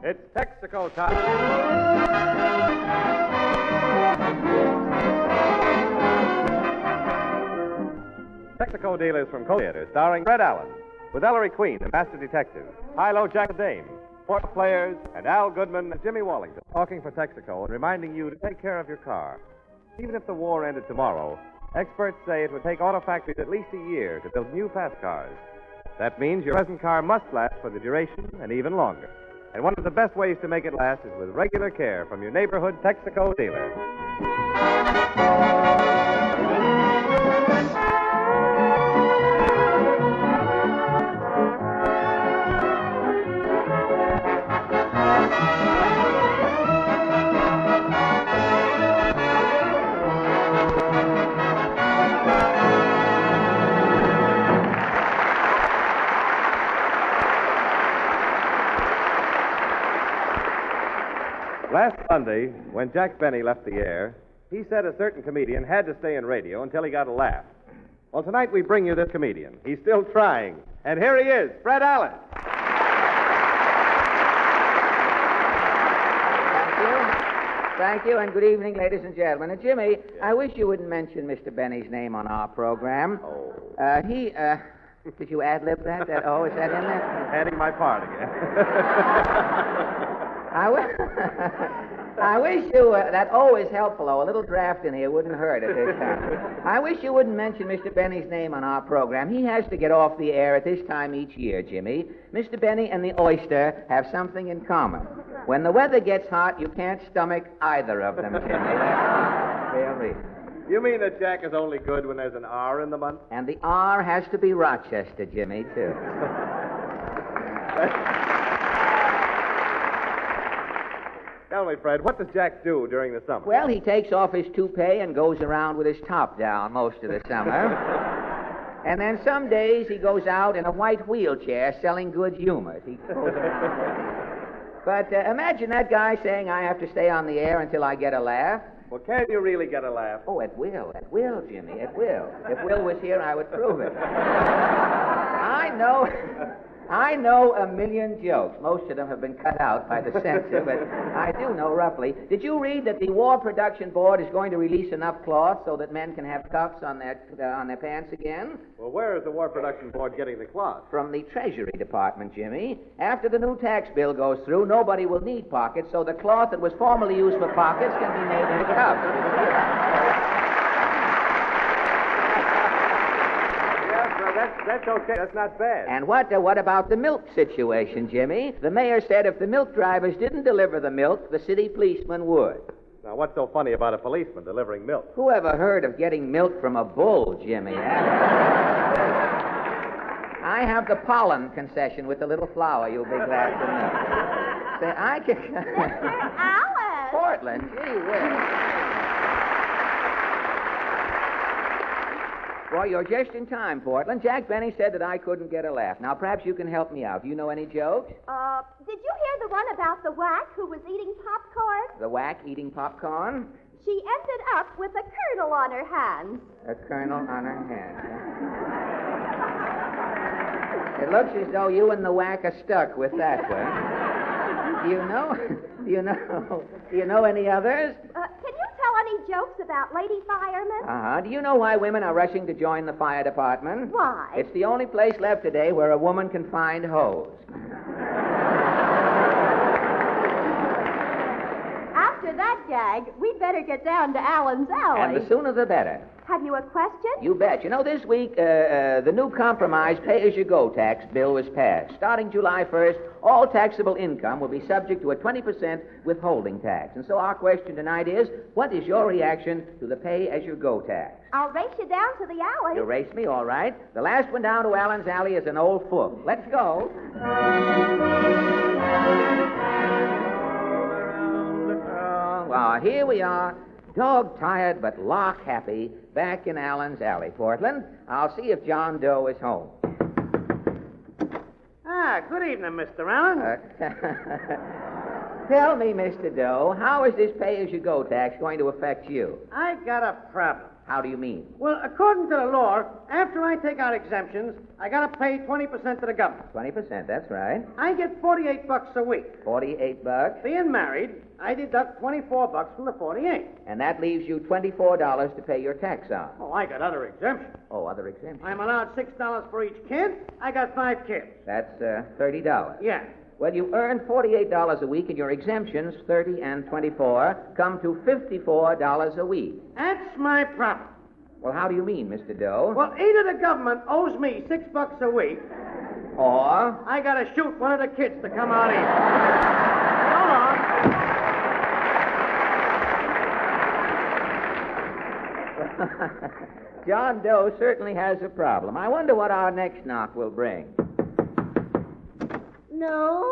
It's Texaco time. Texaco Dealers from Theater, starring Fred Allen, with Ellery Queen, the Master Detective, Hilo Jack the Dame, Port Players, and Al Goodman and Jimmy Wallington, talking for Texaco and reminding you to take care of your car. Even if the war ended tomorrow, experts say it would take auto factories at least a year to build new fast cars. That means your present car must last for the duration and even longer. And one of the best ways to make it last is with regular care from your neighborhood Texaco dealer. Last Sunday, when Jack Benny left the air, he said a certain comedian had to stay in radio until he got a laugh. Well, tonight we bring you this comedian. He's still trying. And here he is, Fred Allen. Thank you, and good evening, ladies and gentlemen. And Jimmy, I wish you wouldn't mention Mr. Benny's name on our program. Oh. Did you ad-lib that? Is that in there? Adding my part again. I wish you, that O is helpful, though. A little draft in here wouldn't hurt at this time. I wish you wouldn't mention Mr. Benny's name on our program. He has to get off the air at this time each year, Jimmy. Mr. Benny and the oyster have something in common. When the weather gets hot, you can't stomach either of them, Jimmy. That's the real reason. You mean that Jack is only good when there's an R in the month? And the R has to be Rochester, Jimmy, too. Tell me, Fred, what does Jack do during the summer? Well, he takes off his toupee and goes around with his top down most of the summer. And then some days he goes out in a white wheelchair selling good humors. He goes around. But imagine that guy saying, I have to stay on the air until I get a laugh. Well, can you really get a laugh? Oh, it will, Jimmy, it will. If Will was here, I would prove it. I know a million jokes. Most of them have been cut out by the censor, but I do know roughly. Did you read that the War Production Board is going to release enough cloth so that men can have cuffs on their pants again? Well, where is the War Production Board getting the cloth? From the Treasury Department, Jimmy. After the new tax bill goes through, nobody will need pockets, so the cloth that was formerly used for pockets can be made into cuffs. That's okay. That's not bad. And what about the milk situation, Jimmy? The mayor said if the milk drivers didn't deliver the milk, the city policeman would. Now, what's so funny about a policeman delivering milk? Who ever heard of getting milk from a bull, Jimmy? I have the pollen concession with the little flower, you'll be glad to know. Say, I can... Mr. Allen! Portland, gee whiz. Well, you're just in time, Portland. Jack Benny said that I couldn't get a laugh. Now, perhaps you can help me out. Do you know any jokes? Did you hear the one about the whack who was eating popcorn? The whack eating popcorn? She ended up with a kernel on her hands. A kernel on her hand. It looks as though you and the whack are stuck with that one. Do you know any others? Can you tell any jokes about lady firemen? Do you know why women are rushing to join the fire department? Why? It's the only place left today where a woman can find hose. After that gag, we'd better get down to Allen's Alley. And the sooner the better. Have you a question? You bet. You know, this week, the new compromise pay-as-you-go tax bill was passed. Starting July 1st, all taxable income will be subject to a 20% withholding tax. And so our question tonight is, what is your reaction to the pay-as-you-go tax? I'll race you down to the alley. You race me, all right. The last one down to Allen's Alley is an old fool. Let's go. Well, here we are. Dog-tired but lock-happy, back in Allen's Alley, Portland. I'll see if John Doe is home. Good evening, Mr. Allen. Tell me, Mr. Doe, how is this pay-as-you-go tax going to affect you? I got a problem. How do you mean? Well, according to the law, after I take out exemptions, I got to pay 20% to the government. 20%, that's right. I get $48 a week. $48. Being married, I deduct $24 from the 48. And that leaves you $24 to pay your tax on. Oh, I got other exemptions. Oh, other exemptions. I'm allowed $6 for each kid. I got 5 kids. That's $30. Yeah. Well, you earn $48 a week, and your exemptions, 30 and 24, come to $54 a week. That's my problem. Well, how do you mean, Mr. Doe? Well, either the government owes me $6 a week, or I got to shoot one of the kids to come out easy. Hold on. John Doe certainly has a problem. I wonder what our next knock will bring. No?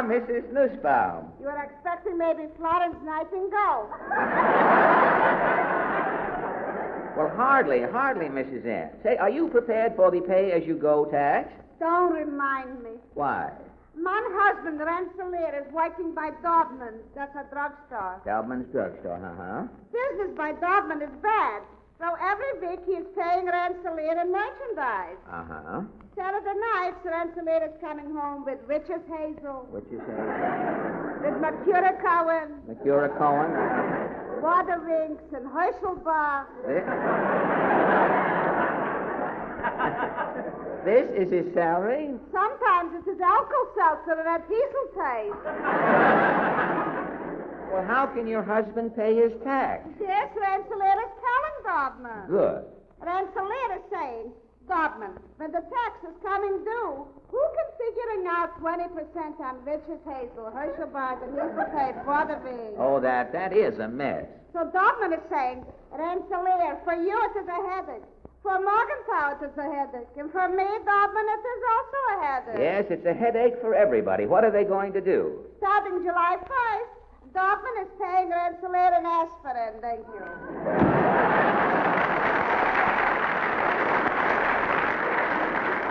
Mrs. Nussbaum. You were expecting maybe Florence Nightingale. Well, hardly, Mrs. N. Say, are you prepared for the pay-as-you-go tax? Don't remind me. Why? My husband, Rensselaer, is working by Dortmund. That's a drugstore. Feldman's drugstore, Business by Dortmund is bad. So every week he's paying Rensselaer in merchandise. Saturday nights, Rensselaer is coming home with witch's hazel. Witch's hazel? With Mercure Cohen. Mercure Cohen? Water Rinks and Herschelbach. This is his salary? Sometimes it's his Alka-Seltzer and a diesel taste. Well, how can your husband pay his tax? Yes, Rensselaer is telling Dortmund. Good. Rensselaer is saying, Dortmund, when the tax is coming due, who can figuring out 20% on Richard Hazel, Herschelbach, and Hazel Tape, Water Rinks? Oh, that is a mess. So Dortmund is saying, Rensselaer, for you it is a headache. For Morgenthau it is a headache. And for me, Dortmund, it is also a headache. Yes, it's a headache for everybody. What are they going to do? Starting July 1st, Dortmund is paying Rensselaer an aspirin. Thank you.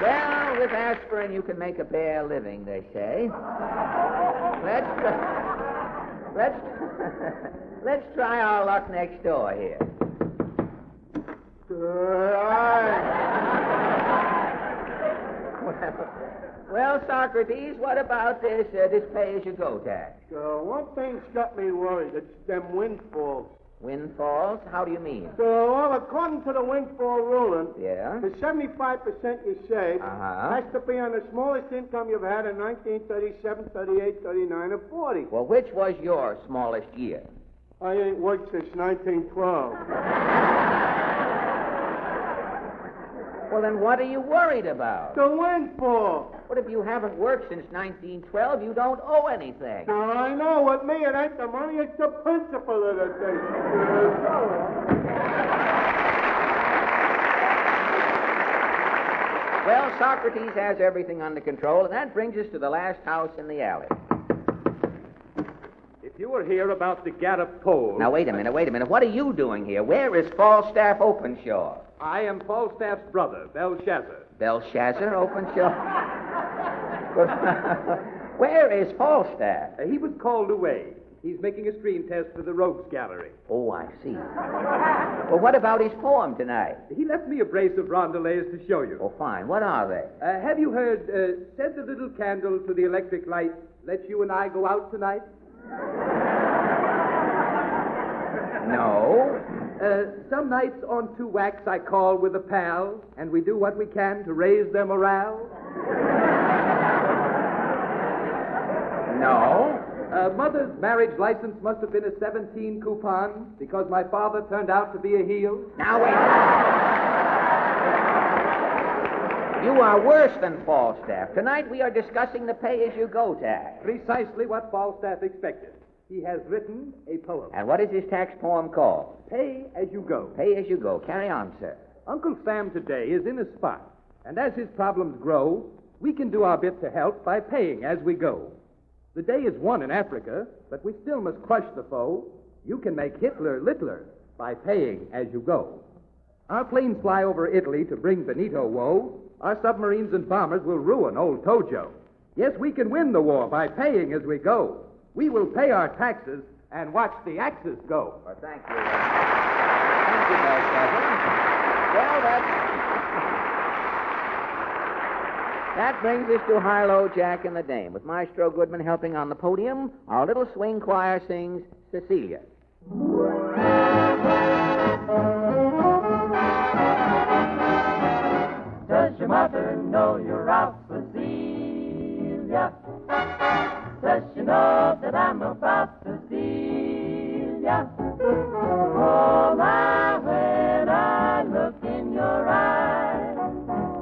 Well, with aspirin you can make a bare living, they say. Let's try our luck next door here. Well, Socrates, what about this pay-as-you-go tax? One thing's got me worried. It's them windfalls. Windfalls? How do you mean? Well, according to the windfall ruling, Yeah? the 75% you save has to be on the smallest income you've had in 1937, 38, 39, or 40. Well, which was your smallest year? I ain't worked since 1912. Well, then what are you worried about? The windfall. But if you haven't worked since 1912, you don't owe anything. Now, I know with me it ain't the money, it's the principle of the thing. Well, Socrates has everything under control, and that brings us to the last house in the alley. If you were here about the Garrett poll... Now, wait a minute. What are you doing here? Where is Falstaff Openshaw? I am Falstaff's brother, Belshazzar. Belshazzar Openshaw? Where is Falstaff? He was called away. He's making a screen test for the Rogues Gallery. Oh, I see. Well, what about his poem tonight? He left me a brace of roundelays to show you. Oh, fine. What are they? Have you heard, said the little candle to the electric light, let you and I go out tonight? No. Some nights on 2 wax I call with a pal, and we do what we can to raise their morale. No. Mother's marriage license must have been a 17 coupon because my father turned out to be a heel. Now, wait. You are worse than Falstaff. Tonight we are discussing the pay-as-you-go tax. Precisely what Falstaff expected. He has written a poem. And what is his tax poem called? Pay as you go. Pay as you go. Carry on, sir. Uncle Sam today is in a spot, and as his problems grow, we can do our bit to help by paying as we go. The day is won in Africa, but we still must crush the foe. You can make Hitler littler by paying as you go. Our planes fly over Italy to bring Benito woe. Our submarines and bombers will ruin old Tojo. Yes, we can win the war by paying as we go. We will pay our taxes and watch the axes go. Well, thank you. Thank you, Belshazzar. Well, that brings us to Harlow, Jack, and the Dame. With Maestro Goodman helping on the podium, our little swing choir sings Cecilia. Does your mother know you're out, Cecilia? Does she know that I'm about to steal ya? Oh, my, when I look in your eyes,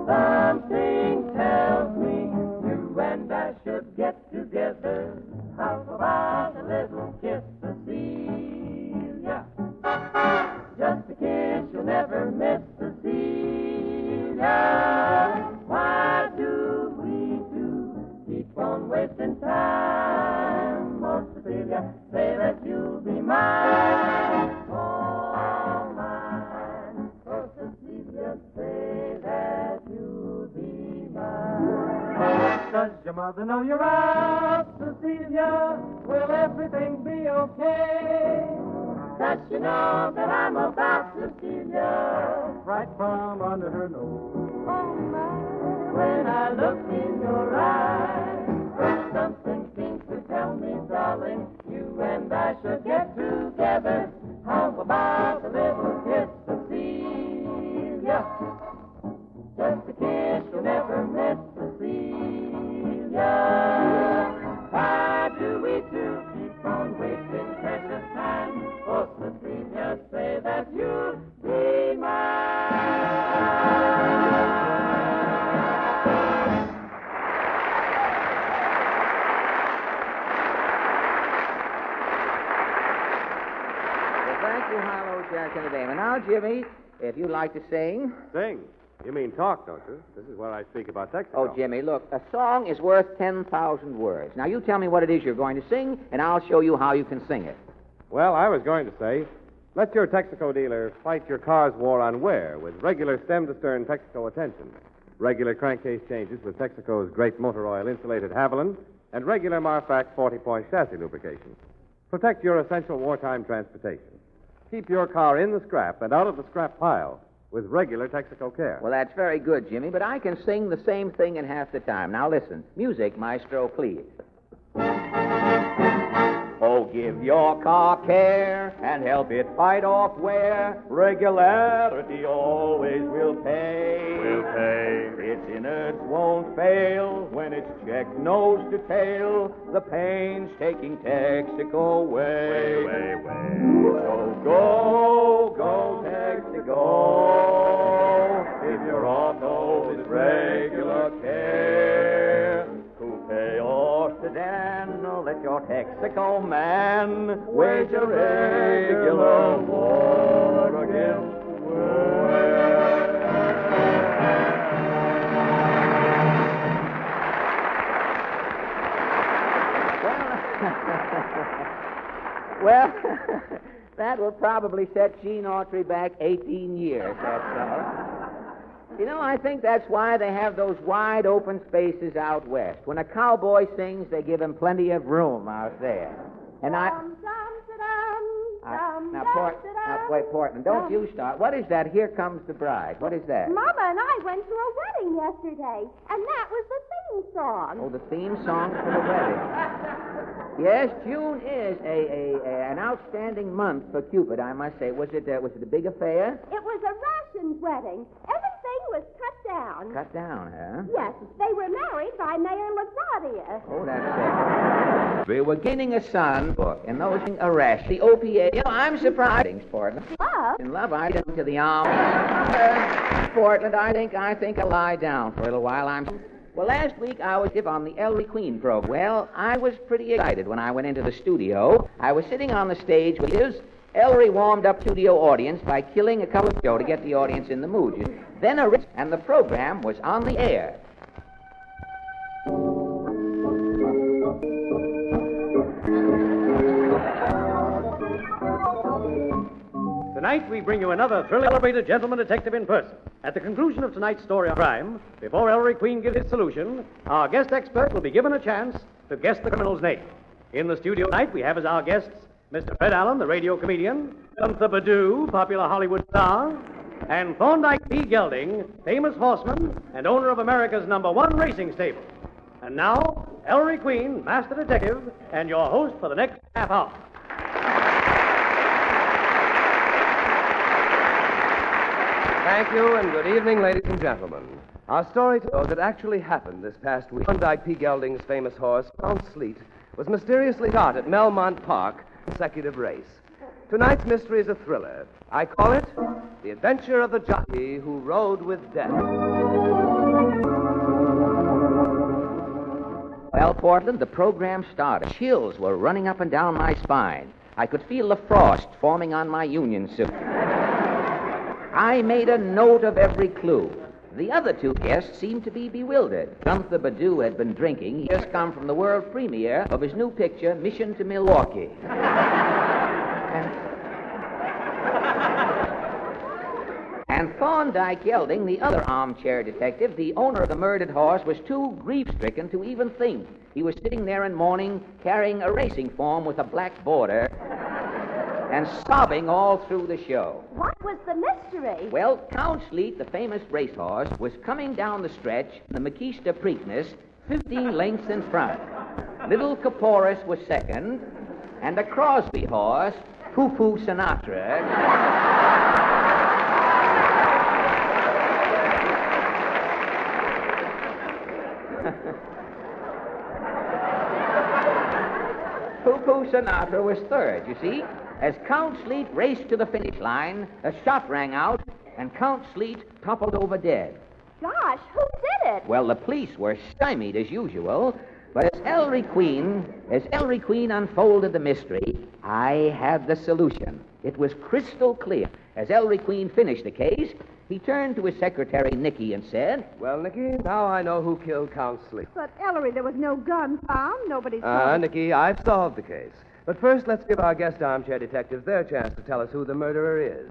something tells me you and I should get together. How about a little kiss, Cecilia? Just a kiss you'll never miss, Cecilia. Why do we keep on wasting time? Oh, Cecilia, say that you'll be mine. Oh, mine. Oh, Cecilia, say that you'll be mine. Does your mother know you're out, Cecilia? Will everything be okay? Does she know that I'm about to steal you right from under her nose? Oh, my, when I look in your eyes, something seems to tell me, darling, you and I should get together. How about a little kiss, Cecilia? Just a kiss you'll never miss, Cecilia. Why do we two keep on wasting precious time? Oh, Cecilia, say that you'll be Thank you, Harlow, Jack, and the Dame. And now, Jimmy, if you'd like to sing. Sing? You mean talk, don't you? This is where I speak about Texaco. Oh, Jimmy, look, a song is worth 10,000 words. Now, you tell me what it is you're going to sing, and I'll show you how you can sing it. Well, I was going to say, let your Texaco dealer fight your car's war on wear with regular stem-to-stern Texaco attention, regular crankcase changes with Texaco's great motor oil insulated Haviland, and regular Marfac 40-point chassis lubrication. Protect your essential wartime transportation. Keep your car in the scrap and out of the scrap pile with regular Texaco care. Well, that's very good, Jimmy, but I can sing the same thing in half the time. Now, listen. Music, maestro, please. Oh, give your car care and help it fight off wear. Regularity always will pay. Will pay. Its innards won't fail when it's checked nose to tail. The painstaking Texaco way. Way. So go, Texaco. If your auto is regular care. Coupe or sedan, let your Texaco man wage a regular war against wear. Well, that will probably set Gene Autry back 18 years, that's all. You know, I think that's why they have those wide open spaces out west. When a cowboy sings, they give him plenty of room out there. And Now, wait, Portland, don't you start. What is that? Here Comes the Bride. What is that? Mama and I went to a wedding yesterday, and that was the theme song. Oh, the theme song for the wedding. Yes, June is an outstanding month for Cupid, I must say. Was it a big affair? It was a Russian wedding. Everything was cut down. Cut down, huh? Yes, they were married by Mayor LaGuardia. Oh, that's it. We were gaining a son book, and those a rash. The OPA. You know, I'm surprised, Portland. Love? In love, I get into the arms. Portland, I think I'll lie down for a little while. Well, last week I was on the Ellery Queen program. Well, I was pretty excited when I went into the studio. I was sitting on the stage with his. Ellery warmed up studio audience by killing a couple of show to get the audience in the mood. Then and the program was on the air. Tonight, we bring you another thrilling, celebrated gentleman detective in person. At the conclusion of tonight's story of crime, before Ellery Queen gives its solution, our guest expert will be given a chance to guess the criminal's name. In the studio tonight, we have as our guests Mr. Fred Allen, the radio comedian, Gunther Badu, popular Hollywood star, and Thorndyke P. Gelding, famous horseman and owner of America's #1 racing stable. And now, Ellery Queen, master detective, and your host for the next half hour. Thank you, and good evening, ladies and gentlemen. Our story that actually happened this past week. Thorndyke P. Gelding's famous horse, Count Sleet, was mysteriously shot at Melmont Park, consecutive race. Tonight's mystery is a thriller. I call it The Adventure of the Jockey Who Rode with Death. Well, Portland, the program started. Chills were running up and down my spine. I could feel the frost forming on my union suit. I made a note of every clue. The other two guests seemed to be bewildered. Gunther Badu had been drinking. He just come from the world premiere of his new picture, Mission to Milwaukee. And Thorndyke Gelding, the other armchair detective, the owner of the murdered horse, was too grief-stricken to even think. He was sitting there in mourning, carrying a racing form with a black border, and sobbing all through the show. What was the mystery? Well, Count Sleet, the famous racehorse, was coming down the stretch in the Makista Preakness, 15 lengths in front. Little Caporus was second, and a Crosby horse, Poo-Poo Sinatra, Poo-Poo Sinatra was third, you see. As Count Sleet raced to the finish line, a shot rang out, and Count Sleet toppled over dead. Gosh, who did it? Well, the police were stymied as usual, but as Ellery Queen unfolded the mystery, I had the solution. It was crystal clear. As Ellery Queen finished the case, he turned to his secretary, Nicky, and said, Well, Nicky, now I know who killed Count Sleet. But, Ellery, there was no gun found. Nobody's... Nicky, I've solved the case. But first, let's give our guest armchair detectives their chance to tell us who the murderer is.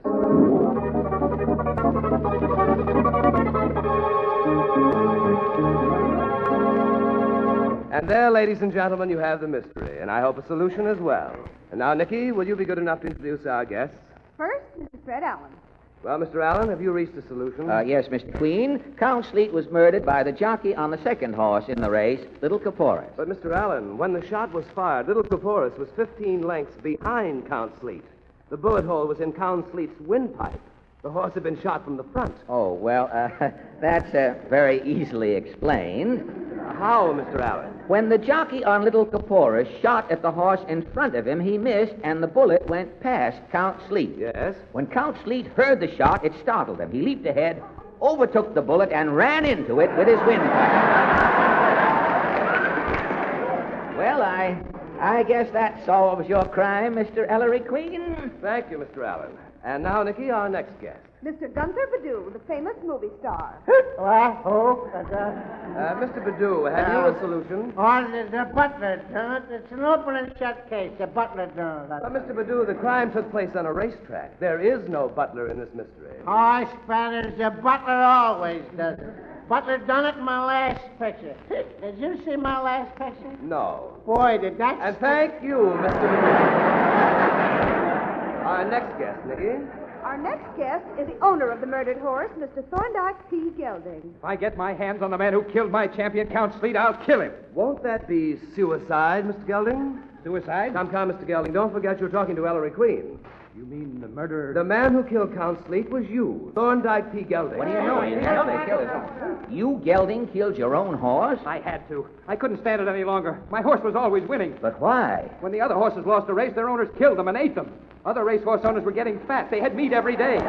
And there, ladies and gentlemen, you have the mystery, and I hope a solution as well. And now, Nicky, will you be good enough to introduce our guests? First, Mr. Fred Allen. Well, Mr. Allen, have you reached a solution? Yes, Mr. Queen. Count Sleet was murdered by the jockey on the second horse in the race, Little Caporus. But, Mr. Allen, when the shot was fired, Little Caporus was 15 lengths behind Count Sleet. The bullet hole was in Count Sleet's windpipe. The horse had been shot from the front. Oh, well, that's very easily explained. How, Mr. Allen? When the jockey on Little Caporus shot at the horse in front of him, he missed, and the bullet went past Count Sleet. Yes? When Count Sleet heard the shot, it startled him. He leaped ahead, overtook the bullet, and ran into it with his windpipe. Well, I guess that solves your crime, Mr. Ellery Queen. Thank you, Mr. Allen. And now, Nicky, our next guest. Mr. Gunther Badu, the famous movie star. Mr. Badu, have you a solution? The butler, it's an open and shut case. The butler, Mr. Badu, the crime took place on a racetrack. There is no butler in this mystery. Oh, Spanish, the butler always does it. Butler done it in my last picture. Did you see my last picture? No. Boy, did that... And thank you, Mr. Badu. Our next guest, Nicky. Our next guest is the owner of the murdered horse, Mr. Thorndyke P. Gelding. If I get my hands on the man who killed my champion, Count Sleet, I'll kill him. Won't that be suicide, Mr. Gelding? Suicide? Come, Mr. Gelding. Don't forget you're talking to Ellery Queen. You mean the murderer? The man who killed Count Sleet was you, Thorndyke P. Gelding. What do you know? You, Gelding, killed your own horse? I had to. I couldn't stand it any longer. My horse was always winning. But why? When the other horses lost a race, their owners killed them and ate them. Other racehorse owners were getting fat. They had meat every day.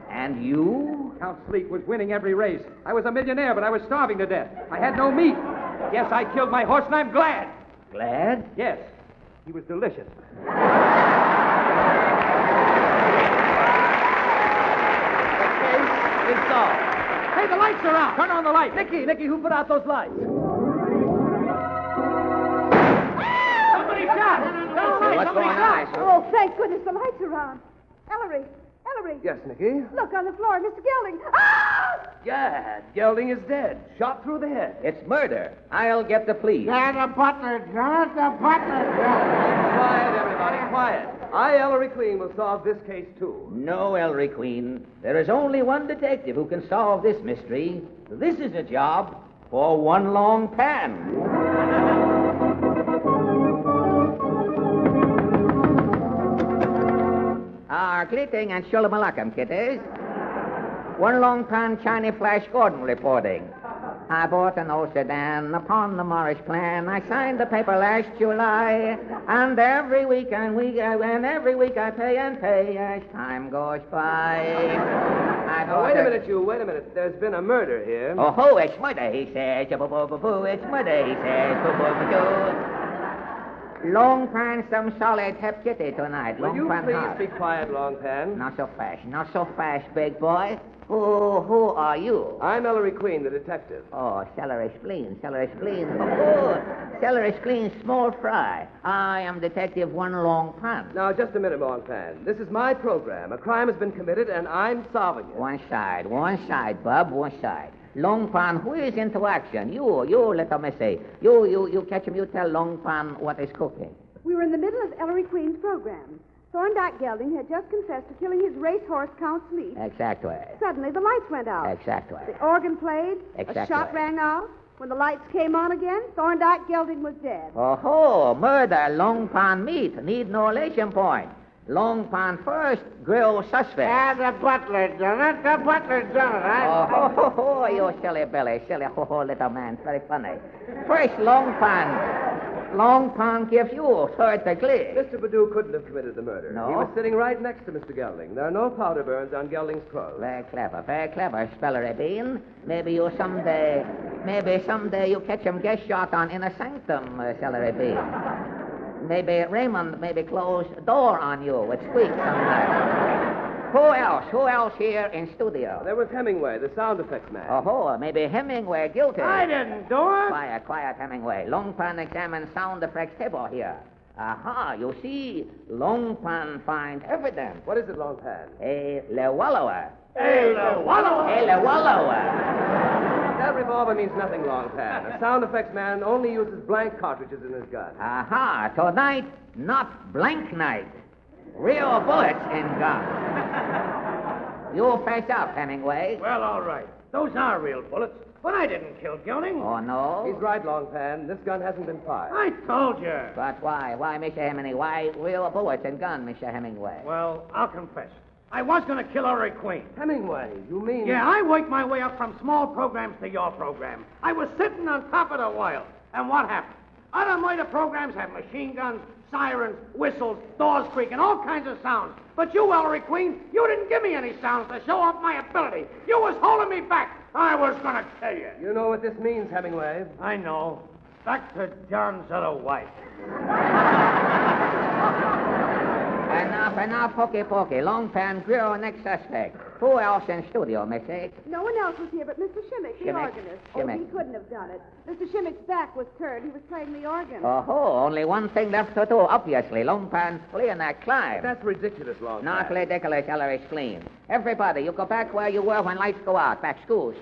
And you? Count Sleet was winning every race. I was a millionaire, but I was starving to death. I had no meat. Yes, I killed my horse, and I'm glad. Glad? Yes. He was delicious. The case is solved. Hey, the lights are out. Turn on the lights. Nicky, who put out those lights? Somebody shot. What's going on? Oh, thank goodness the lights are on. Ellery. Yes, Nicky? Look on the floor, Mr. Gelding. Ah! Gad, Gelding is dead. Shot through the head. It's murder. I'll get the police. Yeah, the butler, John, the butler, Quiet, everybody, quiet. I, Ellery Queen, will solve this case, too. No, Ellery Queen. There is only one detective who can solve this mystery. This is a job for one long pan. Greeting and shalom alaikum, kiddies. One long pan China Flash Gordon reporting. I bought an old sedan upon the Morris plan. I signed the paper last July, and every week I pay and pay as time goes by. Wait a minute, you. Wait a minute. There's been a murder here. Oh, it's murder, he says. Boo-boo-boo-boo. It's murder, he says. Boo-boo-boo-boo. Long pan, some solid hep kitty tonight. Will you please be quiet, Long Pan? Not so fast, big boy. Who are you? I'm Ellery Queen, the detective. Oh, celery spleen. Oh, celery spleen, small fry. I am Detective One Long Pan. Now, just a minute, Long Pan. This is my program. A crime has been committed, and I'm solving it. One side, bub, one side. Long Pan, who is into action? You, little missy. You catch him, you tell Long Pan what is cooking. We were in the middle of Ellery Queen's program. Thorndyke Gelding had just confessed to killing his racehorse, Count Sleep. Exactly. Suddenly, the lights went out. Exactly. The organ played. Exactly. A shot rang out. When the lights came on again, Thorndyke Gelding was dead. Oh, murder, Long Pan meat. Need no elation point. Long Pan first, grill suspect. Yeah, the butler done it. The butler done it. Oh, you silly Billy. Silly little man. It's very funny. First, Long Pan gives you third degree. Mr. Badu couldn't have committed the murder. No? He was sitting right next to Mr. Gelding. There are no powder burns on Gelding's clothes. Very clever, Spellery Bean. Maybe someday you catch him guest shot on Inner Sanctum, Celery Bean. Maybe Raymond close door on you with squeak sometime. Who else here in studio? There was Hemingway, the sound effects man. Maybe Hemingway guilty. I didn't do it. Quiet, Hemingway. Long Pan examine sound effects table here. You see, Long Pan find evidence. What is it, Long Pan? A lewallower. That revolver means nothing, Long Pan. A sound effects man only uses blank cartridges in his gun. Tonight, not blank night. Real bullets in gun. You face up, Hemingway. Well, all right. Those are real bullets. But I didn't kill Gelding. Oh, no? He's right, Long Pan. This gun hasn't been fired. I told you. But why? Why, Mr. Hemingway? Why real bullets in gun, Mr. Hemingway? Well, I'll confess. I was going to kill Ellery Queen. Hemingway, you mean... Yeah, I worked my way up from small programs to your program. I was sitting on top of the world. And what happened? Other murder programs have machine guns, sirens, whistles, doors creaking, all kinds of sounds. But you, Ellery Queen, you didn't give me any sounds to show off my ability. You was holding me back. I was going to kill you. You know what this means, Hemingway. I know. Back to John's other wife. Enough, pokey. Long Pan grill next suspect. Who else in studio, Missy? No one else was here but Mr. Shimmick, the organist. Shimmick. He couldn't have done it. Mr. Shimmick's back was turned. He was playing the organ. Only one thing left to do, obviously. Long Pan fleeing that climb. That's ridiculous, Long Pan. Not ridiculous, Ellery Spleen. Everybody, you go back where you were when lights go out. Back school.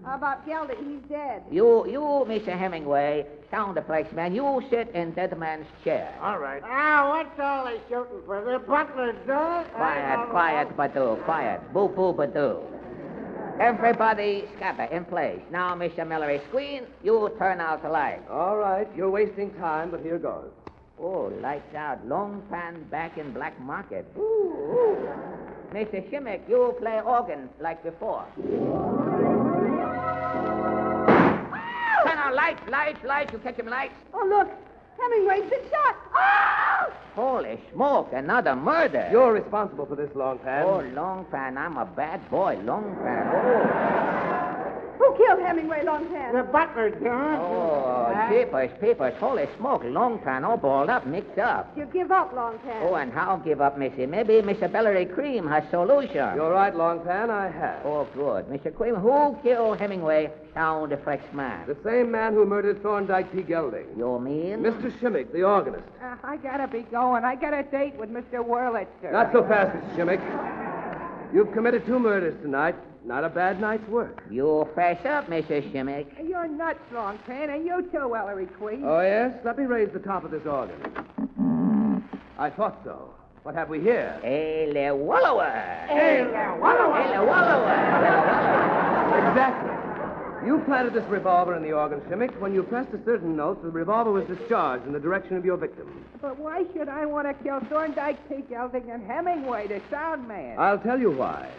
How about Gelding? He's dead. You, Mr. Hemingway, sound effects man, you sit in dead man's chair. All right. What's all they shooting for? The butler done it. Quiet, Badu, quiet. Boo, Badu. Everybody scatter in place. Now, Mr. Ellery Queen, you turn out the light. All right, you're wasting time, but here goes. Oh, lights out. Long Pan back in black market. Ooh. Mr. Shimmick, you play organ like before. Turn on lights. You catch him lights. Oh, look. Hemingway's been shot. Oh! Holy smoke, another murder. You're responsible for this, Long Pan. Oh, Long Pan, I'm a bad boy, Long Pan. Oh. Who killed Hemingway, Long Pan? The butler done it. Oh, papers. Holy smoke, Long Pan, all balled up, mixed up. You give up, Long Pan. Oh, and how give up, Missy? Maybe Mr. Bellery Cream has solution. You're right, Long Pan, I have. Oh, good. Mr. Cream, who killed Hemingway, sound effects man? The same man who murdered Thorndyke P. Gelding. You mean? Mr. Shimmick, the organist. I gotta be going. I got a date with Mr. Wurlitzer. Not so fast, Mr. Shimmick. You've committed 2 murders tonight. Not a bad night's work. You fess up, Mrs. Shimmick. You're nuts, Longpan, and you too, Ellery Queen. Oh, yes? Let me raise the top of this organ. I thought so. What have we here? A wallower. Exactly. You planted this revolver in the organ, Shimmick. When you pressed a certain note, the revolver was discharged in the direction of your victim. But why should I want to kill Thorndike, P. Gelding, and Hemingway, the sound man? I'll tell you why.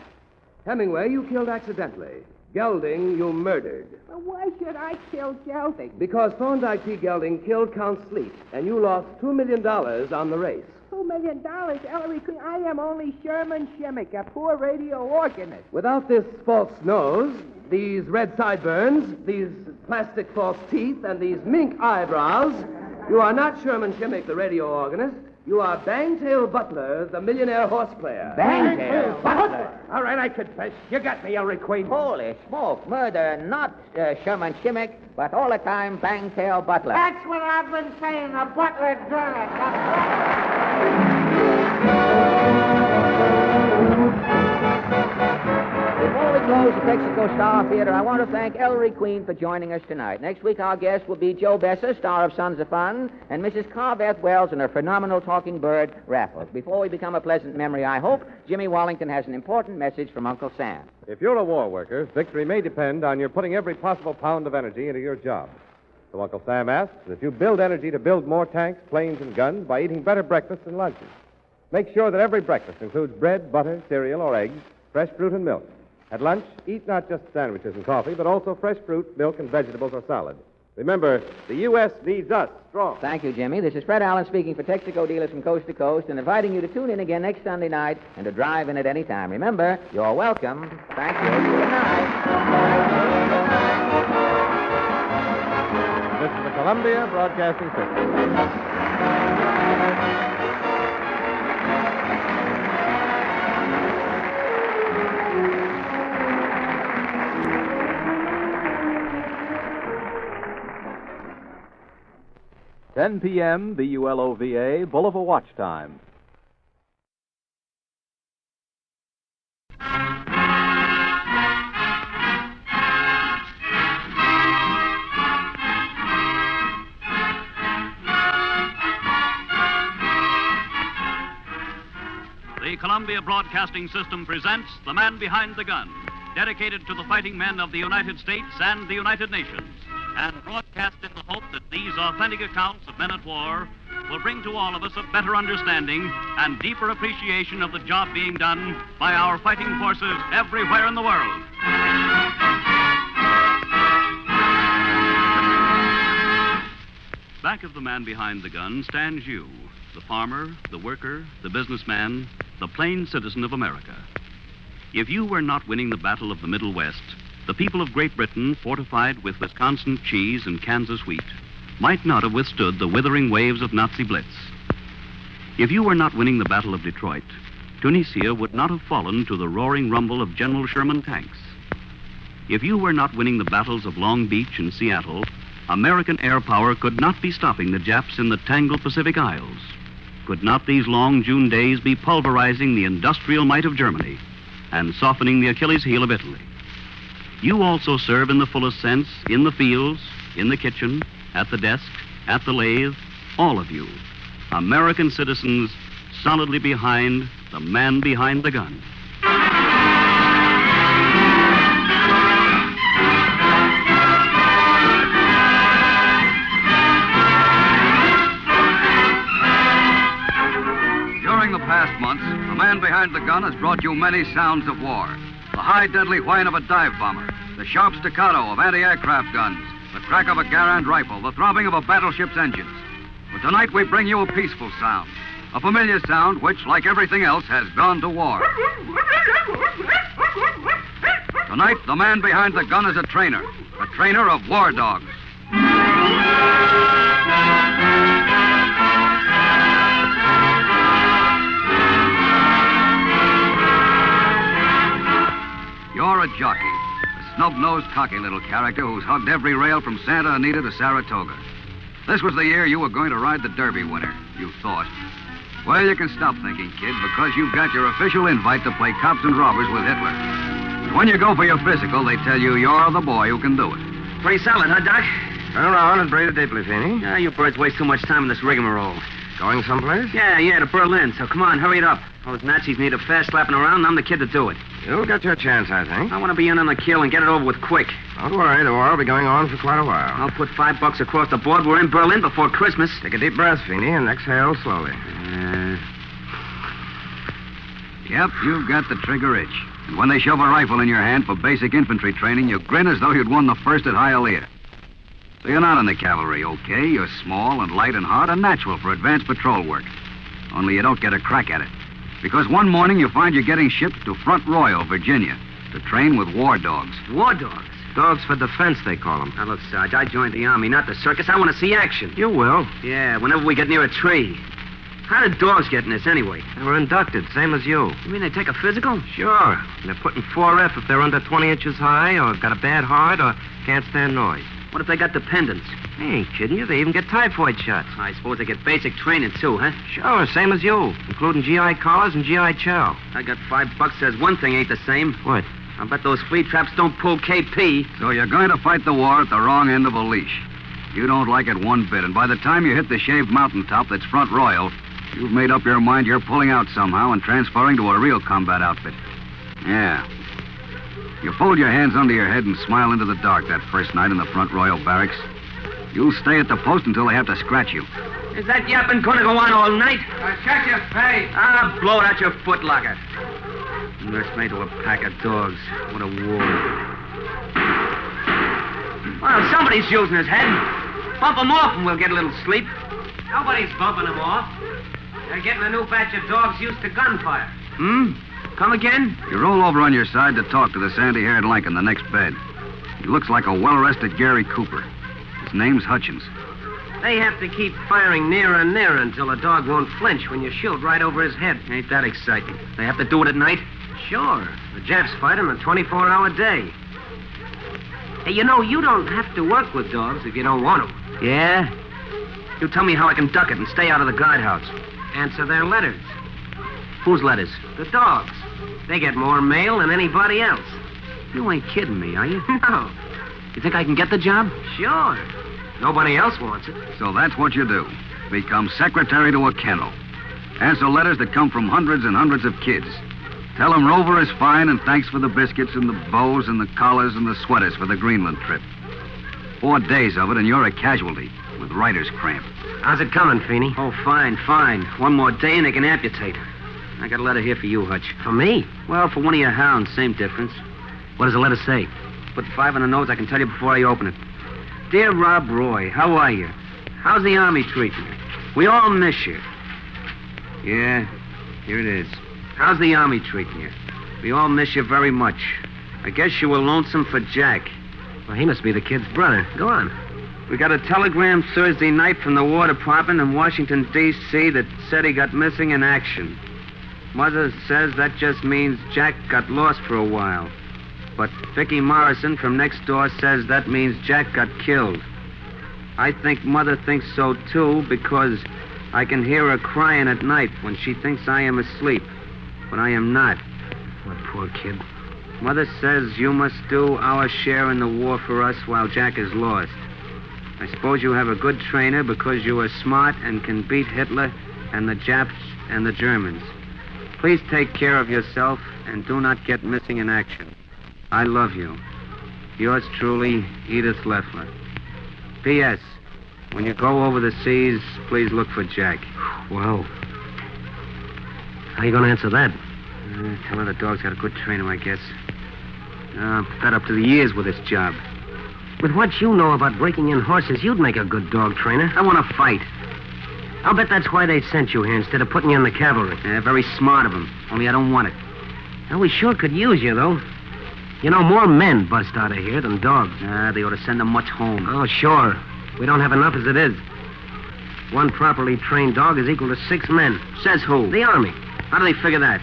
Hemingway, you killed accidentally. Gelding, you murdered. But why should I kill Gelding? Because Thorndike P. Gelding killed Count Sleet, and you lost $2 million on the race. $2 million, Ellery Queen. I am only Sherman Shimmick, a poor radio organist. Without this false nose, these red sideburns, these plastic false teeth, and these mink eyebrows, you are not Sherman Shimmick, the radio organist. You are Bangtail Butler, the millionaire horse player. Bangtail Butler? All right, I confess. You got me, Ellery Queen. Holy smoke, murder, not Sherman Shimmick, but all the time Bangtail Butler. That's what I've been saying, a butler done it. Before we close the Texaco Star Theater, I want to thank Ellery Queen for joining us tonight. Next week, our guest will be Joe Besser, star of Sons of Fun, and Mrs. Carveth Wells and her phenomenal talking bird, Raffles. Before we become a pleasant memory, I hope, Jimmy Wallington has an important message from Uncle Sam. If you're a war worker, victory may depend on your putting every possible pound of energy into your job. So Uncle Sam asks that you build energy to build more tanks, planes, and guns by eating better breakfasts and lunches. Make sure that every breakfast includes bread, butter, cereal, or eggs, fresh fruit, and milk. At lunch, eat not just sandwiches and coffee, but also fresh fruit, milk, and vegetables or salad. Remember, the U.S. needs us strong. Thank you, Jimmy. This is Fred Allen speaking for Texaco dealers from coast to coast and inviting you to tune in again next Sunday night and to drive in at any time. Remember, you're welcome. Thank you. Good night. This is the Columbia Broadcasting System. 10 p.m., BULOVA, Bulova Watch Time. The Columbia Broadcasting System presents The Man Behind the Gun, dedicated to the fighting men of the United States and the United Nations, and broadcast in the hope that these authentic accounts of men at war will bring to all of us a better understanding and deeper appreciation of the job being done by our fighting forces everywhere in the world. Back of the man behind the gun stands you, the farmer, the worker, the businessman, the plain citizen of America. If you were not winning the battle of the Middle West, the people of Great Britain, fortified with Wisconsin cheese and Kansas wheat, might not have withstood the withering waves of Nazi blitz. If you were not winning the Battle of Detroit, Tunisia would not have fallen to the roaring rumble of General Sherman tanks. If you were not winning the battles of Long Beach and Seattle, American air power could not be stopping the Japs in the tangled Pacific Isles. Could not these long June days be pulverizing the industrial might of Germany and softening the Achilles heel of Italy? You also serve in the fullest sense in the fields, in the kitchen, at the desk, at the lathe, all of you, American citizens solidly behind the man behind the gun. During the past months, the man behind the gun has brought you many sounds of war. The high, deadly whine of a dive bomber, the sharp staccato of anti-aircraft guns, the crack of a Garand rifle, the throbbing of a battleship's engines. But tonight we bring you a peaceful sound, a familiar sound which, like everything else, has gone to war. Tonight, the man behind the gun is a trainer of war dogs. You're a jockey, a snub-nosed, cocky little character who's hugged every rail from Santa Anita to Saratoga. This was the year you were going to ride the Derby winner, you thought. Well, you can stop thinking, kid, because you've got your official invite to play cops and robbers with Hitler. And when you go for your physical, they tell you you're the boy who can do it. Pretty solid, huh, Doc? Turn around and breathe deeply, Feeney. Yeah, you birds waste too much time in this rigmarole. Going someplace? Yeah, to Berlin. So come on, hurry it up. Those Nazis need a fast slapping around, and I'm the kid to do it. You'll get your chance, I think. I want to be in on the kill and get it over with quick. Don't worry, the war will be going on for quite a while. I'll put $5 across the board. We're in Berlin before Christmas. Take a deep breath, Feeney, and exhale slowly. Yep, you've got the trigger itch. And when they shove a rifle in your hand for basic infantry training, you grin as though you'd won the first at Hialeah. So you're not in the cavalry, okay? You're small and light and hard and natural for advanced patrol work. Only you don't get a crack at it. Because one morning you find you're getting shipped to Front Royal, Virginia, to train with war dogs. War dogs? Dogs for defense, they call them. Now, look, Sarge, I joined the Army, not the circus. I want to see action. You will. Yeah, whenever we get near a tree. How did dogs get in this, anyway? They were inducted, same as you. You mean they take a physical? Sure. And they're put in 4F if they're under 20 inches high or got a bad heart or can't stand noise. What if they got dependents? I ain't kidding you. They even get typhoid shots. I suppose they get basic training, too, huh? Sure, same as you, including GI collars and GI chow. I got $5 says one thing ain't the same. What? I bet those flea traps don't pull KP. So you're going to fight the war at the wrong end of a leash. You don't like it one bit, and by the time you hit the shaved mountaintop that's Front Royal, you've made up your mind you're pulling out somehow and transferring to a real combat outfit. Yeah. You fold your hands under your head and smile into the dark that first night in the Front Royal barracks. You'll stay at the post until they have to scratch you. Is that yapping going to go on all night? Shut your face. Ah, blow it out your footlocker. Nursemaid to a pack of dogs. What a war. Well, somebody's using his head. Bump him off and we'll get a little sleep. Nobody's bumping him off. They're getting a new batch of dogs used to gunfire. Come again? You roll over on your side to talk to the sandy-haired lank in the next bed. He looks like a well-rested Gary Cooper. His name's Hutchins. They have to keep firing nearer and nearer until a dog won't flinch when you shoot right over his head. Ain't that exciting? They have to do it at night? Sure. The Japs fight him a 24-hour day. Hey, you know, you don't have to work with dogs if you don't want to. Yeah? You tell me how I can duck it and stay out of the guardhouse. Answer their letters. Whose letters? The dogs. They get more mail than anybody else. You ain't kidding me, are you? No. You think I can get the job? Sure. Nobody else wants it. So that's what you do. Become secretary to a kennel. Answer letters that come from hundreds and hundreds of kids. Tell them Rover is fine and thanks for the biscuits and the bows and the collars and the sweaters for the Greenland trip. 4 days of it and you're a casualty with writer's cramp. How's it coming, Feeney? Oh, fine. One more day and they can amputate. I got a letter here for you, Hutch. For me? Well, for one of your hounds, same difference. What does the letter say? Put 5 on the nose, I can tell you before I open it. Dear Rob Roy, how are you? How's the Army treating you? We all miss you. Yeah, here it is. How's the Army treating you? We all miss you very much. I guess you were lonesome for Jack. Well, he must be the kid's brother. Go on. We got a telegram Thursday night from the War Department in Washington, D.C. that said he got missing in action. Mother says that just means Jack got lost for a while. But Vicki Morrison from next door says that means Jack got killed. I think Mother thinks so, too, because I can hear her crying at night when she thinks I am asleep. But I am not. What poor kid. Mother says you must do our share in the war for us while Jack is lost. I suppose you have a good trainer because you are smart and can beat Hitler and the Japs and the Germans. Please take care of yourself and do not get missing in action. I love you. Yours truly, Edith Leffler. P.S. When you go over the seas, please look for Jack. Well, how you going to answer that? Tell her the dog's got a good trainer, I guess. I'm fed up to the ears with this job. With what you know about breaking in horses, you'd make a good dog trainer. I want to fight. I'll bet that's why they sent you here instead of putting you in the cavalry. Yeah, very smart of them. Only I don't want it. Well, we sure could use you, though. You know, more men bust out of here than dogs. They ought to send them much home. Oh, sure. We don't have enough as it is. One properly trained dog is equal to 6 men. Says who? The Army. How do they figure that?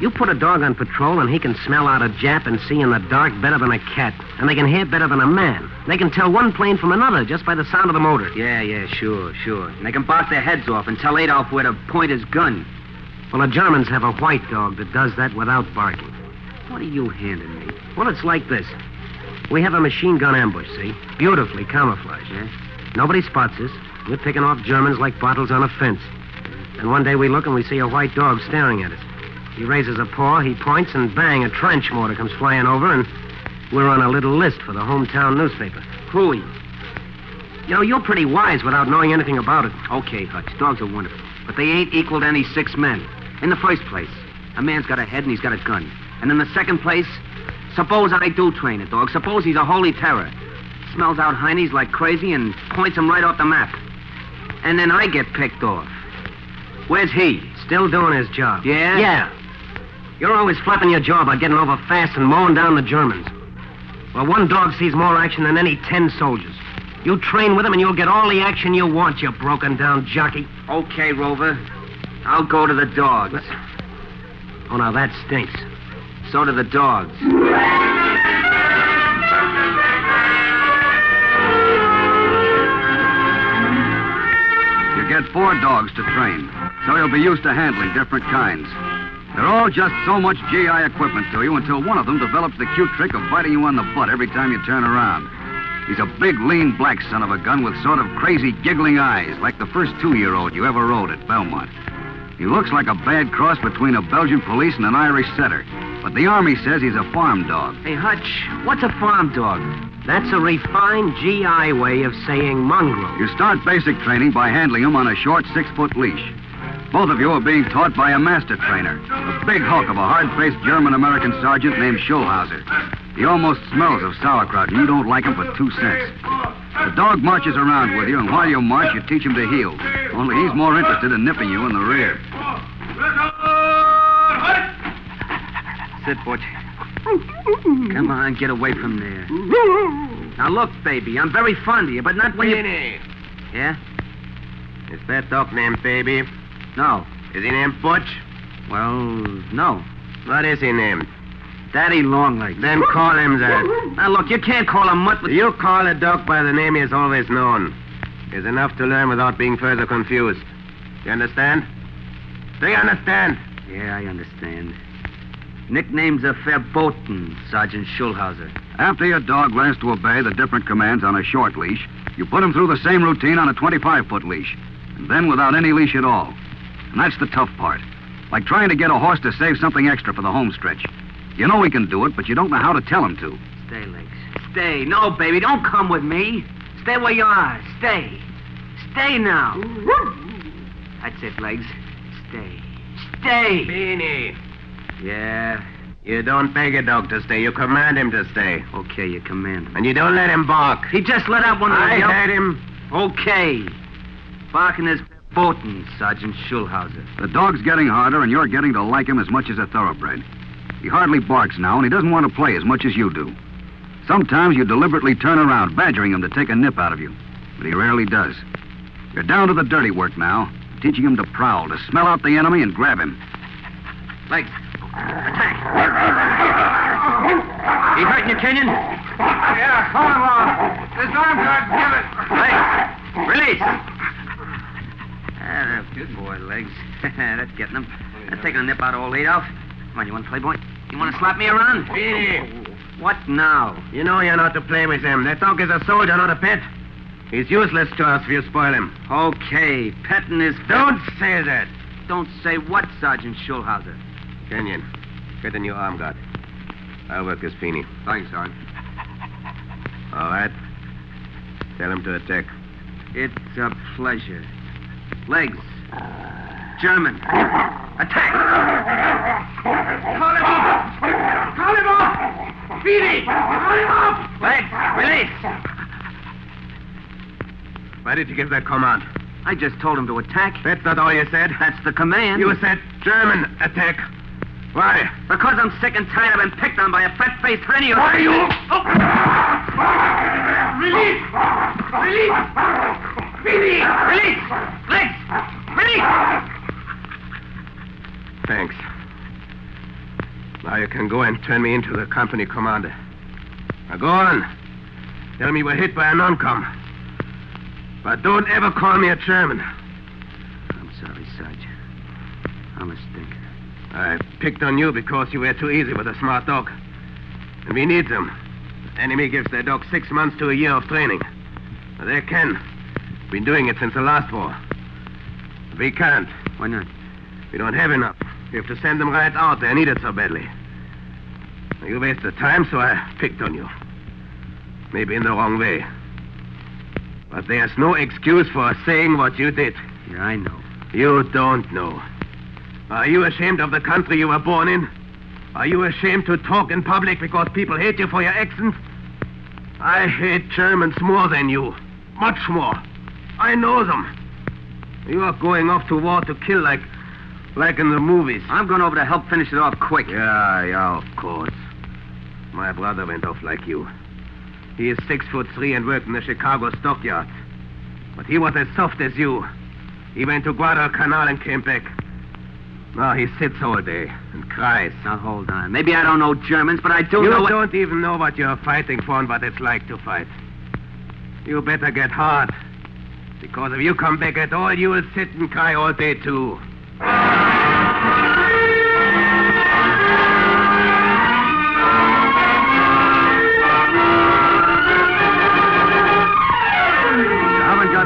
You put a dog on patrol and he can smell out a Jap and see in the dark better than a cat. And they can hear better than a man. They can tell one plane from another just by the sound of the motor. Yeah, sure. And they can bark their heads off and tell Adolf where to point his gun. Well, the Germans have a white dog that does that without barking. What are you handing me? Well, it's like this. We have a machine gun ambush, see? Beautifully camouflaged. Yeah? Nobody spots us. We're picking off Germans like bottles on a fence. And one day we look and we see a white dog staring at us. He raises a paw, he points, and bang, a trench mortar comes flying over, and we're on a little list for the hometown newspaper. Hooey. You know, you're pretty wise without knowing anything about it. Okay, Hutch, dogs are wonderful. But they ain't equal to any 6 men. In the first place, a man's got a head and he's got a gun. And in the second place, suppose I do train a dog. Suppose he's a holy terror. Smells out heinies like crazy and points them right off the map. And then I get picked off. Where's he? Still doing his job. Yeah? Yeah. You're always flapping your jaw about getting over fast and mowing down the Germans. Well, one dog sees more action than any 10 soldiers. You train with him and you'll get all the action you want, you broken-down jockey. Okay, Rover. I'll go to the dogs. Oh, now that stinks. So do the dogs. You get 4 dogs to train, so you'll be used to handling different kinds. They're all just so much GI equipment to you until one of them develops the cute trick of biting you on the butt every time you turn around. He's a big, lean, black son of a gun with sort of crazy, giggling eyes, like the first 2-year-old you ever rode at Belmont. He looks like a bad cross between a Belgian police and an Irish setter, but the Army says he's a farm dog. Hey, Hutch, what's a farm dog? That's a refined GI way of saying mongrel. You start basic training by handling him on a short 6-foot leash. Both of you are being taught by a master trainer, a big hulk of a hard-faced German-American sergeant named Schulhauser. He almost smells of sauerkraut, and you don't like him for 2 cents. The dog marches around with you, and while you march, you teach him to heel. Only he's more interested in nipping you in the rear. Sit, Butch. Come on, get away from there. Now, look, baby, I'm very fond of you, but not when you... Yeah? Is that dog named Baby? No. Is he named Butch? Well, no. What is he named? Daddy Longlegs. Then call him that. Now, look, you can't call him Mutt with... You call a dog by the name he has always known. It's enough to learn without being further confused. You understand? Do you understand? Yeah, I understand. Nickname's a verboten, Sergeant Schulhauser. After your dog learns to obey the different commands on a short leash, you put him through the same routine on a 25-foot leash, and then without any leash at all. And that's the tough part. Like trying to get a horse to save something extra for the home stretch. You know he can do it, but you don't know how to tell him to. Stay, Legs. Stay. No, baby, don't come with me. Stay where you are. Stay. Stay now. That's it, Legs. Stay. Stay. Beanie. Yeah? You don't beg a dog to stay. You command him to stay. Okay, you command him. And you don't let him bark. He just let out one of I heard him. Okay. Barking is verboten, Sergeant Schulhauser. The dog's getting harder, and you're getting to like him as much as a thoroughbred. He hardly barks now, and he doesn't want to play as much as you do. Sometimes you deliberately turn around, badgering him to take a nip out of you. But he rarely does. You're down to the dirty work now, teaching him to prowl, to smell out the enemy and grab him. Legs. Attack. He hurting you, Kenyon? Yeah, hold him off. This arm guard, give it. Legs. Release. Ah, good boy, Legs. That's getting him. That's taking a nip out of old Adolf. Come on, you want to play, boy? You want to slap me around? What now? You know you're not to play with him. That dog is a soldier, not a pet. He's useless to us if you spoil him. Okay, petting his... Don't say that. Don't say what, Sergeant Schulhauser? Kenyon, get the new arm guard. I'll work this Peony. Thanks, Sergeant. All right. Tell him to attack. It's a pleasure. Legs. German. Attack! Call him off! Call him off! Beanie! Call him off! Legs, release! Why did you give that command? I just told him to attack. That's not all you said. That's the command. You said German attack. Why? Because I'm sick and tired of being picked on by a fat-faced hernia. Why you... Oh. Release! Release! Beanie! Release! Legs! Release! Thanks. Now you can go and turn me into the company commander. Now go on. Tell me we're hit by a non-com. But don't ever call me a German. I'm sorry, Sarge. I'm a stinker. I picked on you because you were too easy with a smart dog. And we need them. The enemy gives their dog 6 months to a year of training. But they can. Been doing it since the last war. But we can't. Why not? We don't have enough. We have to send them right out. They're needed so badly. You wasted time, so I picked on you. Maybe in the wrong way. But there's no excuse for saying what you did. Yeah, I know. You don't know. Are you ashamed of the country you were born in? Are you ashamed to talk in public because people hate you for your accent? I hate Germans more than you. Much more. I know them. You are going off to war to kill like in the movies. I'm going over to help finish it off quick. Yeah, of course. My brother went off like you. He is 6'3" and worked in the Chicago stockyards. But he was as soft as you. He went to Guadalcanal and came back. Now he sits all day and cries. Now, hold on. Maybe I don't know Germans, but I do know... You don't even know what you're fighting for and what it's like to fight. You better get hard. Because if you come back at all, you will sit and cry all day, too.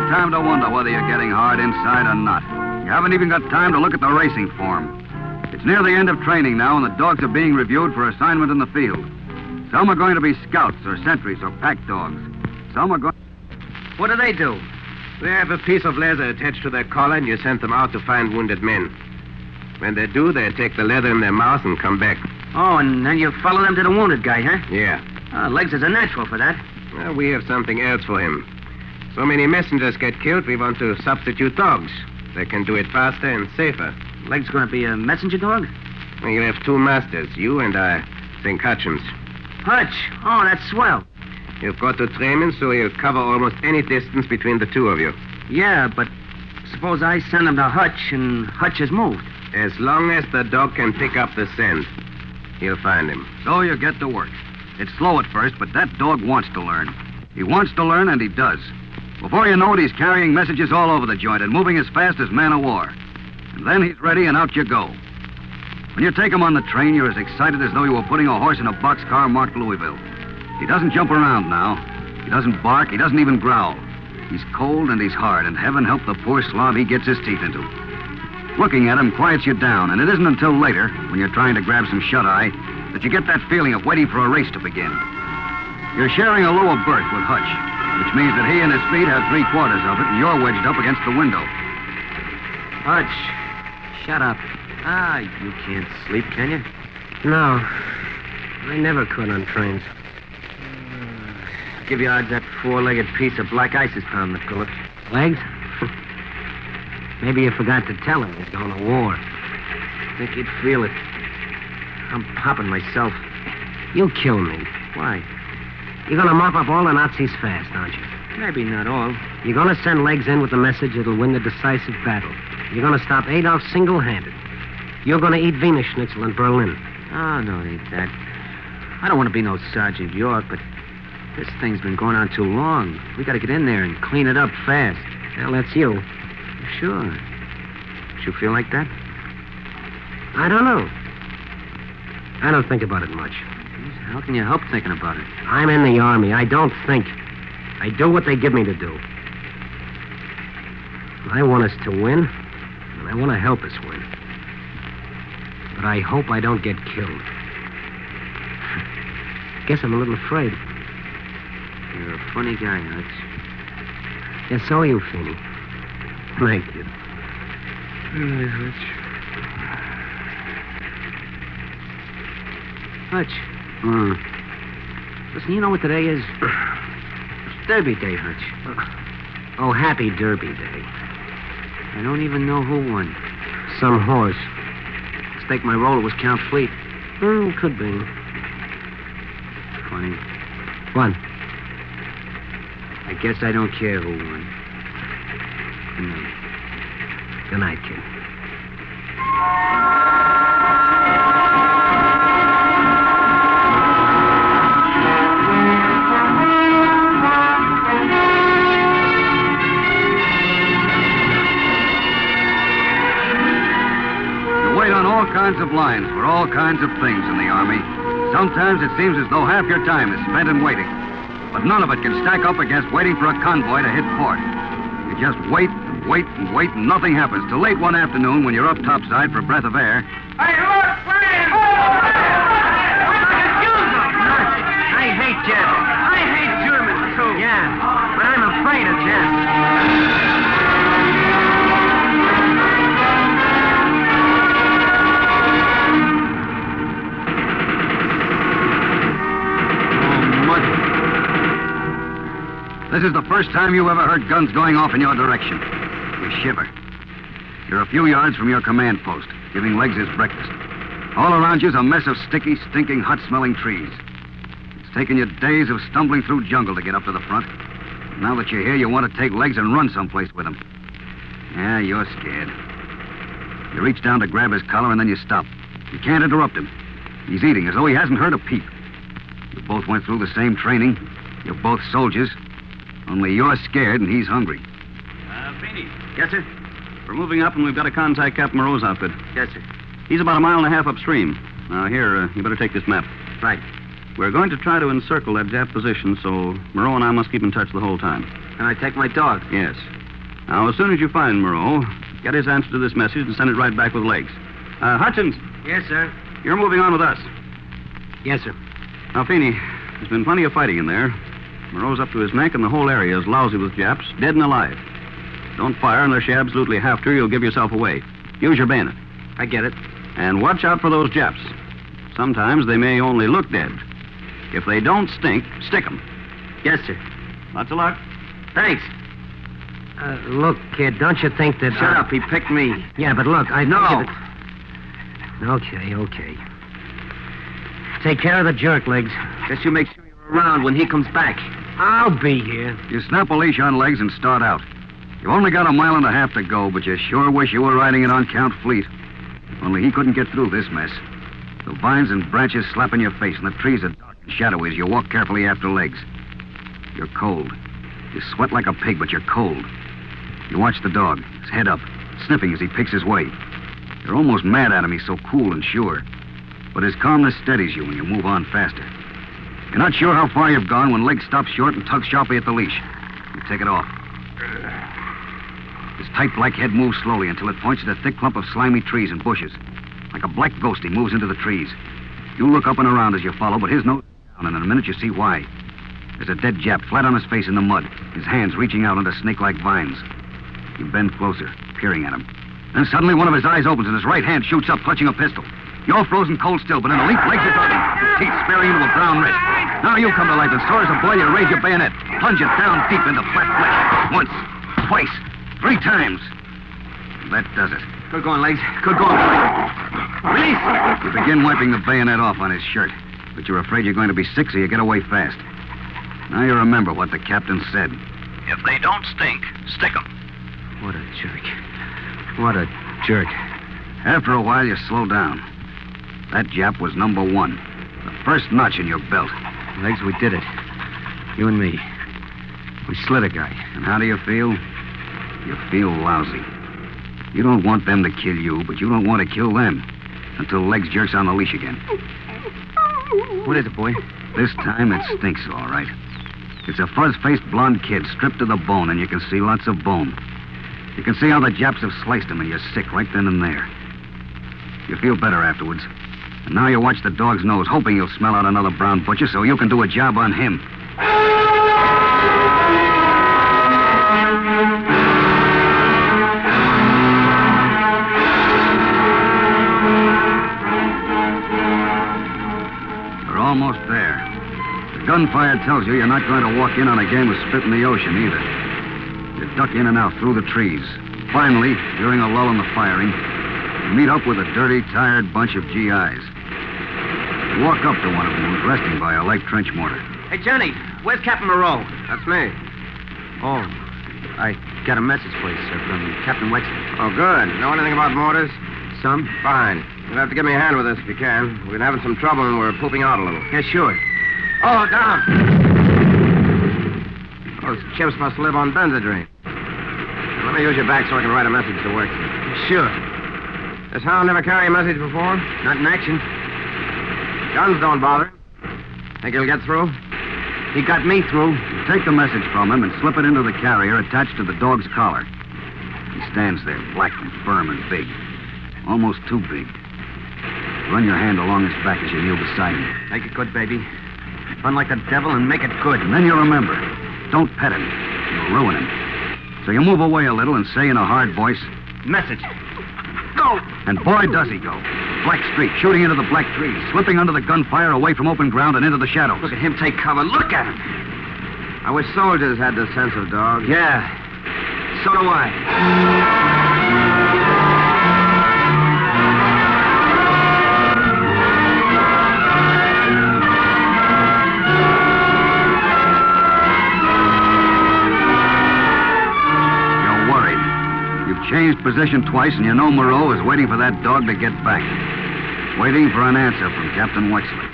Time to wonder whether you're getting hard inside or not. You haven't even got time to look at the racing form. It's near the end of training now, and the dogs are being reviewed for assignment in the field. Some are going to be scouts or sentries or pack dogs. Some are going... What do they do? They have a piece of leather attached to their collar, and you send them out to find wounded men. When they do, they take the leather in their mouth and come back. Oh, and then you follow them to the wounded guy, huh? Yeah. Legs is a natural for that. Well, we have something else for him. So many messengers get killed, we want to substitute dogs. They can do it faster and safer. Leg's going to be a messenger dog? Well, you'll have 2 masters, you and I think Hutchins. Hutch? Oh, that's swell. You've got to train him so he'll cover almost any distance between the 2 of you. Yeah, but suppose I send him to Hutch and Hutch is moved. As long as the dog can pick up the scent, he'll find him. So you get to work. It's slow at first, but that dog wants to learn. He wants to learn, and he does. Before you know it, he's carrying messages all over the joint and moving as fast as man of war. And then he's ready, and out you go. When you take him on the train, you're as excited as though you were putting a horse in a boxcar marked Louisville. He doesn't jump around now. He doesn't bark. He doesn't even growl. He's cold and he's hard, and heaven help the poor slob he gets his teeth into. Looking at him quiets you down, and it isn't until later, when you're trying to grab some shut-eye, that you get that feeling of waiting for a race to begin. You're sharing a lower berth with Hutch, which means that he and his feet have 3/4 of it, and you're wedged up against the window. Hutch, shut up. You can't sleep, can you? No. I never could on trains. Give you odds that 4-legged piece of black ice is pounding the pillow. Legs? Maybe you forgot to tell him he's going to war. Think he'd feel it. I'm popping myself. You'll kill me. Why? You're going to mop up all the Nazis fast, aren't you? Maybe not all. You're going to send Legs in with the message that'll win the decisive battle. You're going to stop Adolf single-handed. You're going to eat Wiener Schnitzel in Berlin. Oh, no, it ain't that. I don't want to be no Sergeant York, but this thing's been going on too long. We got to get in there and clean it up fast. Well, that's you. Sure. Don't you feel like that? I don't know. I don't think about it much. How can you help thinking about it? I'm in the Army. I don't think. I do what they give me to do. I want us to win, and I want to help us win. But I hope I don't get killed. Guess I'm a little afraid. You're a funny guy, Hutch. And so are you, Feeney. Thank you. Hutch. Listen, you know what today is? It's Derby Day, Hutch. Oh, happy Derby Day. I don't even know who won. Some horse. Mistake my role, it was Count Fleet. Could be. Funny. What? I guess I don't care who won. Good night. Good night, kid. kinds of lines for all kinds of things in the Army. Sometimes it seems as though half your time is spent in waiting. But none of it can stack up against waiting for a convoy to hit port. You just wait and wait and wait, and nothing happens till late one afternoon when you're up topside for a breath of air. Hey, look, friends! I hate jets. I hate Germans, too. Yeah, but I'm afraid of jets. This is the first time you ever heard guns going off in your direction. You shiver. You're a few yards from your command post, giving Legs his breakfast. All around you's a mess of sticky, stinking, hot-smelling trees. It's taken you days of stumbling through jungle to get up to the front. Now that you're here, you want to take Legs and run someplace with him. Yeah, you're scared. You reach down to grab his collar, and then you stop. You can't interrupt him. He's eating as though he hasn't heard a peep. You both went through the same training. You're both soldiers. Only you're scared and he's hungry. Feeney. Yes, sir? We're moving up, and we've got to contact Captain Moreau's outfit. Yes, sir. He's about 1.5 miles upstream. Now, here, you better take this map. Right. We're going to try to encircle that Jap position, so Moreau and I must keep in touch the whole time. Can I take my dog? Yes. Now, as soon as you find Moreau, get his answer to this message and send it right back with Legs. Hutchins. Yes, sir. You're moving on with us. Yes, sir. Now, Feeney, there's been plenty of fighting in there. Moreau's up to his neck, and the whole area is lousy with Japs, dead and alive. Don't fire unless you absolutely have to. You'll give yourself away. Use your bayonet. I get it. And watch out for those Japs. Sometimes they may only look dead. If they don't stink, stick 'em. Yes, sir. Lots of luck. Thanks. Look, kid, don't you think that... Shut up. He picked me. Yeah, but look, I... No. Okay. Take care of the jerk, Legs. Guess you make sure you're around when he comes back. I'll be here. You snap a leash on Legs and start out. You've only got 1.5 miles to go, but you sure wish you were riding it on Count Fleet. Only he couldn't get through this mess. The vines and branches slap in your face, and the trees are dark and shadowy as you walk carefully after Legs. You're cold. You sweat like a pig, but you're cold. You watch the dog, his head up, sniffing as he picks his way. You're almost mad at him, he's so cool and sure. But his calmness steadies you when you move on faster. You're not sure how far you've gone when Legs stops short and tugs sharply at the leash. You take it off. His tight black head moves slowly until it points at a thick clump of slimy trees and bushes. Like a black ghost, he moves into the trees. You look up and around as you follow, but his nose is down, and in a minute you see why. There's a dead Jap flat on his face in the mud, his hands reaching out under snake-like vines. You bend closer, peering at him. Then suddenly one of his eyes opens and his right hand shoots up, clutching a pistol. You're frozen cold still, but in a leap, Legs is on him, his teeth sparing into a brown wrist. Now you come to life, and sore as a boy, you raise your bayonet, plunge it down deep into flat flesh. Once, twice, 3 times. That does it. Good going, Legs. Good going. Release! You begin wiping the bayonet off on his shirt, but you're afraid you're going to be sick, so you get away fast. Now you remember what the captain said. If they don't stink, stick 'em. What a jerk. What a jerk. After a while, you slow down. That Jap was number 1. The first notch in your belt. Legs, we did it. You and me. We slit a guy. And how do you feel? You feel lousy. You don't want them to kill you, but you don't want to kill them. Until Legs jerks on the leash again. What is it, boy? This time it stinks, all right. It's a fuzz-faced blonde kid stripped to the bone, and you can see lots of bone. You can see how the Japs have sliced him, and you're sick right then and there. You feel better afterwards. And now you watch the dog's nose, hoping you'll smell out another brown butcher so you can do a job on him. You're almost there. The gunfire tells you you're not going to walk in on a game of spit in the ocean either. You duck in and out through the trees. Finally, during a lull in the firing, you meet up with a dirty, tired bunch of GIs. You walk up to one of them who's resting by a light trench mortar. Hey, Johnny, where's Captain Moreau? That's me. Oh, I got a message for you, sir, from Captain Wexler. Oh, good. Know anything about mortars? Some? Fine. You'll have to give me a hand with this if you can. We've been having some trouble and we're pooping out a little. Yeah, sure. Oh, down! Those chips must live on benzodrine. Let me use your back so I can write a message to work. Sure. This hound never carried a message before? Not in action. Guns don't bother him. Think he'll get through? He got me through. Take the message from him and slip it into the carrier attached to the dog's collar. He stands there, black and firm and big. Almost too big. Run your hand along his back as you kneel beside him. Make it good, baby. Run like the devil and make it good. And then you remember, don't pet him. You'll ruin him. So you move away a little and say in a hard voice, Message. Go! And boy, does he go. Black streak, shooting into the black trees, slipping under the gunfire, away from open ground and into the shadows. Look at him take cover. Look at him. I wish soldiers had the sense of dogs. Yeah. So do I. Changed position twice, and you know Moreau is waiting for that dog to get back. Waiting for an answer from Captain Wexler.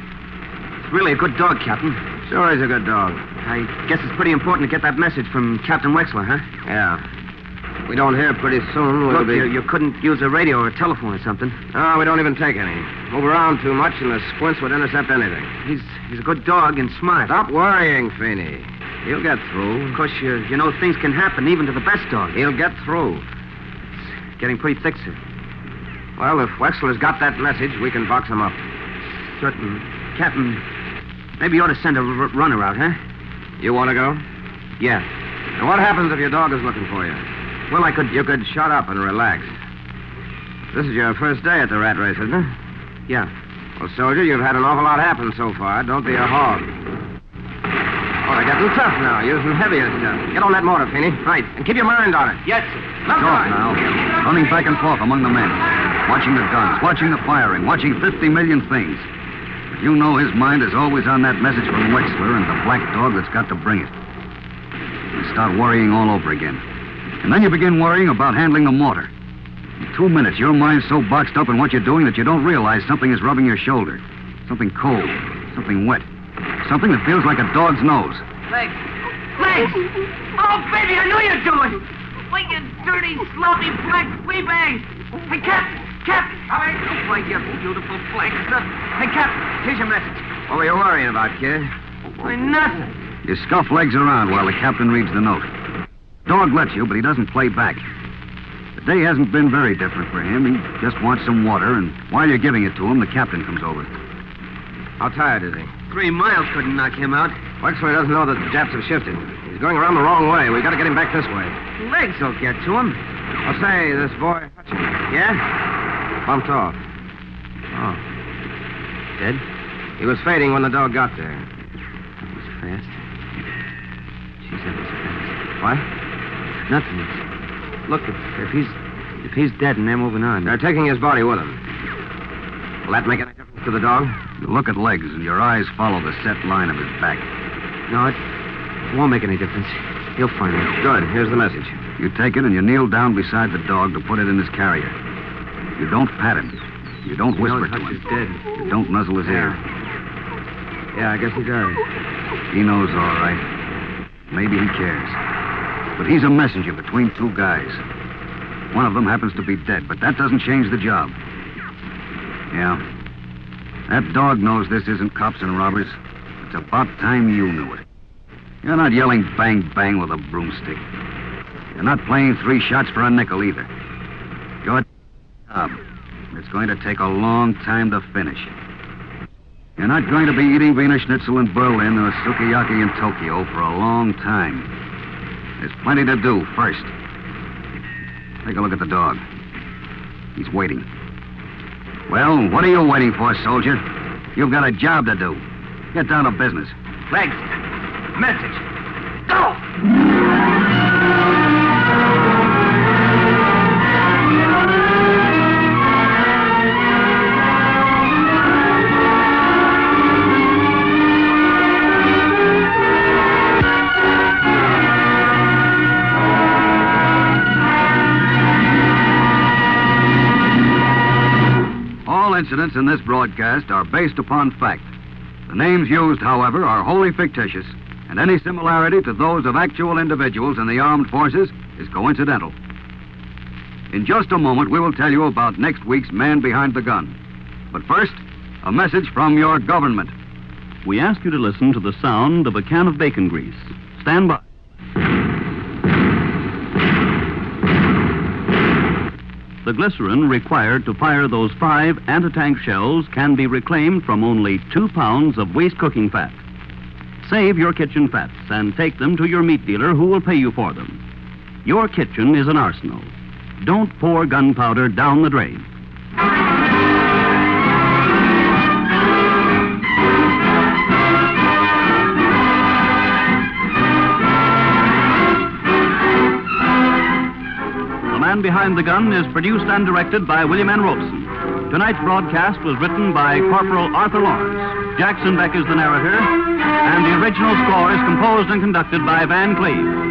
It's really a good dog, Captain. Sure is a good dog. I guess it's pretty important to get that message from Captain Wexler, huh? Yeah. If we don't hear pretty soon, we'll Look, be... you couldn't use a radio or a telephone or something. No, we don't even take any. Move around too much, and the squints would intercept anything. He's a good dog and smart. Stop worrying, Feeney. He'll get through. Of course, you know things can happen, even to the best dog. He'll get through. Getting pretty thick, sir. Well, if Wexler's got that message, we can box him up. Certain. Captain, maybe you ought to send a runner out, huh? You want to go? Yeah. And what happens if your dog is looking for you? Well, You could shut up and relax. This is your first day at the rat race, isn't it? Yeah. Well, soldier, you've had an awful lot happen so far. Don't be a hog. Oh, they're getting tough now, using heavier stuff. Get on that motor, Feeney. Right. And keep your mind on it. Yes, sir. Talk now. Running back and forth among the men. Watching the guns, watching the firing, watching 50 million things. But you know his mind is always on that message from Wexler and the black dog that's got to bring it. You start worrying all over again. And then you begin worrying about handling the mortar. In 2 minutes, your mind's so boxed up in what you're doing that you don't realize something is rubbing your shoulder. Something cold, something wet. Something that feels like a dog's nose. Legs! Legs! Oh, baby, I knew you'd do it! Like you dirty, sloppy, black flea bag! Hey, Captain! Coming! Oh, you beautiful black stuff! Hey, Captain, here's your message. What were you worrying about, kid? Why, nothing. You scuff legs around while the captain reads the note. Dog lets you, but he doesn't play back. The day hasn't been very different for him. He just wants some water, and while you're giving it to him, the captain comes over. How tired is he? 3 miles couldn't knock him out. Wexler doesn't know that the Japs have shifted. He's going around the wrong way. We got to get him back this way. Legs will get to him. I'll say, this boy... Yeah? Bumped off. Oh. Dead? He was fading when the dog got there. That was fast. Jeez, that was fast. What? Nothing. Look, if he's dead and they're moving on. They're taking his body with them. Will that make any difference to the dog? You look at legs, and your eyes follow the set line of his back. No, it won't make any difference. He'll find it. Good. Here's the message. You take it and you kneel down beside the dog to put it in his carrier. You don't pat him. You don't whisper to him. He's dead. You don't nuzzle his ear. Yeah, I guess he does. He knows all right. Maybe he cares. But he's a messenger between two guys. One of them happens to be dead, but that doesn't change the job. Yeah. That dog knows this isn't cops and robbers. It's about time you knew it. You're not yelling bang, bang with a broomstick. You're not playing 3 shots for a nickel either. Your job. It's going to take a long time to finish. You're not going to be eating Wiener Schnitzel in Berlin or sukiyaki in Tokyo for a long time. There's plenty to do first. Take a look at the dog. He's waiting. Well, what are you waiting for, soldier? You've got a job to do. Get down to business. Legs. Message. Go! All incidents in this broadcast are based upon fact. The names used, however, are wholly fictitious, and any similarity to those of actual individuals in the armed forces is coincidental. In just a moment, we will tell you about next week's Man Behind the Gun. But first, a message from your government. We ask you to listen to the sound of a can of bacon grease. Stand by. The glycerin required to fire those 5 anti-tank shells can be reclaimed from only 2 pounds of waste cooking fat. Save your kitchen fats and take them to your meat dealer who will pay you for them. Your kitchen is an arsenal. Don't pour gunpowder down the drain. The Man Behind the Gun is produced and directed by William N. Robeson. Tonight's broadcast was written by Corporal Arthur Lawrence. Jackson Beck is the narrator, and the original score is composed and conducted by Van Cleve.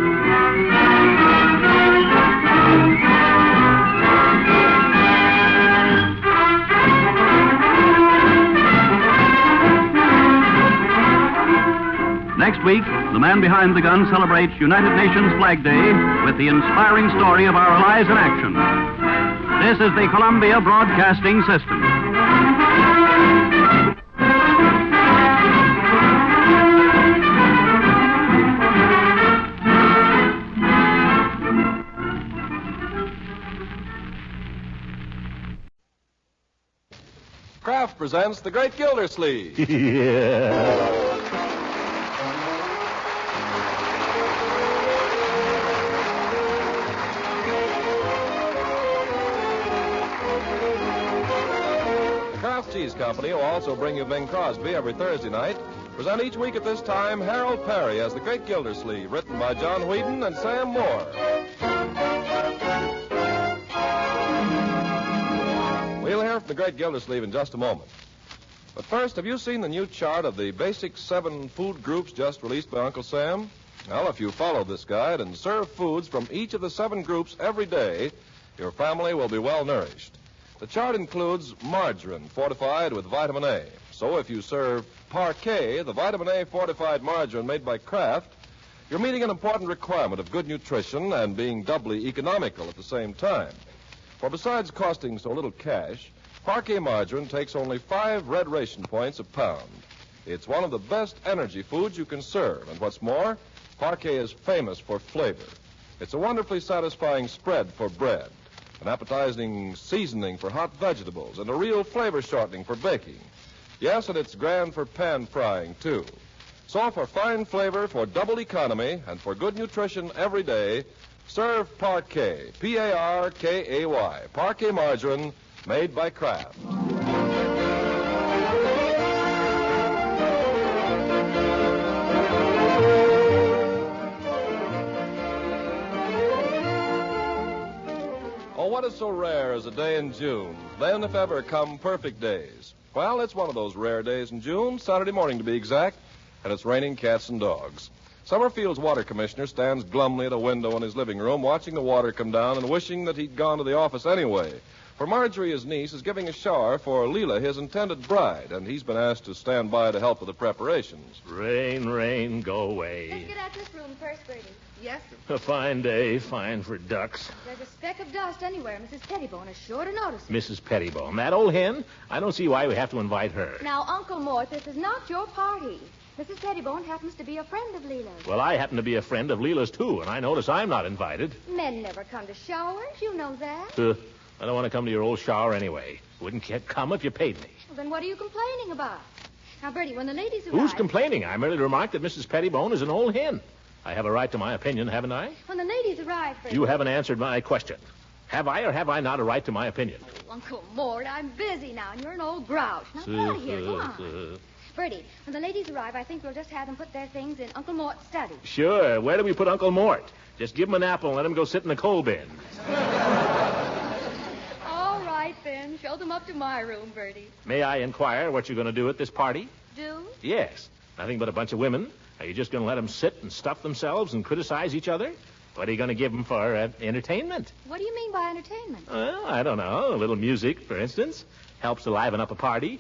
Next week, the Man Behind the Gun celebrates United Nations Flag Day with the inspiring story of our allies in action. This is the Columbia Broadcasting System. Kraft presents the Great Gildersleeve. Yeah. Cheese Company will also bring you Bing Crosby every Thursday night. Present each week at this time Harold Perry as the Great Gildersleeve, written by John Whedon and Sam Moore. We'll hear from the Great Gildersleeve in just a moment. But first, have you seen the new chart of the basic 7 food groups just released by Uncle Sam? Well, if you follow this guide and serve foods from each of the 7 groups every day, your family will be well nourished. The chart includes margarine fortified with vitamin A. So if you serve Parquet, the vitamin A fortified margarine made by Kraft, you're meeting an important requirement of good nutrition and being doubly economical at the same time. For besides costing so little cash, Parquet margarine takes only 5 red ration points a pound. It's one of the best energy foods you can serve, and what's more, Parquet is famous for flavor. It's a wonderfully satisfying spread for bread, an appetizing seasoning for hot vegetables, and a real flavor shortening for baking. Yes, and it's grand for pan frying, too. So for fine flavor, for double economy, and for good nutrition every day, serve Parquet, P-A-R-K-A-Y, Parquet margarine made by Kraft. What is so rare as a day in June? Then, if ever, come perfect days. Well, it's one of those rare days in June, Saturday morning to be exact, and it's raining cats and dogs. Summerfield's water commissioner stands glumly at a window in his living room, watching the water come down and wishing that he'd gone to the office anyway. For Marjorie, his niece, is giving a shower for Leela, his intended bride, and he's been asked to stand by to help with the preparations. Rain, rain, go away. Let's get out this room first, Bertie. Yes, sir. A fine day, fine for ducks. There's a speck of dust anywhere. Mrs. Pettibone is sure to notice it. Mrs. Pettibone, that old hen? I don't see why we have to invite her. Now, Uncle Mort, this is not your party. Mrs. Pettibone happens to be a friend of Leela's. Well, I happen to be a friend of Leela's, too, and I notice I'm not invited. Men never come to showers. You know that. I don't want to come to your old shower anyway. Wouldn't come if you paid me. Well, then what are you complaining about? Now, Bertie, when the ladies arrive... Who's complaining? I merely remarked that Mrs. Pettibone is an old hen. I have a right to my opinion, haven't I? When the ladies arrive, Bertie... You haven't answered my question. Have I or have I not a right to my opinion? Oh, Uncle Mort, I'm busy now, and you're an old grouch. Now, get out of here. Come on. Bertie, when the ladies arrive, I think we'll just have them put their things in Uncle Mort's study. Sure. Where do we put Uncle Mort? Just give him an apple and let him go sit in the coal bin. All right, then. Show them up to my room, Bertie. May I inquire what you're going to do at this party? Do? Yes. Nothing but a bunch of women. Are you just going to let them sit and stuff themselves and criticize each other? What are you going to give them for entertainment? What do you mean by entertainment? Well, I don't know. A little music, for instance. Helps to liven up a party.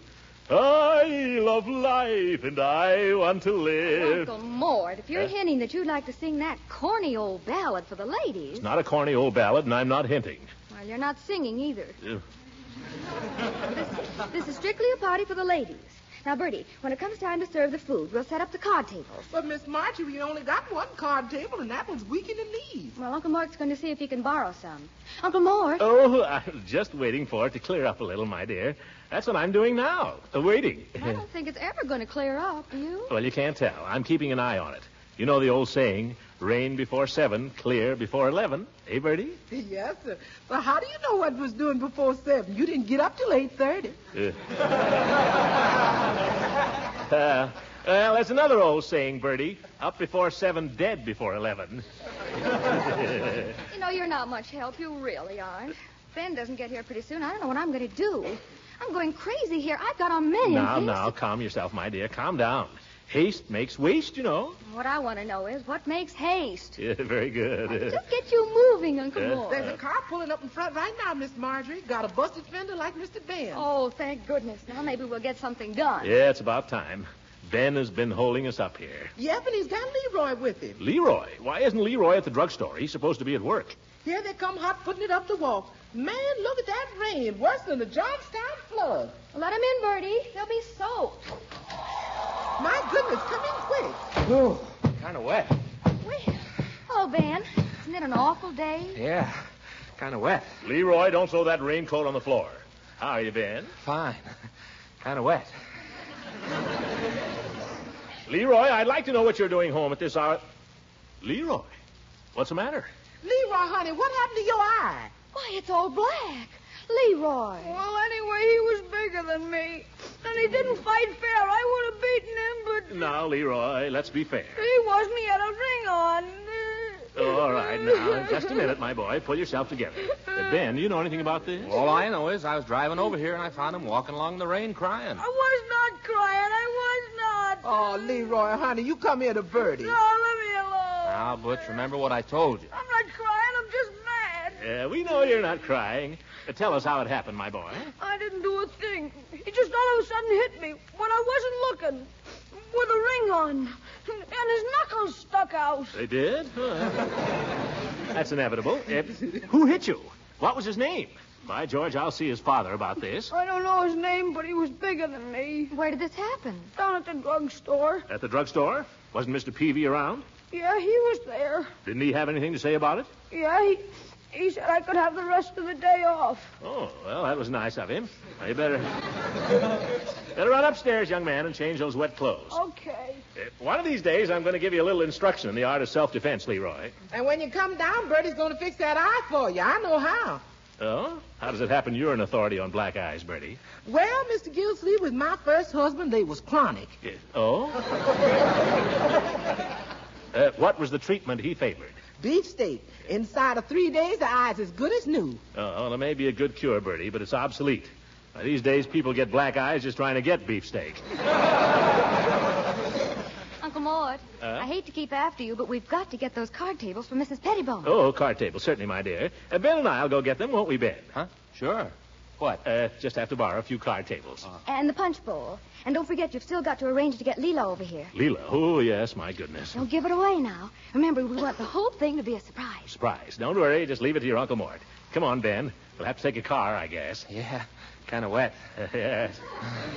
I love life and I want to live. Uncle Mort, if you're hinting that you'd like to sing that corny old ballad for the ladies... It's not a corny old ballad, and I'm not hinting. Well, you're not singing either. This is strictly a party for the ladies. Now, Bertie, when it comes time to serve the food, we'll set up the card tables. But, Miss Margie, we only got one card table, and that one's weak in the knees. Well, Uncle Mort's going to see if he can borrow some. Uncle Mort. Oh, I was just waiting for it to clear up a little, my dear. That's what I'm doing now, waiting. I don't think it's ever going to clear up, do you? Well, you can't tell. I'm keeping an eye on it. You know the old saying, rain before 7, clear before 11. Eh, Bertie? Yes, sir. But how do you know what was doing before 7? You didn't get up till 8:30. Well, that's another old saying, Bertie. Up before 7, dead before 11. You know, you're not much help. You really aren't. Ben doesn't get here pretty soon. I don't know what I'm going to do. I'm going crazy here. I've got a million things. Now, calm yourself, my dear. Calm down. Haste makes waste, you know. What I want to know is what makes haste. Yeah, very good. Just get you moving, Uncle Mort. There's a car pulling up in front right now, Miss Marjorie. Got a busted fender like Mr. Ben. Oh, thank goodness. Now maybe we'll get something done. Yeah, it's about time. Ben has been holding us up here. Yep, and he's got Leroy with him. Leroy? Why isn't Leroy at the drugstore? He's supposed to be at work. Here they come hot putting it up the wall. Man, look at that rain. Worse than the Johnstown flood. Well, let him in, Bertie. They'll be soaked. My goodness, come in quick. Oh, kind of wet. Oh, Ben, isn't it an awful day? Yeah, kind of wet. Leroy, don't throw that raincoat on the floor. How are you, Ben? Fine. Kind of wet. Leroy, I'd like to know what you're doing home at this hour. Leroy, what's the matter? Leroy, honey, what happened to your eye? Why, it's all black. Leroy. Well, anyway, he was bigger than me. And he didn't fight fair. I would have beaten him, but... Now, Leroy, let's be fair. He wasn't. He had a ring on. Oh, all right, now, just a minute, my boy. Pull yourself together. Ben, do you know anything about this? All I know is I was driving over here and I found him walking along the rain crying. I was not crying. I was not. Oh, Leroy, honey, you come here to Bertie. No, let me alone. Now, Butch, remember what I told you. I'm not crying. I'm just mad. Yeah, we know you're not crying. Tell us how it happened, my boy. I didn't do a thing. He just all of a sudden hit me when I wasn't looking, with a ring on, and his knuckles stuck out. They did? That's inevitable. Who hit you? What was his name? By George, I'll see his father about this. I don't know his name, but he was bigger than me. Where did this happen? Down at the drugstore. At the drugstore? Wasn't Mr. Peavy around? Yeah, he was there. Didn't he have anything to say about it? Yeah, he said I could have the rest of the day off. Oh, well, that was nice of him. Now, you better run upstairs, young man, and change those wet clothes. Okay. One of these days, I'm going to give you a little instruction in the art of self-defense, Leroy. And when you come down, Bertie's going to fix that eye for you. I know how. Oh? How does it happen you're an authority on black eyes, Bertie? Well, Mr. Gildersleeve, with my first husband, they was chronic. Yeah. Oh? What was the treatment he favored? Beefsteak. Inside of 3 days, the eye's as good as new. Oh, well, it may be a good cure, Bertie, but it's obsolete. Now, these days, people get black eyes just trying to get beefsteak. Uncle Mort, I hate to keep after you, but we've got to get those card tables for Mrs. Pettibone. Oh, card tables, certainly, my dear. Ben and I'll go get them, won't we, Ben? Huh? Sure. What? Just have to borrow a few card tables. And the punch bowl. And don't forget, you've still got to arrange to get Leela over here. Leela? Oh, yes, my goodness. Don't give it away now. Remember, we want the whole thing to be a surprise. Surprise. Don't worry, just leave it to your Uncle Mort. Come on, Ben. We'll have to take a car, I guess. Yeah, kind of wet. Yes.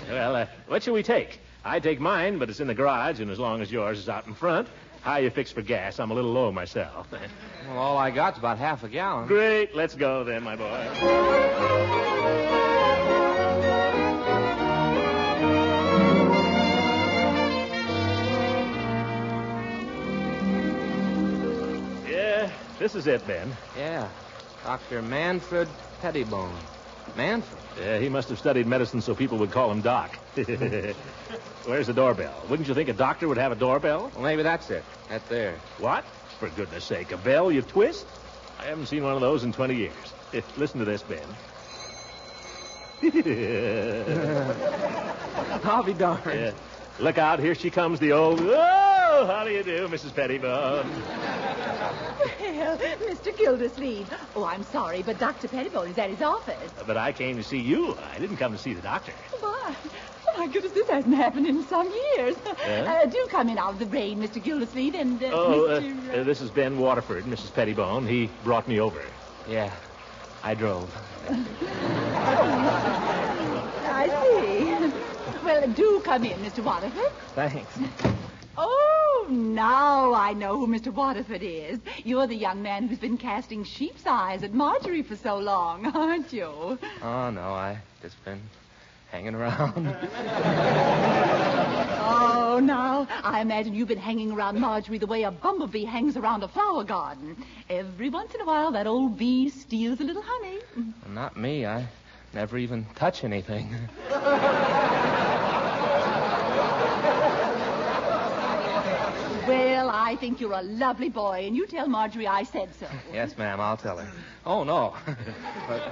Well, what shall we take? I take mine, but it's in the garage, and as long as yours is out in front, how you fix for gas? I'm a little low myself. Well, all I got's about half a gallon. Great. Let's go then, my boy. Yeah, this is it, Ben. Yeah, Dr. Manfred Pettibone. Manfred? Yeah, he must have studied medicine so people would call him Doc. Where's the doorbell? Wouldn't you think a doctor would have a doorbell? Well, maybe that's it. That's there. What? For goodness sake, a bell you twist? I haven't seen one of those in 20 years. Listen to this, Ben. I'll be darned. Yeah. Look out, here she comes, the old... Oh, how do you do, Mrs. Pettibone? Well, Mr. Gildersleeve. Oh, I'm sorry, but Dr. Pettibone is at his office. But I came to see you. I didn't come to see the doctor. Why? Oh, my goodness, this hasn't happened in some years. Yeah? Do come in out of the rain, Mr. Gildersleeve, and Mr. This is Ben Waterford, Mrs. Pettibone. He brought me over. Yeah. I drove. I see. Well, do come in, Mr. Waterford. Thanks. Oh, now I know who Mr. Waterford is. You're the young man who's been casting sheep's eyes at Marjorie for so long, aren't you? Oh, no, I just been hanging around. Oh, now, I imagine you've been hanging around Marjorie the way a bumblebee hangs around a flower garden. Every once in a while, that old bee steals a little honey. Not me. I never even touch anything. Well, I think you're a lovely boy, and you tell Marjorie I said so. Yes, ma'am, I'll tell her. Oh, no.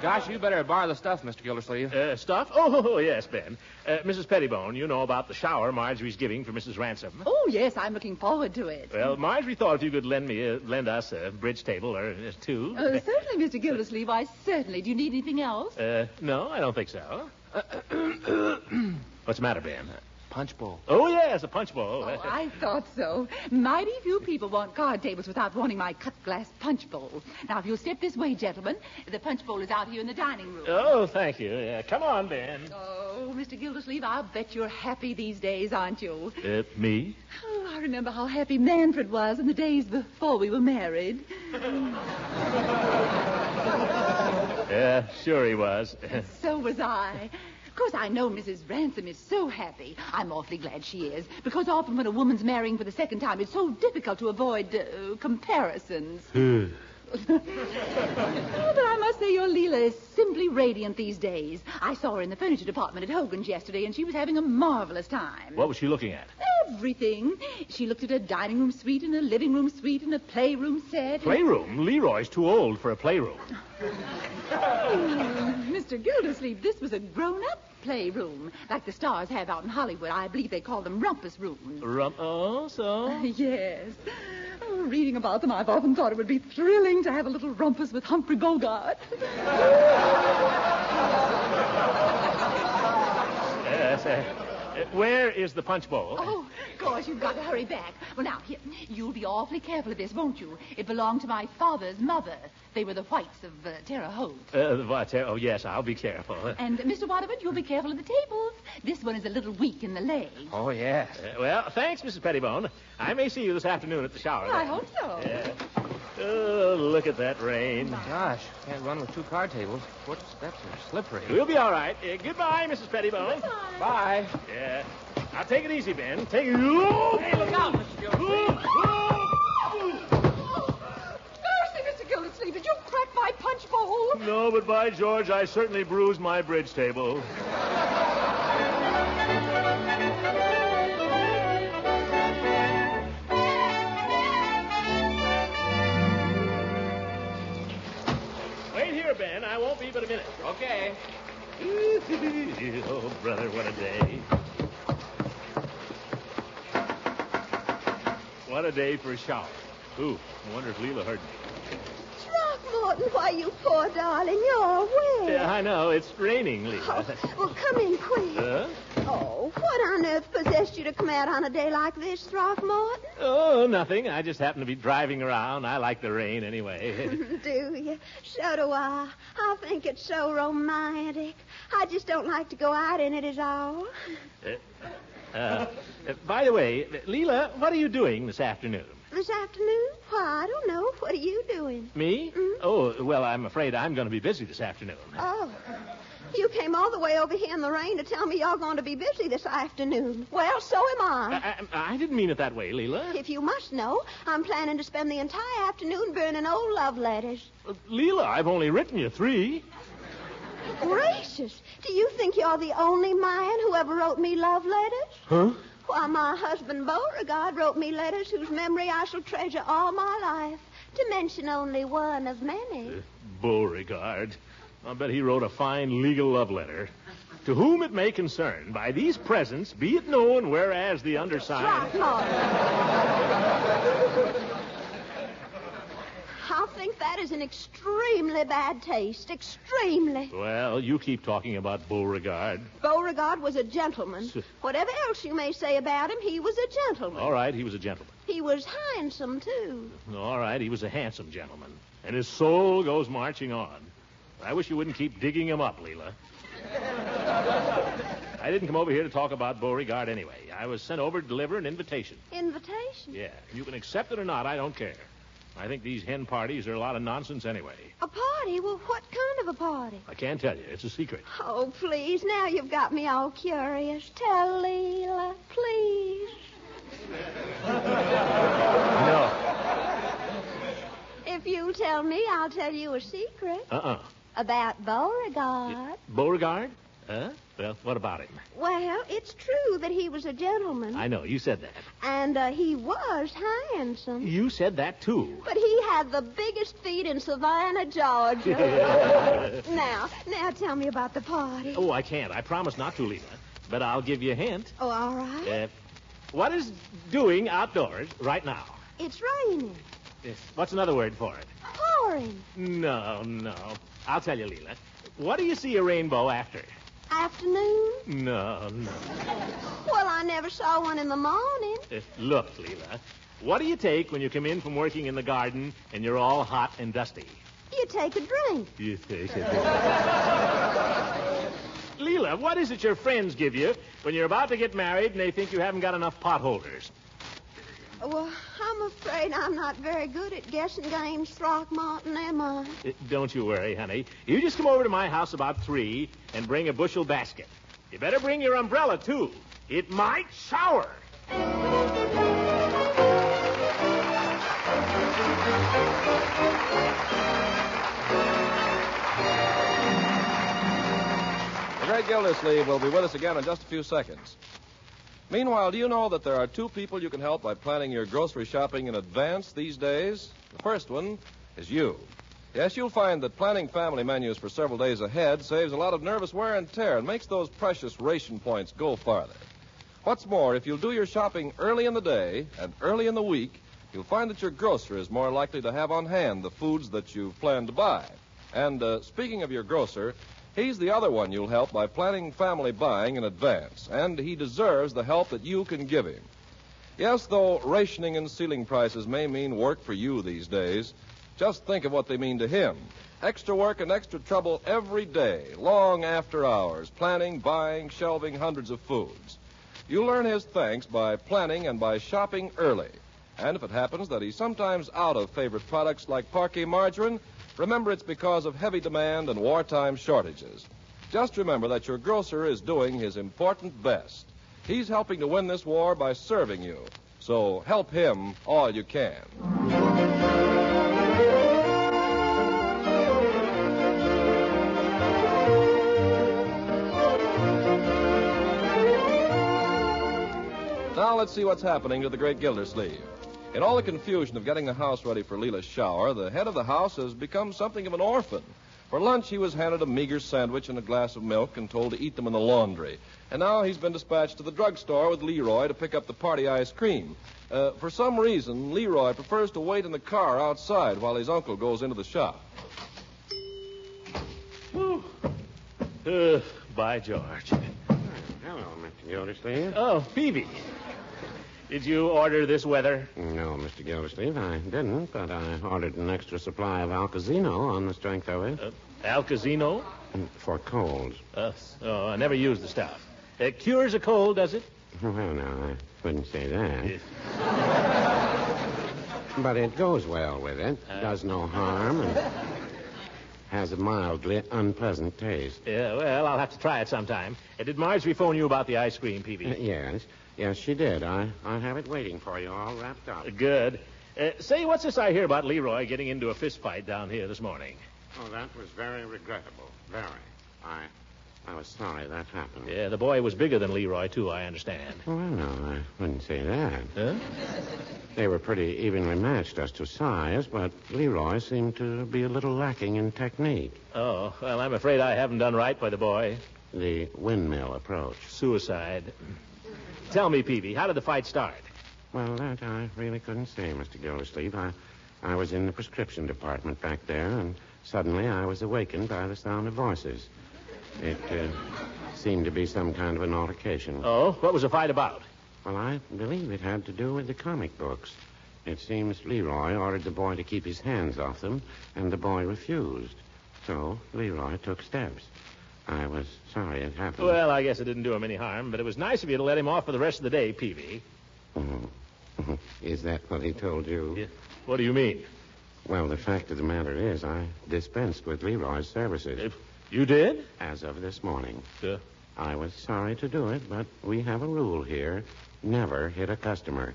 Gosh, you better borrow the stuff, Mr. Gildersleeve. Stuff? Oh, yes, Ben. Mrs. Pettibone, you know about the shower Marjorie's giving for Mrs. Ransom. Oh, yes, I'm looking forward to it. Well, Marjorie thought if you could lend us a bridge table or two. Certainly, Mr. Gildersleeve, I certainly. Do you need anything else? No, I don't think so. What's the matter, Ben? Punch bowl. Oh, yes, a punch bowl. Oh, I thought so. Mighty few people want card tables without wanting my cut glass punch bowl. Now, if you'll step this way, gentlemen, the punch bowl is out here in the dining room. Oh, thank you. Yeah, come on, Ben. Oh, Mr. Gildersleeve, I'll bet you're happy these days, aren't you? Me? Oh, I remember how happy Manfred was in the days before we were married. Yeah, sure he was. So was I. Of course, I know Mrs. Ransom is so happy. I'm awfully glad she is, because often when a woman's marrying for the second time, it's so difficult to avoid comparisons. Oh, but I must say your Leela is simply radiant these days. I saw her in the furniture department at Hogan's yesterday, and she was having a marvelous time. What was she looking at? Everything. She looked at a dining room suite and a living room suite and a playroom set. Playroom? Leroy's too old for a playroom. Mr. Gildersleeve, this was a grown-up playroom, like the stars have out in Hollywood. I believe they call them rumpus rooms. Oh, so? Yes. Oh, reading about them, I've often thought it would be thrilling to have a little rumpus with Humphrey Bogart. Yes, where is the punch bowl? Oh, of course, you've got to hurry back. Well, now, here, you'll be awfully careful of this, won't you? It belonged to my father's mother. They were the Whites of Terre Haute. Oh, yes, I'll be careful. And, Mr. Waterford, you'll be careful of the tables. This one is a little weak in the leg. Oh, yes. Well, thanks, Mrs. Pettibone. I may see you this afternoon at the shower. I hope so. Yeah. Oh, look at that rain. Gosh, can't run with two card tables. Footsteps are slippery. We'll be all right. Goodbye, Mrs. Pettibone. Goodbye. Bye. Yeah. Now, take it easy, Ben. Take it... Oh! Hey, look out, Mr. Gildersleeve. Seriously, Mr. Gildersleeve, did you crack my punch bowl? No, but by George, I certainly bruised my bridge table. Wait here, Ben. I won't be but a minute. Okay. Oh, brother, what a day. What a day for a shower. Ooh, I wonder if Leela heard me. Throckmorton, why, you poor darling, you're wet. Yeah, I know. It's raining, Leela. Oh, well, come in quick. Oh, what on earth possessed you to come out on a day like this, Throckmorton? Oh, nothing. I just happened to be driving around. I like the rain anyway. Do you? So do I. I think it's so romantic. I just don't like to go out in it is all. By the way, Leela, what are you doing this afternoon? This afternoon? Why, I don't know. What are you doing? Me? Mm? Oh, well, I'm afraid I'm going to be busy this afternoon. Oh. You came all the way over here in the rain to tell me you're going to be busy this afternoon. Well, so am I. I didn't mean it that way, Leela. If you must know, I'm planning to spend the entire afternoon burning old love letters. Leela, I've only written you 3. Gracious. Do you think you're the only man who ever wrote me love letters? Huh? Why, my husband Beauregard wrote me letters whose memory I shall treasure all my life, to mention only one of many. Beauregard. I bet he wrote a fine legal love letter. To whom it may concern, by these presents be it known, whereas the undersigned... I think that is an extremely bad taste. Extremely. Well, you keep talking about Beauregard. Beauregard was a gentleman. Whatever else you may say about him, he was a gentleman. All right, he was a gentleman. He was handsome, too. All right, he was a handsome gentleman. And his soul goes marching on. I wish you wouldn't keep digging him up, Leela. I didn't come over here to talk about Beauregard anyway. I was sent over to deliver an invitation. Invitation? Yeah. You can accept it or not, I don't care. I think these hen parties are a lot of nonsense anyway. A party? Well, what kind of a party? I can't tell you. It's a secret. Oh, please. Now you've got me all curious. Tell Leela, please. No. If you tell me, I'll tell you a secret. About Beauregard. Beauregard? Well, what about him? Well, it's true that he was a gentleman. I know. You said that. And he was handsome. You said that, too. But he had the biggest feet in Savannah, Georgia. Now tell me about the party. Oh, I can't. I promise not to, Leela. But I'll give you a hint. Oh, all right. What is doing outdoors right now? It's raining. What's another word for it? Pouring. No. I'll tell you, Leela. What do you see a rainbow after? Afternoon? No. Well, I never saw one in the morning. Look, Leela, what do you take when you come in from working in the garden and you're all hot and dusty? You take a drink. You take a drink. Leela, what is it your friends give you when you're about to get married and they think you haven't got enough potholders? Well, I'm afraid I'm not very good at guessing games, Throckmorton, am I? Don't you worry, honey. You just come over to my house about 3 and bring a bushel basket. You better bring your umbrella, too. It might shower. The Great Gildersleeve will be with us again in just a few seconds. Meanwhile, do you know that there are 2 people you can help by planning your grocery shopping in advance these days? The first one is you. Yes, you'll find that planning family menus for several days ahead saves a lot of nervous wear and tear and makes those precious ration points go farther. What's more, if you'll do your shopping early in the day and early in the week, you'll find that your grocer is more likely to have on hand the foods that you've planned to buy. And speaking of your grocer, he's the other one you'll help by planning family buying in advance, and he deserves the help that you can give him. Yes, though rationing and ceiling prices may mean work for you these days, just think of what they mean to him. Extra work and extra trouble every day, long after hours, planning, buying, shelving hundreds of foods. You'll earn his thanks by planning and by shopping early. And if it happens that he's sometimes out of favorite products like Parkay margarine, remember it's because of heavy demand and wartime shortages. Just remember that your grocer is doing his important best. He's helping to win this war by serving you. So help him all you can. Now let's see what's happening to the Great Gildersleeve. In all the confusion of getting the house ready for Leela's shower, the head of the house has become something of an orphan. For lunch, he was handed a meager sandwich and a glass of milk and told to eat them in the laundry. And now he's been dispatched to the drugstore with Leroy to pick up the party ice cream. For some reason, Leroy prefers to wait in the car outside while his uncle goes into the shop. By George. Hello, Mr. Gildersleeve. Oh, Phoebe. Did you order this weather? No, Mr. Gildersleeve, I didn't, but I ordered an extra supply of Alcazino on the strength of it. Alcazino? For colds. I never used the stuff. It cures a cold, does it? Well, no, I wouldn't say that. But it goes well with it. Does no harm and has a mildly unpleasant taste. Yeah, well, I'll have to try it sometime. Did Marjorie phone you about the ice cream, Peavy? Yes. Yes, she did. I have it waiting for you, all wrapped up. Good. Say, what's this I hear about Leroy getting into a fist fight down here this morning? Oh, that was very regrettable. Very. I was sorry that happened. Yeah, the boy was bigger than Leroy, too, I understand. Well, no, I wouldn't say that. Huh? They were pretty evenly matched as to size, but Leroy seemed to be a little lacking in technique. Oh, well, I'm afraid I haven't done right by the boy. The windmill approach. Suicide. Tell me, Peavy, how did the fight start? Well, that I really couldn't say, Mr. Gildersleeve. I was in the prescription department back there, and suddenly I was awakened by the sound of voices. It seemed to be some kind of an altercation. Oh, what was the fight about? Well, I believe it had to do with the comic books. It seems Leroy ordered the boy to keep his hands off them, and the boy refused. So Leroy took steps. I was sorry it happened. Well, I guess it didn't do him any harm, but it was nice of you to let him off for the rest of the day, Peavy. Oh. Is that what he told you? Yeah. What do you mean? Well, the fact of the matter is I dispensed with Leroy's services. You did? As of this morning. Sure. I was sorry to do it, but we have a rule here. Never hit a customer.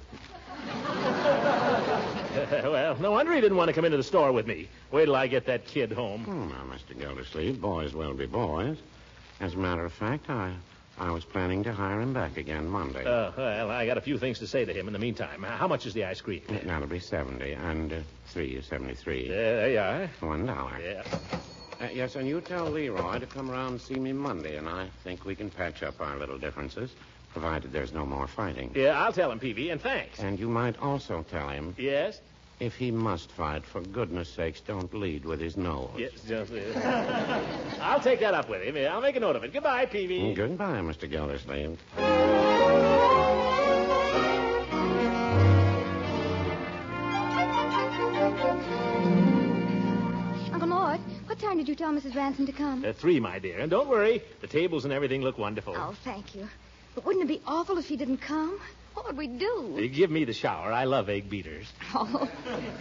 Well, no wonder he didn't want to come into the store with me. Wait till I get that kid home. Oh, now, Mr. Gildersleeve, boys will be boys. As a matter of fact, I was planning to hire him back again Monday. Well, I got a few things to say to him in the meantime. How much is the ice cream? That'll be 70, and 3 is 73. There you are. $1. Yeah. Yes, and you tell Leroy to come around and see me Monday, and I think we can patch up our little differences, provided there's no more fighting. Yeah, I'll tell him, Peavy, and thanks. And you might also tell him... Yes? If he must fight, for goodness sakes, don't lead with his nose. Yes, just... I'll take that up with him. I'll make a note of it. Goodbye, Peavy. Goodbye, Mr. Gildersleeve. Uncle Mort, what time did you tell Mrs. Ransom to come? 3, my dear. And don't worry, the tables and everything look wonderful. Oh, thank you. But wouldn't it be awful if she didn't come? What would we do? Give me the shower. I love egg beaters. Oh,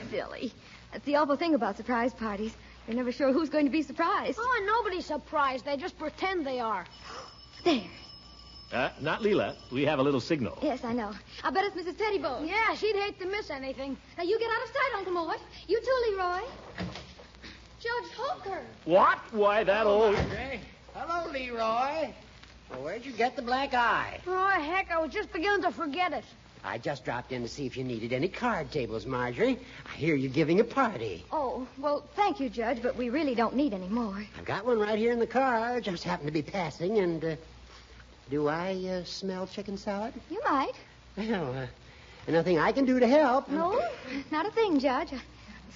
silly. That's the awful thing about surprise parties. You're never sure who's going to be surprised. Oh, nobody's surprised. They just pretend they are. There. Not Leela. We have a little signal. Yes, I know. I bet it's Mrs. Pettibone. Yeah, she'd hate to miss anything. Now, you get out of sight, Uncle Mort. You too, Leroy. Judge Hooker. What? Why, that old... Marjorie. Hello, Leroy. Well, where'd you get the black eye? Oh, heck, I was just beginning to forget it. I just dropped in to see if you needed any card tables, Marjorie. I hear you're giving a party. Oh, well, thank you, Judge, but we really don't need any more. I've got one right here in the car. Just happened to be passing, and, do I, smell chicken salad? You might. Well, nothing I can do to help. No, not a thing, Judge. I'm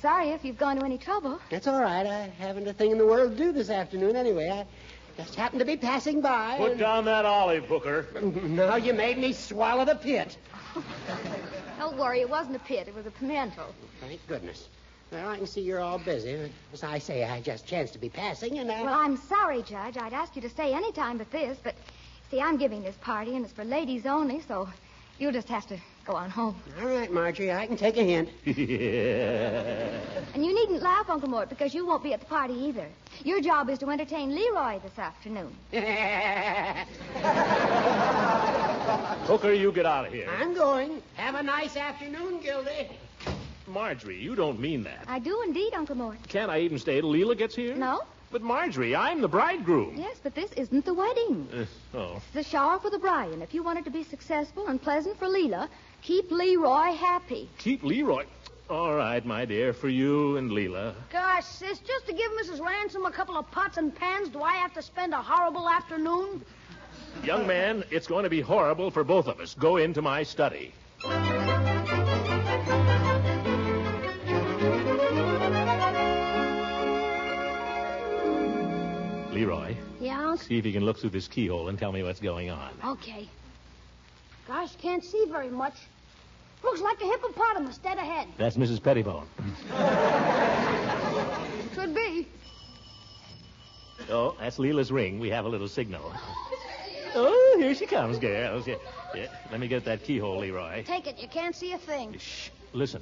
sorry if you've gone to any trouble. That's all right. I haven't a thing in the world to do this afternoon anyway. I just happened to be passing by. Put down that olive, Hooker. No, you made me swallow the pit. Don't worry, it wasn't a pit. It was a pimento. Thank goodness. Well, I can see you're all busy. As I say, I just chanced to be passing, and I... Well, I'm sorry, Judge. I'd ask you to stay any time but this, but, see, I'm giving this party, and it's for ladies only, so you'll just have to go on home. All right, Marjorie, I can take a hint. And you needn't laugh, Uncle Mort, because you won't be at the party either. Your job is to entertain Leroy this afternoon. Hooker, you get out of here. I'm going. Have a nice afternoon, Gildy. Marjorie, you don't mean that. I do indeed, Uncle Mort. Can't I even stay till Leela gets here? No. But, Marjorie, I'm the bridegroom. Yes, but this isn't the wedding. Oh. It's the shower for the bride, and if you want it to be successful and pleasant for Leela, keep Leroy happy. Keep Leroy? All right, my dear, for you and Leela. Gosh, sis, just to give Mrs. Ransom a couple of pots and pans, do I have to spend a horrible afternoon? Young man, it's going to be horrible for both of us. Go into my study. Leroy. Yeah? See if you can look through this keyhole and tell me what's going on. Okay. Gosh, can't see very much. Looks like a hippopotamus dead ahead. That's Mrs. Pettibone. Could be. Oh, that's Leela's ring. We have a little signal. Oh, here she comes, girls. Yeah. Let me get that keyhole, Leroy. Take it. You can't see a thing. Shh. Listen.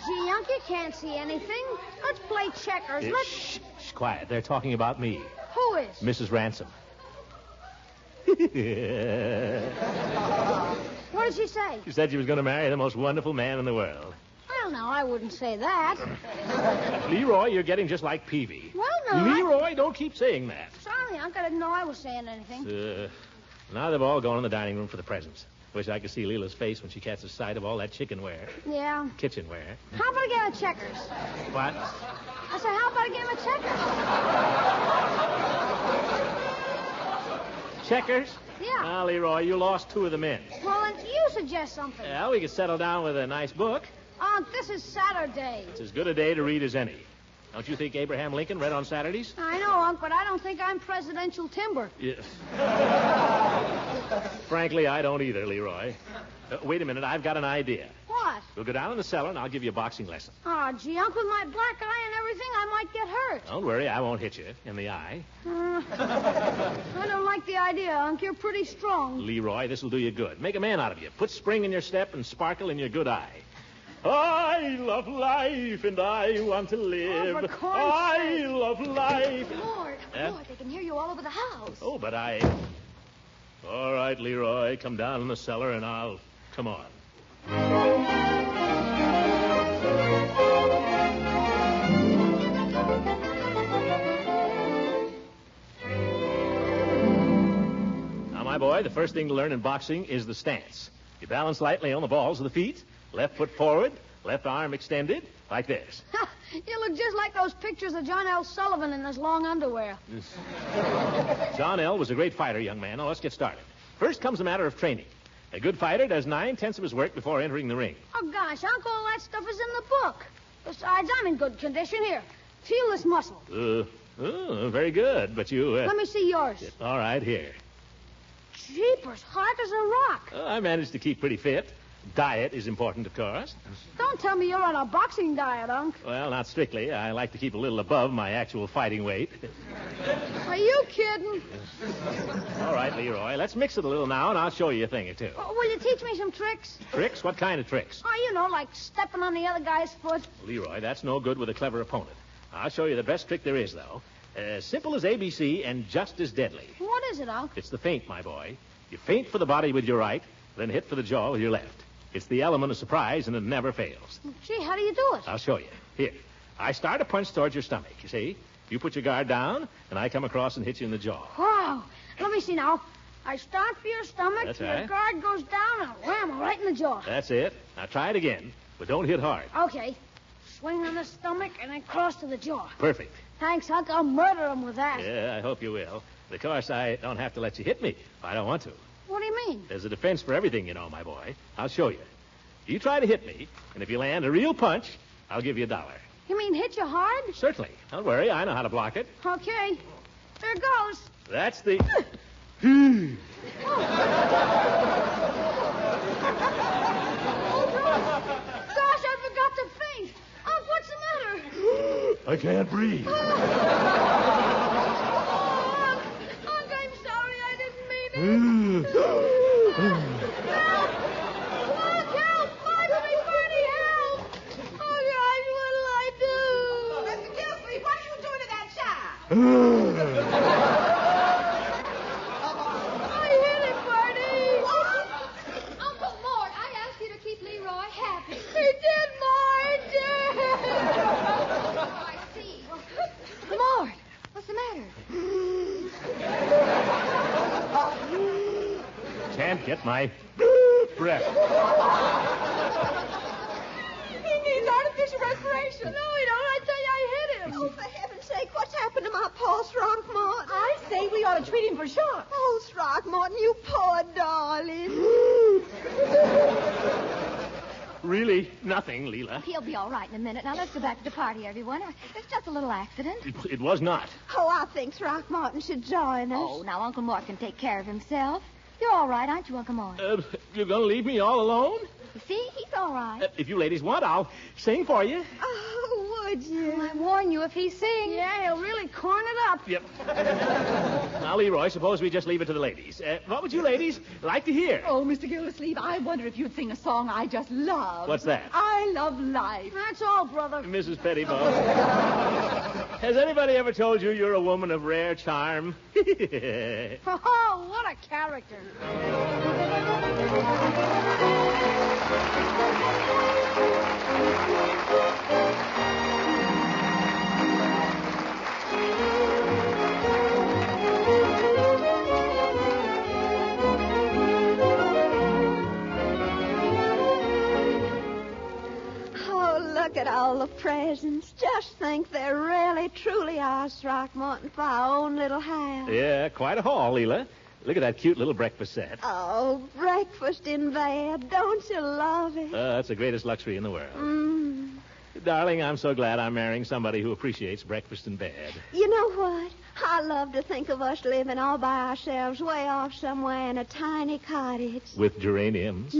Gee, Unc, you can't see anything. Let's play checkers. Shh, quiet. They're talking about me. Who is? Mrs. Ransom. What did she say? She said she was going to marry the most wonderful man in the world. Well, now, I wouldn't say that. Leroy, you're getting just like Peavy. Well, no. Leroy, don't keep saying that. Sorry, Unc. I didn't know I was saying anything. Now they've all gone in the dining room for the presents. Wish I could see Leela's face when she catches sight of all that chickenware. Yeah. Kitchenware. How about a game of checkers? What? I said, how about a game of checkers? Checkers? Yeah. Now, Leroy, you lost 2 of the men. Well, then you suggest something. Well, we could settle down with a nice book. Unc, this is Saturday. It's as good a day to read as any. Don't you think Abraham Lincoln read on Saturdays? I know, Unc, but I don't think I'm presidential timber. Yeah. Frankly, I don't either, Leroy. Wait a minute, I've got an idea. What? We'll go down in the cellar, and I'll give you a boxing lesson. Oh, gee, Unc, with my black eye and everything, I might get hurt. Don't worry, I won't hit you in the eye. I don't like the idea, Unc. You're pretty strong. Leroy, this will do you good. Make a man out of you. Put spring in your step and sparkle in your good eye. I love life, and I want to live. Oh, for corn's I sake. love life. Lord, they can hear you all over the house. Oh, but I... All right, Leroy, come down in the cellar, and I'll... Come on. Now, my boy, the first thing to learn in boxing is the stance. You balance lightly on the balls of the feet, left foot forward, left arm extended, like this. You look just like those pictures of John L. Sullivan in his long underwear. John L. was a great fighter, young man. Now, let's get started. First comes the matter of training. A good fighter does 9/10 of his work before entering the ring. Oh, gosh, Unc, all that stuff is in the book. Besides, I'm in good condition. Here, feel this muscle. Very good, but you... Let me see yours. All right, here. Jeepers, hard as a rock. I managed to keep pretty fit. Diet is important, of course. Don't tell me you're on a boxing diet, Unc. Well, not strictly. I like to keep a little above my actual fighting weight. Are you kidding? All right, Leroy, let's mix it a little now, and I'll show you a thing or two. Will you teach me some tricks? Tricks? What kind of tricks? Oh, you know, like stepping on the other guy's foot. Leroy, that's no good with a clever opponent. I'll show you the best trick there is, though. Simple as ABC and just as deadly. What is it, Unc? It's the feint, my boy. You feint for the body with your right, then hit for the jaw with your left. It's the element of surprise, and it never fails. Gee, how do you do it? I'll show you. Here. I start a punch towards your stomach, you see? You put your guard down, and I come across and hit you in the jaw. Wow. Let me see now. I start for your stomach, That's your right. guard goes down, and wham, right in the jaw. That's it. Now try it again, but don't hit hard. Okay. Swing on the stomach and then cross to the jaw. Perfect. Thanks, Unc. I'll murder him with that. Yeah, I hope you will. Of course, I don't have to let you hit me if I don't want to. What do you mean? There's a defense for everything, you know, my boy. I'll show you. You try to hit me, and if you land a real punch, I'll give you $1. You mean hit you hard? Certainly. Don't worry, I know how to block it. Okay. There goes. That's the... Gosh, I forgot to faint. Unc, what's the matter? I can't breathe. Unc, I'm sorry. I didn't mean it. Help! Finally, Bernie, help! Oh, gosh, what'll I do? Mr. Gildersleeve, what are you doing to that child? I hit him, Bernie. What? Uncle Mort, I asked you to keep Leroy happy. He did, Ma, he did. I see. Mort, what's the matter? Can't get my breath. He needs artificial respiration. No, he don't. I tell you, I hit him. Oh, for heaven's sake, what's happened to my poor Throckmorton? I say we ought to treat him for sure. Oh, Throckmorton, you poor darling. Really, nothing, Leela. He'll be all right in a minute. Now, let's go back to the party, everyone. It's just a little accident. It was not. Oh, I think Throckmorton should join us. Oh, now, Uncle Mort can take care of himself. You're all right, aren't you, Uncle Mort? You're going to leave me all alone? You see, he's all right. If you ladies want, I'll sing for you. Oh, would you? I warn you, if he sings... Yeah, he'll really corn it up. Yep. Now, Leroy, suppose we just leave it to the ladies. What would you ladies like to hear? Oh, Mr. Gildersleeve, I wonder if you'd sing a song I just love. What's that? I love life. That's all, brother. Mrs. Pettibone. Has anybody ever told you you're a woman of rare charm? Oh, what a character. Oh, look at all the presents. Just think there really, truly are Throckmorton for our own little house. Yeah, quite a haul, Leela. Look at that cute little breakfast set. Oh, breakfast in bed. Don't you love it? That's the greatest luxury in the world. Darling, I'm so glad I'm marrying somebody who appreciates breakfast in bed. You know what? I love to think of us living all by ourselves way off somewhere in a tiny cottage. With geraniums.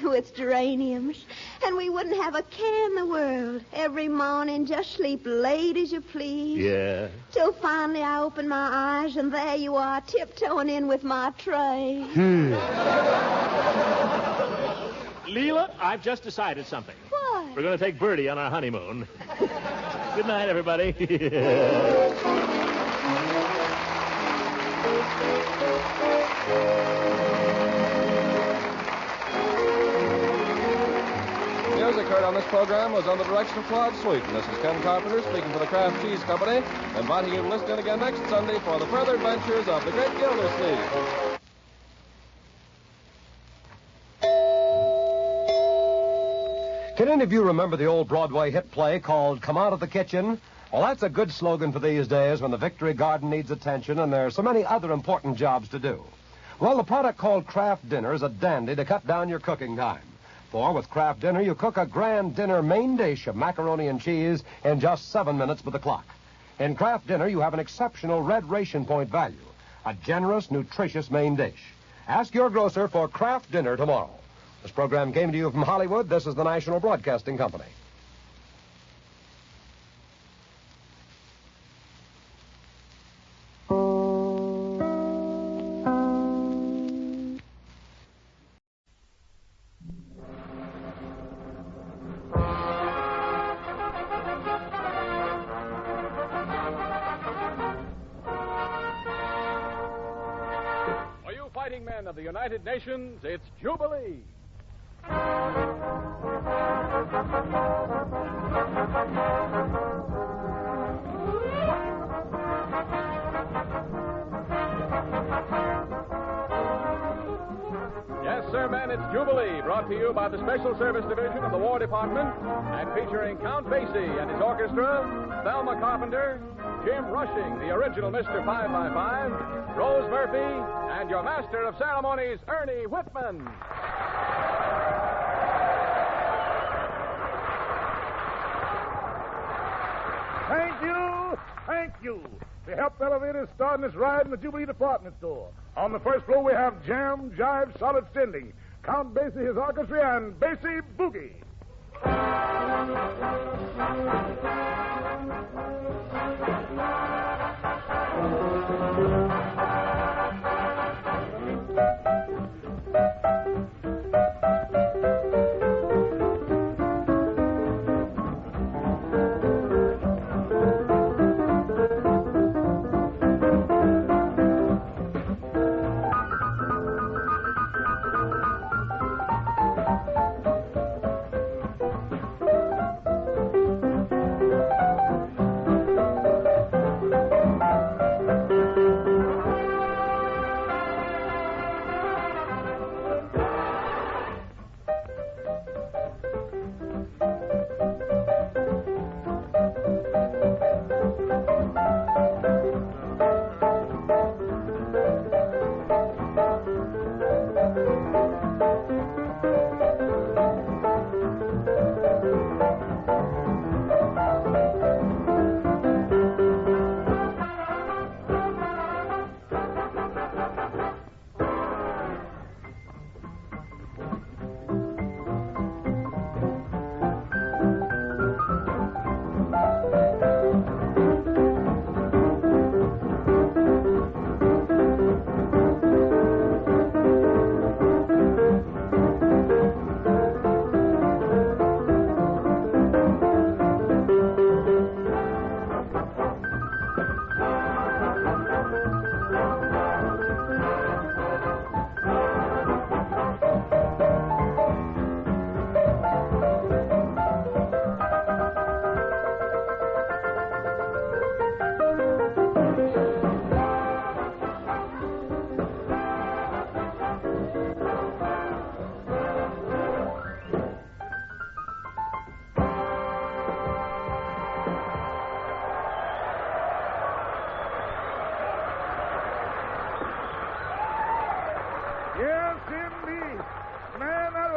With geraniums. And we wouldn't have a care in the world. Every morning just sleep late as you please. Yeah. Till finally I open my eyes and there you are tiptoeing in with my tray. Leela, I've just decided something. What? We're going to take Bertie on our honeymoon. Good night, everybody. Music heard on this program was under the direction of Claude Sweet. And this is Ken Carpenter speaking for the Kraft Cheese Company, inviting you to listen in again next Sunday for the further adventures of the Great Gildersleeve. Can any of you remember the old Broadway hit play called Come Out of the Kitchen? Well, that's a good slogan for these days when the Victory Garden needs attention and there are so many other important jobs to do. Well, the product called Kraft Dinner is a dandy to cut down your cooking time. For with Kraft Dinner, you cook a grand dinner main dish of macaroni and cheese in just 7 minutes with the clock. In Kraft Dinner, you have an exceptional red ration point value, a generous, nutritious main dish. Ask your grocer for Kraft Dinner tomorrow. This program came to you from Hollywood. This is the National Broadcasting Company. For you fighting men of the United Nations, it's Jubilee. Yes, sir, men, it's Jubilee, brought to you by the Special Service Division of the War Department and featuring Count Basie and his orchestra, Thelma Carpenter, Jim Rushing, the original Mr. 5x5, Rose Murphy, and your master of ceremonies, Ernie Whitman. Thank you. The help elevator starting this ride in the Jubilee department store. On the first floor, we have Jam, Jive, Solid Sending, Count Basie, his orchestra, and Basie Boogie.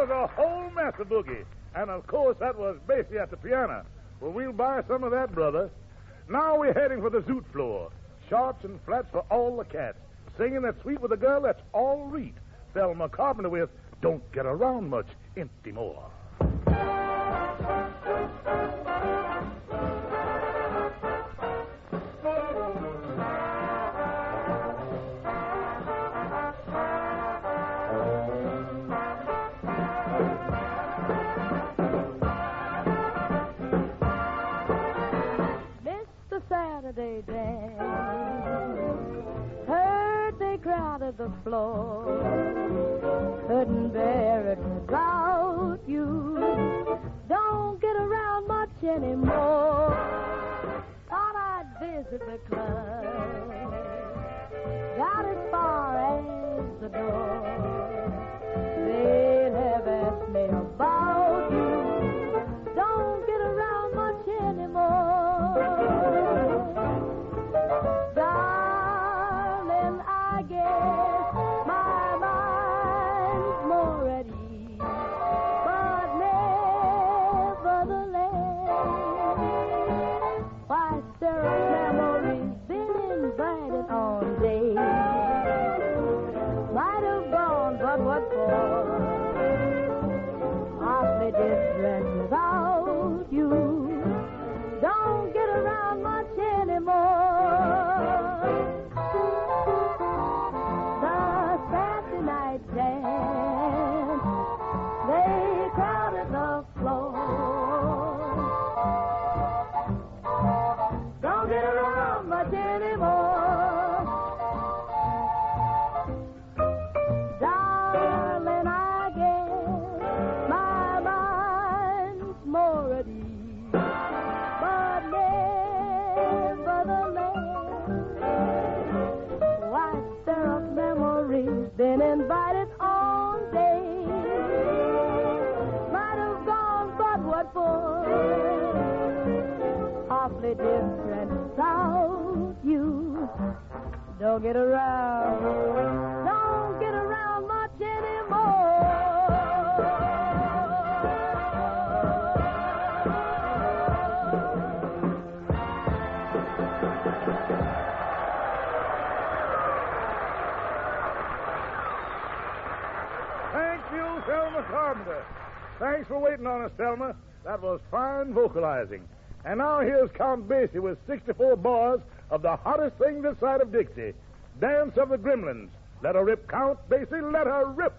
The whole mess of boogie. And, of course, that was Basie at the piano. Well, we'll buy some of that, brother. Now we're heading for the zoot floor. Shorts and flats for all the cats. Singing that sweet with a girl, that's all Reet. Thelma Carpenter with Don't Get Around Much, Empty More. Saturday dance. Heard they crowded the floor. Couldn't bear it without you. Don't get around much anymore. Thought I'd visit the club. Got as far as the door. They'd have asked me about you. Don't get around much anymore. Darling, I guess my mind's more at ease, but nevertheless, why Sarah's memory's been invited on days. Might have gone, but what for? Awfully different without you. Don't get around much anymore. The Saturday night dance, they crowded the floor. Don't get around much anymore. Darling, I guess my mind's more at ease, but why Sarah's memory's been invited on days. Might have gone, but what for? Awfully different without you. Don't get around much anymore. Thank you, Thelma Carpenter. Thanks for waiting on us, Thelma. That was fine vocalizing. And now here's Count Basie with 64 bars of the hottest thing this side of Dixie. Dance of the Gremlins. Let her rip, Count Basie, let her rip.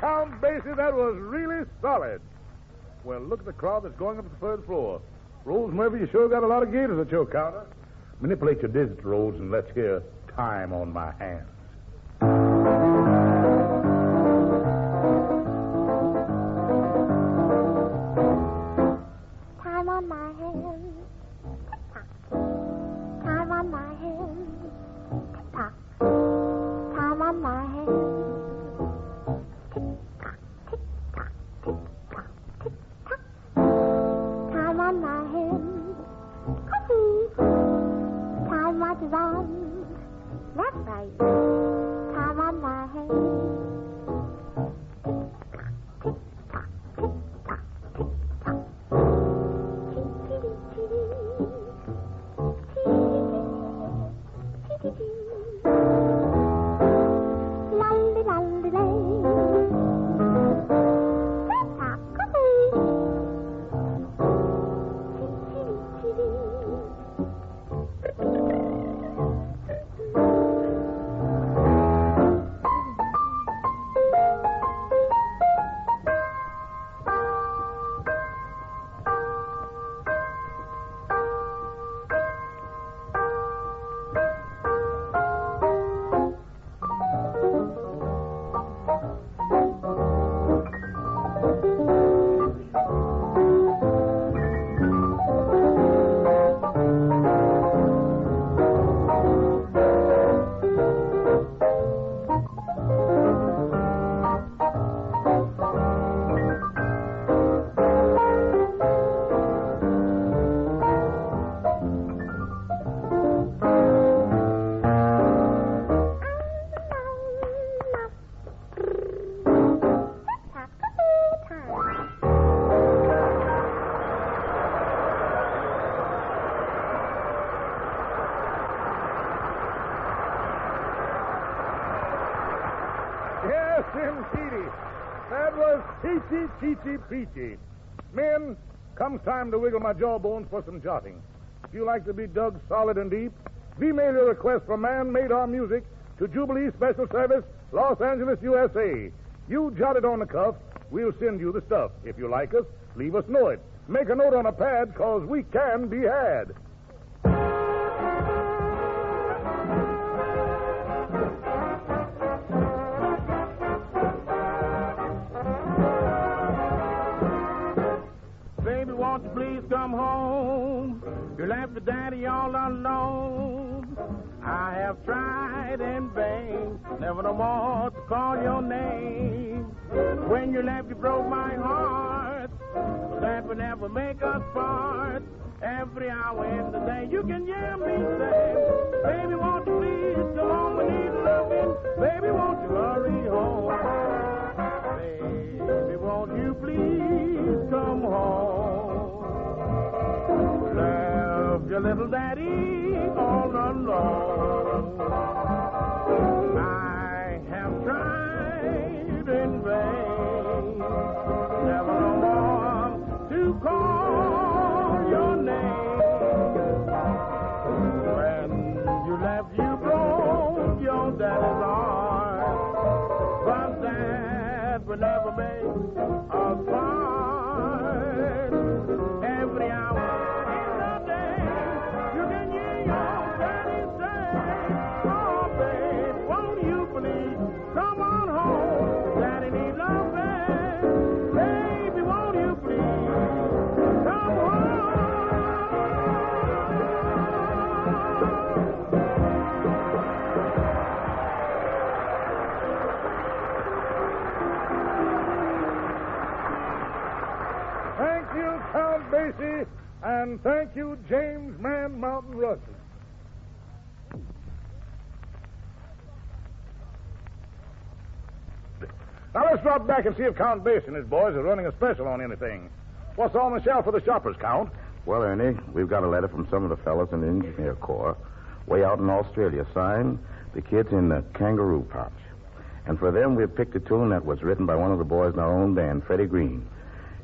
Count Basie, that was really solid. Well, look at the crowd that's going up to the third floor. Rose Murphy, you sure got a lot of gators at your counter. Manipulate your digits, Rose, and let's hear Time on My Hands. Time on my hands. Time on my hands. Tick-tock. Time on my hands. Tick-tock, tick-tock, tick-tock, tick-tock. Time on my hands. Cookie. Time marches on. That's right. Time on my hands. That was peachy, peachy, peachy. Men, comes time to wiggle my jawbones for some jotting. If you like to be dug solid and deep, email your request for Man-Made Our Music to Jubilee Special Service, Los Angeles, USA. You jot it on the cuff, we'll send you the stuff. If you like us, leave us know it. Make a note on a pad, 'cause we can be had. Baby, won't you please come home? You left the daddy all alone. I have tried in vain, never no more to call your name. When you left, you broke my heart, but that would never make us part. Every hour in the day, you can hear me say, baby, won't you please come home? We need loving. Baby, won't you hurry home? Baby, won't you please come home? Left your little daddy all alone. I have tried in vain, never no more to call your name. When you left, you broke your daddy's heart, but that would never make us part. Every hour in the day, you can hear your daddy say, oh, babe, won't you please come on home? Daddy needs loving. Baby, won't you please come home? Thank you, Count Basie, and thank you, James Man Mountain Russell. Now let's drop back and see if Count Basie and his boys are running a special on anything. What's on the shelf for the shoppers, Count? Well, Ernie, we've got a letter from some of the fellows in the Engineer Corps way out in Australia, signed the kids in the Kangaroo Pouch. And for them, we've picked a tune that was written by one of the boys in our own band, Freddie Green.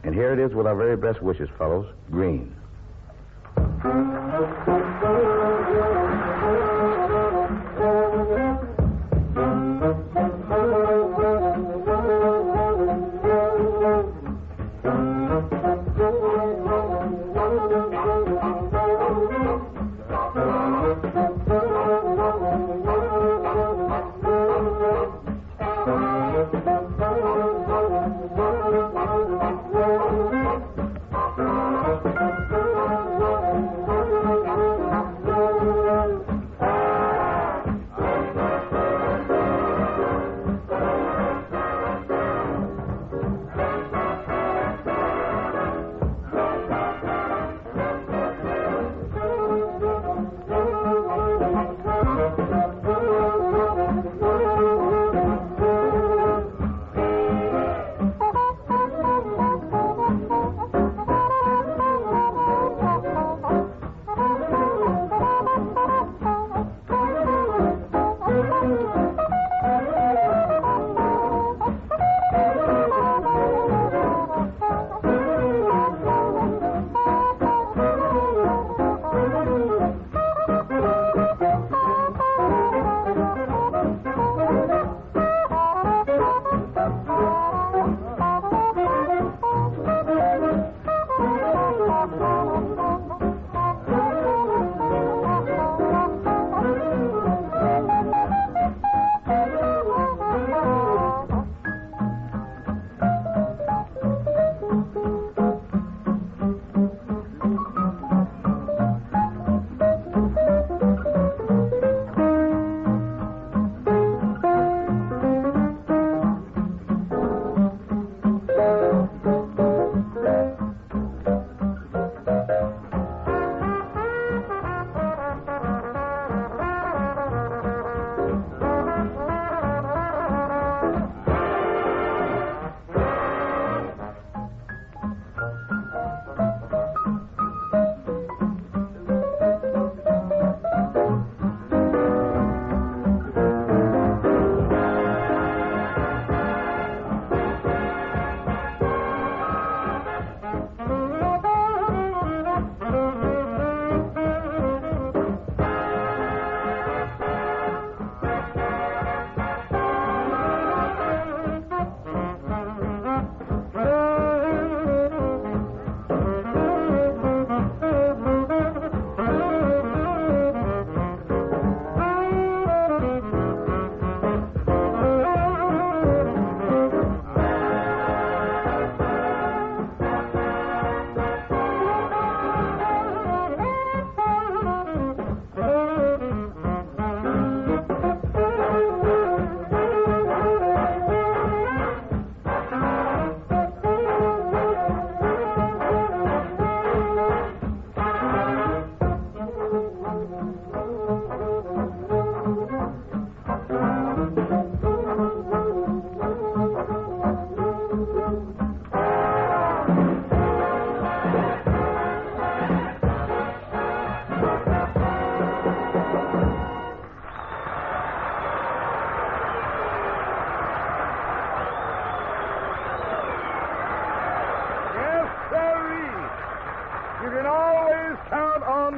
And here it is with our very best wishes, fellows. Green.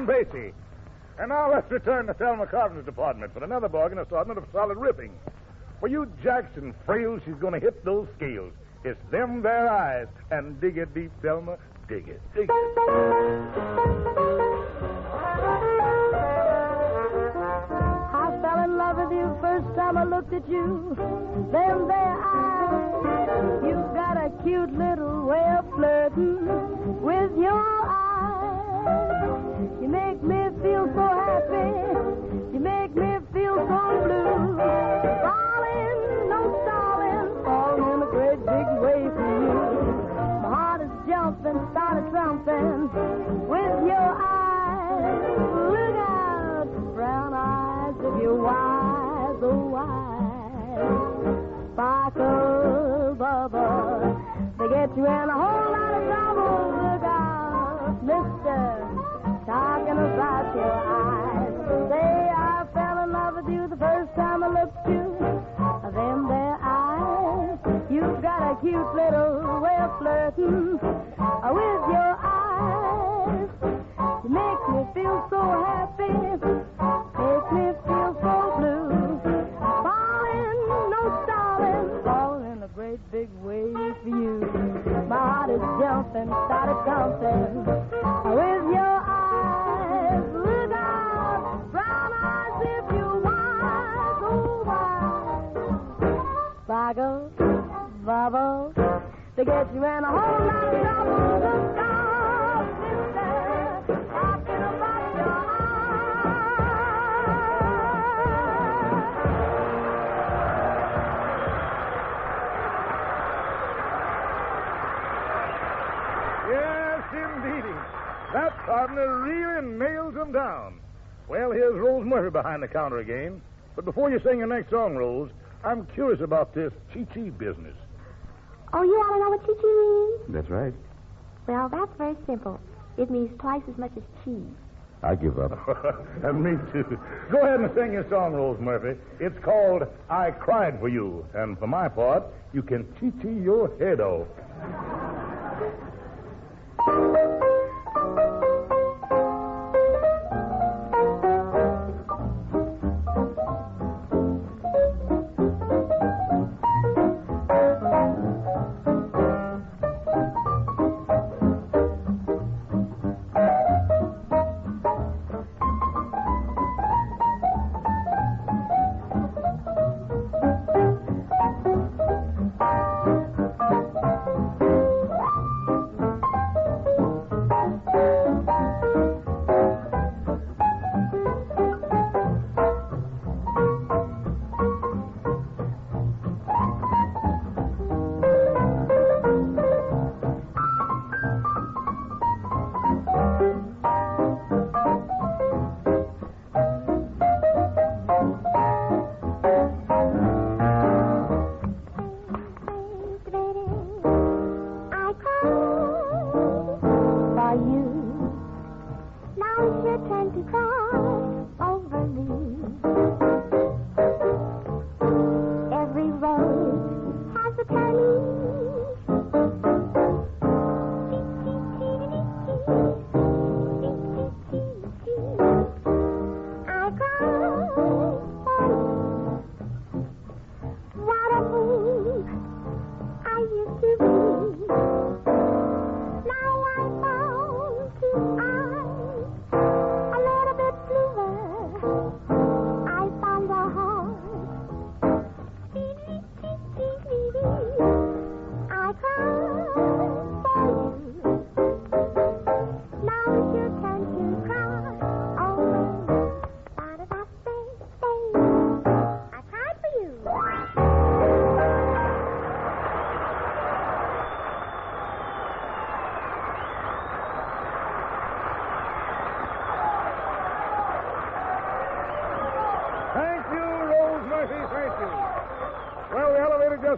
Count Basie. And now let's return to Thelma Carpenter's department for another bargain assortment of solid ripping. For you jacks and frails, she's going to hit those scales. It's them there eyes. And dig it deep, Thelma. Dig it. Dig it. I fell in love with you first time I looked at you. Them there eyes. You've got a cute little way of flirting with your eyes. You make me feel so happy. You make me feel so blue. Falling, no stalling, falling in a great big way for you. My heart is jumping, started trumping with your eyes. Look out, brown eyes, if you're wise, oh wise. Sparkle, bubble, they get you in a whole lot of trouble. Look out, mister, talking about your eyes. Say I fell in love with you the first time I looked at you. Them there eyes, you've got a cute little way of flirting with your eyes. You make me feel so happy, make me feel so blue. Falling, no stalling, falling in a great big way for you. My heart is jumping, started jumping with your eyes. Look out, brown eyes, if you're wise, oh wise. Boggle, bubble, they get you in a whole lot of trouble. Look out, mister, talking about your Yes, indeedy. That Carpenter really nails them down. Well, here's Rose Murphy behind the counter again. But before you sing your next song, Rose, I'm curious about this chi-chi business. Oh, you want to know what chi-chi means? That's right. Well, that's very simple. It means twice as much as cheese. I give up. And me too. Go ahead and sing your song, Rose Murphy. It's called I Cried for You. And for my part, you can chi-chi your head off.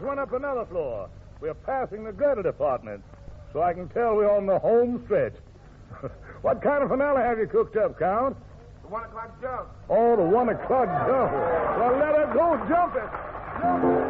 Went up another floor. We're passing the gutter department, so I can tell we're on the home stretch. What kind of finale have you cooked up, Count? The 1 o'clock jump. Oh, the 1 o'clock jump. Well, let her go. Jump it. Jump it.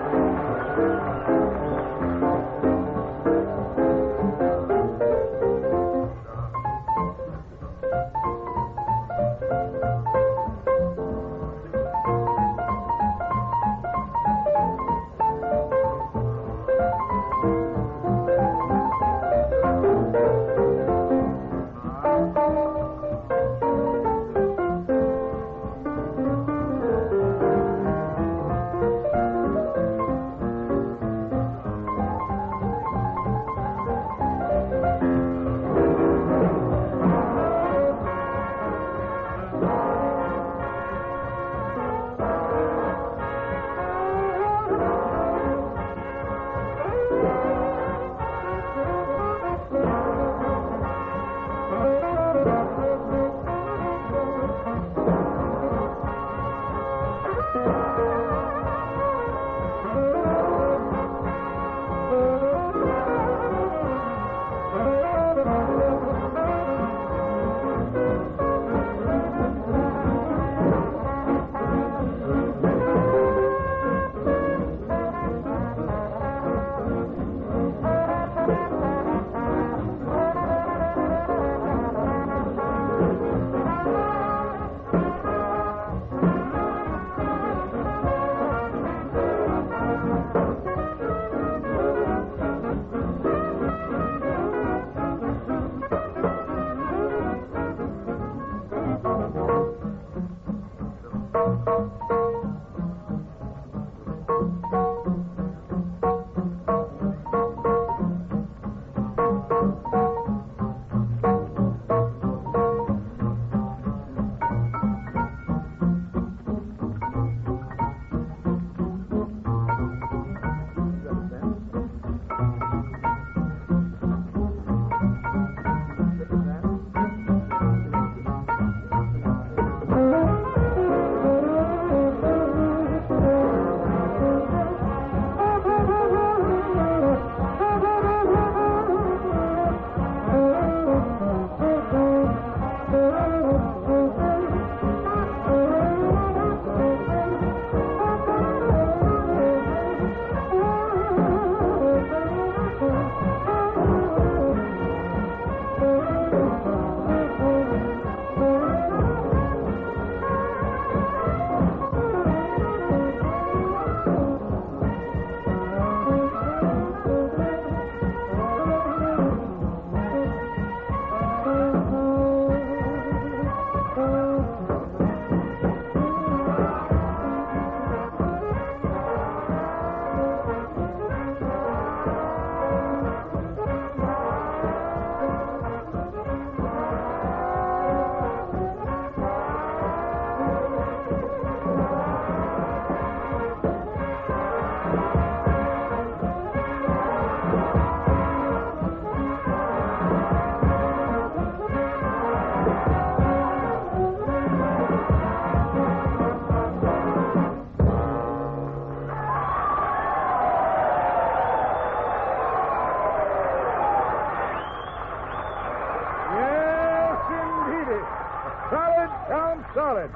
solid.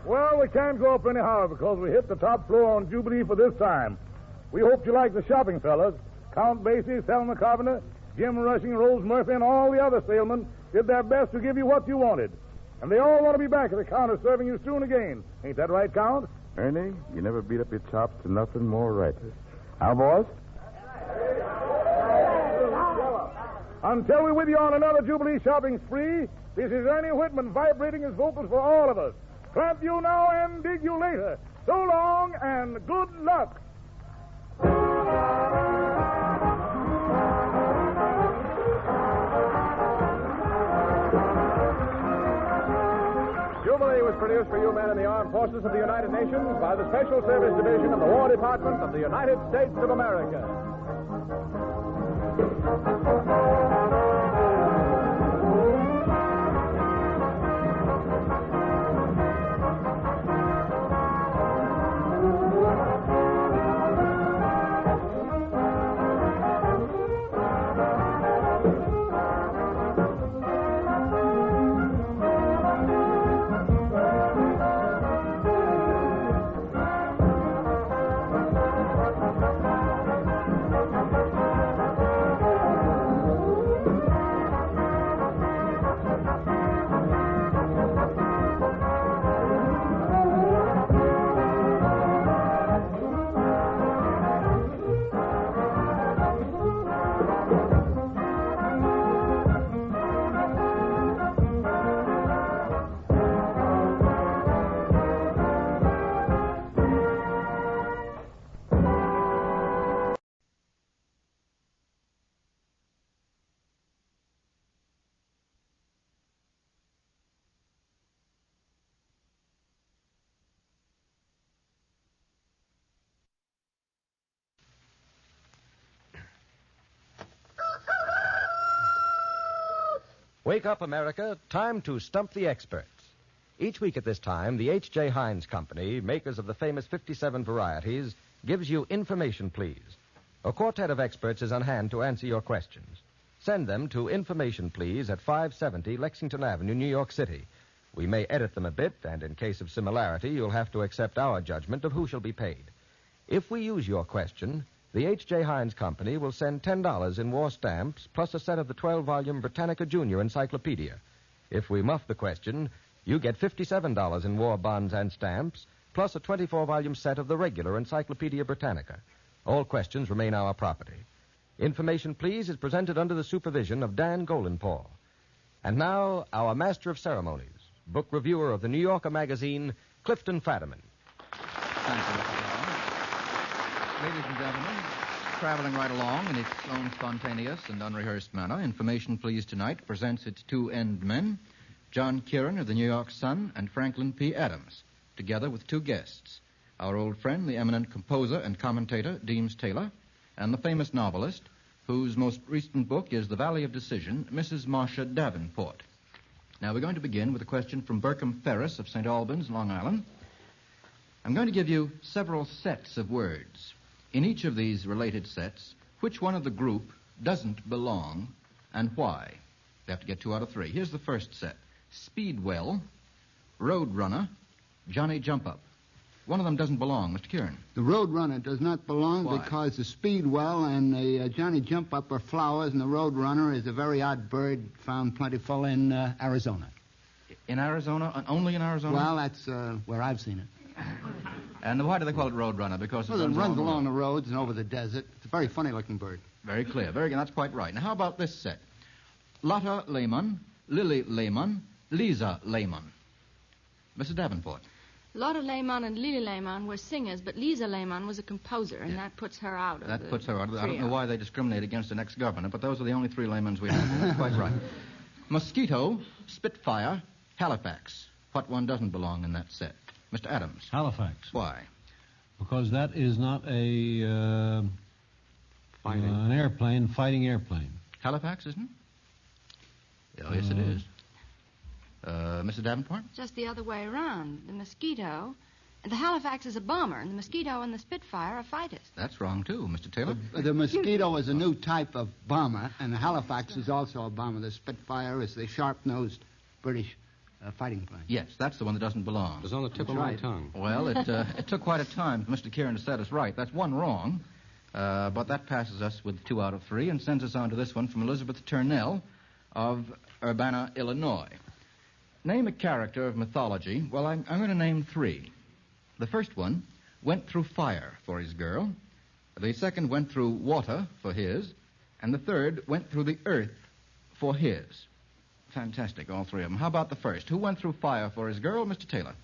Well, we can't go up any higher because we hit the top floor on Jubilee for this time. We hope you like the shopping, fellas. Count Basie, Selma Carpenter, Jim Rushing, Rose Murphy, and all the other salesmen did their best to give you what you wanted. And they all want to be back at the counter serving you soon again. Ain't that right, Count? Ernie, you never beat up your chops to nothing more right. How, boys? Until we're with you on another Jubilee shopping spree, this is Ernie Whitman vibrating his vocals for all of us. Clamp you now and dig you later. So long and good luck. Jubilee was produced for you men in the armed forces of the United Nations by the Special Service Division of the War Department of the United States of America. Wake up, America. Time to stump the experts. Each week at this time, the H.J. Heinz Company, makers of the famous 57 varieties, gives you Information Please. A quartet of experts is on hand to answer your questions. Send them to Information Please at 570 Lexington Avenue, New York City. We may edit them a bit, and in case of similarity, you'll have to accept our judgment of who shall be paid. If we use your question, the H.J. Heinz Company will send $10 in war stamps plus a set of the 12-volume Britannica Junior Encyclopedia. If we muff the question, you get $57 in war bonds and stamps plus a 24-volume set of the regular Encyclopedia Britannica. All questions remain our property. Information Please is presented under the supervision of Dan Goldenpaw. And now, our master of ceremonies, book reviewer of the New Yorker magazine, Clifton Fadiman. Thank you, Mr. Brown. Ladies and gentlemen, traveling right along in its own spontaneous and unrehearsed manner, Information Please tonight presents its two end men, John Kieran of the New York Sun and Franklin P. Adams, together with two guests, our old friend, the eminent composer and commentator, Deems Taylor, and the famous novelist, whose most recent book is The Valley of Decision, Mrs. Marcia Davenport. Now, we're going to begin with a question from Berkham Ferris of St. Albans, Long Island. I'm going to give you several sets of words. In each of these related sets, which one of the group doesn't belong and why? You have to get 2 out of 3. Here's the first set. Speedwell, Roadrunner, Johnny Jump Up. One of them doesn't belong, Mr. Kieran. The Roadrunner does not belong. Why? Because the Speedwell and the Johnny Jump Up are flowers, and the Roadrunner is a very odd bird found plentiful in Arizona. In Arizona? Only in Arizona? Well, that's where I've seen it. And why do they call it Roadrunner? Because it runs along the roads and over the desert. It's a very funny-looking bird. Very clear. Very good. That's quite right. Now, how about this set? Lotta Lehman, Lily Lehman, Lisa Lehman. Mrs. Davenport. Lotta Lehman and Lily Lehman were singers, but Lisa Lehman was a composer, and that puts her out of That puts her out of the trio. I don't know why they discriminate against an ex-governor, but those are the only 3 Lehmans we have. That's quite right. Mosquito, Spitfire, Halifax. What one doesn't belong in that set? Mr. Adams. Halifax. Why? Because that is not an airplane, fighting airplane. Halifax, isn't it? Oh, yes, it is. Mrs. Davenport? Just the other way around. The Mosquito, the Halifax is a bomber, and the Mosquito and the Spitfire are fighters. That's wrong, too, Mr. Taylor. The Mosquito is a new type of bomber, and the Halifax is also a bomber. The Spitfire is the sharp-nosed British fighting plane. Yes, that's the one that doesn't belong. It was on the tip of my tongue. Well, it took quite a time for Mr. Kieran to set us right. That's one wrong. But that passes us with 2 out of 3 and sends us on to this one from Elizabeth Turnell of Urbana, Illinois. Name a character of mythology. Well, I'm going to name 3. The first one went through fire for his girl. The second went through water for his. And the third went through the earth for his. Fantastic, all 3 of them. How about the first? Who went through fire for his girl? Mr. Taylor.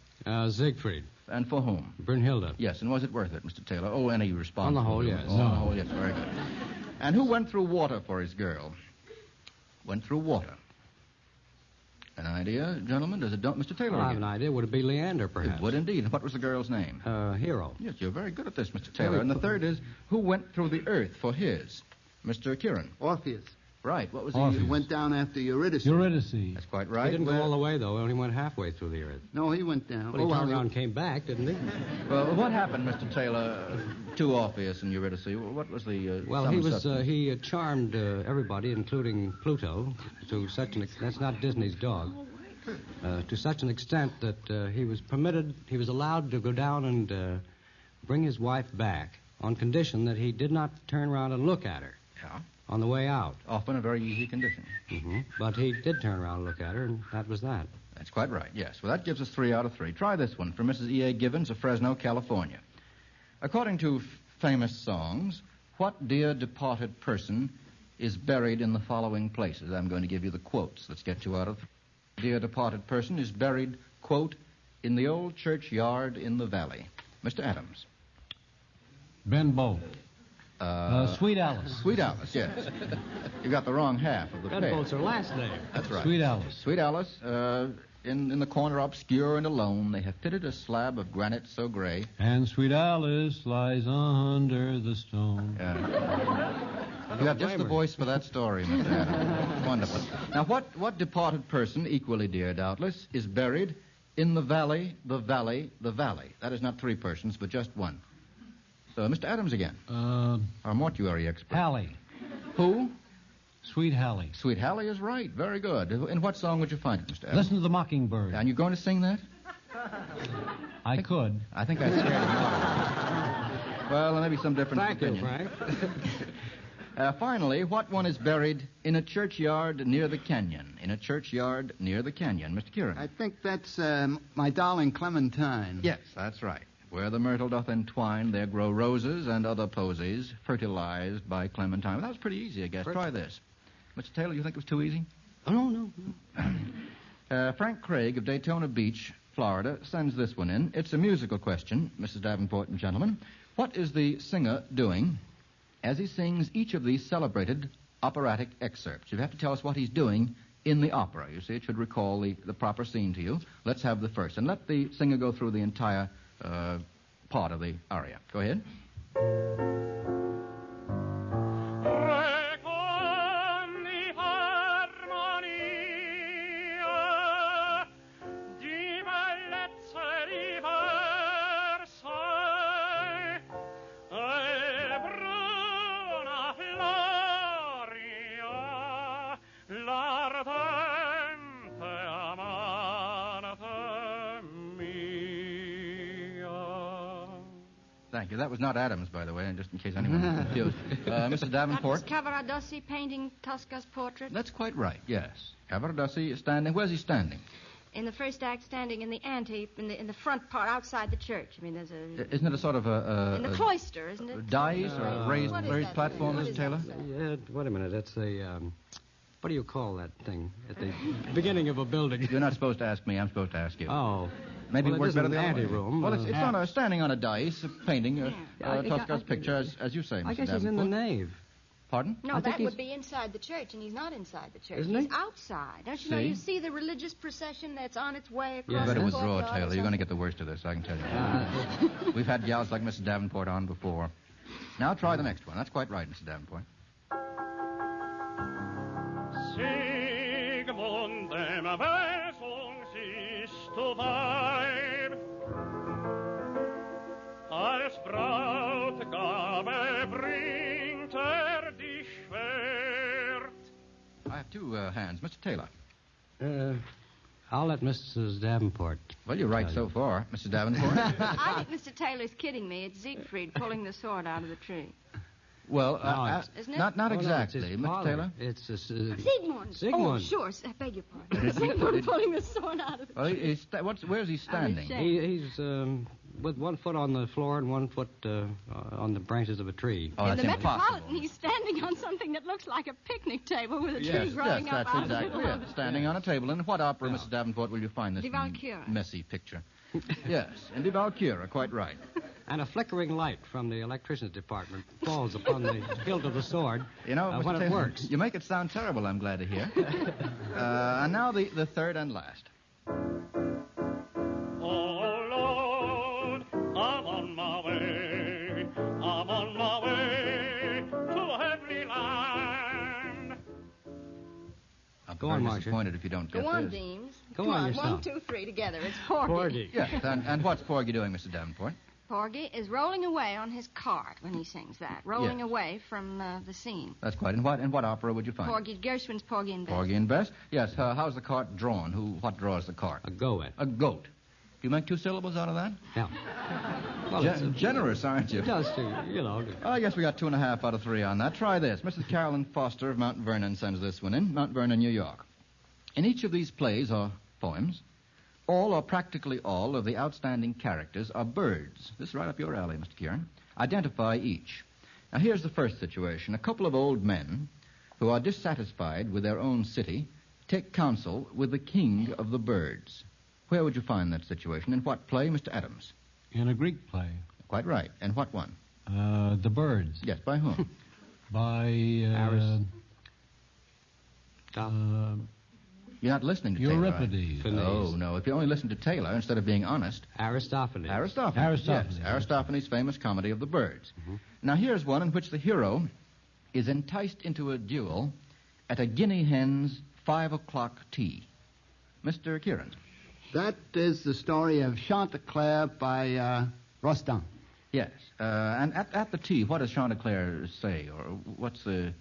Siegfried. And for whom? Brunhilde. Yes, and was it worth it, Mr. Taylor? Oh, any response? On the whole, yes. On the whole, yes, very good. And who went through water for his girl? Went through water. An idea, gentlemen? Does it don't, Mr. Taylor? I have an idea. Would it be Leander, perhaps? It would indeed. And what was the girl's name? Hero. Yes, you're very good at this, Mr. Taylor. And the third is, who went through the earth for his? Mr. Kieran. Orpheus. Right. What was He went down after Eurydice. That's quite right. He didn't go all the way, though. He only went halfway through the earth. No, he went down. Well, he turned around and came back, didn't he? Well, what happened, Mr. Taylor, to Orpheus and Eurydice? What was the... Well, he charmed everybody, including Pluto, to such an extent... That's not Disney's dog. To such an extent that he was allowed to go down and bring his wife back on condition that he did not turn around and look at her. Yeah. On the way out. Often a very easy condition. Mm-hmm. But he did turn around and look at her, and that was that. That's quite right, yes. Well, that gives us 3 out of 3. Try this one from Mrs. E.A. Givens of Fresno, California. According to famous songs, what dear departed person is buried in the following places? I'm going to give you the quotes. Let's get 2 out of 3. Dear departed person is buried, quote, in the old churchyard in the valley. Mr. Adams. Ben Bolt. Sweet Alice. Sweet Alice, yes. You got the wrong half of the Ben pair. Bolt's her last name. That's right. Sweet Alice. Sweet Alice, in the corner obscure and alone, they have fitted a slab of granite so gray. And Sweet Alice lies under the stone. You have just the voice for that story, Mr. Adams. Wonderful. Now, what departed person, equally dear, doubtless, is buried in the valley, the valley, the valley? That is not 3 persons, but just one. So, Mr. Adams again. Our mortuary expert. Hallie. Who? Sweet Hallie. Sweet Hallie is right. Very good. In what song would you find it, Mr. Adams? Listen to the Mockingbird. And you're going to sing that? I could. I think I scared him off. Well, there may be some difference in opinion. Frank. Finally, what one is buried in a churchyard near the canyon? In a churchyard near the canyon. Mr. Kieran. I think that's my darling Clementine. Yes, that's right. Where the myrtle doth entwine, there grow roses and other posies, fertilized by Clementine. Well, that was pretty easy, I guess. Try this. Mr. Taylor, you think it was too easy? Oh, no. Frank Craig of Daytona Beach, Florida, sends this one in. It's a musical question, Mrs. Davenport and gentlemen. What is the singer doing as he sings each of these celebrated operatic excerpts? You have to tell us what he's doing in the opera. You see, it should recall the proper scene to you. Let's have the first. And let the singer go through the entire part of the aria. Go ahead. Thank you. That was not Adams, by the way, and just in case anyone was confused. Mrs. Davenport. That was Cavaradossi painting Tosca's portrait. That's quite right, yes. Cavaradossi is standing. Where's he standing? In the first act, standing in the ante, in the front part, outside the church. I mean, there's a... Isn't it a sort of a... in the cloister, isn't it? Dais or a raised platform, Mr. Taylor? Yeah, wait a minute. It's a... what do you call that thing? At the beginning of a building. You're not supposed to ask me. I'm supposed to ask you. Oh. Maybe well, it works better an the other way. anteroom. Well, it's standing on a dais, painting Tosca's picture, as you say, Mr. I guess Davenport. he's in the nave. Pardon? No, that would be inside the church, and he's not inside the church. Isn't he's he? outside. Don't you know? You see the religious procession that's on its way across You better the withdraw, courtyard Taylor. You're going to get the worst of this, I can tell you. We've had gals like Mrs. Davenport on before. Now try the next one. That's quite right, Mrs. Davenport. Sigmund dem Wesung siehst du weib, als Brautgabe bringt dich Schwert. I have 2 hands. Mr. Taylor. I'll let Mrs. Davenport. Well, you're right so far, Mrs. Davenport. I think Mr. Taylor's kidding me. It's Siegfried pulling the sword out of the tree. Well, Isn't it? not Oh, exactly, no, it's his Mr. father. Taylor. It's Sigmund. Sigmund. Oh, sure. I beg your pardon. Sigmund pulling the sword out of the tree. Well, where's he standing? He's with one foot on the floor and one foot on the branches of a tree. Oh, In that's the impossible. Metropolitan, he's standing on something that looks like a picnic table with a tree Yes, growing up that's out exactly of it. it. Standing on a table. In what opera, Mrs. Davenport, will you find this Die Walküre. messy picture? Yes, in Die Walküre, quite right. And a flickering light from the electrician's department falls upon the hilt of the sword You know, Mr. when it Taylor, works. You make it sound terrible, I'm glad to hear. And now the third and last. Oh, Lord, I'm on my way. I'm on my way to heavenly land. I'll be Go on, very Marcia. disappointed if you don't get Go on, this. Deems. Go Come on on, yourself. 1, 2, 3 together. It's Porgy. Yes, and what's Porgy doing, Mr. Davenport? Porgy is rolling away on his cart when he sings that. Rolling Yes. away from the scene. That's quite. In what opera would you find it? Porgy, Gershwin's Porgy and Bess. Porgy and Bess? Yes, how's the cart drawn? What draws the cart? A goat. A goat. Do you make 2 syllables out of that? Yeah. Well, it's Generous, aren't you? Just to, I guess we got 2.5 out of 3 on that. Try this. Mrs. Carolyn Foster of Mount Vernon sends this one in. Mount Vernon, New York. In each of these plays or poems, all or practically all of the outstanding characters are birds. This is right up your alley, Mr. Kieran. Identify each. Now, here's the first situation. A couple of old men who are dissatisfied with their own city take counsel with the king of the birds. Where would you find that situation? In what play, Mr. Adams? In a Greek play. Quite right. And what one? The Birds. Yes, by whom? By... You're not listening to Taylor. Euripides. Oh, no. If you only listen to Taylor instead of being honest. Aristophanes. Aristophanes. Yes, Aristophanes' famous comedy of the birds. Mm-hmm. Now, here's one in which the hero is enticed into a duel at a guinea hen's 5 o'clock tea. Mr. Kieran. That is the story of Chanticleer by Rostand. Yes. And at the tea, what does Chanticleer say? Or what's the...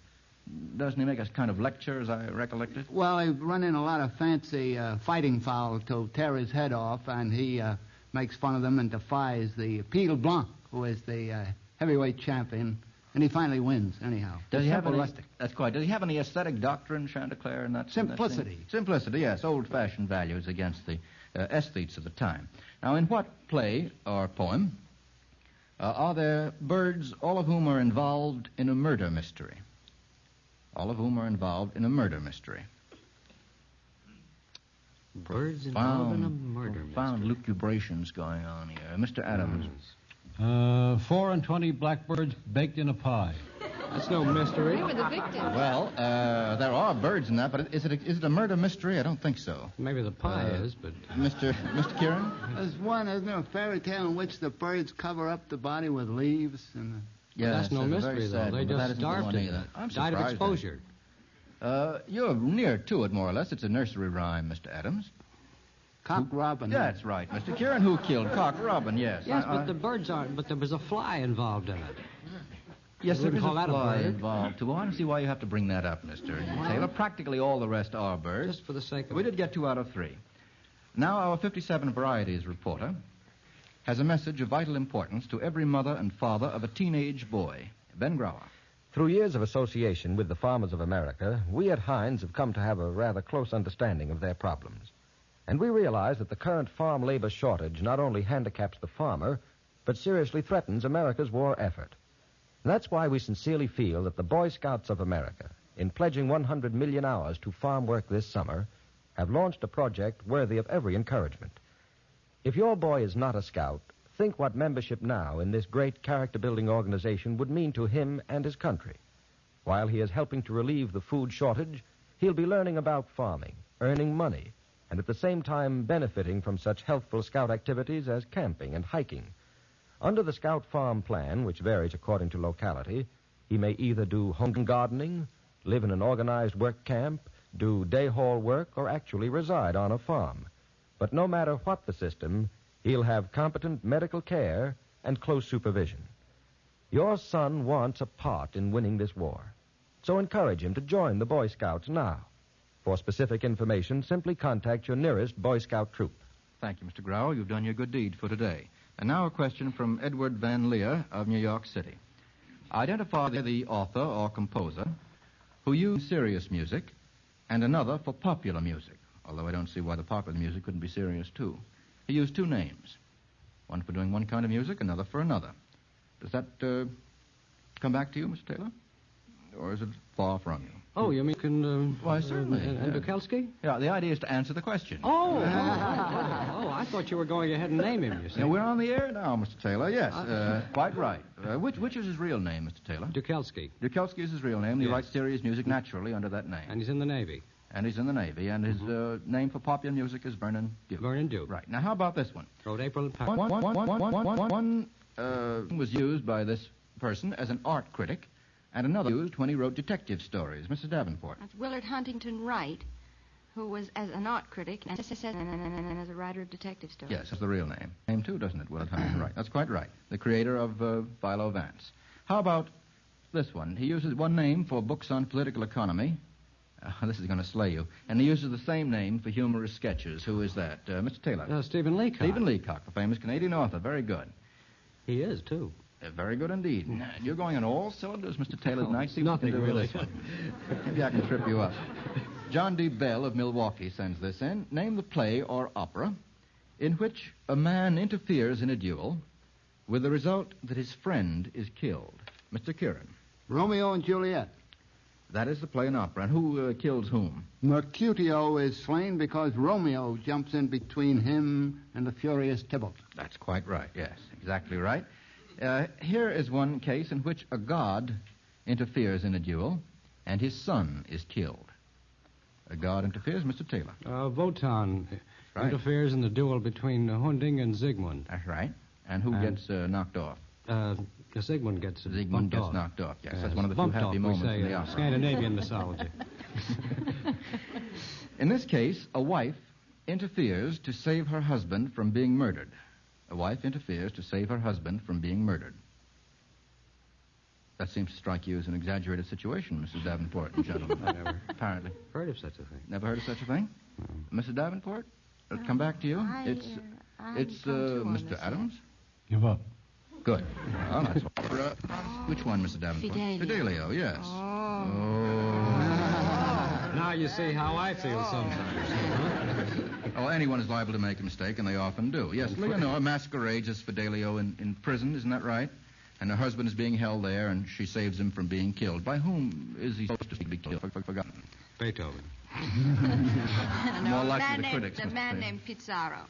Doesn't he make a kind of lecture, as I recollect it? Well, he run in a lot of fancy fighting foul to tear his head off, and he makes fun of them and defies the Pile Blanc, who is the heavyweight champion, and he finally wins, anyhow. Does he have Simple any, rustic. That's quite. Does he have any aesthetic doctrine, Chanticleer, in that? Simplicity. In that Simplicity, yes. Old-fashioned values against the aesthetes of the time. Now, in what play or poem are there birds, all of whom are involved in a murder mystery? All of whom are involved in a murder mystery. Birds involved in a murder mystery. Found lucubrations going on here. Mr. Adams. 24 blackbirds baked in a pie. That's no mystery. They were the victims. Well, there are birds in that, but is it a murder mystery? I don't think so. Maybe the pie is, but... Mr. Kieran? There's one, isn't there, a fairy tale in which the birds cover up the body with leaves and... Yeah, that's no mystery, though. They just starved to death. died of exposure. You're near to it, more or less. It's a nursery rhyme, Mr. Adams. Cock Robin. That's right, Mr. Kieran. Who killed Cock Robin? Yes. Yes, but the birds aren't. But there was a fly involved in it. Yes, there is a call that a fly bird. involved, too. I don't see why you have to bring that up, Mr. Taylor. Practically all the rest are birds. Just for the sake of We it. did get 2 out of 3. Now, our 57 Varieties reporter has a message of vital importance to every mother and father of a teenage boy. Ben Grauer. Through years of association with the farmers of America, we at Heinz have come to have a rather close understanding of their problems. And we realize that the current farm labor shortage not only handicaps the farmer, but seriously threatens America's war effort. And that's why we sincerely feel that the Boy Scouts of America, in pledging 100 million hours to farm work this summer, have launched a project worthy of every encouragement. If your boy is not a scout, think what membership now in this great character-building organization would mean to him and his country. While he is helping to relieve the food shortage, he'll be learning about farming, earning money, and at the same time benefiting from such healthful scout activities as camping and hiking. Under the Scout Farm Plan, which varies according to locality, he may either do home gardening, live in an organized work camp, do day hall work, or actually reside on a farm. But no matter what the system, he'll have competent medical care and close supervision. Your son wants a part in winning this war. So encourage him to join the Boy Scouts now. For specific information, simply contact your nearest Boy Scout troop. Thank you, Mr. Grau. You've done your good deed for today. And now a question from Edward Van Leer of New York City. Identify the author or composer who used serious music and another for popular music, although I don't see why the popular music couldn't be serious, too. He used two names, one for doing one kind of music, another for another. Does that come back to you, Mr. Taylor? Or is it far from you? Oh, you mean Why, certainly. And Dukelsky? Yeah, the idea is to answer the question. Oh, I thought you were going ahead and name him, you see. Yeah, we're on the air now, Mr. Taylor, yes. Quite right. Which is his real name, Mr. Taylor? Dukelsky. Dukelsky is his real name. He Yes. writes serious music naturally under that name. And he's in the Navy. And he's in the Navy. And his name for popular music is Vernon Duke. Vernon Duke. Right. Now, how about this one? Wrote April and Paris. One was used by this person as an art critic, and another used when he wrote detective stories. Mrs. Davenport. That's Willard Huntington Wright, who was as an art critic and as a writer of detective stories. Yes, that's the real name. Name, too, doesn't it, Willard Huntington Wright? That's quite right. The creator of Philo Vance. How about this one? He uses one name for books on political economy. This is going to slay you. And he uses the same name for humorous sketches. Who is that? Mr. Taylor. Stephen Leacock. Stephen Leacock, the famous Canadian author. Very good. He is, too. Very good indeed. And you're going on all cylinders, Mr. Taylor, tonight. See nothing to really. Maybe I can trip you up. John D. Bell of Milwaukee sends this in. Name the play or opera in which a man interferes in a duel with the result that his friend is killed. Mr. Kieran. Romeo and Juliet. That is the play and opera. And who kills whom? Mercutio is slain because Romeo jumps in between him and the furious Tybalt. That's quite right, yes. Exactly right. Here is one case in which a god interferes in a duel and his son is killed. A god interferes, Mr. Taylor. Wotan interferes in the duel between Hunding and Siegmund. That's right. And who gets knocked off? Siegmund gets knocked off, yes. That's one of the few happy moments in the opera. Scandinavian mythology. In this case, a wife interferes to save her husband from being murdered. A wife interferes to save her husband from being murdered. That seems to strike you as an exaggerated situation, Mrs. Davenport and gentlemen. I never apparently heard of such a thing. Never heard of such a thing? No. Mrs. Davenport? Come back to you. It's Mr. Adams? Give up. Good. Well, that's which one, Mr. Davenport? Fidelio, yes. Now you see how I feel sometimes. Oh, anyone is liable to make a mistake, and they often do. Yes, Leonora masquerades as Fidelio in prison, isn't that right? And her husband is being held there, and she saves him from being killed. By whom is he supposed to be killed? Forgotten. Beethoven. More likely the critics. A man named Pizarro.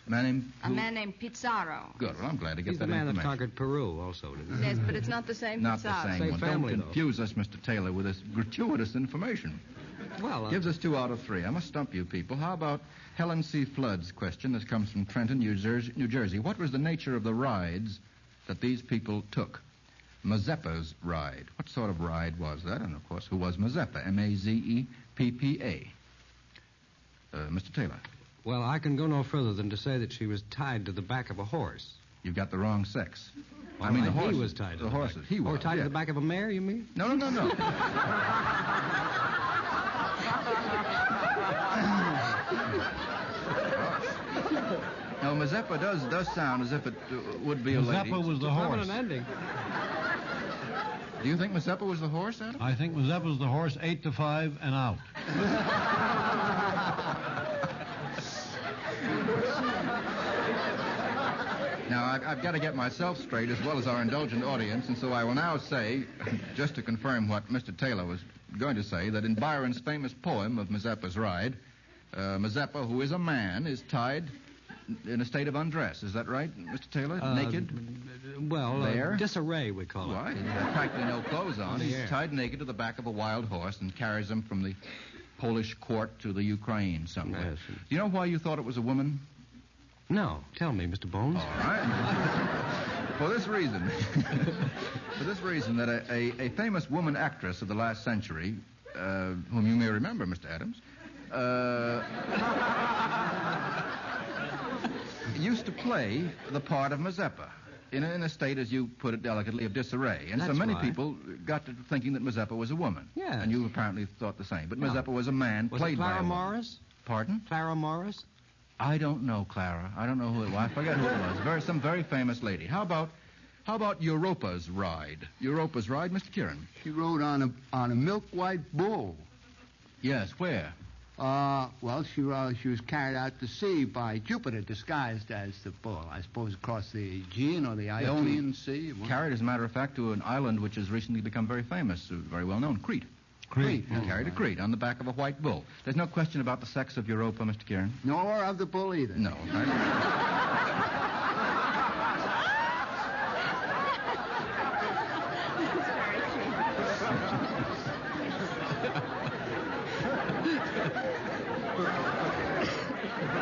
A man named? A man named Pizarro. Good. Well, I'm glad to get He's that the man information. that conquered Peru also, didn't he? Yes, but it's not the same Not Pizarro. the same one. Family, Don't confuse us, Mr. Taylor, with this gratuitous information. Well, Gives us 2 out of 3. I must stump you people. How about Helen C. Flood's question? This comes from Trenton, New Jersey. What was the nature of the rides that these people took? Mazeppa's ride. What sort of ride was that? And, of course, who was Mazeppa? M-A-Z-E-P-P-A. Mr. Taylor. Well, I can go no further than to say that she was tied to the back of a horse. You've got the wrong sex. Well, I mean, the horses. He was tied to the horses. Back. He was. Or tied to the back of a mare, you mean? No. No, Mazeppa does sound as if it would be a lady. Mazeppa was the horse. An ending. Do you think Mazeppa was the horse, Adam? I think Mazeppa was the horse, 8 to 5 and out. Now, I've got to get myself straight as well as our indulgent audience, and so I will now say, just to confirm what Mr. Taylor was going to say, that in Byron's famous poem of Mazeppa's Ride, Mazeppa, who is a man, is tied in a state of undress. Is that right, Mr. Taylor? Naked? Well, there? Disarray, we call it. Right. He has practically no clothes on. He's tied naked to the back of a wild horse and carries him from the Polish court to the Ukraine somewhere. Yes. Do you know why you thought it was a woman? No. Tell me, Mr. Bones. All right. For this reason, that a famous woman actress of the last century, whom you may remember, Mr. Adams, used to play the part of Mazeppa in a state, as you put it delicately, of disarray. And so That's many right. people got to thinking that Mazeppa was a woman. Yes. And you apparently thought the same. But No. Mazeppa was a man Was played it by Clara a woman. Morris? Pardon? Clara Morris? I don't know, Clara. I don't know who it was. I forget who it was. Some very famous lady. How about Europa's ride? Europa's ride, Mr. Kieran? She rode on a milk white bull. Yes, where? Well, she was carried out to sea by Jupiter, disguised as the bull. I suppose across the Aegean or the Ionian Sea. Carried, as a matter of fact, to an island which has recently become very famous, very well known, Crete. Crete. Carried to Crete on the back of a white bull. There's no question about the sex of Europa, Mr. Kieran. Nor of the bull either. No.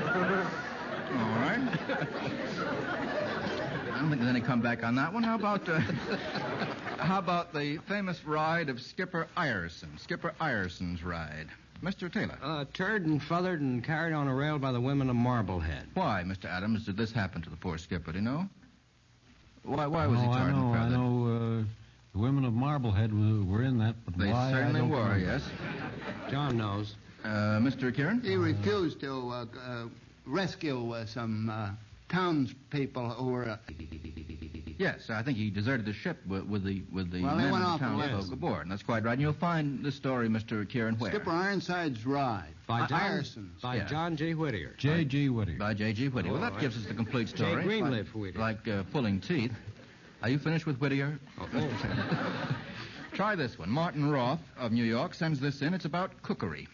All right. I don't think there's any comeback on that one. How about the famous ride of Skipper Ireson? Skipper Ireson's ride. Mr. Taylor. Turd and feathered and carried on a rail by the women of Marblehead. Why, Mr. Adams, did this happen to the poor skipper, do you know? Why was he tarred and I feathered? know. The women of Marblehead were in that, but They why, certainly I don't were, remember. yes. John knows. Mr. Kieran? He refused to rescue some townspeople who were... Yes, I think he deserted the ship with the Well, they men went of off the the townsfolk west. aboard. And that's quite right. And you'll find this story, Mr. Kieran, where? Skipper Ironside's ride. By Ireson's. John G. Whittier. J.G. Whittier. By J.G. Whittier. Well, that gives us the complete story. J. Greenleaf Whittier. Like pulling teeth. Are you finished with Whittier? Try this one. Martin Roth of New York sends this in. It's about cookery.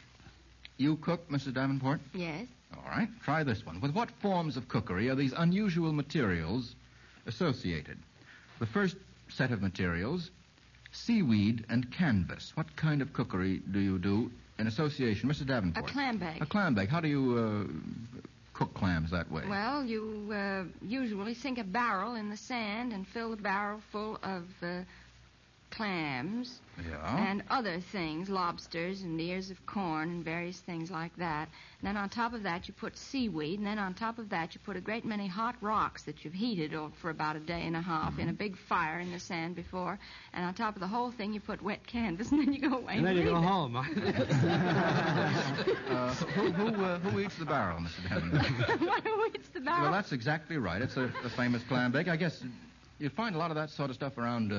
You cook, Mrs. Davenport? Yes. All right. Try this one. With what forms of cookery are these unusual materials associated? The first set of materials, seaweed and canvas. What kind of cookery do you do in association? Mrs. A Davenport. clam bake. A clam bake. How do you cook clams that way? Well, you usually sink a barrel in the sand and fill the barrel full of clams Yeah. and other things, lobsters and ears of corn and various things like that. And then on top of that, you put seaweed, and then on top of that, you put a great many hot rocks that you've heated for about a day and a half in a big fire in the sand before. And on top of the whole thing, you put wet canvas, and then you go away And then you leave go it. home. Who eats the barrel, Mr. Davenport? Who eats the barrel? Well, that's exactly right. It's a famous clam bake. I guess you find a lot of that sort of stuff around,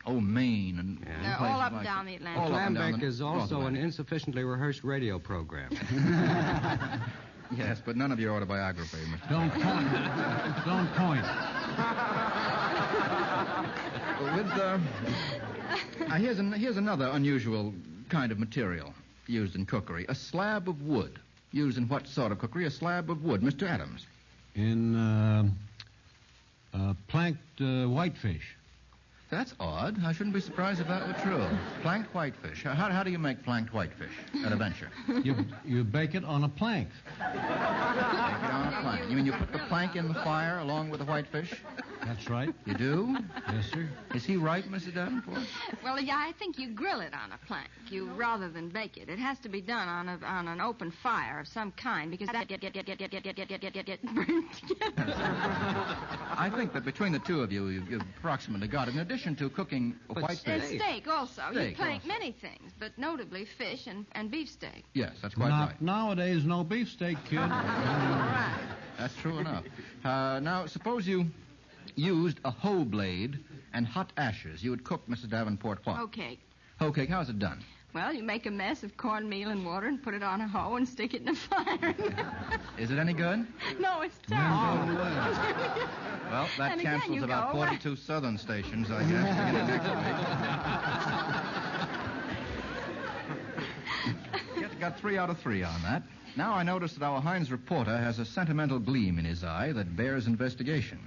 Maine and places all up and like down that. the Atlantic. All up Clam and down bake the is North also an Atlantic. insufficiently rehearsed radio program. Yes, but none of your autobiography, Mr. Don't point. Don't point. Here's another unusual kind of material used in cookery. A slab of wood. Used in what sort of cookery? A slab of wood. Mr. Adams. In planked whitefish. That's odd. I shouldn't be surprised if that were true. Planked whitefish. How do you make planked whitefish at a venture? You bake it on a plank. Bake it on a plank. You mean you put the plank in the fire along with the whitefish? That's right. You do? Yes, sir. Is he right, Mrs. Davenport? Well, yeah, I think you grill it on a plank, rather than bake it. It has to be done on an open fire of some kind because that get burned together. I think that between the two of you, you've approximately got it. In addition to cooking a And whitefish. steak also. Steak You plank also. many things, but notably fish and beefsteak. Yes, that's quite Not right. nowadays, no beefsteak, kid. That's true enough. Now, suppose you used a hoe blade and hot ashes. You would cook, Mrs. Davenport, what? Okay. Hoe cake. How's it done? Well, you make a mess of cornmeal and water and put it on a hoe and stick it in a fire. Is it any good? No, it's terrible. Well, that And again, cancels you about go, 42 southern stations, I guess, beginning next week. Got 3 out of 3 on that. Now I notice that our Heinz reporter has a sentimental gleam in his eye that bears investigation.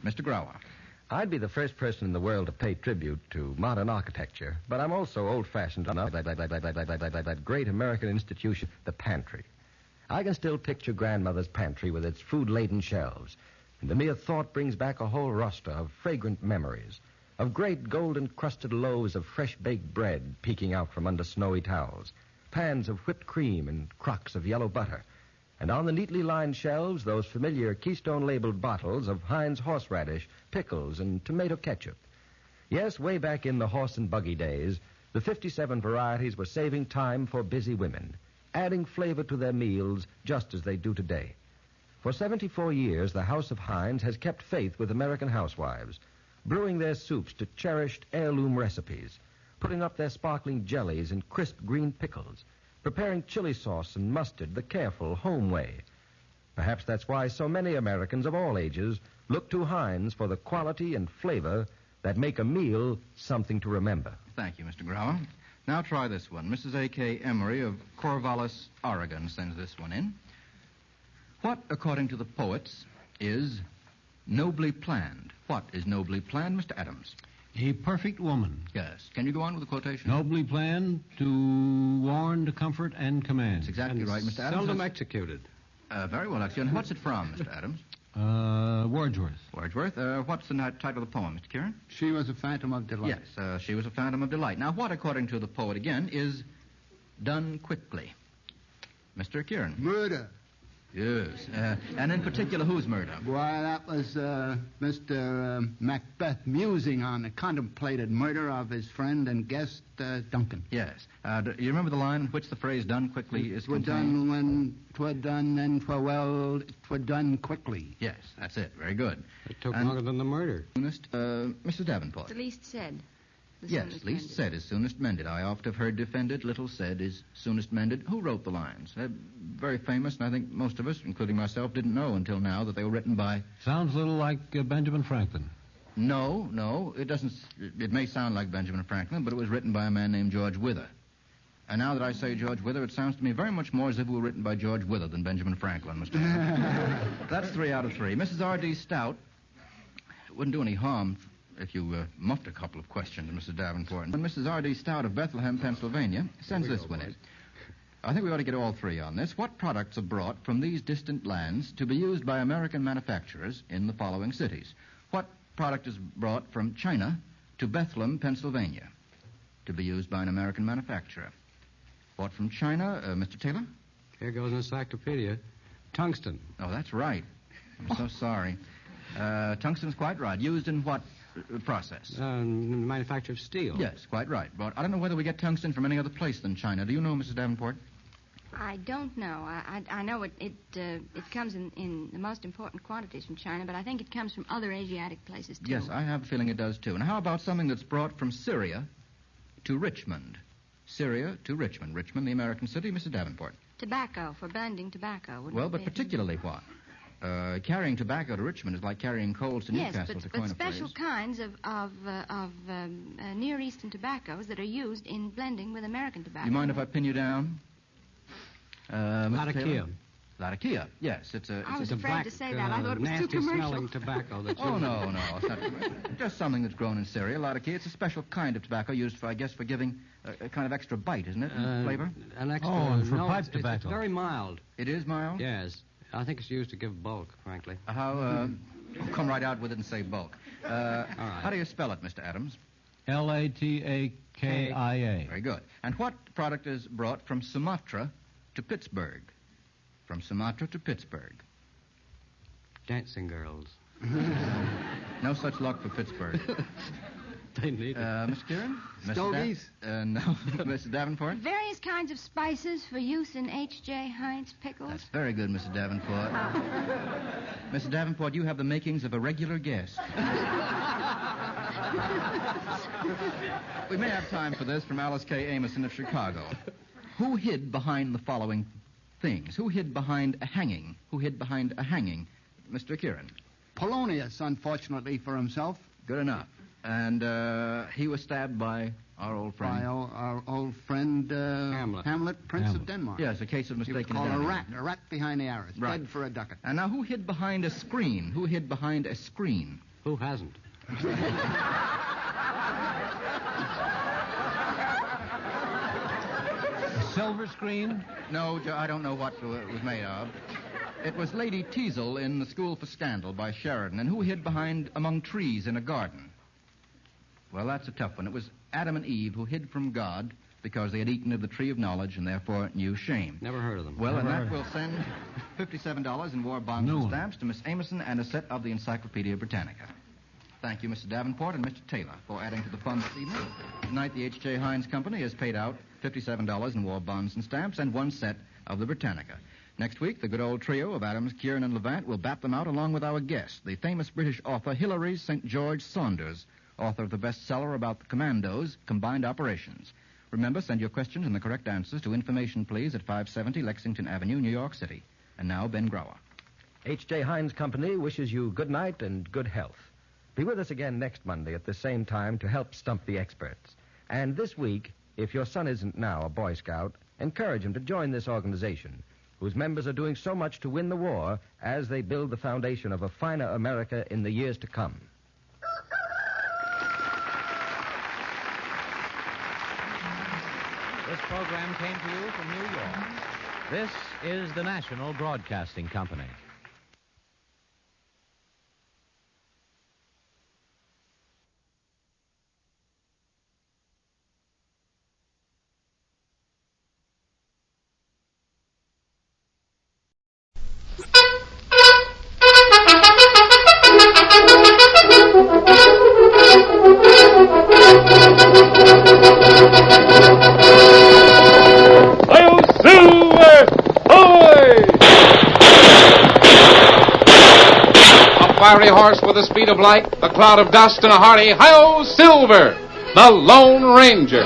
Mr. Grauer. I'd be the first person in the world to pay tribute to modern architecture, but I'm also old-fashioned enough that great American institution, the pantry. I can still picture Grandmother's pantry with its food-laden shelves, and the mere thought brings back a whole roster of fragrant memories, of great golden-crusted loaves of fresh-baked bread peeking out from under snowy towels, pans of whipped cream and crocks of yellow butter, And on the neatly lined shelves, those familiar Keystone-labeled bottles of Heinz horseradish, pickles, and tomato ketchup. Yes, way back in the horse and buggy days, the 57 varieties were saving time for busy women, adding flavor to their meals just as they do today. For 74 years, the House of Heinz has kept faith with American housewives, brewing their soups to cherished heirloom recipes, putting up their sparkling jellies and crisp green pickles, preparing chili sauce and mustard the careful home way. Perhaps that's why so many Americans of all ages look to Heinz for the quality and flavor that make a meal something to remember. Thank you, Mr. Grower. Now try this one. Mrs. A.K. Emery of Corvallis, Oregon, sends this one in. What, according to the poets, is nobly planned? What is nobly planned, Mr. Adams? A perfect woman. Yes. Can you go on with the quotation? Nobly planned to warn, to comfort, and command. That's exactly right, Mr. Adams. Seldom executed. Very well executed. What's it from, Mr. Adams? Wordsworth. Wordsworth. What's the title of the poem, Mr. Kieran? She was a phantom of delight. Yes, she was a phantom of delight. Now, what, according to the poet again, is done quickly? Mr. Kieran. Murder. Yes. And in particular, whose murder? Why, that was Mr. Macbeth musing on the contemplated murder of his friend and guest, Duncan. Yes. Do you remember the line in which the phrase done quickly is contained? Done when 'twere done, then 'twere well, 'twere done quickly. Yes, that's it. Very good. It took longer than the murder. Mrs. Davenport. The least said. Yes, least said is soonest mended. I oft have heard defended, little said is soonest mended. Who wrote the lines? They're very famous, and I think most of us, including myself, didn't know until now that they were written by... Sounds a little like Benjamin Franklin. No, it doesn't... It may sound like Benjamin Franklin, but it was written by a man named George Wither. And now that I say George Wither, it sounds to me very much more as if it were written by George Wither than Benjamin Franklin, Mr. That's 3 out of 3. Mrs. R.D. Stout wouldn't do any harm if you muffed a couple of questions, Mrs. Davenport. And Mrs. R.D. Stout of Bethlehem, Pennsylvania, sends this one in. I think we ought to get all three on this. What products are brought from these distant lands to be used by American manufacturers in the following cities? What product is brought from China to Bethlehem, Pennsylvania, to be used by an American manufacturer? Brought from China, Mr. Taylor? Here goes an encyclopedia. Tungsten. Oh, that's right. I'm so sorry. Tungsten's quite right. Used in what process? Manufacture of steel. Yes, quite right. But I don't know whether we get tungsten from any other place than China. Do you know, Mrs. Davenport? I don't know. I know it comes in the most important quantities from China, but I think it comes from other Asiatic places, too. Yes, I have a feeling it does, too. And how about something that's brought from Syria to Richmond? Syria to Richmond. Richmond, the American city, Mrs. Davenport. Tobacco, for blending tobacco. Well, but particularly what? Carrying tobacco to Richmond is like carrying coals to Newcastle, yes, to coin a special phrase. kinds of Near Eastern tobaccos that are used in blending with American tobacco. You mind if I pin you down? Latakia. Latakia, yes. I was afraid to say that. I thought it was too commercial. Nasty-smelling tobacco. Oh, no. It's not just something that's grown in Syria. Latakia, it's a special kind of tobacco used, for giving a kind of extra bite, isn't it, in flavor? An extra... and for pipe it's tobacco. It's very mild. It is mild? Yes. I think it's used to give bulk, frankly. Come right out with it and say bulk. All right. How do you spell it, Mr. Adams? Latakia. Very good. And what product is brought from Sumatra to Pittsburgh? From Sumatra to Pittsburgh. Dancing girls. No such luck for Pittsburgh. They need it. Mr. Kieran? Stogies? No. Mrs. Davenport? Various kinds of spices for use in H.J. Heinz pickles. That's very good, Mrs. Davenport. Mrs. Davenport, you have the makings of a regular guest. We may have time for this from Alice K. Amoson of Chicago. Who hid behind the following things? Who hid behind a hanging? Who hid behind a hanging? Mr. Kieran. Polonius, unfortunately for himself. Good enough. And he was stabbed by our old friend. By our old friend Hamlet, Prince of Denmark. Yes, a case of mistaken identity. He was called a rat behind the arras, right. dead for a ducat. And now who hid behind a screen? Who hid behind a screen? Who hasn't? Silver screen? No, I don't know what it was made of. It was Lady Teazle in The School for Scandal by Sheridan. And who hid behind among trees in a garden? Well, that's a tough one. It was Adam and Eve who hid from God because they had eaten of the tree of knowledge and therefore knew shame. Never heard of them. Well, Never and heard that of will send $57 in war bonds and stamps to Miss Amerson and a set of the Encyclopedia Britannica. Thank you, Mr. Davenport and Mr. Taylor, for adding to the fun this evening. Tonight, the H.J. Heinz Company has paid out $57 in war bonds and stamps and one set of the Britannica. Next week, the good old trio of Adams, Kieran, and Levant will bat them out along with our guest, the famous British author Hilary St. George Saunders, author of the bestseller about the Commandos, Combined Operations. Remember, send your questions and the correct answers to information, please, at 570 Lexington Avenue, New York City. And now, Ben Grower. H.J. Heinz Company wishes you good night and good health. Be with us again next Monday at the same time to help stump the experts. And this week, if your son isn't now a Boy Scout, encourage him to join this organization, whose members are doing so much to win the war as they build the foundation of a finer America in the years to come. This program came to you from New York. This is the National Broadcasting Company. Fiery horse with the speed of light, a cloud of dust, and a hearty hi-yo Silver, the Lone Ranger.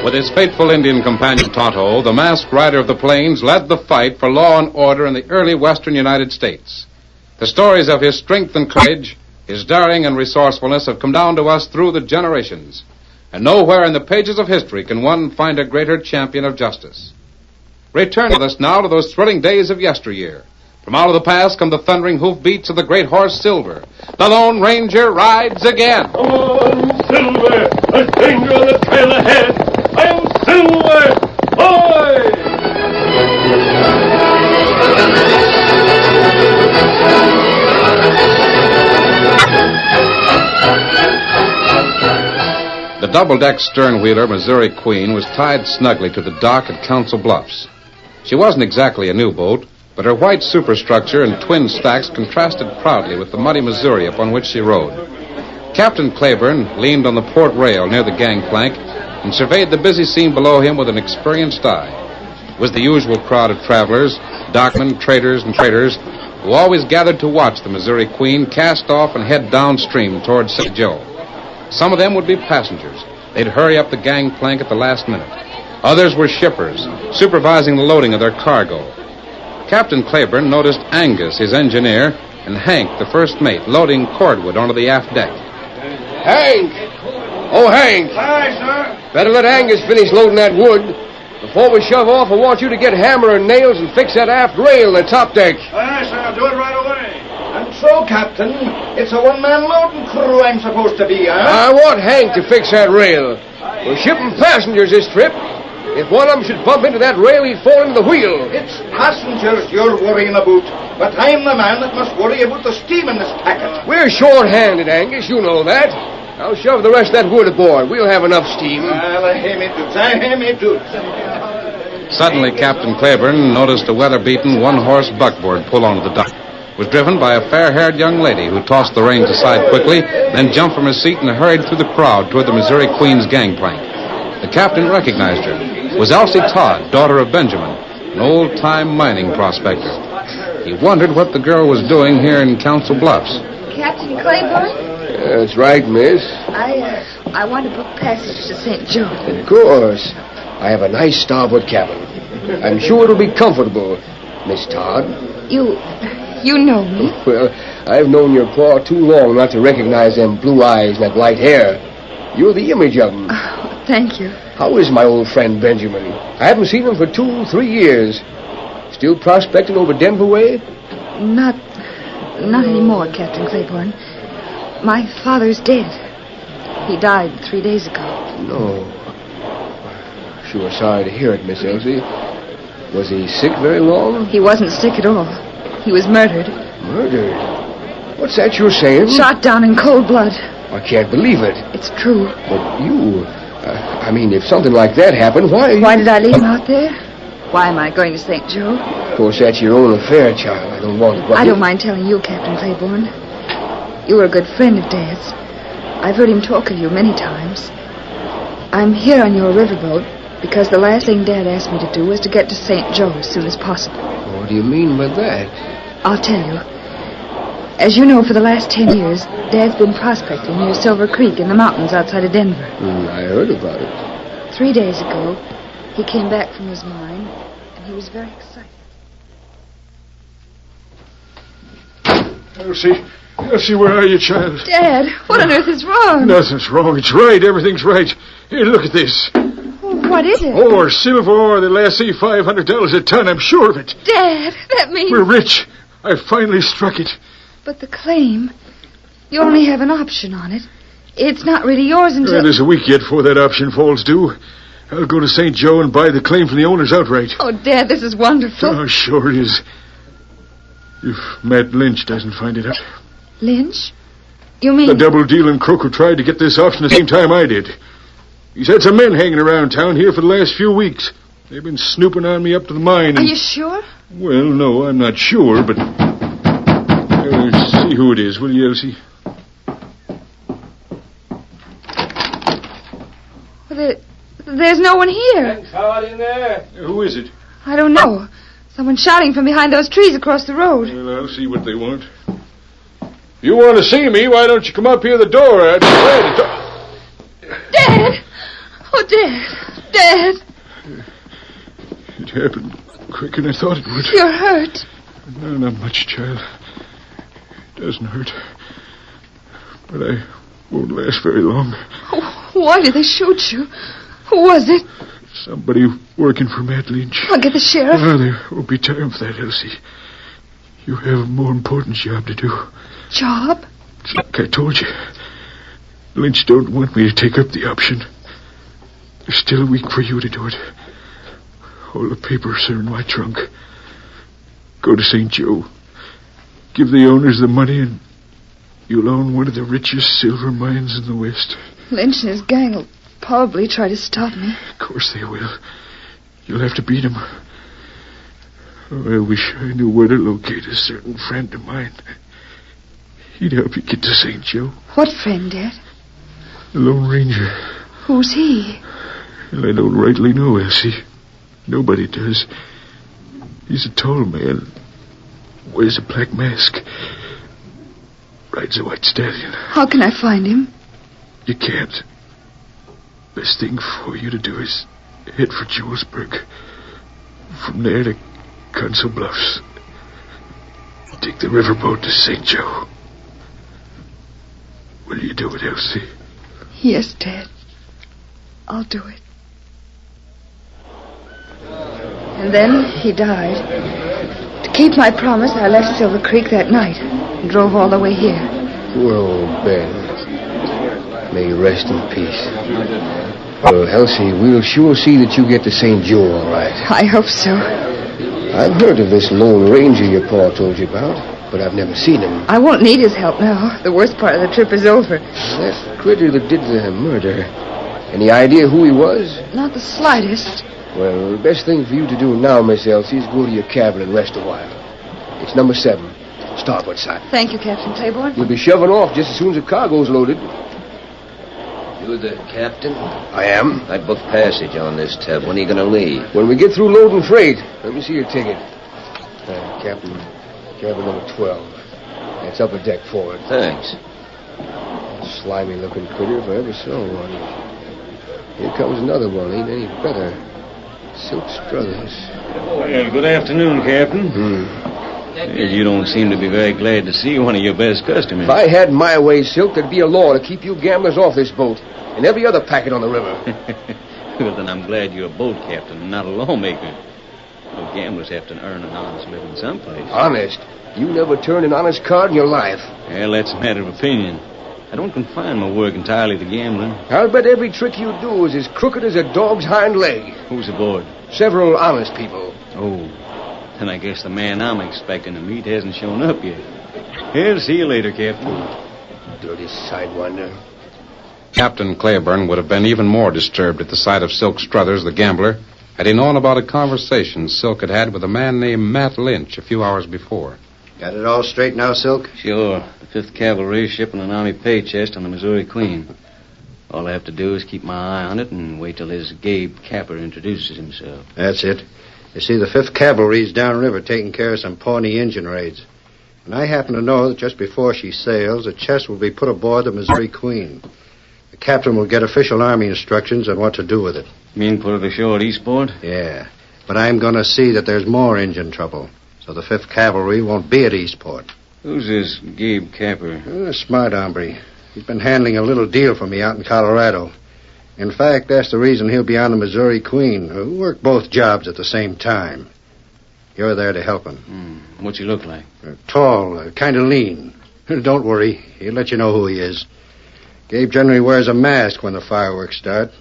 With his faithful Indian companion Tonto, the masked rider of the plains led the fight for law and order in the early western United States. The stories of his strength and courage, his daring and resourcefulness have come down to us through the generations. And nowhere in the pages of history can one find a greater champion of justice. Return with us now to those thrilling days of yesteryear. From out of the past come the thundering hoofbeats of the great horse Silver. The Lone Ranger rides again. Come on, Silver! A danger on the trail ahead! I'm Silver! Boy! The double-deck stern-wheeler Missouri Queen was tied snugly to the dock at Council Bluffs. She wasn't exactly a new boat, but her white superstructure and twin stacks contrasted proudly with the muddy Missouri upon which she rode. Captain Claiborne leaned on the port rail near the gangplank and surveyed the busy scene below him with an experienced eye. It was the usual crowd of travelers, dockmen, traders, and traders, who always gathered to watch the Missouri Queen cast off and head downstream towards St. Joe. Some of them would be passengers. They'd hurry up the gangplank at the last minute. Others were shippers, supervising the loading of their cargo. Captain Claiborne noticed Angus, his engineer, and Hank, the first mate, loading cordwood onto the aft deck. Hank! Oh, Hank! Aye, sir. Better let Angus finish loading that wood. Before we shove off, I want you to get hammer and nails and fix that aft rail in the top deck. Aye, sir. I'll do it right away. And so, Captain. It's a one-man loading crew I'm supposed to be, huh? I want Hank to fix that rail. We're shipping passengers this trip. If one of them should bump into that rail, he'd fall into the wheel. It's passengers you're worrying about. But I'm the man that must worry about the steam in this packet. We're short-handed, Angus. You know that. I'll shove the rest of that wood aboard. We'll have enough steam. Well, I hear me toots. Suddenly, Captain Claiborne noticed a weather-beaten one-horse buckboard pull onto the dock. It was driven by a fair-haired young lady who tossed the reins aside quickly, then jumped from her seat and hurried through the crowd toward the Missouri Queen's gangplank. The captain recognized her. It was Elsie Todd, daughter of Benjamin, an old-time mining prospector. He wondered what the girl was doing here in Council Bluffs. Captain Claiborne? That's right, miss. I want to book passage to St. Joe. Of course. I have a nice starboard cabin. I'm sure it'll be comfortable, Miss Todd. You know me? Well, I've known your pa too long not to recognize them blue eyes and that light hair. You're the image of them. Oh, thank you. How is my old friend Benjamin? I haven't seen him for 2-3 years. Still prospecting over Denver way? Not anymore, Captain Claiborne. My father's dead. He died 3 days ago. No. Sure sorry to hear it, Miss Elsie. Was he sick very long? He wasn't sick at all. He was murdered. Murdered? What's that you're saying? Shot down in cold blood. I can't believe it. It's true. But you... I mean, if something like that happened, why... Why did I leave him out there? Why am I going to St. Joe? Of course, that's your own affair, child. I don't want to... I don't mind telling you, Captain Claiborne. You were a good friend of Dad's. I've heard him talk of you many times. I'm here on your riverboat because the last thing Dad asked me to do was to get to St. Joe as soon as possible. What do you mean by that? I'll tell you. As you know, for the last 10 years, Dad's been prospecting near Silver Creek in the mountains outside of Denver. I heard about it. 3 days ago, he came back from his mine, and he was very excited. Elsie, where are you, child? Dad, what on earth is wrong? Nothing's wrong. It's right. Everything's right. Here, look at this. What is it? Ore, silver ore that'll last $500 a ton. I'm sure of it. Dad, that means... We're rich. I finally struck it. But the claim, you only have an option on it. It's not really yours until... There's a week yet before that option falls due. I'll go to St. Joe and buy the claim from the owners outright. Oh, Dad, this is wonderful. Oh, sure is. If Matt Lynch doesn't find it out. Lynch? You mean... The double-dealing crook who tried to get this option the same time I did. He's had some men hanging around town here for the last few weeks. They've been snooping on me up to the mine. Are you sure? Well, no, I'm not sure, but... see who it is, will you, Elsie? Well, there's no one here. Todd in there? Who is it? I don't know. Someone shouting from behind those trees across the road. Well, I'll see what they want. If you want to see me, why don't you come up here the door? I'd be glad to talk. Dad! Oh, Dad! Dad! It happened quicker than I thought it would. You're hurt. No, not much, child. It doesn't hurt. But I won't last very long. Oh, why did they shoot you? Who was it? Somebody working for Matt Lynch. I'll get the sheriff. Oh, there won't be time for that, Elsie. You have a more important job to do. Job? It's like I told you. Lynch don't want me to take up the option. There's still a week for you to do it. All the papers are in my trunk. Go to St. Joe. Give the owners the money and you'll own one of the richest silver mines in the West. Lynch and his gang will probably try to stop me. Of course they will. You'll have to beat them. Oh, I wish I knew where to locate a certain friend of mine. He'd help you get to St. Joe. What friend, Dad? The Lone Ranger. Who's he? Well, I don't rightly know, Elsie. Nobody does. He's a tall man. Wears a black mask. Rides a white stallion. How can I find him? You can't. Best thing for you to do is head for Julesburg. From there to Council Bluffs. Take the riverboat to St. Joe. Will you do it, Elsie? Yes, Dad. I'll do it. And then he died. To keep my promise, I left Silver Creek that night and drove all the way here. Poor old Ben. May he rest in peace. Well, Elsie, we'll sure see that you get to St. Joe all right. I hope so. I've heard of this Lone Ranger your pa told you about, but I've never seen him. I won't need his help now. The worst part of the trip is over. That critter that did the murder, any idea who he was? Not the slightest. Well, the best thing for you to do now, Miss Elsie, is go to your cabin and rest a while. It's number 7, starboard side. Thank you, Captain Claiborne. You'll be shoving off just as soon as the cargo's loaded. You the captain? I am. I booked passage on this tab. When are you going to leave? When we get through loading freight. Let me see your ticket. Captain, cabin number 12. That's upper deck forward. Thanks. Slimy-looking critter if I ever saw one. Here comes another one. Ain't any better. Silk Struthers. Well, good afternoon, Captain. You don't seem to be very glad to see one of your best customers. If I had my way, Silk, there'd be a law to keep you gamblers off this boat and every other packet on the river. Well, then I'm glad you're a boat captain and not a lawmaker. Well, gamblers have to earn an honest living someplace. Honest? You never turned an honest card in your life. Well, that's a matter of opinion. I don't confine my work entirely to gambling. I'll bet every trick you do is as crooked as a dog's hind leg. Who's aboard? Several honest people. Oh, then I guess the man I'm expecting to meet hasn't shown up yet. Well, see you later, Captain. Dirty sidewinder. Captain Claiborne would have been even more disturbed at the sight of Silk Struthers, the gambler, had he known about a conversation Silk had had with a man named Matt Lynch a few hours before. Got it all straight now, Silk? Sure. The 5th Cavalry is shipping an Army pay chest on the Missouri Queen. All I have to do is keep my eye on it and wait till this Gabe Capper introduces himself. That's it. You see, the 5th Cavalry's downriver taking care of some Pawnee Indian raids. And I happen to know that just before she sails, a chest will be put aboard the Missouri Queen. The captain will get official Army instructions on what to do with it. You mean put it ashore at Eastport? Yeah. But I'm going to see that there's more Indian trouble, so the 5th Cavalry won't be at Eastport. Who's this Gabe Capper? A smart hombre. He's been handling a little deal for me out in Colorado. In fact, that's the reason he'll be on the Missouri Queen, who work both jobs at the same time. You're there to help him. What's he look like? Tall, kind of lean. Don't worry. He'll let you know who he is. Gabe generally wears a mask when the fireworks start.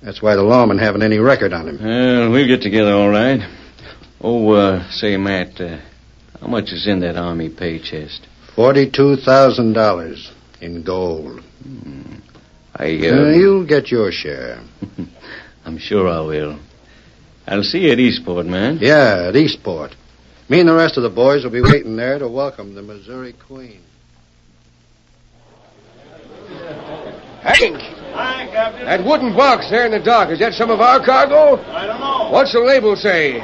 That's why the lawmen haven't any record on him. Well, we'll get together all right. Oh, say, Matt, how much is in that Army pay chest? $42,000 in gold. You'll get your share. I'm sure I will. I'll see you at Eastport, man. Yeah, at Eastport. Me and the rest of the boys will be waiting there to welcome the Missouri Queen. Hank! Hi, Captain. That wooden box there in the dock, is that some of our cargo? I don't know. What's the label say?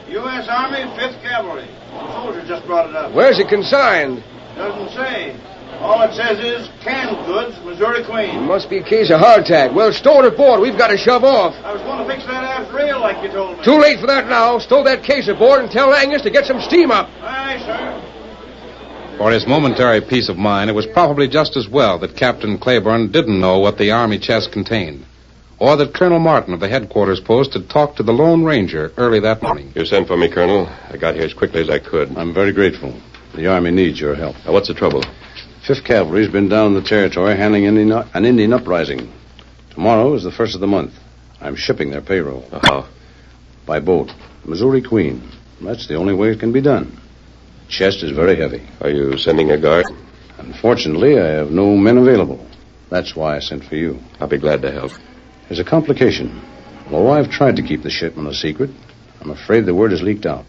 U.S. Army, 5th Cavalry. The soldier just brought it up. Where's it consigned? Doesn't say. All it says is canned goods, Missouri Queen. It must be a case of hardtack. Well, stow it aboard. We've got to shove off. I was going to fix that aft rail like you told me. Too late for that now. Stow that case aboard and tell Angus to get some steam up. Aye, sir. For his momentary peace of mind, it was probably just as well that Captain Claiborne didn't know what the Army chest contained, or that Colonel Martin of the headquarters post had talked to the Lone Ranger early that morning. You sent for me, Colonel. I got here as quickly as I could. I'm very grateful. The Army needs your help. Now, what's the trouble? 5th Cavalry's been down in the territory handling an Indian uprising. Tomorrow is the 1st of the month. I'm shipping their payroll. How? By boat. Missouri Queen. That's the only way it can be done. The chest is very heavy. Are you sending a guard? Unfortunately, I have no men available. That's why I sent for you. I'll be glad to help. There's a complication. Although I've tried to keep the shipment a secret, I'm afraid the word has leaked out.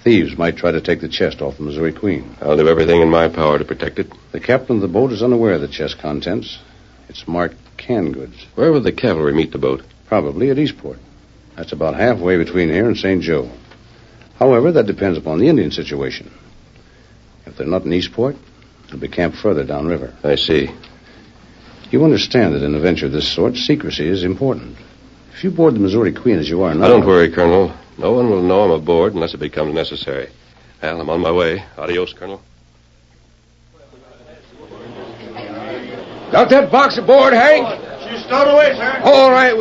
Thieves might try to take the chest off the Missouri Queen. I'll do everything in my power to protect it. The captain of the boat is unaware of the chest contents. It's marked canned goods. Where would the cavalry meet the boat? Probably at Eastport. That's about halfway between here and St. Joe. However, that depends upon the Indian situation. If they're not in Eastport, they'll be camped further downriver. I see. You understand that in a venture of this sort, secrecy is important. If you board the Missouri Queen as you are now... Now, don't worry, Colonel. No one will know I'm aboard unless it becomes necessary. Well, I'm on my way. Adios, Colonel. Got that box aboard, Hank? She's stowed away, sir. All right.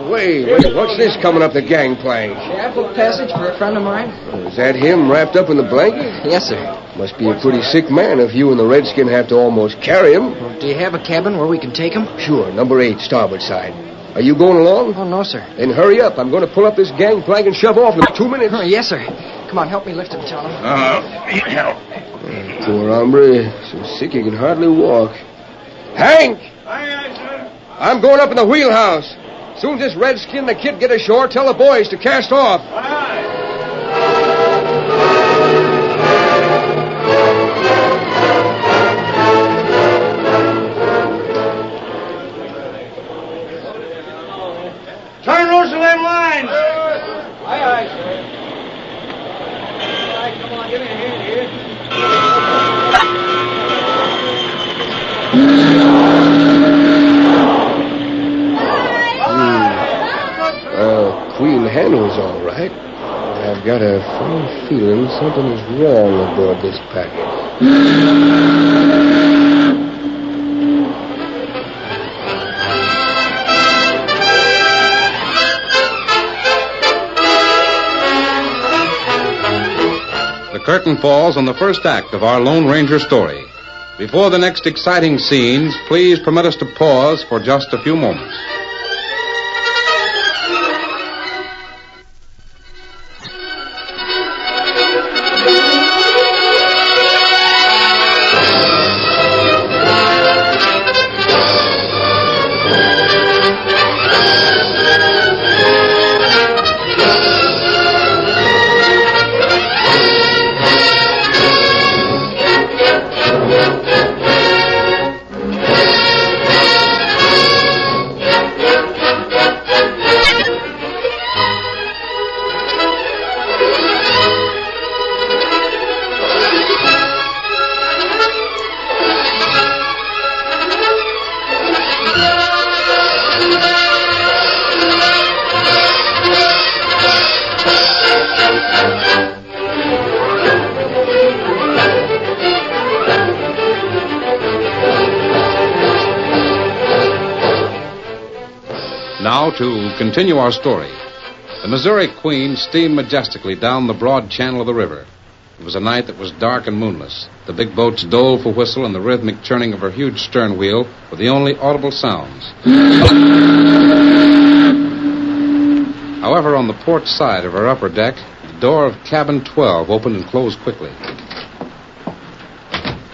Wait, what's this coming up the gangplank? I booked passage for a friend of mine. Is that him wrapped up in the blanket? Yes, sir. Must be a pretty sick man if you and the redskin have to almost carry him. Well, do you have a cabin where we can take him? Sure, number 8, starboard side. Are you going along? Oh, no, sir. Then hurry up. I'm going to pull up this gangplank and shove off in 2 minutes. Oh, yes, sir. Come on, help me lift him, John. Poor hombre. So sick he can hardly walk. Hank! Aye, aye, sir. I'm going up in the wheelhouse. Soon as this redskin and the kid get ashore, tell the boys to cast off. Try and loosen them lines. Aye, aye, sir. All right, come on, give me a hand here. Queen handles all right. I've got a funny feeling something is wrong aboard this packet. The curtain falls on the first act of our Lone Ranger story. Before the next exciting scenes, please permit us to pause for just a few moments. Now, to continue our story. The Missouri Queen steamed majestically down the broad channel of the river. It was a night that was dark and moonless. The big boat's doleful whistle and the rhythmic churning of her huge stern wheel were the only audible sounds. However, on the port side of her upper deck, the door of cabin 12 opened and closed quickly.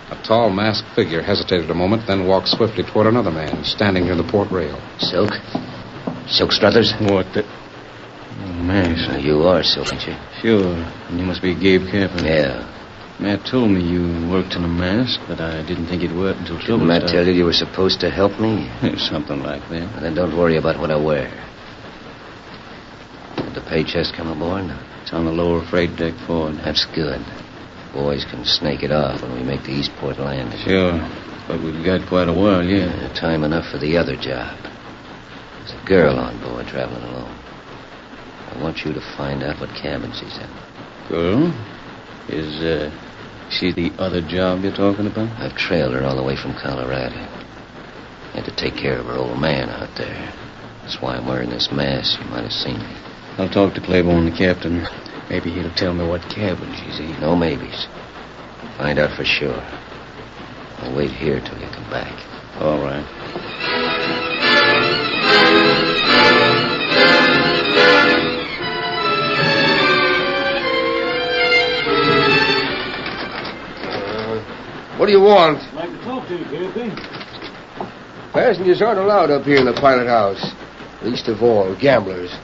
A tall, masked figure hesitated a moment, then walked swiftly toward another man standing near the port rail. Silk? Silk Struthers? What the... Oh, Max. You are Silk, ain't you? Sure. And you must be Gabe Capper. Yeah. Matt told me you worked in a mask, but I didn't think it'd work until trouble Didn't Matt started. tell you were supposed to help me? Something like that. Well, then don't worry about what I wear. Did the pay chest come aboard? It's on the lower freight deck forward. That's good. Boys can snake it off when we make the Eastport landing. Sure. But we've got quite a while yet. Time enough for the other job. There's a girl on board traveling alone. I want you to find out what cabin she's in. Girl? Is she the other job you're talking about? I've trailed her all the way from Colorado. Had to take care of her old man out there. That's why I'm wearing this mask. You might have seen me. I'll talk to Claiborne, the captain. Maybe he'll tell me what cabin she's in. No maybes. Find out for sure. I'll wait here till you come back. All right. What do you want? I'd like to talk to you, Captain. Passengers aren't allowed up here in the pilot house. Least of all, gamblers.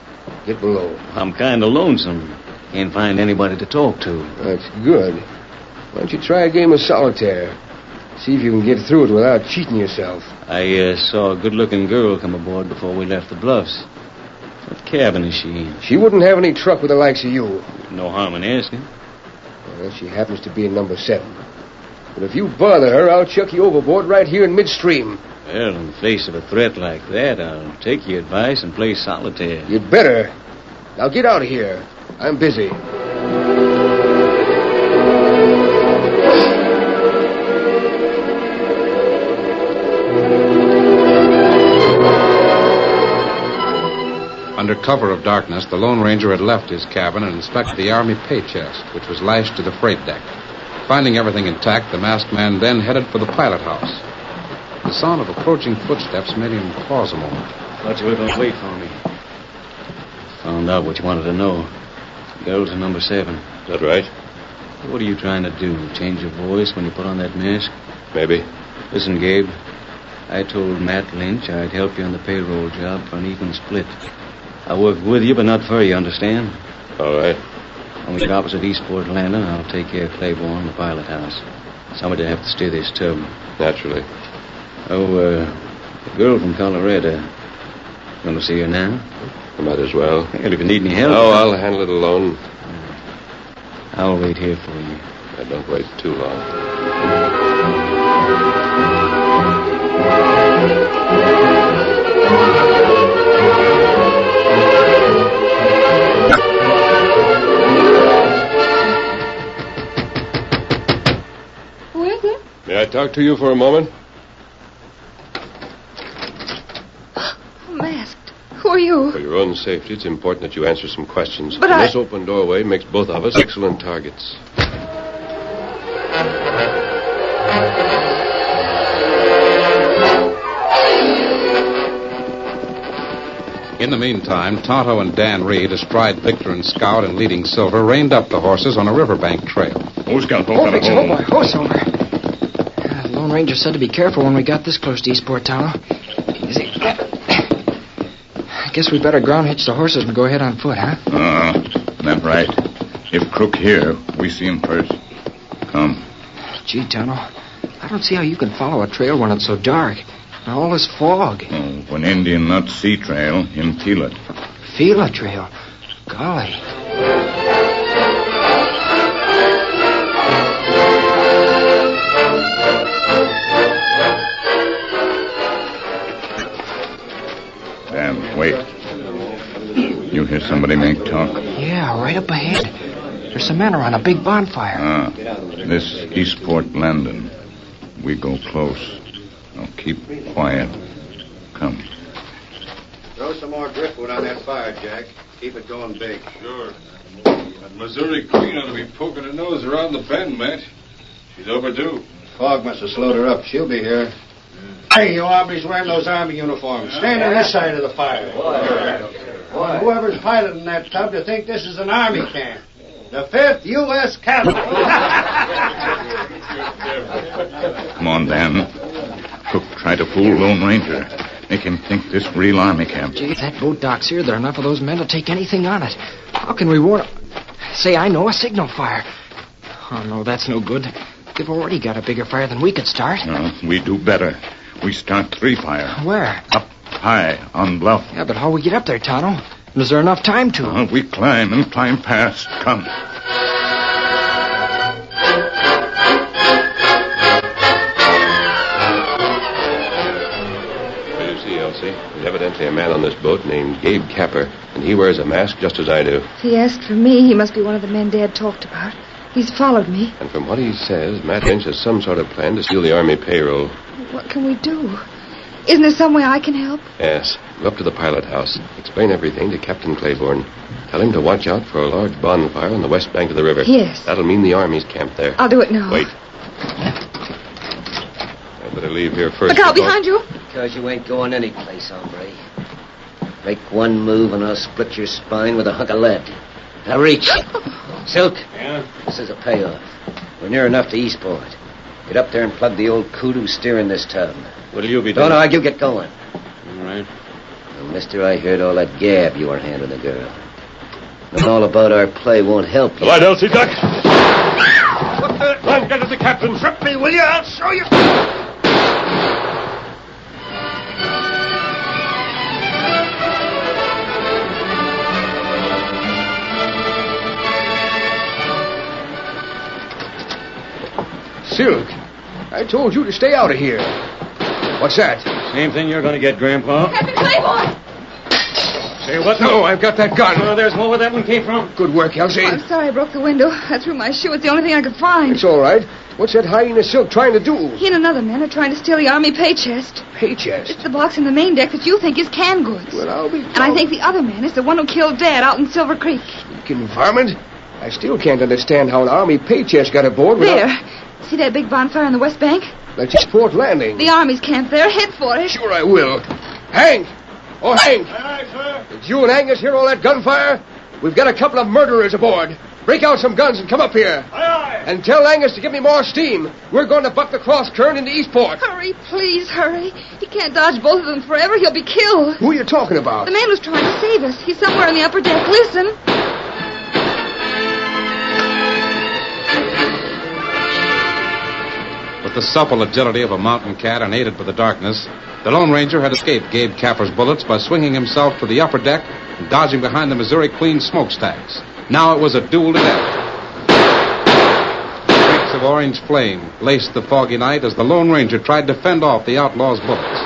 Get below. I'm kind of lonesome. Can't find anybody to talk to. That's good. Why don't you try a game of solitaire? See if you can get through it without cheating yourself. I saw a good-looking girl come aboard before we left the Bluffs. What cabin is she in? She wouldn't have any truck with the likes of you. No harm in asking. Well, she happens to be in number 7. But if you bother her, I'll chuck you overboard right here in midstream. Well, in the face of a threat like that, I'll take your advice and play solitaire. You'd better. Now get out of here. I'm busy. Under cover of darkness, the Lone Ranger had left his cabin and inspected the Army pay chest, which was lashed to the freight deck. Finding everything intact, the masked man then headed for the pilot house. The sound of approaching footsteps made him pause a moment. Thought you were going to wait for me. Found out what you wanted to know. Girl to number 7. Is that right? What are you trying to do? Change your voice when you put on that mask? Maybe. Listen, Gabe. I told Matt Lynch I'd help you on the payroll job for an even split. I'll work with you, but not for you, understand? All right. When we get opposite Eastport Landing, I'll take care of Claiborne and the pilot house. Somebody to have to steer this tub. Naturally. Oh, the girl from Colorado. Want to see her now? I might as well. Well, if you need any help... No, I'll handle it alone. I'll wait here for you. I don't wait too long. Who is it? May I talk to you for a moment? Masked. Who are you? For your own safety, it's important that you answer some questions. But This open doorway makes both of us excellent targets. In the meantime, Tonto and Dan Reed, astride Victor and Scout and leading Silver, reined up the horses on a riverbank trail. Who's got Oh, Victor, oh, boy, oh, Silver. The Lone Ranger said to be careful when we got this close to Eastport, Tonto. Easy. I guess we better ground hitch the horses and go ahead on foot, huh? That's right. If Crook here, we see him first. Come. Gee, Tonto, I don't see how you can follow a trail when it's so dark. And all this fog. When Indian not see trail, him feel it. Feel a trail? Golly. Dan, wait. You hear somebody make talk? Yeah, right up ahead. There's some men around a big bonfire. This Eastport Landing. We go close. Now keep quiet. Come. Throw some more driftwood on that fire, Jack. Keep it going big. Sure. That Missouri Queen ought to be poking her nose around the bend, Matt. She's overdue. Fog must have slowed her up. She'll be here. Hey, you Aubrey's wearing those Army uniforms. Stand on this side of the fire. Boy, whoever's piloting that tub to think this is an Army camp. The 5th U.S. Cavalry. Come on, Dan. Crook tried to fool Lone Ranger. Make him think this real Army camp. Gee, if that boat docks here, there are enough of those men to take anything on it. How can we warn them? Say, I know, a signal fire. Oh, no, that's no good. They've already got a bigger fire than we could start. No, we do better. We start 3 fire. Where? Up high, on bluff. Yeah, but how we get up there, Tonto? And is there enough time to? We climb and climb past. Come. There's evidently a man on this boat named Gabe Capper, and he wears a mask just as I do. He asked for me. He must be one of the men Dad talked about. He's followed me. And from what he says, Matt Lynch has some sort of plan to steal the Army payroll. What can we do? Isn't there some way I can help? Yes. Go up to the pilot house. Explain everything to Captain Claiborne. Tell him to watch out for a large bonfire on the west bank of the river. Yes. That'll mean the Army's camped there. I'll do it now. Wait. I better leave here first. Look out behind you. Because you ain't going anyplace, hombre. Make one move and I'll split your spine with a hunk of lead. Now reach. Silk. Yeah? This is a payoff. We're near enough to Eastport. Get up there and plug the old coot who's steering this tub. What'll you be doing? Don't argue, get going. All right. Well, mister, I heard all that gab you were handing the girl. Knowing all about our play won't help you. All right, Elsie, duck. What the? Run, get at the captain. Trip me, will you? I'll show you. Silk, I told you to stay out of here. What's that? Same thing you're going to get, Grandpa. Captain Claiborne! Say what? No, I've got that gun. Oh, there's more where that one came from. Good work, Elsie. I'm sorry I broke the window. I threw my shoe. It's the only thing I could find. It's all right. What's that hyena Silk trying to do? He and another man are trying to steal the Army pay chest. Pay chest? It's the box in the main deck that you think is canned goods. Well, I'll be... And I think the other man is the one who killed Dad out in Silver Creek. Sneaking varmint. I still can't understand how an Army pay chest got aboard without... There. See that big bonfire on the West Bank? That's Eastport Landing. The Army's camped there. Head for it. Sure I will. Hank! Oh, Hank! Aye, sir. Did you and Angus hear all that gunfire? We've got a couple of murderers aboard. Break out some guns and come up here. Aye, aye. And tell Angus to give me more steam. We're going to buck the cross current into Eastport. Hurry, please, hurry. He can't dodge both of them forever. He'll be killed. Who are you talking about? The man who's trying to save us. He's somewhere on the upper deck. Listen. With the supple agility of a mountain cat and aided by the darkness, the Lone Ranger had escaped Gabe Capper's bullets by swinging himself to the upper deck and dodging behind the Missouri Queen's smokestacks. Now it was a duel to death. Streaks of orange flame laced the foggy night as the Lone Ranger tried to fend off the outlaw's bullets.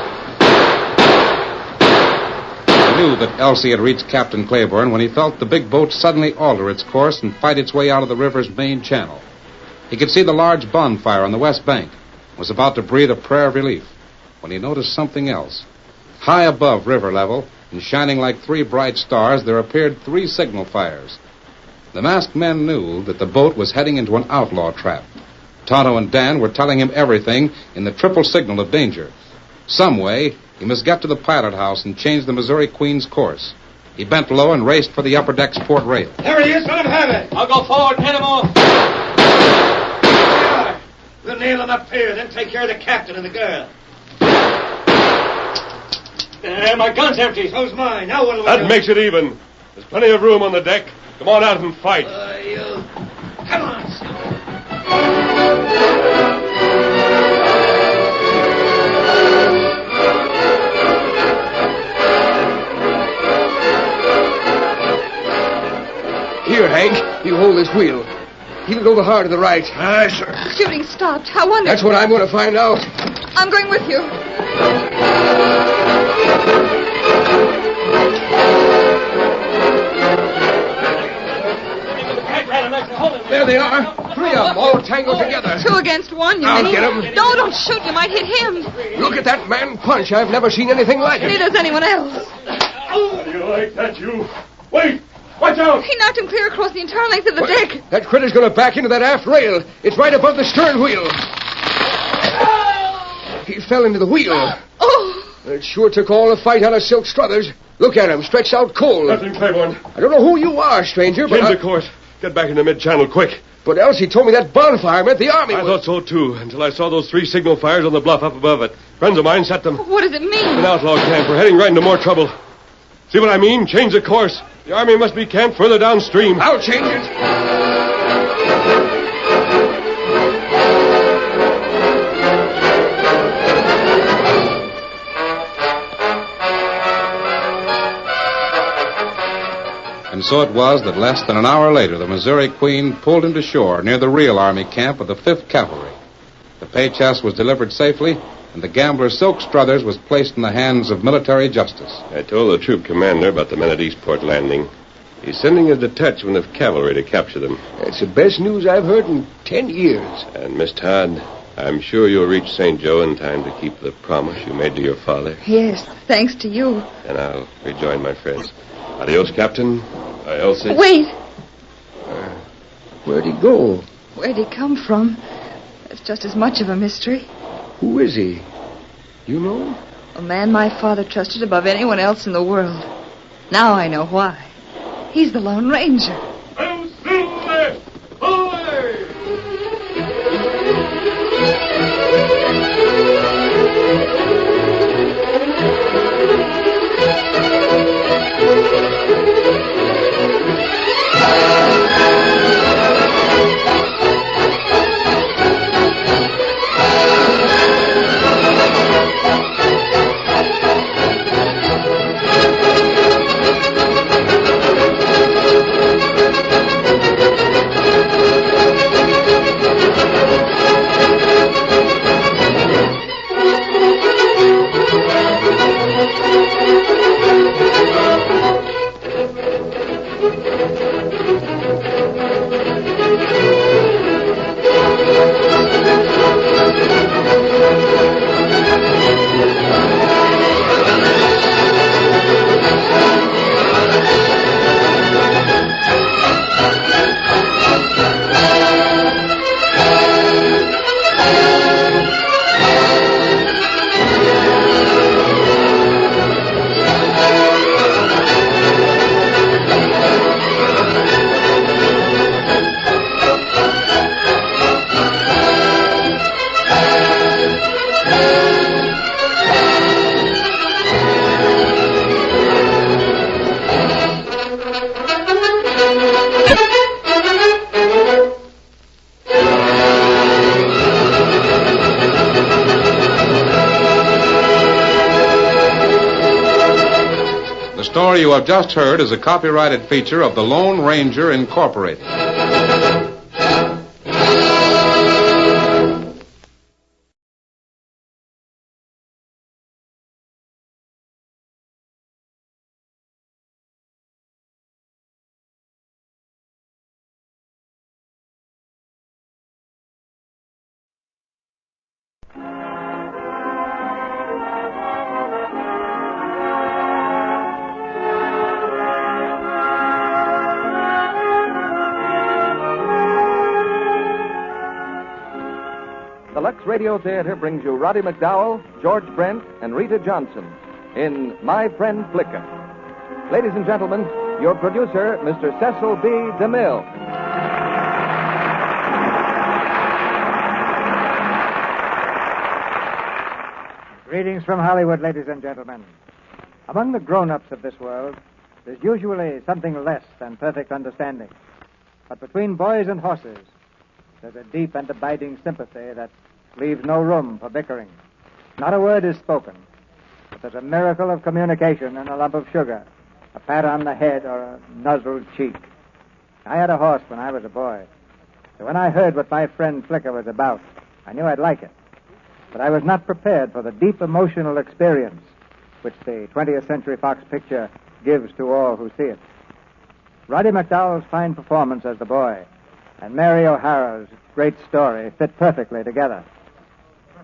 He knew that Elsie had reached Captain Claiborne when he felt the big boat suddenly alter its course and fight its way out of the river's main channel. He could see the large bonfire on the west bank and was about to breathe a prayer of relief when he noticed something else. High above river level and shining like three bright stars, there appeared three signal fires. The masked men knew that the boat was heading into an outlaw trap. Tonto and Dan were telling him everything in the triple signal of danger. Some way, he must get to the pilot house and change the Missouri Queen's course. He bent low and raced for the upper deck's port rail. There he is. Let him have it. I'll go forward and head him off. We'll nail him up here, then take care of the captain and the girl. My gun's empty. So's mine. Now what'll we do? That makes it even. There's plenty of room on the deck. Come on out and fight. Come on, son. Here, Hank. You hold this wheel. Heel it over hard to the right. Aye, sir. Shooting stopped. How wonderful. That's what I'm going to find out. I'm going with you. There they are. Three of them, all tangled together. 2 against 1, you I'll mean? get 'em. No, don't shoot. You might hit him. Look at that man punch. I've never seen anything like it. Neither has anyone else. How do you like that, you? Wait! Watch out! He knocked him clear across the entire length of the deck. That critter's going to back into that aft rail. It's right above the stern wheel. He fell into the wheel. Oh! It sure took all the fight out of Silk Struthers. Look at him, stretched out cold. Captain Claiborne. I don't know who you are, stranger, but... Change the course. Get back in the mid-channel, quick. But Elsie told me that bonfire meant the Army I thought so, too, until I saw those 3 signal fires on the bluff up above it. Friends of mine set them. What does it mean? An outlaw camp. We're heading right into more trouble. See what I mean? Change the course. The Army must be camped further downstream. I'll change it. And so it was that less than an hour later, the Missouri Queen pulled into shore near the real Army camp of the 5th Cavalry. The pay chest was delivered safely, and the gambler Silk Struthers was placed in the hands of military justice. I told the troop commander about the men at Eastport Landing. He's sending a detachment of cavalry to capture them. It's the best news I've heard in 10 years. And, Miss Todd, I'm sure you'll reach St. Joe in time to keep the promise you made to your father. Yes, thanks to you. And I'll rejoin my friends. Adios, Captain. Elsie. Wait. Where'd he go? Where'd he come from? It's just as much of a mystery. Who is he? You know? A man my father trusted above anyone else in the world. Now I know why. He's the Lone Ranger. story you have just heard is a copyrighted feature of the Lone Ranger Incorporated. The Lux Radio Theater brings you Roddy McDowell, George Brent, and Rita Johnson in My Friend Flicker. Ladies and gentlemen, your producer, Mr. Cecil B. DeMille. Greetings from Hollywood, ladies and gentlemen. Among the grown-ups of this world, there's usually something less than perfect understanding. But between boys and horses, there's a deep and abiding sympathy that leaves no room for bickering. Not a word is spoken, but there's a miracle of communication in a lump of sugar, a pat on the head, or a nuzzled cheek. I had a horse when I was a boy, so when I heard what My Friend Flicker was about, I knew I'd like it. But I was not prepared for the deep emotional experience which the 20th Century Fox picture gives to all who see it. Roddy McDowell's fine performance as the boy and Mary O'Hara's great story fit perfectly together.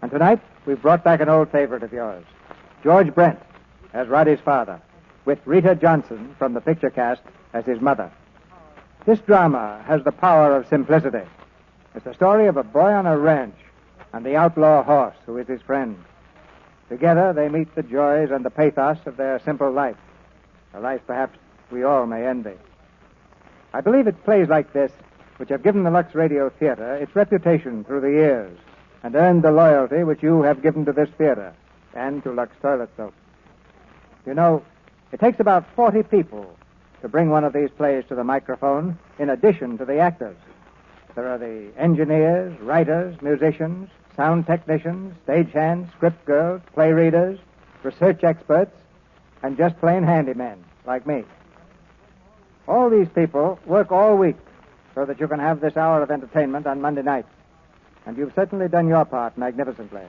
And tonight, we've brought back an old favorite of yours, George Brent as Roddy's father, with Rita Johnson from the picture cast as his mother. This drama has the power of simplicity. It's the story of a boy on a ranch and the outlaw horse who is his friend. Together, they meet the joys and the pathos of their simple life, a life perhaps we all may envy. I believe it's plays like this which have given the Lux Radio Theater its reputation through the years and earned the loyalty which you have given to this theater and to Lux Toilet Soap. You know, it takes about 40 people to bring one of these plays to the microphone in addition to the actors. There are the engineers, writers, musicians, sound technicians, stagehands, script girls, play readers, research experts, and just plain handymen like me. All these people work all week so that you can have this hour of entertainment on Monday night. And you've certainly done your part magnificently.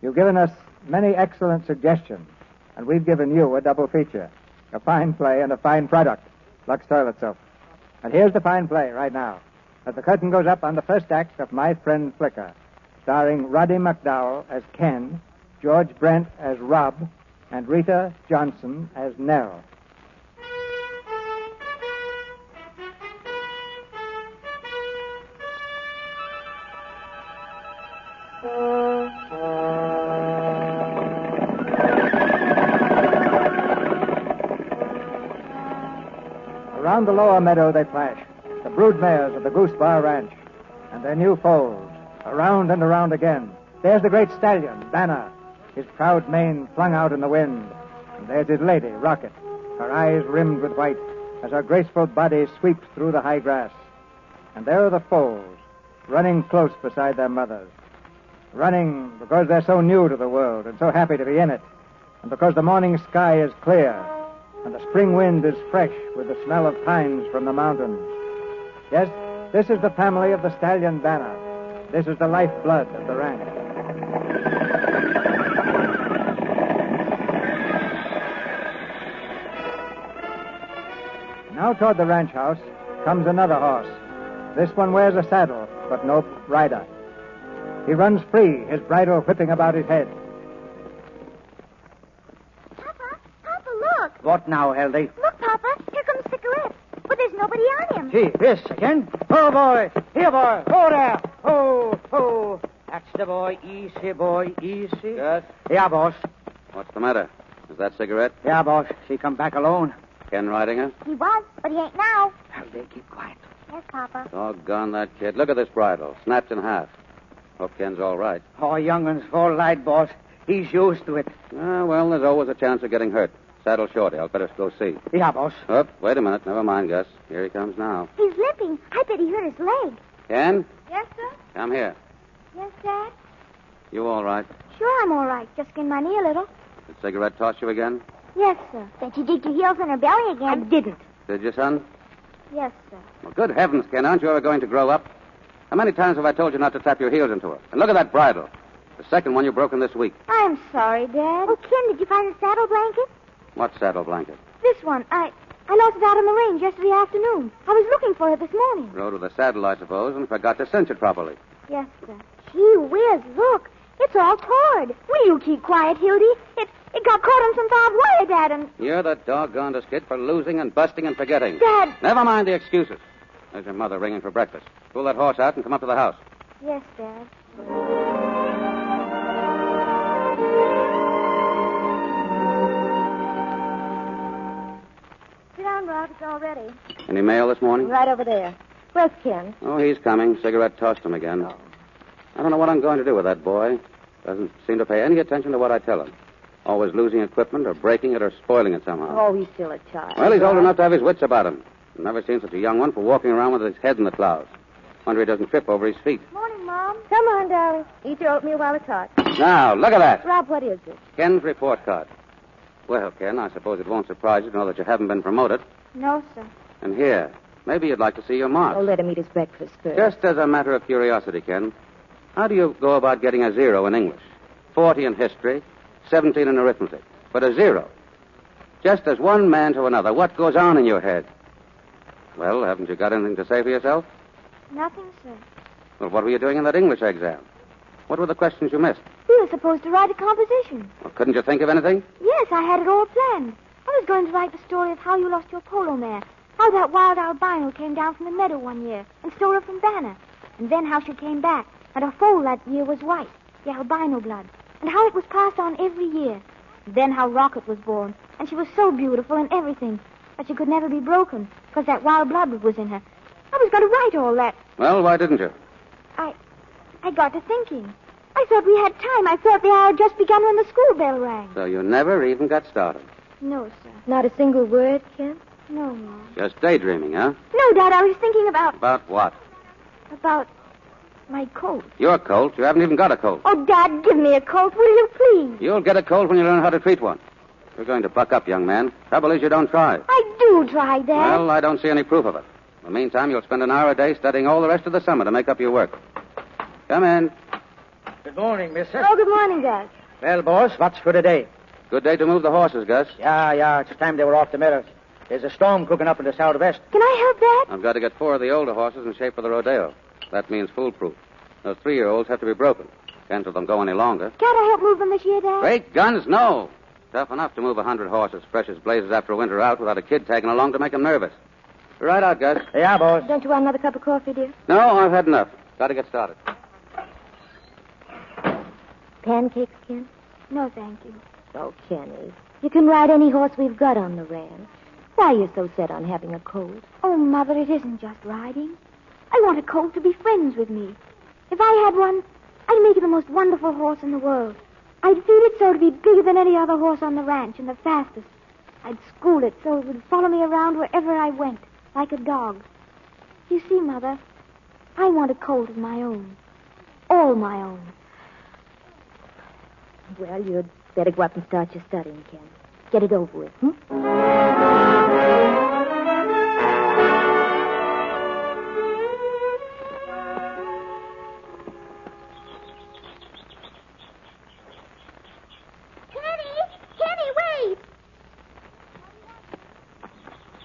You've given us many excellent suggestions, and we've given you a double feature, a fine play and a fine product, Lux Toilet Soap. And here's the fine play right now, as the curtain goes up on the first act of My Friend Flicker, starring Roddy McDowell as Ken, George Brent as Rob, and Rita Johnson as Nell. Around the lower meadow they flash, the brood mares of the Goose Bar Ranch, and their new foals, around and around again. There's the great stallion, Banner, his proud mane flung out in the wind. And there's his lady, Rocket, her eyes rimmed with white, as her graceful body sweeps through the high grass. And there are the foals, running close beside their mothers. Running because they're so new to the world and so happy to be in it, and because the morning sky is clear, and the spring wind is fresh with the smell of pines from the mountains. Yes, this is the family of the stallion Banner. This is the lifeblood of the ranch. Now toward the ranch house comes another horse. This one wears a saddle, but no rider. He runs free, his bridle whipping about his head. Papa, look. What now, Hildy? Look, Papa. Here comes Cigarette. But there's nobody on him. Gee, this again? Oh, boy. Here, boy. Oh, there. Oh, oh. That's the boy. Easy, boy. Easy. Yes? Yeah, boss. What's the matter? Is that Cigarette? Yeah, boss. She come back alone. Ken riding her? He was, but he ain't now. Hildy, keep quiet. Yes, Papa. Doggone that kid. Look at this bridle. Snapped in half. Hope Ken's all right. Oh, youngun's all right, boss. He's used to it. Well, there's always a chance of getting hurt. Saddle shorty. I'll better go see. Yeah, boss. Oh, wait a minute. Never mind, Gus. Here he comes now. He's limping. I bet he hurt his leg. Ken? Yes, sir? Come here. Yes, Dad? You all right? Sure, I'm all right. Just skinned my knee a little. Did Cigarette toss you again? Yes, sir. Did you dig your heels in her belly again? I didn't. Did you, son? Yes, sir. Well, good heavens, Ken, aren't you ever going to grow up? How many times have I told you not to tap your heels into her? And look at that bridle. The second one you've broken this week. I'm sorry, Dad. Oh, Ken, did you find the saddle blanket? What saddle blanket? This one. I lost it out on the range yesterday afternoon. I was looking for it this morning. Rode with a saddle, I suppose, and forgot to cinch it properly. Yes, sir. Gee whiz, look. It's all torn. Will you keep quiet, Hildy? It got caught on some barbed wire, Dad, and... You're the doggonedest kid for losing and busting and forgetting. Dad... Never mind the excuses. There's your mother ringing for breakfast. Pull that horse out and come up to the house. Yes, Dad. Sit down, Rob. It's all ready. Any mail this morning? Right over there. Where's Ken? Oh, he's coming. Cigarette tossed him again. Oh. I don't know what I'm going to do with that boy. Doesn't seem to pay any attention to what I tell him. Always losing equipment or breaking it or spoiling it somehow. Oh, he's still a child. Well, he's old enough to have his wits about him. I've never seen such a young one for walking around with his head in the clouds. Wonder he doesn't trip over his feet. Morning, Mom. Come on, darling. Eat your oatmeal while it's hot. Now, look at that. Rob, what is it? Ken's report card. Well, Ken, I suppose it won't surprise you to know that you haven't been promoted. No, sir. And here, maybe you'd like to see your marks. Oh, let him eat his breakfast first. Just as a matter of curiosity, Ken, how do you go about getting a 0 in English? 40 in history, 17 in arithmetic, but a 0. Just as one man to another, what goes on in your head? Well, haven't you got anything to say for yourself? Nothing, sir. Well, what were you doing in that English exam? What were the questions you missed? We were supposed to write a composition. Well, couldn't you think of anything? Yes, I had it all planned. I was going to write the story of how you lost your polo mare, how that wild albino came down from the meadow one year and stole her from Banner, and then how she came back, and her foal that year was white, the albino blood, and how it was passed on every year. Then how Rocket was born, and she was so beautiful and everything, but she could never be broken, because that wild blood was in her. I was going to write all that. Well, why didn't you? I got to thinking. I thought we had time. I thought the hour had just begun when the school bell rang. So you never even got started. No, sir. Not a single word, Ken? No, Mom. Just daydreaming, huh? No, Dad, I was thinking about... About what? About my coat. Your coat? You haven't even got a coat. Oh, Dad, give me a coat, will you, please? You'll get a coat when you learn how to treat one. You're going to buck up, young man. Trouble is you don't try. I do try, Dad. Well, I don't see any proof of it. In the meantime, you'll spend an hour a day studying all the rest of the summer to make up your work. Come in. Good morning, Mister. Oh, good morning, Gus. Well, boss, what's for today? Good day to move the horses, Gus. Yeah, it's time they were off the meadows. There's a storm cooking up in the southwest. Can I help that? I've got to get 4 of the older horses in shape for the rodeo. That means foolproof. Those 3-year-olds have to be broken. Can't let them go any longer. Can't I help move them this year, Dad? Great guns, no. Tough enough to move 100 horses fresh as blazes after a winter out without a kid tagging along to make them nervous. Right out, Gus. Yeah, boss. Don't you want another cup of coffee, dear? No, I've had enough. Got to get started. Pancakes, Ken? No, thank you. Oh, Kenny, you can ride any horse we've got on the ranch. Why are you so set on having a colt? Oh, Mother, it isn't just riding. I want a colt to be friends with me. If I had one, I'd make it the most wonderful horse in the world. I'd feed it so to be bigger than any other horse on the ranch and the fastest. I'd school it so it would follow me around wherever I went, like a dog. You see, Mother, I want a colt of my own. All my own. Well, you'd better go up and start your studying, Ken. Get it over with, Kenny, wait!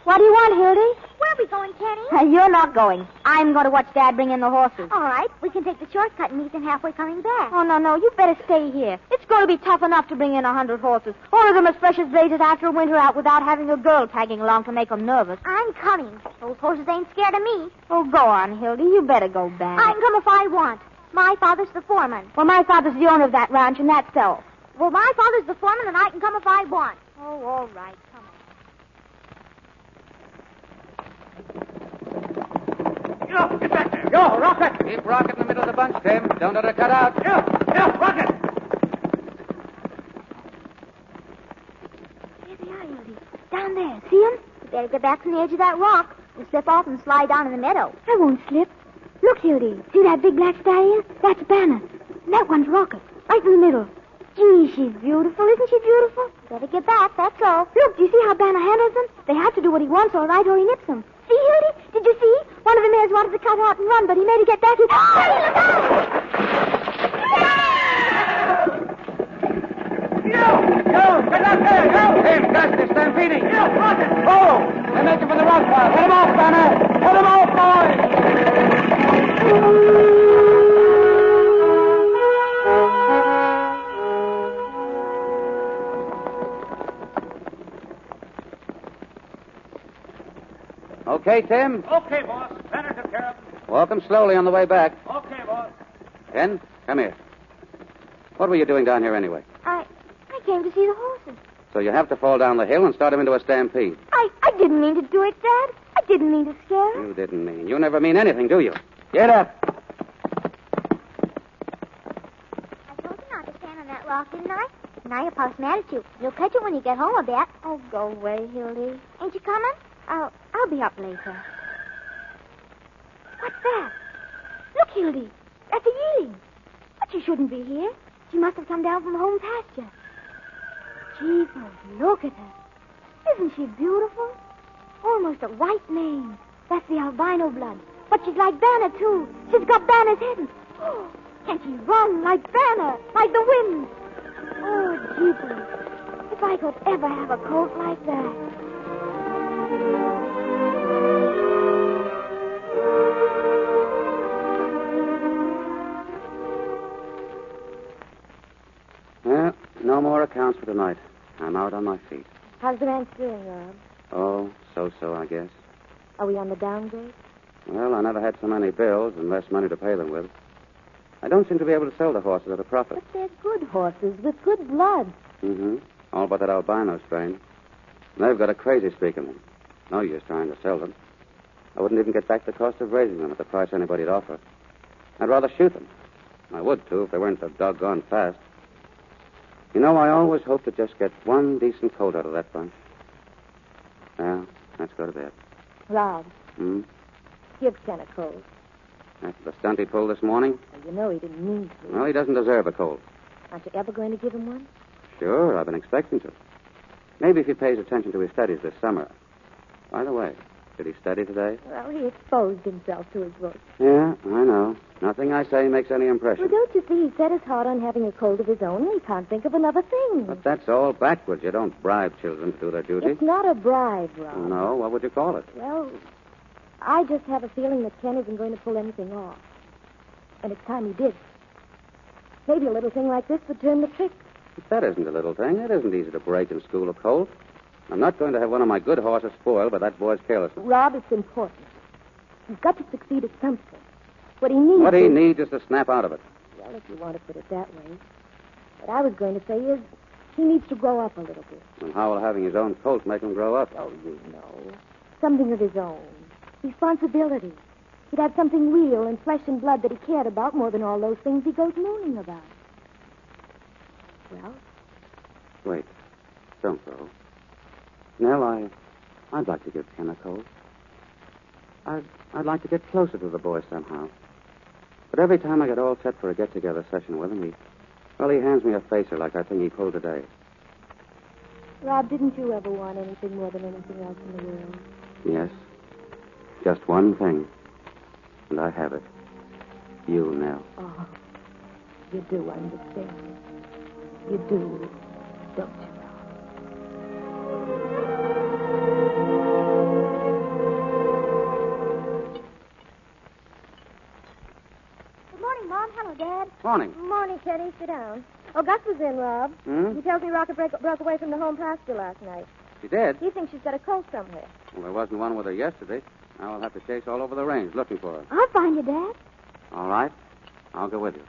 What do you want, Hildy? Where are we going, Kenny? You're not going. I'm going to watch Dad bring in the horses. All right. We can take the shortcut and meet them halfway coming back. Oh, no. You better stay here. It's going to be tough enough to bring in 100 horses. All of them as fresh as blazes after a winter out without having a girl tagging along to make them nervous. I'm coming. Those horses ain't scared of me. Oh, go on, Hildy. You better go back. I can come if I want. My father's the foreman. Well, my father's the owner of that ranch, and that's so. Well, my father's the foreman, and I can come if I want. Oh, all right. Come on. Yo, get back there. Yo, Rocket. Keep Rocket in the middle of the bunch, Tim. Don't let her cut out. Yo, Rocket. There they are, Hildy. Down there. See them? You better get back from the edge of that rock. We'll slip off and slide down in the meadow. I won't slip. Look, Hildy. See that big black stallion? That's Banner. And that one's Rocket. Right in the middle. Gee, she's beautiful. Isn't she beautiful? Better get back, that's all. Look, do you see how Banner handles them? They have to do what he wants, all right, or he nips them. See, Hildy? Did you see? One of the mares wanted to cut out and run, but he made her get back. Hey, look out! Yo, get up there, yo! Hey, Gus, they're stampeding. Yo, watch it. Oh, they're making for the rock pile. Let them off, Banner. Let them off, boys. Okay, Tim? Okay, boss. Banner took care of him. Walk 'em slowly on the way back. Okay, boss. Ken, come here. What were you doing down here anyway? I came to see the horses. So you have to fall down the hill and start them into a stampede. I didn't mean to do it, Dad. I didn't mean to scare him. You didn't mean. You never mean anything, do you? Get up. I told you not to stand on that rock, didn't I? Now your pa's mad at you. You'll catch it when you get home, I bet. Oh, go away, Hildy. Ain't you coming? I'll be up later. What's that? Look, Hildy. That's a yearling. But she shouldn't be here. She must have come down from home pasture. Jeepers, look at her. Isn't she beautiful? Almost a white mane. That's the albino blood. But she's like Banner, too. She's got Banner's head. Oh, and she runs like Banner, like the wind. Oh, jeepers. If I could ever have a coat like that. Well, no more accounts for tonight. I'm out on my feet. How's the ranch doing, Rob? Oh, so, I guess. Are we on the downgrade? Well, I never had so many bills and less money to pay them with. I don't seem to be able to sell the horses at a profit. But they're good horses with good blood. Mm-hmm. All but that albino strain. And they've got a crazy streak in them. No use trying to sell them. I wouldn't even get back the cost of raising them at the price anybody'd offer. I'd rather shoot them. I would, too, if they weren't so doggone fast. You know, I always hope to just get one decent colt out of that bunch. Well, let's go to bed. Rob. Give Ken a colt. After the stunt he pulled this morning? Well, you know he didn't mean to. Well, he doesn't deserve a colt. Aren't you ever going to give him one? Sure, I've been expecting to. Maybe if he pays attention to his studies this summer. By the way, did he study today? Well, he exposed himself to his books. Yeah, I know. Nothing I say makes any impression. Well, don't you see, he set his heart on having a colt of his own, and he can't think of another thing. But that's all backwards. You don't bribe children to do their duty. It's not a bribe, Rob. No, what would you call it? Well, I just have a feeling that Ken isn't going to pull anything off. And it's time he did. Maybe a little thing like this would turn the trick. But that isn't a little thing. It isn't easy to break and school a colt. I'm not going to have one of my good horses spoiled by that boy's carelessness. Rob, it's important. He's got to succeed at something. What he needs What he needs is to snap out of it. Well, if you want to put it that way. What I was going to say is he needs to grow up a little bit. And how will having his own colt make him grow up? Oh, you know. Something of his own. Responsibility. He'd have something real and flesh and blood that he cared about more than all those things he goes mooning about. Well? Wait. Don't go. Nell, I'd like to give Ken a colt. I'd like to get closer to the boy somehow. But every time I get all set for a get-together session with him, he hands me a facer like that thing he pulled today. Rob, didn't you ever want anything more than anything else in the world? Yes. Just one thing. And I have it. You, Nell. Oh, you do understand. You do, don't you? Hello, Dad. Morning. Morning, Teddy. Sit down. Oh, Gus was in, Rob. He tells me Rocket broke away from the home pasture last night. She did? He thinks she's got a colt somewhere. Well, there wasn't one with her yesterday. Now I'll have to chase all over the range looking for her. I'll find you, Dad. All right. I'll go with you.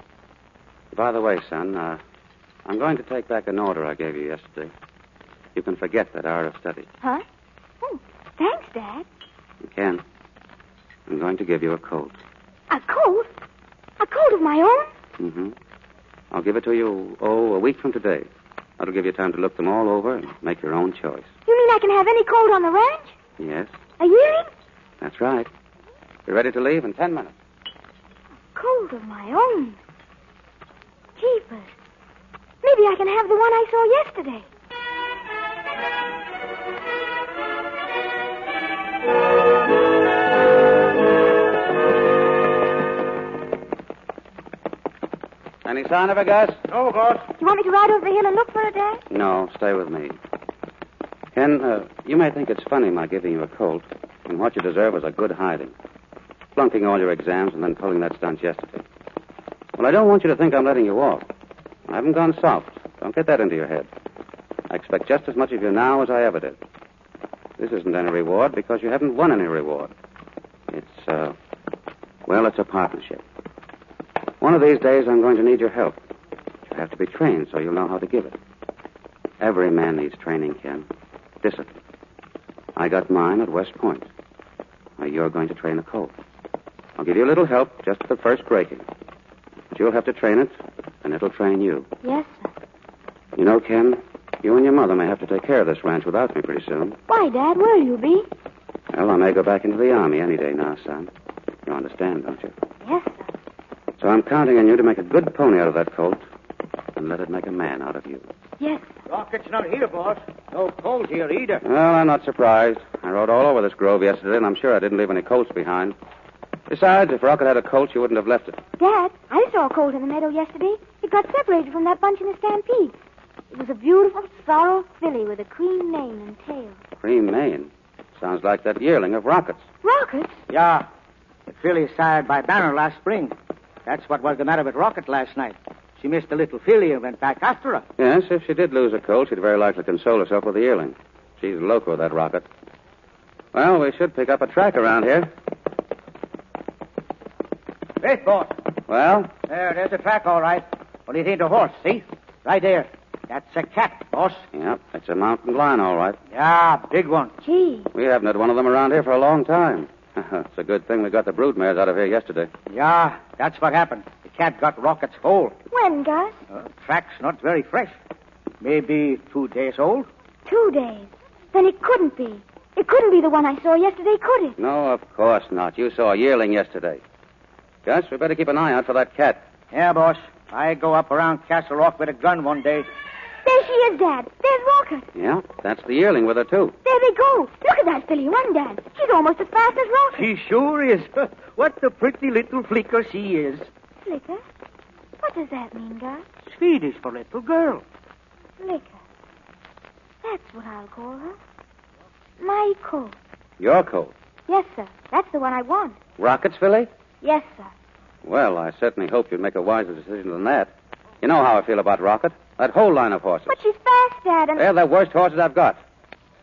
By the way, son, I'm going to take back an order I gave you yesterday. You can forget that hour of study. Huh? Oh, thanks, Dad. You can. I'm going to give you a colt. A colt? A colt of my own? Mm-hmm. I'll give it to you, a week from today. That'll give you time to look them all over and make your own choice. You mean I can have any colt on the ranch? Yes. A yearling? That's right. You're ready to leave in 10 minutes. A colt of my own? Jeepers. Me Maybe I can have the one I saw yesterday. Any sign of her, Gus? No, boss. Do you want me to ride over the hill and look for her, Dad? No, stay with me. Ken, you may think it's funny my giving you a colt, and what you deserve is a good hiding. Flunking all your exams and then pulling that stunt yesterday. Well, I don't want you to think I'm letting you off. I haven't gone soft. Don't get that into your head. I expect just as much of you now as I ever did. This isn't any reward because you haven't won any reward. It's, well, it's a partnership. One of these days I'm going to need your help. You have to be trained so you'll know how to give it. Every man needs training, Ken. Discipline. I got mine at West Point. Now you're going to train a colt. I'll give you a little help just at the first breaking. But you'll have to train it, and it'll train you. Yes, sir. You know, Ken, you and your mother may have to take care of this ranch without me pretty soon. Why, Dad? Where'll you be? Well, I may go back into the Army any day now, son. You understand, don't you? Yes, sir. So I'm counting on you to make a good pony out of that colt and let it make a man out of you. Yes. Rocket's not here, boss. No colt here either. Well, I'm not surprised. I rode all over this grove yesterday, and I'm sure I didn't leave any colts behind. Besides, if Rocket had a colt, you wouldn't have left it. Dad, I saw a colt in the meadow yesterday. It got separated from that bunch in the stampede. It was a beautiful sorrel filly with a cream mane and tail. Cream mane? Sounds like that yearling of Rocket's. Rocket's? Yeah. The filly sired by Banner last spring. That's what was the matter with Rocket last night. She missed the little filly and went back after her. Yes, if she did lose a colt, she'd very likely console herself with the yearling. She's loco, that Rocket. Well, we should pick up a track around here. Wait, boss. Well? There's a track, all right. Only it ain't a horse, see? Right there. That's a cat, boss. Yep, it's a mountain lion, all right. Yeah, big one. Gee. We haven't had one of them around here for a long time. It's a good thing we got the broodmares out of here yesterday. Yeah, that's what happened. The cat got Rocket's hole. When, Gus? Track's not very fresh. Maybe 2 days old. 2 days. Then it couldn't be. It couldn't be the one I saw yesterday, could it? No, of course not. You saw a yearling yesterday. Gus, we better keep an eye out for that cat. Yeah, boss. I go up around Castle Rock with a gun one day. There she is, Dad. There's Rocket. Yeah, that's the yearling with her, too. There they go. Look at that filly run, Dad. She's almost as fast as Rocket. She sure is. What a pretty little flicker she is. Flicker? What does that mean, Gus? Swedish for little girl. Flicker. That's what I'll call her. My coat. Your coat? Yes, sir. That's the one I want. Rocket's filly? Yes, sir. Well, I certainly hope you'd make a wiser decision than that. You know how I feel about Rocket. That whole line of horses. But she's fast, Dad, and... They're the worst horses I've got.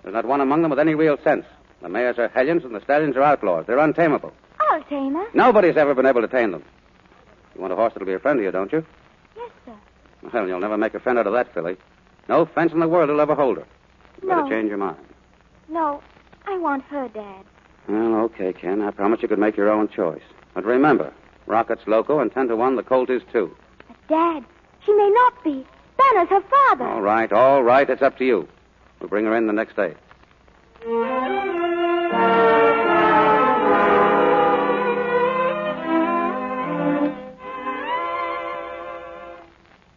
There's not one among them with any real sense. The mares are hellions and the stallions are outlaws. They're untamable. I'll tame her. Nobody's ever been able to tame them. You want a horse that'll be a friend of you, don't you? Yes, sir. Well, you'll never make a friend out of that filly. No fence in the world will ever hold her. You better No. change your mind. No, I want her, Dad. Well, okay, Ken. I promise you could make your own choice. But remember, Rocket's loco, and 10 to 1, the colt is too. But, Dad, she may not be. Banner's her father. All right. It's up to you. We'll bring her in the next day.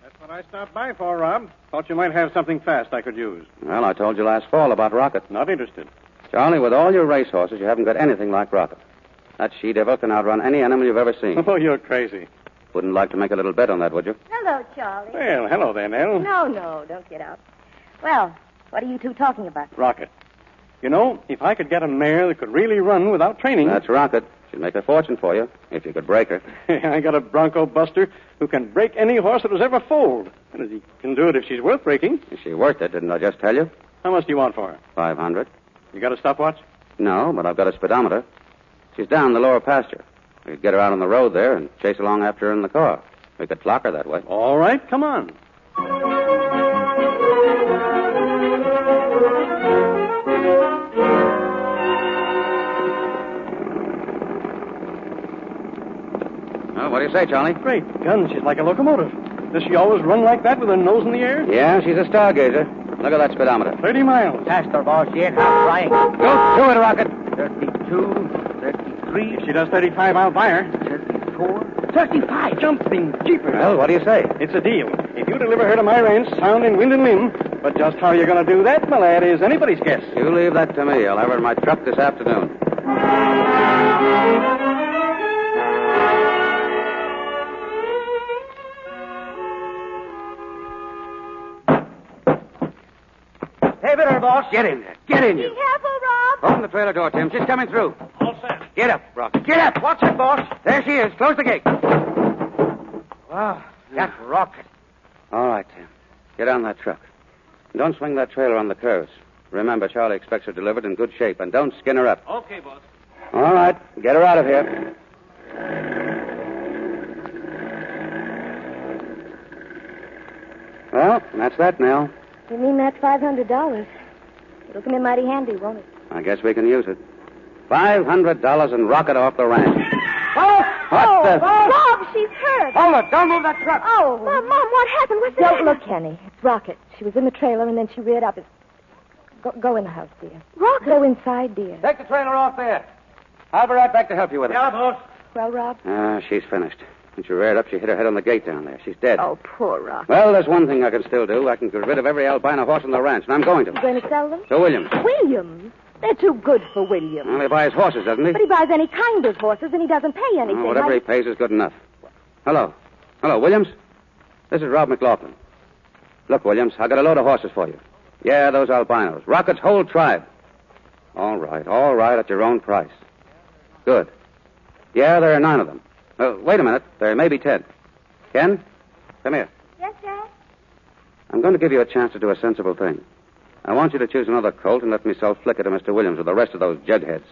That's what I stopped by for, Rob. Thought you might have something fast I could use. Well, I told you last fall about Rocket. Not interested. Charlie, with all your racehorses, you haven't got anything like Rocket. That she-devil can outrun any animal you've ever seen. Oh, you're crazy. Wouldn't like to make a little bet on that, would you? Hello, Charlie. Well, hello there, Nell. No, don't get up. Well, what are you two talking about? Rocket. You know, if I could get a mare that could really run without training... That's Rocket. She'd make a fortune for you, if you could break her. I got a bronco buster who can break any horse that was ever foaled. And he can do it if she's worth breaking. Is she worth it, didn't I just tell you? How much do you want for her? 500. You got a stopwatch? No, but I've got a speedometer. She's down the lower pasture. We could get her out on the road there and chase along after her in the car. We could clock her that way. All right, come on. Well, what do you say, Charlie? Great guns, she's like a locomotive. Does she always run like that with her nose in the air? Yeah, she's a stargazer. Look at that speedometer. 30 miles. Faster, boss. She ain't half trying. Go to it, Rocket. 32, 33. If she does 35, I'll buy her. 34, 35. Jumping jeepers. Well, what do you say? It's a deal. If you deliver her to my ranch, sound in wind and limb. But just how you're going to do that, my lad, is anybody's guess. You leave that to me. I'll have her in my truck this afternoon. Hey, there, boss. Get in there. Get in, you. Be careful, Rob. Open the trailer door, Tim. She's coming through. All set. Get up, Rocket. Get up. Watch it, boss. There she is. Close the gate. Wow, that rocket. All right, Tim. Get on that truck. And don't swing that trailer on the curves. Remember, Charlie expects her delivered in good shape, and don't skin her up. Okay, boss. All right. Get her out of here. Well, that's that, Nell. You mean that's $500? It'll come in mighty handy, won't it? I guess we can use it. $500 and rocket off the ranch. Oh, Rob, she's hurt. Hold it. Don't move that truck. Oh. Mom, what happened? What's the matter? Don't look, Kenny. It's Rocket. She was in the trailer, and then she reared up. Go in the house, dear. Rocket? Go inside, dear. Take the trailer off there. I'll be right back to help you with it. Yeah, boss. Well, Rob? She's finished. When she reared up, she hit her head on the gate down there. She's dead. Oh, poor Rocket. Well, there's one thing I can still do. I can get rid of every albino horse on the ranch, and I'm going to. You going to sell them? To Williams. Williams? They're too good for Williams. Well, he buys horses, doesn't he? But he buys any kind of horses, and he doesn't pay anything. Whatever he pays is good enough. Hello, Williams? This is Rob McLaughlin. Look, Williams, I got a load of horses for you. Yeah, those albinos. Rocket's whole tribe. All right, at your own price. Good. Yeah, there are 9 of them. Wait a minute. There may be 10. Ken, come here. Yes, Dad? I'm going to give you a chance to do a sensible thing. I want you to choose another colt and let me sell Flicker to Mr. Williams with the rest of those jugheads.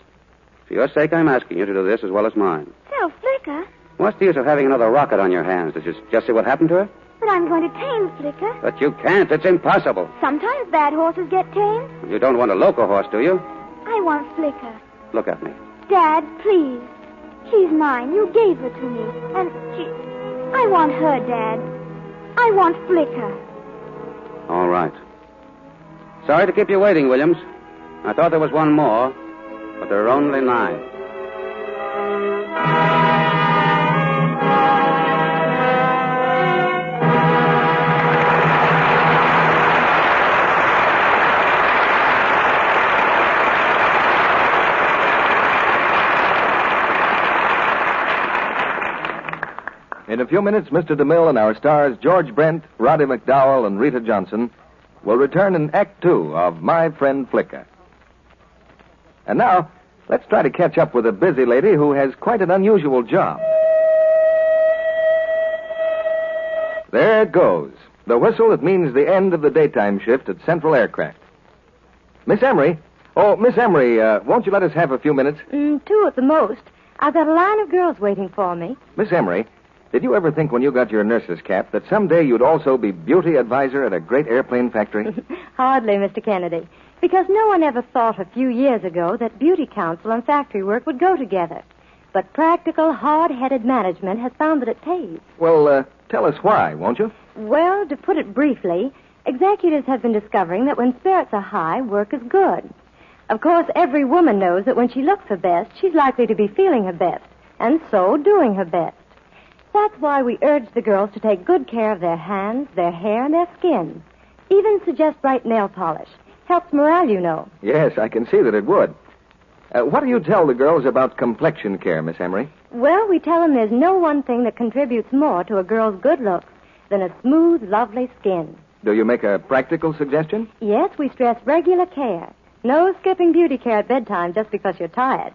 For your sake, I'm asking you to do this as well as mine. Sell Flicker? What's the use of having another rocket on your hands? Did you just see what happened to her? But I'm going to tame Flicker. But you can't. It's impossible. Sometimes bad horses get tamed. You don't want a local horse, do you? I want Flicker. Look at me. Dad, please. She's mine. You gave her to me. And I want her, Dad. I want Flicker. All right. Sorry to keep you waiting, Williams. I thought there was one more, but there are only 9. In a few minutes, Mr. DeMille and our stars, George Brent, Roddy McDowell, and Rita Johnson, will return in Act 2 of My Friend Flicker. And now, let's try to catch up with a busy lady who has quite an unusual job. There it goes. The whistle that means the end of the daytime shift at Central Aircraft. Miss Emery. Oh, Miss Emery, won't you let us have a few minutes? 2 at the most. I've got a line of girls waiting for me. Miss Emery, did you ever think when you got your nurse's cap that someday you'd also be beauty advisor at a great airplane factory? Hardly, Mr. Kennedy. Because no one ever thought a few years ago that beauty council and factory work would go together. But practical, hard-headed management has found that it pays. Well, tell us why, won't you? Well, to put it briefly, executives have been discovering that when spirits are high, work is good. Of course, every woman knows that when she looks her best, she's likely to be feeling her best, and so doing her best. That's why we urge the girls to take good care of their hands, their hair, and their skin. Even suggest bright nail polish. Helps morale, you know. Yes, I can see that it would. What do you tell the girls about complexion care, Miss Emery? Well, we tell them there's no one thing that contributes more to a girl's good looks than a smooth, lovely skin. Do you make a practical suggestion? Yes, we stress regular care. No skipping beauty care at bedtime just because you're tired.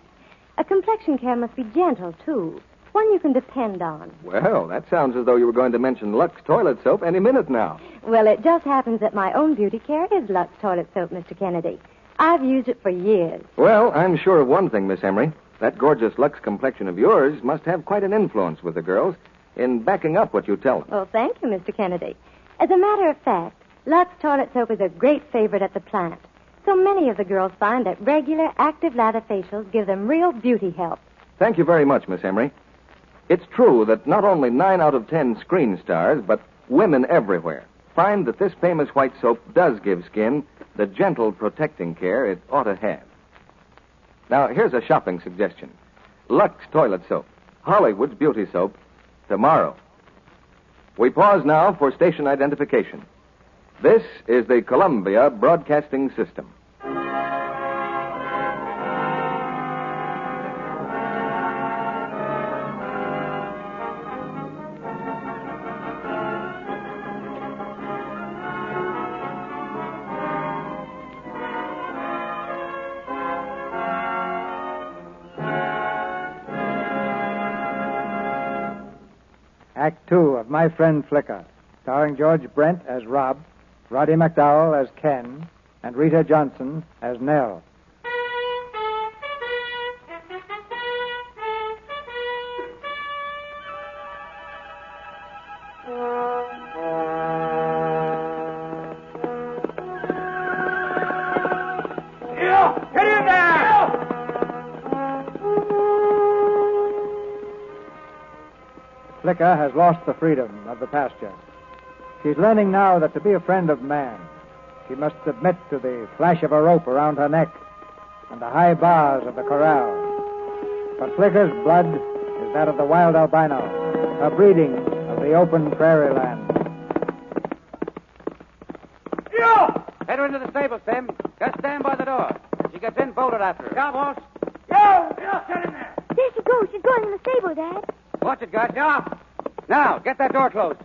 A complexion care must be gentle, too. One you can depend on. Well, that sounds as though you were going to mention Lux toilet soap any minute now. Well, it just happens that my own beauty care is Lux toilet soap, Mr. Kennedy. I've used it for years. Well, I'm sure of one thing, Miss Emery. That gorgeous Lux complexion of yours must have quite an influence with the girls in backing up what you tell them. Oh, thank you, Mr. Kennedy. As a matter of fact, Lux toilet soap is a great favorite at the plant. So many of the girls find that regular, active lather facials give them real beauty help. Thank you very much, Miss Emery. It's true that not only 9 out of 10 screen stars, but women everywhere find that this famous white soap does give skin the gentle, protecting care it ought to have. Now, here's a shopping suggestion. Lux toilet soap, Hollywood's beauty soap, tomorrow. We pause now for station identification. This is the Columbia Broadcasting System. Act 2 of My Friend Flicker, starring George Brent as Rob, Roddy McDowell as Ken, and Rita Johnson as Nell. Get in there! Flicker has lost the freedom of the pasture. She's learning now that to be a friend of man, she must submit to the flash of a rope around her neck and the high bars of the corral. But Flicker's blood is that of the wild albino, a breeding of the open prairie land. Head her into the stable, Tim. Just stand by the door. She gets in, bolt it after her. Yeah, boss. Yo, get in there. There she goes. She's going in the stable, Dad. Watch it, Gus. Yeah. Now, get that door closed.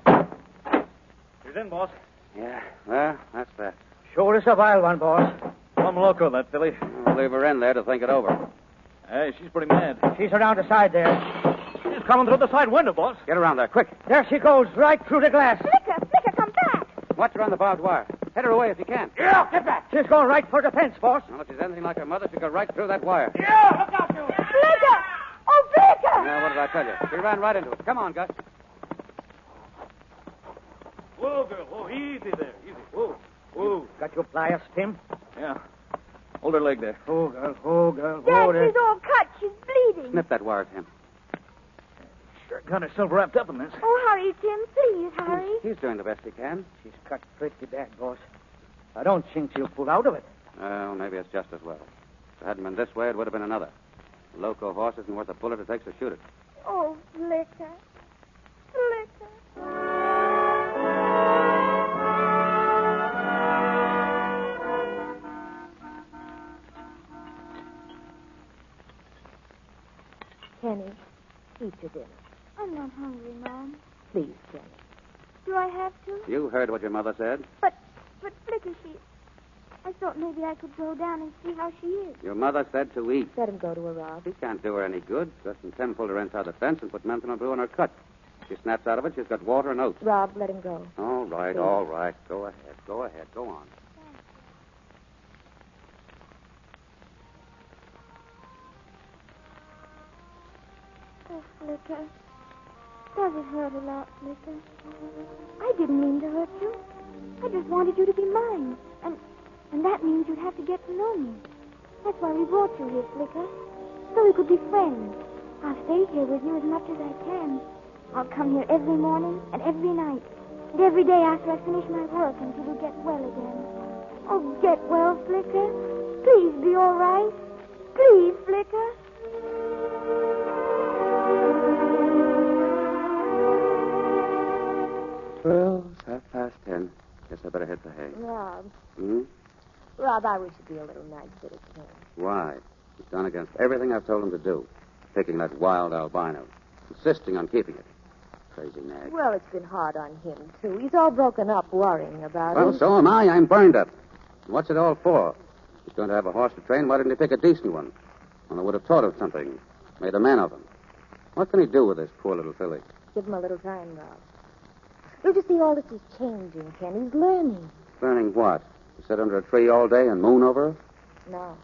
She's in, boss. Yeah, well, that's that. Sure is a wild one, boss. Some loco, that filly. We'll leave her in there to think it over. Hey, she's pretty mad. She's around the side there. She's coming through the side window, boss. Get around there, quick. There she goes, right through the glass. Flicker, come back. Watch her on the barbed wire. Head her away if you can. Yeah, get back. She's going right for the fence, boss. Well, if she's anything like her mother, she'll go right through that wire. Yeah, look out, you. Flicker! Oh, Flicker! Now, what did I tell you? She ran right into it. Come on, Gus. Whoa, girl. Whoa, easy there. Easy. Whoa. Whoa. Got your pliers, Tim? Yeah. Hold her leg there. Oh, girl. Oh, girl. Dad, there. she's all cut. She's bleeding. Snip that wire, Tim. Sure got herself wrapped up in this. Oh, hurry, Tim. Please, hurry. He's doing the best he can. She's cut pretty bad, boss. I don't think she'll pull out of it. Well, maybe it's just as well. If it hadn't been this way, it would have been another. The loco horse isn't worth the bullet it takes to shoot it. Oh, Flicker. Flicker. Kenny, eat your dinner. I'm not hungry, Mom. Please, Kenny. Do I have to? You heard what your mother said. But Flicker, I thought maybe I could go down and see how she is. Your mother said to eat. Let him go to her, Rob. He can't do her any good. Gus and Tim pulled her inside the fence and put menthanol brew in her cut. She snaps out of it. She's got water and oats. Rob, let him go. All right, Please. all right. Go ahead. Go on. Oh, Flicker. Does it hurt a lot, Flicker? I didn't mean to hurt you. I just wanted you to be mine. And that means you'd have to get to know me. That's why we brought you here, Flicker. So we could be friends. I'll stay here with you as much as I can. I'll come here every morning and every night. And every day after I finish my work until you get well again. Oh, get well, Flicker. Please be all right. Please, Flicker. Well, it's 10:30. Guess I better head for hay. Rob. Hmm? Rob, I wish you'd be a little nicer to Ken. Why? He's gone against everything I've told him to do. Taking that wild albino. Insisting on keeping it. Crazy nag. Well, it's been hard on him, too. He's all broken up worrying about Well, it. so am I. I'm burned up. What's it all for? He's going to have a horse to train. Why didn't he pick a decent one? One that would have taught him something. Made a man of him. What can he do with this poor little filly? Give him a little time, Rob. Don't you see all this is changing, Ken? He's learning. Learning what? To sit under a tree all day and moon over her? No.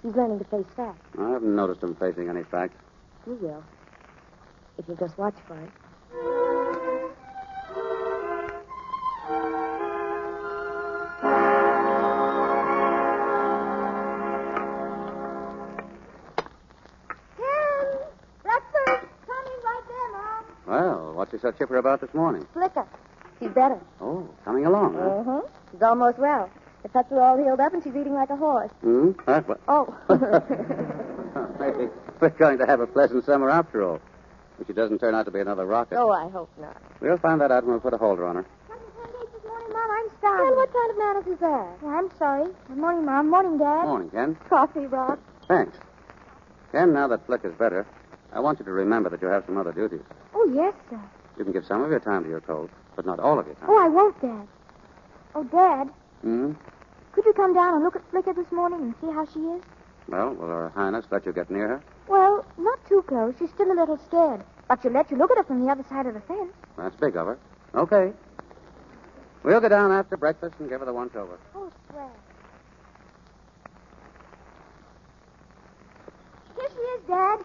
He's learning to face facts. I haven't noticed him facing any facts. You will. If you just watch for it. Ken! Breakfast! Coming right there, Mom. Well, what's he so chipper about this morning? Flicker. She's better. Oh, coming along, huh? Uh-huh. She's almost well. The cuts are all healed up, and she's eating like a horse. Hmm? That what? Oh. Maybe we're going to have a pleasant summer after all. If she doesn't turn out to be another rocket. Oh, I hope not. We'll find that out when we put a holder on her. Mom, I'm starving. Ken, what kind of manners is that? Oh, I'm sorry. Good morning, Mom. Morning, Dad. Morning, Ken. Coffee, Rob. Thanks. Ken, now that Flick is better, I want you to remember that you have some other duties. Oh, yes, sir. You can give some of your time to your colt, but not all of your time. Oh, I won't, Dad. Oh, Dad, Hmm? could you come down and look at Flicker this morning and see how she is? Well, will Her Highness let you get near her? Well, not too close. She's still a little scared. But she'll let you look at her from the other side of the fence. That's big of her. Okay. We'll go down after breakfast and give her the once-over. Oh, swell. Here she is, Dad.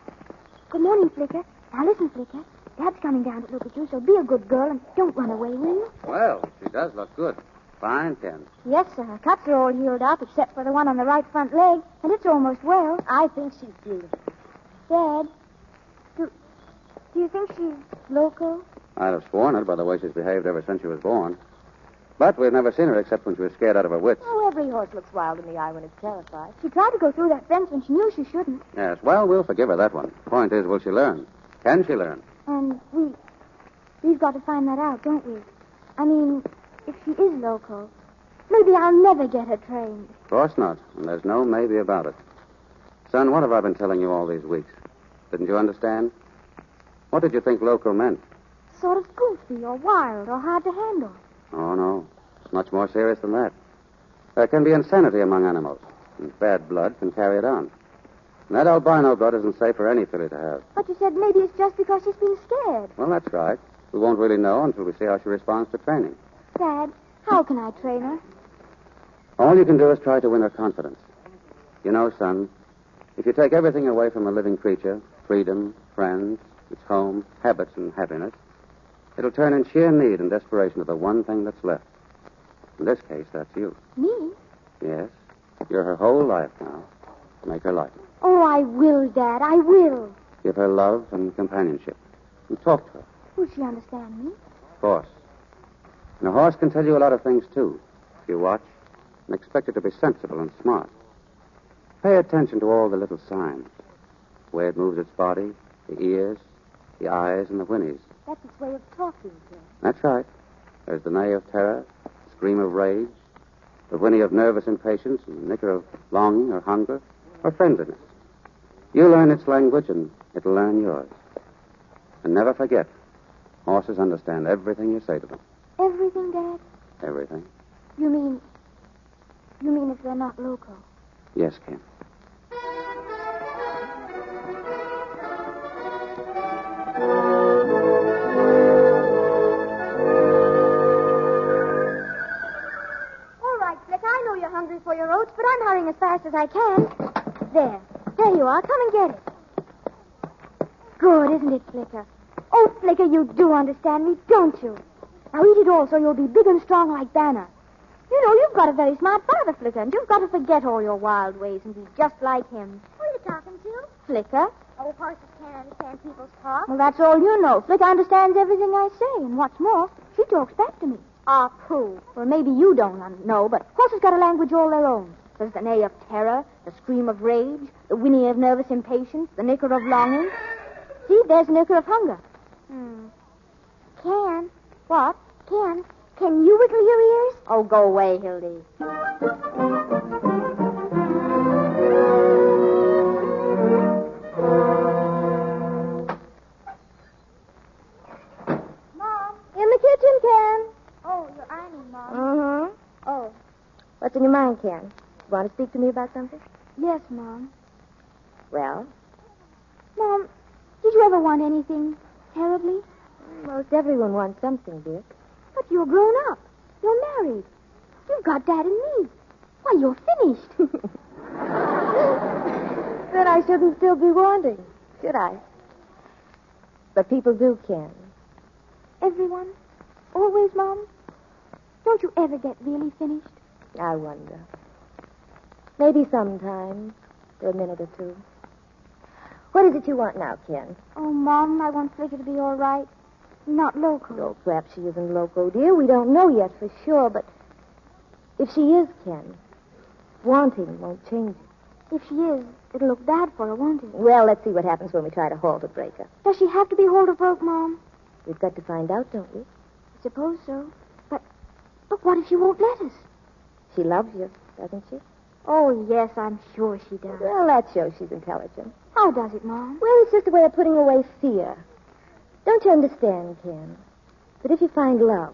Good morning, Flicker. Now listen, Flicker. Dad's coming down to look at you, so be a good girl and don't run away, will you? Well, she does look good. Fine, Ken. Yes, sir. Her cuts are all healed up, except for the one on the right front leg, and it's almost well. I think she's beautiful. Dad, do you think she's local? I'd have sworn it by the way she's behaved ever since she was born. But we've never seen her except when she was scared out of her wits. Oh, every horse looks wild in the eye when it's terrified. She tried to go through that fence when she knew she shouldn't. Yes, well, we'll forgive her that one. Point is, will she learn? Can she learn? And we've got to find that out, don't we? I mean, if she is local, maybe I'll never get her trained. Of course not, and there's no maybe about it. Son, what have I been telling you all these weeks? Didn't you understand? What did you think local meant? Sort of goofy or wild or hard to handle. Oh, no. It's much more serious than that. There can be insanity among animals, and bad blood can carry it on. And that albino blood isn't safe for any filly to have. But you said maybe it's just because she's been scared. Well, that's right. We won't really know until we see how she responds to training. Dad, how can I train her? All you can do is try to win her confidence. You know, son, if you take everything away from a living creature, freedom, friends, its home, habits, and happiness, it'll turn in sheer need and desperation to the one thing that's left. In this case, that's you. Me? Yes. You're her whole life now. Make her like it. Oh, I will, Dad. I will. Give her love and companionship. And talk to her. Will she understand me? Of course. And a horse can tell you a lot of things, too, if you watch and expect it to be sensible and smart. Pay attention to all the little signs. The way it moves its body, the ears, the eyes, and the whinnies. That's its way of talking, Ken. That's right. There's the neigh of terror, the scream of rage, the whinny of nervous impatience, and the nicker of longing or hunger or friendliness. You learn its language, and it'll learn yours. And never forget, horses understand everything you say to them. Everything, Dad? Everything. You mean if they're not local? Yes, Ken. All right, Flick, I know you're hungry for your oats, but I'm hurrying as fast as I can. There you are. Come and get it. Good, isn't it, Flicker? Oh, Flicker, you do understand me, don't you? Now eat it all so you'll be big and strong like Banner. You know, you've got a very smart father, Flicker, and you've got to forget all your wild ways and be just like him. Who are you talking to? Flicker? Oh, horses can't understand people's talk. Well, that's all you know. Flicker understands everything I say, and what's more, she talks back to me. Ah, pooh. Well, maybe you don't know, but horses got a language all their own. There's the neigh of terror, the scream of rage, the whinny of nervous impatience, the nicker of longing. See, there's the nicker of hunger. Ken. What? Ken, can you wiggle your ears? Oh, go away, Hildy. Mom. In the kitchen, Ken. Oh, you're ironing, Mom. Mm-hmm. Oh. What's in your mind, Ken? You want to speak to me about something? Yes, Mom. Well? Mom, did you ever want anything terribly? Most everyone wants something, dear. But you're grown up. You're married. You've got Dad and me. Why, you're finished. Then I shouldn't still be wanting, should I? But people do, Ken. Everyone? Always, Mom? Don't you ever get really finished? I wonder. Maybe sometime, for a minute or two. What is it you want now, Ken? Oh, Mom, I want Flicker to be all right. Not local. Oh, perhaps she isn't loco, dear. We don't know yet for sure, but if she is, Ken, wanting won't change it. If she is, it'll look bad for her, won't it? Well, let's see what happens when we try to halt or break her. Does she have to be hold or broke, Mom? We've got to find out, don't we? I suppose so. But what if she won't let us? She loves you, doesn't she? Oh, yes, I'm sure she does. Well, that shows she's intelligent. How does it, Mom? Well, it's just a way of putting away fear. Don't you understand, Ken, that if you find love,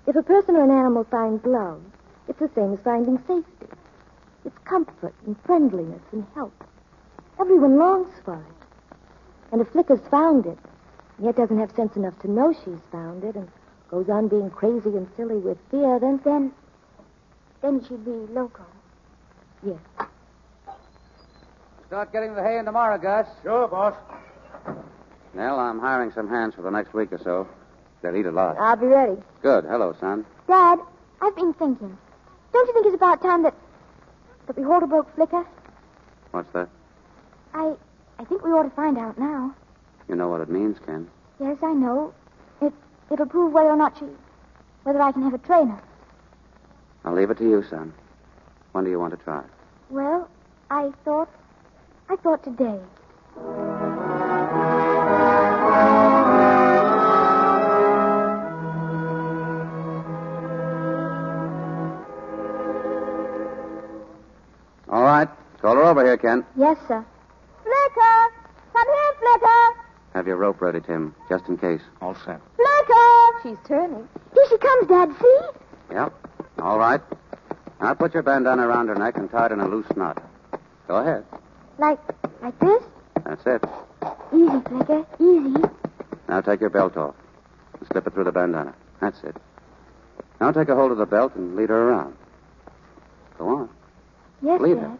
if a person or an animal finds love, it's the same as finding safety. It's comfort and friendliness and help. Everyone longs for it. And if Flicker's found it, and yet doesn't have sense enough to know she's found it, and goes on being crazy and silly with fear, then she'd be loco. Yes. Start getting the hay in tomorrow, Gus. Sure, boss. Well, I'm hiring some hands for the next week or so. They'll eat a lot. I'll be ready. Good. Hello, son. Dad, I've been thinking. Don't you think it's about time that we hold or broke Flicker? What's that? I think we ought to find out now. You know what it means, Ken. Yes, I know. It'll prove whether or not whether I can have a trainer. I'll leave it to you, son. When do you want to try? Well, I thought today. All right. Call her over here, Ken. Yes, sir. Flicker! Come here, Flicker! Have your rope ready, Tim, just in case. All set. Flicker! She's turning. Here she comes, Dad. See? Yep. All right. Now put your bandana around her neck and tie it in a loose knot. Go ahead. Like this? That's it. Easy, Flicker. Easy. Now take your belt off and slip it through the bandana. That's it. Now take a hold of the belt and lead her around. Go on. Yes, Lead Dad. her.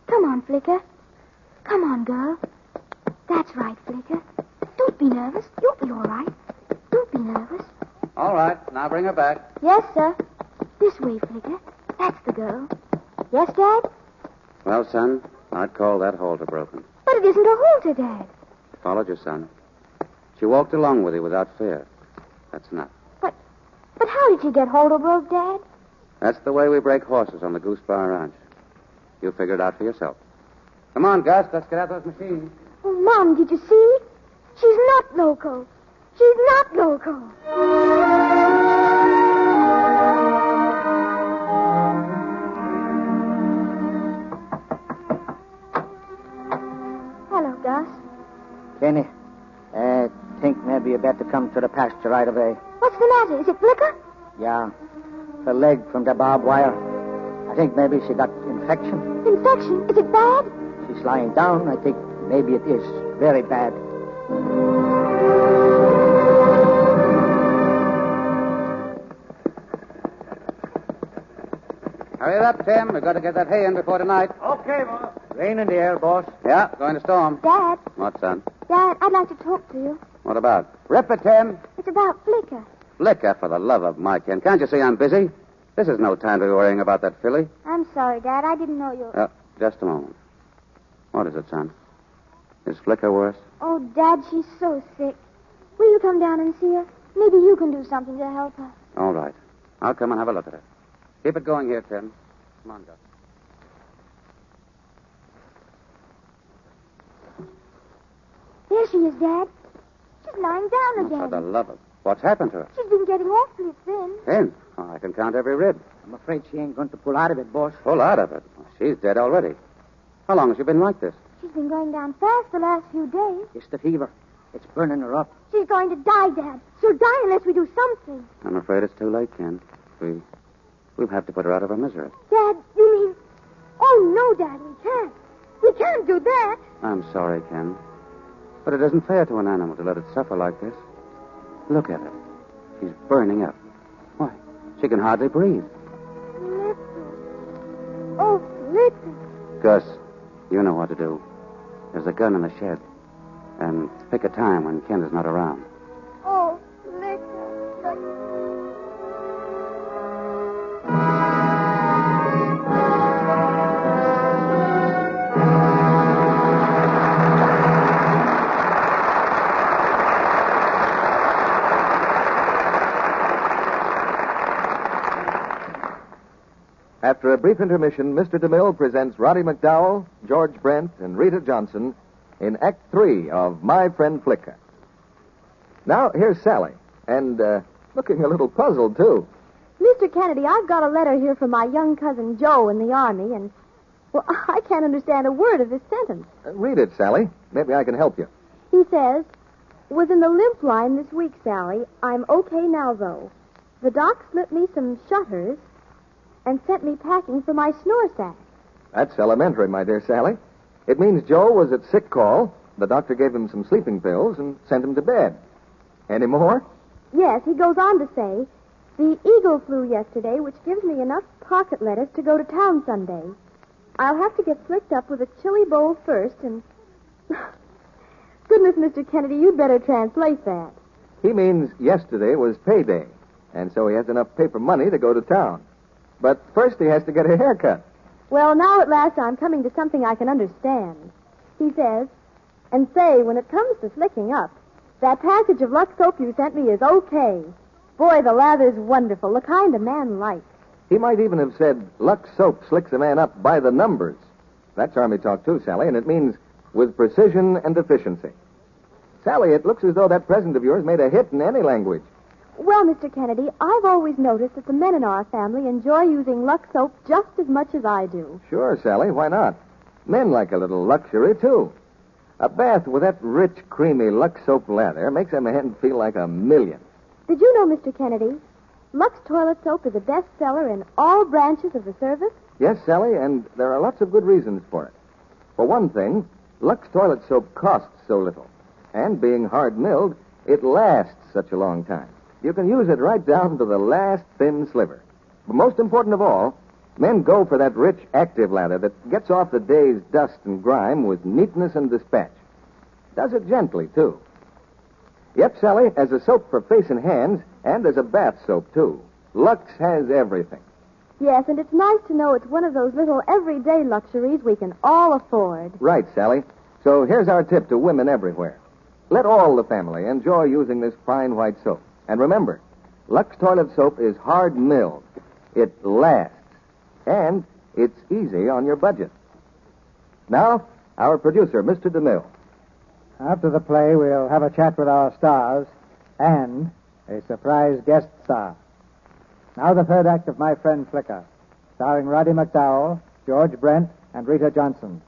Come on, Flicker. Come on, girl. That's right, Flicker. Don't be nervous. You'll be all right. Don't be nervous. All right. Now bring her back. Yes, sir. This way, Flicker. That's the girl. Yes, Dad? Well, son, I'd call that halter broken. But it isn't a halter, Dad. Followed your son. She walked along with you without fear. That's enough. But how did she get halter broke, Dad? That's the way we break horses on the Goose Bar Ranch. You figure it out for yourself. Come on, Gus. Let's get out those machines. Oh, Mom, did you see? She's not loco. She's not loco. Hello, Gus. Kenny, I think maybe you better come to the pasture right away. What's the matter? Is it Flicker? Yeah. Her leg from the barbed wire. I think maybe she got infection. Infection? Is it bad? She's lying down. I think maybe it is very bad. Hurry it up, Tim. We've got to get that hay in before tonight. Okay, boss. Rain in the air, boss. Yeah, going to storm. Dad. What, son? Dad, I'd like to talk to you. What about? Rip it, Tim. It's about Flicker. Flicker, for the love of Mike, Ken. Can't you see I'm busy? This is no time to be worrying about that filly. I'm sorry, Dad. I didn't know you... Just a moment. What is it, son? Is Flicker worse? Oh, Dad, she's so sick. Will you come down and see her? Maybe you can do something to help her. All right. I'll come and have a look at her. Keep it going here, Tim. Come on, Gus. There she is, Dad. She's lying down again. For the love of... What's happened to her? She's been getting awfully thin. Thin? Oh, I can count every rib. I'm afraid she ain't going to pull out of it, boss. Pull out of it? Oh, she's dead already. How long has she been like this? She's been going down fast the last few days. It's the fever. It's burning her up. She's going to die, Dad. She'll die unless we do something. I'm afraid it's too late, Ken. We'll have to put her out of her misery. Dad, you mean... Oh, no, Dad, we can't. We can't do that. I'm sorry, Ken. But it isn't fair to an animal to let it suffer like this. Look at her. She's burning up. Why, she can hardly breathe. Flicker. Oh, Flicker. Gus, you know what to do. There's a gun in the shed. And pick a time when Ken is not around. Oh, Flicker. After After a brief intermission, Mr. DeMille presents Roddy McDowell, George Brent, and Rita Johnson in Act 3 of My Friend Flicka. Now, here's Sally, and looking a little puzzled, too. Mr. Kennedy, I've got a letter here from my young cousin Joe in the Army, and, well, I can't understand a word of this sentence. Read it, Sally. Maybe I can help you. He says, was in the limp line this week, Sally. I'm okay now, though. The doc slipped me some shutters and sent me packing for my snore sack. That's elementary, my dear Sally. It means Joe was at sick call. The doctor gave him some sleeping pills and sent him to bed. Any more? Yes, he goes on to say, the eagle flew yesterday, which gives me enough pocket lettuce to go to town Sunday. I'll have to get slicked up with a chili bowl first and... Goodness, Mr. Kennedy, you'd better translate that. He means yesterday was payday, and so he has enough paper money to go to town. But first he has to get a haircut. Well, now at last I'm coming to something I can understand. He says, and say, when it comes to slicking up, that package of Lux soap you sent me is okay. Boy, the lather's wonderful, the kind a man likes. He might even have said, Lux soap slicks a man up by the numbers. That's Army talk, too, Sally, and it means with precision and efficiency. Sally, it looks as though that present of yours made a hit in any language. Well, Mr. Kennedy, I've always noticed that the men in our family enjoy using Lux soap just as much as I do. Sure, Sally, why not? Men like a little luxury, too. A bath with that rich, creamy Lux soap lather makes a man feel like a million. Did you know, Mr. Kennedy, Lux toilet soap is a bestseller in all branches of the service? Yes, Sally, and there are lots of good reasons for it. For one thing, Lux toilet soap costs so little. And being hard-milled, it lasts such a long time. You can use it right down to the last thin sliver. But most important of all, men go for that rich, active lather that gets off the day's dust and grime with neatness and dispatch. Does it gently, too. Yep, Sally, as a soap for face and hands, and as a bath soap, too. Lux has everything. Yes, and it's nice to know it's one of those little everyday luxuries we can all afford. Right, Sally. So here's our tip to women everywhere. Let all the family enjoy using this fine white soap. And remember, Lux toilet soap is hard-milled. It lasts. And it's easy on your budget. Now, our producer, Mr. DeMille. After the play, we'll have a chat with our stars and a surprise guest star. Now the third act of My Friend Flicka, starring Roddy McDowell, George Brent, and Rita Johnson.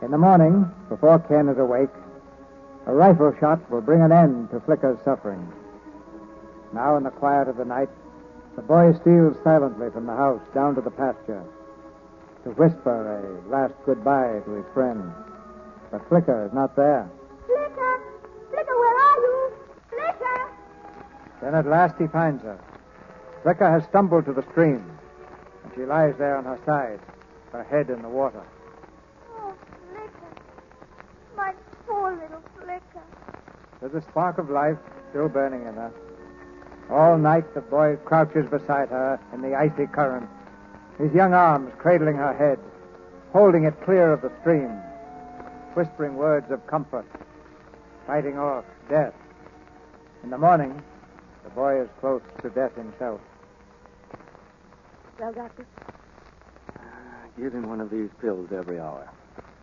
In the morning, before Ken is awake, a rifle shot will bring an end to Flicka's suffering. Now, in the quiet of the night, the boy steals silently from the house down to the pasture to whisper a last goodbye to his friend. But Flicka is not there. Flicka! Flicka, where are you? Flicka! Then at last he finds her. Flicka has stumbled to the stream, and she lies there on her side, her head in the water. Oh, Flicka. My poor little Flicka. There's a spark of life still burning in her. All night the boy crouches beside her in the icy current, his young arms cradling her head, holding it clear of the stream, whispering words of comfort, fighting off death. In the morning, the boy is close to death himself. Well, Doctor? Give him one of these pills every hour.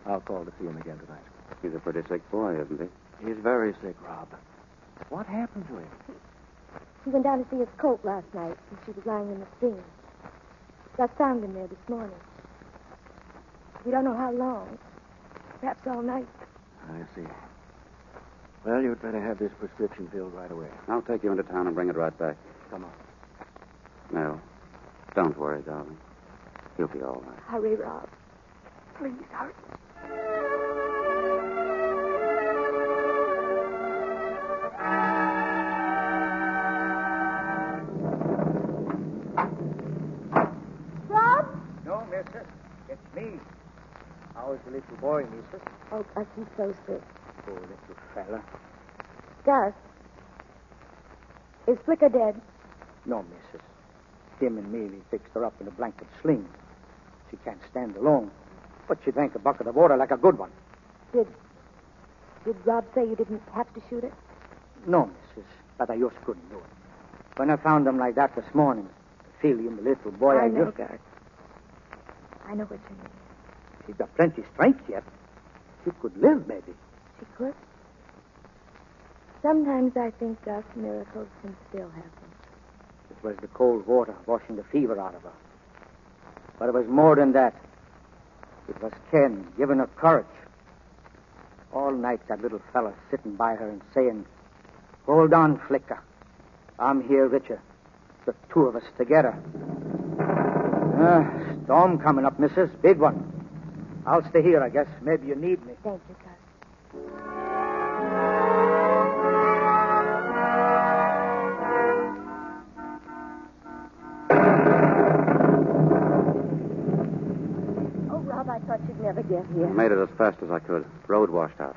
I'll call to see him again tonight. He's a pretty sick boy, isn't he? He's very sick, Rob. What happened to him? He went down to see his colt last night, and she was lying in the stream. Gus found him there this morning. We don't know how long. Perhaps all night. I see. Well, you'd better have this prescription filled right away. I'll take you into town and bring it right back. Come on. No. Don't worry, darling. He'll be all right. Hurry, Rob. Please, hurry. No, mister. It's me. How's the little boy, mister? Oh, Gus, he's so sick. Poor little fella. Gus, is Flicka dead? No, missus. Tim and me, we fixed her up in a blanket sling. She can't stand alone, but she drank a bucket of water like a good one. Did Rob say you didn't have to shoot it? No, Mrs., but I just couldn't do it. When I found him like that this morning, Ophelia and the little boy, I know, Gert. I know what you mean. She's got plenty strength yet. She could live, maybe. She could. Sometimes I think, Gus, miracles can still happen. It was the cold water washing the fever out of her. But it was more than that. It was Ken giving her courage. All night that little fella sitting by her and saying, "Hold on, Flicker. I'm here with you. The two of us together." Storm coming up, Missus. Big one. I'll stay here, I guess. Maybe you need me. Thank you, Gus. Oh, Rob, I thought you'd never get here. I made it as fast as I could. Road washed out.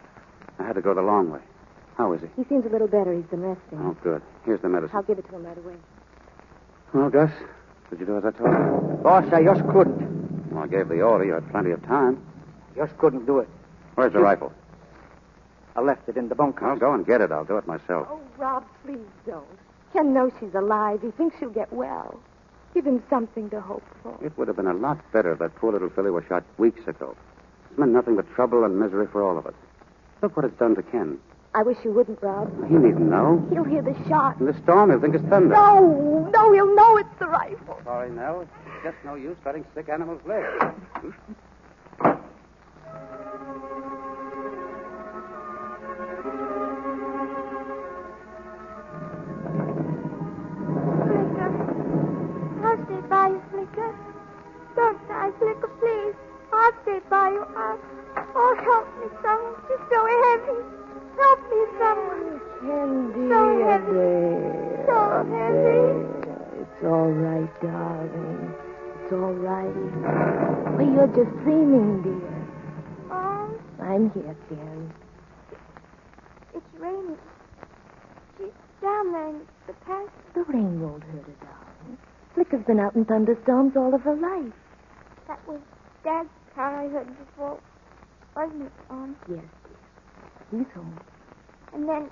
I had to go the long way. How is he? He seems a little better. He's been resting. Oh, good. Here's the medicine. I'll give it to him right away. Well, Gus, did you do as I told you? Boss, I just couldn't. Well, I gave the order. You had plenty of time. Just couldn't do it. Where's the rifle? I left it in the bunkhouse. I'll go and get it. I'll do it myself. Oh, Rob, please don't. Ken knows she's alive. He thinks she'll get well. Give him something to hope for. It would have been a lot better if that poor little filly was shot weeks ago. It's meant nothing but trouble and misery for all of us. Look what it's done to Ken. I wish you wouldn't, Rob. He needn't know. He'll hear the shot. In the storm, he'll think it's thunder. No, he'll know it's the rifle. Sorry, Nell. It's just no use cutting sick animals' legs. I'll stay by you, Flicker. Don't die, Flicker, please. I'll stay by you. Oh, help me, someone. She's so heavy. Help me, someone. Candy, So heavy. dear. So heavy. It's all right, darling. It's all right. Well, you're just dreaming, dear. Oh, I'm here, Ken. it's raining. She's down there in the pasture. The rain won't hurt her, darling. Flicker's been out in thunderstorms all of her life. That was Dad's car I heard before. Wasn't it, Mom? Yes, dear. He's home. And then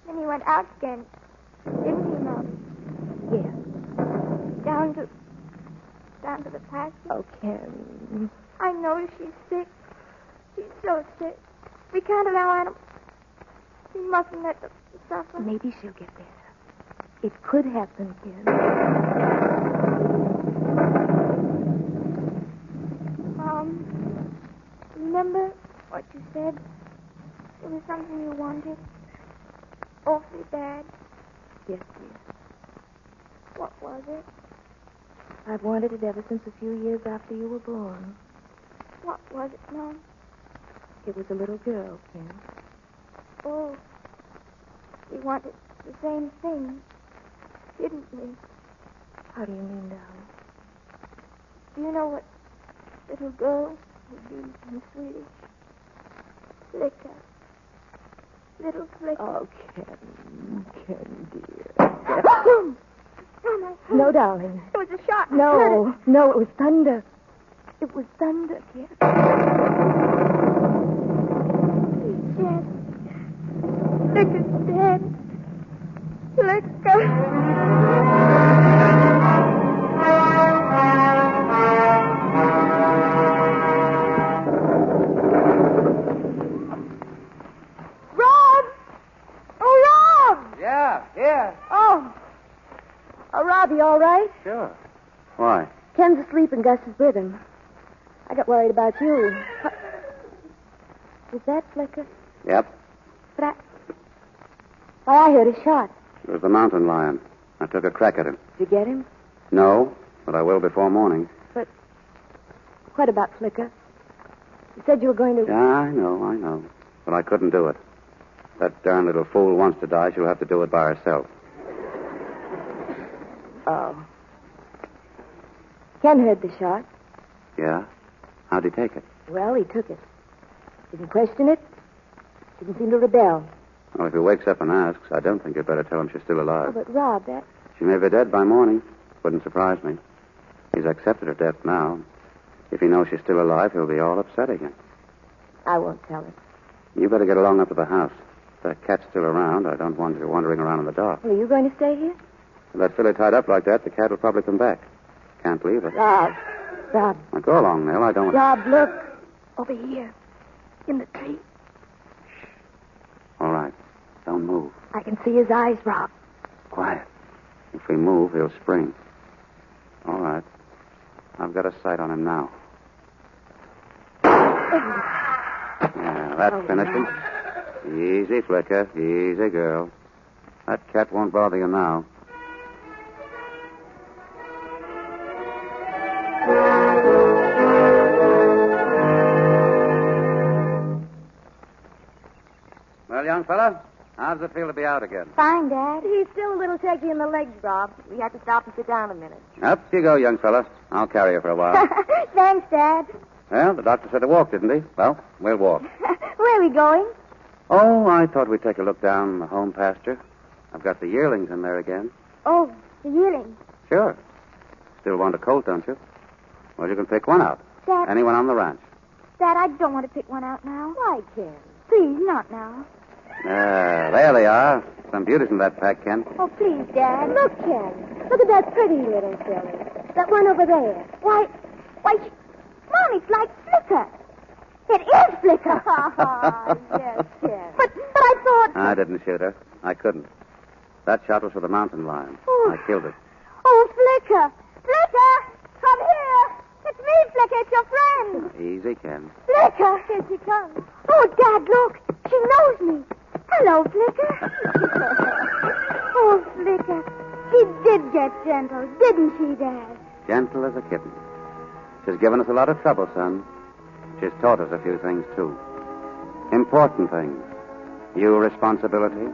he went out again. Didn't he, Mom? Yes. Down to the pasture. Oh, Ken. I know she's sick. She's so sick. We can't allow animals. We mustn't let them suffer. Maybe she'll get better. It could happen, Ken. Remember what you said? It was something you wanted. Awfully bad. Yes, dear. What was it? I've wanted it ever since a few years after you were born. What was it, Mom? It was a little girl, Ken. Oh, we wanted the same thing, didn't we? How do you mean, darling? Do you know what little girl would be in Swedish? Flicka. Little Flicka. Oh, Ken, dear. Mama. No, darling. It was a shot. No, it was thunder. It was thunder, Ken. He's dead. Flicka's dead. Flicka. Robbie, all right? Sure. Why? Ken's asleep and Gus is with him. I got worried about you. Was that Flicker? Yep. But I heard a shot. It was the mountain lion. I took a crack at him. Did you get him? No, but I will before morning. But what about Flicker? You said you were going to... Yeah, I know. But I couldn't do it. That darn little fool wants to die. She'll have to do it by herself. Oh. Ken heard the shot. Yeah? How'd he take it? Well, he took it. Didn't question it. Didn't seem to rebel. Well, if he wakes up and asks, I don't think you'd better tell him she's still alive. Oh, but Rob, that... She may be dead by morning. Wouldn't surprise me. He's accepted her death now. If he knows she's still alive, he'll be all upset again. I won't tell her. You better get along up to the house. If that cat's still around, I don't want you wandering around in the dark. Are you going to stay here? With that filly tied up like that, the cat will probably come back. Can't leave her. Rob. Now go along, Nell. I don't want... Rob, look. Over here. In the tree. All right. Don't move. I can see his eyes, Rob. Quiet. If we move, he'll spring. All right. I've got a sight on him now. Yeah, that finished him. Easy, Flicker. Easy, girl. That cat won't bother you now. Well, young fella, how does it feel to be out again? Fine, Dad. He's still a little shaky in the legs, Rob. We had to stop and sit down a minute. Up you go, young fella. I'll carry you for a while. Thanks, Dad. Well, the doctor said to walk, didn't he? Well, we'll walk. Where are we going? Oh, I thought we'd take a look down the home pasture. I've got the yearlings in there again. Oh, the yearling. Sure. Still want a colt, don't you? Well, you can pick one out. Dad. Anyone on the ranch. Dad, I don't want to pick one out now. Why, Ken? Please, not now. There they are. Some beauties in that pack, Ken. Oh, please, Dad. Look, Ken. Look at that pretty little filly. That one over there. Why, Mom, it's like Flicker. It is Flicker. Yes, Ken. But I thought... I didn't shoot her. I couldn't. That shot was for the mountain lion. Oh. I killed it. Oh, Flicker. Flicker, come here. It's me, Flicker. It's your friend. Easy, Ken. Flicker. Here she comes. Oh, Dad, look. She knows me. Hello, Flicker. Oh, Flicker. She did get gentle, didn't she, Dad? Gentle as a kitten. She's given us a lot of trouble, son. She's taught us a few things, too. Important things. You responsibility.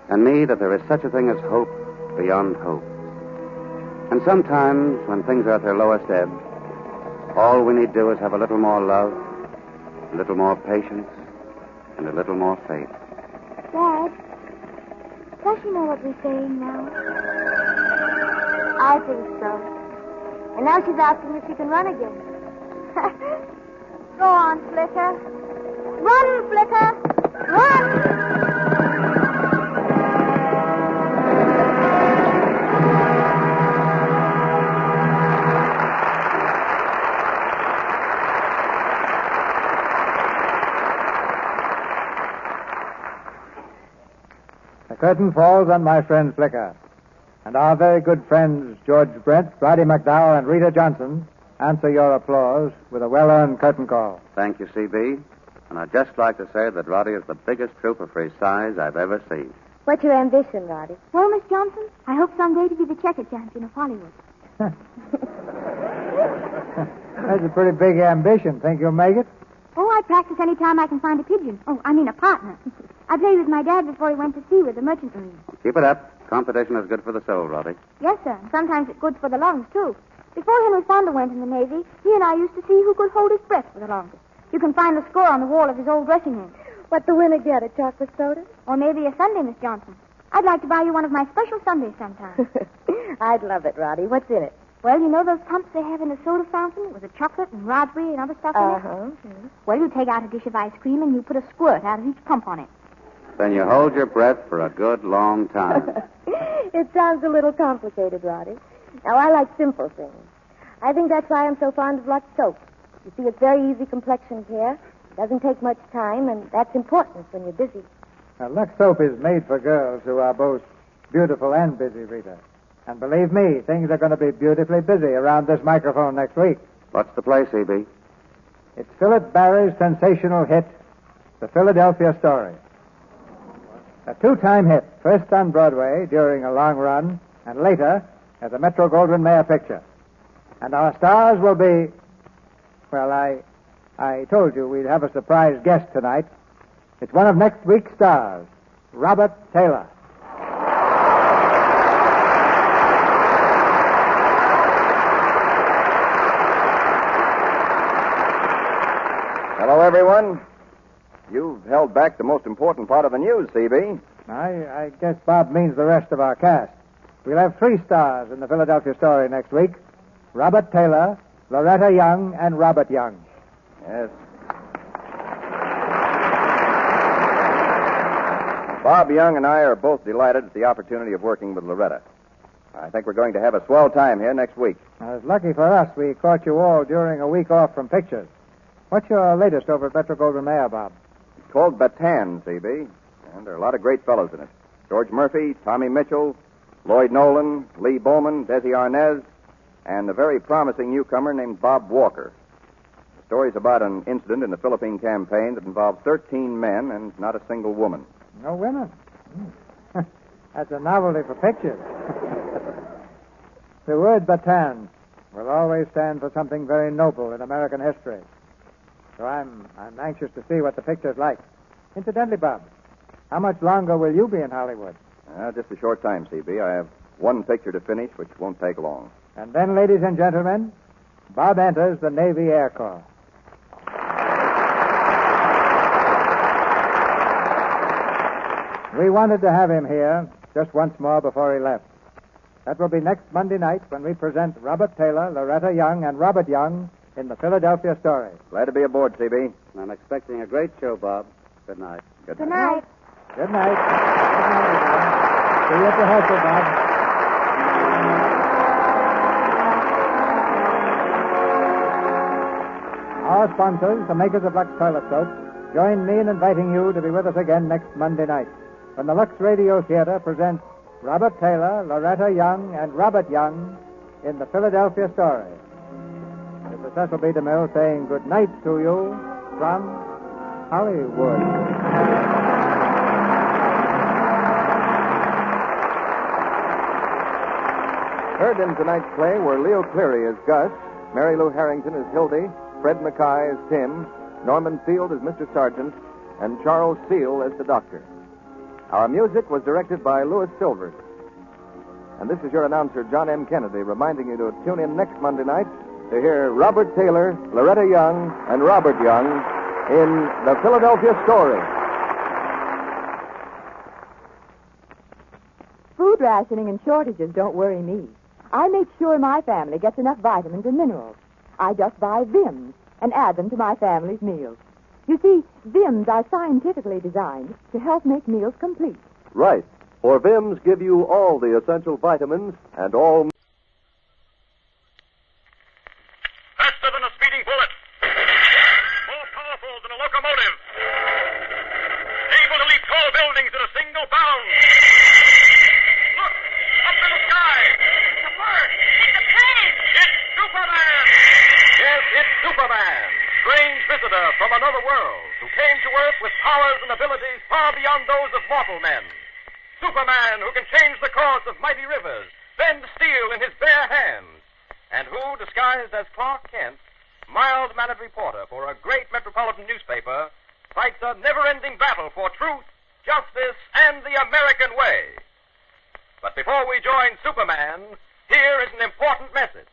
And me that there is such a thing as hope beyond hope. And sometimes, when things are at their lowest ebb, all we need do is have a little more love, a little more patience, and a little more faith. Dad, does she know what we're saying now? I think so. And now she's asking if she can run again. Go on, Flicker. Run, Flicker. Run! The curtain falls on my friend Flicker. And our very good friends George Brent, Roddy McDowell, and Rita Johnson answer your applause with a well-earned curtain call. Thank you, C.B. And I'd just like to say that Roddy is the biggest trooper for his size I've ever seen. What's your ambition, Roddy? Well, Miss Johnson, I hope someday to be the checker champion of Hollywood. That's a pretty big ambition. Think you'll make it? Oh, I practice any time I can find a pigeon. Oh, I mean a partner. I played with my dad before he went to sea with the merchant marine. Keep it up. Competition is good for the soul, Roddy. Yes, sir. And sometimes it's good for the lungs, too. Before Henry Fonda went in the Navy, he and I used to see who could hold his breath for the longest. You can find the score on the wall of his old dressing room. What the winner get, a chocolate soda? Or maybe a sundae, Miss Johnson. I'd like to buy you one of my special sundaes sometime. I'd love it, Roddy. What's in it? Well, you know those pumps they have in the soda fountain with the chocolate and raspberry and other stuff in it? Uh-huh. Well, you take out a dish of ice cream and you put a squirt out of each pump on it. Then you hold your breath for a good long time. It sounds a little complicated, Roddy. Now, I like simple things. I think that's why I'm so fond of Lux soap. You see, it's very easy complexion care. It doesn't take much time, and that's important when you're busy. Now, Lux soap is made for girls who are both beautiful and busy, Rita. And believe me, things are going to be beautifully busy around this microphone next week. What's the play, C.B.? It's Philip Barry's sensational hit, The Philadelphia Story. A two-time hit, first on Broadway during a long run, and later as a Metro-Goldwyn-Mayer picture. And our stars will be... Well, I told you we'd have a surprise guest tonight. It's one of next week's stars, Robert Taylor. Hello, everyone. You've held back the most important part of the news, C.B. I guess Bob means the rest of our cast. We'll have 3 stars in the Philadelphia Story next week. Robert Taylor, Loretta Young, and Robert Young. Yes. Bob Young and I are both delighted at the opportunity of working with Loretta. I think we're going to have a swell time here next week. It's lucky for us we caught you all during a week off from pictures. What's your latest over at Metro Goldwyn Mayer, Bob? It's called Bataan, CB, and there are a lot of great fellows in it. George Murphy, Tommy Mitchell, Lloyd Nolan, Lee Bowman, Desi Arnaz, and a very promising newcomer named Bob Walker. The story's about an incident in the Philippine campaign that involved 13 men and not a single woman. No women? That's a novelty for pictures. The word Bataan will always stand for something very noble in American history. So I'm anxious to see what the picture's like. Incidentally, Bob, how much longer will you be in Hollywood? Just a short time, CB. I have one picture to finish, which won't take long. And then, ladies and gentlemen, Bob enters the Navy Air Corps. We wanted to have him here just once more before he left. That will be next Monday night when we present Robert Taylor, Loretta Young, and Robert Young in the Philadelphia Story. Glad to be aboard, CB. I'm expecting a great show, Bob. Good night. Good night. Good night. See you at rehearsal, Bob. Our sponsors, the makers of Lux Toilet Soap, join me in inviting you to be with us again next Monday night when the Lux Radio Theater presents Robert Taylor, Loretta Young, and Robert Young in the Philadelphia Story. This is Cecil B. DeMille saying good night to you from Hollywood. Heard in tonight's play were Leo Cleary as Gus, Mary Lou Harrington as Hildy, Fred Mackay as Tim, Norman Field as Mr. Sargent, and Charles Seal as the Doctor. Our music was directed by Louis Silvers. And this is your announcer, John M. Kennedy, reminding you to tune in next Monday night to hear Robert Taylor, Loretta Young, and Robert Young in The Philadelphia Story. Food rationing and shortages don't worry me. I make sure my family gets enough vitamins and minerals. I just buy Vims and add them to my family's meals. You see, Vims are scientifically designed to help make meals complete. Right. For Vims give you all the essential vitamins and all... Faster than a speeding bullet. More powerful than a locomotive. Able to leap tall buildings in a single bound. Look, up in the sky. It's a bird. It's a plane. It's Superman. Yes, it's Superman. Strange visitor from another world who came to Earth with powers and abilities far beyond those of mortal men. Superman who can change the course of mighty rivers, bend steel in his bare hands, and who, disguised as Clark Kent, mild-mannered reporter for a great metropolitan newspaper, fights a never-ending battle for truth, justice, and the American way. But before we join Superman, here is an important message.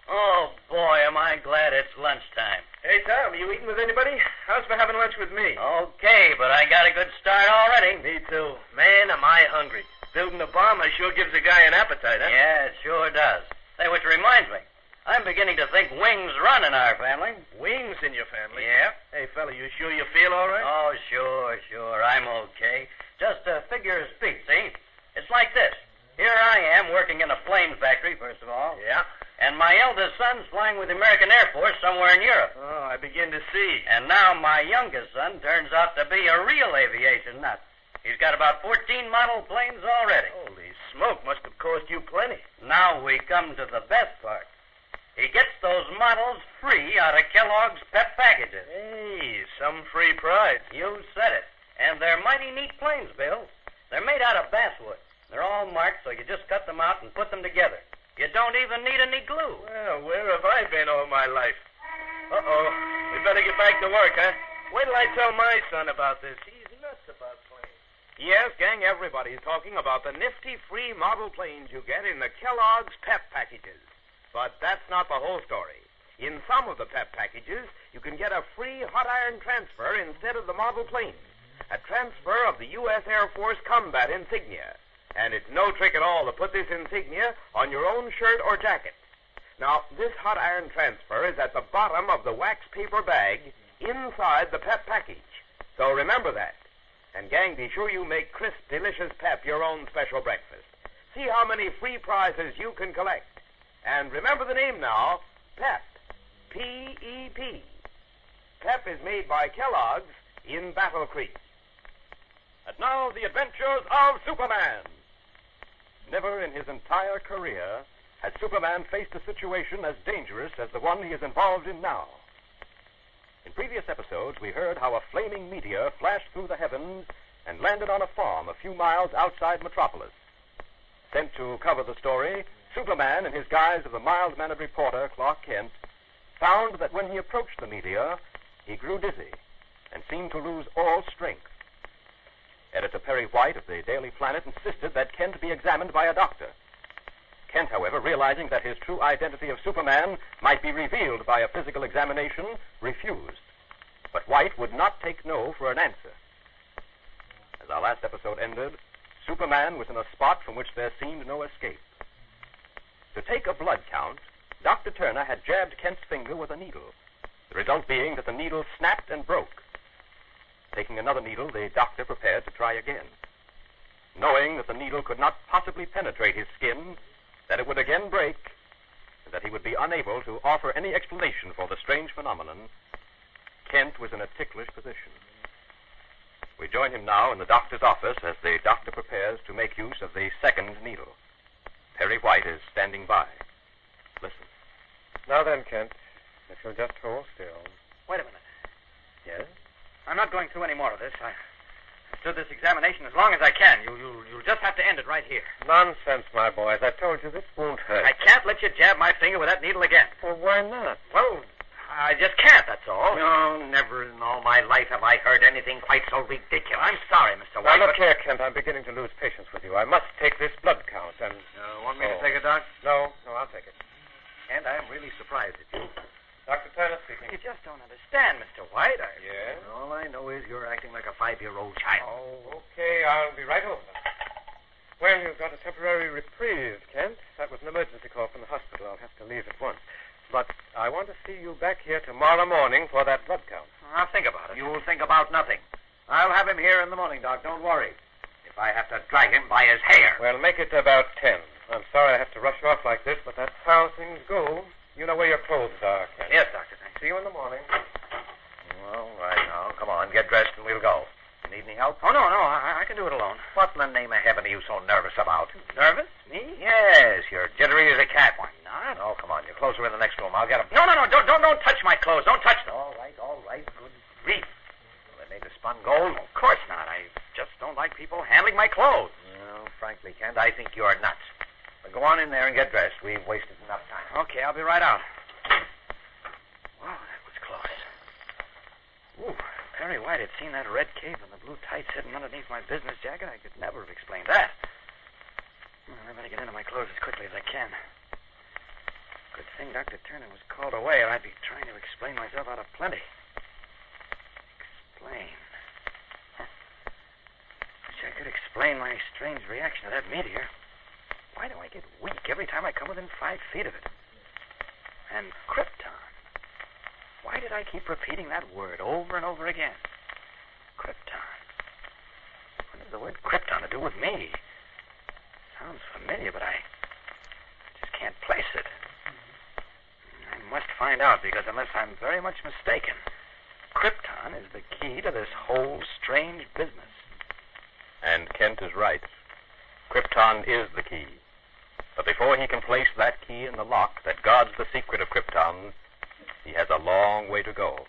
Oh, boy, am I glad it's lunchtime. Hey, Tom, you eating with anybody? How's for having lunch with me? Okay, but I got a good start already. Me too. Man, am I hungry. Building a bomb sure gives a guy an appetite, huh? Yeah, it sure does. Say, which reminds me, I'm beginning to think wings run in our family. Wings in your family? Yeah. Hey, fella, you sure you feel all right? Oh, sure. I'm okay. Just a figure of speech, see? It's like this. Here I am working in a plane factory, first of all. Yeah. And my eldest son's flying with the American Air Force somewhere in Europe. Oh, I begin to see. And now my youngest son turns out to be a real aviation nut. He's got about 14 model planes already. Holy smoke, must have cost you plenty. Now we come to the best part. He gets those models free out of Kellogg's pet packages. Hey, some free prize. You said it. And they're mighty neat planes, Bill. They're made out of basswood. They're all marked, so you just cut them out and put them together. You don't even need any glue. Well, where have I been all my life? Uh-oh. We better get back to work, huh? Wait till I tell my son about this. He's nuts about planes. Yes, gang, everybody's talking about the nifty free model planes you get in the Kellogg's pep packages. But that's not the whole story. In some of the pep packages, you can get a free hot iron transfer instead of the model planes. A transfer of the U.S. Air Force combat insignia. And it's no trick at all to put this insignia on your own shirt or jacket. Now, this hot iron transfer is at the bottom of the wax paper bag inside the pep package. So remember that. And, gang, be sure you make crisp, delicious Pep your own special breakfast. See how many free prizes you can collect. And remember the name now, Pep. P-E-P. Pep is made by Kellogg's in Battle Creek. And now, the adventures of Superman. Never in his entire career had Superman faced a situation as dangerous as the one he is involved in now. In previous episodes, we heard how a flaming meteor flashed through the heavens and landed on a farm a few miles outside Metropolis. Sent to cover the story, Superman, in his guise of the mild-mannered reporter, Clark Kent, found that when he approached the meteor, he grew dizzy and seemed to lose all strength. Editor Perry White of the Daily Planet insisted that Kent be examined by a doctor. Kent, however, realizing that his true identity of Superman might be revealed by a physical examination, refused. But White would not take no for an answer. As our last episode ended, Superman was in a spot from which there seemed no escape. To take a blood count, Dr. Turner had jabbed Kent's finger with a needle, the result being that the needle snapped and broke. Taking another needle, the doctor prepared to try again. Knowing that the needle could not possibly penetrate his skin, that it would again break, and that he would be unable to offer any explanation for the strange phenomenon, Kent was in a ticklish position. We join him now in the doctor's office as the doctor prepares to make use of the second needle. Perry White is standing by. Listen. Now then, Kent, if you'll just hold still. Wait a minute. Yes? I'm not going through any more of this. I stood this examination as long as I can. You'll just have to end it right here. Nonsense, my boy. As I told you, this won't hurt. I can't let you jab my finger with that needle again. Well, why not? Well, I just can't, that's all. No, never in all my life have I heard anything quite so ridiculous. I'm sorry, Mr. White. Now, look here, Kent. I'm beginning to lose patience with you. I must take this blood count and... Want me to take it, Doc? No, I'll take it. And I'm really surprised at you. Dr. Turner speaking. You just don't understand, Mr. White. Yes? All I know is you're acting like a 5-year-old child. Oh, okay. I'll be right over. Well, you've got a temporary reprieve, Kent. That was an emergency call from the hospital. I'll have to leave at once. But I want to see you back here tomorrow morning for that blood count. I'll think about it. You'll think about nothing. I'll have him here in the morning, Doc. Don't worry. If I have to drag him by his hair. Well, make it about 10. I'm sorry I have to rush you off like this, but that's how things go. You know where your clothes are, Kent. Yes, Doctor. Thanks. See you in the morning. All right, now. Come on. Get dressed and we'll go. You need any help? Oh, no. I can do it alone. What in the name of heaven are you so nervous about? Nervous? Me? Yes. You're jittery as a cat. Why not? Oh, come on. Your clothes are in the next room. I'll get them. No. Don't touch my clothes. Don't touch them. All right. Good grief. Well, they made of spun gold? Of course not. I just don't like people handling my clothes. No, frankly, Kent, I think you're nuts. But go on in there and get dressed. We've wasted enough time. Okay, I'll be right out. Wow, that was close. Ooh, Perry White had seen that red cape and the blue tights hidden underneath my business jacket. I could never have explained that. Well, I better get into my clothes as quickly as I can. Good thing Dr. Turner was called away, or I'd be trying to explain myself out of plenty. Explain. Wish I could explain my strange reaction to that meteor. Why do I get weak every time I come within 5 feet of it? And Krypton. Why did I keep repeating that word over and over again? Krypton. What has the word Krypton to do with me? Sounds familiar, but I just can't place it. I must find out, because unless I'm very much mistaken, Krypton is the key to this whole strange business. And Kent is right. Krypton is the key. But before he can place that key in the lock that guards the secret of Krypton, he has a long way to go.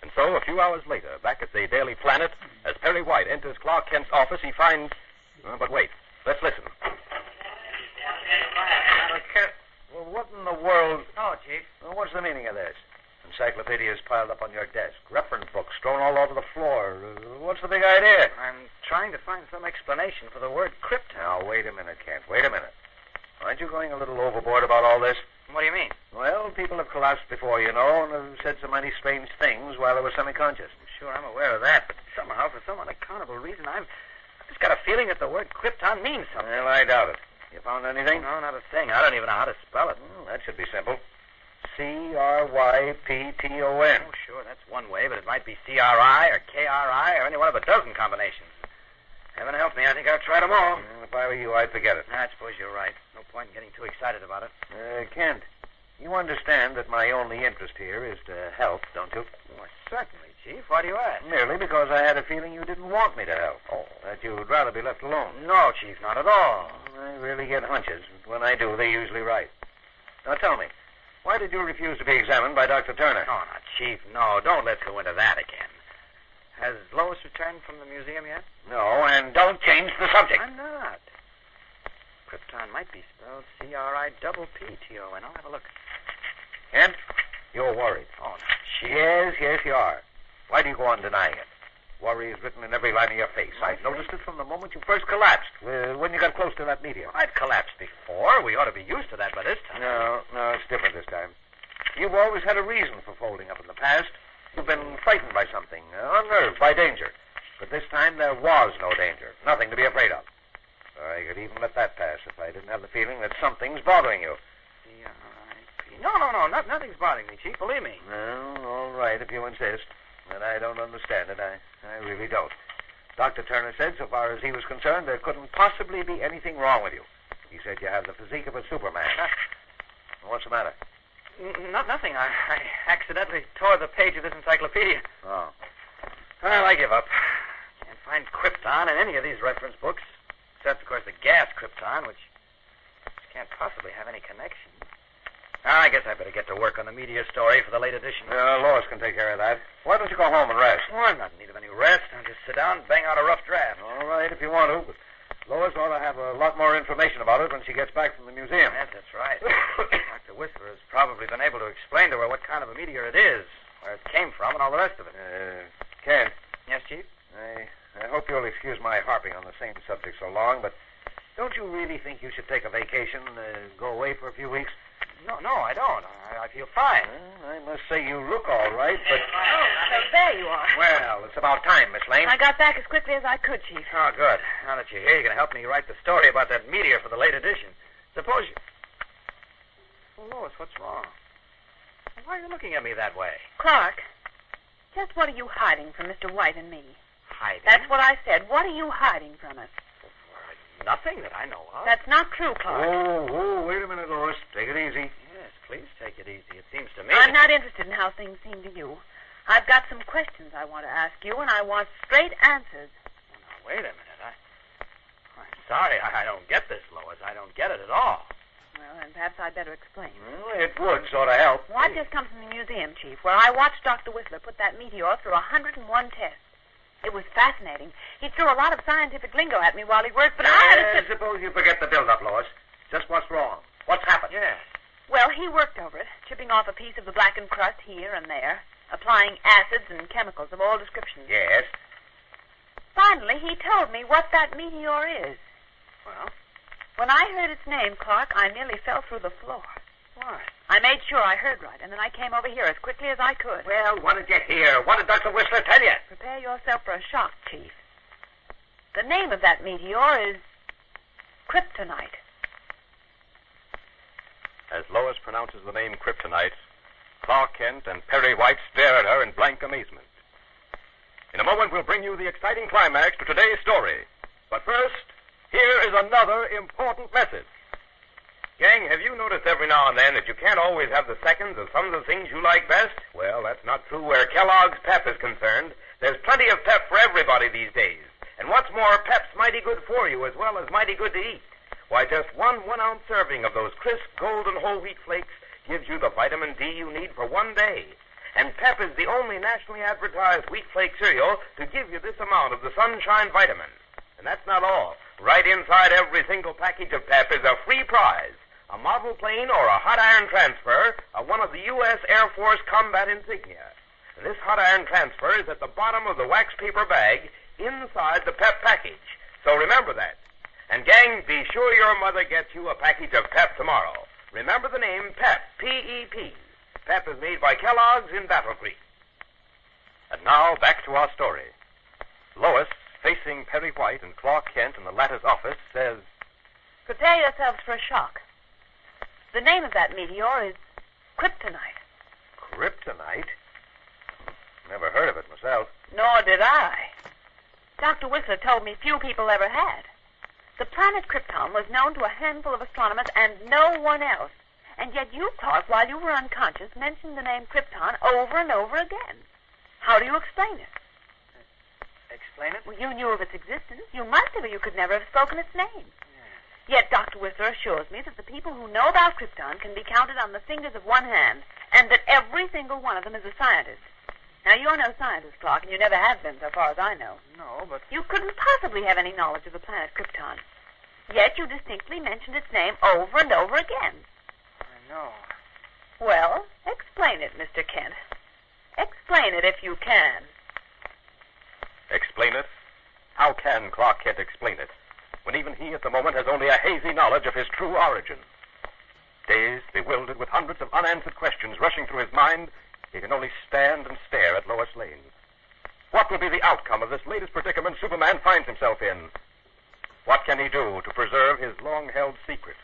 And so, a few hours later, back at the Daily Planet, as Perry White enters Clark Kent's office, he finds... but wait, let's listen. Well, what in the world... Oh, Chief. Well, what's the meaning of this? Encyclopedias piled up on your desk. Reference books strewn all over the floor. What's the big idea? I'm trying to find some explanation for the word Krypton. Now, wait a minute, Kent. Wait a minute. Aren't you going a little overboard about all this? What do you mean? Well, people have collapsed before, you know, and have said so many strange things while they were semi-conscious. Sure, I'm aware of that, but somehow, for some unaccountable reason, I've just got a feeling that the word Krypton means something. Well, I doubt it. You found anything? No, not a thing. I don't even know how to spell it. Well, that should be simple. C-R-Y-P-T-O-N. Oh, sure, that's one way, but it might be C-R-I or K-R-I or any one of the a dozen combinations. Heaven help me, I think I'll try them all. Well, if I were you, I'd forget it. I suppose you're right. No point in getting too excited about it. Kent, you understand that my only interest here is to help, don't you? Well, certainly, Chief. Why do you ask? Merely because I had a feeling you didn't want me to help. Oh, that you'd rather be left alone. No, Chief, not at all. I really get hunches. When I do, they're usually right. Now tell me, why did you refuse to be examined by Dr. Turner? Oh, no, Chief, no. Don't let's go into that again. Has Lois returned from the museum yet? No, and don't change the subject. I'm not. Krypton might be spelled C-R-I-P-P-T-O-N. I'll have a look. Kent, you're worried. Oh, no, Chief. Yes, you are. Why do you go on denying it? Worry is written in every line of your face. I've noticed it from the moment you first collapsed, when you got close to that meteor. I've collapsed before. We ought to be used to that by this time. No, it's different this time. You've always had a reason for folding up in the past. You've been frightened by something, unnerved by danger. But this time there was no danger, nothing to be afraid of. I could even let that pass if I didn't have the feeling that something's bothering you. C-R-I-P. No, nothing's bothering me, Chief, believe me. Well, all right, if you insist. But I don't understand it. I really don't. Dr. Turner said, so far as he was concerned, there couldn't possibly be anything wrong with you. He said you have the physique of a Superman. What's the matter? Nothing. I accidentally tore the page of this encyclopedia. Oh. Well, I give up. Can't find Krypton in any of these reference books, except, of course, the gas Krypton, which can't possibly have any connection. I guess I better get to work on the meteor story for the late edition. Lois can take care of that. Why don't you go home and rest? Oh, I'm not in need of any rest. I'll just sit down and bang out a rough draft. All right, if you want to, but Lois ought to have a lot more information about it when she gets back from the museum. Yes, that's right. Dr. Whistler has probably been able to explain to her what kind of a meteor it is, where it came from, and all the rest of it. Kent. Yes, Chief? I hope you'll excuse my harping on the same subject so long, but don't you really think you should take a vacation, go away for a few weeks? No, I don't. I feel fine. I must say you look all right, but... Oh, so there you are. Well, it's about time, Miss Lane. I got back as quickly as I could, Chief. Oh, good. Now that you're here, you're going to help me write the story about that meteor for the late edition. Suppose you... Well, Lois, what's wrong? Why are you looking at me that way? Clark, just what are you hiding from Mr. White and me? Hiding? That's what I said. What are you hiding from us? Nothing that I know of. That's not true, Clark. Oh, wait a minute, Lois. Take it easy. Yes, please take it easy. It seems to me... I'm not interested in how things seem to you. I've got some questions I want to ask you, and I want straight answers. Well, now, wait a minute. I'm sorry. I don't get this, Lois. I don't get it at all. Well, then perhaps I'd better explain. Well, it would sort of help. Well, I just come from the museum, Chief, where I watched Dr. Whistler put that meteor through 101 tests. It was fascinating. He threw a lot of scientific lingo at me while he worked, but I suppose you forget the build-up, Lois. Just what's wrong. What's happened? Yes. Well, he worked over it, chipping off a piece of the blackened crust here and there, applying acids and chemicals of all descriptions. Yes. Finally, he told me what that meteor is. Well? When I heard its name, Clark, I nearly fell through the floor. Why? I made sure I heard right, and then I came over here as quickly as I could. Well, what did you hear? What did Dr. Whistler tell you? Prepare yourself for a shock, Chief. The name of that meteor is kryptonite. As Lois pronounces the name kryptonite, Clark Kent and Perry White stare at her in blank amazement. In a moment, we'll bring you the exciting climax to today's story. But first, here is another important message. Gang, have you noticed every now and then that you can't always have the seconds of some of the things you like best? Well, that's not true where Kellogg's Pep is concerned. There's plenty of Pep for everybody these days. And what's more, Pep's mighty good for you as well as mighty good to eat. Why, just one one-ounce serving of those crisp golden whole wheat flakes gives you the vitamin D you need for one day. And Pep is the only nationally advertised wheat flake cereal to give you this amount of the sunshine vitamin. And that's not all. Right inside every single package of Pep is a free prize. A model plane or a hot iron transfer of one of the U.S. Air Force combat insignia. This hot iron transfer is at the bottom of the wax paper bag inside the Pep package. So remember that. And gang, be sure your mother gets you a package of Pep tomorrow. Remember the name Pep, P-E-P. Pep is made by Kellogg's in Battle Creek. And now, back to our story. Lois, facing Perry White and Clark Kent in the latter's office, says, Prepare yourselves for a shock. The name of that meteor is kryptonite. Kryptonite? Never heard of it myself. Nor did I. Dr. Whistler told me few people ever had. The planet Krypton was known to a handful of astronomers and no one else. And yet you, Clark, while you were unconscious, mentioned the name Krypton over and over again. How do you explain it? Explain it? Well, you knew of its existence. You must have, or you could never have spoken its name. Yet Dr. Whistler assures me that the people who know about Krypton can be counted on the fingers of one hand, and that every single one of them is a scientist. Now, you're no scientist, Clark, and you never have been, so far as I know. No, but... You couldn't possibly have any knowledge of the planet Krypton. Yet you distinctly mentioned its name over and over again. I know. Well, explain it, Mr. Kent. Explain it if you can. Explain it? How can Clark Kent explain it, when even he at the moment has only a hazy knowledge of his true origin? Dazed, bewildered, with hundreds of unanswered questions rushing through his mind, he can only stand and stare at Lois Lane. What will be the outcome of this latest predicament Superman finds himself in? What can he do to preserve his long-held secret?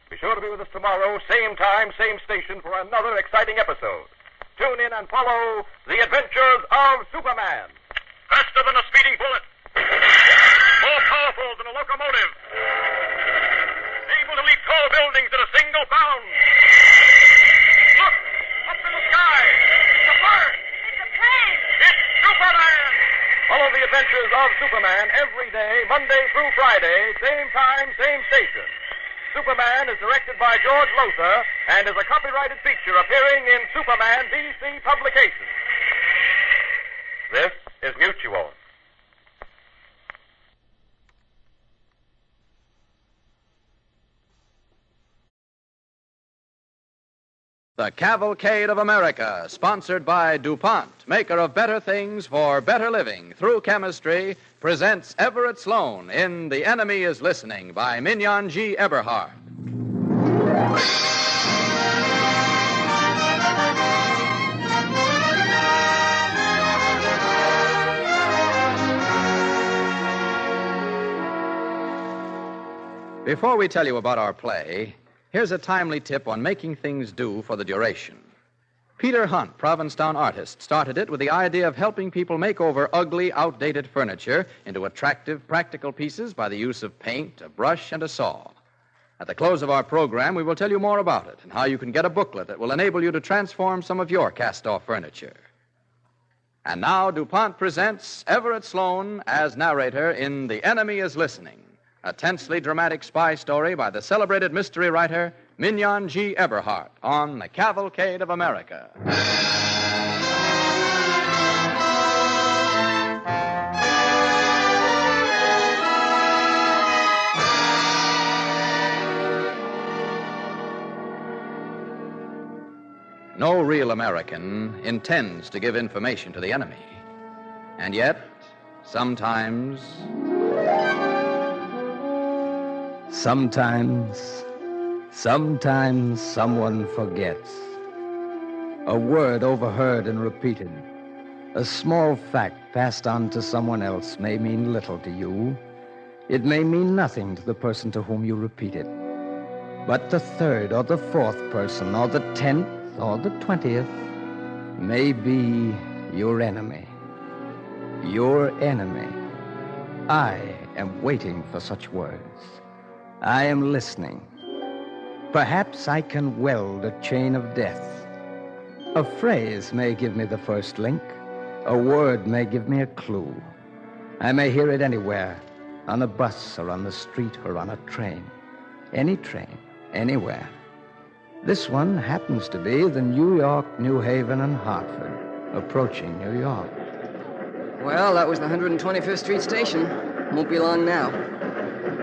Be sure to be with us tomorrow, same time, same station, for another exciting episode. Tune in and follow The Adventures of Superman. Faster than a speeding bullet. More powerful than a locomotive. Able to leap tall buildings in a single bound. Look! Up in the sky! It's a bird! It's a plane! It's Superman! Follow The Adventures of Superman every day, Monday through Friday, same time, same station. Superman is directed by George Lothar and is a copyrighted feature appearing in Superman DC Publications. This is Mutual. The Cavalcade of America, sponsored by DuPont, maker of better things for better living through chemistry, presents Everett Sloane in The Enemy is Listening by Mignon G. Eberhard. Before we tell you about our play, here's a timely tip on making things do for the duration. Peter Hunt, Provincetown artist, started it with the idea of helping people make over ugly, outdated furniture into attractive, practical pieces by the use of paint, a brush, and a saw. At the close of our program, we will tell you more about it and how you can get a booklet that will enable you to transform some of your cast-off furniture. And now DuPont presents Everett Sloane as narrator in The Enemy is Listening, a tensely dramatic spy story by the celebrated mystery writer Mignon G. Eberhard on The Cavalcade of America. No real American intends to give information to the enemy. And yet, sometimes someone forgets. A word overheard and repeated. A small fact passed on to someone else may mean little to you. It may mean nothing to the person to whom you repeat it. But the third or the fourth person or the 10th or the 20th may be your enemy. Your enemy. I am waiting for such words. I am listening. Perhaps I can weld a chain of death. A phrase may give me the first link. A word may give me a clue. I may hear it anywhere, on a bus or on the street or on a train. Any train, anywhere. This one happens to be the New York, New Haven, and Hartford, approaching New York. Well, that was the 125th Street station. Won't be long now.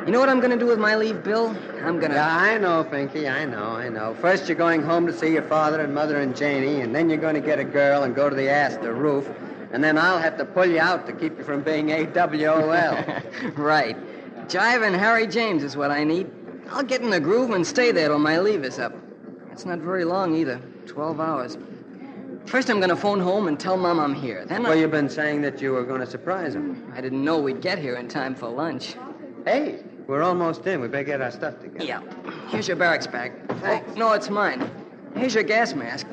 You know what I'm going to do with my leave, Bill? I'm going to... Yeah, I know, Finky, I know. First you're going home to see your father and mother and Janie, and then you're going to get a girl and go to the Astor roof, and then I'll have to pull you out to keep you from being AWOL. Right. Jive and Harry James is what I need. I'll get in the groove and stay there till my leave is up. It's not very long, either. 12 hours. First, I'm going to phone home and tell Mom I'm here. Then Well, you've been saying that you were going to surprise him. I didn't know we'd get here in time for lunch. Hey, we're almost in. We better get our stuff together. Yeah. Here's your barracks bag. Thanks. Oh, no, it's mine. Here's your gas mask.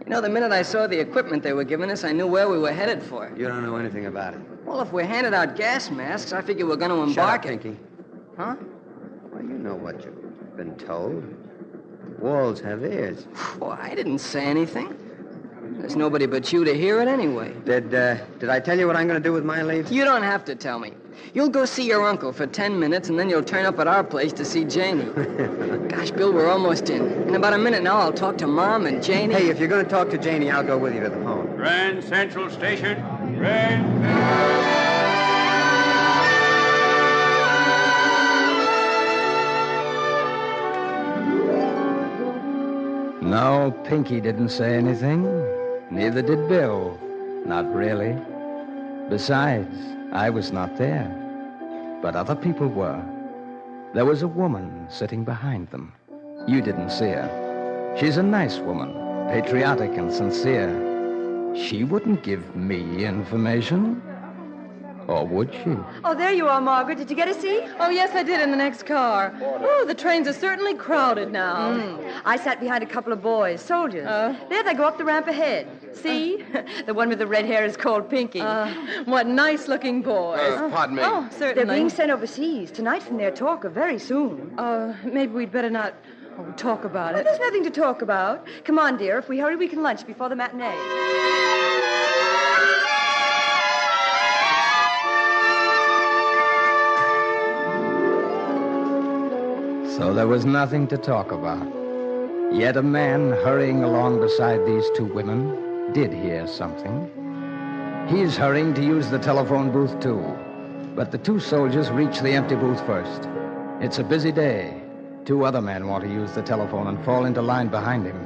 You know, the minute I saw the equipment they were giving us, I knew where we were headed for. You don't know anything about it. Well, if we're handed out gas masks, I figure we're going to Shut up, embark. Pinky. Huh? Well, you know what you've been told. Walls have ears. Well, I didn't say anything. There's nobody but you to hear it anyway. Did I tell you what I'm going to do with my leave? You don't have to tell me. You'll go see your uncle for 10 minutes, and then you'll turn up at our place to see Janie. Gosh, Bill, we're almost in. In about a minute now, I'll talk to Mom and Janie. Hey, if you're going to talk to Janie, I'll go with you to the phone. Grand Central Station. Grand. No, Pinky didn't say anything. Neither did Bill. Not really. Besides, I was not there. But other people were. There was a woman sitting behind them. You didn't see her. She's a nice woman, patriotic and sincere. She wouldn't give me information. Or would she? Oh, there you are, Margaret. Did you get a seat? Oh, yes, I did, in the next car. Oh, the trains are certainly crowded now. I sat behind a couple of boys, soldiers. There they go up the ramp ahead. See? The one with the red hair is called Pinky. What nice-looking boys. Pardon me. Oh, certainly. They're being sent overseas tonight from their talk, or very soon. Maybe we'd better not talk about it. There's nothing to talk about. Come on, dear. If we hurry, we can lunch before the matinee. So there was nothing to talk about. Yet a man hurrying along beside these two women did hear something. He's hurrying to use the telephone booth, too. But the two soldiers reach the empty booth first. It's a busy day. Two other men want to use the telephone and fall into line behind him.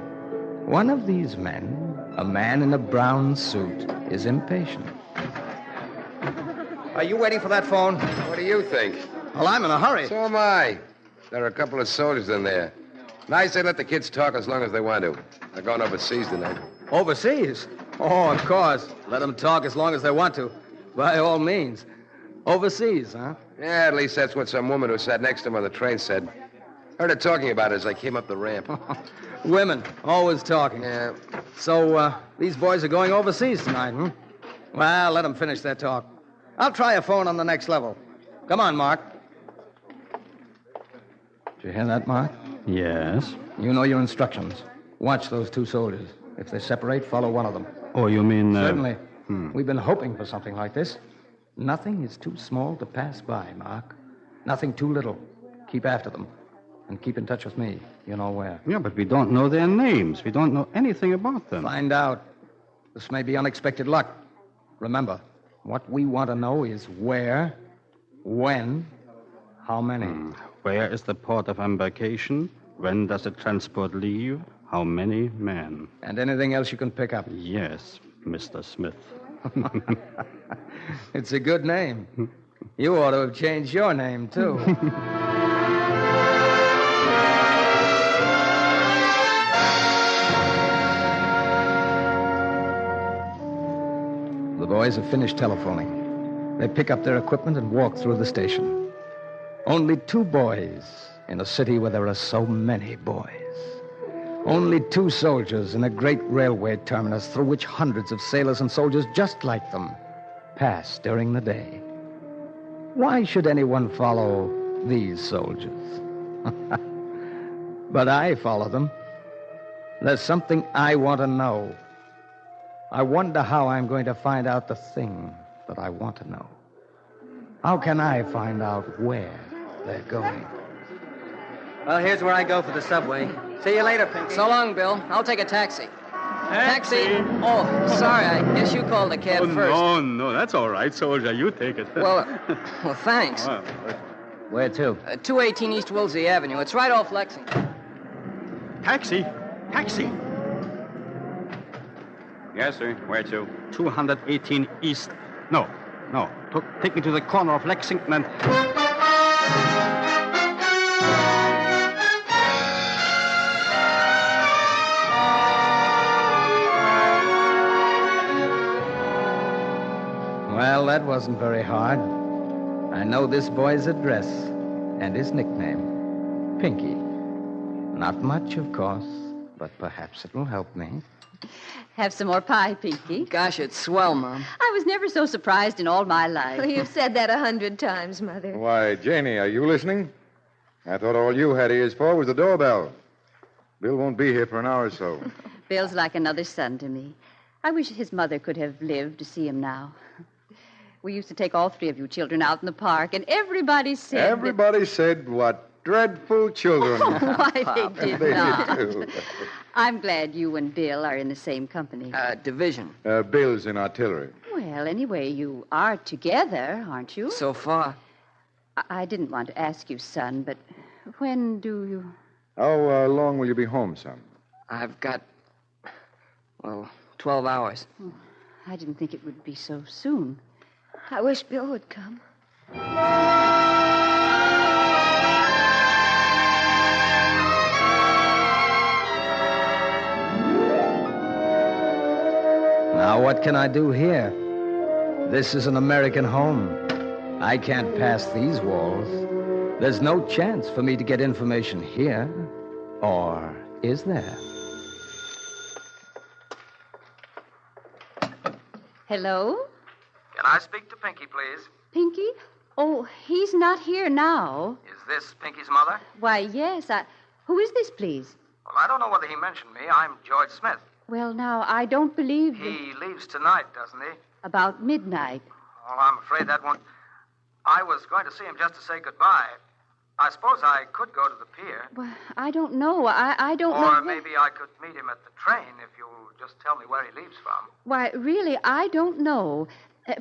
One of these men, a man in a brown suit, is impatient. Are you waiting for that phone? What do you think? Well, I'm in a hurry. So am I. There are a couple of soldiers in there. Nice they let the kids talk as long as they want to. They're going overseas tonight. Overseas? Oh, of course. Let them talk as long as they want to. By all means. Overseas, huh? Yeah, at least that's what some woman who sat next to him on the train said. Heard her talking about it as I came up the ramp. Women, always talking. Yeah. So, these boys are going overseas tonight, hmm? Well, let them finish their talk. I'll try a phone on the next level. Come on, Mark. Did you hear that, Mark? Yes. You know your instructions. Watch those two soldiers. If they separate, follow one of them. Oh, you mean... Certainly. We've been hoping for something like this. Nothing is too small to pass by, Mark. Nothing too little. Keep after them. And keep in touch with me. You know where. Yeah, but we don't know their names. We don't know anything about them. Find out. This may be unexpected luck. Remember, what we want to know is where, when, how many. Where is the port of embarkation? When does the transport leave? How many men? And anything else you can pick up. Yes, Mr. Smith. It's a good name. You ought to have changed your name, too. The boys have finished telephoning. They pick up their equipment and walk through the station. Only two boys in a city where there are so many boys. Only two soldiers in a great railway terminus through which hundreds of sailors and soldiers just like them pass during the day. Why should anyone follow these soldiers? But I follow them. There's something I want to know. I wonder how I'm going to find out the thing that I want to know. How can I find out where they're going? Well, here's where I go for the subway. See you later, Pinky. So long, Bill. I'll take a taxi. Taxi? Oh, sorry. I guess you called the cab first. No, that's all right, soldier. You take it. Well, thanks. Where to? 218 East Woolsey Avenue. It's right off Lexington. Taxi? Yes, sir. Where to? 218 East. No. Take me to the corner of Lexington and... Well, that wasn't very hard. I know this boy's address and his nickname, Pinky. Not much, of course, but perhaps it will help me. Have some more pie, Pinky. Gosh, it's swell, Mom. I was never so surprised in all my life. Well, you've said that 100 times, Mother. Why, Janie, are you listening? I thought all you had ears for was the doorbell. Bill won't be here for an hour or so. Bill's like another son to me. I wish his mother could have lived to see him now. We used to take all three of you children out in the park, and everybody said... Everybody said what dreadful children. Oh, why, they did They not. did, too. I'm glad you and Bill are in the same company. Division. Bill's in artillery. Well, anyway, you are together, aren't you? So far. I didn't want to ask you, son, but when do you... How long will you be home, son? I've got, 12 hours. Oh, I didn't think it would be so soon. I wish Bill would come. Now, what can I do here? This is an American home. I can't pass these walls. There's no chance for me to get information here. Or is there? Hello? Can I speak to Pinky, please? Pinky? Oh, he's not here now. Is this Pinky's mother? Why, yes. Who is this, please? Well, I don't know whether he mentioned me. I'm George Smith. Well, now, I don't believe... He leaves tonight, doesn't he? About midnight. Well, I'm afraid that won't... I was going to see him just to say goodbye. I suppose I could go to the pier. Well, I don't know. I don't know... Or maybe I could meet him at the train if you'll just tell me where he leaves from. Why, really, I don't know.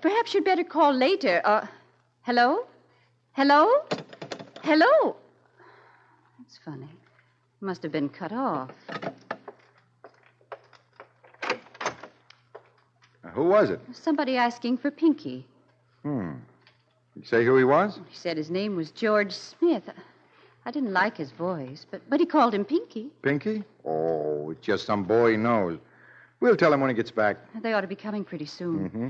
Perhaps you'd better call later. Hello? Hello? Hello? That's funny. Must have been cut off. Who was it? Somebody asking for Pinky. Did you say who he was? He said his name was George Smith. I didn't like his voice, but he called him Pinky. Pinky? Oh, it's just some boy he knows. We'll tell him when he gets back. They ought to be coming pretty soon. Mm-hmm.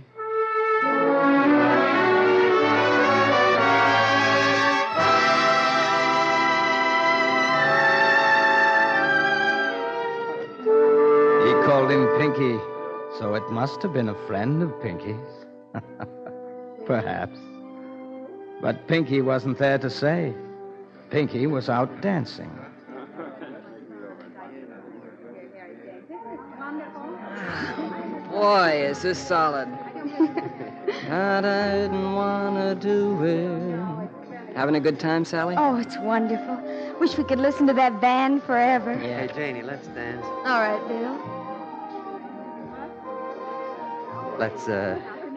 He called him Pinky, so it must have been a friend of Pinky's. Perhaps. But Pinky wasn't there to say. Pinky was out dancing. Boy, is this solid. I didn't want to do it. Having a good time, Sally? Oh, it's wonderful. Wish we could listen to that band forever. Hey, Janie, let's dance. All right, Bill. Let's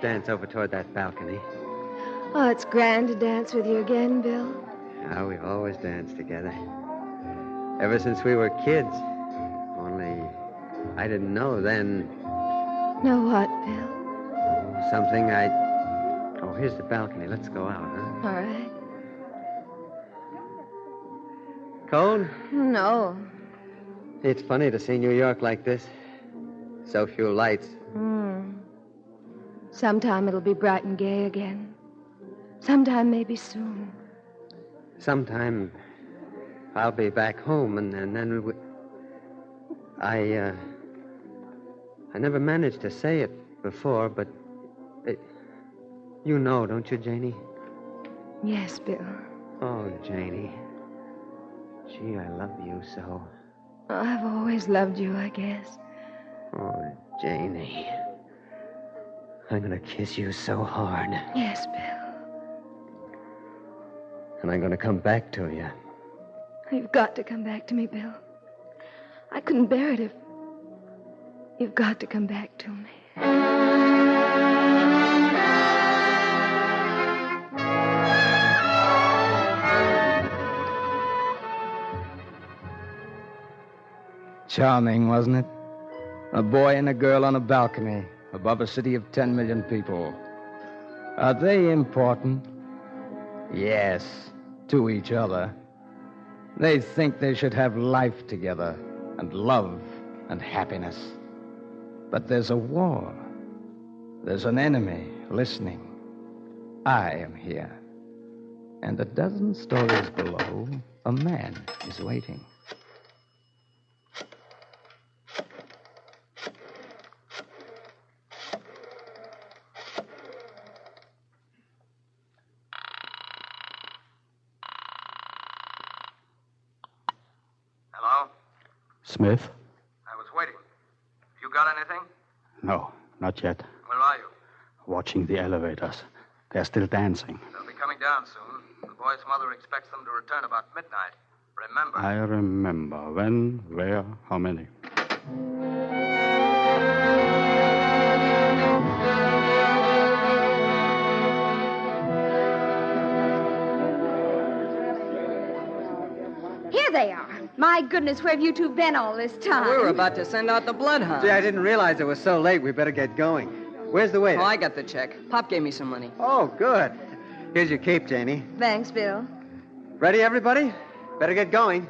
dance over toward that balcony. Oh, it's grand to dance with you again, Bill. Yeah, we've always danced together. Ever since we were kids. Only I didn't know then. Know what, Bill? Something Oh, here's the balcony. Let's go out, huh? All right. Cold? No. It's funny to see New York like this. So few lights. Sometime it'll be bright and gay again. Sometime maybe soon. Sometime I'll be back home, and then I never managed to say it before, but you know, don't you, Janie? Yes, Bill. Oh, Janie. Gee, I love you so. I've always loved you, I guess. Oh, Janie. I'm going to kiss you so hard. Yes, Bill. And I'm going to come back to you. You've got to come back to me, Bill. I couldn't bear it if... You've got to come back to me. Charming, wasn't it? A boy and a girl on a balcony above a city of 10 million people. Are they important? Yes, to each other. They think they should have life together and love and happiness. But there's a war. There's an enemy listening. I am here. And a dozen stories below, a man is waiting. Smith? I was waiting. You got anything? No, not yet. Where are you? Watching the elevators. They're still dancing. They'll be coming down soon. The boy's mother expects them to return about midnight. Remember? I remember. When, where, how many? Here they are. My goodness, where have you two been all this time? We were about to send out the bloodhound. Gee, I didn't realize it was so late. We better get going. Where's the waiter? Oh, I got the check. Pop gave me some money. Oh, good. Here's your cape, Janie. Thanks, Bill. Ready, everybody? Better get going.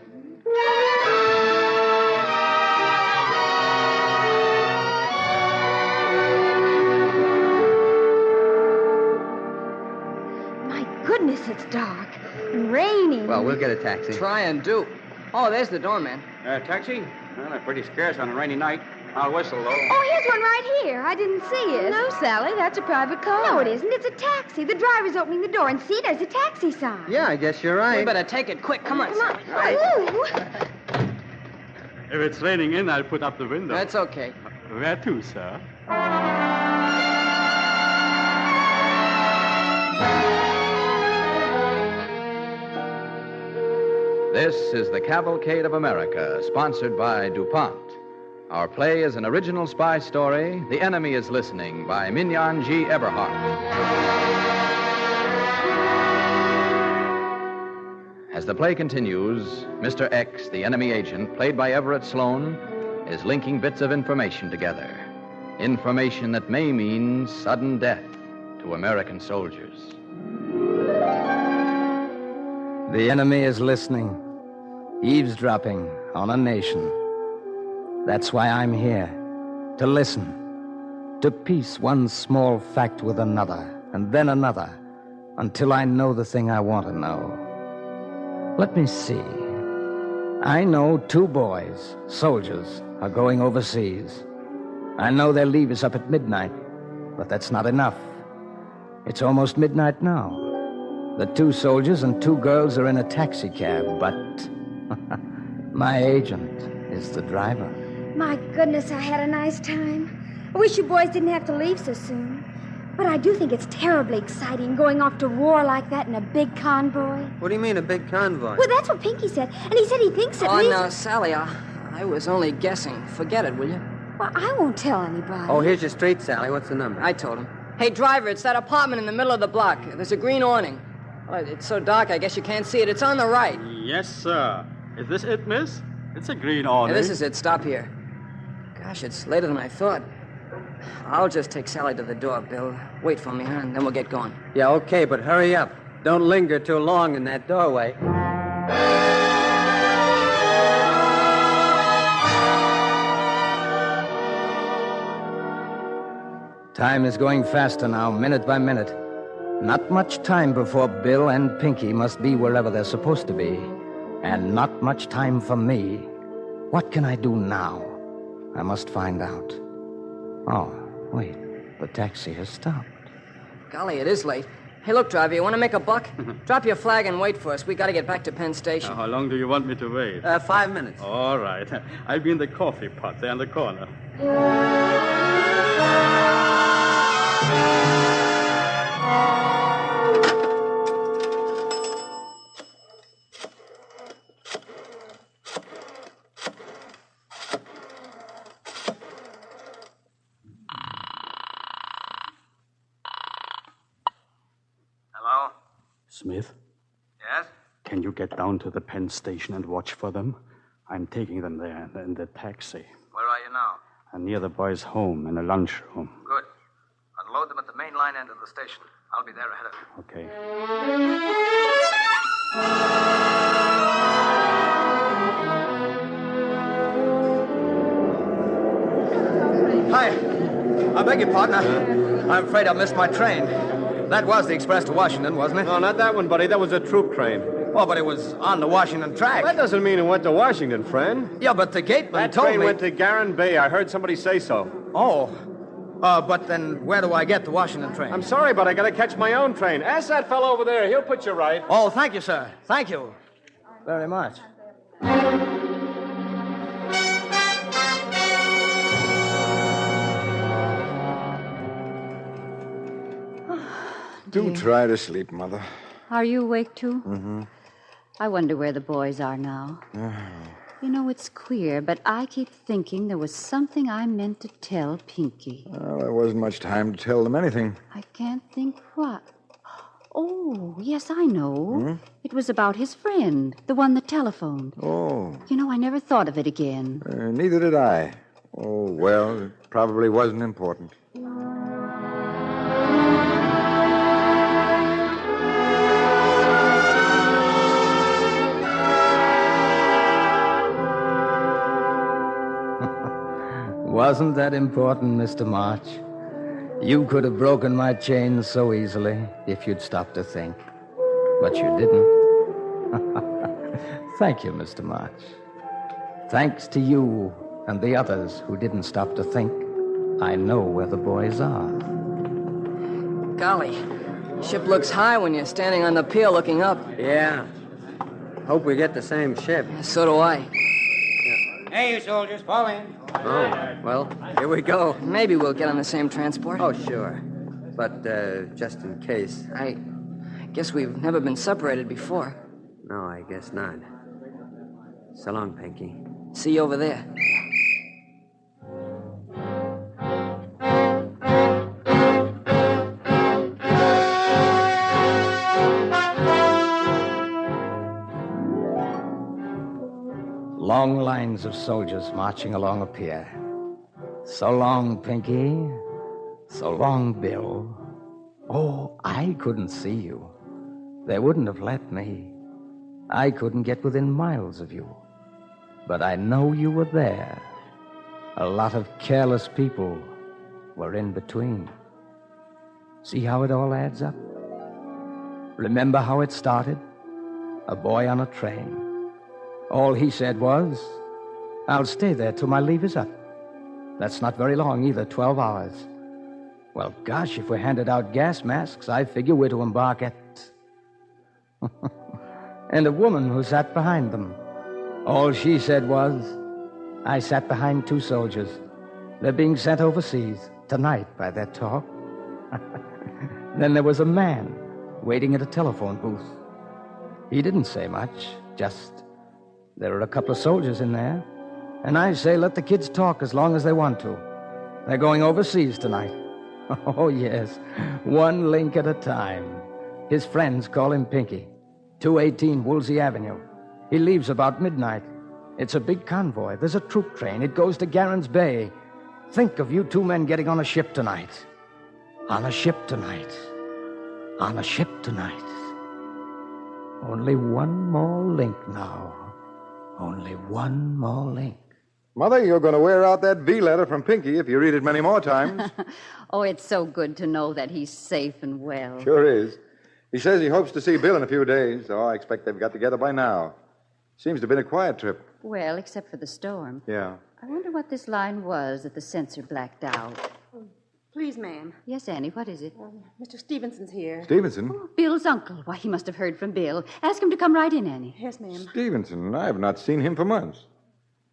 My goodness, it's dark. And raining. Well, we'll get a taxi. Try and do. Oh, there's the doorman. Taxi? Well, they're pretty scarce on a rainy night. I'll whistle, though. Oh, here's one right here. I didn't see it. No, Sally, that's a private car. No, it isn't. It's a taxi. The driver's opening the door, and see, there's a taxi sign. Yeah, I guess you're right. We better take it quick. Come on. Come on. Right. Ooh. If it's raining in, I'll put up the window. That's okay. Where to, sir? This is the Cavalcade of America, sponsored by DuPont. Our play is an original spy story, The Enemy is Listening, by Mignon G. Eberhardt. As the play continues, Mr. X, the enemy agent, played by Everett Sloan, is linking bits of information together. Information that may mean sudden death to American soldiers. The enemy is listening, eavesdropping on a nation. That's why I'm here, to listen, to piece one small fact with another, and then another, until I know the thing I want to know. Let me see. I know 2 boys, soldiers, are going overseas. I know their leave is up at midnight, but that's not enough. It's almost midnight now. The 2 soldiers and 2 girls are in a taxi cab, but my agent is the driver. My goodness, I had a nice time. I wish you boys didn't have to leave so soon. But I do think it's terribly exciting going off to war like that in a big convoy. What do you mean, a big convoy? Well, that's what Pinky said. And he said he thinks at Oh, least... no, Sally, I was only guessing. Forget it, will you? Well, I won't tell anybody. Oh, here's your street, Sally. What's the number? I told him. Hey, driver, it's that apartment in the middle of the block. There's a green awning. Oh, it's so dark, I guess you can't see it. It's on the right. Yes, sir. Is this it, miss? It's a green awning. Yeah, this is it. Stop here. Gosh, it's later than I thought. I'll just take Sally to the door, Bill. Wait for me, huh? And then we'll get going. Yeah, okay, but hurry up. Don't linger too long in that doorway. Time is going faster now, minute by minute. Not much time before Bill and Pinky must be wherever they're supposed to be. And not much time for me. What can I do now? I must find out. Oh, wait. The taxi has stopped. Golly, it is late. Hey, look, driver, you want to make a buck? Drop your flag and wait for us. We got to get back to Penn Station. Now, how long do you want me to wait? 5 minutes. All right. I'll be in the coffee pot there in the corner. Hello? Smith, Yes? can you get down to the Penn Station and watch for them? I'm taking them there in the taxi. Where are you now? I'm near the boys' home in a lunchroom. Good. Unload them at the main line end of the station. I'll be there ahead of you. Okay. Hi. I beg your pardon. I'm afraid I missed my train. That was the express to Washington, wasn't it? No, not that one, buddy. That was a troop train. Oh, but it was on the Washington track. That doesn't mean it went to Washington, friend. Yeah, but the gateman That told train me... went to Garin Bay. I heard somebody say so. Oh. But then where do I get the Washington train? I'm sorry, but I got to catch my own train. Ask that fellow over there. He'll put you right. Oh, thank you, sir. Thank you very much. Do try to sleep, Mother. Are you awake, too? Mm-hmm. I wonder where the boys are now. You know, it's queer, but I keep thinking there was something I meant to tell Pinky. Well, there wasn't much time to tell them anything. I can't think what. Oh, yes, I know. It was about his friend, the one that telephoned. Oh. You know, I never thought of it again. Neither did I. Oh, well, it probably wasn't important. Wasn't that important, Mr. March? You could have broken my chains so easily if you'd stopped to think. But you didn't. Thank you, Mr. March. Thanks to you and the others who didn't stop to think, I know where the boys are. Golly, ship looks high when you're standing on the pier looking up. Yeah. Hope we get the same ship. So do I. Hey, you soldiers, fall in. Oh, well, here we go. Maybe we'll get on the same transport. Oh, sure. But, just in case. I guess we've never been separated before. No, I guess not. So long, Pinky. See you over there. Long lines of soldiers marching along a pier. So long, Pinky. So long, Bill. Oh, I couldn't see you. They wouldn't have let me. I couldn't get within miles of you. But I know you were there. A lot of careless people were in between. See how it all adds up? Remember how it started? A boy on a train. All he said was, I'll stay there till my leave is up. That's not very long either, 12 hours. Well, gosh, if we handed out gas masks, I figure we're to embark at... And a woman who sat behind them. All she said was, I sat behind 2 soldiers. They're being sent overseas tonight by their talk. Then there was a man waiting at a telephone booth. He didn't say much, just... There are a couple of soldiers in there, and I say let the kids talk as long as they want to. They're going overseas tonight. Oh, yes, one link at a time. His friends call him Pinky. 218 Woolsey Avenue. He leaves about midnight. It's a big convoy. There's a troop train. It goes to Garron's Bay. Think of you 2 men getting on a ship tonight. On a ship tonight. On a ship tonight. Only one more link now. Only one more link. Mother, you're going to wear out that V letter from Pinky if you read it many more times. Oh, it's so good to know that he's safe and well. Sure is. He says he hopes to see Bill in a few days, so I expect they've got together by now. Seems to have been a quiet trip. Well, except for the storm. Yeah. I wonder what this line was that the censor blacked out. Please, ma'am. Yes, Annie, what is it? Mr. Stevenson's here. Stevenson? Oh, Bill's uncle. Why, he must have heard from Bill. Ask him to come right in, Annie. Yes, ma'am. Stevenson? I've not seen him for months.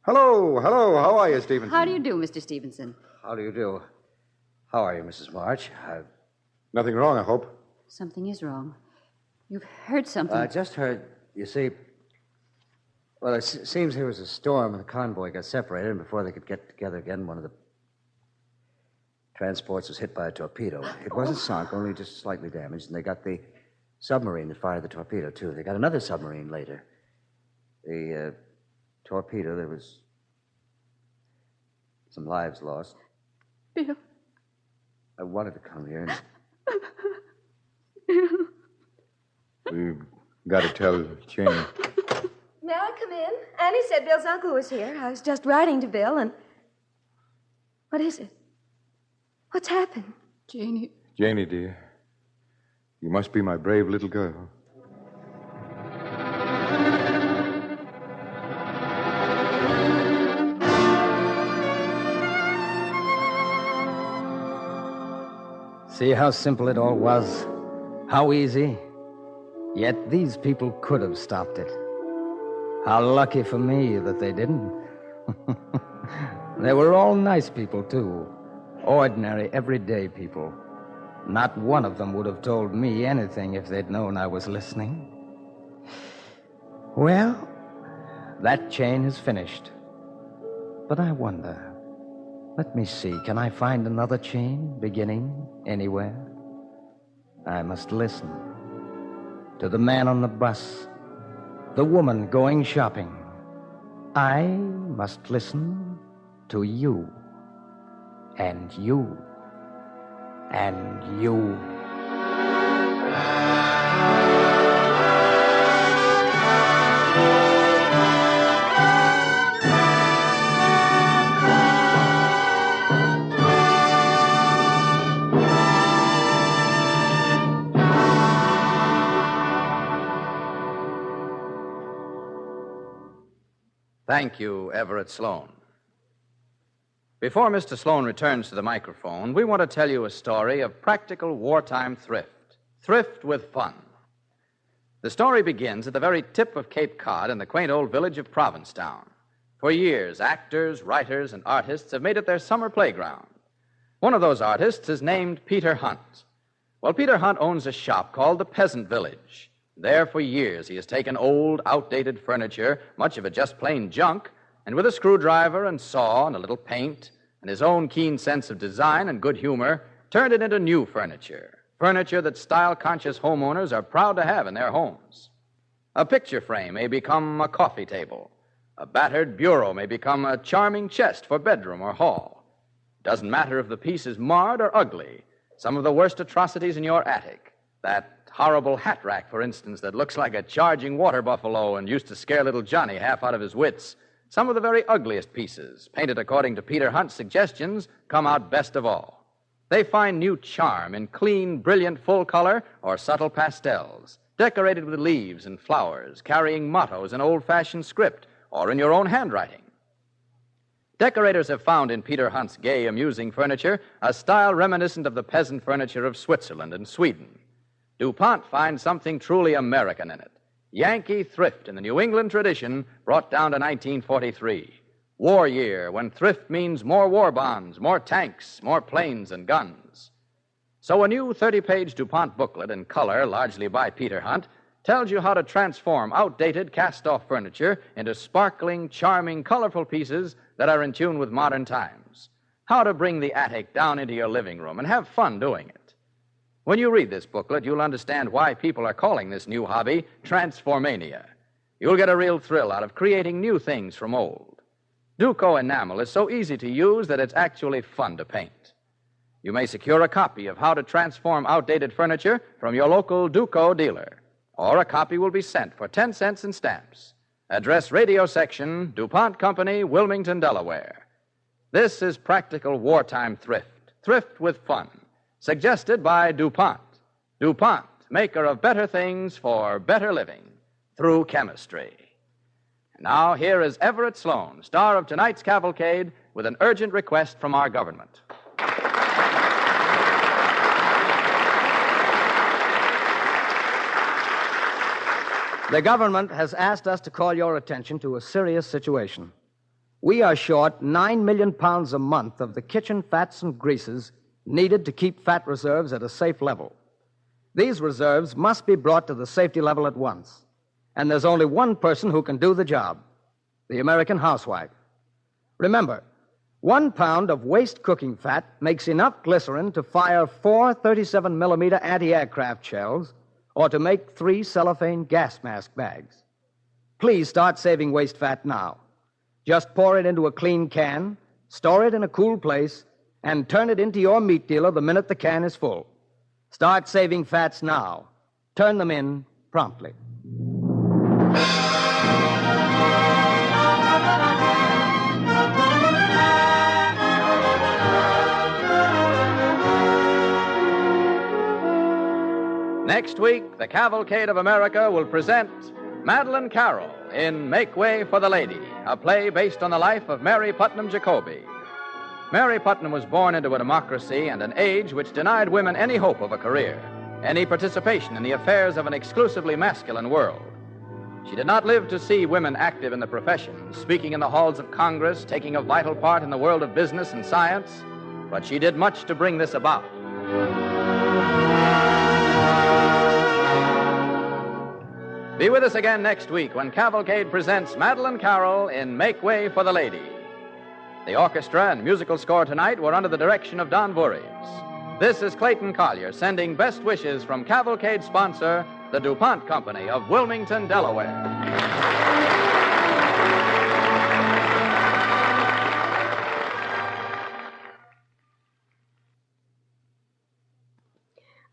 Hello. How are you, Stevenson? How do you do, Mr. Stevenson? How do you do? How are you, Mrs. March? Nothing wrong, I hope. Something is wrong. You've heard something. I just heard, you see... Well, it seems there was a storm and the convoy got separated, and before they could get together again, one of the transports was hit by a torpedo. It wasn't sunk, only just slightly damaged, and they got the submarine that fired the torpedo, too. They got another submarine later. The torpedo, there was some lives lost. Bill. I wanted to come here and... Bill. We've got to tell Janie. May I come in? Annie said Bill's uncle was here. I was just writing to Bill, and... What is it? What's happened? Janie, dear. You must be my brave little girl. See how simple it all was? How easy? Yet these people could have stopped it. How lucky for me that they didn't. They were all nice people, too. Ordinary, everyday people. Not one of them would have told me anything if they'd known I was listening. Well, that chain is finished. But I wonder, let me see, can I find another chain beginning anywhere? I must listen to the man on the bus, the woman going shopping. I must listen to you, and you, and you. Thank you, Everett Sloane. Before Mr. Sloane returns to the microphone, we want to tell you a story of practical wartime thrift. Thrift with fun. The story begins at the very tip of Cape Cod in the quaint old village of Provincetown. For years, actors, writers, and artists have made it their summer playground. One of those artists is named Peter Hunt. Well, Peter Hunt owns a shop called the Peasant Village. There for years he has taken old, outdated furniture, much of it just plain junk, and with a screwdriver and saw and a little paint and his own keen sense of design and good humor, turned it into new furniture. Furniture that style-conscious homeowners are proud to have in their homes. A picture frame may become a coffee table. A battered bureau may become a charming chest for bedroom or hall. Doesn't matter if the piece is marred or ugly. Some of the worst atrocities in your attic, that horrible hat rack, for instance, that looks like a charging water buffalo and used to scare little Johnny half out of his wits. Some of the very ugliest pieces, painted according to Peter Hunt's suggestions, come out best of all. They find new charm in clean, brilliant full color or subtle pastels, decorated with leaves and flowers, carrying mottos in old-fashioned script or in your own handwriting. Decorators have found in Peter Hunt's gay, amusing furniture a style reminiscent of the peasant furniture of Switzerland and Sweden. DuPont finds something truly American in it. Yankee thrift in the New England tradition brought down to 1943. War year, when thrift means more war bonds, more tanks, more planes and guns. So a new 30-page DuPont booklet in color, largely by Peter Hunt, tells you how to transform outdated cast-off furniture into sparkling, charming, colorful pieces that are in tune with modern times. How to bring the attic down into your living room and have fun doing it. When you read this booklet, you'll understand why people are calling this new hobby Transformania. You'll get a real thrill out of creating new things from old. Duco enamel is so easy to use that it's actually fun to paint. You may secure a copy of How to Transform Outdated Furniture from your local Duco dealer, or a copy will be sent for 10 cents in stamps. Address Radio Section, DuPont Company, Wilmington, Delaware. This is practical wartime thrift. Thrift with fun. Suggested by DuPont. DuPont, maker of better things for better living through chemistry. And now, here is Everett Sloane, star of tonight's Cavalcade, with an urgent request from our government. The government has asked us to call your attention to a serious situation. We are short 9 million pounds a month of the kitchen fats and greases needed to keep fat reserves at a safe level. These reserves must be brought to the safety level at once. And there's only one person who can do the job, the American housewife. Remember, 1 pound of waste cooking fat makes enough glycerin to fire 4 37-millimeter anti-aircraft shells or to make 3 cellophane gas mask bags. Please start saving waste fat now. Just pour it into a clean can, store it in a cool place, and turn it into your meat dealer the minute the can is full. Start saving fats now. Turn them in promptly. Next week, the Cavalcade of America will present Madeline Carroll in Make Way for the Lady, a play based on the life of Mary Putnam Jacoby. Mary Putnam was born into a democracy and an age which denied women any hope of a career, any participation in the affairs of an exclusively masculine world. She did not live to see women active in the profession, speaking in the halls of Congress, taking a vital part in the world of business and science, but she did much to bring this about. Be with us again next week when Cavalcade presents Madeline Carroll in Make Way for the Lady. The orchestra and musical score tonight were under the direction of Don Voorhees. This is Clayton Collier sending best wishes from Cavalcade sponsor, the DuPont Company of Wilmington, Delaware.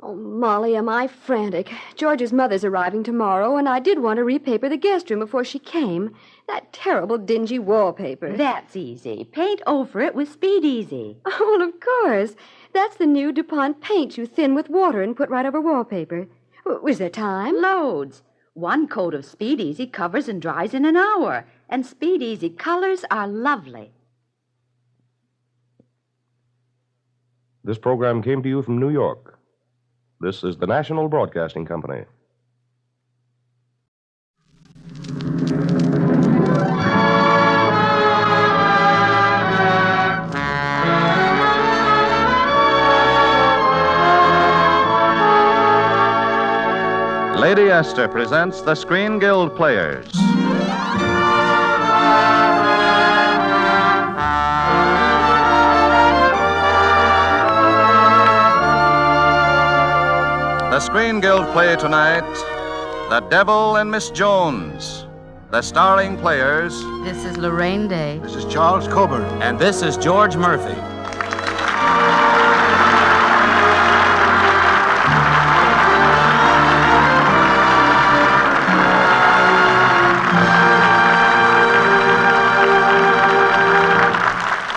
Oh, Molly, am I frantic. George's mother's arriving tomorrow, and I did want to repaper the guest room before she came. That terrible dingy wallpaper. That's easy. Paint over it with Speed Easy. Oh, well, of course. That's the new DuPont paint you thin with water and put right over wallpaper. Was there time? Loads. One coat of Speed Easy covers and dries in an hour. And Speed Easy colors are lovely. This program came to you from New York. This is the National Broadcasting Company. Lady Esther presents the Screen Guild Players. The Screen Guild play tonight, The Devil and Miss Jones. The starring players... This is Lorraine Day. This is Charles Coburn. And this is George Murphy.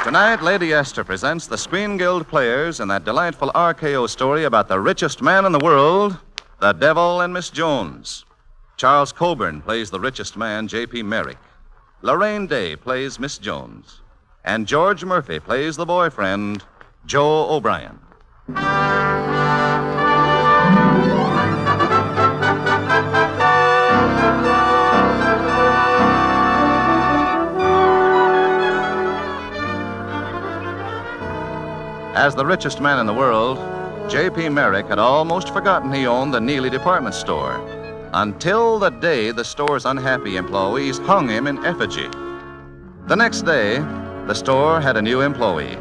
Tonight, Lady Esther presents the Screen Guild Players in that delightful RKO story about the richest man in the world, The Devil and Miss Jones. Charles Coburn plays the richest man, J.P. Merrick. Lorraine Day plays Miss Jones. And George Murphy plays the boyfriend, Joe O'Brien. As the richest man in the world, J.P. Merrick had almost forgotten he owned the Neely department store, until the day the store's unhappy employees hung him in effigy. The next day, the store had a new employee.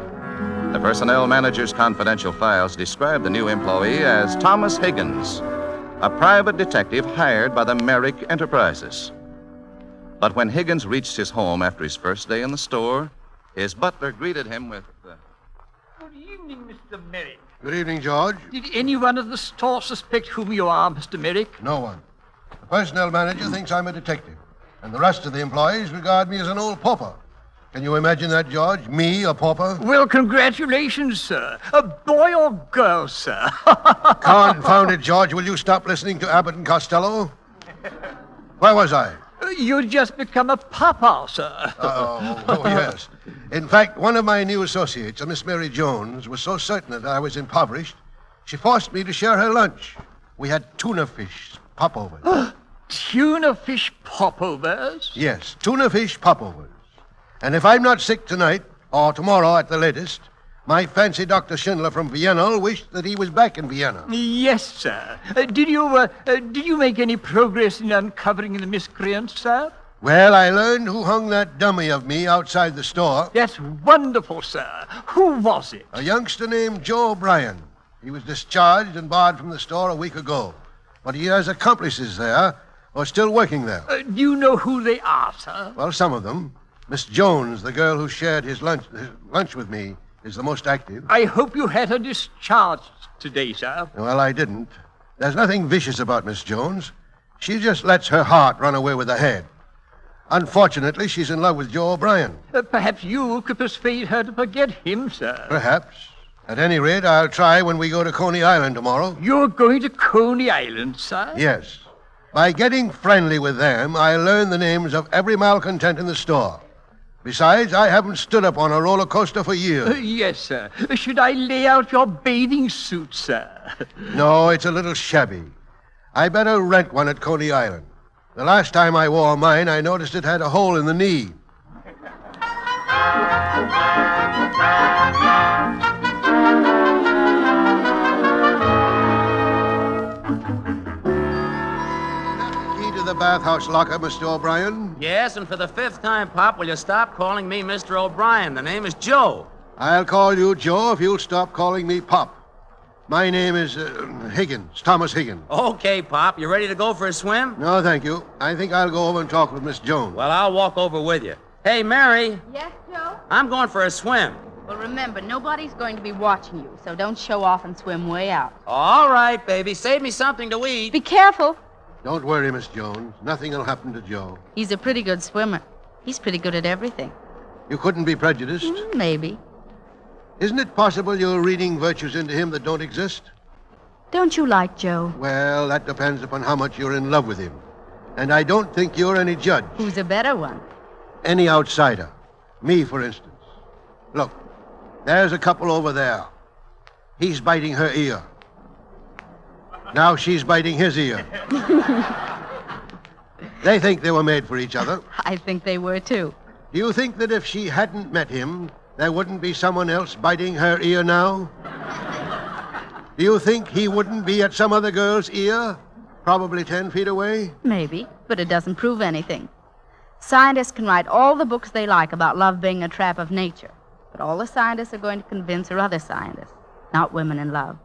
The personnel manager's confidential files described the new employee as Thomas Higgins, a private detective hired by the Merrick Enterprises. But when Higgins reached his home after his first day in the store, his butler greeted him with... Good evening, Mr. Merrick. Good evening, George. Did anyone at the store suspect whom you are, Mr. Merrick? No one. The personnel manager thinks I'm a detective, and the rest of the employees regard me as an old pauper. Can you imagine that, George? Me, a pauper? Well, congratulations, sir. A boy or girl, sir? Confound it, George. Will you stop listening to Abbott and Costello? Where was I? You just become a papa, sir. Oh, yes. In fact, one of my new associates, a Miss Mary Jones, was so certain that I was impoverished, she forced me to share her lunch. We had tuna fish popovers. Tuna fish popovers? Yes, tuna fish popovers. And if I'm not sick tonight, or tomorrow at the latest, my fancy Dr. Schindler from Vienna will wish that he was back in Vienna. Yes, sir. Did you make any progress in uncovering the miscreants, sir? Well, I learned who hung that dummy of me outside the store. That's wonderful, sir. Who was it? A youngster named Joe O'Brien. He was discharged and barred from the store a week ago. But he has accomplices there, or still working there. Do you know who they are, sir? Well, some of them. Miss Jones, the girl who shared his lunch with me, is the most active. I hope you had her discharged today, sir. Well, I didn't. There's nothing vicious about Miss Jones. She just lets her heart run away with her head. Unfortunately, she's in love with Joe O'Brien. Perhaps you could persuade her to forget him, sir. Perhaps. At any rate, I'll try when we go to Coney Island tomorrow. You're going to Coney Island, sir? Yes. By getting friendly with them, I'll learn the names of every malcontent in the store. Besides, I haven't stood up on a roller coaster for years. Yes, sir. Should I lay out your bathing suit, sir? No, it's a little shabby. I better rent one at Coney Island. The last time I wore mine, I noticed it had a hole in the knee. the bathhouse locker, Mr. O'Brien? Yes, and for the 5th time, Pop, will you stop calling me Mr. O'Brien? The name is Joe. I'll call you Joe if you'll stop calling me Pop. My name is Higgins, Thomas Higgins. Okay, Pop. You ready to go for a swim? No, thank you. I think I'll go over and talk with Miss Jones. Well, I'll walk over with you. Hey, Mary. Yes, Joe? I'm going for a swim. Well, remember, nobody's going to be watching you, so don't show off and swim way out. All right, baby. Save me something to eat. Be careful. Don't worry, Miss Jones. Nothing will happen to Joe. He's a pretty good swimmer. He's pretty good at everything. You couldn't be prejudiced? Maybe. Isn't it possible you're reading virtues into him that don't exist? Don't you like Joe? Well, that depends upon how much you're in love with him. And I don't think you're any judge. Who's a better one? Any outsider. Me, for instance. Look, there's a couple over there. He's biting her ear. Now she's biting his ear. They think they were made for each other. I think they were, too. Do you think that if she hadn't met him, there wouldn't be someone else biting her ear now? Do you think he wouldn't be at some other girl's ear? Probably 10 feet away? Maybe, but it doesn't prove anything. Scientists can write all the books they like about love being a trap of nature, but all the scientists are going to convince are other scientists, not women in love.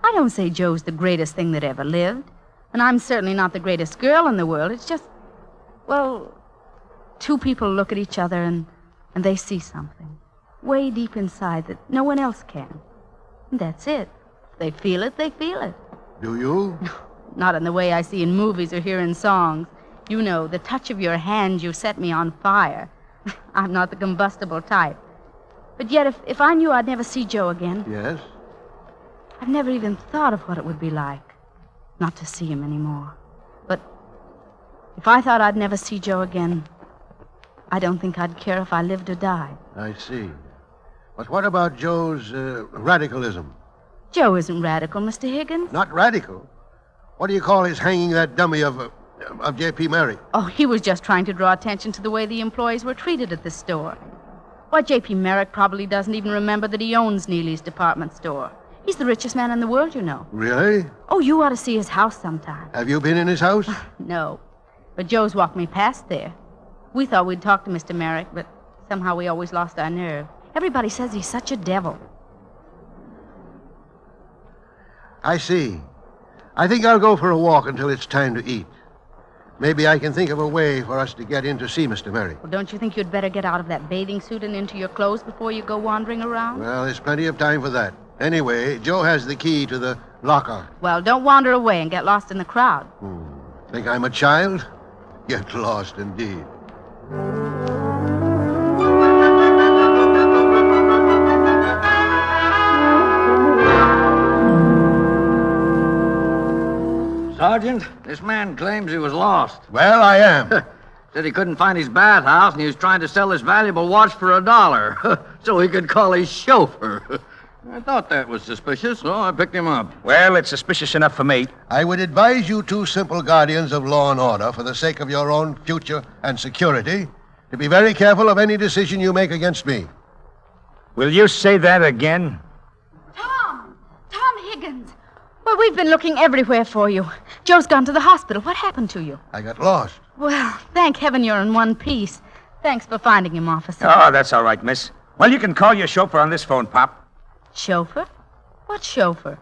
I don't say Joe's the greatest thing that ever lived, and I'm certainly not the greatest girl in the world. It's just, well, two people look at each other and they see something way deep inside that no one else can. And that's it. They feel it, they feel it. Do you? Not in the way I see in movies or hear in songs. You know, the touch of your hand, you set me on fire. I'm not the combustible type. But yet, if I knew I'd never see Joe again... Yes? I've never even thought of what it would be like not to see him anymore. But if I thought I'd never see Joe again, I don't think I'd care if I lived or died. I see. But what about Joe's radicalism? Joe isn't radical, Mr. Higgins. Not radical? What do you call his hanging that dummy of J.P. Merrick? Oh, he was just trying to draw attention to the way the employees were treated at the store. Why, J.P. Merrick probably doesn't even remember that he owns Neely's department store. He's the richest man in the world, you know. Really? Oh, you ought to see his house sometime. Have you been in his house? No. But Joe's walked me past there. We thought we'd talk to Mr. Merrick, but somehow we always lost our nerve. Everybody says he's such a devil. I see. I think I'll go for a walk until it's time to eat. Maybe I can think of a way for us to get in to see Mr. Merrick. Well, don't you think you'd better get out of that bathing suit and into your clothes before you go wandering around? Well, there's plenty of time for that. Anyway, Joe has the key to the locker. Well, don't wander away and get lost in the crowd. Think I'm a child? Get lost, indeed. Sergeant, this man claims he was lost. Well, I am. Said he couldn't find his bathhouse and he was trying to sell this valuable watch for $1 so he could call his chauffeur. I thought that was suspicious, so I picked him up. Well, it's suspicious enough for me. I would advise you two simple guardians of law and order, for the sake of your own future and security, to be very careful of any decision you make against me. Will you say that again? Tom Higgins. Well, we've been looking everywhere for you. Joe's gone to the hospital. What happened to you? I got lost. Well, thank heaven you're in one piece. Thanks for finding him, officer. Oh, that's all right, miss. Well, you can call your chauffeur on this phone, Pop. Chauffeur? What chauffeur?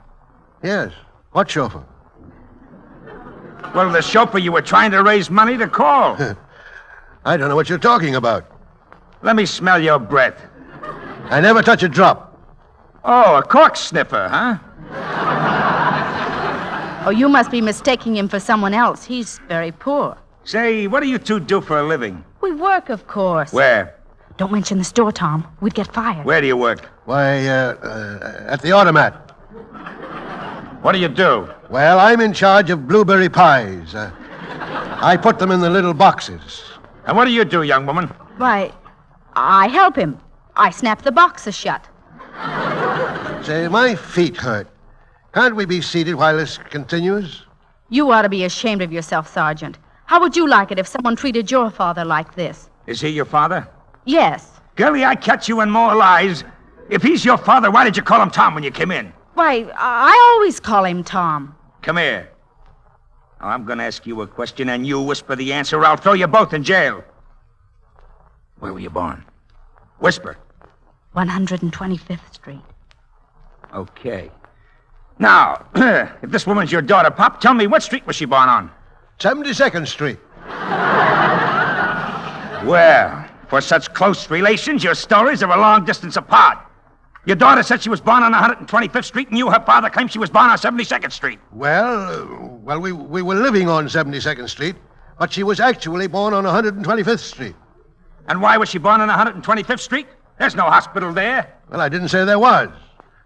Yes. What chauffeur? Well, the chauffeur you were trying to raise money to call. I don't know what you're talking about. Let me smell your breath. I never touch a drop. Oh, a cork sniffer, huh? Oh, you must be mistaking him for someone else. He's very poor. Say, what do you two do for a living? We work, of course. Where? Don't mention the store, Tom. We'd get fired. Where do you work? Why, at the automat. What do you do? Well, I'm in charge of blueberry pies. I put them in the little boxes. And what do you do, young woman? Why, I help him. I snap the boxes shut. Say, my feet hurt. Can't we be seated while this continues? You ought to be ashamed of yourself, Sergeant. How would you like it if someone treated your father like this? Is he your father? Yes. Girlie, I catch you in more lies. If he's your father, why did you call him Tom when you came in? Why, I always call him Tom. Come here. Now, I'm going to ask you a question, and you whisper the answer, or I'll throw you both in jail. Where were you born? Whisper. 125th Street. Okay. Now, if this woman's your daughter, Pop, tell me, what street was she born on? 72nd Street. Well, for such close relations, your stories are a long distance apart. Your daughter said she was born on 125th Street, and you, her father, claimed she was born on 72nd Street. Well, we were living on 72nd Street, but she was actually born on 125th Street. And why was she born on 125th Street? There's no hospital there. Well, I didn't say there was.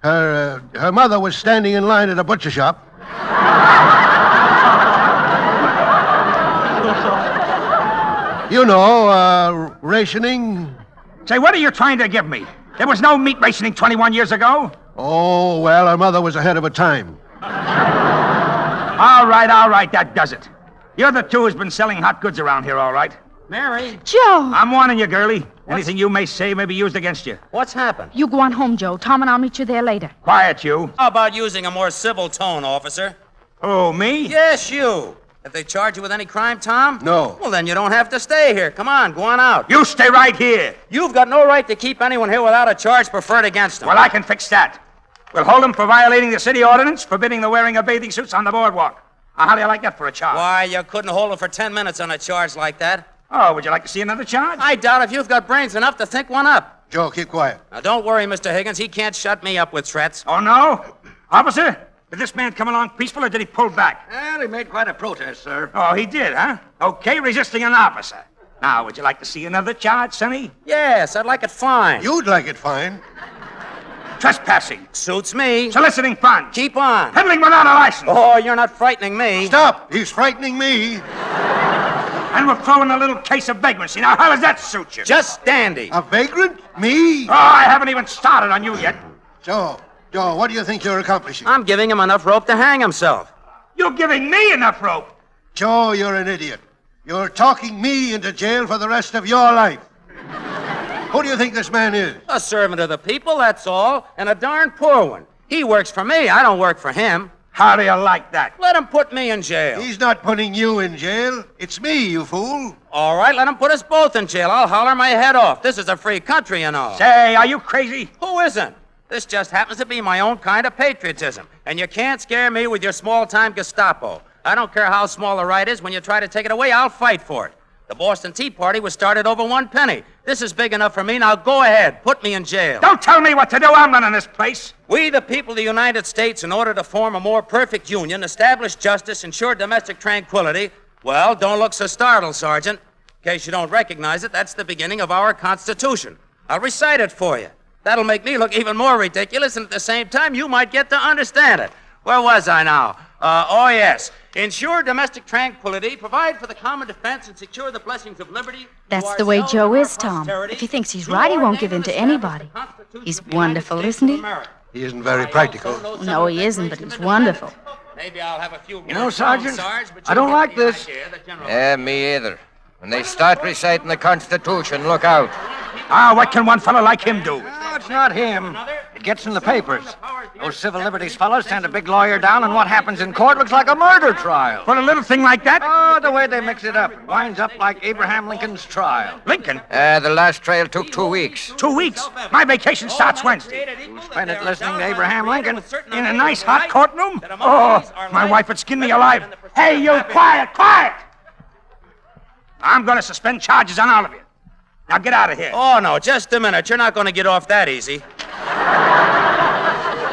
Her mother was standing in line at a butcher shop. You know, rationing. Say, what are you trying to give me? There was no meat rationing 21 years ago. Oh, well, her mother was ahead of her time. All right, that does it. You're the two who's been selling hot goods around here, all right? Mary. Joe! I'm warning you, girlie. Anything you may say may be used against you. What's happened? You go on home, Joe. Tom and I'll meet you there later. Quiet, you. How about using a more civil tone, officer? Oh, me? Yes, you. If they charge you with any crime, Tom? No. Well, then you don't have to stay here. Come on, go on out. You stay right here. You've got no right to keep anyone here without a charge preferred against them. Well, I can fix that. We'll hold them for violating the city ordinance forbidding the wearing of bathing suits on the boardwalk. How do you like that for a charge? Why, you couldn't hold them for 10 minutes on a charge like that. Oh, would you like to see another charge? I doubt if you've got brains enough to think one up. Joe, keep quiet. Now, don't worry, Mr. Higgins. He can't shut me up with threats. Oh, no? Officer, did this man come along peaceful or did he pull back? Well, he made quite a protest, sir. Oh, he did, huh? Okay, resisting an officer. Now, would you like to see another charge, Sonny? Yes, I'd like it fine. You'd like it fine. Trespassing. Suits me. Soliciting funds. Keep on. Peddling without a license. Oh, you're not frightening me. Stop! He's frightening me. And we're throwing a little case of vagrancy. Now, how does that suit you? Just dandy. A vagrant? Me? Oh, I haven't even started on you yet. Joe, what do you think you're accomplishing? I'm giving him enough rope to hang himself. You're giving me enough rope. Joe, you're an idiot. You're talking me into jail for the rest of your life. Who do you think this man is? A servant of the people, that's all, and a darn poor one. He works for me. I don't work for him. How do you like that? Let him put me in jail. He's not putting you in jail. It's me, you fool. All right, let him put us both in jail. I'll holler my head off. This is a free country, you know. Say, are you crazy? Who isn't? This just happens to be my own kind of patriotism. And you can't scare me with your small-time Gestapo. I don't care how small the right is. When you try to take it away, I'll fight for it. The Boston Tea Party was started over 1 penny. This is big enough for me. Now go ahead. Put me in jail. Don't tell me what to do. I'm running this place. We, the people of the United States, in order to form a more perfect union, establish justice, ensure domestic tranquility. Well, don't look so startled, Sergeant. In case you don't recognize it, that's the beginning of our Constitution. I'll recite it for you. That'll make me look even more ridiculous, and at the same time, you might get to understand it. Where was I now? Oh, yes. Ensure domestic tranquility, provide for the common defense, and secure the blessings of liberty. That's the way Joe is, Tom. If he thinks he's right, he won't give in to anybody. He's wonderful, isn't he? He isn't very practical. No, he isn't, but he's wonderful. Maybe I'll have a few. You know, Sergeant, I don't like this. Yeah, me either. When they start reciting the Constitution, look out. Ah, what can one fellow like him do? No, it's not him. It gets in the papers. Those civil liberties fellows send a big lawyer down, and what happens in court looks like a murder trial. For a little thing like that? Oh, the way they mix it up. It winds up like Abraham Lincoln's trial. Lincoln? The last trial took 2 weeks. 2 weeks? My vacation starts Wednesday. You spend it listening to Abraham Lincoln. In a nice hot courtroom? Oh, my wife would skin me alive. Hey, you, quiet! I'm going to suspend charges on all of you. Now get out of here. Oh, no, just a minute. You're not going to get off that easy.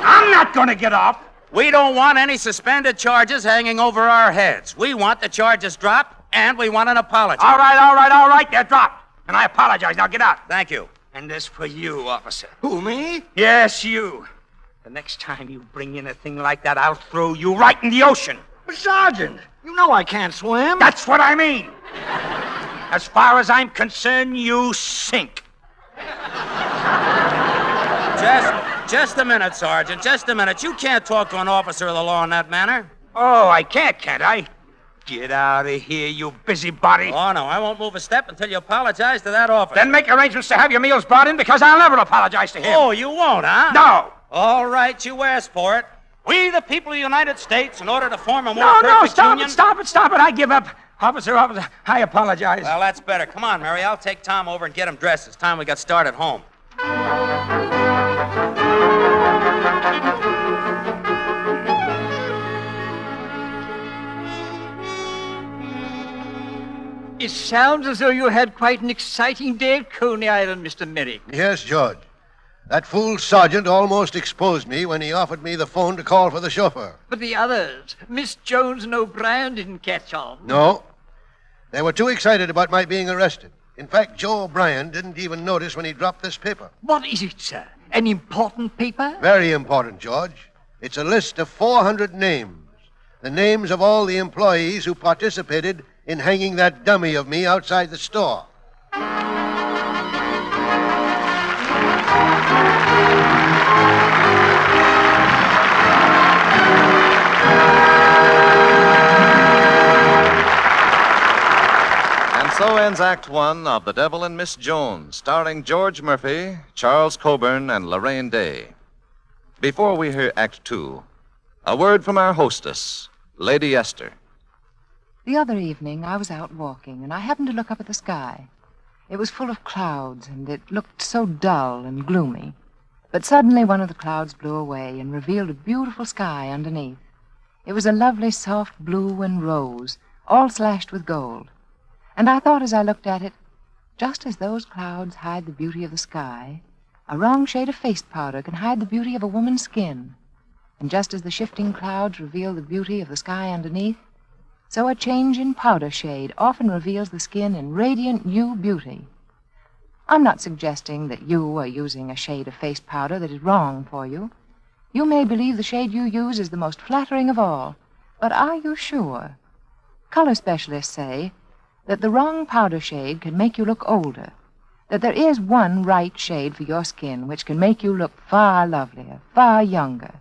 I'm not going to get off. We don't want any suspended charges hanging over our heads. We want the charges dropped, and we want an apology. All right. They're dropped. And I apologize. Now get out. Thank you. And this for you, officer. Who, me? Yes, you. The next time you bring in a thing like that, I'll throw you right in the ocean. But, Sergeant, you know I can't swim. That's what I mean. As far as I'm concerned, you sink. Just a minute, Sergeant. Just a minute. You can't talk to an officer of the law in that manner. Oh, I can't I? Get out of here, you busybody. Oh, no, I won't move a step until you apologize to that officer. Then make arrangements to have your meals brought in, because I'll never apologize to him. Oh, you won't, huh? No. All right, you asked for it. We, the people of the United States, in order to form a more perfect union... Stop it. I give up. Officer, I apologize. Well, that's better. Come on, Mary. I'll take Tom over and get him dressed. It's time we got started home. It sounds as though you had quite an exciting day at Coney Island, Mr. Merrick. Yes, George. That fool sergeant almost exposed me when he offered me the phone to call for the chauffeur. But the others, Miss Jones and O'Brien, didn't catch on. No. They were too excited about my being arrested. In fact, Joe O'Brien didn't even notice when he dropped this paper. What is it, sir? An important paper? Very important, George. It's a list of 400 names. The names of all the employees who participated in hanging that dummy of me outside the store. And so ends Act One of The Devil and Miss Jones, starring George Murphy, Charles Coburn, and Lorraine Day. Before we hear Act Two, a word from our hostess, Lady Esther. The other evening, I was out walking, and I happened to look up at the sky. It was full of clouds, and it looked so dull and gloomy. But suddenly one of the clouds blew away and revealed a beautiful sky underneath. It was a lovely soft blue and rose, all slashed with gold. And I thought as I looked at it, just as those clouds hide the beauty of the sky, a wrong shade of face powder can hide the beauty of a woman's skin. And just as the shifting clouds reveal the beauty of the sky underneath, so a change in powder shade often reveals the skin in radiant new beauty. I'm not suggesting that you are using a shade of face powder that is wrong for you. You may believe the shade you use is the most flattering of all, but are you sure? Color specialists say that the wrong powder shade can make you look older, that there is one right shade for your skin which can make you look far lovelier, far younger.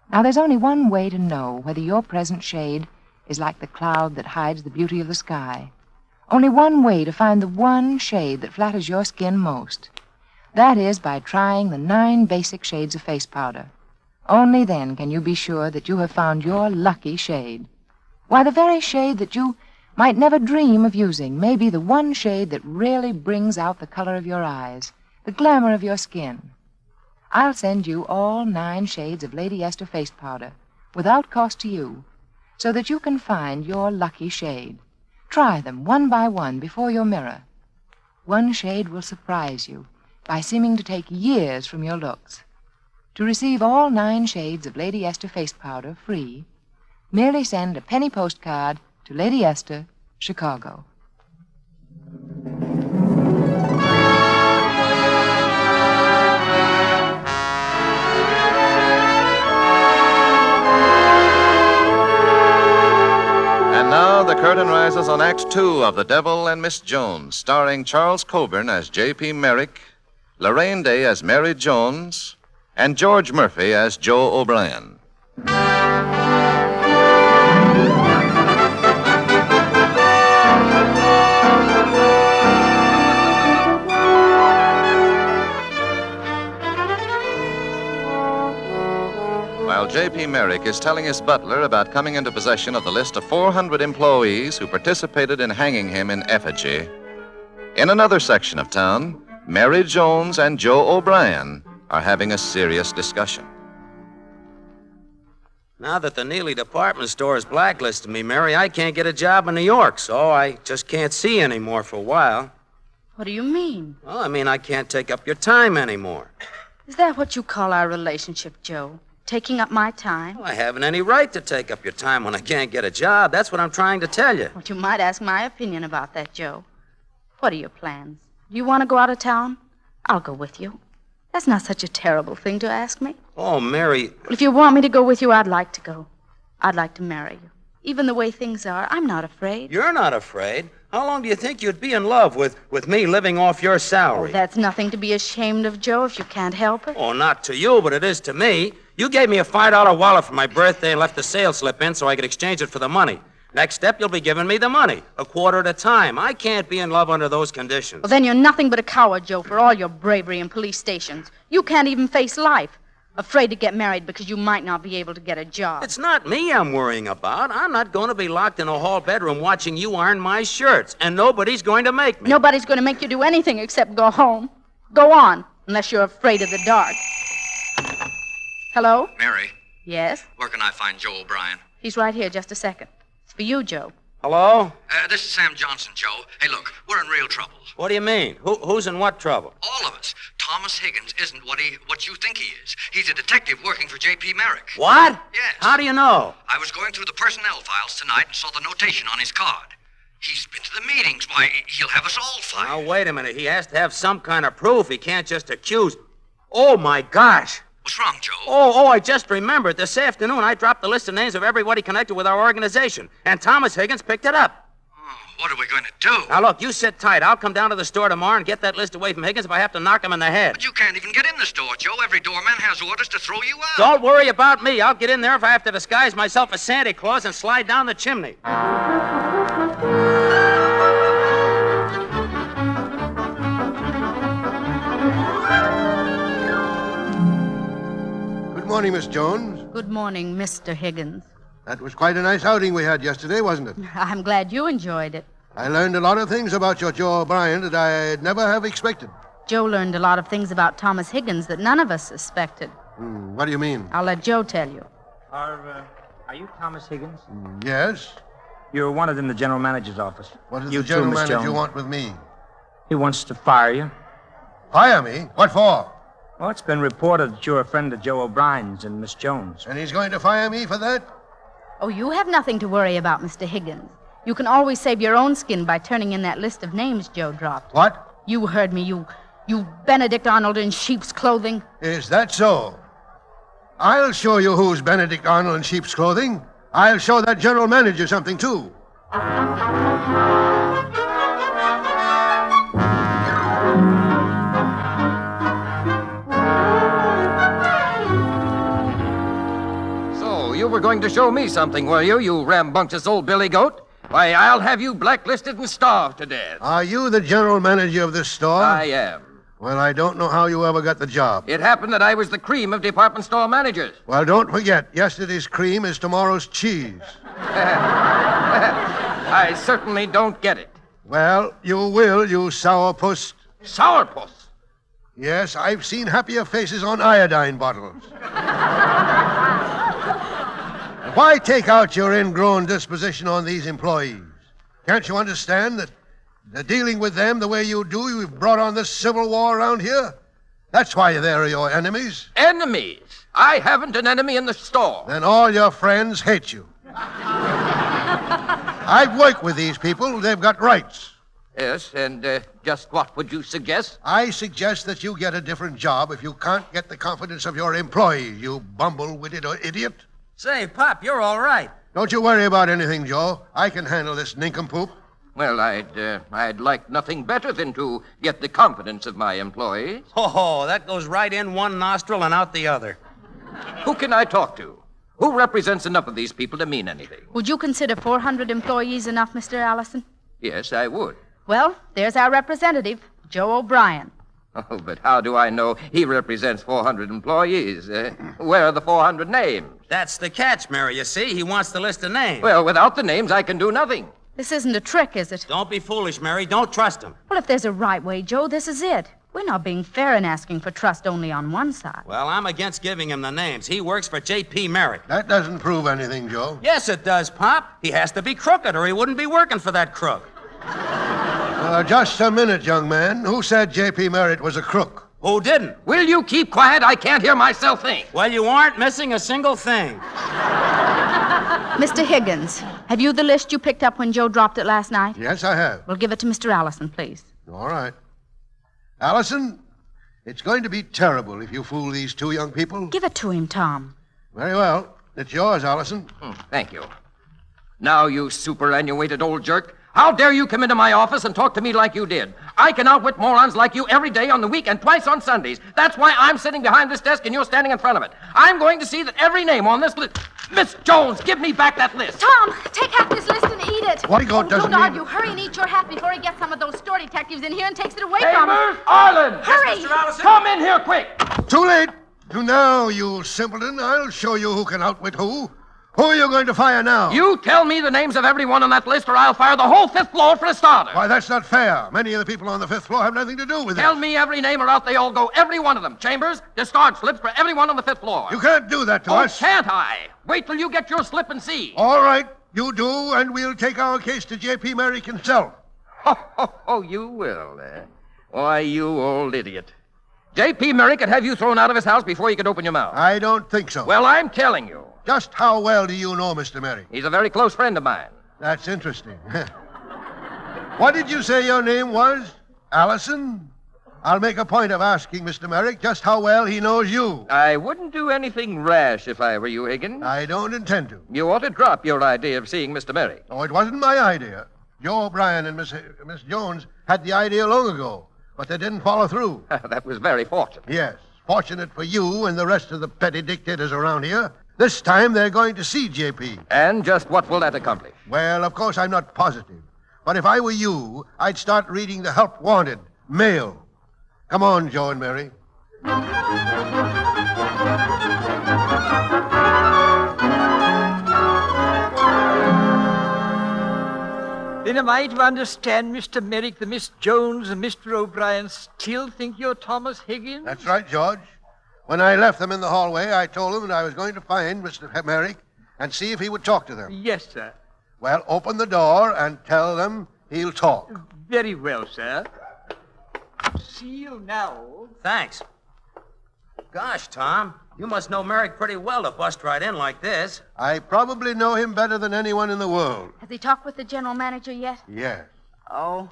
Now, there's only one way to know whether your present shade is like the cloud that hides the beauty of the sky. Only one way to find the one shade that flatters your skin most. That is by trying the 9 basic shades of face powder. Only then can you be sure that you have found your lucky shade. Why, the very shade that you might never dream of using may be the one shade that really brings out the color of your eyes, the glamour of your skin. I'll send you all 9 shades of Lady Esther face powder, without cost to you, so that you can find your lucky shade. Try them one by one before your mirror. One shade will surprise you by seeming to take years from your looks. To receive all 9 shades of Lady Esther face powder free, merely send a penny postcard to Lady Esther, Chicago. And now the curtain rises on Act Two of The Devil and Miss Jones, starring Charles Coburn as J.P. Merrick, Lorraine Day as Mary Jones, and George Murphy as Joe O'Brien. While J.P. Merrick is telling his butler about coming into possession of the list of 400 employees who participated in hanging him in effigy, in another section of town, Mary Jones and Joe O'Brien are having a serious discussion. Now that the Neely department store has blacklisted me, Mary, I can't get a job in New York, so I just can't see you anymore for a while. What do you mean? Well, I mean I can't take up your time anymore. Is that what you call our relationship, Joe? Taking up my time? Well, I haven't any right to take up your time when I can't get a job. That's what I'm trying to tell you. Well, you might ask my opinion about that, Joe. What are your plans? Do you want to go out of town? I'll go with you. That's not such a terrible thing to ask me. Oh, Mary. Well, if you want me to go with you, I'd like to go. I'd like to marry you. Even the way things are, I'm not afraid. You're not afraid? How long do you think you'd be in love with me living off your salary? Oh, that's nothing to be ashamed of, Joe, if you can't help it. Oh, not to you, but it is to me. You gave me a $5 wallet for my birthday and left the sales slip in so I could exchange it for the money. Next step, you'll be giving me the money, a quarter at a time. I can't be in love under those conditions. Well, then you're nothing but a coward, Joe, for all your bravery in police stations. You can't even face life. Afraid to get married because you might not be able to get a job. It's not me I'm worrying about. I'm not going to be locked in a hall bedroom watching you iron my shirts, and nobody's going to make me. Nobody's going to make you do anything except go home. Go on, unless you're afraid of the dark. Hello? Mary, Yes? where can I find Joe O'Brien? He's right here. Just a second. It's for you, Joe. Hello? This is Sam Johnson, Joe. Hey, look, we're in real trouble. What do you mean? Who's in what trouble? All of us. Thomas Higgins isn't what you think he is. He's a detective working for J.P. Merrick. What? Yes. How do you know? I was going through the personnel files tonight and saw the notation on his card. He's been to the meetings. Why, he'll have us all fired. Now, wait a minute. He has to have some kind of proof. He can't just accuse. Oh, my gosh. What's wrong, Joe? Oh, I just remembered. This afternoon, I dropped the list of names of everybody connected with our organization, and Thomas Higgins picked it up. What are we going to do? Now, look, you sit tight. I'll come down to the store tomorrow and get that list away from Higgins if I have to knock him in the head. But you can't even get in the store, Joe. Every doorman has orders to throw you out. Don't worry about me. I'll get in there if I have to disguise myself as Santa Claus and slide down the chimney. Good morning, Miss Jones. Good morning, Mr. Higgins. That was quite a nice outing we had yesterday, wasn't it? I'm glad you enjoyed it. I learned a lot of things about your Joe O'Brien that I'd never have expected. Joe learned a lot of things about Thomas Higgins that none of us suspected. What do you mean? I'll let Joe tell you. Are you Thomas Higgins? Yes? You're wanted in the general manager's office. What does You the general too, Miss manager Jones. want with me? He wants to fire you. Fire me? What for? Well, it's been reported that you're a friend of Joe O'Brien's and Miss Jones. And he's going to fire me for that? Oh, you have nothing to worry about, Mr. Higgins. You can always save your own skin by turning in that list of names Joe dropped. What? You heard me, you Benedict Arnold in sheep's clothing. Is that so? I'll show you who's Benedict Arnold in sheep's clothing. I'll show that general manager something, too. You were going to show me something, were you, you rambunctious old billy goat? Why, I'll have you blacklisted and starved to death. Are you the general manager of this store? I am. Well, I don't know how you ever got the job. It happened that I was the cream of department store managers. Well, don't forget, yesterday's cream is tomorrow's cheese. I certainly don't get it. Well, you will, you sourpuss. Sourpuss? Yes, I've seen happier faces on iodine bottles. Why take out your ingrown disposition on these employees? Can't you understand that dealing with them the way you do, you've brought on this civil war around here? That's why they're your enemies. Enemies? I haven't an enemy in the store. Then all your friends hate you. I've worked with these people. They've got rights. Yes, and just what would you suggest? I suggest that you get a different job if you can't get the confidence of your employees, you bumble-witted idiot. Say, Pop, you're all right. Don't you worry about anything, Joe. I can handle this nincompoop. Well, I'd like nothing better than to get the confidence of my employees. Oh, that goes right in one nostril and out the other. Who can I talk to? Who represents enough of these people to mean anything? Would you consider 400 employees enough, Mr. Allison? Yes, I would. Well, there's our representative, Joe O'Brien. Oh, but how do I know he represents 400 employees? Where are the 400 names? That's the catch, Mary, you see. He wants the list of names. Well, without the names, I can do nothing. This isn't a trick, is it? Don't be foolish, Mary. Don't trust him. Well, if there's a right way, Joe, this is it. We're not being fair in asking for trust only on one side. Well, I'm against giving him the names. He works for J.P. Merrick. That doesn't prove anything, Joe. Yes, it does, Pop. He has to be crooked, or he wouldn't be working for that crook. Just a minute, young man. Who said J.P. Merritt was a crook? Who didn't? Will you keep quiet? I can't hear myself think. Well, you aren't missing a single thing. Mr. Higgins, have you the list you picked up when Joe dropped it last night? Yes, I have. Well, give it to Mr. Allison, please. All right. Allison, it's going to be terrible if you fool these two young people. Give it to him, Tom. Very well. It's yours, Allison. Thank you. Now, you superannuated old jerk, how dare you come into my office and talk to me like you did? I can outwit morons like you every day on the week and twice on Sundays. That's why I'm sitting behind this desk and you're standing in front of it. I'm going to see that every name on this list... Miss Jones, give me back that list. Tom, take half this list and eat it. What doesn't Don't mean... argue. Hurry and eat your half before he gets some of those store detectives in here and takes it away Hey, from us. where's Arlen? Hurry. Yes, Mr. Allison. Come in here quick. Too late. Now, you simpleton, I'll show you who can outwit who. Who are you going to fire now? You tell me the names of everyone on that list, or I'll fire the whole 5th floor for a starter. Why, that's not fair. Many of the people on the 5th floor have nothing to do with it. Tell me every name, or out they all go, every one of them. Chambers, discard slips for everyone on the 5th floor. You can't do that to us. Can't I? Wait till you get your slip and see. All right, you do, and we'll take our case to J.P. Merrick himself. Oh, you will, eh? Why, you old idiot. J.P. Merrick could have you thrown out of his house before you could open your mouth. I don't think so. Well, I'm telling you. Just how well do you know Mr. Merrick? He's a very close friend of mine. That's interesting. What did you say your name was? Allison? I'll make a point of asking Mr. Merrick just how well he knows you. I wouldn't do anything rash if I were you, Higgins. I don't intend to. You ought to drop your idea of seeing Mr. Merrick. Oh, it wasn't my idea. Joe O'Brien and Miss Jones had the idea long ago, but they didn't follow through. That was very fortunate. Yes, fortunate for you and the rest of the petty dictators around here. This time they're going to see J.P. And just what will that accomplish? Well, of course, I'm not positive. But if I were you, I'd start reading the help wanted, mail. Come on, Joe and Mary. Then am I to understand, Mr. Merrick, that Miss Jones and Mr. O'Brien still think you're Thomas Higgins? That's right, George. When I left them in the hallway, I told them that I was going to find Mr. Merrick and see if he would talk to them. Yes, sir. Well, open the door and tell them he'll talk. Very well, sir. See you now. Thanks. Gosh, Tom, you must know Merrick pretty well to bust right in like this. I probably know him better than anyone in the world. Has he talked with the general manager yet? Yes. Oh.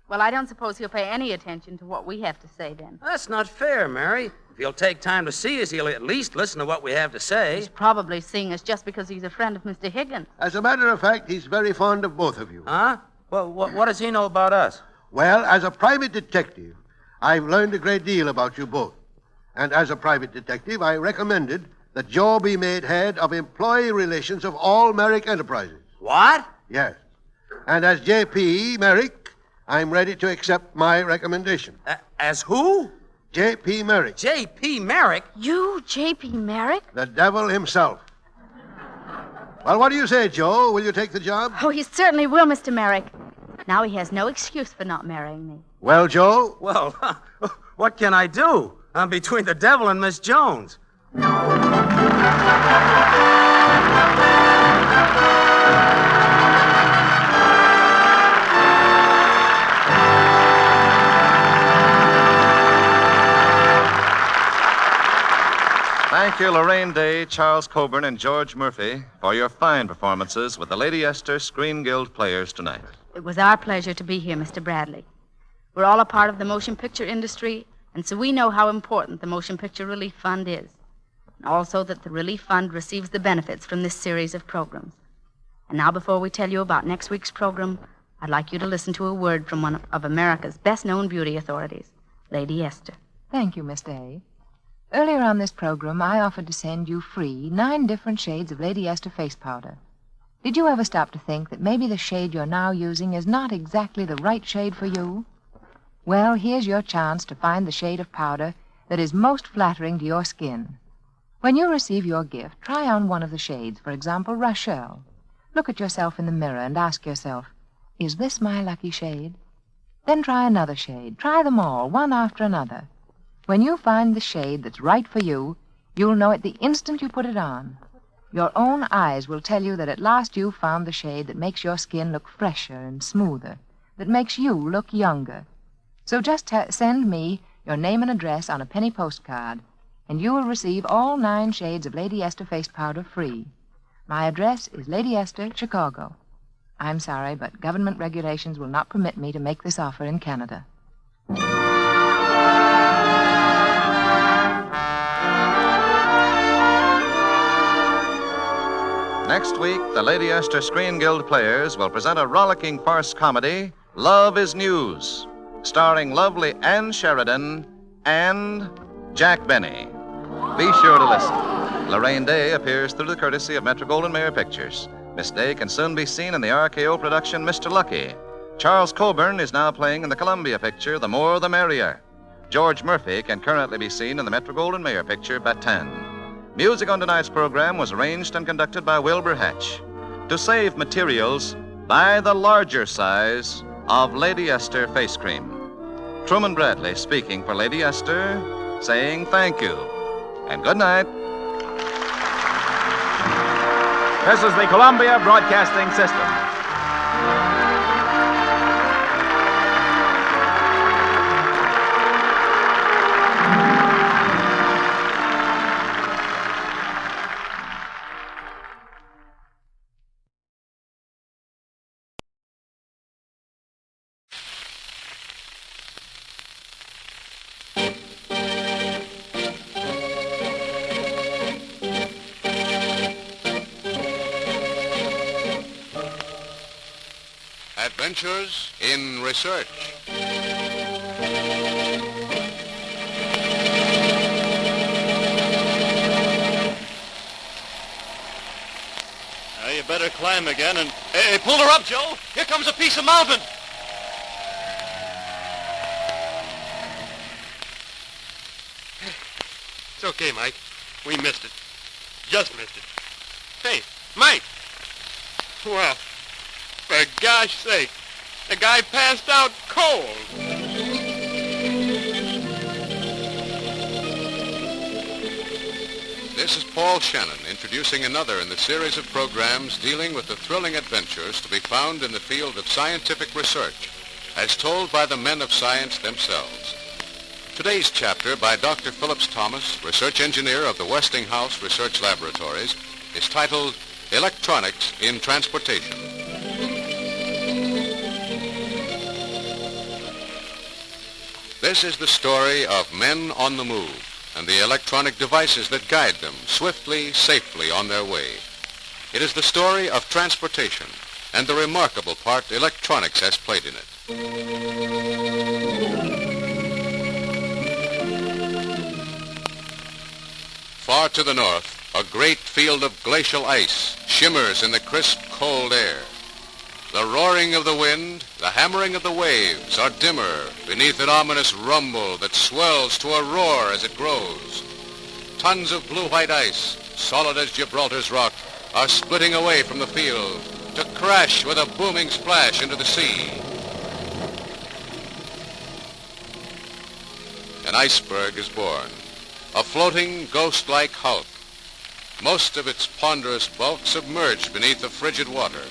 Well, I don't suppose he'll pay any attention to what we have to say then. That's not fair, Mary. If he'll take time to see us, he'll at least listen to what we have to say. He's probably seeing us just because he's a friend of Mr. Higgins. As a matter of fact, he's very fond of both of you. Huh? Well, what does he know about us? Well, as a private detective, I've learned a great deal about you both. And as a private detective, I recommended that Joe be made head of employee relations of all Merrick Enterprises. What? Yes. And as J.P. Merrick, I'm ready to accept my recommendation. As who? J.P. Merrick. J.P. Merrick? You, J.P. Merrick? The devil himself. Well, what do you say, Joe? Will you take the job? Oh, he certainly will, Mr. Merrick. Now he has no excuse for not marrying me. Well, Joe? Well, what can I do? I'm between the devil and Miss Jones. Thank you, Lorraine Day, Charles Coburn, and George Murphy, for your fine performances with the Lady Esther Screen Guild Players tonight. It was our pleasure to be here, Mr. Bradley. We're all a part of the motion picture industry, and so we know how important the Motion Picture Relief Fund is, and also that the Relief Fund receives the benefits from this series of programs. And now, before we tell you about next week's program, I'd like you to listen to a word from one of America's best-known beauty authorities, Lady Esther. Thank you, Miss Day. Earlier on this program, I offered to send you free 9 different shades of Lady Esther face powder. Did you ever stop to think that maybe the shade you're now using is not exactly the right shade for you? Well, here's your chance to find the shade of powder that is most flattering to your skin. When you receive your gift, try on one of the shades, for example, Rochelle. Look at yourself in the mirror and ask yourself, is this my lucky shade? Then try another shade. Try them all, one after another. When you find the shade that's right for you, you'll know it the instant you put it on. Your own eyes will tell you that at last you've found the shade that makes your skin look fresher and smoother, that makes you look younger. So just send me your name and address on a penny postcard, and you will receive all 9 shades of Lady Esther face powder free. My address is Lady Esther, Chicago. I'm sorry, but government regulations will not permit me to make this offer in Canada. Next week, the Lady Esther Screen Guild Players will present a rollicking farce comedy, Love is News, starring lovely Ann Sheridan and Jack Benny. Be sure to listen. Lorraine Day appears through the courtesy of Metro-Goldwyn-Mayer Pictures. Miss Day can soon be seen in the RKO production Mr. Lucky. Charles Coburn is now playing in the Columbia picture The More the Merrier. George Murphy can currently be seen in the Metro-Goldwyn-Mayer picture Bataan. Music on tonight's program was arranged and conducted by Wilbur Hatch. To save materials, buy the larger size of Lady Esther face cream. Truman Bradley speaking for Lady Esther, saying thank you and good night. This is the Columbia Broadcasting System. Adventures in Research. Now you better climb again and... Hey, pull her up, Joe! Here comes a piece of mountain! It's okay, Mike. We missed it. Just missed it. Hey, Mike! Well... For gosh sake, the guy passed out cold. This is Paul Shannon introducing another in the series of programs dealing with the thrilling adventures to be found in the field of scientific research, as told by the men of science themselves. Today's chapter by Dr. Phillips Thomas, research engineer of the Westinghouse Research Laboratories, is titled Electronics in Transportation. This is the story of men on the move and the electronic devices that guide them swiftly, safely on their way. It is the story of transportation and the remarkable part electronics has played in it. Far to the north, a great field of glacial ice shimmers in the crisp, cold air. The roaring of the wind, the hammering of the waves are dimmer beneath an ominous rumble that swells to a roar as it grows. Tons of blue-white ice, solid as Gibraltar's rock, are splitting away from the field to crash with a booming splash into the sea. An iceberg is born, a floating, ghost-like hulk. Most of its ponderous bulk submerged beneath the frigid water,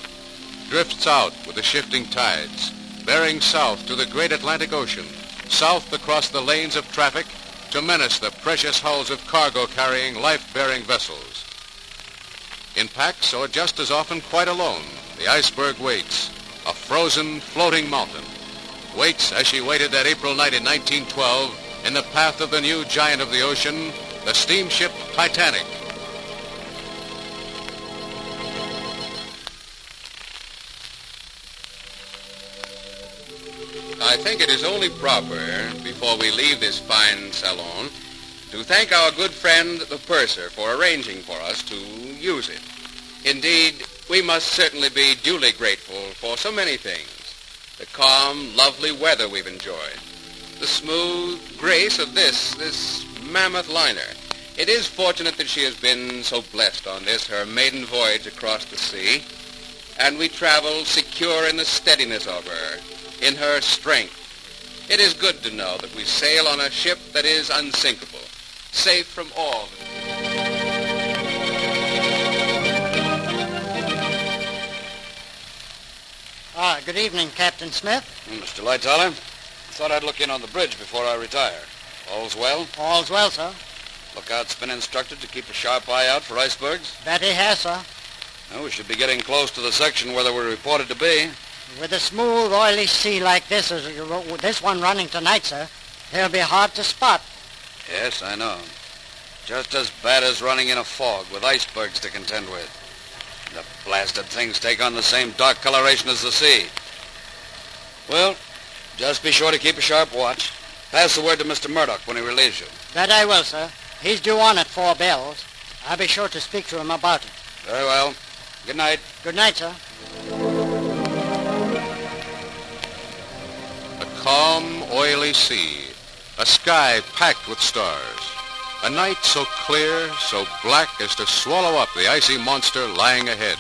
drifts out with the shifting tides, bearing south to the great Atlantic Ocean, south across the lanes of traffic to menace the precious hulls of cargo-carrying, life-bearing vessels. In packs, or just as often quite alone, the iceberg waits, a frozen, floating mountain. Waits as she waited that April night in 1912 in the path of the new giant of the ocean, the steamship Titanic. I think it is only proper, before we leave this fine salon, to thank our good friend, the purser, for arranging for us to use it. Indeed, we must certainly be duly grateful for so many things. The calm, lovely weather we've enjoyed. The smooth grace of this mammoth liner. It is fortunate that she has been so blessed on this, her maiden voyage across the sea. And we travel secure in the steadiness of her, in her strength. It is good to know that we sail on a ship that is unsinkable, safe from all. Good evening, Captain Smith. Mr. Lightoller, thought I'd look in on the bridge before I retire. All's well? All's well, sir. Lookout's been instructed to keep a sharp eye out for icebergs? That he has, sir. Well, we should be getting close to the section where they were reported to be. With a smooth, oily sea like this, as this one running tonight, sir, they'll be hard to spot. Yes, I know. Just as bad as running in a fog with icebergs to contend with. The blasted things take on the same dark coloration as the sea. Well, just be sure to keep a sharp watch. Pass the word to Mr. Murdoch when he relieves you. That I will, sir. He's due on at 4 bells. I'll be sure to speak to him about it. Very well. Good night. Good night, sir. A calm, oily sea, A sky packed with stars. A night so clear, so black as to swallow up the icy monster lying ahead.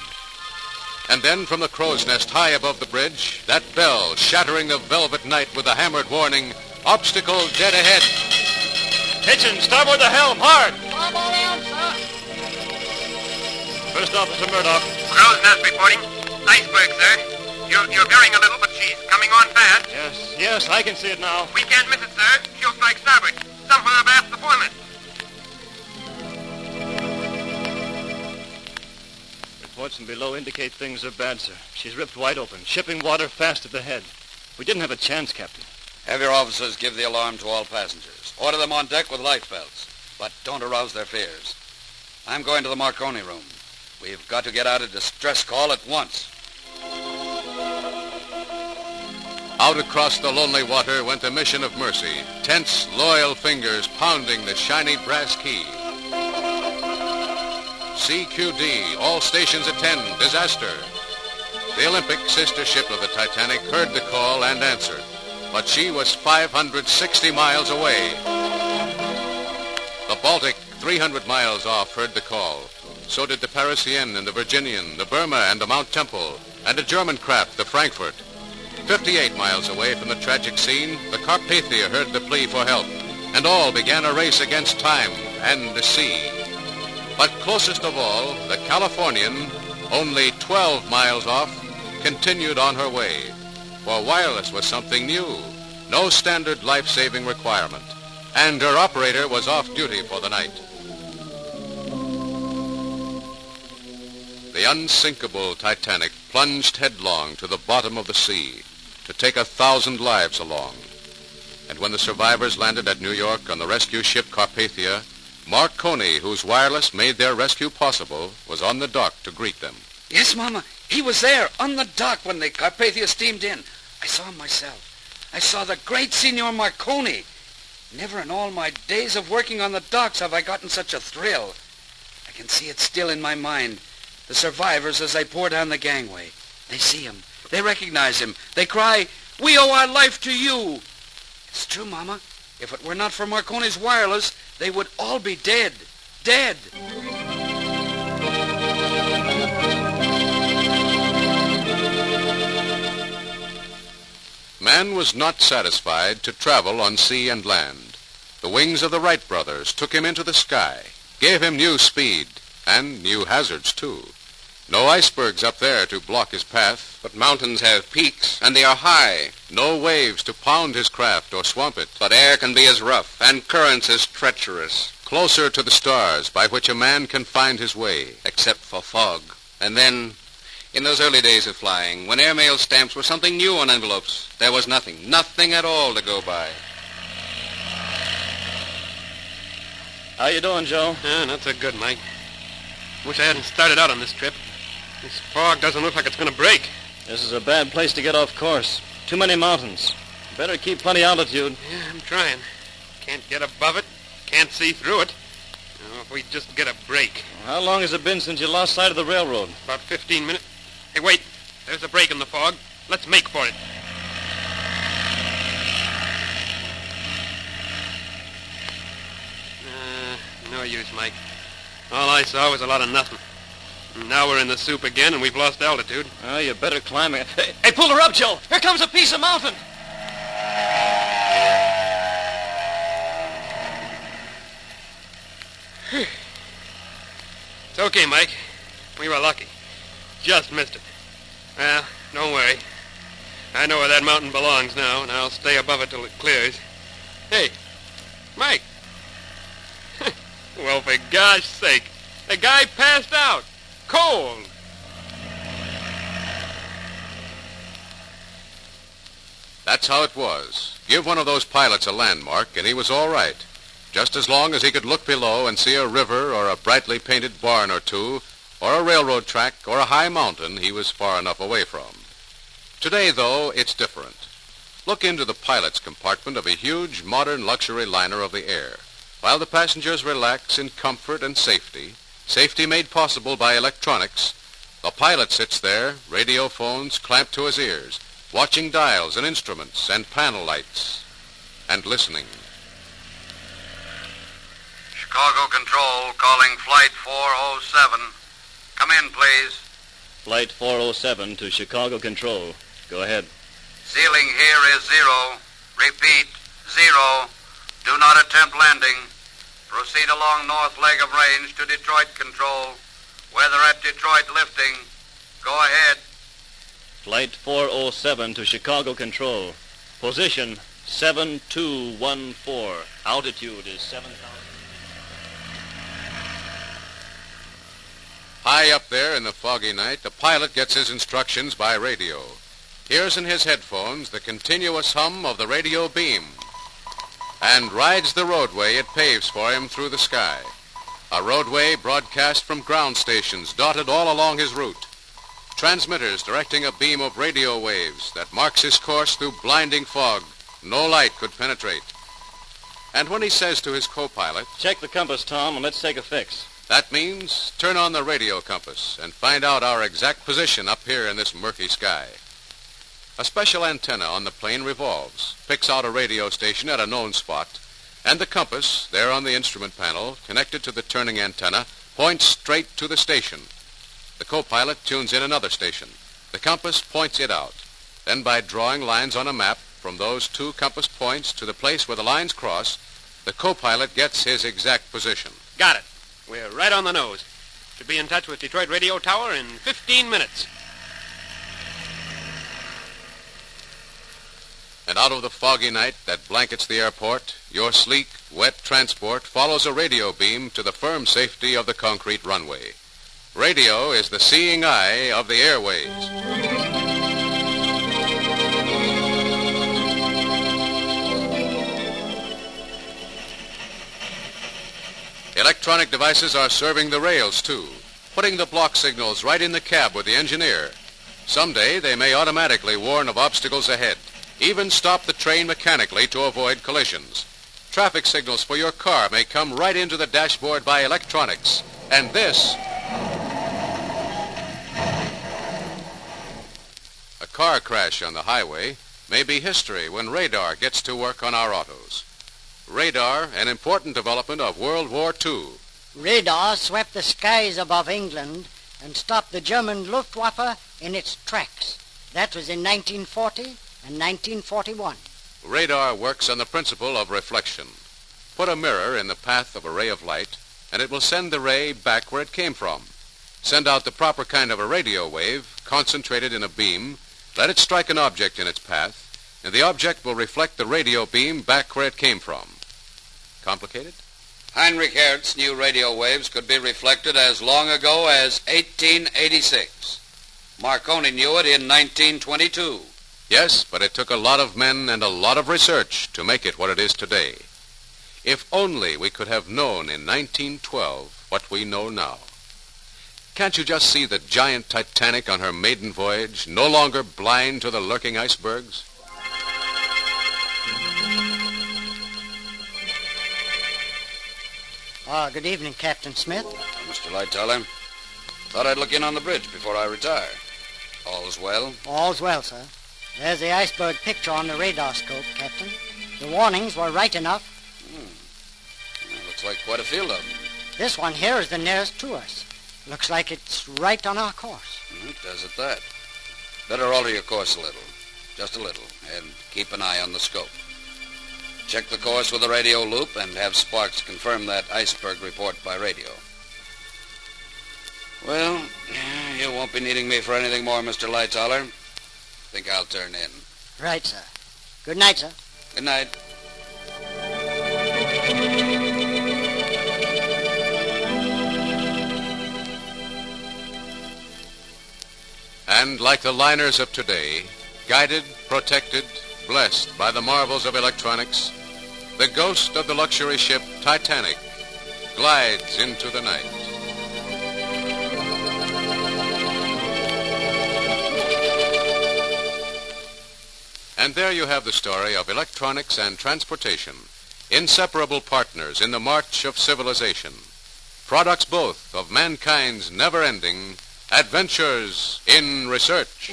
And then from the crow's nest high above the bridge, that bell shattering the velvet night with the hammered warning, obstacle dead ahead. Hitchin, starboard the helm, hard! Starboard helm, sir. First Officer Murdoch. Crow's Nest reporting. Iceberg, sir. You're veering a little, but she's coming on fast. Yes, I can see it now. We can't miss it, sir. She'll strike starboard. Somewhere abaft the foremast. Reports from below indicate things are bad, sir. She's ripped wide open, shipping water fast at the head. We didn't have a chance, Captain. Have your officers give the alarm to all passengers. Order them on deck with life belts, but don't arouse their fears. I'm going to the Marconi room. We've got to get out a distress call at once. Out across the lonely water went the mission of mercy, tense, loyal fingers pounding the shiny brass key. CQD, all stations attend, disaster. The Olympic, sister ship of the Titanic, heard the call and answered, but she was 560 miles away. The Baltic, 300 miles off, heard the call. So did the Parisienne and the Virginian, the Burma and the Mount Temple, and a German craft, the Frankfurt. 58 miles away from the tragic scene, the Carpathia heard the plea for help, and all began a race against time and the sea. But closest of all, the Californian, only 12 miles off, continued on her way. For wireless was something new, no standard life-saving requirement, and her operator was off duty for the night. The unsinkable Titanic plunged headlong to the bottom of the sea to take 1,000 lives along. And when the survivors landed at New York on the rescue ship Carpathia, Marconi, whose wireless made their rescue possible, was on the dock to greet them. Yes, Mama. He was there on the dock when the Carpathia steamed in. I saw him myself. I saw the great Signor Marconi. Never in all my days of working on the docks have I gotten such a thrill. I can see it still in my mind. The survivors as they pour down the gangway. They see him. They recognize him. They cry, "We owe our life to you." It's true, Mama. If it were not for Marconi's wireless, they would all be dead. Dead. Man was not satisfied to travel on sea and land. The wings of the Wright brothers took him into the sky, gave him new speed, and new hazards, too. No icebergs up there to block his path. But mountains have peaks, and they are high. No waves to pound his craft or swamp it. But air can be as rough, and currents as treacherous. Closer to the stars by which a man can find his way. Except for fog. And then, in those early days of flying, when airmail stamps were something new on envelopes, there was nothing at all to go by. How you doing, Joe? Not so good, Mike. Wish I hadn't started out on this trip. This fog doesn't look like it's going to break. This is a bad place to get off course. Too many mountains. Better keep plenty altitude. Yeah, I'm trying. Can't get above it. Can't see through it. Oh, if we just get a break. Well, how long has it been since you lost sight of the railroad? About 15 minutes. Hey, wait. There's a break in the fog. Let's make for it. No use, Mike. All I saw was a lot of nothing. Now we're in the soup again, and we've lost altitude. Well, you better climb it. Hey, pull her up, Joe. Here comes a piece of mountain. It's okay, Mike. We were lucky. Just missed it. Well, don't worry. I know where that mountain belongs now, and I'll stay above it till it clears. Hey, Mike. Well, for gosh sake, the guy passed out. Cold. That's how it was. Give one of those pilots a landmark, and he was all right. Just as long as he could look below and see a river or a brightly painted barn or two, or a railroad track or a high mountain he was far enough away from. Today, though, it's different. Look into the pilot's compartment of a huge modern luxury liner of the air. While the passengers relax in comfort and safety made possible by electronics, the pilot sits there, radio phones clamped to his ears, watching dials and instruments and panel lights, and listening. Chicago Control, calling Flight 407. Come in, please. Flight 407 to Chicago Control. Go ahead. Ceiling here is 0. Repeat, 0. Do not attempt landing. Proceed along north leg of range to Detroit Control. Weather at Detroit lifting. Go ahead. Flight 407 to Chicago Control. Position 7214. Altitude is 7,000. High up there in the foggy night, the pilot gets his instructions by radio. Hears in his headphones the continuous hum of the radio beam and rides the roadway it paves for him through the sky. A roadway broadcast from ground stations dotted all along his route. Transmitters directing a beam of radio waves that marks his course through blinding fog no light could penetrate. And when he says to his co-pilot, "Check the compass, Tom, and let's take a fix," that means turn on the radio compass and find out our exact position up here in this murky sky. A special antenna on the plane revolves, picks out a radio station at a known spot, and the compass, there on the instrument panel, connected to the turning antenna, points straight to the station. The co-pilot tunes in another station. The compass points it out. Then by drawing lines on a map from those two compass points to the place where the lines cross, the co-pilot gets his exact position. Got it. We're right on the nose. Should be in touch with Detroit Radio Tower in 15 minutes. And out of the foggy night that blankets the airport, your sleek, wet transport follows a radio beam to the firm safety of the concrete runway. Radio is the seeing eye of the airways. Electronic devices are serving the rails, too, putting the block signals right in the cab with the engineer. Someday they may automatically warn of obstacles ahead, even stop the train mechanically to avoid collisions. Traffic signals for your car may come right into the dashboard by electronics. And this... a car crash on the highway may be history when radar gets to work on our autos. Radar, an important development of World War II. Radar swept the skies above England and stopped the German Luftwaffe in its tracks. That was in 1940 and 1941. Radar works on the principle of reflection. Put a mirror in the path of a ray of light, and it will send the ray back where it came from. Send out the proper kind of a radio wave, concentrated in a beam, let it strike an object in its path, and the object will reflect the radio beam back where it came from. Complicated? Heinrich Hertz's new radio waves could be reflected as long ago as 1886. Marconi knew it in 1922. Yes, but it took a lot of men and a lot of research to make it what it is today. If only we could have known in 1912 what we know now. Can't you just see the giant Titanic on her maiden voyage, no longer blind to the lurking icebergs? Good evening, Captain Smith. Mr. Lightoller, thought I'd look in on the bridge before I retire. All's well? All's well, sir. There's the iceberg picture on the radar scope, Captain. The warnings were right enough. Well, looks like quite a field of them. This one here is the nearest to us. Looks like it's right on our course. It does at that. Better alter your course a little. Just a little. And keep an eye on the scope. Check the course with the radio loop and have Sparks confirm that iceberg report by radio. Well, you won't be needing me for anything more, Mr. Lightoller. Think I'll turn in. Right, sir. Good night, sir. Good night. And like the liners of today, guided, protected, blessed by the marvels of electronics, the ghost of the luxury ship Titanic glides into the night. And there you have the story of electronics and transportation, inseparable partners in the march of civilization, products both of mankind's never-ending adventures in research.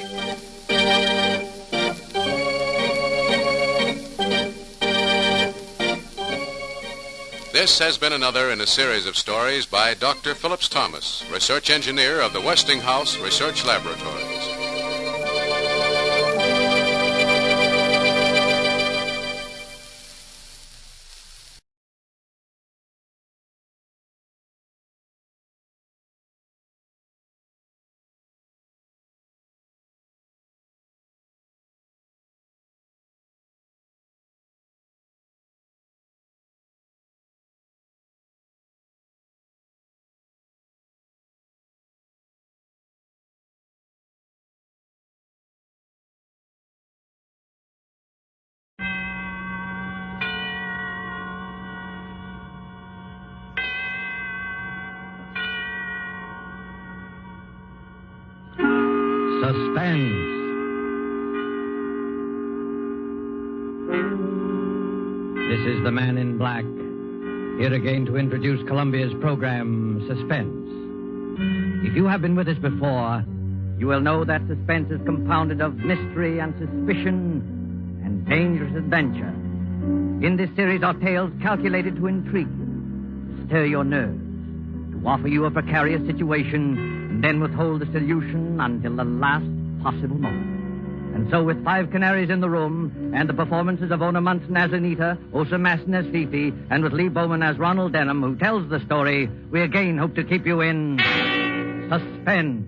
This has been another in a series of stories by Dr. Phillips Thomas, research engineer of the Westinghouse Research Laboratories. Suspense. This is the Man in Black, here again to introduce Columbia's program, Suspense. If you have been with us before, you will know that suspense is compounded of mystery and suspicion and dangerous adventure. In this series are tales calculated to intrigue you, to stir your nerves, to offer you a precarious situation, and then withhold the solution until the last possible moment. And so, with 5 canaries in the room, and the performances of Ona Munson as Anita, Osa Masson as Fifi, and with Lee Bowman as Ronald Denham, who tells the story, we again hope to keep you in suspense.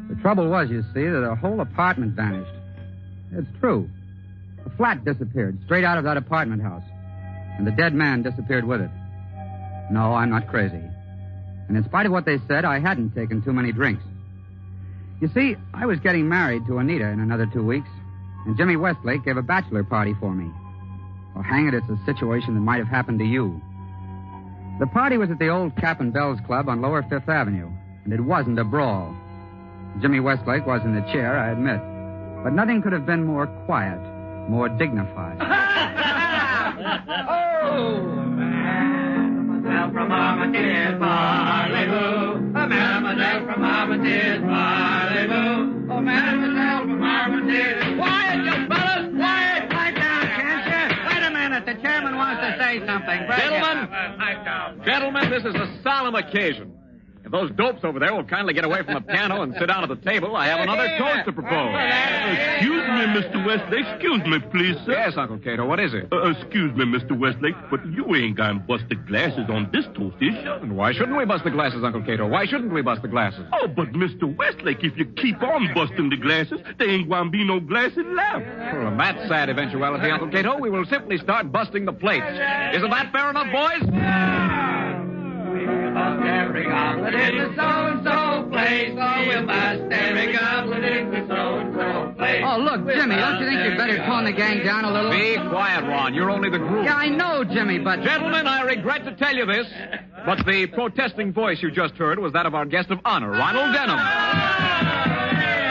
The trouble was, you see, that the whole apartment vanished. It's true. The flat disappeared straight out of that apartment house. And the dead man disappeared with it. No, I'm not crazy. And in spite of what they said, I hadn't taken too many drinks. You see, I was getting married to Anita in another 2 weeks, and Jimmy Westlake gave a bachelor party for me. Well, hang it, it's a situation that might have happened to you. The party was at the old Cap and Bells Club on Lower Fifth Avenue, and it wasn't a brawl. Jimmy Westlake was in the chair, I admit. But nothing could have been more quiet, more dignified. Oh, mademoiselle from Armitage, parlez-vous. Mademoiselle from Armitage, parlez-vous. Oh, mademoiselle from Armitage. Quiet, you fellas, quiet. Pipe down, can't you? Wait a minute, the chairman wants to say something. Gentlemen, this is a solemn occasion. If those dopes over there will kindly get away from the piano and sit down at the table, I have another toast to propose. Excuse me, Mr. Westlake. Excuse me, please, sir. Yes, Uncle Cato, what is it? Excuse me, Mr. Westlake, but you ain't gonna bust the glasses on this toast, is you? And why shouldn't we bust the glasses, Uncle Cato? Why shouldn't we bust the glasses? Oh, but Mr. Westlake, if you keep on busting the glasses, there ain't gonna be no glasses left. Well, in that sad eventuality, Uncle Cato, we will simply start busting the plates. Isn't that fair enough, boys? Bust every goblet in the so-and-so place. Oh, we'll bust every goblet in the so-and-so place. Oh, look, Jimmy, don't you think you'd better tone the gang down a little? Be quiet, Ron. You're only the groom. Yeah, I know, Jimmy, but... Gentlemen, I regret to tell you this, but the protesting voice you just heard was that of our guest of honor, Ronald Denham.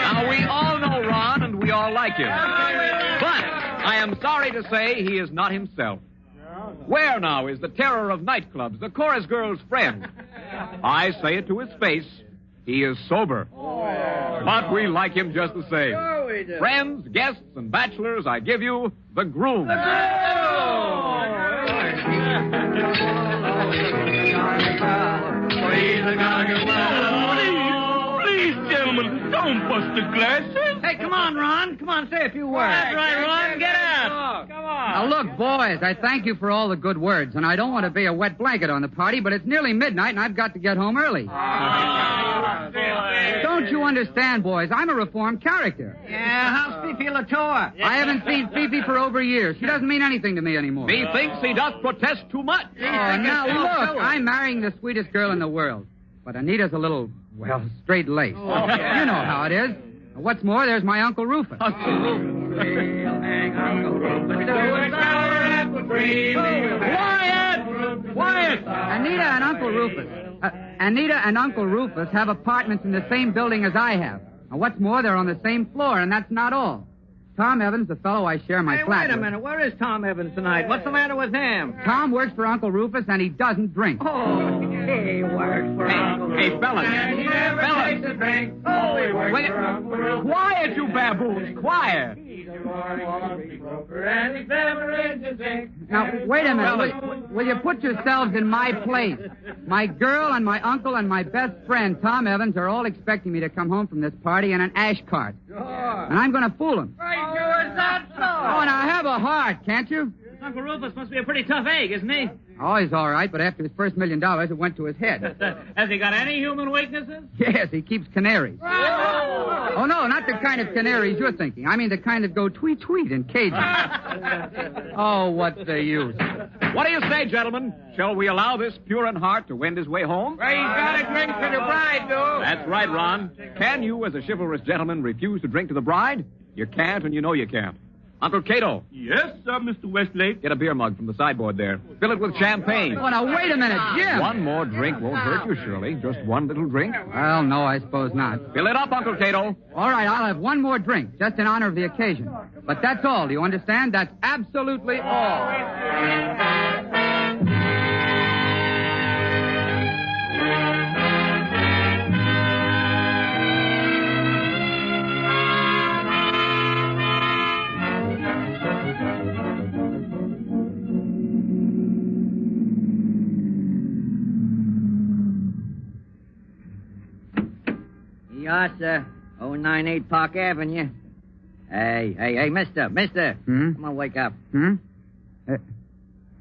Now, we all know Ron, and we all like him. But I am sorry to say he is not himself. Where now is the terror of nightclubs, the chorus girl's friend? I say it to his face. He is sober. But we like him just the same. Friends, guests, and bachelors, I give you the groom. Please, gentlemen, don't bust the glasses. Hey, come on, Ron. Come on, say a few words. That's right, Ron. Get out. Come on. Now, look, boys, I thank you for all the good words, and I don't want to be a wet blanket on the party, but it's nearly midnight, and I've got to get home early. Don't you understand, boys? I'm a reformed character. Yeah, how's Fifi Latour? I haven't seen Fifi for over a year. She doesn't mean anything to me anymore. Methinks he doth protest too much. Oh, now, look, I'm marrying the sweetest girl in the world, but Anita's a little, well, straight-laced. You know how it is. What's more, there's my Uncle Rufus. Uncle Rufus. Quiet! Anita and Uncle Rufus have apartments in the same building as I have. And what's more, they're on the same floor, and that's not all. Tom Evans, the fellow I share my flat Wait a with. minute. Where is Tom Evans tonight? What's the matter with him? Tom works for Uncle Rufus, and he doesn't drink. Oh, he works for Uncle Hey, fellas. And he never takes a drink. Oh, he works for Uncle Rufus. Quiet, you baboons. Quiet. He's a broker, and he's never in the zinc. Now, wait a minute. Will you put yourselves in my place? My girl and my uncle and my best friend, Tom Evans, are all expecting me to come home from this party in an ash cart. Sure. And I'm going to fool them. Right, sure, is that so? Oh, now have a heart, can't you? Uncle Rufus must be a pretty tough egg, isn't he? Oh, he's all right, but after his first $1 million, it went to his head. Has he got any human weaknesses? Yes, he keeps canaries. Oh, no, not the kind of canaries you're thinking. I mean the kind that go tweet-tweet in cages. Oh, what's the use? What do you say, gentlemen? Shall we allow this pure in heart to wend his way home? Well, he's got a drink for the bride, though. That's right, Ron. Can you, as a chivalrous gentleman, refuse to drink to the bride? You can't, and you know you can't. Uncle Cato. Yes, sir, Mr. Westlake. Get a beer mug from the sideboard there. Fill it with champagne. Oh, now, wait a minute, Jim. One more drink won't hurt you, surely. Just one little drink. Well, no, I suppose not. Fill it up, Uncle Cato. All right, I'll have one more drink, just in honor of the occasion. But that's all, do you understand? That's absolutely all. Yes, sir. 098 Park Avenue. Hey, mister. Come on, wake up.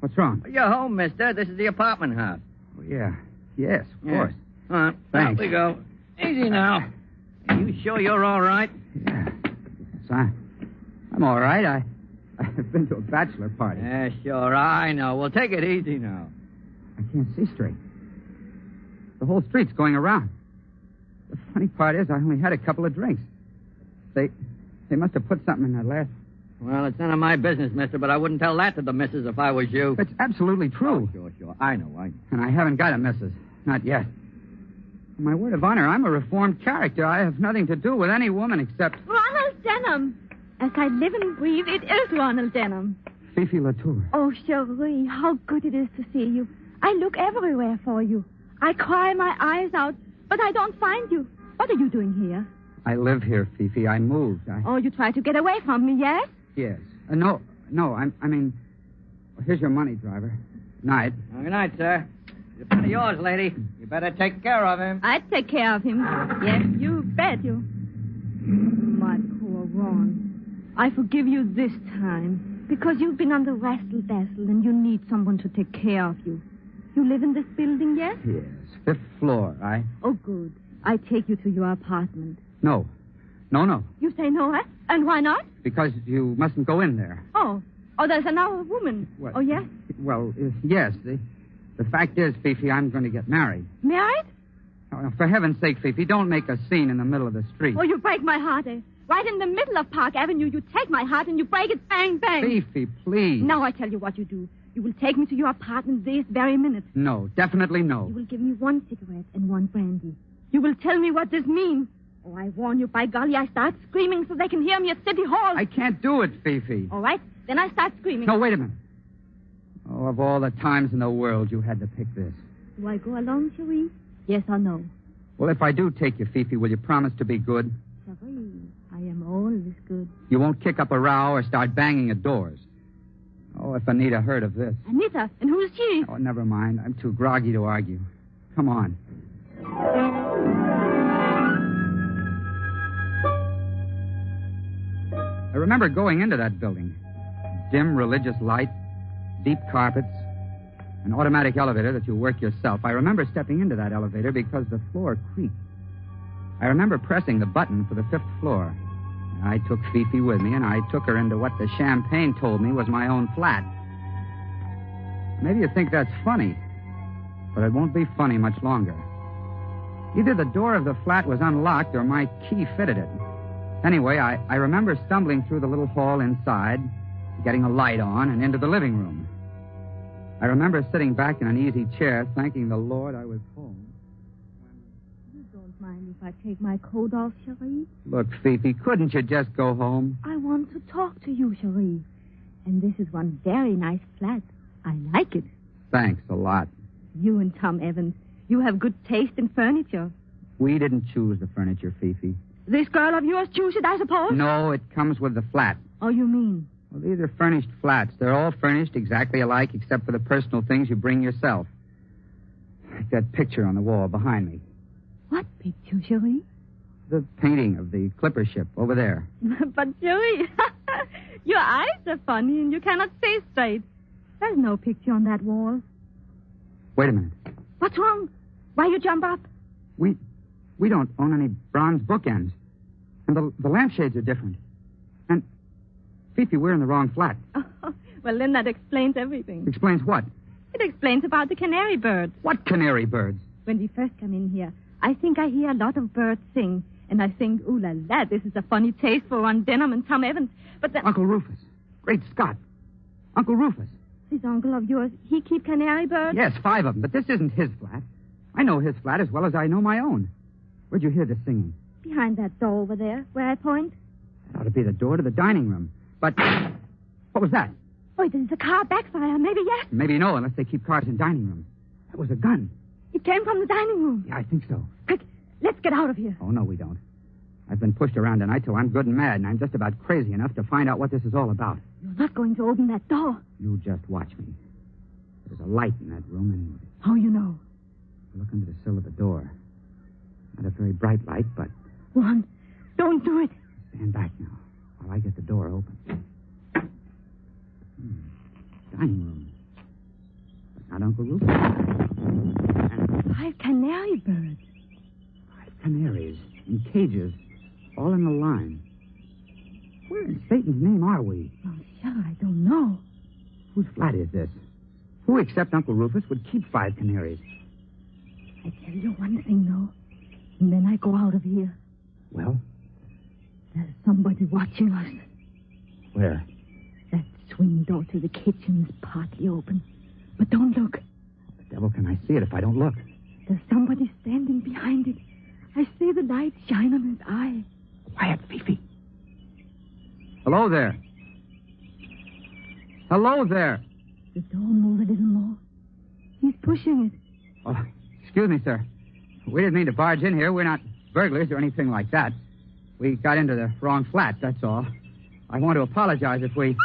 What's wrong? You're home, mister. This is the apartment house. Oh, yeah. Yes, of course. All right, Thanks. Out we go. Easy now. Are you sure you're all right? Yeah. Yes, I'm all right. I've been to a bachelor party. Yeah, sure. I know. Well, take it easy now. I can't see straight. The whole street's going around. The funny part is I only had a couple of drinks. They must have put something in that last. Well, it's none of my business, mister, but I wouldn't tell that to the missus if I was you. It's absolutely true. Oh, sure. I know. And I haven't got a missus. Not yet. On my word of honor, I'm a reformed character. I have nothing to do with any woman except... Ronald Denham. As I live and breathe, it is Ronald Denham. Fifi Latour. Oh, Cherie, how good it is to see you. I look everywhere for you. I cry my eyes out, but I don't find you. What are you doing here? I live here, Fifi. I moved. Oh, you tried to get away from me, yes? Yes. No, I mean... Well, here's your money, driver. Night. Well, good night, sir. It's a friend of yours, lady. You better take care of him. I'd take care of him. Yes, you bet you. My poor Ron. I forgive you this time because you've been under wrestle-dazzle and you need someone to take care of you. You live in this building, yes? Yes. 5th floor, Oh, good. I take you to your apartment. No. You say no, eh? And why not? Because you mustn't go in there. Oh, there's another woman. What? Oh, yes? Well, yes. The fact is, Fifi, I'm going to get married. Married? Oh, for heaven's sake, Fifi, don't make a scene in the middle of the street. Oh, you break my heart, eh? Right in the middle of Park Avenue, you take my heart and you break it bang, bang. Fifi, please. Now I tell you what you do. You will take me to your apartment this very minute. No, definitely no. You will give me 1 cigarette and 1 brandy. You will tell me what this means. Oh, I warn you, by golly, I start screaming so they can hear me at City Hall. I can't do it, Fifi. All right, then I start screaming. No, wait a minute. Oh, of all the times in the world, you had to pick this. Do I go along, Cherie? Yes or no? Well, if I do take you, Fifi, will you promise to be good? Cherie, I am always good. You won't kick up a row or start banging at doors. Oh, if Anita heard of this. Anita? And who is she? Oh, never mind. I'm too groggy to argue. Come on. I remember going into that building. Dim religious lights, deep carpets, an automatic elevator that you work yourself. I remember stepping into that elevator because the floor creaked. I remember pressing the button for the 5th floor. I took Fifi with me, and I took her into what the champagne told me was my own flat. Maybe you think that's funny, but it won't be funny much longer. Either the door of the flat was unlocked or my key fitted it. Anyway, I remember stumbling through the little hall inside, getting a light on, and into the living room. I remember sitting back in an easy chair, thanking the Lord I was home. You don't mind if I take my coat off, Cherie? Look, Fifi, couldn't you just go home? I want to talk to you, Cherie. And this is one very nice flat. I like it. Thanks a lot. You and Tom Evans, you have good taste in furniture. We didn't choose the furniture, Fifi. This girl of yours chose it, I suppose? No, it comes with the flat. Oh, you mean? Well, these are furnished flats. They're all furnished exactly alike except for the personal things you bring yourself. Like that picture on the wall behind me. What picture, Cherie? The painting of the clipper ship over there. But, Cherie, your eyes are funny and you cannot see straight. There's no picture on that wall. Wait a minute. What's wrong? Why you jump up? We don't own any bronze bookends. And the lampshades are different. And, Fifi, we're in the wrong flat. Oh, well, then that explains everything. Explains what? It explains about the canary birds. What canary birds? When we first come in here, I think I hear a lot of birds sing. And I think, ooh la la, this is a funny taste for Ron Denham and Tom Evans. But then... Uncle Rufus. Great Scott. Uncle Rufus. This uncle of yours, he keep canary birds? Yes, 5 of them, but this isn't his flat. I know his flat as well as I know my own. Where'd you hear the singing? Behind that door over there, where I point. That ought to be the door to the dining room. But what was that? Oh, there's a car backfire. Maybe yes. Maybe no, unless they keep cars in dining rooms. That was a gun. It came from the dining room. Yeah, I think so. Quick, let's get out of here. Oh, no, we don't. I've been pushed around tonight till I'm good and mad, and I'm just about crazy enough to find out what this is all about. You're not going to open that door. You just watch me. There's a light in that room, and... How you know? Look under the sill of the door. Not a very bright light, but... Ron, don't do it. Stand back now while I get the door open. Dining room. But not Uncle Rufus. And 5 canary birds. 5 canaries in cages, all in a line. Where in Satan's name are we? Oh, sure, I don't know. Whose flat is this? Who except Uncle Rufus would keep 5 canaries? I tell you one thing, though, and then I go out of here. Well? There's somebody watching us. Where? That swing door to the kitchen is partly open. But don't look. The devil can I see it if I don't look? There's somebody standing behind it. I see the light shine on his eye. Quiet, Fifi. Hello there. Hello there. The door move a little more. He's pushing it. Oh, excuse me, sir. We didn't mean to barge in here. We're not burglars or anything like that. We got into the wrong flat, that's all. I want to apologize if we...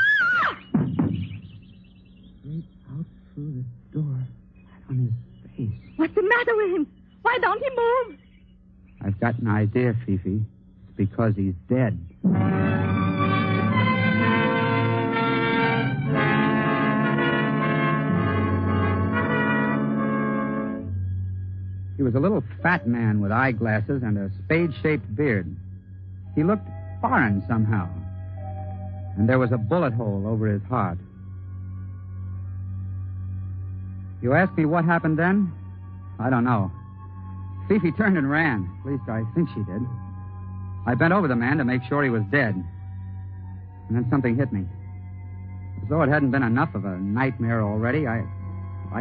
Straight out through the door, flat on his face. What's the matter with him? Why don't he move? I've got an idea, Fifi. It's because he's dead. He was a little fat man with eyeglasses and a spade-shaped beard. He looked foreign somehow. And there was a bullet hole over his heart. You ask me what happened then? I don't know. Fifi turned and ran. At least I think she did. I bent over the man to make sure he was dead. And then something hit me. As though it hadn't been enough of a nightmare already, I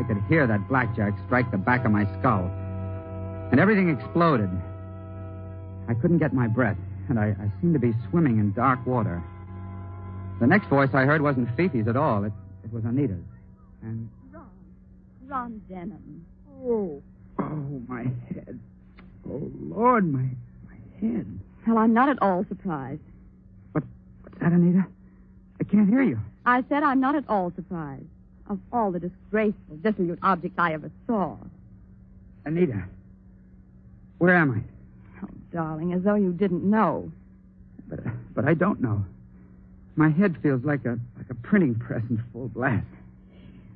could hear that blackjack strike the back of my skull. And everything exploded. I couldn't get my breath, and I seemed to be swimming in dark water. The next voice I heard wasn't Fifi's at all. It was Anita's. And... Ron Denham. Oh, my head. Oh, Lord, my head. Well, I'm not at all surprised. What's that, Anita? I can't hear you. I said I'm not at all surprised. Of all the disgraceful, dissolute objects I ever saw. Anita, where am I? Oh, darling, as though you didn't know. But I don't know. My head feels like a printing press in full blast.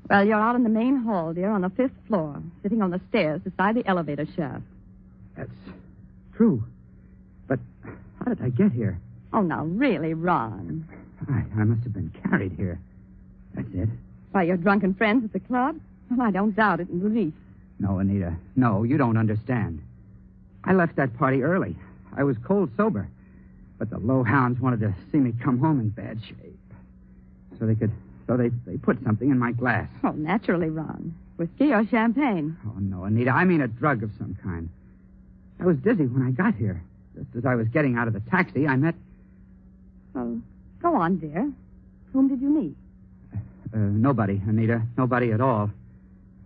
Well, you're out in the main hall, dear, on the 5th floor, sitting on the stairs beside the elevator shaft. That's true. But how did I get here? Oh, now, really, Ron. I must have been carried here. That's it. By your drunken friends at the club? Well, I don't doubt it in the least. No, Anita. No, you don't understand. I left that party early. I was cold sober. But the low hounds wanted to see me come home in bad shape. So they put something in my glass. Oh, naturally, Ron. Whiskey or champagne? Oh, no, Anita. I mean a drug of some kind. I was dizzy when I got here. Just as I was getting out of the taxi, I met... Well, go on, dear. Whom did you meet? Nobody, Anita. Nobody at all.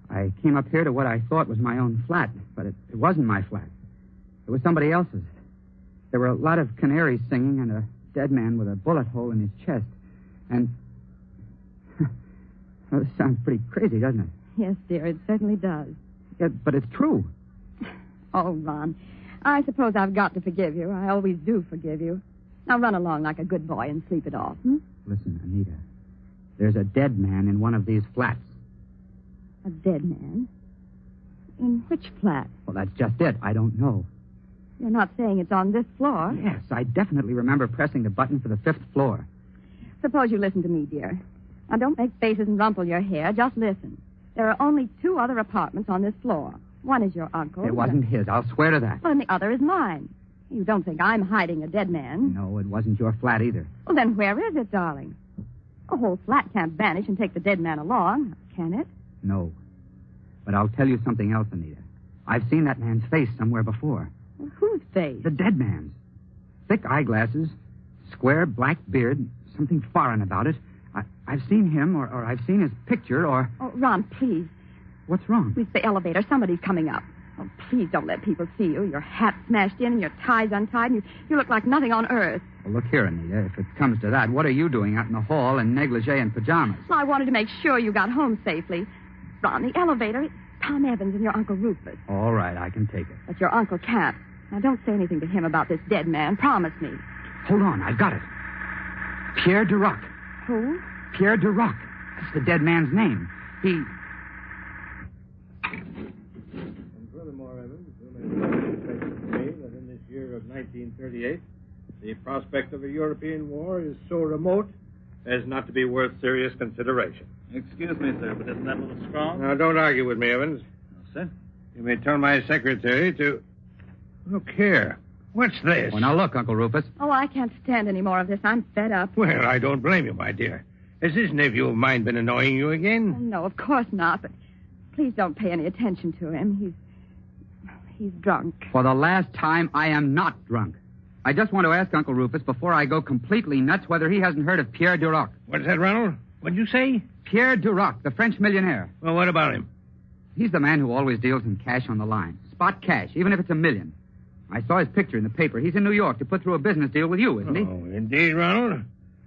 I came up here to what I thought was my own flat, but it wasn't my flat. It was somebody else's. There were a lot of canaries singing and a dead man with a bullet hole in his chest. And... Well, this sounds pretty crazy, doesn't it? Yes, dear, it certainly does. Yeah, but it's true. Oh, Ron, I suppose I've got to forgive you. I always do forgive you. Now run along like a good boy and sleep it off, Listen, Anita. There's a dead man in one of these flats. A dead man? In which flat? Well, that's just it. I don't know. You're not saying it's on this floor? Yes, I definitely remember pressing the button for the 5th floor. Suppose you listen to me, dear. Now, don't make faces and rumple your hair. Just listen. There are only 2 other apartments on this floor. One is your uncle's. It wasn't his. I'll swear to that. Well, and the other is mine. You don't think I'm hiding a dead man? No, it wasn't your flat either. Well, then where is it, darling? A whole flat can't vanish and take the dead man along, can it? No. But I'll tell you something else, Anita. I've seen that man's face somewhere before. Well, whose face? The dead man's. Thick eyeglasses, square black beard, something foreign about it. I've seen him, or I've seen his picture, or... Oh, Ron, please. What's wrong? It's the elevator. Somebody's coming up. Oh, please don't let people see you. Your hat's smashed in and your tie's untied, and you look like nothing on earth. Well, look here, Anita. If it comes to that, what are you doing out in the hall in negligee and pajamas? Well, I wanted to make sure you got home safely. Ron, the elevator, it's Tom Evans and your Uncle Rufus. All right, I can take it. But your uncle can't. Now, don't say anything to him about this dead man. Promise me. Hold on, I've got it. Pierre Duroc. Who? Pierre Duroc. That's the dead man's name. He... And furthermore, Evans, you may say that in this year of 1938, the prospect of a European war is so remote as not to be worth serious consideration. Excuse me, sir, but isn't that a little strong? Now, don't argue with me, Evans. No, sir. You may tell my secretary to... Look here. What's this? Well, now look, Uncle Rufus. Oh, I can't stand any more of this. I'm fed up. Well, I don't blame you, my dear. Has this nephew of mine been annoying you again? Oh, no, of course not, but please don't pay any attention to him. He's drunk. For the last time, I am not drunk. I just want to ask Uncle Rufus, before I go completely nuts, whether he hasn't heard of Pierre Duroc. What's that, Ronald? What'd you say? Pierre Duroc, the French millionaire. Well, what about him? He's the man who always deals in cash on the line. Spot cash, even if it's $1 million. I saw his picture in the paper. He's in New York to put through a business deal with you, isn't he? Oh, indeed, Ronald.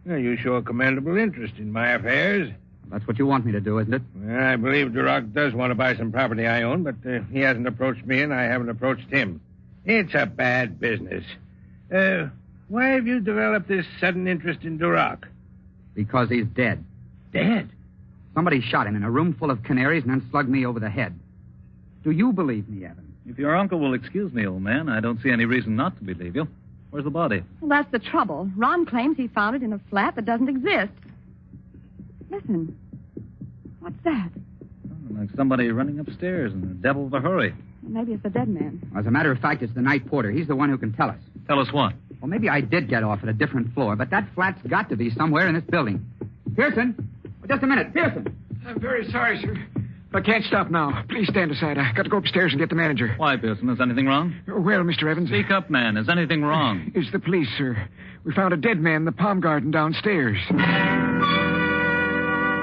Well, you show a commendable interest in my affairs. That's what you want me to do, isn't it? Well, I believe Duroc does want to buy some property I own, but he hasn't approached me, and I haven't approached him. It's a bad business. Why have you developed this sudden interest in Duroc? Because he's dead. Dead? Somebody shot him in a room full of canaries and then slugged me over the head. Do you believe me, Evan? If your uncle will excuse me, old man, I don't see any reason not to believe you. Where's the body? Well, that's the trouble. Ron claims he found it in a flat that doesn't exist. Listen. What's that? Oh, like somebody running upstairs in the devil of a hurry. Maybe it's the dead man. As a matter of fact, it's the night porter. He's the one who can tell us. Tell us what? Well, maybe I did get off at a different floor, but that flat's got to be somewhere in this building. Pearson! Just a minute. Pearson! I'm very sorry, sir. I can't stop now. Please stand aside. I got to go upstairs and get the manager. Why, Pearson? Is anything wrong? Well, Mr. Evans. Speak up, man. Is anything wrong? It's the police, sir. We found a dead man in the palm garden downstairs.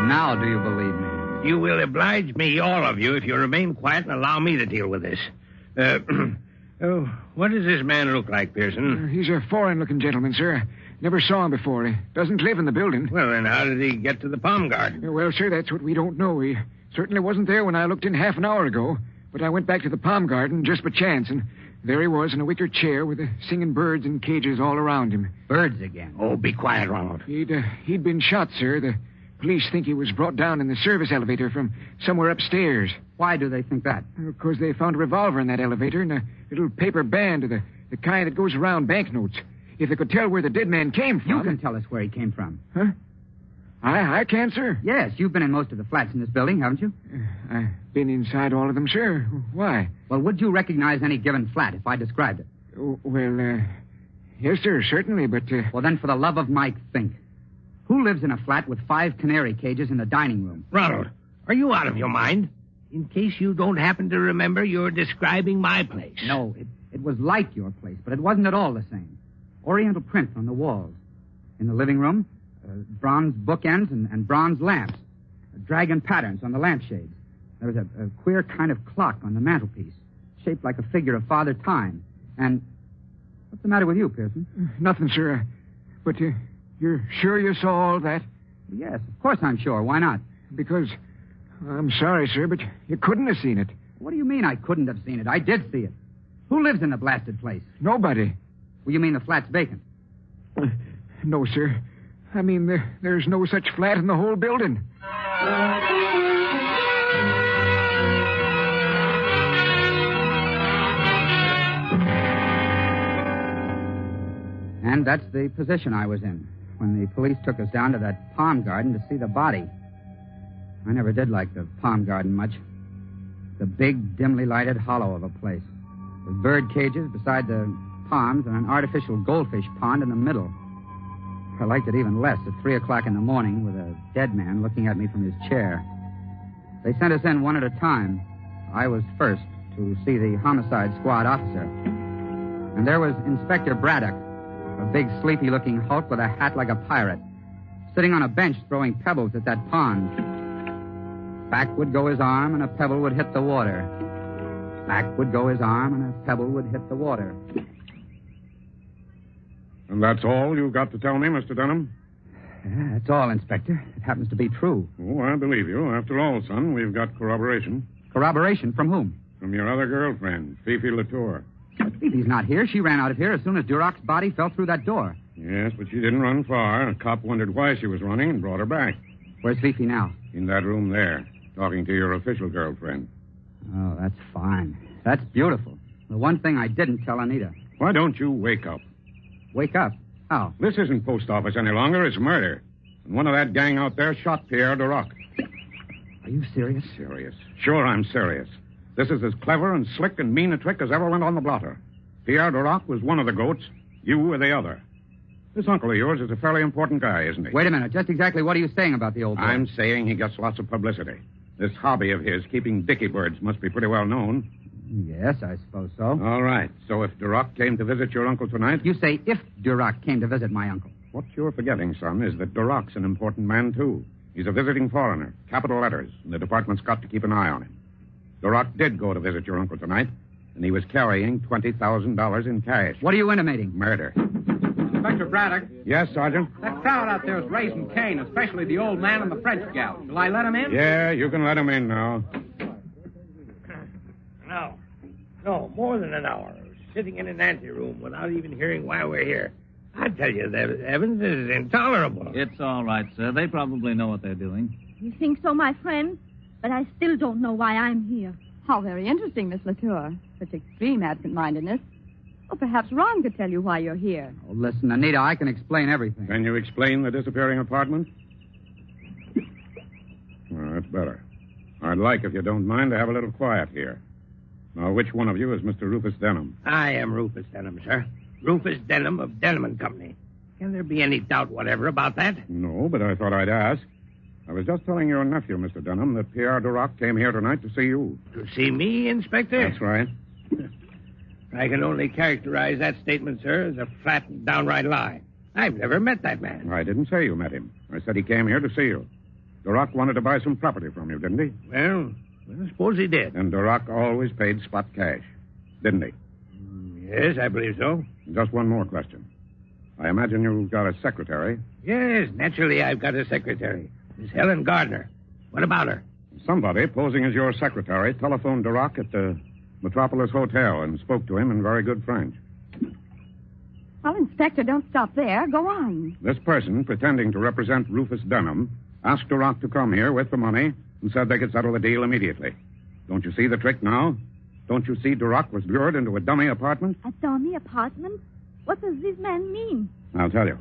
Now do you believe me? You will oblige me, all of you, if you remain quiet and allow me to deal with this. What does this man look like, Pearson? He's a foreign-looking gentleman, sir. Never saw him before. He doesn't live in the building. Well, then how did he get to the palm garden? Well, sir, that's what we don't know. He certainly wasn't there when I looked in half an hour ago. But I went back to the palm garden just by chance, and there he was in a wicker chair with the singing birds in cages all around him. Birds again? Oh, be quiet, Ronald. He'd been shot, sir. The police think he was brought down in the service elevator from somewhere upstairs. Why do they think that? Because they found a revolver in that elevator and a little paper band of the kind that goes around banknotes. If they could tell where the dead man came from... You can tell us where he came from. Huh? I can, sir. Yes, you've been in most of the flats in this building, haven't you? I've been inside all of them, sir. Why? Well, would you recognize any given flat if I described it? Well, yes, sir, certainly, but... Well, then, for the love of Mike, think. Who lives in a flat with 5 canary cages in the dining room? Ronald, are you out of your mind? In case you don't happen to remember, you're describing my place. No, It was like your place, but it wasn't at all the same. Oriental prints on the walls. In the living room, bronze bookends and bronze lamps. Dragon patterns on the lampshades. There was a queer kind of clock on the mantelpiece, shaped like a figure of Father Time. And what's the matter with you, Pearson? Nothing, sir. But you're sure you saw all that? Yes, of course I'm sure. Why not? Because, I'm sorry, sir, but you couldn't have seen it. What do you mean I couldn't have seen it? I did see it. Who lives in the blasted place? Nobody. Well, you mean the flat's vacant? No, sir. I mean, there's no such flat in the whole building. And that's the position I was in when the police took us down to that palm garden to see the body. I never did like the palm garden much. The big, dimly lighted hollow of a place, with bird cages beside the palms and an artificial goldfish pond in the middle. I liked it even less at 3 o'clock in the morning with a dead man looking at me from his chair. They sent us in one at a time. I was first to see the homicide squad officer. And there was Inspector Braddock, a big, sleepy-looking hulk with a hat like a pirate, sitting on a bench throwing pebbles at that pond. Back would go his arm, and a pebble would hit the water. Back would go his arm, and a pebble would hit the water. And that's all you've got to tell me, Mr. Dunham? Yeah, that's all, Inspector. It happens to be true. Oh, I believe you. After all, son, we've got corroboration. Corroboration? From whom? From your other girlfriend, Fifi Latour. But Fifi's not here. She ran out of here as soon as Duroc's body fell through that door. Yes, but she didn't run far. A cop wondered why she was running and brought her back. Where's Fifi now? In that room there, talking to your official girlfriend. Oh, that's fine. That's beautiful. The one thing I didn't tell Anita. Why don't you wake up? Wake up? How? This isn't post office any longer. It's murder. And one of that gang out there shot Pierre Duroc. Are you serious? Serious. Sure, I'm serious. This is as clever and slick and mean a trick as ever went on the blotter. Pierre Duroc was one of the goats. You were the other. This uncle of yours is a fairly important guy, isn't he? Wait a minute. Just exactly what are you saying about the old boy? I'm saying he gets lots of publicity. This hobby of his, keeping dicky birds, must be pretty well known. Yes, I suppose so. All right. So if Duroc came to visit your uncle tonight... You say if Duroc came to visit my uncle. What you're forgetting, son, is that Duroc's an important man, too. He's a visiting foreigner, capital letters, and the department's got to keep an eye on him. Duroc did go to visit your uncle tonight, and he was carrying $20,000 in cash. What are you intimating? Murder. Inspector Braddock. Yes, Sergeant? That crowd out there is raising Cain, especially the old man and the French gal. Shall I let him in? Yeah, you can let him in now. No, more than an hour. Sitting in an anteroom without even hearing why we're here. I tell you, that Evans is intolerable. It's all right, sir. They probably know what they're doing. You think so, my friend? But I still don't know why I'm here. How very interesting, Miss Latour. Such extreme absent-mindedness. Well, perhaps Ron could tell you why you're here. Oh, listen, Anita, I can explain everything. Can you explain the disappearing apartment? Well, that's better. I'd like, if you don't mind, to have a little quiet here. Now, which one of you is Mr. Rufus Denham? I am Rufus Denham, sir. Rufus Denham of Denham & Company. Can there be any doubt whatever about that? No, but I thought I'd ask. I was just telling your nephew, Mr. Denham, that Pierre Duroc came here tonight to see you. To see me, Inspector? That's right. I can only characterize that statement, sir, as a flat and downright lie. I've never met that man. I didn't say you met him. I said he came here to see you. Duroc wanted to buy some property from you, didn't he? Well, I suppose he did. And Duroc always paid spot cash, didn't he? Yes, I believe so. Just one more question. I imagine you've got a secretary. Yes, naturally I've got a secretary. Miss Helen Gardner. What about her? Somebody, posing as your secretary, telephoned Duroc at the Metropolis Hotel and spoke to him in very good French. Well, Inspector, don't stop there. Go on. This person, pretending to represent Rufus Denham, asked Duroc to come here with the money and said they could settle the deal immediately. Don't you see the trick now? Don't you see Duroc was lured into a dummy apartment? A dummy apartment? What does this man mean? I'll tell you.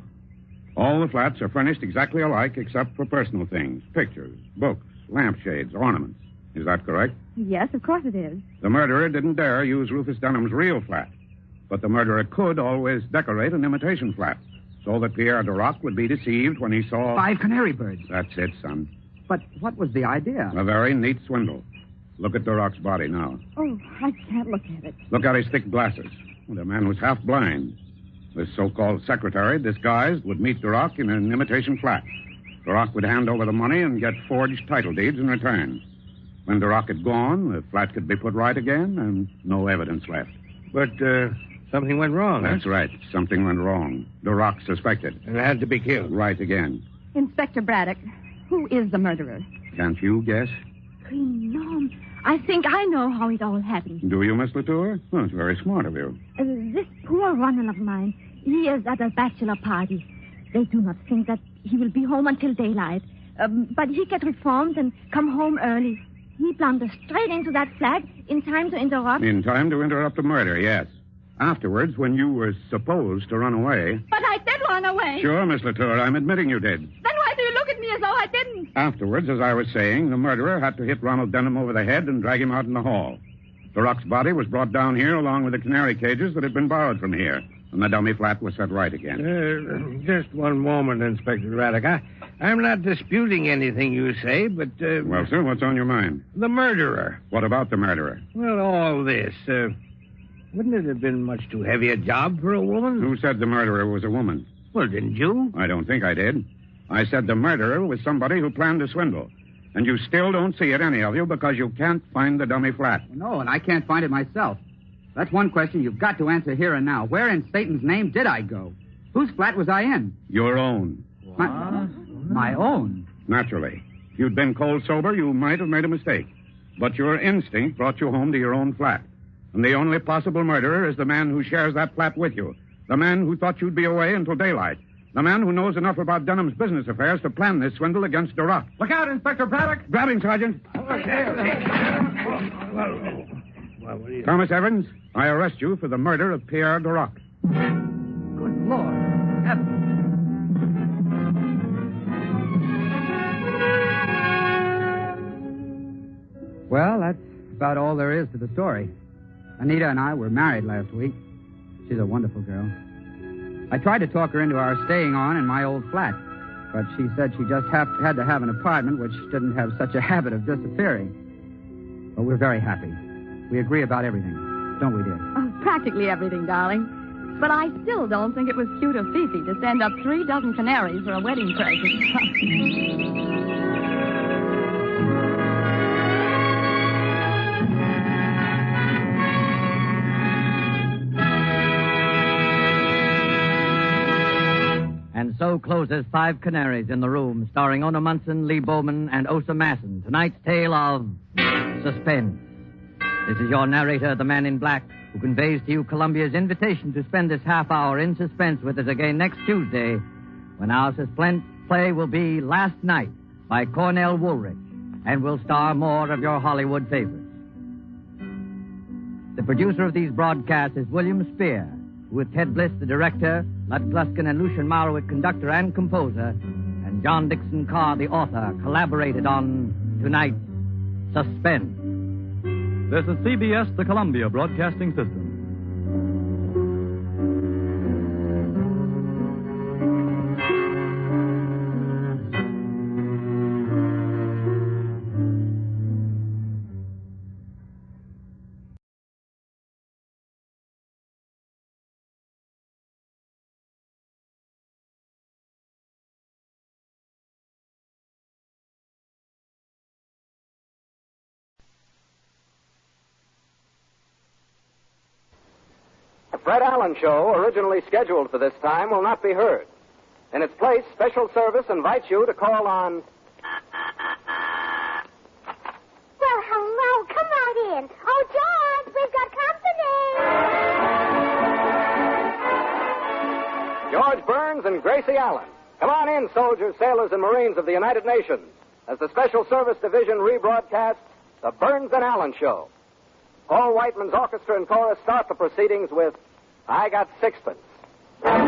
All the flats are furnished exactly alike except for personal things. Pictures, books, lampshades, ornaments. Is that correct? Yes, of course it is. The murderer didn't dare use Rufus Denham's real flat. But the murderer could always decorate an imitation flat so that Pierre Duroc would be deceived when he saw... 5 canary birds. That's it, son. But what was the idea? A very neat swindle. Look at Duroc's body now. Oh, I can't look at it. Look at his thick glasses. The man was half blind. This so-called secretary, disguised, would meet Duroc in an imitation flat. Duroc would hand over the money and get forged title deeds in return. When Duroc had gone, the flat could be put right again and no evidence left. But something went wrong, That's right. Something went wrong. Duroc suspected. And had to be killed. Right again. Inspector Braddock, who is the murderer? Can't you guess? No, I think I know how it all happened. Do you, Miss Latour? Oh, it's very smart of you. This poor Ronald of mine, he is at a bachelor party. They do not think that he will be home until daylight. But he get reformed and come home early. He blunders straight into that flat in time to interrupt. In time to interrupt the murder, yes. Afterwards, when you were supposed to run away. But I did run away. Sure, Miss Latour, I'm admitting you did. Then why do you look at me as though I didn't? Afterwards, as I was saying, the murderer had to hit Ronald Denham over the head and drag him out in the hall. Duroc's body was brought down here along with the canary cages that had been borrowed from here. And the dummy flat was set right again. Just one moment, Inspector Braddock. I'm not disputing anything you say, but... Well, sir, what's on your mind? The murderer. What about the murderer? Well, all this. Wouldn't it have been much too heavy a job for a woman? Who said the murderer was a woman? Well, didn't you? I don't think I did. I said the murderer was somebody who planned a swindle. And you still don't see it, any of you, because you can't find the dummy flat. No, and I can't find it myself. That's one question you've got to answer here and now. Where in Satan's name did I go? Whose flat was I in? Your own. My own? Naturally. If you'd been cold sober, you might have made a mistake. But your instinct brought you home to your own flat. And the only possible murderer is the man who shares that flat with you. The man who thought you'd be away until daylight. The man who knows enough about Denham's business affairs to plan this swindle against Duroc. Look out, Inspector Braddock! Grab him, Sergeant. Thomas Evans, I arrest you for the murder of Pierre Duroc. Good Lord. Heaven. Well, that's about all there is to the story. Anita and I were married last week. She's a wonderful girl. I tried to talk her into our staying on in my old flat, but she said she just had to have an apartment which didn't have such a habit of disappearing. But we're very happy. We agree about everything, don't we, dear? Oh, practically everything, darling. But I still don't think it was cute of Fifi to send up 3 dozen canaries for a wedding present. And so closes 5 Canaries in the Room, starring Ona Munson, Lee Bowman, and Osa Masson. Tonight's tale of Suspense. This is your narrator, the Man in Black, who conveys to you Columbia's invitation to spend this half hour in suspense with us again next Tuesday, when our suspense play will be Last Night by Cornell Woolrich, and will star more of your Hollywood favorites. The producer of these broadcasts is William Spear, who with Ted Bliss, the director, Lutz Luskin and Lucian Marowit, conductor and composer, and John Dixon Carr, the author, collaborated on tonight's Suspense. This is CBS, the Columbia Broadcasting System. The Fred Allen Show, originally scheduled for this time, will not be heard. In its place, special service invites you to call on... Well, hello. Come right in. Oh, George, we've got company. George Burns and Gracie Allen. Come on in, soldiers, sailors, and Marines of the United Nations, as the Special Service Division rebroadcasts The Burns and Allen Show. Paul Whiteman's orchestra and chorus start the proceedings with I Got Sixpence. I've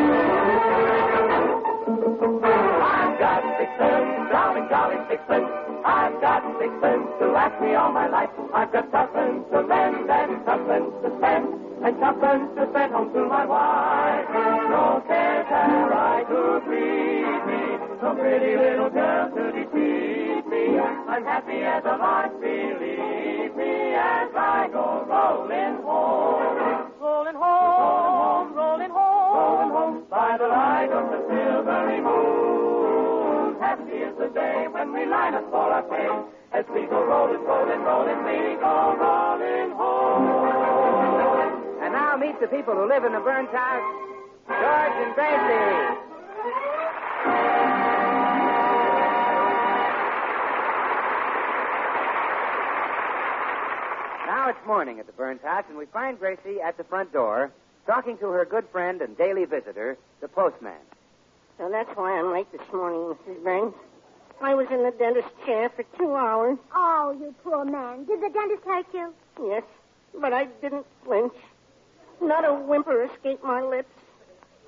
got sixpence, jolly, jolly sixpence. I've got sixpence to last me all my life. I've got tuppence to lend and tuppence to spend, and tuppence to send home to my wife. No cares have I to please me, no pretty little girl to deceive me. I'm happy as a lark, believe me. day when we line up for our pay. As we go rolling, rolling, rolling, we go rolling home. And now meet the people who live in the burnt house, George and Gracie. Now it's morning at the burnt house, and we find Gracie at the front door, talking to her good friend and daily visitor, the postman. So that's why I'm late this morning, Mrs. Burns. I was in the dentist's chair for 2 hours. Oh, you poor man. Did the dentist hurt you? Yes, but I didn't flinch. Not a whimper escaped my lips.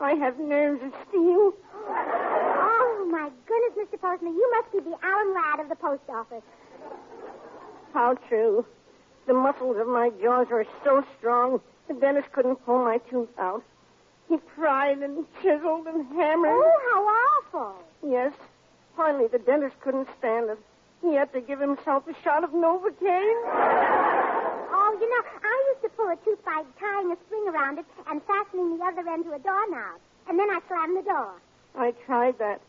I have nerves of steel. Oh, my goodness, Mr. Postman. You must be the Allen Ladd of the post office. How true. The muscles of my jaws were so strong, the dentist couldn't pull my tooth out. He pried and chiseled and hammered. Oh, how awful. Yes. Finally, the dentist couldn't stand it. He had to give himself a shot of Novocaine. Oh, you know, I used to pull a tooth by tying a string around it and fastening the other end to a doorknob. And then I slammed the door. I tried that.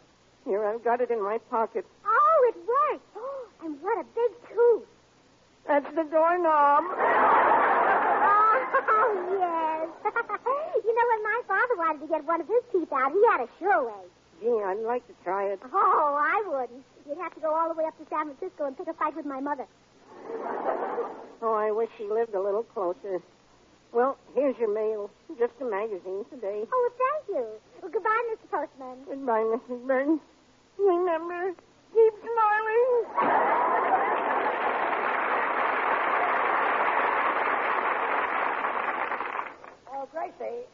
Here, I've got it in my pocket. Oh, it worked. Oh, and what a big tooth. That's the doorknob. Oh, yes. You know, when my father wanted to get one of his teeth out, he had a sure way. Gee, I'd like to try it. Oh, I wouldn't. You'd have to go all the way up to San Francisco and pick a fight with my mother. Oh, I wish she lived a little closer. Well, here's your mail. Just a magazine today. Oh, thank you. Well, goodbye, Mr. Postman. Goodbye, Mrs. Burns. Remember, keep smiling. Oh, Gracie,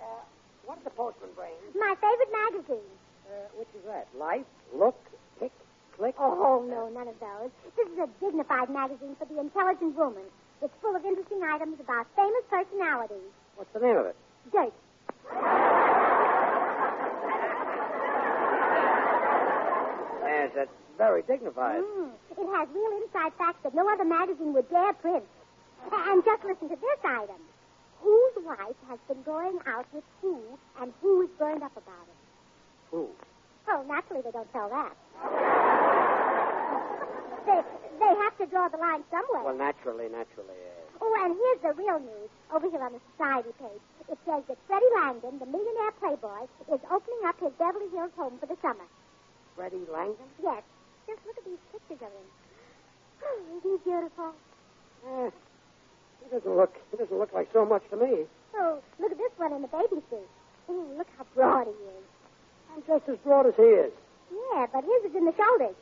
what did the postman bring? My favorite magazine. Which is that? Life, Look, Kick, Click? Oh, no, none of those. This is a dignified magazine for the intelligent woman. It's full of interesting items about famous personalities. What's the name of it? Dirt. Yes, that's very dignified. It has real inside facts that no other magazine would dare print. And just listen to this item. Whose wife has been going out with who, and who is burned up about it? Who? Oh, naturally they don't tell that. They have to draw the line somewhere. Well, naturally. Oh, and here's the real news over here on the society page. It says that Freddie Langdon, the millionaire playboy, is opening up his Beverly Hills home for the summer. Freddie Langdon? Yes. Just look at these pictures of him. Oh, isn't he beautiful? He doesn't look like so much to me. Oh, look at this one in the baby suit. Oh, look how broad he is. I'm just as broad as he is. Yeah, but his is in the shoulders.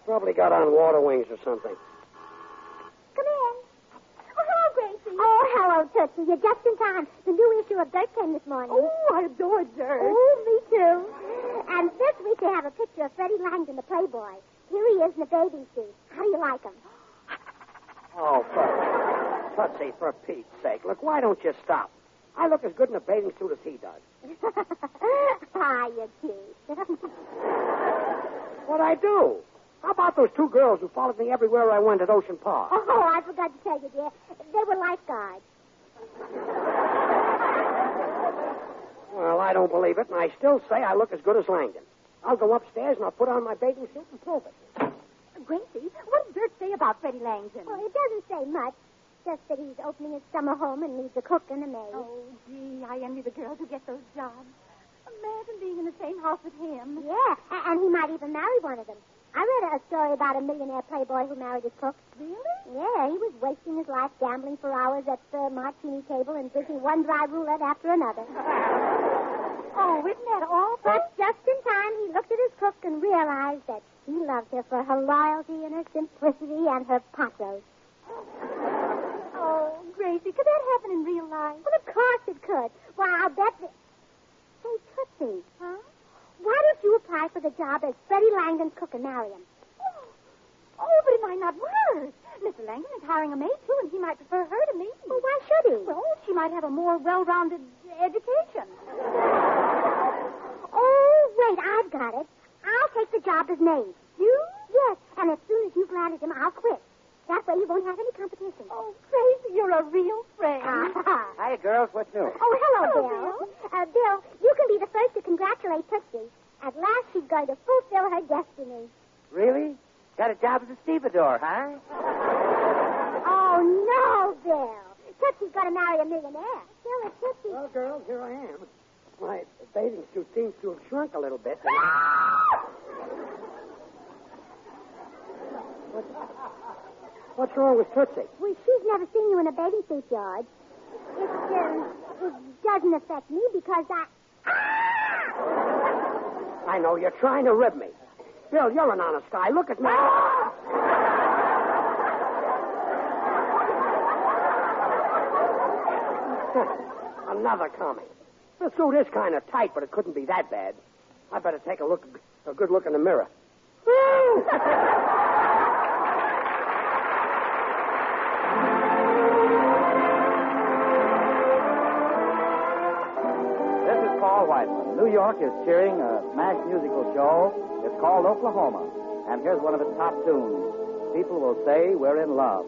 Probably got on water wings or something. Come in. Oh, hello, Gracie. Oh, hello, Tootsie. You're just in time. The new issue of Dirt came this morning. Oh, I adore Dirt. Oh, me too. And this week they have a picture of Freddie Langdon, the playboy. Here he is in a bathing suit. How do you like him? Oh, Tootsie, for Pete's sake. Look, why don't you stop? I look as good in a bathing suit as he does. Ah, you're cute. What'd I do? How about those two girls who followed me everywhere I went at Ocean Park? Oh, I forgot to tell you, dear. They were lifeguards. Well, I don't believe it, and I still say I look as good as Langdon. I'll go upstairs and I'll put on my bathing suit and prove it. Gracie, what does Dirt say about Freddie Langdon? Well, it doesn't say much. Just that he's opening his summer home and needs a cook and a maid. Oh, gee, I envy the girls who get those jobs. Imagine being in the same house with him. Yeah, and he might even marry one of them. I read a story about a millionaire playboy who married his cook. Really? Yeah, he was wasting his life gambling for hours at the martini table and drinking one dry roulette after another. Oh, isn't that awful? But just in time, he looked at his cook and realized that he loved her for her loyalty and her simplicity and her pathos. Oh, Gracie, could that happen in real life? Well, of course it could. Why, I'll bet that... Say, Tootsie. Huh? Why don't you apply for the job as Freddie Langdon's cook and marry him? Oh, but it might not work. Mr. Langdon is hiring a maid, too, and he might prefer her to me. Well, why should he? Well, she might have a more well-rounded education. Oh, wait, I've got it. I'll take the job as maid. You? Yes, and as soon as you've landed him, I'll quit. That way you won't have any competition. Oh, Gracie, you're a real friend. Hiya, girls. What's new? Oh, hello, Bill. Bill, you can be the first to congratulate Tootsie. At last she's going to fulfill her destiny. Really? Got a job as a stevedore, huh? Oh, no, Bill. Tootsie's going to marry a millionaire. Bill, it's Tootsie. Well, girls, here I am. My bathing suit seems to have shrunk a little bit. What's wrong with Tootsie? Well, she's never seen you in a bathing suit, George. It doesn't affect me because I know, you're trying to rib me. Bill, you're an honest guy. Look at me. Another coming. The suit is kind of tight, but it couldn't be that bad. I better take a good look in the mirror. This is Paul Whiteman. New York is cheering a smash musical show. It's called Oklahoma. And here's one of its top tunes. People will say we're in love.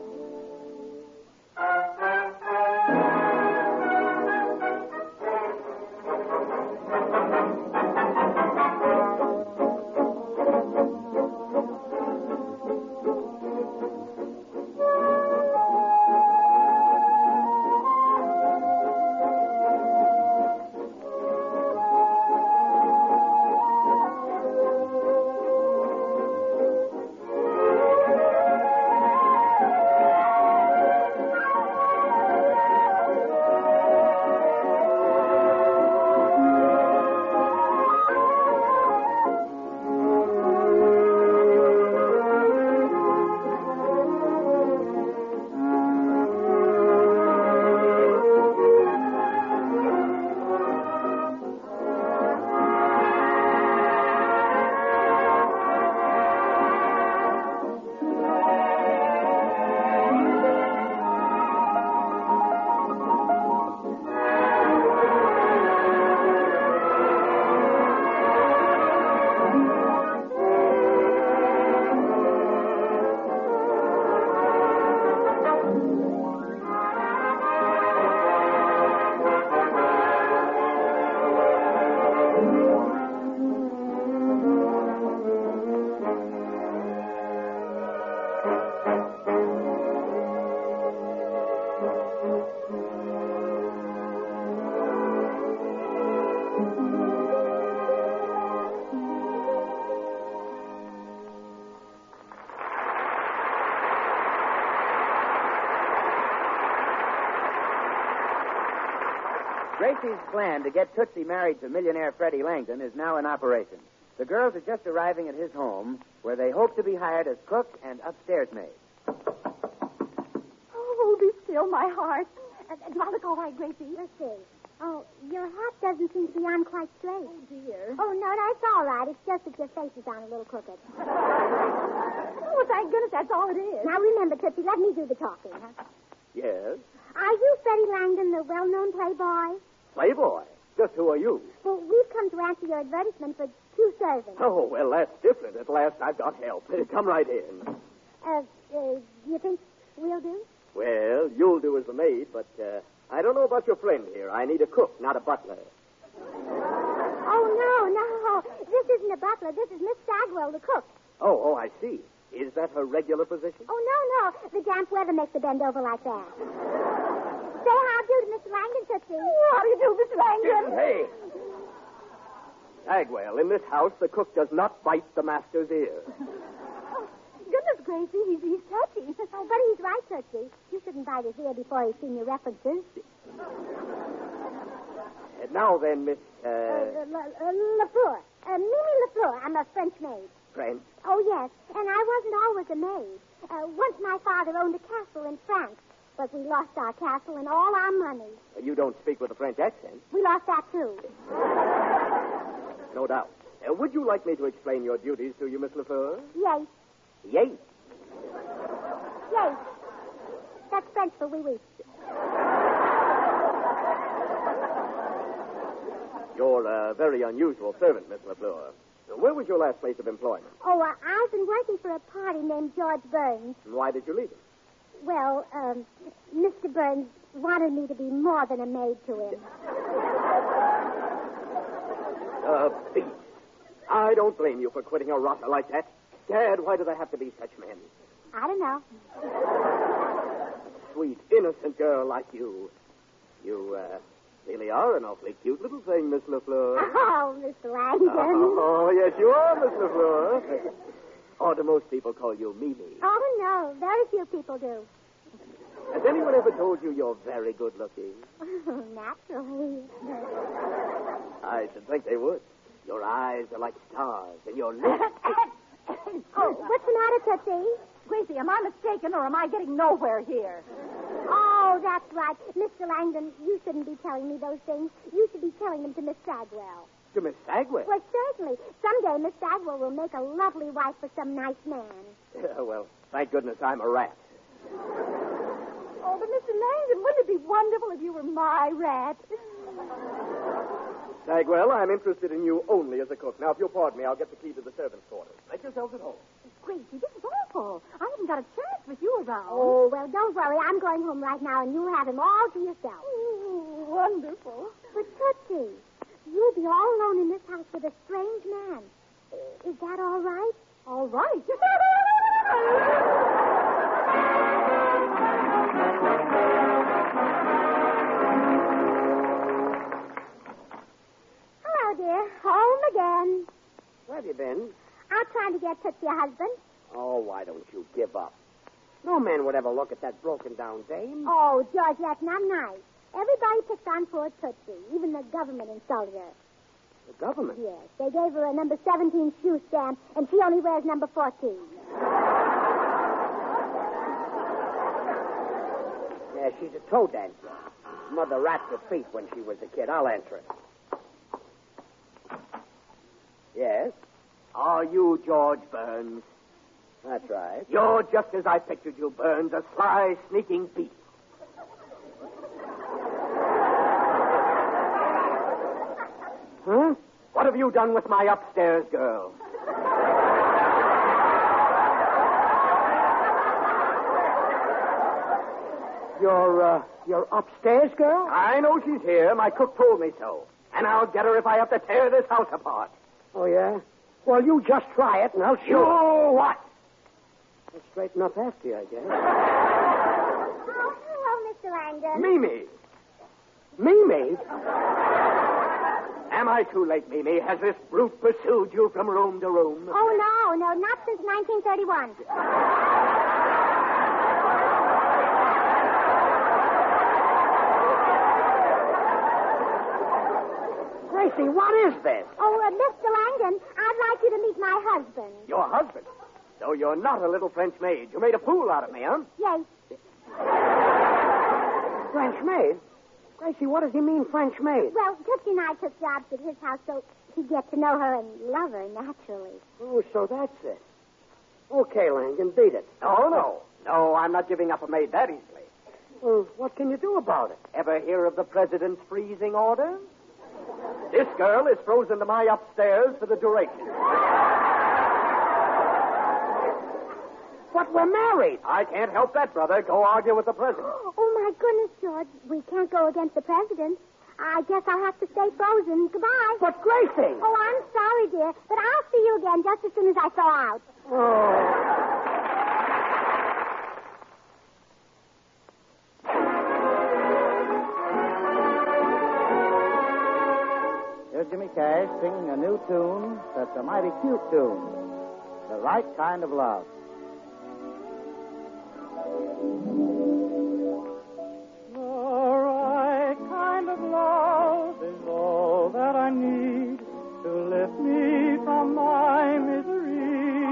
Gracie's plan to get Tootsie married to millionaire Freddie Langdon is now in operation. The girls are just arriving at his home, where they hope to be hired as cook and upstairs maid. Oh, be still, my heart. Do I look all right, Gracie? Let's see. Oh, your hat doesn't seem to be on quite straight. Oh, dear. Oh, no, that's all right. It's just that your face is on a little crooked. Oh, thank goodness that's all it is. Now, remember, Tootsie, let me do the talking. Huh? Yes? Are you Freddie Langdon, the well-known playboy? Playboy? Just who are you? Well, we've come to answer your advertisement for 2 servants. Oh, well, that's different. At last I've got help. Come right in. Do you think we'll do? Well, you'll do as the maid, but I don't know about your friend here. I need a cook, not a butler. Oh, no. This isn't a butler. This is Miss Stagwell, the cook. Oh, I see. Is that her regular position? Oh, no. The damp weather makes her bend over like that. Say how do to Mr. Langdon, Tootsie. How do you do, Mr. Langdon? Hey. Stagwell, in this house, the cook does not bite the master's ear. Oh, goodness, Gracie, he's touchy. Oh, but he's right, Tootsie. You shouldn't bite his ear before he's seen your references. Now then, Miss... LaFleur. Mimi LaFleur. I'm a French maid. French? Oh, yes. And I wasn't always a maid. Once my father owned a castle in France. But we lost our castle and all our money. You don't speak with a French accent. We lost that, too. No doubt. Would you like me to explain your duties to you, Miss LaFleur? Yes. Yes. Yes. That's French for oui. You're a very unusual servant, Miss LaFleur. Where was your last place of employment? Oh, I've been working for a party named George Burns. And why did you leave him? Well, Mr. Burns wanted me to be more than a maid to him. Beast. I don't blame you for quitting a rotter like that. Dad, why do there have to be such men? I don't know. Sweet, innocent girl like you. You, really are an awfully cute little thing, Miss LaFleur. Oh, Mr. Langdon. Oh, yes, you are, Miss LaFleur. Or do most people call you Mimi? Oh, no. Very few people do. Has anyone ever told you you're very good looking? Naturally. I should think they would. Your eyes are like stars, and your lips... Oh, what's the matter, Tootsie? Gracie, am I mistaken, or am I getting nowhere here? Oh, that's right. Mr. Langdon, you shouldn't be telling me those things. You should be telling them to Miss Sagwell. To Miss Sagwell? Well, certainly. Someday Miss Sagwell will make a lovely wife for some nice man. Well, thank goodness I'm a rat. Oh, but Mr. Langdon, wouldn't it be wonderful if you were my rat? Sagwell, I'm interested in you only as a cook. Now, if you'll pardon me, I'll get the key to the servants' quarters. Make yourselves at home. Gracie, this is awful. I haven't got a chance with you around. Oh, well, don't worry. I'm going home right now, and you'll have him all to yourself. Ooh, wonderful. But, Tootsie, you'll be all alone in this house with a strange man. Is that all right? All right. Hello, dear. Home again. Where have you been? Out trying to get Tootsie a husband. Oh, why don't you give up? No man would ever look at that broken-down dame. Oh, George, that's not nice. Everybody picked on poor Tootsie. Even the government insulted her. The government? Yes. They gave her a number 17 shoe stamp, and she only wears number 14. Yeah, she's a toe dancer. Mother wrapped her feet when she was a kid. I'll answer it. Yes? Oh, you, George Burns. That's right. You're just as I pictured you, Burns, a sly, sneaking beast. Huh? What have you done with my upstairs girl? Your upstairs girl? I know she's here. My cook told me so. And I'll get her if I have to tear this house apart. Oh, yeah? Well, you just try it, and I'll show you. What? I'll straighten up after you, I guess. Oh, hello, Mr. Langdon. Mimi. Mimi? Am I too late, Mimi? Has this brute pursued you from room to room? Oh, no, not since 1931. Gracie, what is this? Oh, Mr. Langdon, I'd like you to meet my husband. Your husband? So you're not a little French maid. You made a fool out of me, huh? Yes. French maid? Gracie, what does he mean, French maid? Well, Tootsie and I took jobs at his house so he'd get to know her and love her naturally. Oh, so that's it. Okay, Langdon, beat it. No, I'm not giving up a maid that easily. Well, what can you do about it? Ever hear of the president's freezing order? This girl is frozen to my upstairs for the duration. But we're married. I can't help that, brother. Go argue with the president. Oh, my goodness, George. We can't go against the president. I guess I'll have to stay frozen. Goodbye. But, Gracie! Oh, I'm sorry, dear, but I'll see you again just as soon as I thaw out. Oh. Here's Jimmy Cash singing a new tune that's a mighty cute tune. The Right Kind of Love. The right kind of love is all that I need to lift me from my misery.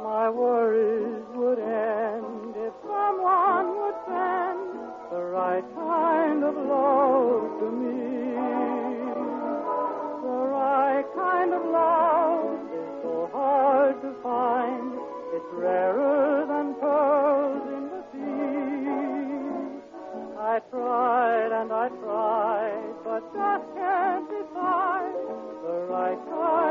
My worries would end if someone would send the right kind of love to me. The right kind of love is so hard to find. It's rarer than pearls in the sea. I tried and I tried, but just can't decide the right kind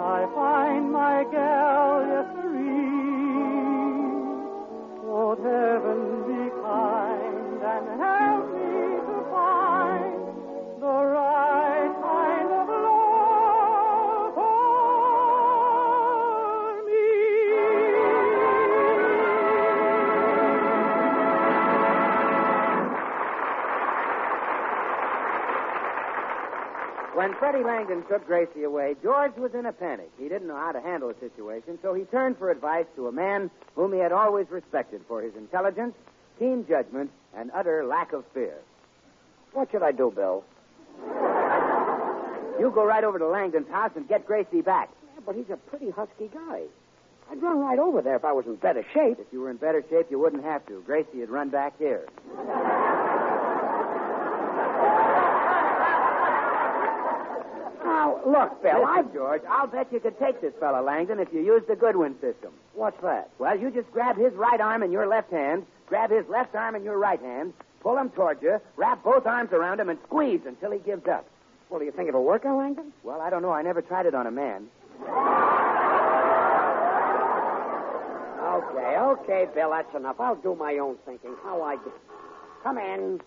I find my gal yet serene. Would heaven be kind and help me to find the right kind of love for me. When Freddie Langdon took Gracie away, George was in a panic. He didn't know how to handle the situation, so he turned for advice to a man whom he had always respected for his intelligence, keen judgment, and utter lack of fear. What should I do, Bill? You go right over to Langdon's house and get Gracie back. Yeah, but he's a pretty husky guy. I'd run right over there if I was in better shape. If you were in better shape, you wouldn't have to. Gracie would run back here. Now, look, Bill, George, I'll bet you could take this fella, Langdon, if you used the Goodwin system. What's that? Well, you just grab his right arm in your left hand, grab his left arm in your right hand, pull him toward you, wrap both arms around him, and squeeze until he gives up. Well, do you think it'll work, Langdon? Well, I don't know. I never tried it on a man. Okay, Bill, that's enough. I'll do my own thinking. How I do. Come in.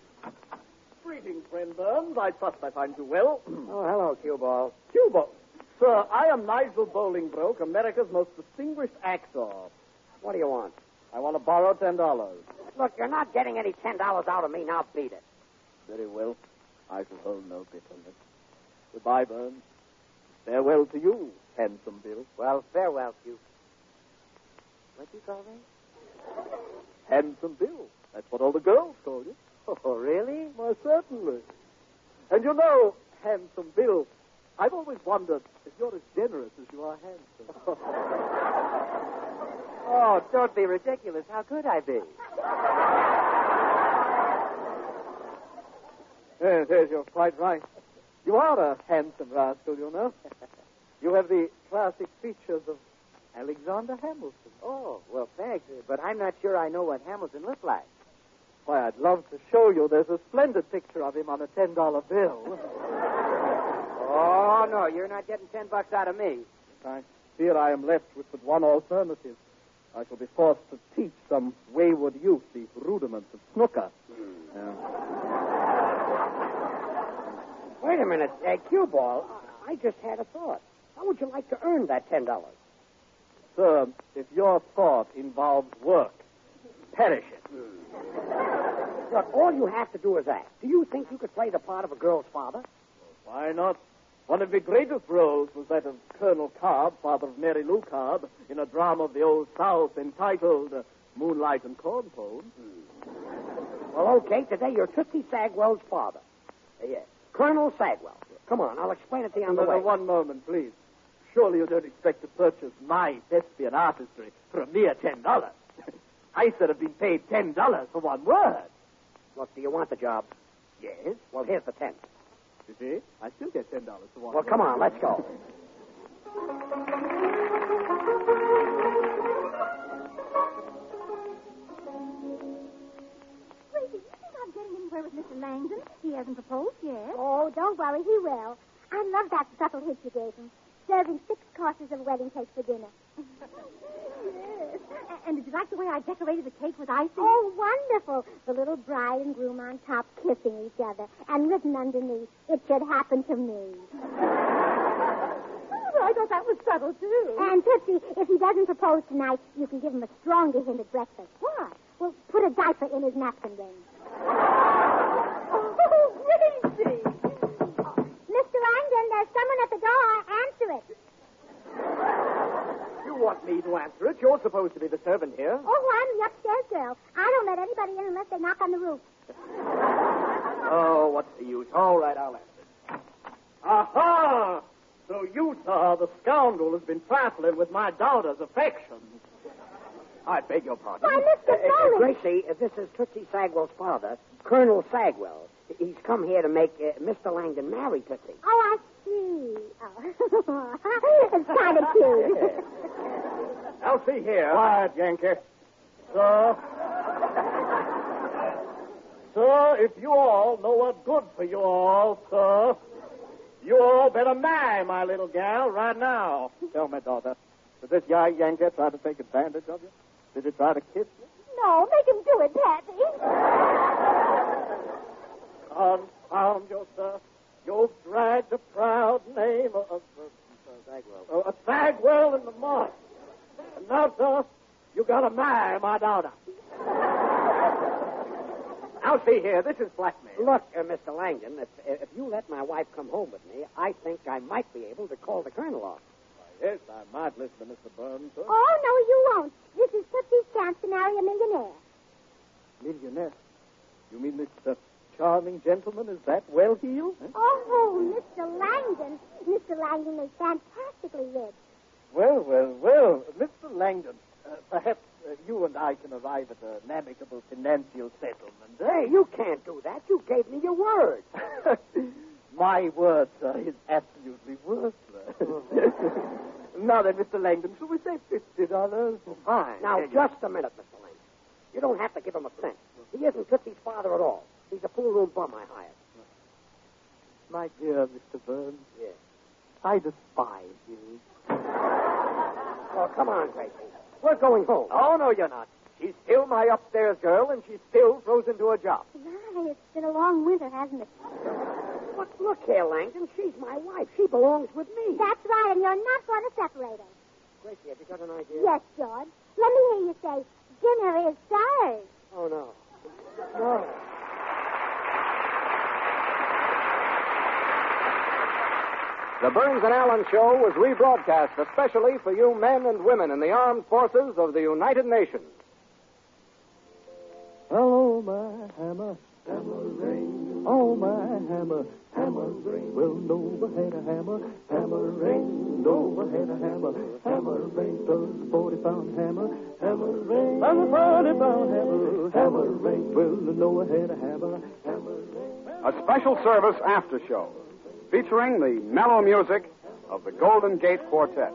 Greetings, friend Burns. I trust I find you well. Oh, hello, Cue Ball. Cue Ball. Sir, I am Nigel Bolingbroke, America's most distinguished actor. What do you want? I want to borrow $10. Look, you're not getting any $10 out of me. Now beat it. Very well. I shall hold no bitterness. Goodbye, Burns. Farewell to you, handsome Bill. Well, farewell, Cue. What'd you call me? Handsome Bill. That's what all the girls call you. Oh, really? Why, certainly. And you know, handsome Bill, I've always wondered if you're as generous as you are handsome. Oh, don't be ridiculous. How could I be? Yes, you're quite right. You are a handsome rascal, you know. You have the classic features of Alexander Hamilton. Oh, well, thanks. But I'm not sure I know what Hamilton looked like. Why, I'd love to show you. There's a splendid picture of him on a $10 bill. Oh, no, you're not getting $10 out of me. I fear I am left with but one alternative. I shall be forced to teach some wayward youth the rudiments of snooker. Wait a minute, Cue Ball. I just had a thought. How would you like to earn that $10? Sir, if your thought involves work, perish it. Look, all you have to do is ask. Do you think you could play the part of a girl's father? Why not? One of the greatest roles was that of Colonel Cobb, father of Mary Lou Cobb, in a drama of the Old South entitled Moonlight and Corn Pones. Well, okay, today you're Tootsie Sagwell's father. Yes, Colonel Sagwell. Come on, I'll explain it to you on the way. One moment, please. Surely you don't expect to purchase my thespian artistry for a mere $10. I should have been paid $10 for one word. Look, do you want the job? Yes. Well, here's the 10. You see, I still get $10 for one Well, word. come on, let's go. Gracie, you think I'm getting anywhere with Mr. Langdon? He hasn't proposed yet. Oh, don't worry, he will. I love that subtle hint you gave him. Serving 6 courses of wedding cake for dinner. Yes. And did you like the way I decorated the cake with icing? Oh, wonderful. The little bride and groom on top kissing each other. And written underneath, it should happen to me. Oh, I thought that was subtle, too. And, Tootsie, if he doesn't propose tonight, you can give him a stronger hint at breakfast. What? Well, put a diaper in his napkin then. Oh, Gracie! Mr. Langdon, there's someone at the door. Answer it. You want me to answer it? You're supposed to be the servant here. Oh, I'm the upstairs girl. I don't let anybody in unless they knock on the roof. Oh, what's the use? All right, I'll answer. Aha! So you, sir, the scoundrel, has been trifling with my daughter's affections. I beg your pardon. Why, Mr. Bowling. Gracie, this is Tootsie Sagwell's father, Colonel Sagwell. He's come here to make Mr. Langdon marry Tootsie. Oh, I see. Oh. It's kind of cute. Now, see here. Quiet, Yankee. Sir, if you all know what's good for you all, sir, You all better marry my little gal right now. Tell me, daughter, did this Yankee try to take advantage of you? Did he try to kiss you? No, make him do it, Patsy. Confound yourself. You've dragged the proud name of Bagwell in the mud. And now, sir, you gotta marry my daughter. Now, see here, this is blackmail. Look, Mr. Langdon, if you let my wife come home with me, I think I might be able to call the colonel off. Yes, I might listen to Mr. Burns, sir. Oh, no, you won't. This is Tootsie's chance to marry a millionaire. Millionaire? You mean this charming gentleman is that well-heeled? Huh? Oh, Mr. Langdon. Mr. Langdon is fantastically rich. Well, Mr. Langdon, perhaps you and I can arrive at an amicable financial settlement. Hey, you can't do that. You gave me your word. My word, sir, is absolutely worthless. Now then, Mr. Langdon, shall we say $50? Fine. Now, just a minute, Mr. Langdon. You don't have to give him a cent. He isn't Tootsie's father at all. He's a pool room bum I hired. My dear Mr. Burns. Yes. I despise you. Oh, come on, Gracie. We're going home. Oh, no, you're not. She's still my upstairs girl, and she still throws into a job. My, it's been a long winter, hasn't it? Look here, Langdon. She's my wife. She belongs with me. That's right, and you're not going to separate us. Gracie, have you got an idea? Yes, George. Let me hear you say, dinner is served. Oh, no. No. The Burns and Allen Show was rebroadcast especially for you men and women in the armed forces of the United Nations. Hello, my hammer, hammer ring. Oh, my hammer, hammer ring. Well, Nova had a hammer, hammer ring. Nova had a hammer, hammer ring. 40-pound hammer, hammer ring. And a 40-pound hammer, hammer ring. Well, Noah had a hammer, hammer ring. A special service after show, featuring the mellow music of the Golden Gate Quartet.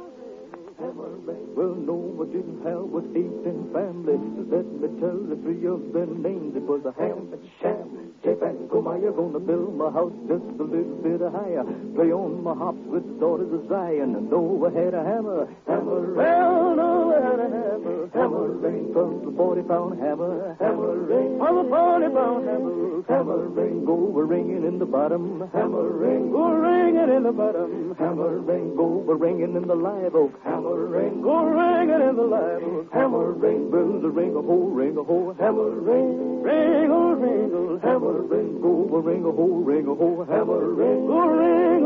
Well, Nova didn't have what ate in family. Let me tell the three of their names. It was a ham, sham, Jape, and Gomaya. Gonna build my house just a little bit higher. Play on my hops with the daughters of Zion. And Nova had a hammer, hammer. Well, Nova had a hammer, hammer ring. From the 40-pound hammer, hammer ring. On the 40-pound hammer, hammer ring. Go ringing in the bottom, hammer ring. Go ringing in the bottom, hammer ring. Go ringing in the live oak, hammer ring. Go ringing in the live oak, hammer ring. Build a ring, a hole, hammer ring. Ring, hammer ring. Go ring, a hole, hammer ring. Go ring,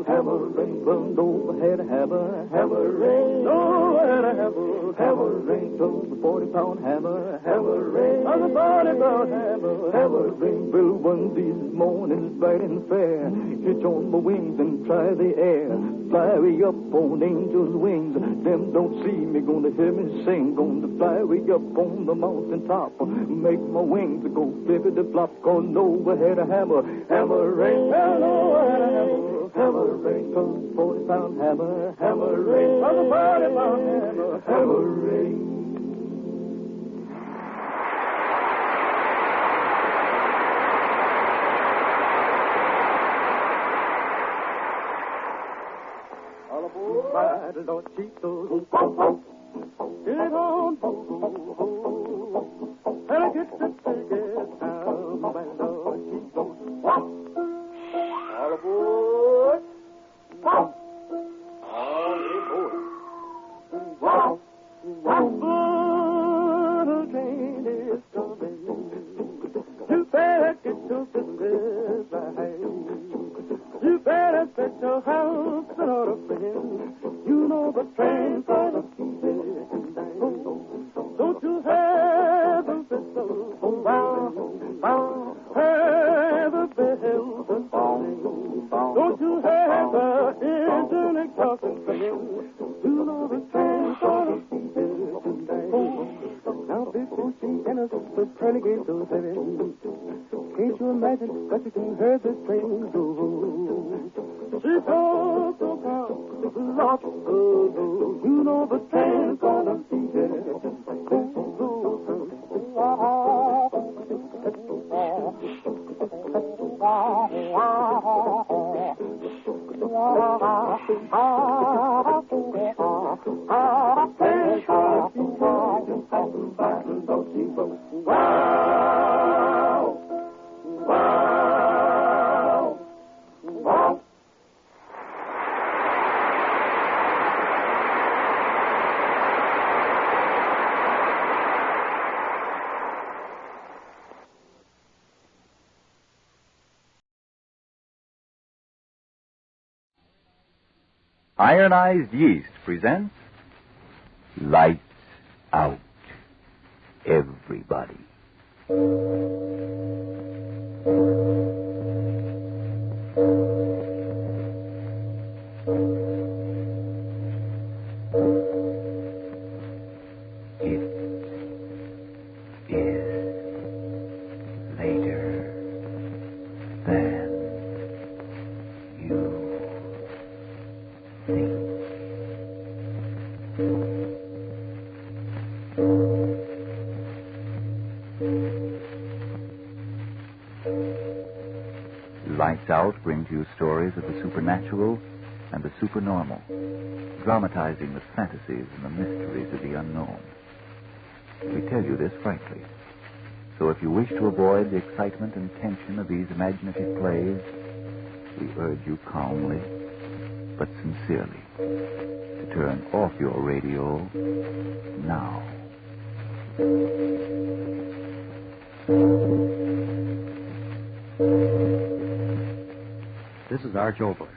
hammer ring. Run over, had a hammer, hammer ring. Oh, had a hammer ring. Told the 40-pound hammer, hammer ring. On the 40-pound hammer, hammer ring. Build one these mornings bright and fair. Hitch on my wings and try the air. Fly way up on angels' wings. Them don't see me, gonna hear me sing. Gonna fly way up on the mountain top. Make my wings go flippity-flop. Gonna Nova had a hammer, hammer ring. Hello, had a hammer, hammer ring. 40-pound hammer, hammer ring. On the 40-pound hammer, hammer ring. By the Lord Cheetos, get it on, and I get the ticket down by the Lord Cheetos. All aboard! All aboard! The train is coming. You better get your business right. You better set your house in order for him. You know the train's gonna keep it tonight. Don't you have a whistle? Oh, wow. Have a bell to sing. Don't you have a engine exhausting for him? You know the train's gonna keep it tonight. Now before she enters the pearly gates of heaven, can't you imagine that you can hear this train go? She talks about lots of you know the train's gonna be here. Ironized Yeast presents Lights Out, Everybody. Lights Out brings you stories of the supernatural and the supernormal, dramatizing the fantasies and the mysteries of the unknown. We tell you this frankly, so if you wish to avoid the excitement and tension of these imaginative plays, we urge you calmly, but sincerely, to turn off your radio now. This is Arch Obler.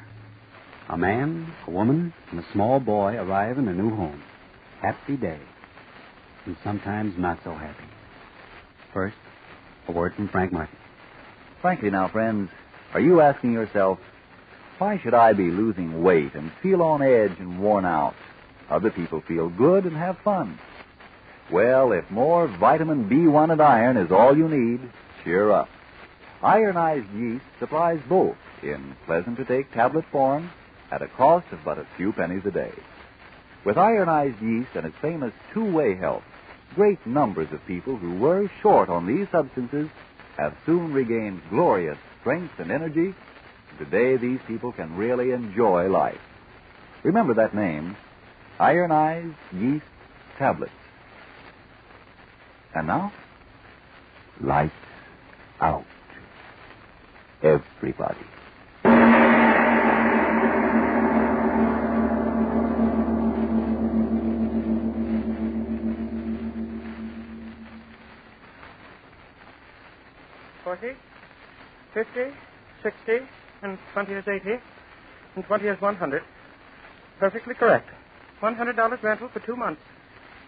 A man, a woman, and a small boy arrive in a new home. Happy day. And sometimes not so happy. First, a word from Frank Martin. Frankly now, friends, are you asking yourself, why should I be losing weight and feel on edge and worn out? Other people feel good and have fun. Well, if more vitamin B1 and iron is all you need, cheer up. Ironized Yeast supplies both in pleasant-to-take tablet form at a cost of but a few pennies a day. With ironized yeast and its famous two-way help, great numbers of people who were short on these substances have soon regained glorious strength and energy. Today, these people can really enjoy life. Remember that name, Ironized Yeast Tablets. And now, Lights Out, Everybody. $40, $50, $60, and 20 is 80, and 20 is 100. Perfectly correct. $100 rental for 2 months.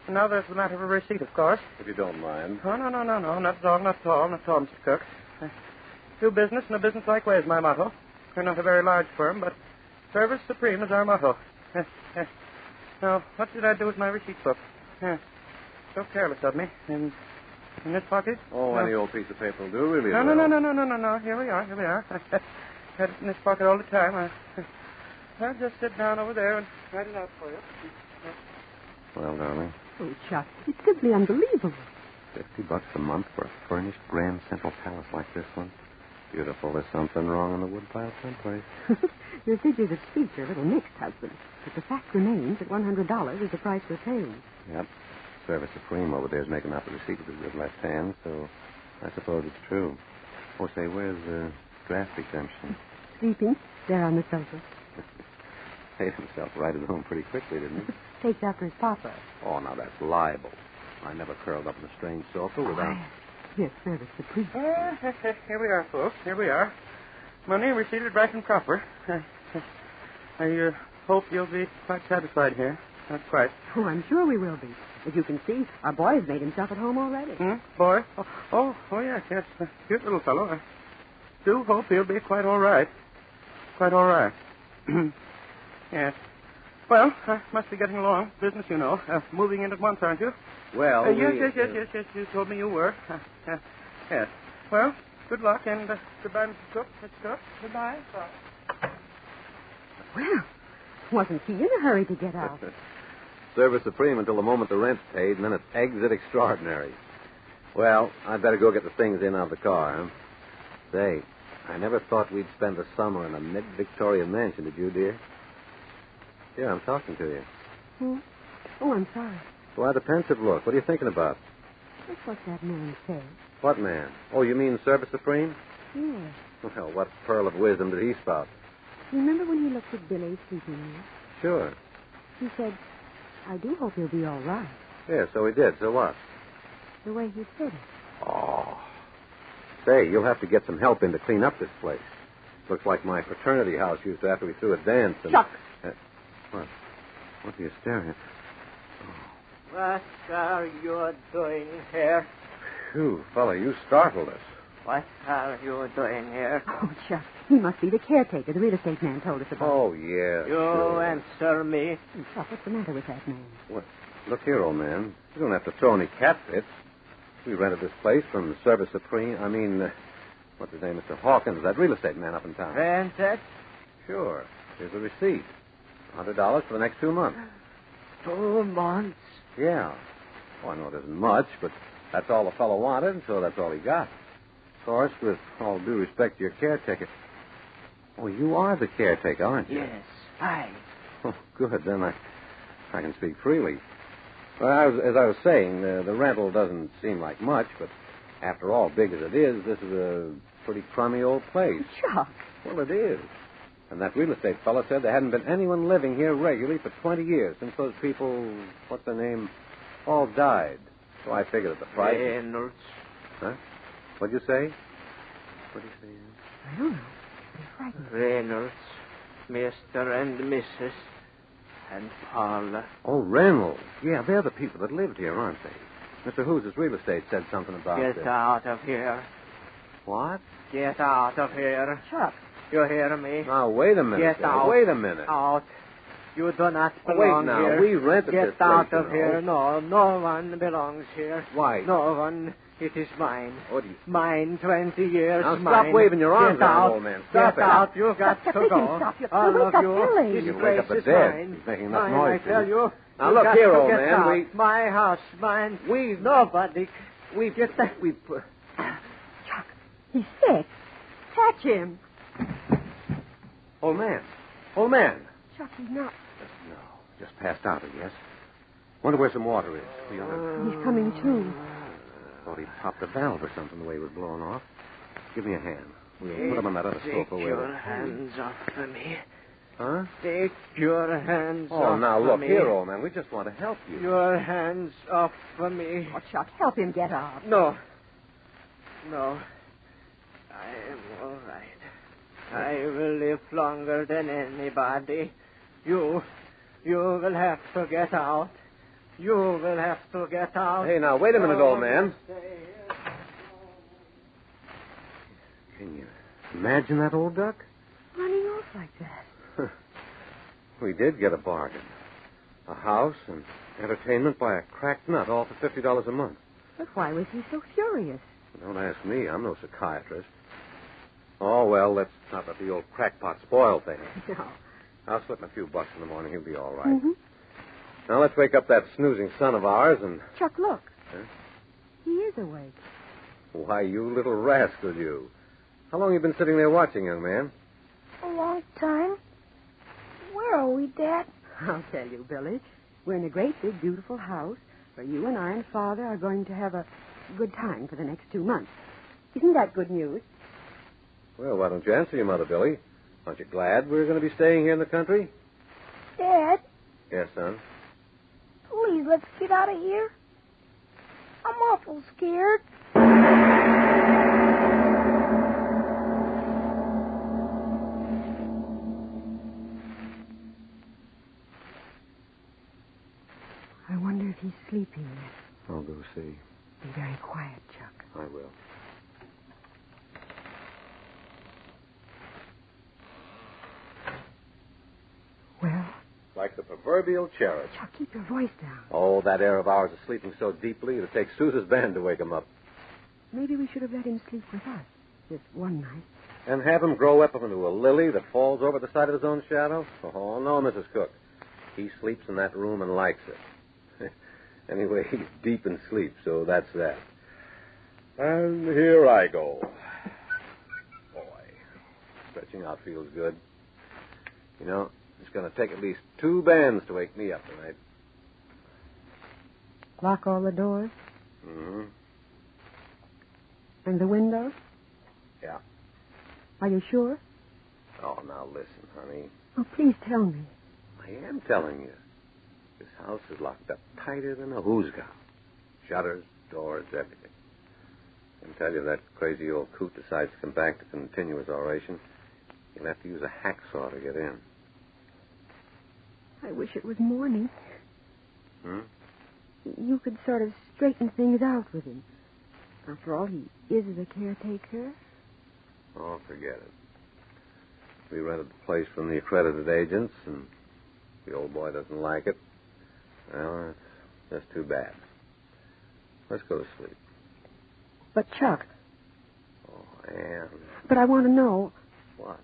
And now there's the matter of a receipt, of course. If you don't mind. Oh, no, not at all, Mr. Cook. Do business in a business-like way is my motto. We're not a very large firm, but service supreme is our motto. Now, what did I do with my receipt book? So careless of me. In this pocket? Oh, any old piece of paper will do, really. No. Here we are. I had it in this pocket all the time. I'll just sit down over there and write it out for you. Well, darling. Oh, Chuck, it's simply unbelievable. $50 a month for a furnished Grand Central Palace like this one. Beautiful. There's something wrong in the woodpile someplace. Your figures of speech are a little mixed, husband. But the fact remains that $100 is the price we're paying. Yep. Service Supreme over there is making out the receipt with his good left hand, so I suppose it's true. Oh, say, where's the draft exemption? Sleeping there on the sofa. Paid himself right at home pretty quickly, didn't he? Takes after his papa. Oh, now that's libel. I never curled up in a strange sofa without... Yes, Service Supreme. Here we are, folks. Here we are. Money receipted right and proper. I hope you'll be quite satisfied here. Not quite. Oh, I'm sure we will be. As you can see, our boy's made himself at home already. Boy? Oh, yes. A cute little fellow. I do hope he'll be quite all right. Quite all right. Yes. Well, I must be getting along. Business, you know. Moving in at once, aren't you? Well, yes. You told me you were. Yes. Well, good luck, and goodbye, Mr. Cook. Mr. Cook, goodbye. Bye. Well, wasn't he in a hurry to get out? Service Supreme until the moment the rent's paid, and then it's exit extraordinary. Well, I'd better go get the things in out of the car, huh? Say, I never thought we'd spend the summer in a mid-Victorian mansion, did you, dear? Yeah, I'm talking to you. Hmm? Oh, I'm sorry. Why the pensive look? What are you thinking about? Just what that man said. What man? Oh, you mean Service Supreme? Yes. Well, what pearl of wisdom did he spout? Remember when he looked at Billy sleeping there? Sure. He said, I do hope he'll be all right. Yeah, so he did. So what? The way he said it. Oh. Say, you'll have to get some help in to clean up this place. Looks like my fraternity house used to after we threw a dance. And... Chuck! What? What are you staring at? What are you doing here? Phew, fella, you startled us. What are you doing here? Oh, Chuck, he must be the caretaker the real estate man told us about. Oh, yeah. You sure. answer me. Chuck, what's the matter with that man? What? Look here, old man. You don't have to throw any catfits. We rented this place from Service Supreme. What's his name? Mr. Hawkins, that real estate man up in town. Rented? Sure. Here's the receipt. $100 for the next 2 months. 2 months? Yeah. Oh, I know it isn't much, but that's all the fellow wanted, and so that's all he got. Of course, with all due respect to your caretaker. Oh, you are the caretaker, aren't you? Yes, I. Oh, good. Then I can speak freely. Well, as I was saying, the rental doesn't seem like much, but after all, big as it is, this is a pretty crummy old place. Chuck. Well, it is. And that real estate fellow said there hadn't been anyone living here regularly for 20 years since those people, what's their name, all died. So I figured at the price. Reynolds. Huh? What'd you say? What'd you say? I don't know. I'm frightened. Reynolds, Mr. and Mrs. and Paula. Oh, Reynolds. Yeah, they're the people that lived here, aren't they? Mr. Hughes' real estate said something about Get this. out of here. What? Get out of here. Chuck. You hear me? Now, wait a minute. Get out. Wait a minute. Out. You do not Oh, belong wait now. here. We rented Get this place, out you of know. here. No one belongs here. Why? No one. It is mine. What do you... Mine, 20 years. Now, mine. stop waving your arms Get around, out. old man. Stop Get it. out. You've got Chuck, to make go. him stop you. All Wake of up you. Billy. This You wake place up the is dead. mine. He's making enough Mine, noise. I tell you. Now, You look got here, to old get man. out. My house, mine. Nobody. Chuck, he's sick. Catch him. Old man. Old man. Chuck, he's not. No, just passed out, I guess. Wonder where some water is. He's coming to. Thought he popped a valve or something the way it was blowing off. Give me a hand. We'll put him on that other sofa. Take your hands off of me. Huh? Take your hands off Oh, now, of look me. here, old man. We just want to help you. Your hands off of me. Oh, Chuck, help him get up. No. I am all right. I will live longer than anybody. You will have to get out. You will have to get out. Hey, now, wait a minute, old man. Can you imagine that, old duck? Running off like that. We did get a bargain. A house and entertainment by a cracked nut, all for $50 a month. But why was he so furious? Don't ask me. I'm no psychiatrist. Oh, well, let's not let the old crackpot spoil things. No. I'll slip him a few bucks in the morning. He'll be all right. Mm-hmm. Now, let's wake up that snoozing son of ours and... Chuck, look. Huh? He is awake. Why, you little rascal, you. How long have you been sitting there watching, young man? A long time. Where are we, Dad? I'll tell you, Billy. We're in a great, big, beautiful house where you and I and Father are going to have a good time for the next 2 months. Isn't that good news? Well, why don't you answer your mother, Billy? Aren't you glad we're going to be staying here in the country? Dad, Yes, son. please, let's get out of here. I'm awful scared. I wonder if he's sleeping yet. I'll go see. Be very quiet, Chuck. I will. Well? Like the proverbial cherub. Chuck, keep your voice down. Oh, that air of ours is sleeping so deeply it'll take Sousa's band to wake him up. Maybe we should have let him sleep with us this one night. And have him grow up into a lily that falls over the side of his own shadow? Oh, no, Mrs. Cook. He sleeps in that room and likes it. Anyway, he's deep in sleep, so that's that. And here I go. Boy. stretching out feels good. You know, it's going to take at least 2 bands to wake me up tonight. Lock all the doors? Mm-hmm. And the windows? Yeah. Are you sure? Oh, now listen, honey. Oh, please tell me. I am telling you. This house is locked up tighter than a who's got. Shutters, doors, everything. I can tell you that crazy old coot decides to come back to continue his oration. He'll have to use a hacksaw to get in. I wish it was morning. Hmm? You could sort of straighten things out with him. After all, he is the caretaker. Oh, forget it. We rented the place from the accredited agents, and the old boy doesn't like it. Well, that's too bad. Let's go to sleep. But, Chuck. Oh, Ann. But I want to know. What?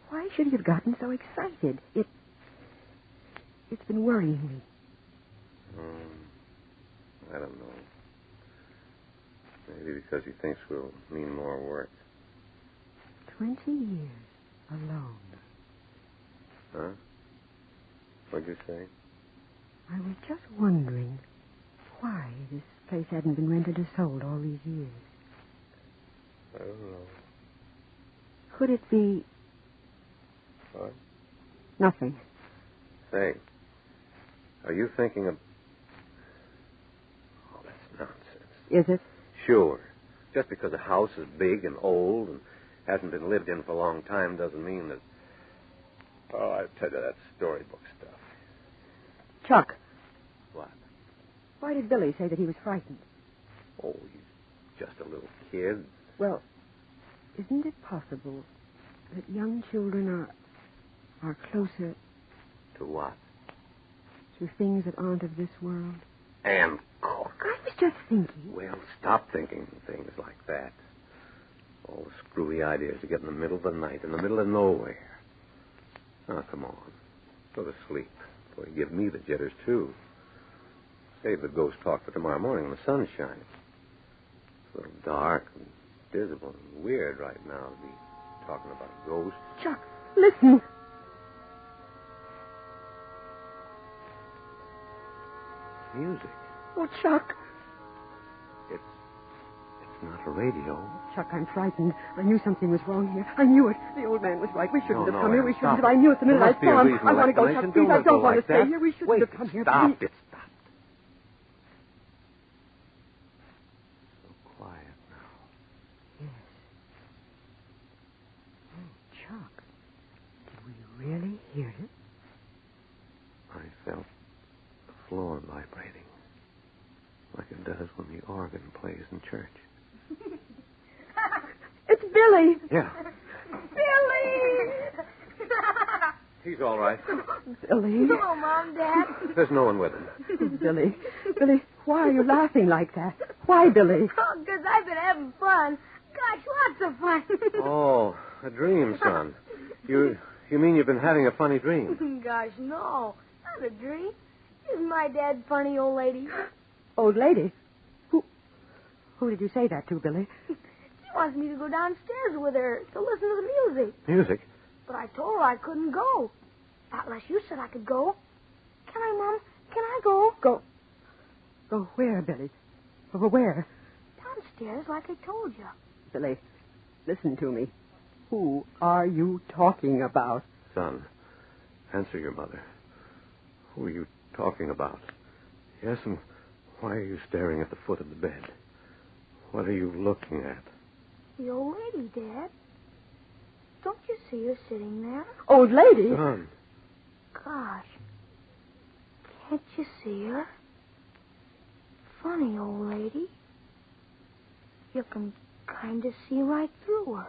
Why should he have gotten so excited? It's been worrying me. I don't know. Maybe because he thinks we'll mean more work. 20 years alone. Huh? What'd you say? I was just wondering why this place hadn't been rented or sold all these years. I don't know. Could it be... What? Nothing. Say, are you thinking of... Oh, that's nonsense. Is it? Sure. Just because a house is big and old and hasn't been lived in for a long time doesn't mean that... Oh, I tell you, that storybook stuff. Chuck. What? Why did Billy say that he was frightened? Oh, he's just a little kid. Well, isn't it possible that young children are closer... To what? To things that aren't of this world? And Cork. I was just thinking. Well, stop thinking things like that. All the screwy ideas to get in the middle of the night, in the middle of nowhere. Oh, come on. Go to sleep. Boy, give me the jitters, too. Save the ghost talk for tomorrow morning when the sun shines. It's a little dark and dismal and weird right now to be talking about ghosts. Chuck, listen. Music. Oh, Chuck. It's not a radio. Chuck, I'm frightened. I knew something was wrong here. I knew it. The old man was right. We shouldn't have come here. We shouldn't have. I knew it the minute I saw him. I want to go, Chuck. Please, I don't want to stay here. We shouldn't have come here. Stop it. Stop. So quiet now. Yes. Oh, Chuck. Did we really hear it? I felt the floor vibrating. Like it does when the organ plays in church. It's Billy. Yeah. Billy! He's all right. Billy. Hello, Mom, Dad. There's no one with him. Billy. Billy, why are you laughing like that? Why, Billy? Oh, because I've been having fun. Gosh, lots of fun. Oh, a dream, son. You mean you've been having a funny dream? Gosh, no. Not a dream. Isn't my dad funny, old lady? Old lady? Who did you say that to, Billy? She wants me to go downstairs with her to listen to the music. Music? But I told her I couldn't go. Not unless you said I could go. Can I, Mom? Can I go? Go where, Billy? Over where? Downstairs, like I told you. Billy, listen to me. Who are you talking about? Son, answer your mother. Who are you talking about? Yes, and why are you staring at the foot of the bed? What are you looking at? The old lady, Dad. Don't you see her sitting there? Old lady? Son. Gosh. Can't you see her? Funny old lady. You can kind of see right through her.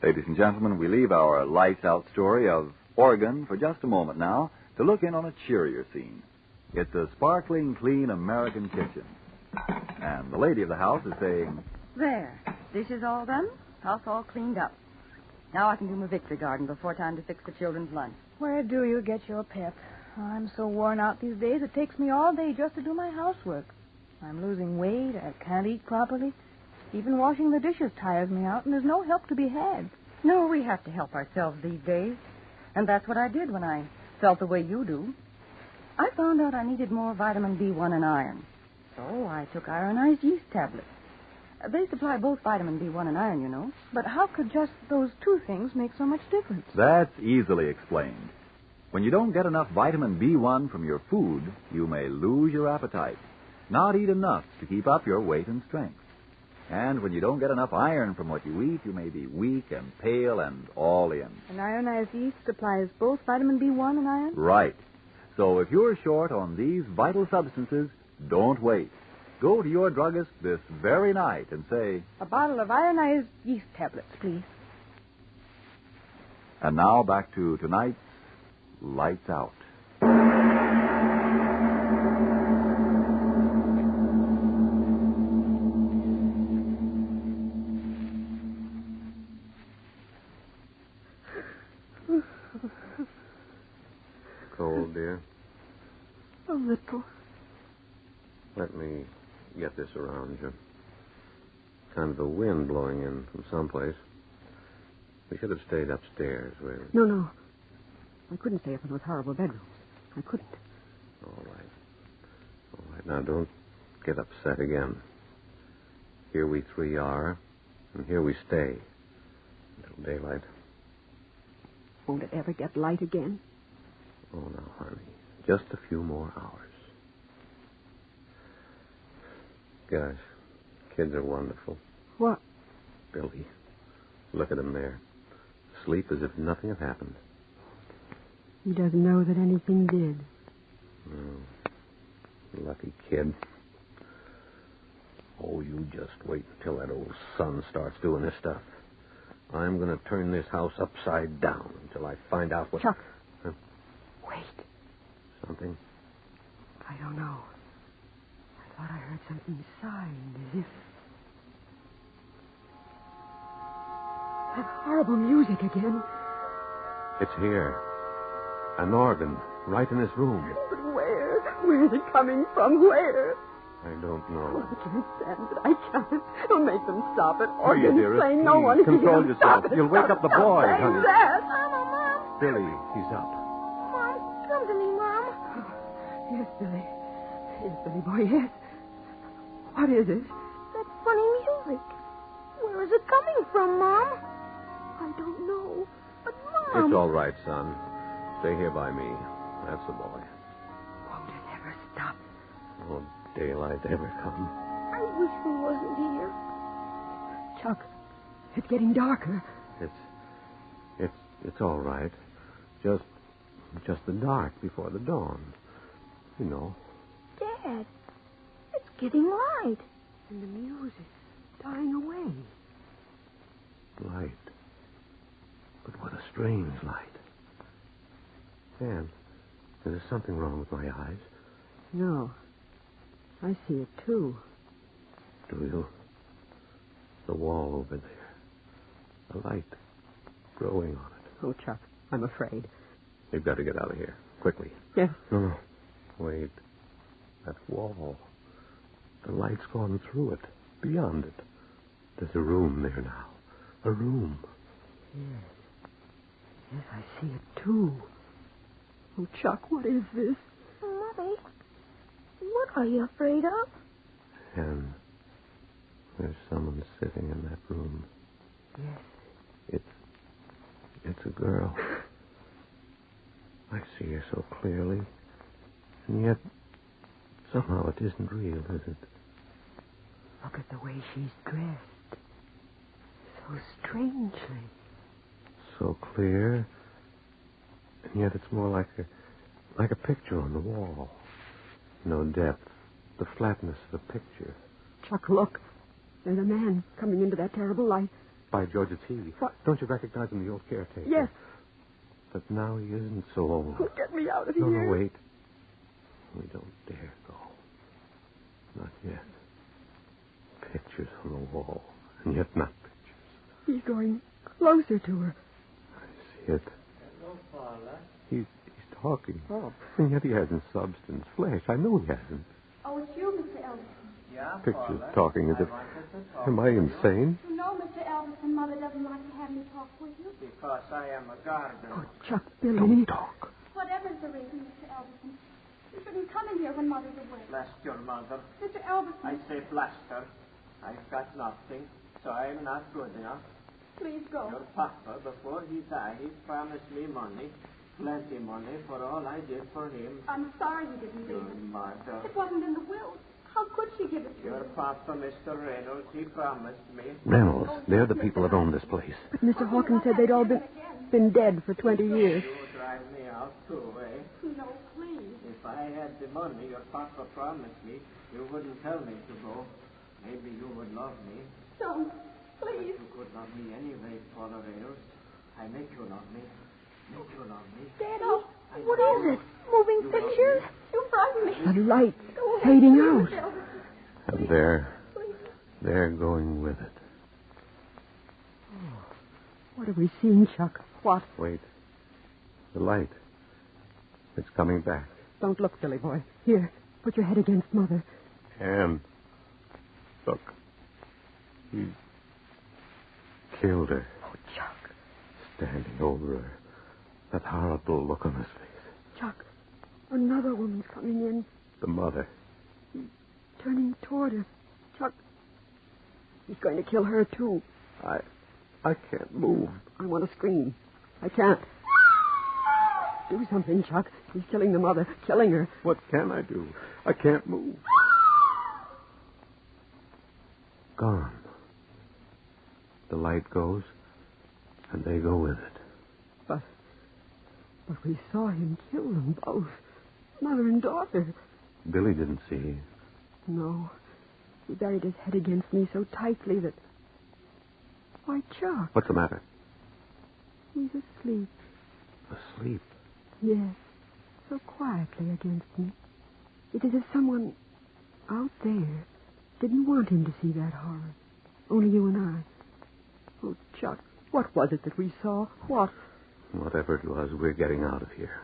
Ladies and gentlemen, we leave our lights-out story of Oregon for just a moment now to look in on a cheerier scene. It's a sparkling, clean American kitchen. And the lady of the house is saying, There. Dish is all done. House all cleaned up. Now I can do my victory garden before time to fix the children's lunch. Where do you get your pep? I'm so worn out these days, it takes me all day just to do my housework. I'm losing weight, I can't eat properly. Even washing the dishes tires me out, and there's no help to be had. No, we have to help ourselves these days. And that's what I did when I felt the way you do. I found out I needed more vitamin B1 and iron. So I took ironized yeast tablets. They supply both vitamin B1 and iron, you know. But how could just those two things make so much difference? That's easily explained. When you don't get enough vitamin B1 from your food, you may lose your appetite, not eat enough to keep up your weight and strength. And when you don't get enough iron from what you eat, you may be weak and pale and all in. And ironized yeast supplies both vitamin B1 and iron? Right. So if you're short on these vital substances, don't wait. Go to your druggist this very night and say, a bottle of ironized yeast tablets, please. And now back to tonight's Lights Out. Cold, dear? A little. Let me get this around you. Kind of a wind blowing in from someplace. We should have stayed upstairs. No. I couldn't stay up in those horrible bedrooms. I couldn't. All right. Now, don't get upset again. Here we three are, and here we stay until daylight. Won't it ever get light again? Oh, no, honey. Just a few more hours. Gosh, kids are wonderful. What? Billy. Look at him there. Sleep as if nothing had happened. He doesn't know that anything did. Oh, lucky kid. Oh, you just wait until that old son starts doing this stuff. I'm going to turn this house upside down until I find out what... Chuck. Huh? Wait. Something? I don't know. I thought I heard something sighing as if... That horrible music again. It's here. An organ, right in this room. But where? Where is it coming from? Where? I don't know. I can't stand it. I can't. Don't make them stop it. Hurry, dearest. Playing. No one Control here. yourself. Stop it. You'll wake up the boy, saying honey. that. Mom. Billy, he's up. Mom, come to me, Mom. Yes, Billy. Yes, Billy boy, yes. What is it? That funny music. Where is it coming from, Mom? I don't know. But, Mom... It's all right, son. Stay here by me. That's the boy. Won't it ever stop? Won't daylight ever come? I wish we wasn't here. Chuck, it's getting darker. It's all right. Just the dark before the dawn. You know. Dad, it's getting light. And the music's dying away. Light. But what a strange light. Dan, is there something wrong with my eyes? No. I see it, too. Do you? The wall over there. A light growing on it. Oh, Chuck, I'm afraid. We've got to get out of here. Quickly. Yes. No. Wait. That wall. The light's gone through it. Beyond it. There's a room there now. A room. Yes, I see it, too. Oh, Chuck, what is this? Mommy, what are you afraid of? And there's someone sitting in that room. Yes. It's a girl. I see her so clearly. And yet, somehow it isn't real, is it? Look at the way she's dressed. So strangely. So clear. And yet it's more like a picture on the wall. No depth. The flatness of the picture. Chuck, look. There's a man coming into that terrible light. By George, it's he. What? Don't you recognize him, the old caretaker? Yes. But now he isn't so old. Oh, get me out of here. No, wait. We don't dare go. Not yet. Pictures on the wall, and yet not pictures. He's going closer to her. I see it. He's talking. Oh. And yet he hasn't substance, flesh. I know he hasn't. Oh, it's you, Mr. Elvis. Yeah, Pictures talking as if... Am I insane? You know, Mr. Elvis, and Mother doesn't like to have me talk with you. Because I am a gardener. Oh, Chuck, Billy. Don't talk. Whatever's the reason, Mr. Elvis, you shouldn't come in here when Mother's away. Bless your mother. Mr. Elvis. I say bless her. I've got nothing, so I'm not good enough. Please go. Your papa, before he died, promised me money. Plenty money for all I did for him. I'm sorry you didn't Your leave it. mother. It wasn't in the will. How could she give it to Your you? papa, Mr. Reynolds, he promised me. Reynolds, they're the people that own this place. But Mr. Hawkins said they'd all been dead for 20 years. You drive me out too, eh? No, please. If I had the money your papa promised me, you wouldn't tell me to go. Maybe you would love me. Don't. Please. But you could love me anyway, Paula Reynolds. I make you love me. Make you love me. Daddy, what is it? Moving pictures? You frightened me. The light fading out. And they're going with it. Oh, what have we seen, Chuck? What? Wait. The light. It's coming back. Don't look, Billy boy. Here, put your head against Mother. Anne. Look. He killed her. Oh, Chuck. Standing over her. That horrible look on his face. Chuck, another woman's coming in. The mother. Turning toward her. Chuck, he's going to kill her, too. I can't move. I want to scream. I can't. Do something, Chuck. He's killing the mother, killing her. What can I do? I can't move. Gone. The light goes, and they go with it. But we saw him kill them both. Mother and daughter. Billy didn't see. No. He buried his head against me so tightly that... Why, Chuck. What's the matter? He's asleep. Asleep? Yes. So quietly against me. It is as if someone out there didn't want him to see that horror. Only you and I. Oh, Chuck, what was it that we saw? What? Whatever it was, we're getting out of here.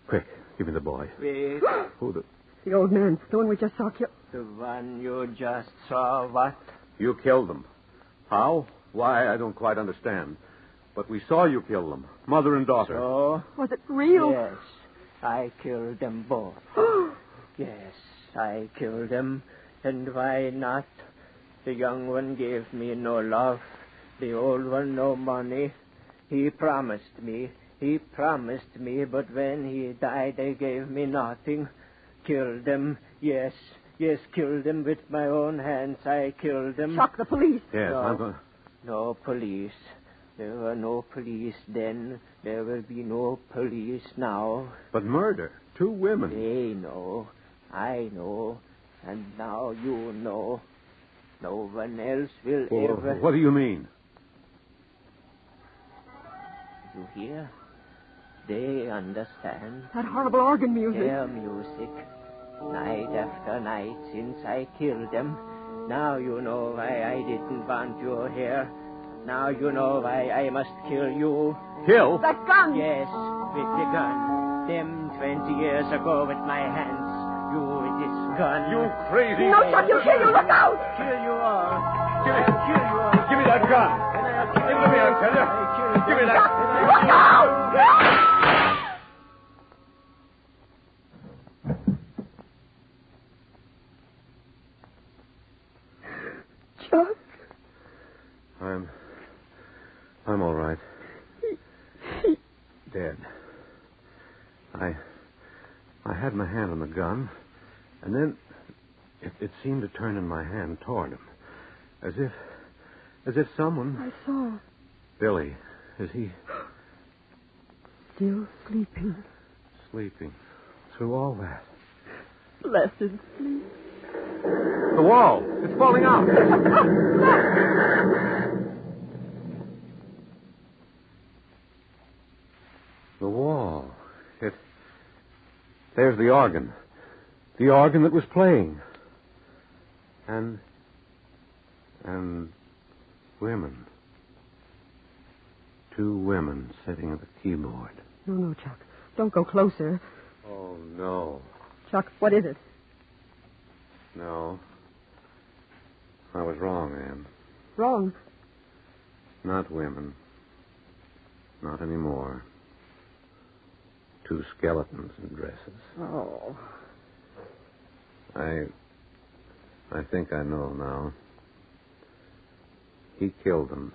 Quick, give me the boy. Wait. Who the... The old man, the one we just saw kill... The one you just saw, what? You killed them. How? Why, I don't quite understand. But we saw you kill them, mother and daughter. So? Was it real? Yes, I killed them both. Yes, I killed them. And why not? The young one gave me no love. The old one no money. He promised me, but when he died, they gave me nothing. Killed them, yes, killed them with my own hands. I killed them. Chuck, the police. Yes, no, I'm going... No police. There were no police then. There will be no police now. But murder. 2 women. They know. I know. And now you know. No one else will ever... What do you mean? You hear? They understand. That horrible organ music. Their music. Night after night since I killed them. Now you know why I didn't want you here. Now you know why I must kill you. Kill? That gun! Yes, with the gun. Them 20 years ago with my hands. You with this gun. You crazy... No, Chuck, you'll kill you. Look out! Kill you all. I'll kill you all. Give me that gun. Give it to me, I'll tell you. Give me that. Look out! Chuck? I'm all right. Dead. I had my hand on the gun, and then it seemed to turn in my hand toward him. As if someone... I saw. Billy, is he... Still sleeping. Sleeping. Through all that. Blessed sleep. The wall. It's falling out. The wall. There's the organ. The organ that was playing. And women. 2 women sitting at the keyboard. No, Chuck. Don't go closer. Oh, no. Chuck, what is it? No. I was wrong, Anne. Wrong? Not women. Not anymore. 2 skeletons in dresses. Oh. I think I know now. He killed them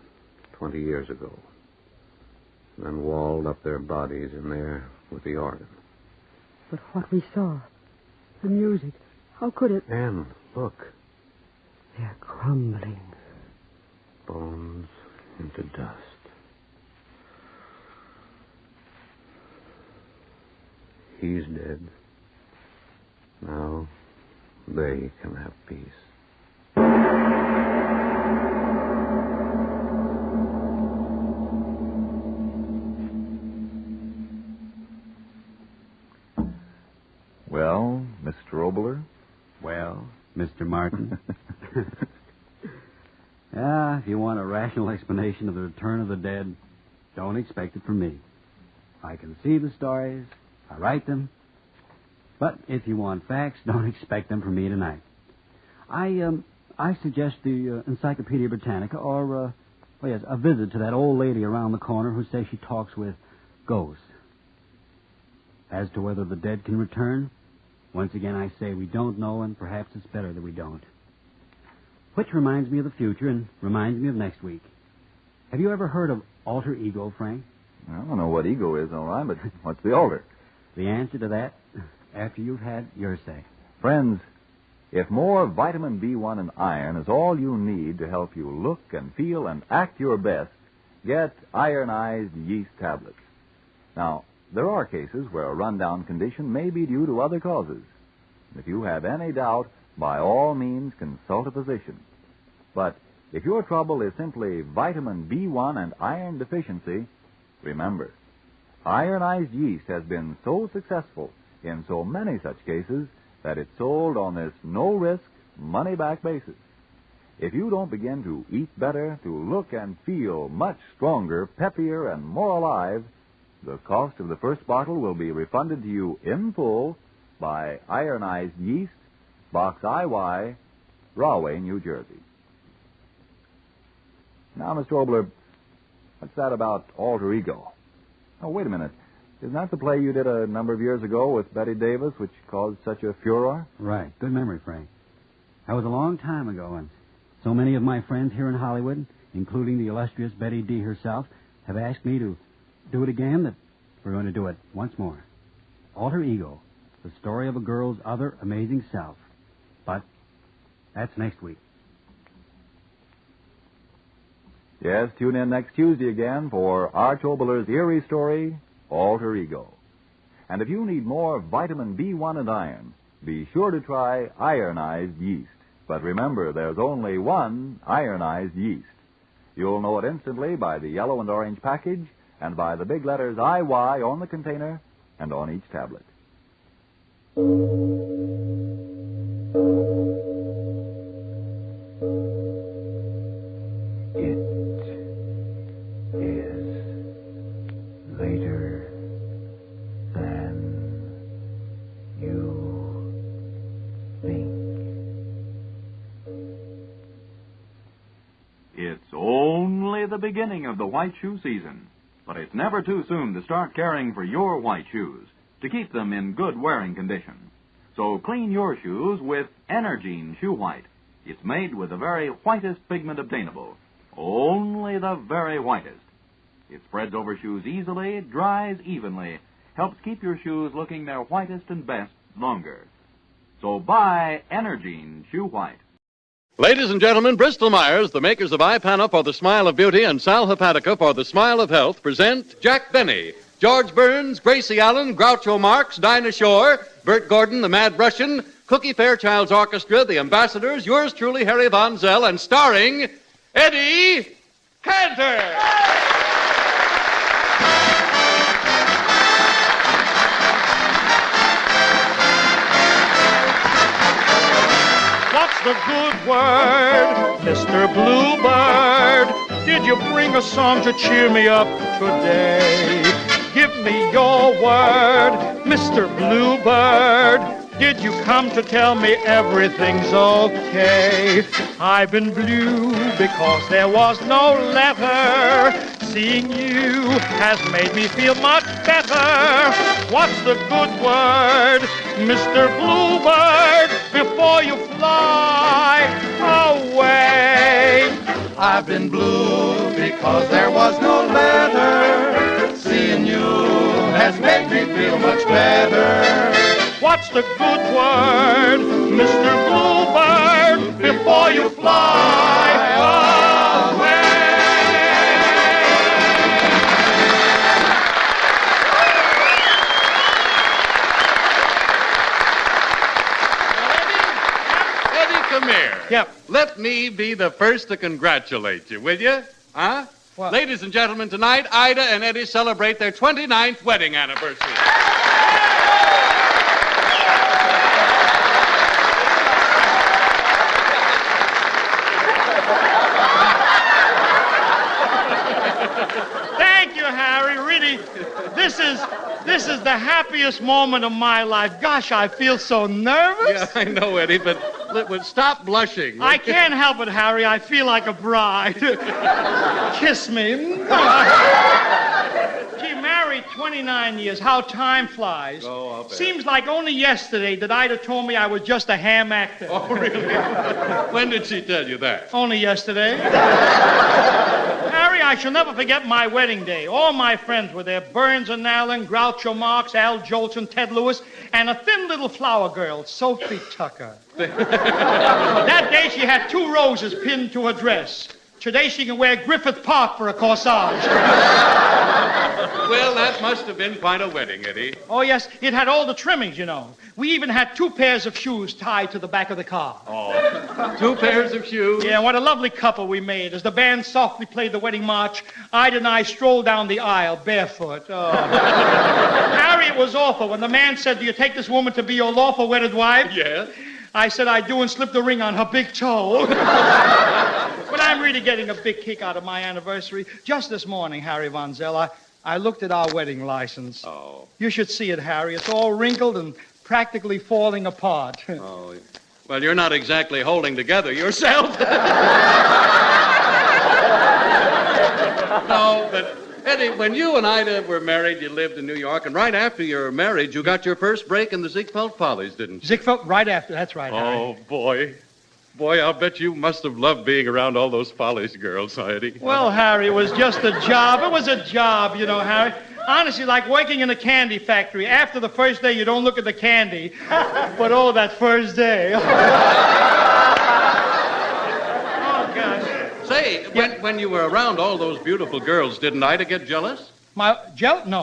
20 years ago. Then walled up their bodies in there with the organ. But what we saw, the music, how could it... Anne, look. They're crumbling. Bones into dust. He's dead. Now they can have peace. Well, Mr. Obler? Well, Mr. Martin? If you want a rational explanation of the return of the dead, don't expect it from me. I conceive the stories, I write them, but if you want facts, don't expect them from me tonight. I suggest the Encyclopedia Britannica or, a visit to that old lady around the corner who says she talks with ghosts. As to whether the dead can return, once again I say we don't know, and perhaps it's better that we don't. Which reminds me of the future and reminds me of next week. Have you ever heard of alter ego, Frank? I don't know what ego is, all right, but what's the alter? The answer to that, after you've had your say. Friends, if more vitamin B1 and iron is all you need to help you look and feel and act your best, get ironized yeast tablets. Now, there are cases where a rundown condition may be due to other causes. If you have any doubt, by all means consult a physician. But if your trouble is simply vitamin B1 and iron deficiency, remember, ironized yeast has been so successful in so many such cases that it's sold on this no-risk, money-back basis. If you don't begin to eat better, to look and feel much stronger, peppier, and more alive, the cost of the first bottle will be refunded to you in full by ironized yeast, Box IY, Rahway, New Jersey. Now, Mr. Obler, what's that about alter ego? Oh, wait a minute. Isn't that the play you did a number of years ago with Betty Davis, which caused such a furor? Right. Good memory, Frank. That was a long time ago, and so many of my friends here in Hollywood, including the illustrious Betty D. herself, have asked me to do it again, that we're going to do it once more. Alter Ego, the story of a girl's other amazing self. But that's next week. Yes, tune in next Tuesday again for Arch Obler's eerie story, Alter Ego. And if you need more vitamin B1 and iron, be sure to try ironized yeast. But remember, there's only one ironized yeast. You'll know it instantly by the yellow and orange package and by the big letters IY on the container and on each tablet. The beginning of the white shoe season, but it's never too soon to start caring for your white shoes to keep them in good wearing condition. So clean your shoes with Energine Shoe White. It's made with the very whitest pigment obtainable, only the very whitest. It spreads over shoes easily, dries evenly, helps keep your shoes looking their whitest and best longer. So buy Energine Shoe White. Ladies and gentlemen, Bristol-Myers, the makers of Ipana for the smile of beauty and Sal Hepatica for the smile of health, present Jack Benny, George Burns, Gracie Allen, Groucho Marx, Dinah Shore, Bert Gordon, the Mad Russian, Cookie Fairchild's Orchestra, the Ambassadors, yours truly, Harry Von Zell, and starring Eddie Cantor. What's the good word, Mr. Bluebird? Did you bring a song to cheer me up today? Give me your word, Mr. Bluebird. Did you come to tell me everything's okay? I've been blue because there was no letter. Seeing you has made me feel much better. What's the good word, Mr. Bluebird, before you fly away? I've been blue because there was no letter. Seeing you has made me feel much better. What's the good word, Mr. Bluebird, before you fly away? Eddie, come here. Yep. Let me be the first to congratulate you, will you? Huh? What? Ladies and gentlemen, tonight, Ida and Eddie celebrate their 29th wedding anniversary. Thank you, Harry. Really, this is the happiest moment of my life. Gosh, I feel so nervous. Yeah, I know, Eddie, but stop blushing. I can't help it, Harry. I feel like a bride. Kiss me. Gee, married 29 years. How time flies. Oh, I'll bet. Seems like only yesterday that Ida told me I was just a ham actor. Oh, really? When did she tell you that? Only yesterday. Harry, I shall never forget my wedding day. All my friends were there. Burns and Allen, Groucho Marx, Al Jolson, Ted Lewis, and a thin little flower girl, Sophie Tucker. That day she had 2 roses pinned to her dress. Today she can wear Griffith Park for a corsage. Well, that must have been quite a wedding, Eddie. Oh, yes, it had all the trimmings, you know. We even had 2 pairs of shoes tied to the back of the car. Oh, 2 pairs of shoes? Yeah, what a lovely couple we made. As the band softly played the wedding march, Ida and I strolled down the aisle barefoot. Oh. Harry, it was awful. When the man said, "Do you take this woman to be your lawful wedded wife?" Yeah. I said I do and slipped the ring on her big toe. But I'm really getting a big kick out of my anniversary. Just this morning, Harry Von Zell, I looked at our wedding license. Oh. You should see it, Harry. It's all wrinkled and practically falling apart. Oh, well, you're not exactly holding together yourself. No, but, Eddie, when you and Ida were married, you lived in New York, and right after your marriage, you got your first break in the Ziegfeld Follies, didn't you? Ziegfeld, right after. That's right, Harry. Oh, boy. Boy, I'll bet you must have loved being around all those Follies girls, Eddie. Well, Harry, it was just a job. It was a job, you know, Harry. Honestly, like working in a candy factory. After the first day, you don't look at the candy. But, oh, that first day. Oh, gosh. Say, when you were around all those beautiful girls, didn't Ida get jealous? No,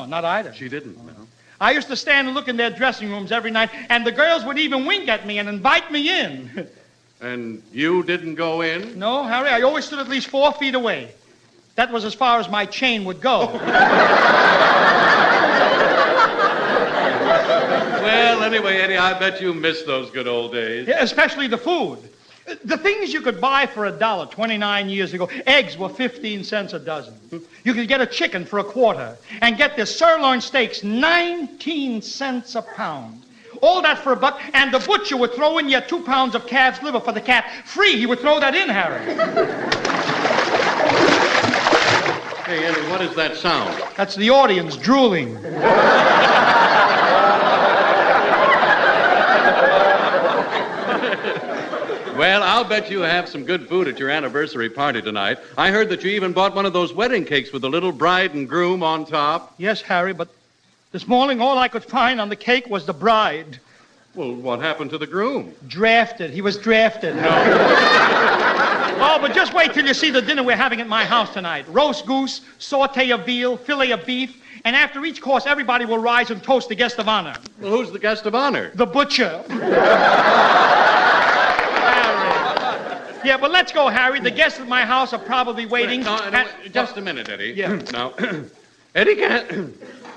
not Ida. She didn't, no. I used to stand and look in their dressing rooms every night, and the girls would even wink at me and invite me in. And you didn't go in? No, Harry, I always stood at least 4 feet away. That was as far as my chain would go. Well, anyway, Eddie, I bet you missed those good old days. Yeah, especially the food. The things you could buy for $1 29 years ago, eggs were 15 cents a dozen. You could get a chicken for $0.25 and get the sirloin steaks 19 cents a pound. All that for $1, and the butcher would throw in you 2 pounds of calf's liver for the cat. Free, he would throw that in, Harry. Hey, Eddie, what is that sound? That's the audience drooling. Well, I'll bet you have some good food at your anniversary party tonight. I heard that you even bought one of those wedding cakes with the little bride and groom on top. Yes, Harry, but this morning all I could find on the cake was the bride. Well, what happened to the groom? Drafted. He was drafted. No. Oh, but just wait till you see the dinner we're having at my house tonight. Roast goose, saute of veal, fillet of beef, and after each course, everybody will rise and toast the guest of honor. Well, who's the guest of honor? The butcher. Yeah, but let's go, Harry. The guests at my house are probably waiting. Just a minute, Eddie. Yeah. Now, Eddie Cantor.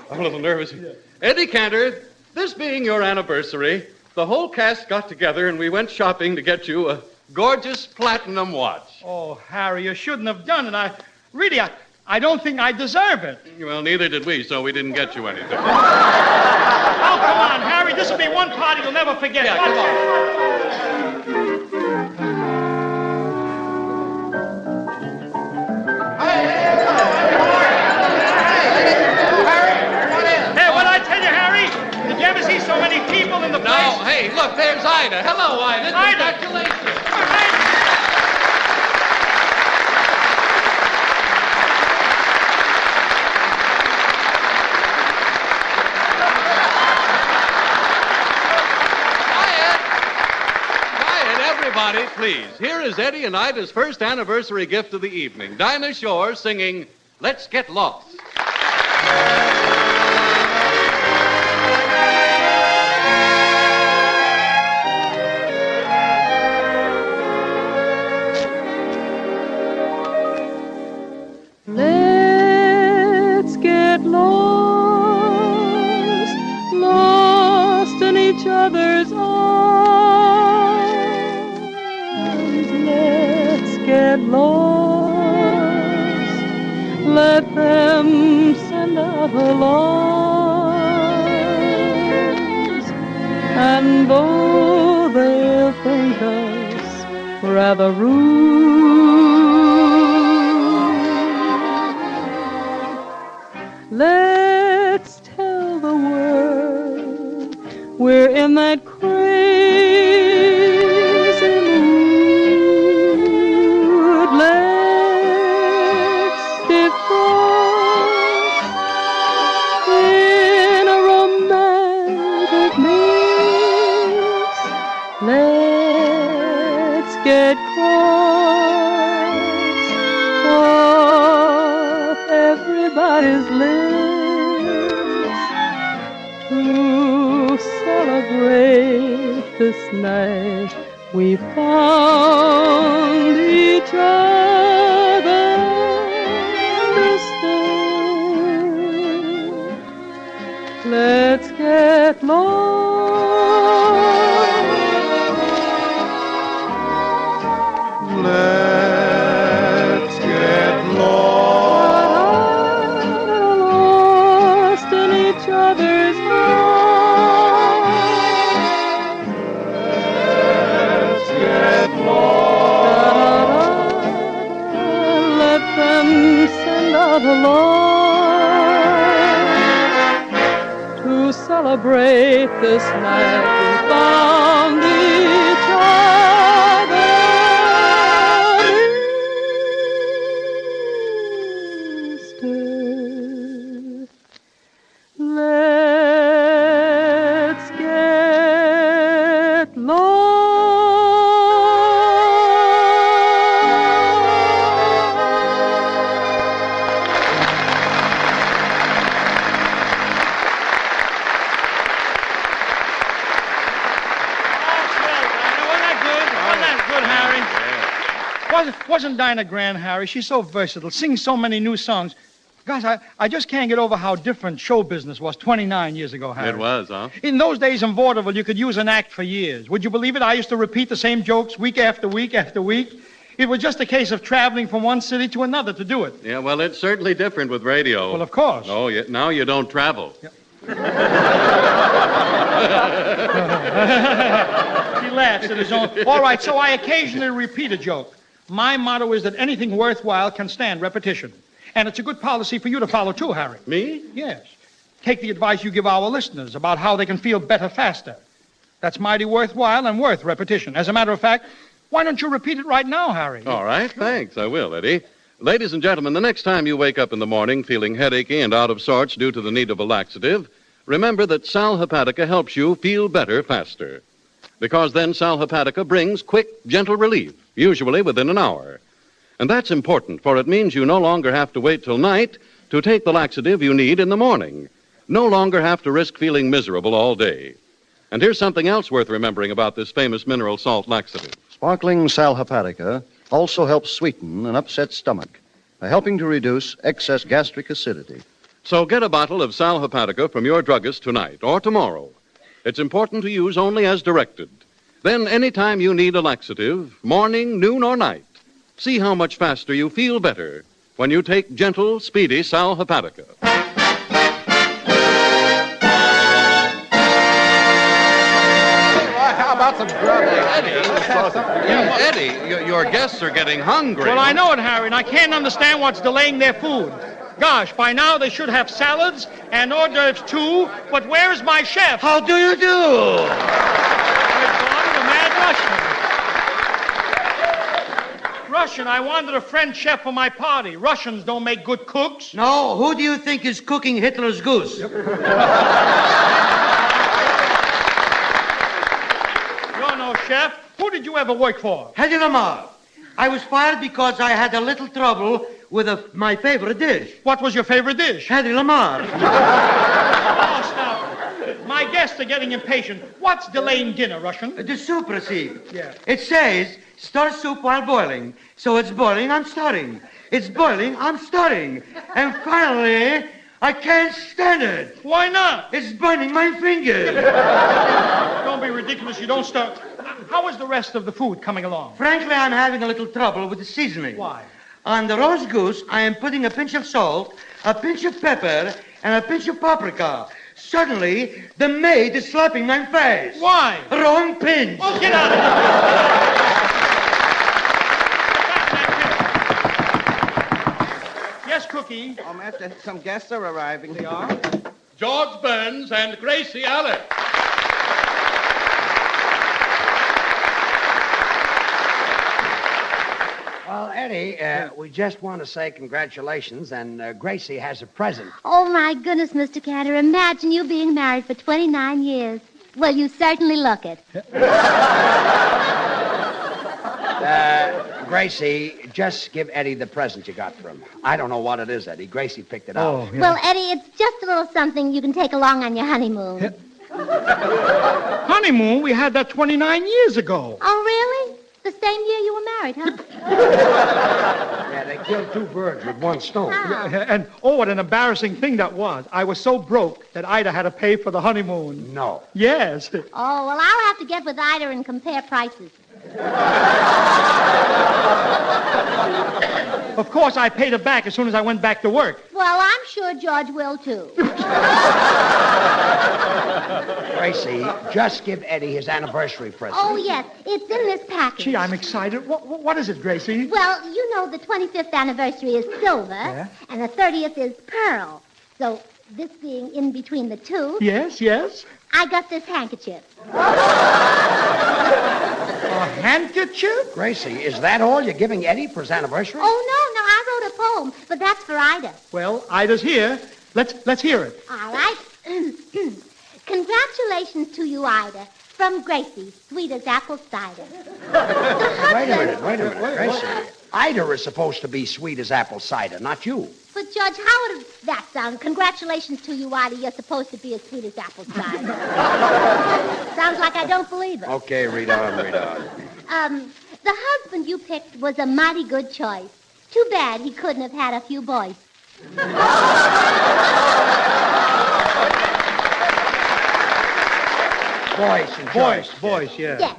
I'm a little nervous. Yeah. Eddie Cantor, this being your anniversary, the whole cast got together and we went shopping to get you a gorgeous platinum watch. Oh, Harry, you shouldn't have done it. Really, I don't think I deserve it. Well, neither did we, so we didn't get you anything. Oh, come on, Harry. This will be one party you'll never forget. Yeah, come on. Hey, what'd I tell you, Harry? Did you ever see so many people in the place? No, hey, look, there's Ida. Hello, Ida. Ida. Congratulations. Everybody, please. Here is Eddie and Ida's first anniversary gift of the evening. Dinah Shore singing Let's Get Lost. Let's get lost, lost in each other's arms. Let's get lost, let them send out alarms. And though they'll think us rather rude, let's tell the world we're in that crazy mood. Let's defrost in a romantic mix. Let's get cross off everybody's lips to celebrate this night we found each other distant. Let's get lost. Let's get Lost in each other's arms. Let's get lost. Let them send out alarm to celebrate this night we found each other. Let's get lost. Wasn't Dinah grand, Harry? She's so versatile, sings so many new songs. Gosh, I just can't get over how different show business was 29 years ago, Harry. It was, huh? In those days in vaudeville, you could use an act for years. Would you believe it? I used to repeat the same jokes week after week after week. It was just a case of traveling from one city to another to do it. Yeah, well, it's certainly different with radio. Well, of course. Oh, yeah, now you don't travel. She laughs at his own. All right, so I occasionally repeat a joke. My motto is that anything worthwhile can stand repetition. And it's a good policy for you to follow, too, Harry. Me? Yes. Take the advice you give our listeners about how they can feel better faster. That's mighty worthwhile and worth repetition. As a matter of fact, why don't you repeat it right now, Harry? All right, thanks. I will, Eddie. Ladies and gentlemen, the next time you wake up in the morning feeling headachy and out of sorts due to the need of a laxative, remember that Sal Hepatica helps you feel better faster. Because then Sal Hepatica brings quick, gentle relief, usually within an hour. And that's important, for it means you no longer have to wait till night to take the laxative you need in the morning. No longer have to risk feeling miserable all day. And here's something else worth remembering about this famous mineral salt laxative. Sparkling Sal Hepatica also helps sweeten an upset stomach by helping to reduce excess gastric acidity. So get a bottle of Sal Hepatica from your druggist tonight or tomorrow. It's important to use only as directed. Then anytime you need a laxative, morning, noon, or night, see how much faster you feel better when you take gentle, speedy Sal Hepatica. How about some grub? Eddie, your guests are getting hungry. Well, I know it, Harry, and I can't understand what's delaying their food. Gosh, by now they should have salads and hors d'oeuvres too, but where's my chef? How do you do? Russian, I wanted a French chef for my party. Russians don't make good cooks. No, who do you think is cooking Hitler's goose? You're no chef. Who did you ever work for? Hedy Lamarr. I was fired because I had a little trouble with my favorite dish. What was your favorite dish? Hedy Lamarr. Oh, stop. My guests are getting impatient. What's delaying dinner, Russian? The soup receipt. Yeah. It says, stir soup while boiling. So it's boiling, I'm stirring. It's boiling, I'm stirring. And finally, I can't stand it. Why not? It's burning my fingers. Don't be ridiculous. You don't start. How is the rest of the food coming along? Frankly, I'm having a little trouble with the seasoning. Why? On the roast goose, I am putting a pinch of salt, a pinch of pepper, and a pinch of paprika. Suddenly, the maid is slapping my face. Why? Wrong pinch. Oh, get out of here. Yes, Cookie? Master, some guests are arriving. They are? George Burns and Gracie Allen. Well, Eddie, we just want to say congratulations, and Gracie has a present. Oh, my goodness, Mr. Cantor. Imagine you being married for 29 years. Well, you certainly look it. Gracie, just give Eddie the present you got for him. I don't know what it is, Eddie. Gracie picked it out. Yeah. Well, Eddie, it's just a little something you can take along on your honeymoon. Honeymoon? We had that 29 years ago. Oh, really? The same year you were married, huh? Yeah, they killed two birds with one stone. Yeah, and, oh, what an embarrassing thing that was. I was so broke that Ida had to pay for the honeymoon. No. Yes. Oh, well, I'll have to get with Ida and compare prices. Of course, I paid her back as soon as I went back to work. Well, I'm sure George will, too. Gracie, just give Eddie his anniversary present. Oh, yes. It's in this package. Gee, I'm excited. What is it, Gracie? Well, you know the 25th anniversary is silver, and the 30th is pearl. So, this being in between the two... Yes. I got this handkerchief. A handkerchief? Gracie, is that all you're giving Eddie for his anniversary? Oh, no. I wrote a poem, but that's for Ida. Well, Ida's here. Let's hear it. All right. Congratulations to you, Ida. From Gracie, sweet as apple cider. Wait a minute. Gracie, Ida is supposed to be sweet as apple cider, not you. But, Judge, how would that sound? Congratulations to you, Ida. You're supposed to be as sweet as apple cider. Sounds like I don't believe it. Okay, read on. The husband you picked was a mighty good choice. Too bad he couldn't have had a few boys. Boys, yeah. Yes.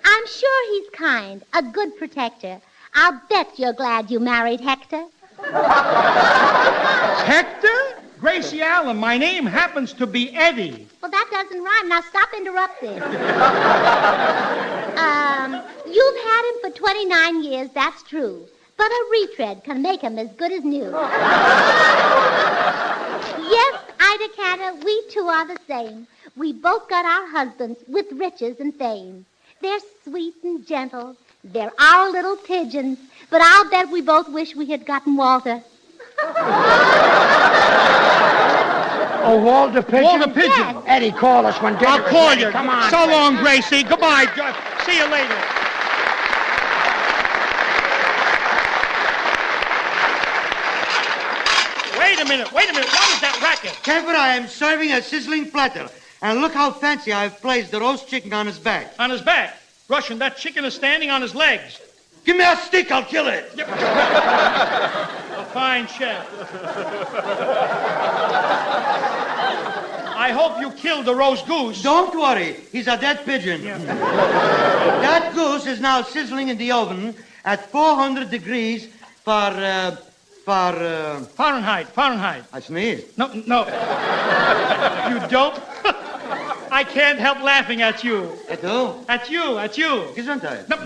I'm sure he's kind, a good protector. I'll bet you're glad you married Hector. Hector? Gracie Allen, my name happens to be Eddie. Well, that doesn't rhyme. Now stop interrupting. You've had him for 29 years, that's true. But a retread can make him as good as new. Yes, Ida Cantor, we two are the same. We both got our husbands with riches and fame. They're sweet and gentle. They're our little pigeons. But I'll bet we both wish we had gotten Walter. Oh, Walter Pigeon? Walter Pigeon. Yes. Eddie, call us when dinner I'll call is ready. you. Come on. So long, Gracie. Goodbye. See you later. Wait a minute. What is that racket? Cantor, I am serving a sizzling platter. And look how fancy I've placed the roast chicken on his back. On his back? Russian, that chicken is standing on his legs. Give me a stick, I'll kill it. A fine chef. I hope you killed the roast goose. Don't worry. He's a dead pigeon. Yeah. That goose is now sizzling in the oven at 400 degrees for Fahrenheit. I sneezed. No. You dope. I can't help laughing at you. At who? At you. Gesundheit. No.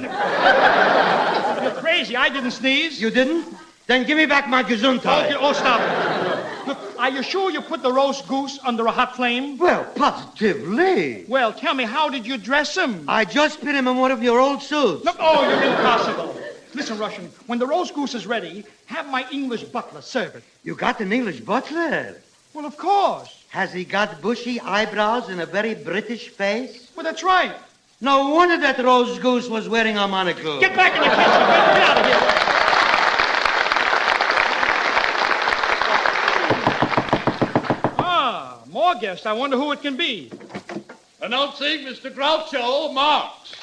You're crazy. I didn't sneeze. You didn't? Then give me back my Gesundheit. Oh, stop it. Look, are you sure you put the roast goose under a hot flame? Well, positively. Well, tell me, how did you dress him? I just put him in one of your old suits. No, oh, you're impossible. Listen, Russian, when the roast goose is ready, have my English butler serve it. You got an English butler? Well, of course. Has he got bushy eyebrows and a very British face? Well, that's right. No wonder that roast goose was wearing a monocle. Get back in the kitchen. Get out of here. More guests. I wonder who it can be. Announcing Mr. Groucho Marx.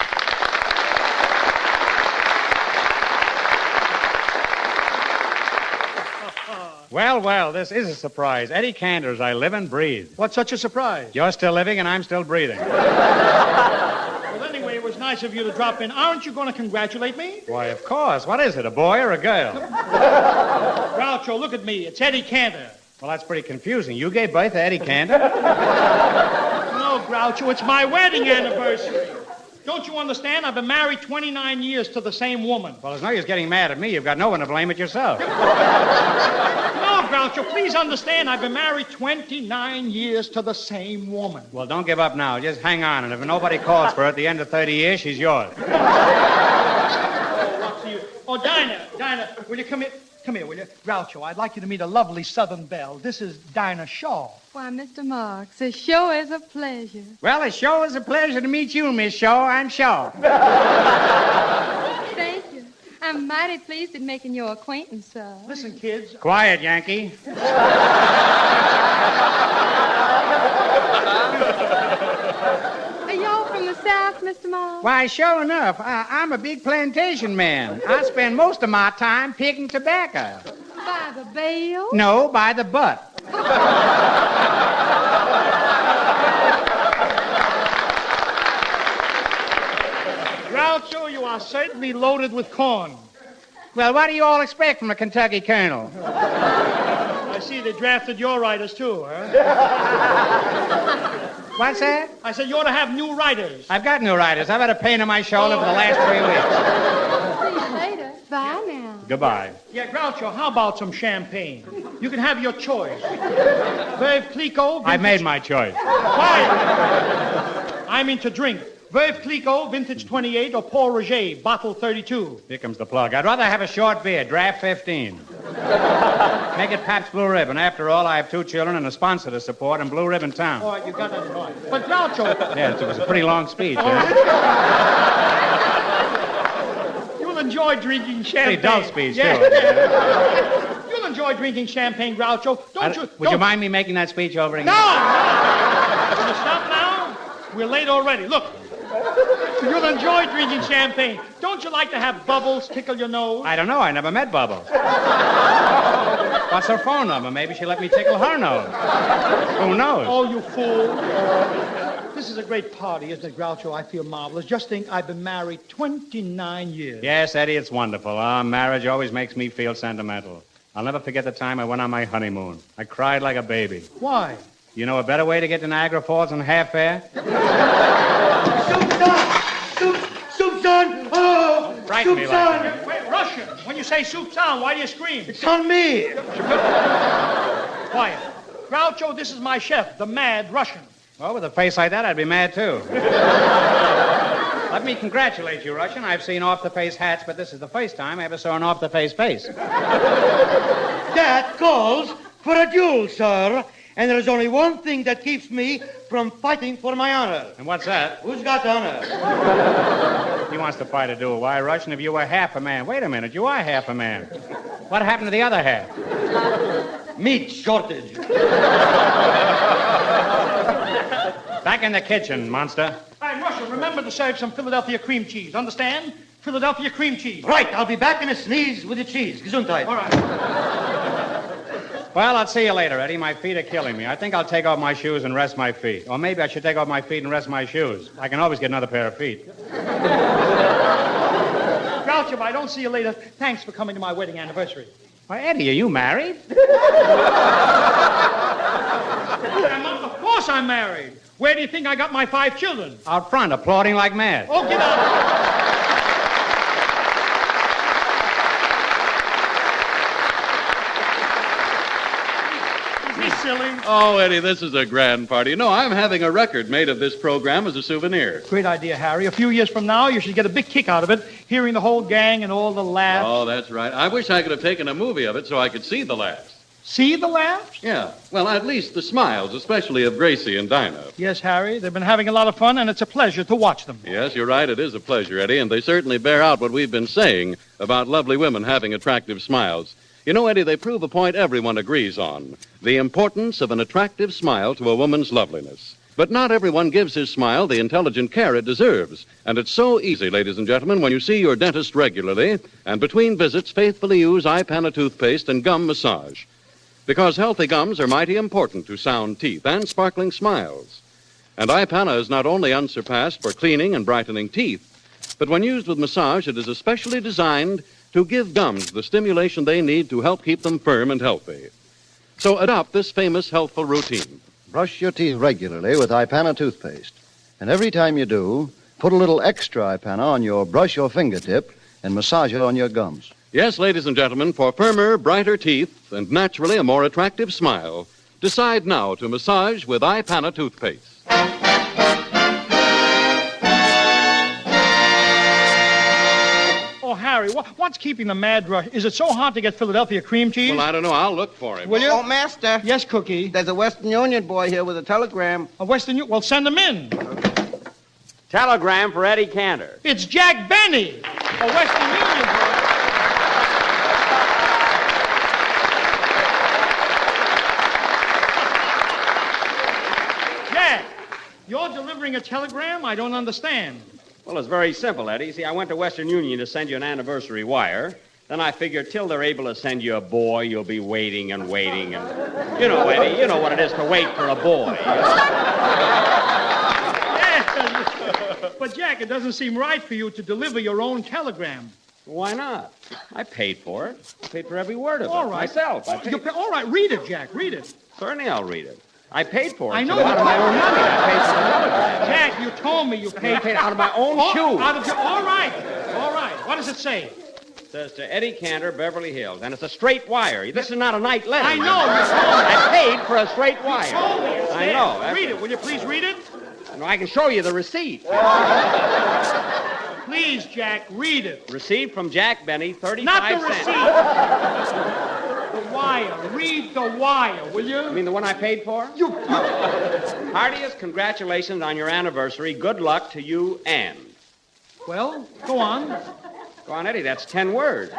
Well, this is a surprise. Eddie Cantor, as I live and breathe. What's such a surprise? You're still living and I'm still breathing. Well, anyway, it was nice of you to drop in. Aren't you going to congratulate me? Why, of course. What is it, a boy or a girl? Groucho, look at me. It's Eddie Cantor. Well, that's pretty confusing. You gave birth to Eddie Cantor? No, Groucho, it's my wedding anniversary. Don't you understand? I've been married 29 years to the same woman. Well, there's no use getting mad at me. You've got no one to blame but yourself. No, Groucho, please understand. I've been married 29 years to the same woman. Well, don't give up now. Just hang on. And if nobody calls for her at the end of 30 years, she's yours. Oh, Dinah, will you come here? Come here, will you? Groucho, I'd like you to meet a lovely Southern belle. This is Dinah Shaw. Why, Mr. Marks, it sure is a pleasure. Well, it sure is a pleasure to meet you, Miss Shaw, I'm sure. Thank you. I'm mighty pleased at making your acquaintance, sir. Listen, kids. Quiet, Yankee. Are y'all from the South, Mr. Marks? Why, sure enough. I'm a big plantation man. I spend most of my time picking tobacco. By the bale? No, by the butt. Groucho, you are certainly loaded with corn. Well, what do you all expect from a Kentucky colonel? I see they drafted your writers, too, huh? What's that? I said you ought to have new writers. I've got new writers. I've had a pain in my shoulder for the last 3 weeks. See you later. Bye now. Goodbye. Yeah, Groucho, how about some champagne? You can have your choice. Veuve Clicquot. I've made my choice. Quiet. I mean to drink. Veuve Clicquot, vintage 28, or Paul Roger, bottle 32. Here comes the plug. I'd rather have a short beer, draft 15. Make it Pabst Blue Ribbon. After all, I have 2 children and a sponsor to support in Blue Ribbon Town. All right, you got that in mind. But Groucho... Yes, it was a pretty long speech. You'll enjoy drinking champagne. Pretty dull speech, yes. too. You'll enjoy drinking champagne, Groucho. Would you mind me making that speech over again? No! Will you stop now? We're late already. Look. You'll enjoy drinking champagne. Don't you like to have Bubbles tickle your nose? I don't know. I never met Bubbles. What's her phone number? Maybe she'll let me tickle her nose. Who knows? Oh, you fool. This is a great party, isn't it, Groucho? I feel marvelous. Just think I've been married 29 years. Yes, Eddie, it's wonderful. Marriage always makes me feel sentimental. I'll never forget the time I went on my honeymoon. I cried like a baby. Why? You know a better way to get to Niagara Falls than half fare? Soup's on! Oh! Frighten me soup's like on! Wait, Russian, when you say soup's on, why do you scream? It's on me! Quiet. Groucho, this is my chef, the Mad Russian. Well, with a face like that, I'd be mad, too. Let me congratulate you, Russian. I've seen off-the-face hats, but this is the first time I ever saw an off-the-face face. That calls for a duel, sir. And there's only one thing that keeps me from fighting for my honor. And what's that? Who's got honor? He wants to fight a duel. Why, Russian, if you were half a man. Wait a minute, you are half a man. What happened to the other half? Meat shortage. Back in the kitchen, monster. Hey, Russian, remember to serve some Philadelphia cream cheese. Understand? Philadelphia cream cheese. Right, I'll be back in a sneeze with the cheese. Gesundheit. All right. Well, I'll see you later, Eddie. My feet are killing me. I think I'll take off my shoes and rest my feet. Or maybe I should take off my feet and rest my shoes. I can always get another pair of feet. Groucho, if I don't see you later, thanks for coming to my wedding anniversary. Why, Eddie, are you married? Of course I'm married. Where do you think I got my 5 children? Out front, applauding like mad. Oh, get out. Silly. Oh, Eddie, this is a grand party. No, I'm having a record made of this program as a souvenir. Great idea, Harry. A few years from now, you should get a big kick out of it, hearing the whole gang and all the laughs. Oh, that's right. I wish I could have taken a movie of it so I could see the laughs. See the laughs? Yeah. Well, at least the smiles, especially of Gracie and Dinah. Yes, Harry. They've been having a lot of fun, and it's a pleasure to watch them. Yes, you're right. It is a pleasure, Eddie, and they certainly bear out what we've been saying about lovely women having attractive smiles. You know, Eddie, they prove a point everyone agrees on, the importance of an attractive smile to a woman's loveliness. But not everyone gives his smile the intelligent care it deserves. And it's so easy, ladies and gentlemen, when you see your dentist regularly and between visits faithfully use iPana toothpaste and gum massage. Because healthy gums are mighty important to sound teeth and sparkling smiles. And iPana is not only unsurpassed for cleaning and brightening teeth, but when used with massage, it is especially designed to give gums the stimulation they need to help keep them firm and healthy. So adopt this famous healthful routine. Brush your teeth regularly with iPana toothpaste. And every time you do, put a little extra iPana on your brush or fingertip and massage it on your gums. Yes, ladies and gentlemen, for firmer, brighter teeth and naturally a more attractive smile, decide now to massage with iPana toothpaste. Oh, Harry, what's keeping the mad rush? Is it so hard to get Philadelphia cream cheese? Well, I don't know. I'll look for him. Will you? Oh, Master. Yes, Cookie. There's a Western Union boy here with a telegram. A Western Union? Well, send him in. Telegram for Eddie Cantor. It's Jack Benny, a Western Union boy. Jack, you're delivering a telegram? I don't understand. Well, it's very simple, Eddie. See, I went to Western Union to send you an anniversary wire. Then I figured till they're able to send you a boy, you'll be waiting and waiting. And you know, Eddie, you know what it is to wait for a boy. Yes. But, Jack, it doesn't seem right for you to deliver your own telegram. Why not? I paid for it. I paid for every word of it. All right. Myself. All right, read it, Jack. Read it. Certainly I'll read it. I paid for it. I know. Out of my own money. I paid for the telegram. Jack, you told me you paid. I paid out of my own shoes. All right. All right. What does it say? It says to Eddie Cantor, Beverly Hills. And it's a straight wire. This is not a night letter. I know. You told me. I paid for a straight wire. You told me. It's I there. know. Read it. Will you please read it? No, I can show you the receipt. Please, Jack, read it. Received from Jack Benny, 35 Not the cents. receipt. The wire. Read the wire, will you? You mean the one I paid for? You... Heartiest congratulations on your anniversary. Good luck to you and. Well, go on. Go on, Eddie. That's 10 words.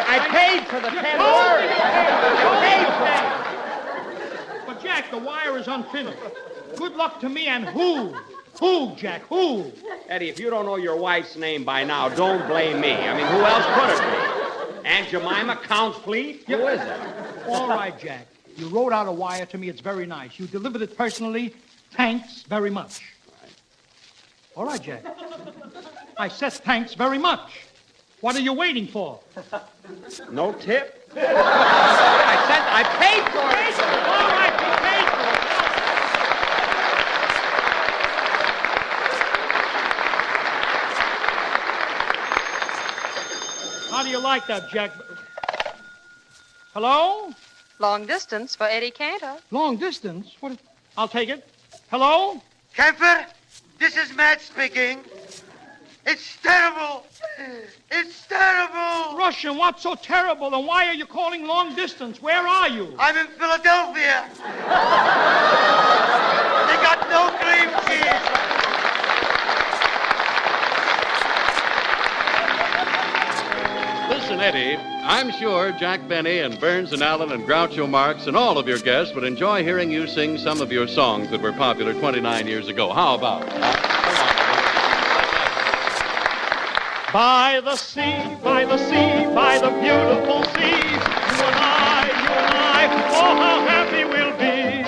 I paid for the 10 words. But, Jack, the wire is unfinished. Good luck to me and who? Who, Jack? Who? Eddie, if you don't know your wife's name by now, don't blame me. I mean, who else could it be? Aunt Jemima, Count Fleet? Who is it? All right, Jack. You wrote out a wire to me. It's very nice. You delivered it personally. Thanks very much. All right, Jack. I said thanks very much. What are you waiting for? No tip? I paid for it. All right, you paid for it. How do you like that, Jack? Hello? Long distance for Eddie Cantor. Long distance? What? I'll take it. Hello? Kemper, this is Matt speaking. It's terrible. It's terrible. Russian, what's so terrible? And why are you calling long distance? Where are you? I'm in Philadelphia. They got no cream cheese. Listen, Eddie, I'm sure Jack Benny and Burns and Allen and Groucho Marx and all of your guests would enjoy hearing you sing some of your songs that were popular 29 years ago. How about it? By the sea, by the sea, by the beautiful sea, you and I, oh, how happy we'll be.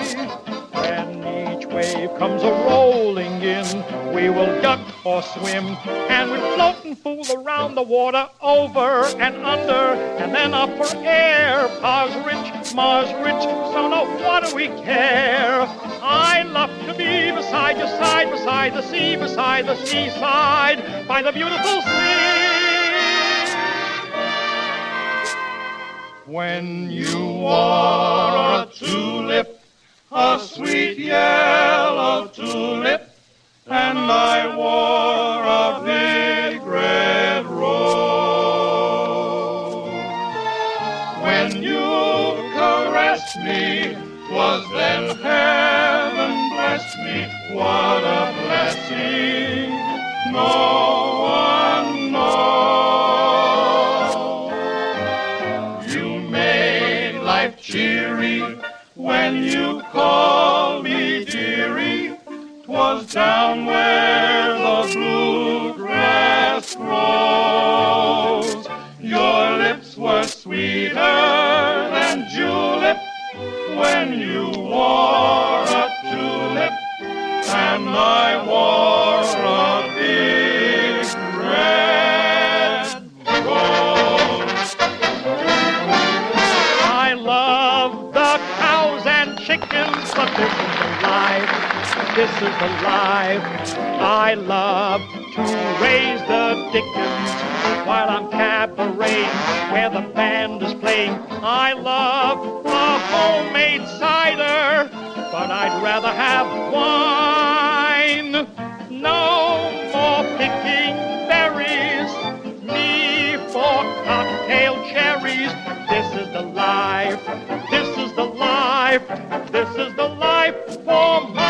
When each wave comes a-rolling in, We will duck or swim, and we'll float and fool around the water, over and under, and then up for air. Pa's rich, Ma's rich, so no wonder we care. I love to be beside your side, beside the seaside, by the beautiful sea. When you wore a tulip, a sweet yellow tulip, and I wore a big red rose. When you caressed me, 'twas then heaven blessed me. What a blessing, no one knows. You made life cheery when you called me dearie. 'Twas down where the bluegrass grows. Your lips were sweeter than julep when you wore a tulip, and I wore a big red rose. I love the cows and chickens, but this is the life. This is the life. I love to raise the dickens while I'm cabareting where the band is playing. I love a homemade cider, but I'd rather have wine. No more picking berries, me for cocktail cherries. This is the life. This is the life. This is the life for mine.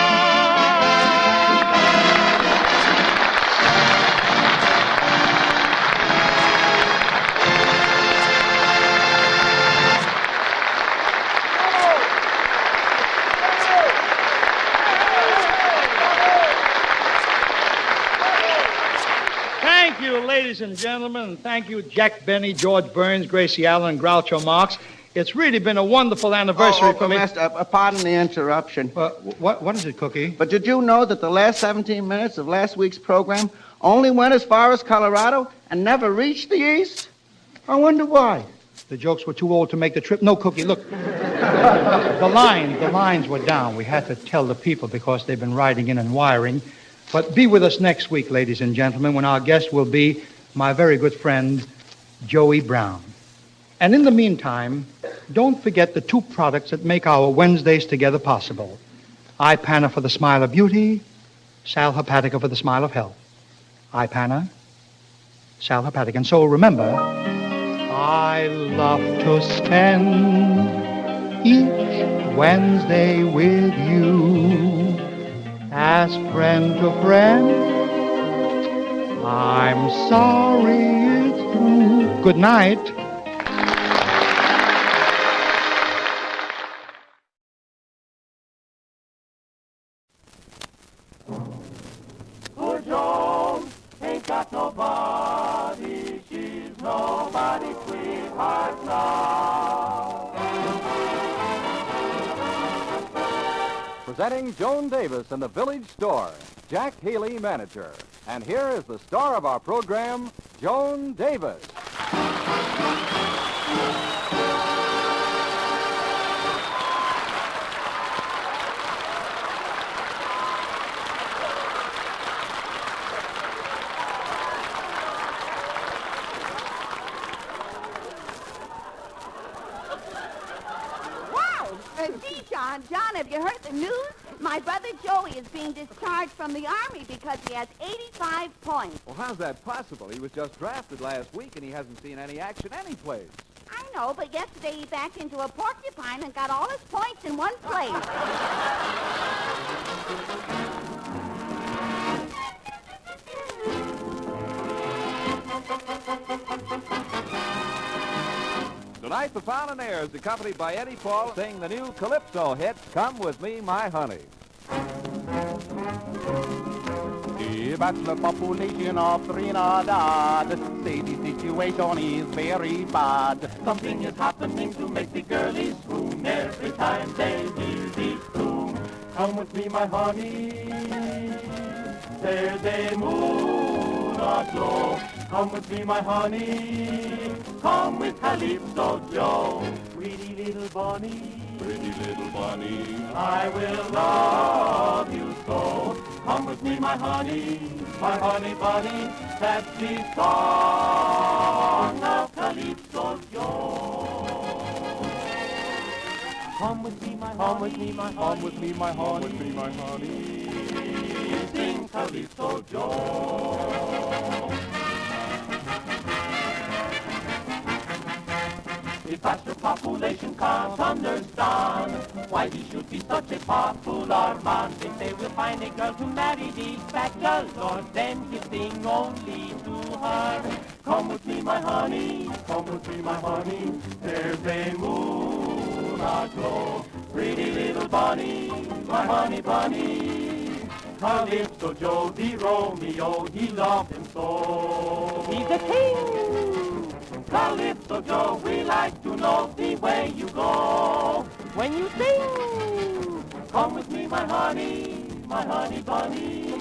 Thank you, ladies and gentlemen, and thank you, Jack Benny, George Burns, Gracie Allen, and Groucho Marx. It's really been a wonderful anniversary for me. Master, pardon the interruption. What is it, Cookie? But did you know that the last 17 minutes of last week's program only went as far as Colorado and never reached the East? I wonder why. The jokes were too old to make the trip. No, Cookie, look. The lines were down. We had to tell the people because they've been writing in and wiring. But be with us next week, ladies and gentlemen, when our guest will be my very good friend, Joey Brown. And in the meantime, don't forget the two products that make our Wednesdays together possible. Ipana for the smile of beauty, Sal Hepatica for the smile of health. Ipana, Sal Hepatica. And so remember, I love to spend each Wednesday with you. As friend to friend, I'm sorry it's through. Good night. Poor Joan ain't got nobody. She's nobody's sweetheart now. Presenting Jone Davis and the Village Store, Jack Healy, manager. And here is the star of our program, Jone Davis. Gee, John, have you heard the news? My brother Joey is being discharged from the Army because he has 85 points. Well, how's that possible? He was just drafted last week, and he hasn't seen any action anyplace. I know, but yesterday he backed into a porcupine and got all his points in one place. Tonight, the Pioneers, accompanied by Eddie Paul, sing the new Calypso hit, Come With Me, My Honey. The bachelor population of Trinidad say the situation is very bad. Something is happening to make the girlies swoon every time they hear the tune. Come with me, my honey. There's a moon aglow. Come with me, my honey. Come with Calypso Joe. Pretty little Bonnie. Pretty little Bonnie. I will love you so. Come with me, my honey bunny. That's the song of Calypso Joe. Come with me, my honey. Come with me, my honey. Sing Calypso Joe. If faster population can't understand why he should be such a popular man, if they will find a girl to marry the bachelor, then he'll sing only to her. Come with me, my honey. Come with me, my honey. There's a moon aglow. Pretty little Bonnie, my honey bunny. Calypso Joe, the Romeo, he loved him so. He's a king. Calypso Joe, we like to know the way you go. When you sing, come with me, my honey bunny.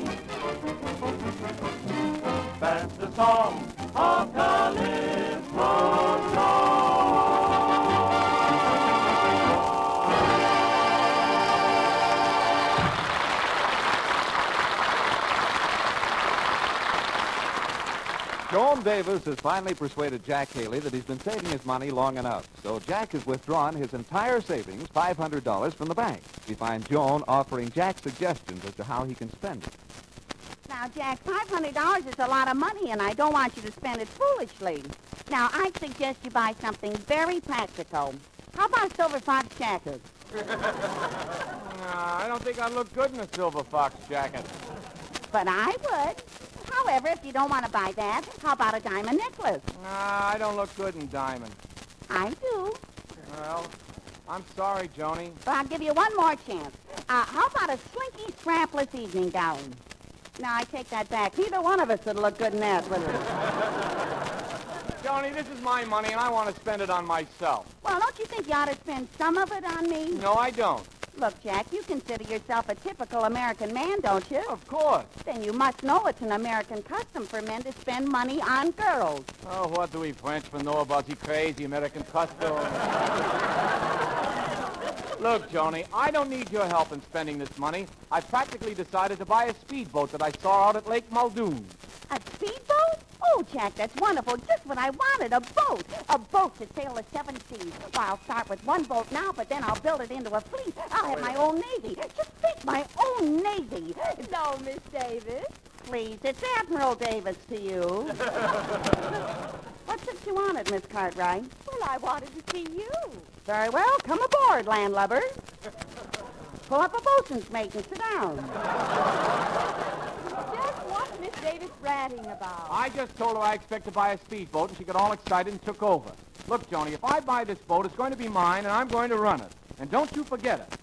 That's the song of Calypso Joe. Jone Davis has finally persuaded Jack Haley that he's been saving his money long enough. So Jack has withdrawn his entire savings, $500, from the bank. We find Jone offering Jack suggestions as to how he can spend it. Now, Jack, $500 is a lot of money, and I don't want you to spend it foolishly. Now, I suggest you buy something very practical. How about a silver fox jacket? I don't think I'd look good in a silver fox jacket. But I would. However, if you don't want to buy that, how about a diamond necklace? I don't look good in diamond. I do. Well, I'm sorry, Joni. But I'll give you one more chance. How about a slinky, strapless evening gown? Now, I take that back. Neither one of us would look good in that, would we? Joni, this is my money, and I want to spend it on myself. Well, don't you think you ought to spend some of it on me? No, I don't. Look, Jack, you consider yourself a typical American man, don't you? Of course. Then you must know it's an American custom for men to spend money on girls. Oh, what do we Frenchmen know about the crazy American custom? Look, Joni, I don't need your help in spending this money. I practically decided to buy a speedboat that I saw out at Lake Muldoon. A speedboat? Oh, Jack, that's wonderful. Just what I wanted, a boat. A boat to sail the 7 seas. Well, I'll start with one boat now, but then I'll build it into a fleet. I'll have my own navy. Just think, my own navy. No, Miss Davis. Please, it's Admiral Davis to you. What's it you wanted, Miss Cartwright? Well, I wanted to see you. Very well. Come aboard, landlubbers. Pull up a boatswain's mate and sit down. Just what's Miss Davis ranting about? I just told her I expect to buy a speedboat, and she got all excited and took over. Look, Joni, if I buy this boat, it's going to be mine, and I'm going to run it. And don't you forget it.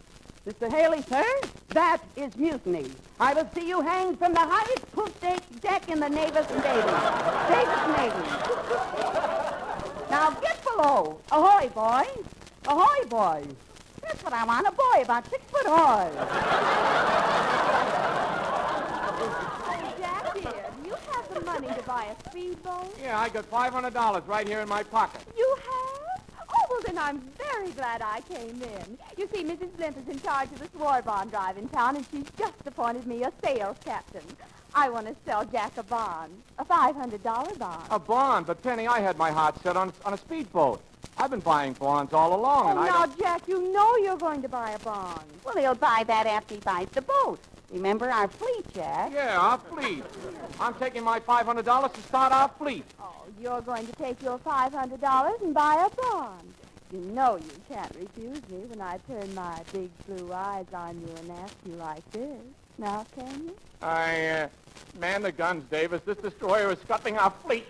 Mr. Haley, sir, that is mutiny. I will see you hanged from the highest poop deck in the Navis and Davis. Davis Navy. Now get below. Ahoy, boys. Ahoy, boys. That's what I want, a boy about 6 foot high. Oh, Jack, dear, do you have the money to buy a speedboat? Yeah, I got $500 right here in my pocket. You have? Oh, well, then I'm very glad I came in. You see, Mrs. Flint is in charge of this war bond drive in town, and she's just appointed me a sales captain. I want to sell Jack a bond, a $500 bond. A bond? But, Penny, I had my heart set on a speedboat. I've been buying bonds all along, and now, Jack, you know you're going to buy a bond. Well, he'll buy that after he buys the boat. Remember our fleet, Jack? Yeah, our fleet. I'm taking my $500 to start our fleet. Oh, you're going to take your $500 and buy a bond. You know you can't refuse me when I turn my big blue eyes on you and ask you like this. Now, can you? Man the guns, Davis. This destroyer is scuttling our fleet.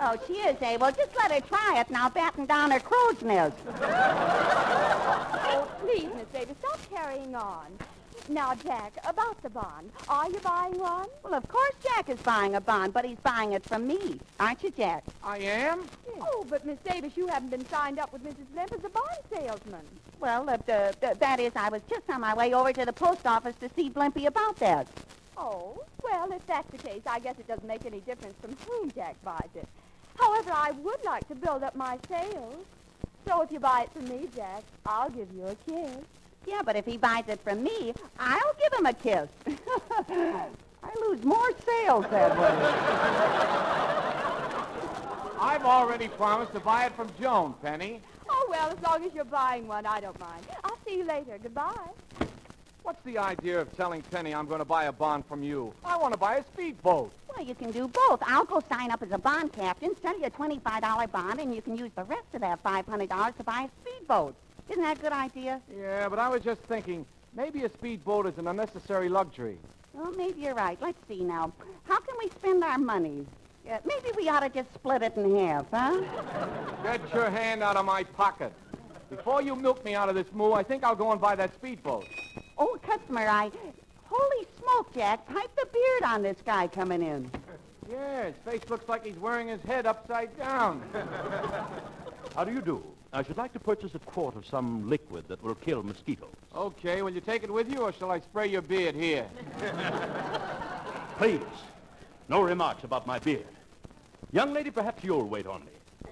Oh, she is, eh? Well, just let her try it, and I'll batten down her crow's nest. Oh, please, Miss Davis, stop carrying on. Now, Jack, about the bond. Are you buying one? Well, of course Jack is buying a bond, but he's buying it from me. Aren't you, Jack? I am? Oh, but Miss Davis, you haven't been signed up with Mrs. Limp as a bond salesman. Well, that is, I was just on my way over to the post office to see Blimpie about that. Oh, well, if that's the case, I guess it doesn't make any difference from whom Jack buys it. However, I would like to build up my sales. So if you buy it from me, Jack, I'll give you a kiss. Yeah, but if he buys it from me, I'll give him a kiss. I lose more sales that way. I've already promised to buy it from Joan, Penny. Oh, well, as long as you're buying one, I don't mind. I'll see you later. Goodbye. What's the idea of telling Penny I'm going to buy a bond from you? I want to buy a speedboat. Well, you can do both. I'll go sign up as a bond captain, sell you a $25 bond, and you can use the rest of that $500 to buy a speedboat. Isn't that a good idea? Yeah, but I was just thinking, maybe a speedboat is an unnecessary luxury. Well, maybe you're right. Let's see now. How can we spend our money? Maybe we ought to just split it in half, huh? Get your hand out of my pocket. Before you milk me out of this moo, I think I'll go and buy that speedboat. Oh, customer, Holy smoke, Jack. Pipe the beard on this guy coming in. Yeah, his face looks like he's wearing his head upside down. How do you do? I should like to purchase a quart of some liquid that will kill mosquitoes. Okay, will you take it with you, or shall I spray your beard here? Please, no remarks about my beard. Young lady, perhaps you'll wait on me.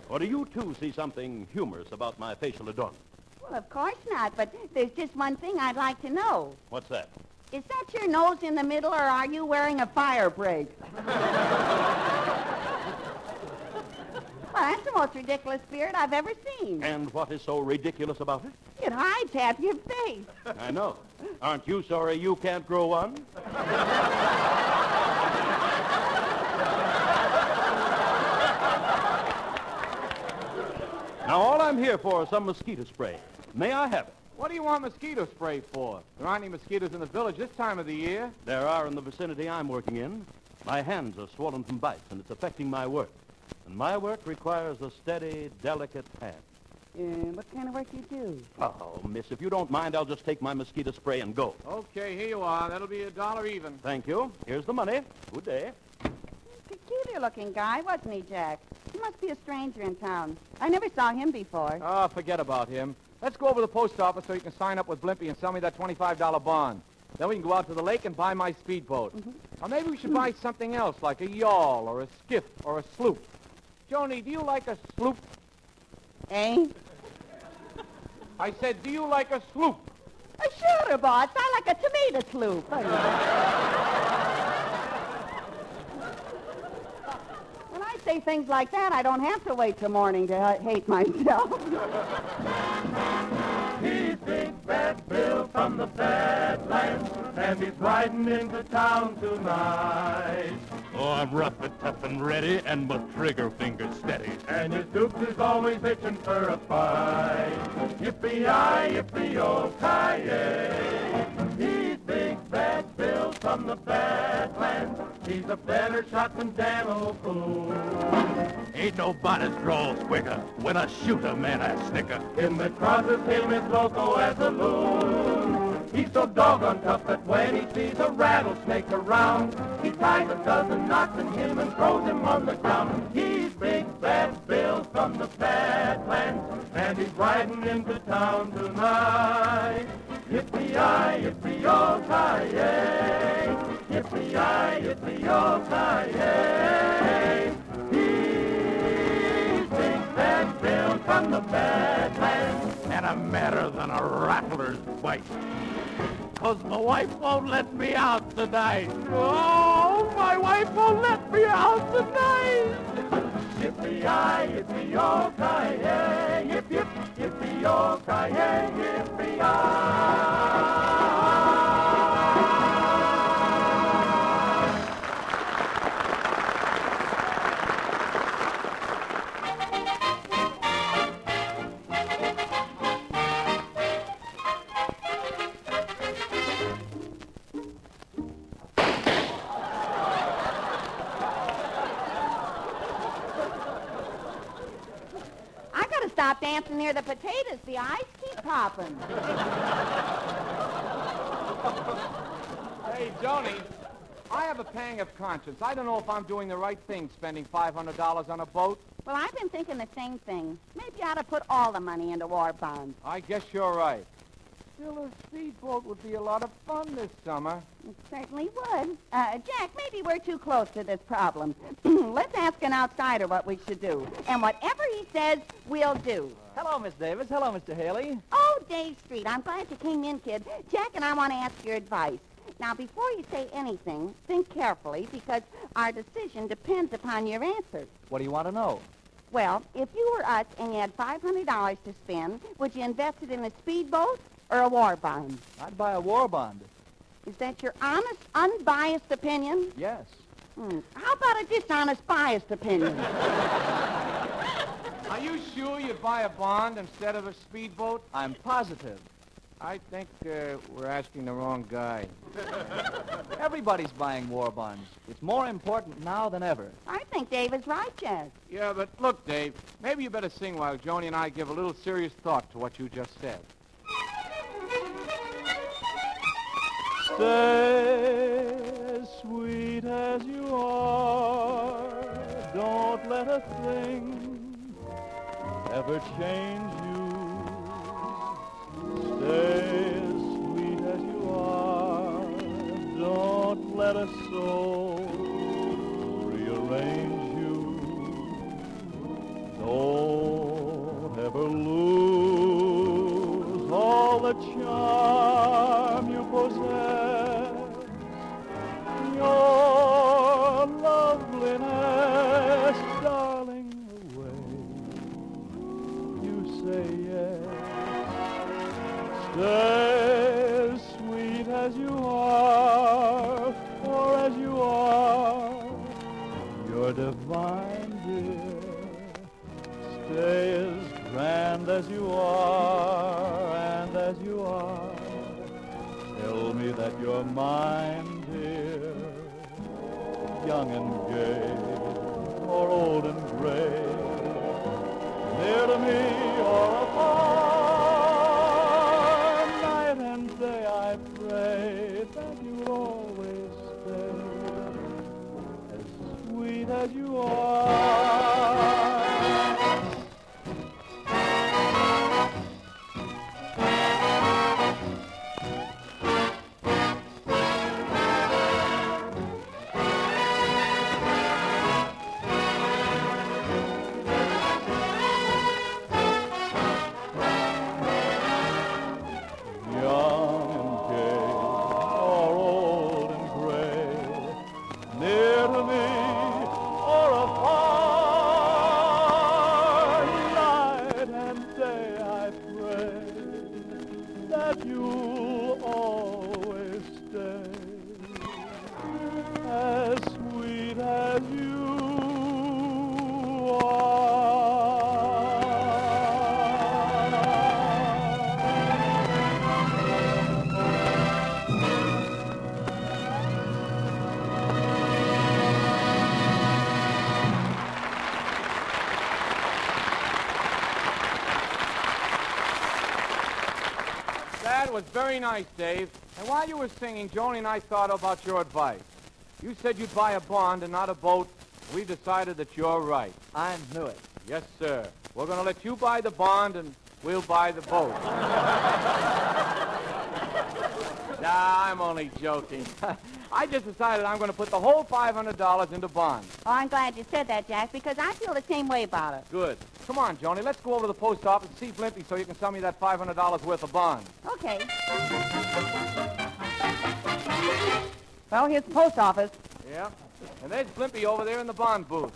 Or do you, too, see something humorous about my facial adornment? Well, of course not, but there's just one thing I'd like to know. What's that? Is that your nose in the middle, or are you wearing a fire break? Well, that's the most ridiculous beard I've ever seen. And what is so ridiculous about it? It hides half your face. I know. Aren't you sorry you can't grow one? Now, all I'm here for is some mosquito spray. May I have it? What do you want mosquito spray for? There aren't any mosquitoes in the village this time of the year. There are in the vicinity I'm working in. My hands are swollen from bites, and it's affecting my work. And my work requires a steady, delicate hand. What kind of work do you do? Oh, miss, if you don't mind, I'll just take my mosquito spray and go. Okay, here you are. That'll be $1 even. Thank you. Here's the money. Good day. Peculiar-looking guy, wasn't he, Jack? He must be a stranger in town. I never saw him before. Oh, forget about him. Let's go over to the post office so you can sign up with Blimpie and sell me that $25 bond. Then we can go out to the lake and buy my speedboat. Or maybe we should buy something else, like a yawl or a skiff or a sloop. Joni, do you like a sloop? Eh? I said, do you like a sloop? Sure, boss. I like a tomato sloop. When I say things like that, I don't have to wait till morning to hate myself. He's Big Bad Bill from the Badlands, and he's riding into town tonight. Oh, I'm rough and tough and ready, and my trigger finger steady. And his Duke is always itching for a fight. Yippee-yi, yippee-yo-ki-yay. He's Big Bad Bill from the Badlands. He's a better shot than Dan O'Toole. Ain't nobody's draws quicker. When I shoot a man, I snicker. Him that crosses him is loco as a loon. He's so doggone tough that when he sees a rattlesnake around, he ties a dozen knots in him and throws him on the ground. He's Big Bad Bill from the Badlands, and he's riding into town tonight. Yippee-yi, yippee-yo-ki-yay. Yippee-yi, yippee-yo-ki-yay. He's Big Bad Bill from the Badlands, And I'm madder than a rattler's bite. 'Cause my wife won't let me out tonight. Oh, my wife won't let me out tonight. Yippee-yi, yippee-yo-ki-yay. Yip, yip, yippee-yo-ki-yay. Yippee-yi. Stop dancing near the potatoes. The eyes keep popping. Hey, Joni, I have a pang of conscience. I don't know if I'm doing the right thing spending $500 on a boat. Well, I've been thinking the same thing. Maybe you ought to put all the money into war bonds. I guess you're right. Still, a speedboat would be a lot of fun this summer. It certainly would. Jack, maybe we're too close to this problem. Let's ask an outsider what we should do. And whatever he says, we'll do. Hello, Miss Davis. Hello, Mr. Haley. Oh, Dave Street, I'm glad you came in, kid. Jack and I want to ask your advice. Now, before you say anything, think carefully, because our decision depends upon your answer. What do you want to know? Well, if you were us and you had $500 to spend, would you invest it in a speedboat or a war bond? I'd buy a war bond. Is that your honest, unbiased opinion? Yes. How about a dishonest, biased opinion? Are you sure you'd buy a bond instead of a speedboat? I'm positive. I think we're asking the wrong guy. Everybody's buying war bonds. It's more important now than ever. I think Dave is right, Jack. Yeah, but look, Dave, maybe you better sing while Joni and I give a little serious thought to what you just said. Stay as sweet as you are. Don't let a thing ever change you. Stay as sweet as you are. Don't let a soul rearrange you. Don't ever lose all the charm you possess. Your loveliness, darling, away. You say yes. Stay as sweet as you are, or as you are. You're divine, dear. Stay as grand as you are, and as you are. Tell me that you're mine, dear. Young and gay, or old and gray. Near to me or afar, night and day I pray that you'll always stay as sweet as you are. That was very nice, Dave. And while you were singing, Joni and I thought about your advice. You said you'd buy a bond and not a boat. We decided that you're right. I knew it. Yes, sir. We're going to let you buy the bond, and we'll buy the boat. Nah, I'm only joking. I just decided I'm going to put the whole $500 into bonds. Oh, I'm glad you said that, Jack, because I feel the same way about it. Good. Come on, Joni, let's go over to the post office and see Blimpie so you can sell me that $500 worth of bonds. Okay. Well, here's the post office. Yeah. And there's Blimpie over there in the bond booth.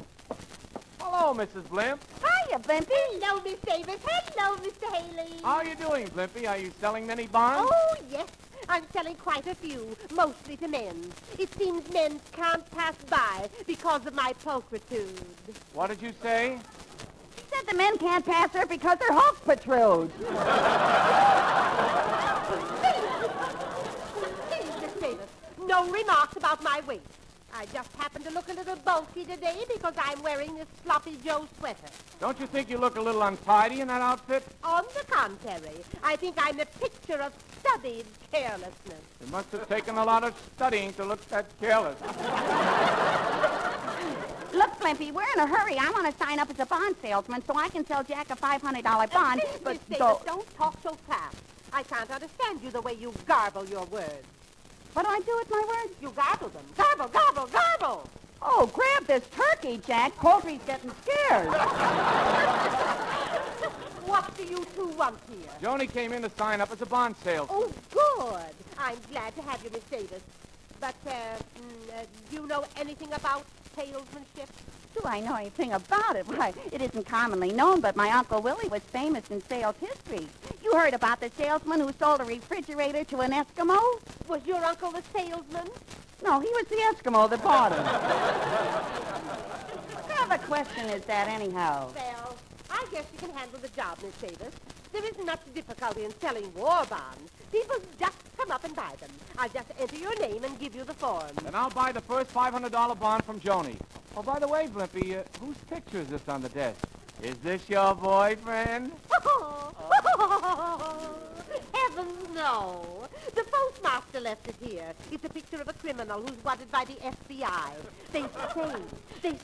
Hello, Mrs. Blimp. Hiya, Blimpie. Hello, Miss Davis. Hello, Mr. Haley. How are you doing, Blimpie? Are you selling many bonds? Oh, yes. I'm selling quite a few, mostly to men. It seems men can't pass by because of my pulchritude. What did you say? She said the men can't pass her because her hulk protrudes. Please, Miss Davis, no remarks about my weight. I just happen to look a little bulky today because I'm wearing this sloppy Joe sweater. Don't you think you look a little untidy in that outfit? On the contrary, I think I'm a picture of studied carelessness. It must have taken a lot of studying to look that careless. Look, Blimpy, we're in a hurry. I want to sign up as a bond salesman so I can sell Jack a $500 bond. Miss Davis, don't talk so fast. I can't understand you the way you garble your words. What do I do with my words? You garble them. Garble, garble, garble. Oh, grab this turkey, Jack. Poultry's getting scared. What do you two want here? Joni came in to sign up as a bond salesman. Oh, good. I'm glad to have you, Miss Davis. But, do you know anything about salesmanship? Do I know anything about it? Why, it isn't commonly known, but my Uncle Willie was famous in sales history. You heard about the salesman who sold a refrigerator to an Eskimo? Was your uncle the salesman? No, he was the Eskimo that bought him. What kind of a question is that, anyhow? Well, I guess you can handle the job, Miss Davis. There isn't much difficulty in selling war bonds. People just come up and buy them. I'll just enter your name and give you the form. Then I'll buy the first $500 bond from Joni. Oh, by the way, Blimpy, whose picture is this on the desk? Is this your boyfriend? Heavens, no. The postmaster left it here. It's a picture of a criminal who's wanted by the FBI. They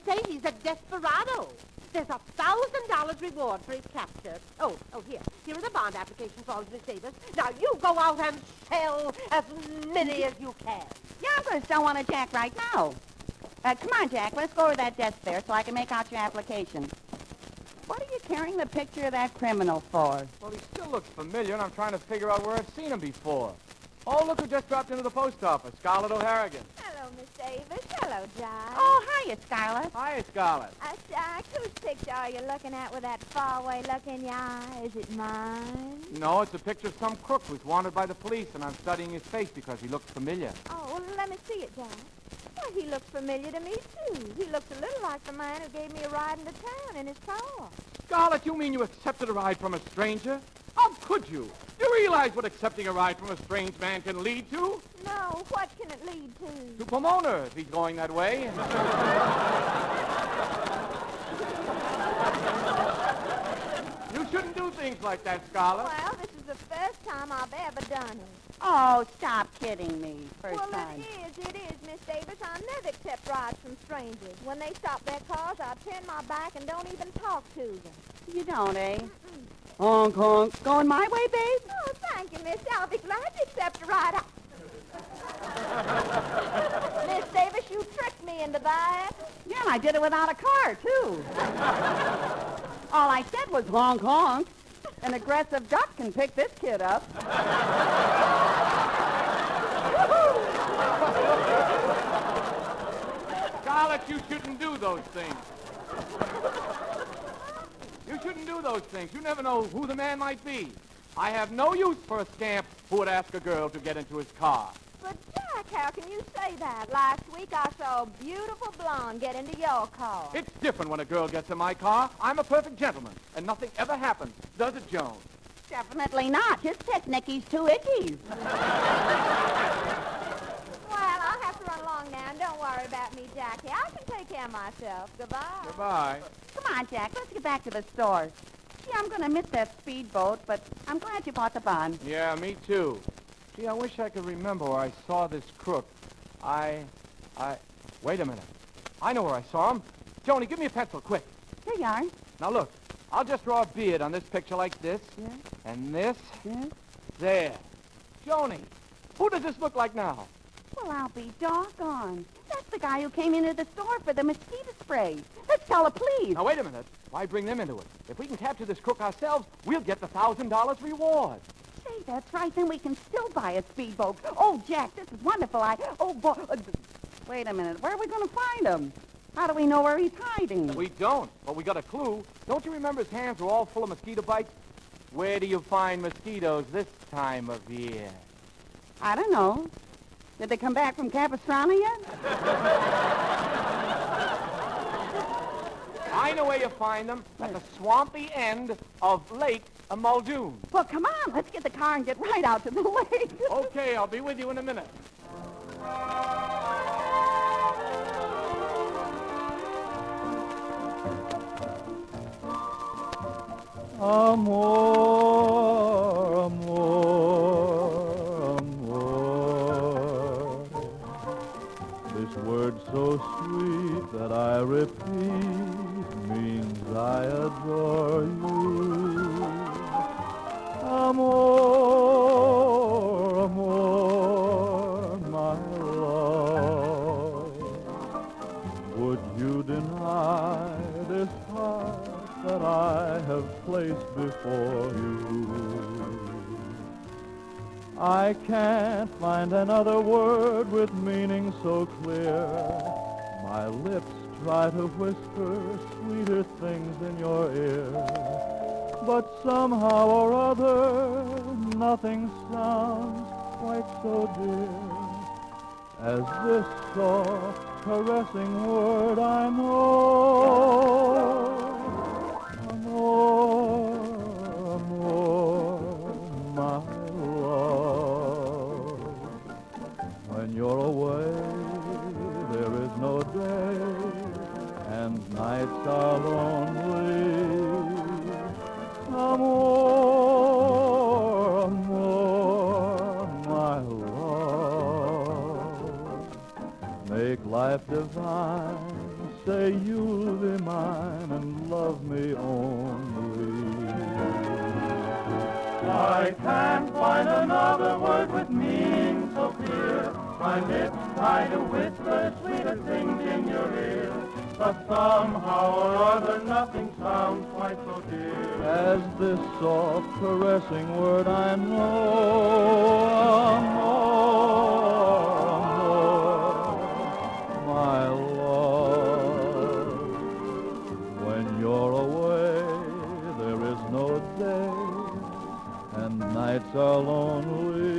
say he's a desperado. There's $1,000 reward for his capture. Oh, here are the bond application forms, Miss Davis. Now, you go out and sell as many as you can. Yeah, I'm going to sell one of Jack right now. Come on, Jack, let's go to that desk there so I can make out your application. What are you carrying the picture of that criminal for? Well, he still looks familiar, and I'm trying to figure out where I've seen him before. Oh, look who just dropped into the post office, Scarlett O'Harrigan. Hello, Miss Davis. Hello, Jive. Oh, hiya, Scarlett. Hiya, Scarlett. Jack, whose picture are you looking at with that faraway look in your eye? Is it mine? No, it's a picture of some crook who's wanted by the police, and I'm studying his face because he looks familiar. Oh, well, let me see it, Jack. Well, he looks familiar to me, too. He looks a little like the man who gave me a ride into town in his car. Scarlett, you mean you accepted a ride from a stranger? How could you? Do you realize what accepting a ride from a strange man can lead to? No, what can it lead to? To Pomona, if he's going that way. You shouldn't do things like that, Scarlett. Well, this is the first time I've ever done it. Oh, stop kidding me. First well, time. It is, Miss Davis. I never accept rides from strangers. When they stop their cars, I turn my back and don't even talk to them. You don't, eh? Honk, honk. Going my way, babe? Oh, thank you, Miss. I'll be glad to accept a ride. Miss Davis, you tricked me into that. Yeah, and I did it without a car, too. All I said was honk, honk. An aggressive duck can pick this kid up. Scarlett, you shouldn't do those things. You shouldn't do those things. You never know who the man might be. I have no use for a scamp who would ask a girl to get into his car. But, Jack, how can you say that? Last week I saw a beautiful blonde get into your car. It's different when a girl gets in my car. I'm a perfect gentleman, and nothing ever happens, does it, Joan? Definitely not. Just pick Nicky's two ickies. Well, I'll have to run along now, and don't worry about me, Jackie. I can take care of myself. Goodbye. Goodbye. Come on, Jack. Let's get back to the store. Gee, I'm going to miss that speedboat, but I'm glad you bought the bond. Yeah, me too. Gee, I wish I could remember where I saw this crook. Wait a minute. I know where I saw him. Joni, give me a pencil, quick. Here you are. Now, look. I'll just draw a beard on this picture like this. Yeah. And this. Yeah. There. Joni, who does this look like now? Well, I'll be doggone. That's the guy who came into the store for the mosquito spray. Let's tell the police. Now, wait a minute. Why bring them into it? If we can capture this crook ourselves, we'll get the $1,000 reward. Say, that's right. Then we can still buy a speedboat. Oh, Jack, this is wonderful. Oh, boy. Wait a minute. Where are we going to find him? How do we know where he's hiding? We don't, but we got a clue. Don't you remember his hands were all full of mosquito bites? Where do you find mosquitoes this time of year? I don't know. Did they come back from Capistrano yet? I know where you find them, at the swampy end of Lake Muldoon. Well, come on. Let's get the car and get right out to the lake. Okay, I'll be with you in a minute. Amor, amor, amor. This word so sweet that I repeat means I adore you. Amor, amor, my love. Would you deny this heart that I have placed before you? I can't find another word with meaning so clear. My lips try to whisper sweeter things in your ear, but somehow or other nothing sounds quite so dear as this soft, caressing word I know. Amor, amor, my love. When you're away, there is no day, and nights are lonely. Amor, amor, my love. Make life divine, say you'll be mine and love me only. I can't find another word with meaning so clear. My lips try to whisper sweeter things in your ear, but somehow or other nothing sounds quite so dear as this soft, caressing word I know. Amor, my love. When you're away, there is no day, and nights are lonely.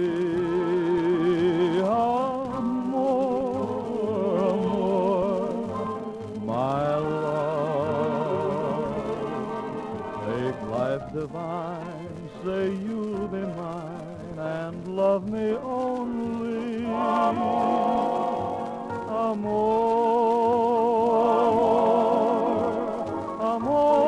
Divine, say you'll be mine and love me only. Amor, amor, amor.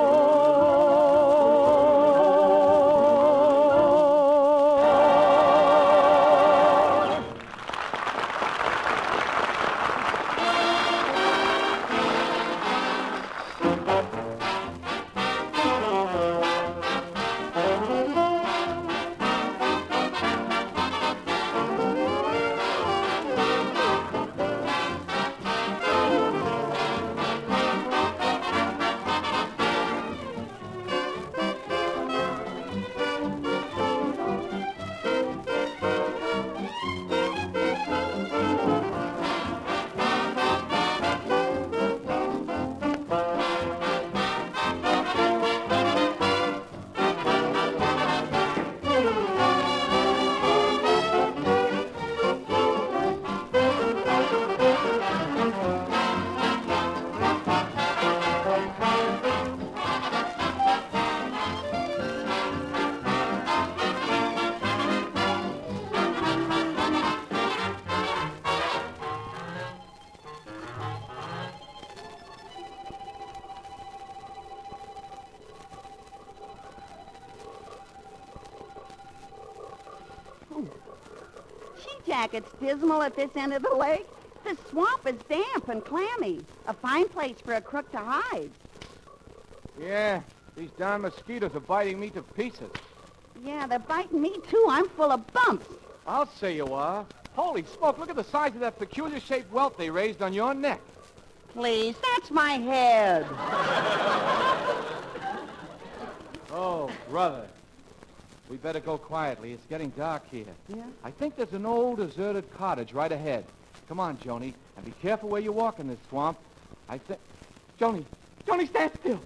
Jack, it's dismal at this end of the lake. The swamp is damp and clammy. A fine place for a crook to hide. Yeah, these darn mosquitoes are biting me to pieces. Yeah, they're biting me, too. I'm full of bumps. I'll say you are. Holy smoke, look at the size of that peculiar-shaped welt they raised on your neck. Please, that's my head. Oh, brother. We better go quietly. It's getting dark here. Yeah? I think there's an old deserted cottage right ahead. Come on, Joni, and be careful where you walk in this swamp. I think... Joni, stand still.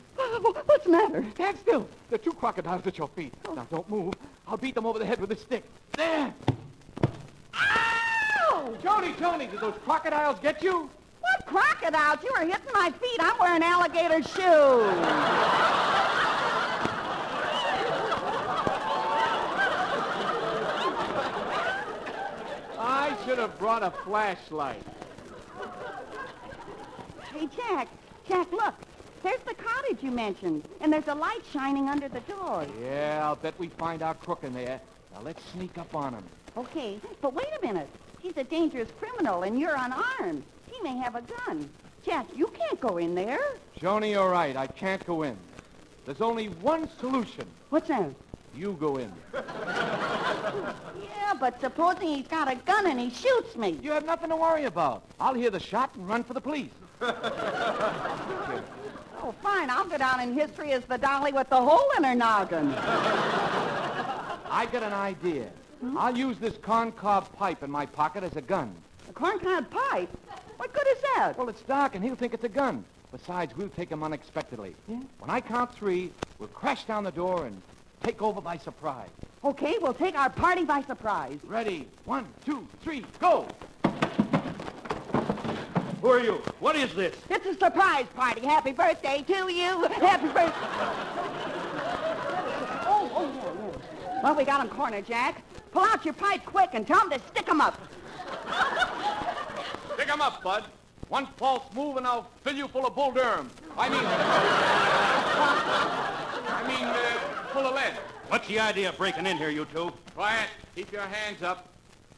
What's the matter? Stand still. There are two crocodiles at your feet. Now, don't move. I'll beat them over the head with a stick. There! Ow! Joni, did those crocodiles get you? What crocodiles? You were hitting my feet. I'm wearing alligator shoes. I should have brought a flashlight. Hey, Jack, look. There's the cottage you mentioned, and there's a light shining under the door. Yeah, I'll bet we find our crook in there. Now, let's sneak up on him. Okay, but wait a minute. He's a dangerous criminal, and you're unarmed. He may have a gun. Jack, you can't go in there. Joni, you're right. I can't go in. There's only one solution. What's that? You go in. Yeah, but supposing he's got a gun and he shoots me. You have nothing to worry about. I'll hear the shot and run for the police. Oh, fine. I'll go down in history as the dolly with the hole in her noggin. I've got an idea. I'll use this corncob pipe in my pocket as a gun. A corncob pipe? What good is that? Well, it's dark, and he'll think it's a gun. Besides, we'll take him unexpectedly. Yeah? When I count 3, we'll crash down the door and take over by surprise. Okay, we'll take our party by surprise. Ready? 1, 2, 3, go! Who are you? What is this? It's a surprise party. Happy birthday to you. Happy birthday. Oh, yeah. Well, we got him cornered, Jack. Pull out your pipe quick and tell him to stick him up. Stick him up, Bud. One false move and I'll fill you full of bull durham. Full of lead. What's the idea of breaking in here, you two? Quiet. Keep your hands up.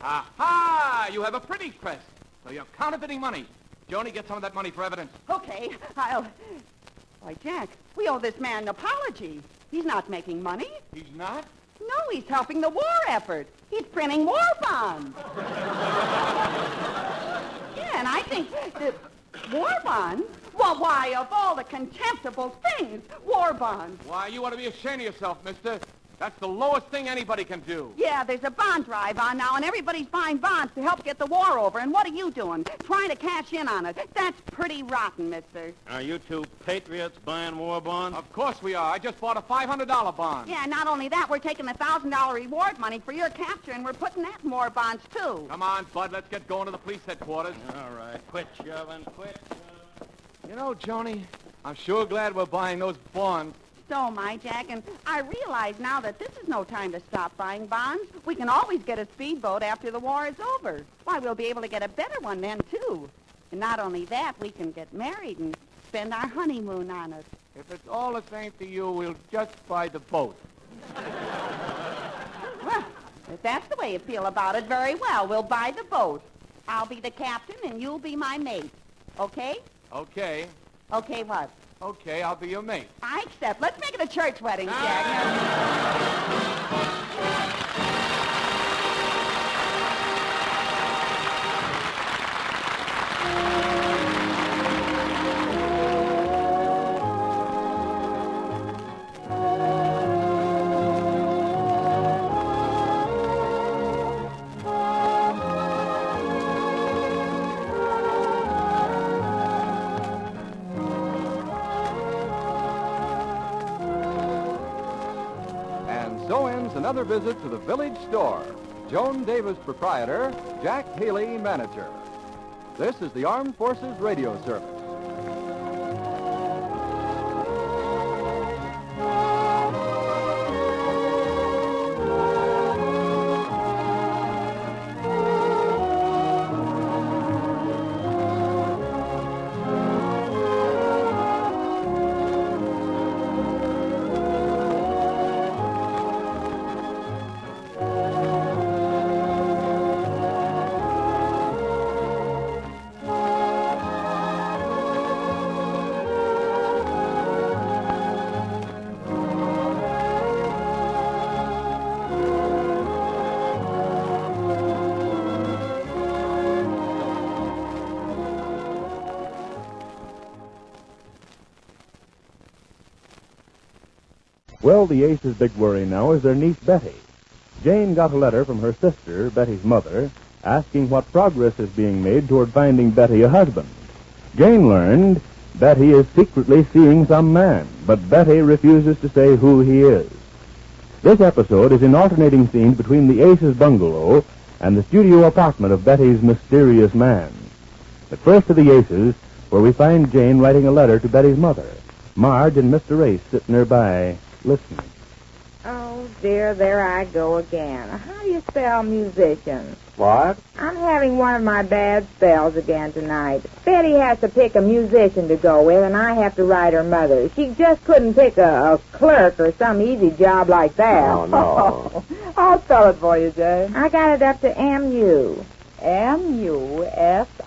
Aha! You have a printing press. So you're counterfeiting money. Joni, get some of that money for evidence. Okay, Why, Jack, we owe this man an apology. He's not making money. He's not? No, he's helping the war effort. He's printing war bonds. Yeah, and I think the war bonds? Well, why, of all the contemptible things, war bonds. Why, you ought to be ashamed of yourself, mister. That's the lowest thing anybody can do. Yeah, there's a bond drive on now, and everybody's buying bonds to help get the war over. And what are you doing? Trying to cash in on it. That's pretty rotten, mister. Are you two patriots buying war bonds? Of course we are. I just bought a $500 bond. Yeah, not only that, we're taking the $1,000 reward money for your capture, and we're putting that in war bonds, too. Come on, Bud. Let's get going to the police headquarters. All right. Quit shoving. Quit shoving. You know, Joni, I'm sure glad we're buying those bonds. So am I, Jack, and I realize now that this is no time to stop buying bonds. We can always get a speedboat after the war is over. Why, we'll be able to get a better one then, too. And not only that, we can get married and spend our honeymoon on it. If it's all the same to you, we'll just buy the boat. Well, if that's the way you feel about it, very well. We'll buy the boat. I'll be the captain, and you'll be my mate. Okay? Okay. Okay, what? Okay, I'll be your mate. I accept. Let's make it a church wedding, Jack. Another visit to the village store. Jone Davis, proprietor. Jack Haley, manager. This is the Armed Forces Radio Service. Well, the Ace's big worry now is their niece, Betty. Jane got a letter from her sister, Betty's mother, asking what progress is being made toward finding Betty a husband. Jane learned Betty is secretly seeing some man, but Betty refuses to say who he is. This episode is in alternating scenes between the Ace's bungalow and the studio apartment of Betty's mysterious man. But first to the Ace's, where we find Jane writing a letter to Betty's mother. Marge and Mr. Ace sit nearby, listening. Oh, dear, there I go again. How do you spell musician? What? I'm having one of my bad spells again tonight. Betty has to pick a musician to go with, and I have to write her mother. She just couldn't pick a clerk or some easy job like that. Oh, no. I'll spell it for you, Jane. I got it up to M-U. M-U-S-I-C.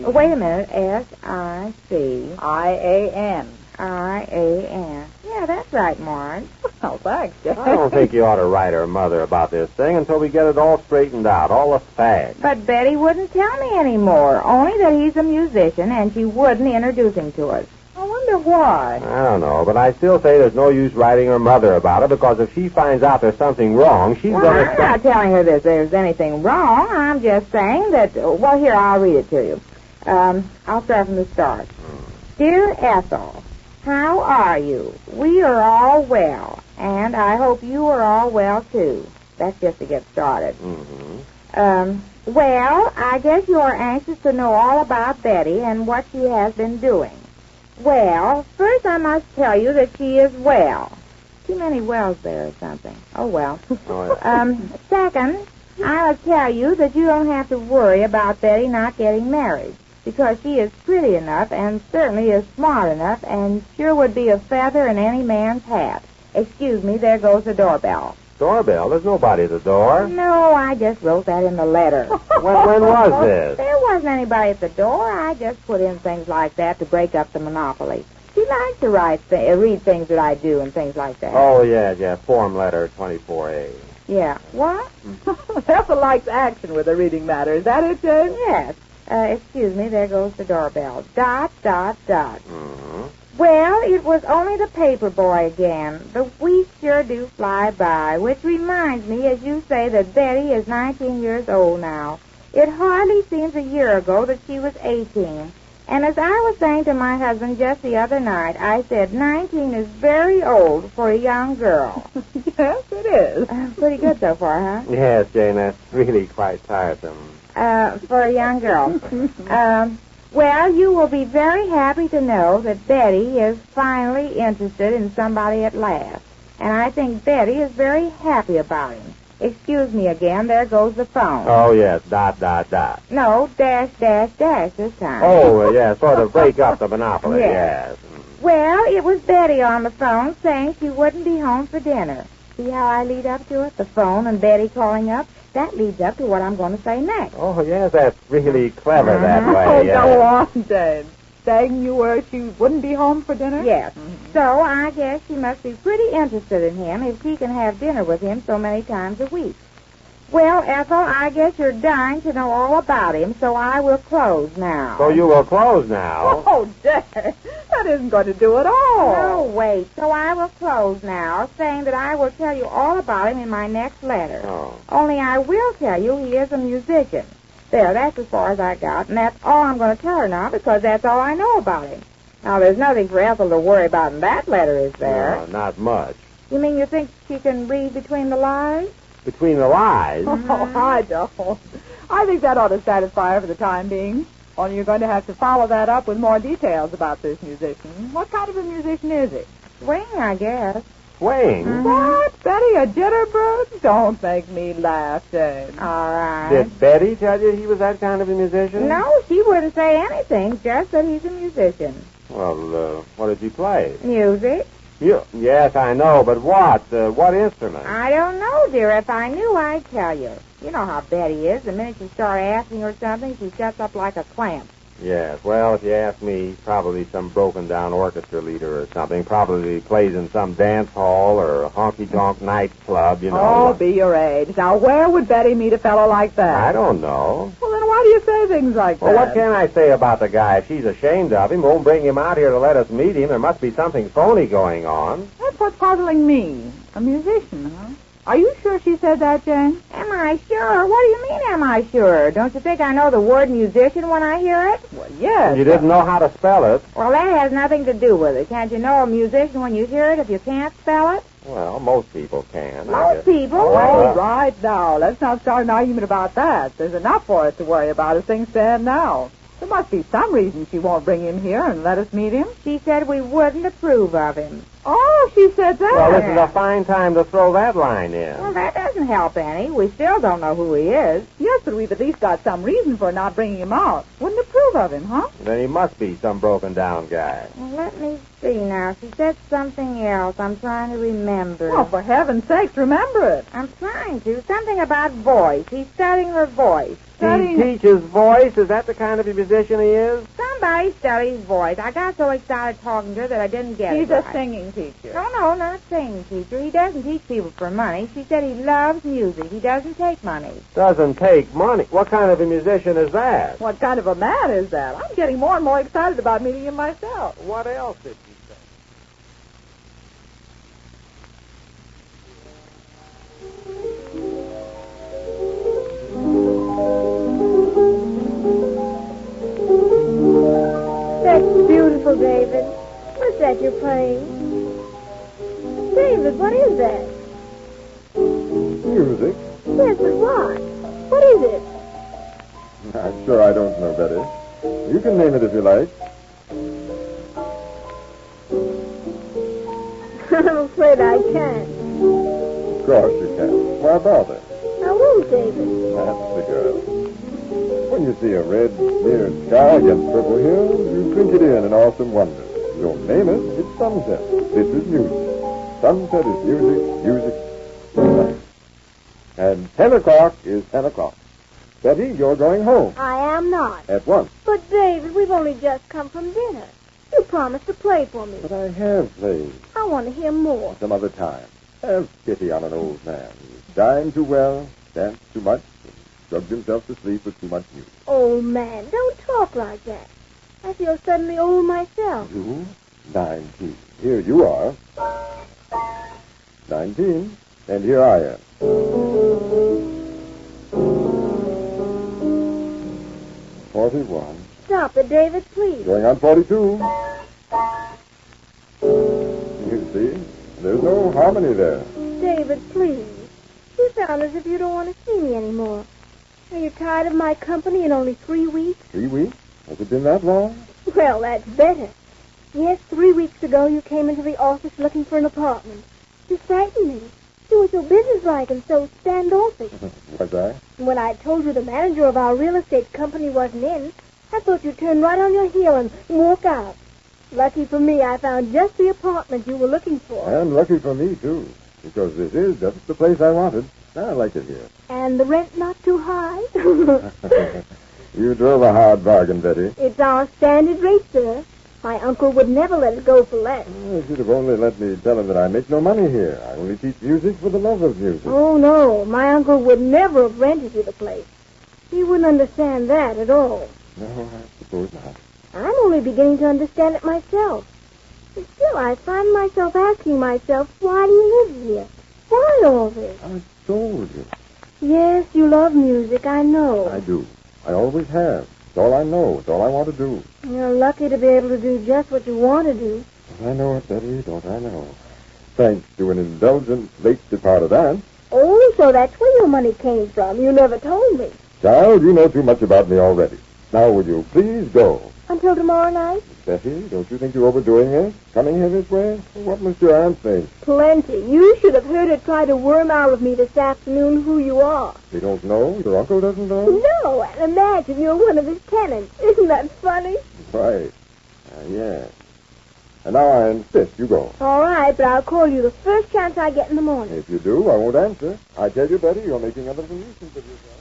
Oh, wait a minute. S-I-C. I-A-N. I-A-N. Yeah, that's right, Marge. Oh, thanks, Jane. I don't think you ought to write her mother about this thing until we get it all straightened out, all the facts. But Betty wouldn't tell me anymore, only that he's a musician, and she wouldn't introduce him to us. I wonder why. I don't know, but I still say there's no use writing her mother about it, because if she finds out there's something wrong, she's Well, going to... I'm not telling her that there's anything wrong. I'm just saying that... Well, here, I'll read it to you. I'll start from the start. Dear Ethel, how are you? We are all well, and I hope you are all well, too. That's just to get started. Well, I guess you are anxious to know all about Betty and what she has been doing. Well, first I must tell you that she is well. Too many wells there or something. Oh, well. Second, I'll tell you that you don't have to worry about Betty not getting married, because she is pretty enough and certainly is smart enough and sure would be a feather in any man's hat. Excuse me, there goes the doorbell. Doorbell? There's nobody at the door. No, I just wrote that in the letter. When was this? There wasn't anybody at the door. I just put in things like that to break up the monopoly. She likes to read things that I do and things like that. Oh, yeah, form letter 24A. Yeah. What? Ethel likes action with a reading matter. Is that it, Jane? Yes. Excuse me, there goes the doorbell. ... Well, it was only the paper boy again. The weeks sure do fly by, which reminds me, as you say, that Betty is 19 years old now. It hardly seems a year ago that she was 18. And as I was saying to my husband just the other night, I said 19 is very old for a young girl. Yes, it is. Pretty good so far, huh? Yes, Jane, that's really quite tiresome. For a young girl. Well, you will be very happy to know that Betty is finally interested in somebody at last. And I think Betty is very happy about him. Excuse me again, there goes the phone. Oh, yes, ... No, ... this time. Oh, yeah, sort of break up the monopoly, yes. Well, it was Betty on the phone saying she wouldn't be home for dinner. See how I lead up to it? The phone and Betty calling up. That leads up to what I'm going to say next. Oh, yes, that's really clever that way. Oh, yes. go on, Jane. Saying she wouldn't be home for dinner? Yes. So I guess she must be pretty interested in him if she can have dinner with him so many times a week. Well, Ethel, I guess you're dying to know all about him, so I will close now. So you will close now? Oh, Jane, that isn't going to do it all. No, wait. So I will close now, saying that I will tell you all about him in my next letter. Oh. Only I will tell you he is a musician. There, that's as far as I got, and that's all I'm going to tell her now, because that's all I know about him. Now, there's nothing for Ethel to worry about in that letter, is there? No, not much. You mean you think she can read between the lines? Between the lies? Oh, I don't. I think that ought to satisfy her for the time being. Only you're going to have to follow that up with more details about this musician. What kind of a musician is he? Swing, I guess. Swing? What? Betty, a jitterbug? Don't make me laugh, Jane. All right. Did Betty tell you he was that kind of a musician? No, she wouldn't say anything, just that he's a musician. Well, what does he play? Music. Yes, I know, but what? What instrument? I don't know, dear. If I knew, I'd tell you. You know how Betty is. The minute you start asking her something, she shuts up like a clamp. Yes, well, if you ask me, probably some broken-down orchestra leader or something. Probably plays in some dance hall or a honky-tonk nightclub, you know. Oh, be your age. Now, where would Betty meet a fellow like that? I don't know. Well, then why do you say things like Well, that? what can I say about the guy? If she's ashamed of him, won't bring him out here to let us meet him, there must be something phony going on. That's what's puzzling me. A musician, huh? Are you sure she said that, Jane? Am I sure? What do you mean, am I sure? Don't you think I know the word musician when I hear it? Well, yes. You didn't know how to spell it. Well, that has nothing to do with it. Can't you know a musician when you hear it if you can't spell it? Well, most people can. Most people? All right, now, let's not start an argument about that. There's enough for us to worry about as things stand now. There must be some reason she won't bring him here and let us meet him. She said we wouldn't approve of him. Oh, she said that. Well, this is a fine time to throw that line in. Well, that doesn't help any. We still don't know who he is. Yes, but we've at least got some reason for not bringing him out. Wouldn't approve of him, huh? Then he must be some broken-down guy. Well, let me see now. She said something else. I'm trying to remember. Oh, for heaven's sakes, remember it. I'm trying to. Something about voice. He's studying her voice. He teaches voice? Is that the kind of a musician he is? Somebody studies voice. I got so excited talking to her that I didn't get He's it right. a singing teacher. No, not singing teacher. He doesn't teach people for money. She said he loves music. He doesn't take money. Doesn't take money. What kind of a musician is that? What kind of a man is that? I'm getting more and more excited about meeting him myself. What else did she say? That's beautiful, David. What's that you're playing? David, what is that? Music? Yes, but what? What is it? I'm sure I don't know, Betty. You can name it if you like. I'm afraid I can't. Of course you can. Why bother? I won't, David. That's the girl. When you see a red, clear sky against purple hills, you drink it in awesome wonder. You don't name it, it's sunset. This is music. Sunset is music, music, sunset. And 10 o'clock is 10 o'clock. Betty, you're going home. I am not. At once. But, David, we've only just come from dinner. You promised to play for me. But I have played. I want to hear more. Some other time. Have pity on an old man. He's dined too well, danced too much, and drugged himself to sleep with too much music. Old man, don't talk like that. I feel suddenly old myself. You? 19. Here you are. 19. And here I am. 41. Stop it, David, please. Going on 42. You see, there's no harmony there. David, please. You sound as if you don't want to see me anymore. Are you tired of my company in only 3 weeks? 3 weeks? Has it been that long? Well, that's better. Yes, 3 weeks ago you came into the office looking for an apartment. You frightened me. You were so businesslike and so standoffish. Was I? When I told you the manager of our real estate company wasn't in, I thought you'd turn right on your heel and walk out. Lucky for me, I found just the apartment you were looking for. And lucky for me, too, because this is just the place I wanted. I like it here. And the rent not too high? You drove a hard bargain, Betty. It's our standard rate, sir. My uncle would never let it go for less. You should have only let me tell him that I make no money here. I only teach music for the love of music. Oh, no. My uncle would never have rented you the place. He wouldn't understand that at all. No, I suppose not. I'm only beginning to understand it myself. But still, I find myself asking myself, why do you live here? Why all this? I told you. Yes, you love music, I know. I do. I always have. It's all I know. It's all I want to do. You're lucky to be able to do just what you want to do. Don't I know it, Betty? Don't I know? Thanks to an indulgent late departed aunt. Oh, so that's where your money came from. You never told me. Child, you know too much about me already. Now, will you please go? Until tomorrow night? Betty, don't you think you're overdoing it? Coming here this way? What must your aunt think? Plenty. You should have heard her try to worm out of me this afternoon who you are. You don't know? Your uncle doesn't know? No, and imagine you're one of his tenants. Isn't that funny? Right. Yes. And now I insist you go. All right, but I'll call you the first chance I get in the morning. If you do, I won't answer. I tell you, Betty, you're making other nuisance of yourself.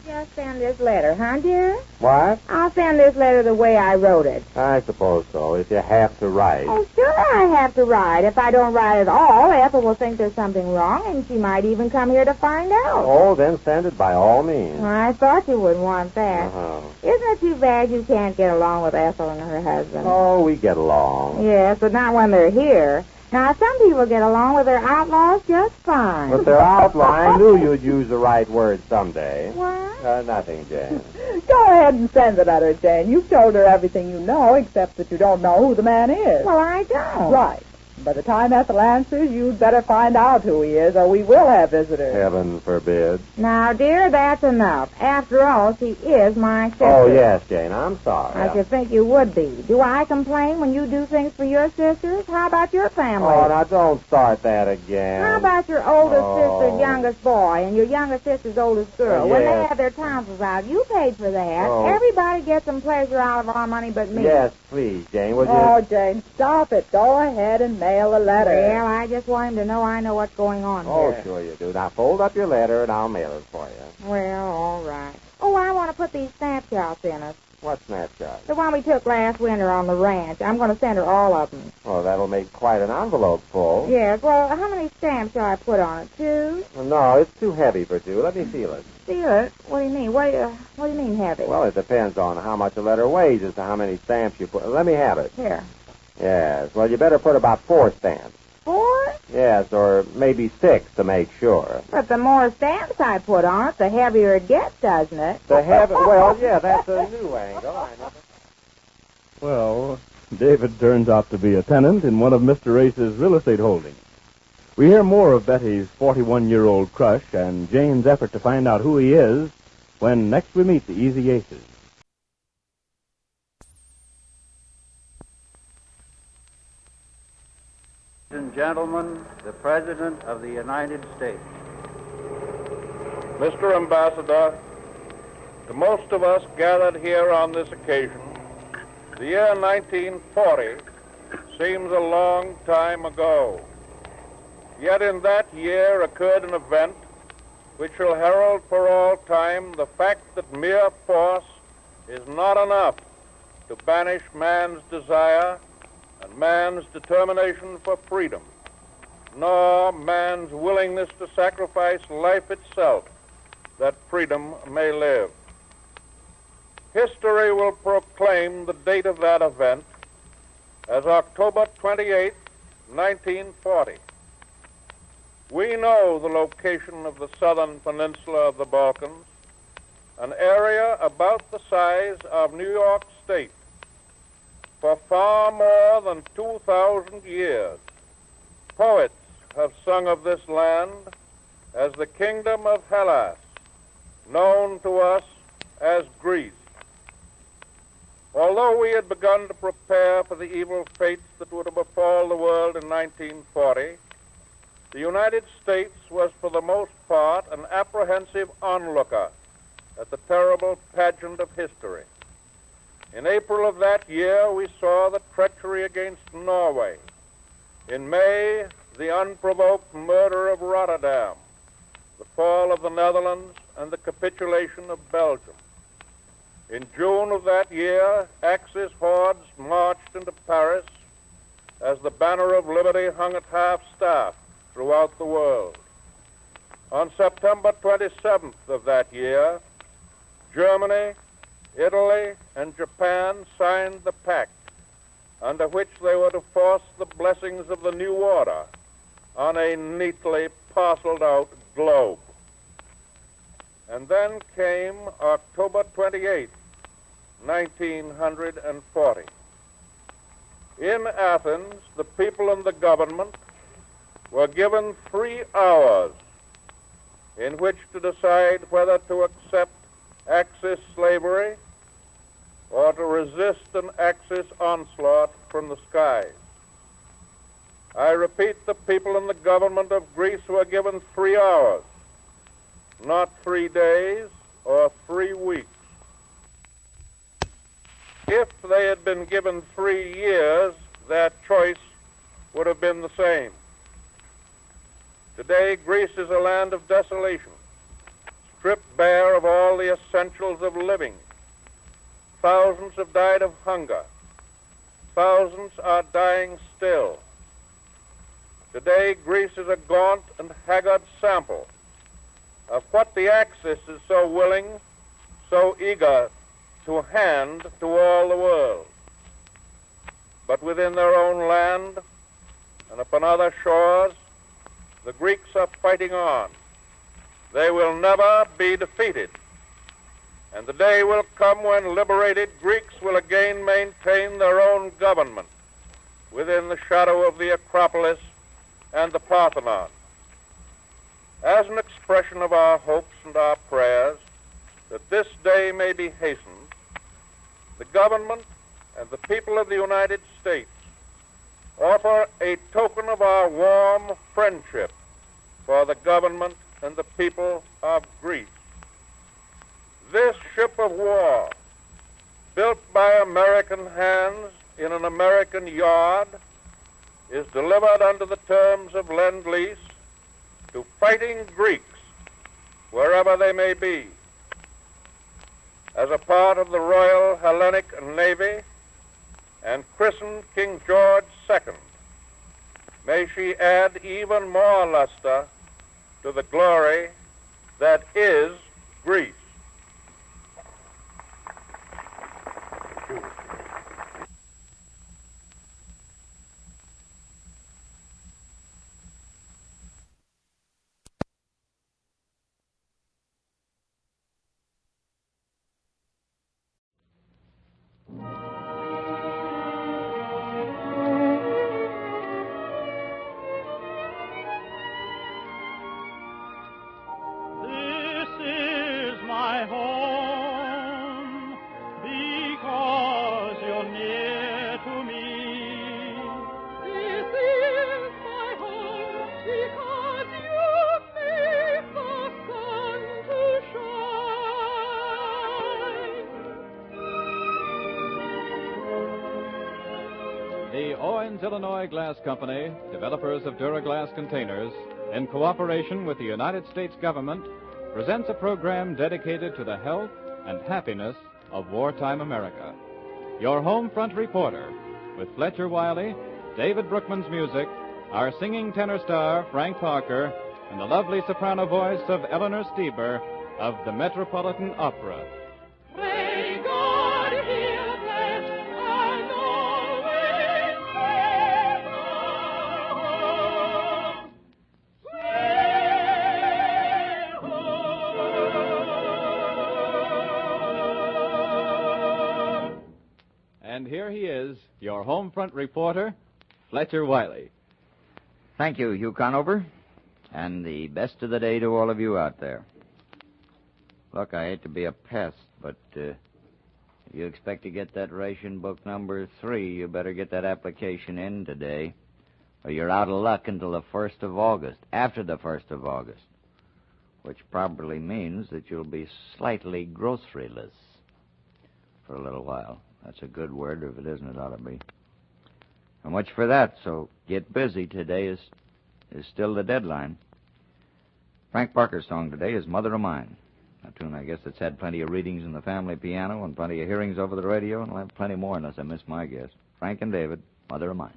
Just send this letter, huh, dear? What? I'll send this letter the way I wrote it. I suppose so, if you have to write. Oh, sure I have to write. If I don't write at all, Ethel will think there's something wrong, and she might even come here to find out. Oh, then send it by all means. I thought you would want that. Uh-huh. Isn't it too bad you can't get along with Ethel and her husband? Oh, we get along. Yes, but not when they're here. Now, some people get along with their outlaws just fine. But they're outlaw. I knew you'd use the right word someday. What? Nothing, Jane. Go ahead and send the letter, Jane. You've told her everything you know, except that you don't know who the man is. Well, I don't. Right. By the time Ethel answers, you'd better find out who he is, or we will have visitors. Heaven forbid. Now, dear, that's enough. After all, she is my sister. Oh, yes, Jane, I'm sorry. I should think you would be. Do I complain when you do things for your sisters? How about your family? Oh, now don't start that again. How about your oldest sister's youngest boy and your youngest sister's oldest girl? When they have their tonsils out, you paid for that. Oh. Everybody gets some pleasure out of our money but me. Yes, please, Jane, would you? Oh, Jane, stop it. Go ahead and mail a letter. Well, I just want him to know I know what's going on Oh, here. sure you do. Now, fold up your letter and I'll mail it for you. Well, all right. Oh, I want to put these snapshots in it. What snapshot? The one we took last winter on the ranch. I'm going to send her all of them. Oh, that'll make quite an envelope full. Yes, well, how many stamps shall I put on it? 2? No, it's too heavy for 2. Let me feel it. Feel it? What do you mean? What do you mean heavy? Well, it depends on how much a letter weighs as to how many stamps you put. Let me have it. Here. Yes, well, you better put about 4 stamps. 4? Yes, or maybe 6 to make sure. But the more stamps I put on it, the heavier it gets, doesn't it? The heavy? Well, yeah, that's a new angle. I know. Well, David turns out to be a tenant in one of Mr. Race's real estate holdings. We hear more of Betty's 41-year-old crush and Jane's effort to find out who he is when next we meet the Easy Aces. Ladies and gentlemen, the President of the United States. Mr. Ambassador, to most of us gathered here on this occasion, the year 1940 seems a long time ago. Yet in that year occurred an event which will herald for all time the fact that mere force is not enough to banish man's desire and man's determination for freedom, nor man's willingness to sacrifice life itself that freedom may live. History will proclaim the date of that event as October 28, 1940. We know the location of the southern peninsula of the Balkans, an area about the size of New York State. For far more than 2,000 years, poets have sung of this land as the kingdom of Hellas, known to us as Greece. Although we had begun to prepare for the evil fates that were to befall the world in 1940, the United States was for the most part an apprehensive onlooker at the terrible pageant of history. In April of that year, we saw the treachery against Norway. In May, the unprovoked murder of Rotterdam, the fall of the Netherlands, and the capitulation of Belgium. In June of that year, Axis hordes marched into Paris as the banner of liberty hung at half-staff throughout the world. On September 27th of that year, Germany, Italy, and Japan signed the pact under which they were to force the blessings of the new order on a neatly parceled out globe. And then came October 28, 1940. In Athens, the people and the government were given 3 hours in which to decide whether to accept Axis slavery or to resist an Axis onslaught from the skies. I repeat, the people and the government of Greece were given 3 hours, not 3 days or 3 weeks. If they had been given 3 years, their choice would have been the same. Today, Greece is a land of desolation, stripped bare of all the essentials of living. Thousands have died of hunger. Thousands are dying still. Today, Greece is a gaunt and haggard sample of what the Axis is so willing, so eager to hand to all the world. But within their own land and upon other shores, the Greeks are fighting on. They will never be defeated. And the day will come when liberated Greeks will again maintain their own government, within the shadow of the Acropolis and the Parthenon. As an expression of our hopes and our prayers that this day may be hastened, the government and the people of the United States offer a token of our warm friendship for the government and the people of Greece. This ship of war, built by American hands in an American yard, is delivered under the terms of Lend-Lease to fighting Greeks, wherever they may be. As a part of the Royal Hellenic Navy and christened King George II, may she add even more luster to the glory that is Greece. Illinois Glass Company, developers of Duraglass containers, in cooperation with the United States government, presents a program dedicated to the health and happiness of wartime America. Your home front reporter, with Fletcher Wiley, David Brookman's music, our singing tenor star, Frank Parker, and the lovely soprano voice of Eleanor Stieber of the Metropolitan Opera. Pray God hear that and always And here he is, your home front reporter, Fletcher Wiley. Thank you, Hugh Conover, and the best of the day to all of you out there. Look, I hate to be a pest, but if you expect to get that ration book number 3, you better get that application in today, or you're out of luck until the 1st of August, after the 1st of August, which probably means that you'll be slightly groceryless for a little while. That's a good word, or if it isn't, it ought to be. How much for that? So get busy. Today is still the deadline. Frank Parker's song today is Mother of Mine. A tune, I guess, that's had plenty of readings in the family piano and plenty of hearings over the radio, and I'll have plenty more unless I miss my guess. Frank and David, Mother of Mine.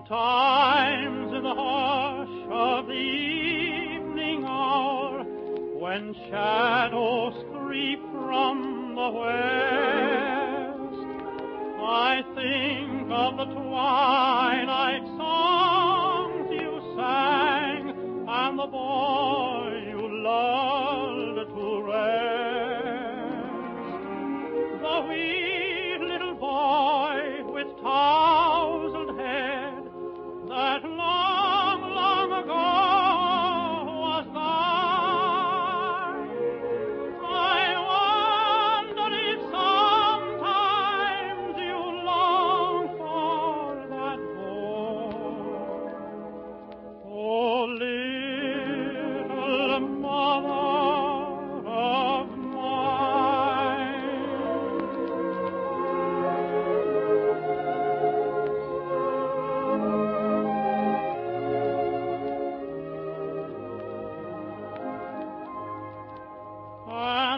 Sometimes in the hush of the evening hour, when shadows creep from the west, I think of the twilight songs you sang and the boy you lulled to rest. The wee little boy with tousled head that long, long ago was thine. I wonder if sometimes you long for that boy. Oh, little mother of mine.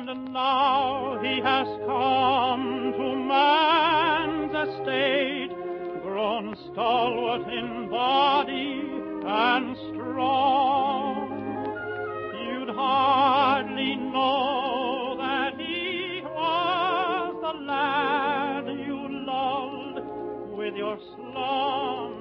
And now he has come to man's estate, grown stalwart in body and strong. You'd hardly know that he was the lad you lulled with your slumber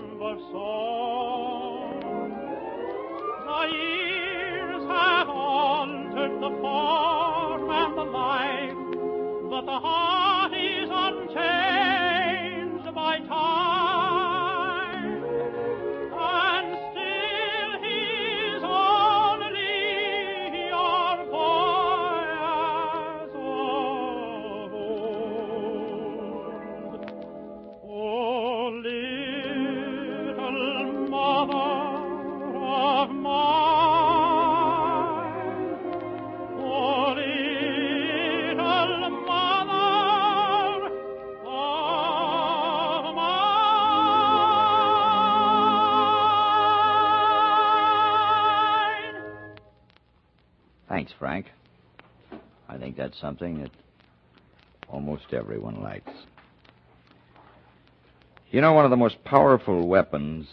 but the heart is unchanged by time, and still he's only your boy as of old. Oh, little mother of mine, oh, little mother of mine. Thanks, Frank. I think that's something that almost everyone likes. You know, one of the most powerful weapons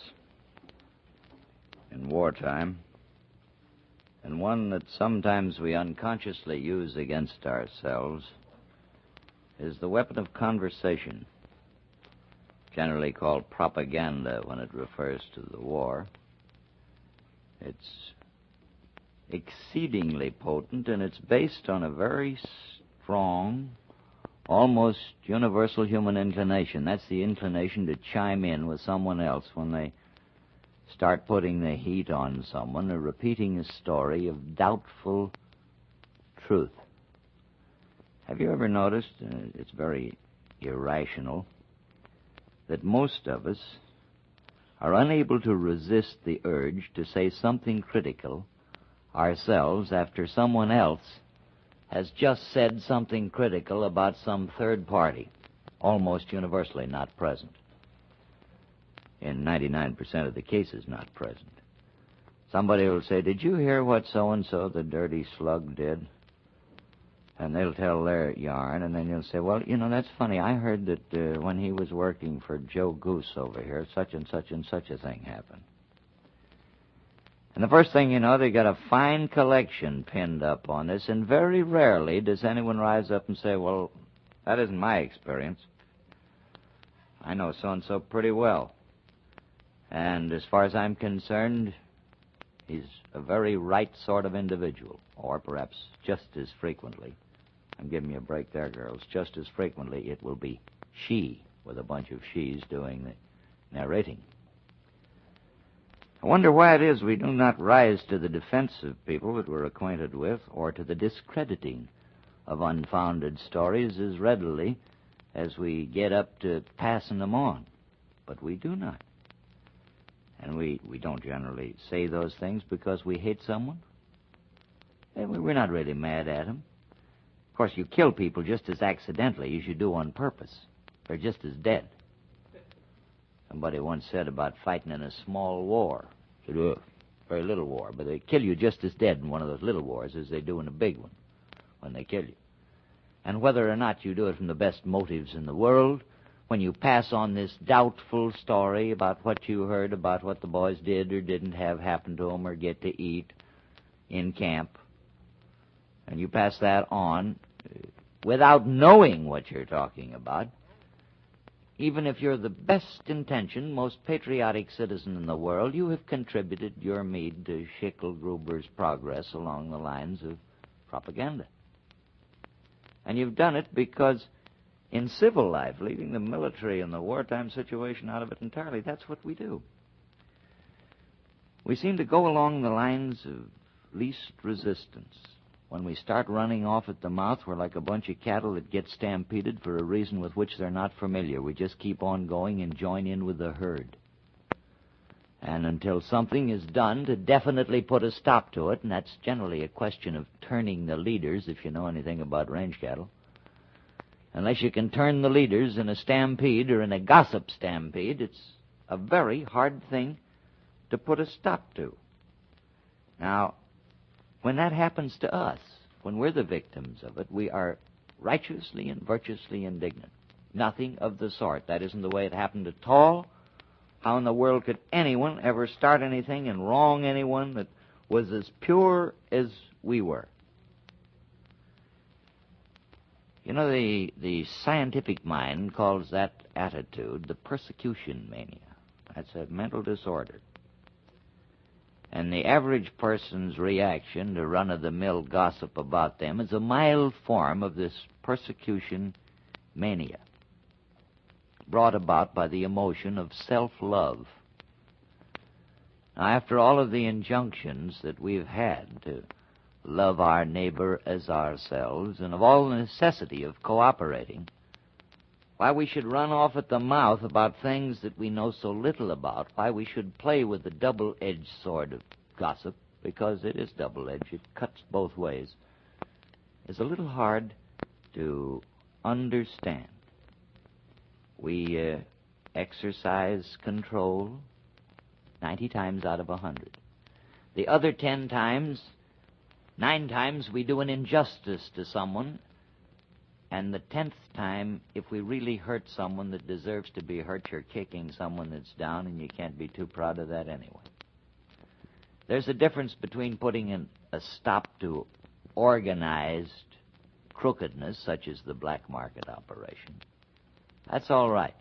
in wartime, and one that sometimes we unconsciously use against ourselves, is the weapon of conversation, generally called propaganda when it refers to the war. It's exceedingly potent, and it's based on a very strong, almost universal human inclination. That's the inclination to chime in with someone else when they start putting the heat on someone or repeating a story of doubtful truth. Have you ever noticed, it's very irrational, that most of us are unable to resist the urge to say something critical ourselves after someone else has just said something critical about some third party, almost universally not present. In 99% of the cases, not present. Somebody will say, "Did you hear what so-and-so, the dirty slug, did?" And they'll tell their yarn, and then you'll say, "Well, you know, that's funny. I heard that when he was working for Joe Goose over here, such and such a thing happened." And the first thing you know, they got a fine collection pinned up on this, and very rarely does anyone rise up and say, "Well, that isn't my experience. I know so-and-so pretty well. And as far as I'm concerned, he's a very right sort of individual." Or perhaps just as frequently, I'm giving you a break there, girls, just as frequently it will be she, with a bunch of she's doing the narrating. I wonder why it is we do not rise to the defense of people that we're acquainted with, or to the discrediting of unfounded stories as readily as we get up to passing them on. But we do not. And we don't generally say those things because we hate someone. We're not really mad at them. Of course, you kill people just as accidentally as you do on purpose. They're just as dead. Somebody once said about fighting in a small war. Said, very little war, but they kill you just as dead in one of those little wars as they do in a big one when they kill you. And whether or not you do it from the best motives in the world, when you pass on this doubtful story about what you heard about what the boys did or didn't have happen to them or get to eat in camp, and you pass that on without knowing what you're talking about, even if you're the best intentioned, most patriotic citizen in the world, you have contributed your meed to Schicklgruber's progress along the lines of propaganda. And you've done it because in civil life, leaving the military and the wartime situation out of it entirely, that's what we do. We seem to go along the lines of least resistance. When we start running off at the mouth, we're like a bunch of cattle that get stampeded for a reason with which they're not familiar. We just keep on going and join in with the herd. And until something is done to definitely put a stop to it, and that's generally a question of turning the leaders, if you know anything about range cattle, unless you can turn the leaders in a stampede or in a gossip stampede, it's a very hard thing to put a stop to. Now, when that happens to us, when we're the victims of it, we are righteously and virtuously indignant. Nothing of the sort. That isn't the way it happened at all. How in the world could anyone ever start anything and wrong anyone that was as pure as we were? You know, the scientific mind calls that attitude the persecution mania. That's a mental disorder. And the average person's reaction to run-of-the-mill gossip about them is a mild form of this persecution mania, brought about by the emotion of self-love. Now, after all of the injunctions that we've had to love our neighbor as ourselves, and of all the necessity of cooperating, why we should run off at the mouth about things that we know so little about, why we should play with the double-edged sword of gossip, because it is double-edged, it cuts both ways, is a little hard to understand. We exercise control 90 times out of 100. The other 10 times, 9 times, we do an injustice to someone, and the 10th time, if we really hurt someone that deserves to be hurt, you're kicking someone that's down, and you can't be too proud of that anyway. There's a difference between putting a stop to organized crookedness, such as the black market operation. That's all right,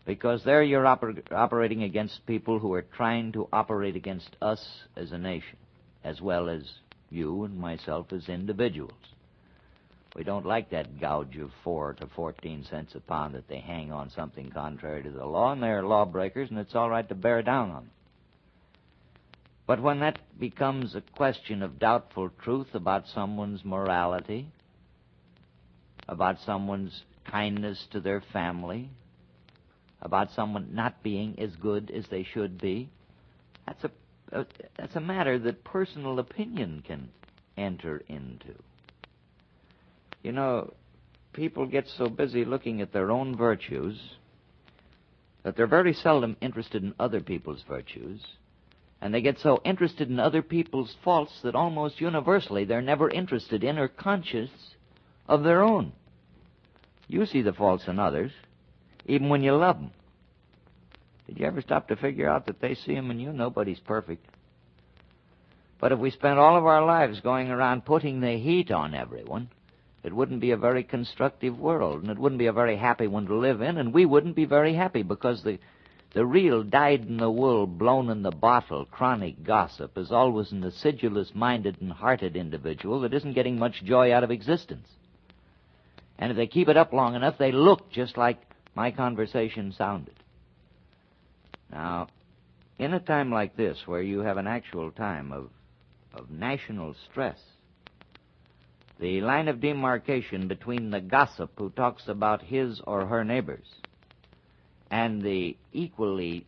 because there you're operating against people who are trying to operate against us as a nation, as well as you and myself as individuals. We don't like that gouge of 4 to 14 cents a pound that they hang on something contrary to the law, and they're lawbreakers, and it's all right to bear down on them. But when that becomes a question of doubtful truth about someone's morality, about someone's kindness to their family, about someone not being as good as they should be, that's a matter that personal opinion can enter into. You know, people get so busy looking at their own virtues that they're very seldom interested in other people's virtues, and they get so interested in other people's faults that almost universally they're never interested in or conscious of their own. You see the faults in others, even when you love them. Did you ever stop to figure out that they see them in you? Nobody's perfect. But if we spent all of our lives going around putting the heat on everyone, it wouldn't be a very constructive world, and it wouldn't be a very happy one to live in, and we wouldn't be very happy, because the real dyed-in-the-wool, blown-in-the-bottle chronic gossip is always an acidulous-minded and hearted individual that isn't getting much joy out of existence. And if they keep it up long enough, they look just like my conversation sounded. Now, in a time like this, where you have an actual time of national stress, the line of demarcation between the gossip who talks about his or her neighbors and the equally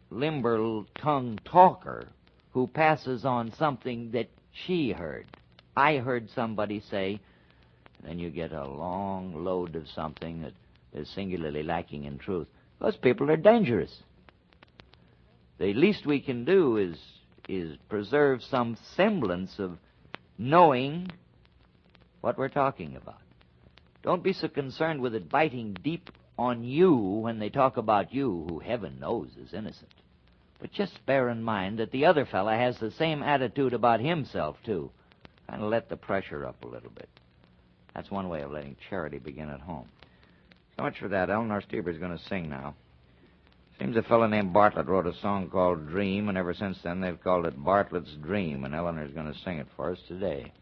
limber-tongued talker who passes on something that she heard. I heard somebody say, then you get a long load of something that is singularly lacking in truth. Those people are dangerous. The least we can do is preserve some semblance of knowing what we're talking about. Don't be so concerned with it biting deep on you when they talk about you, who heaven knows is innocent. But just bear in mind that the other fella has the same attitude about himself, too. Kind of let the pressure up a little bit. That's one way of letting charity begin at home. So much for that. Eleanor Stieber's going to sing now. Seems a fellow named Bartlett wrote a song called Dream, and ever since then they've called it Bartlett's Dream, and Eleanor's going to sing it for us today.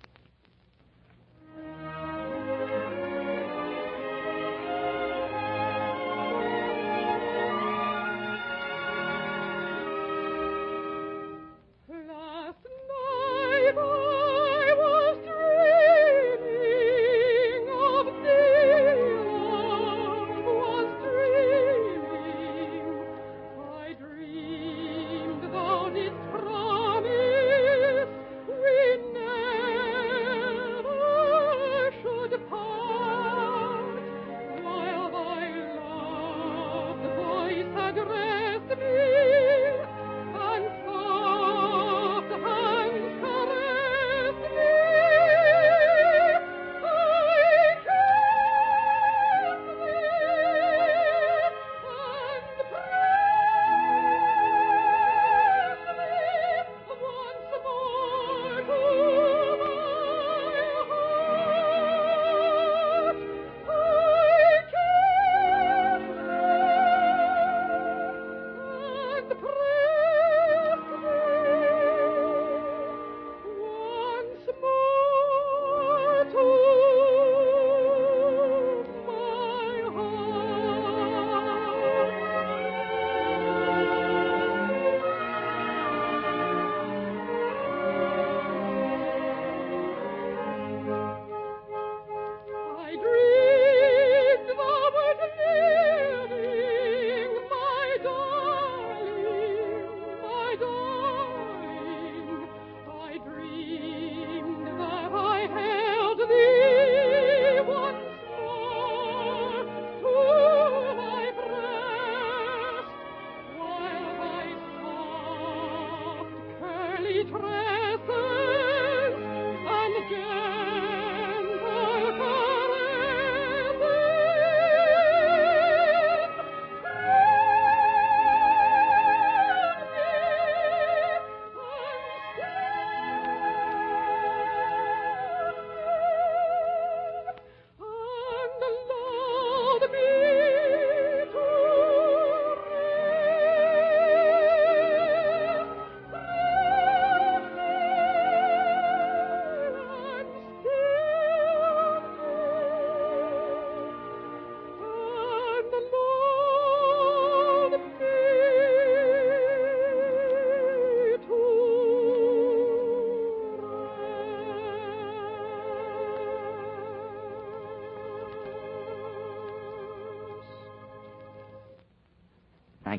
Promise we never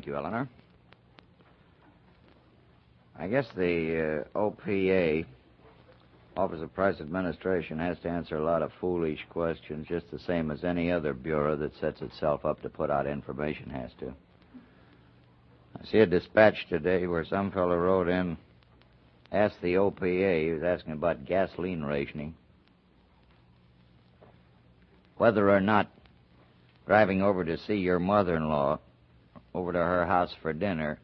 Thank you, Eleanor. I guess the OPA, Office of Price Administration, has to answer a lot of foolish questions, just the same as any other bureau that sets itself up to put out information has to. I see a dispatch today where some fellow wrote in, asked the OPA, he was asking about gasoline rationing, whether or not driving over to see your mother-in-law, over to her house for dinner,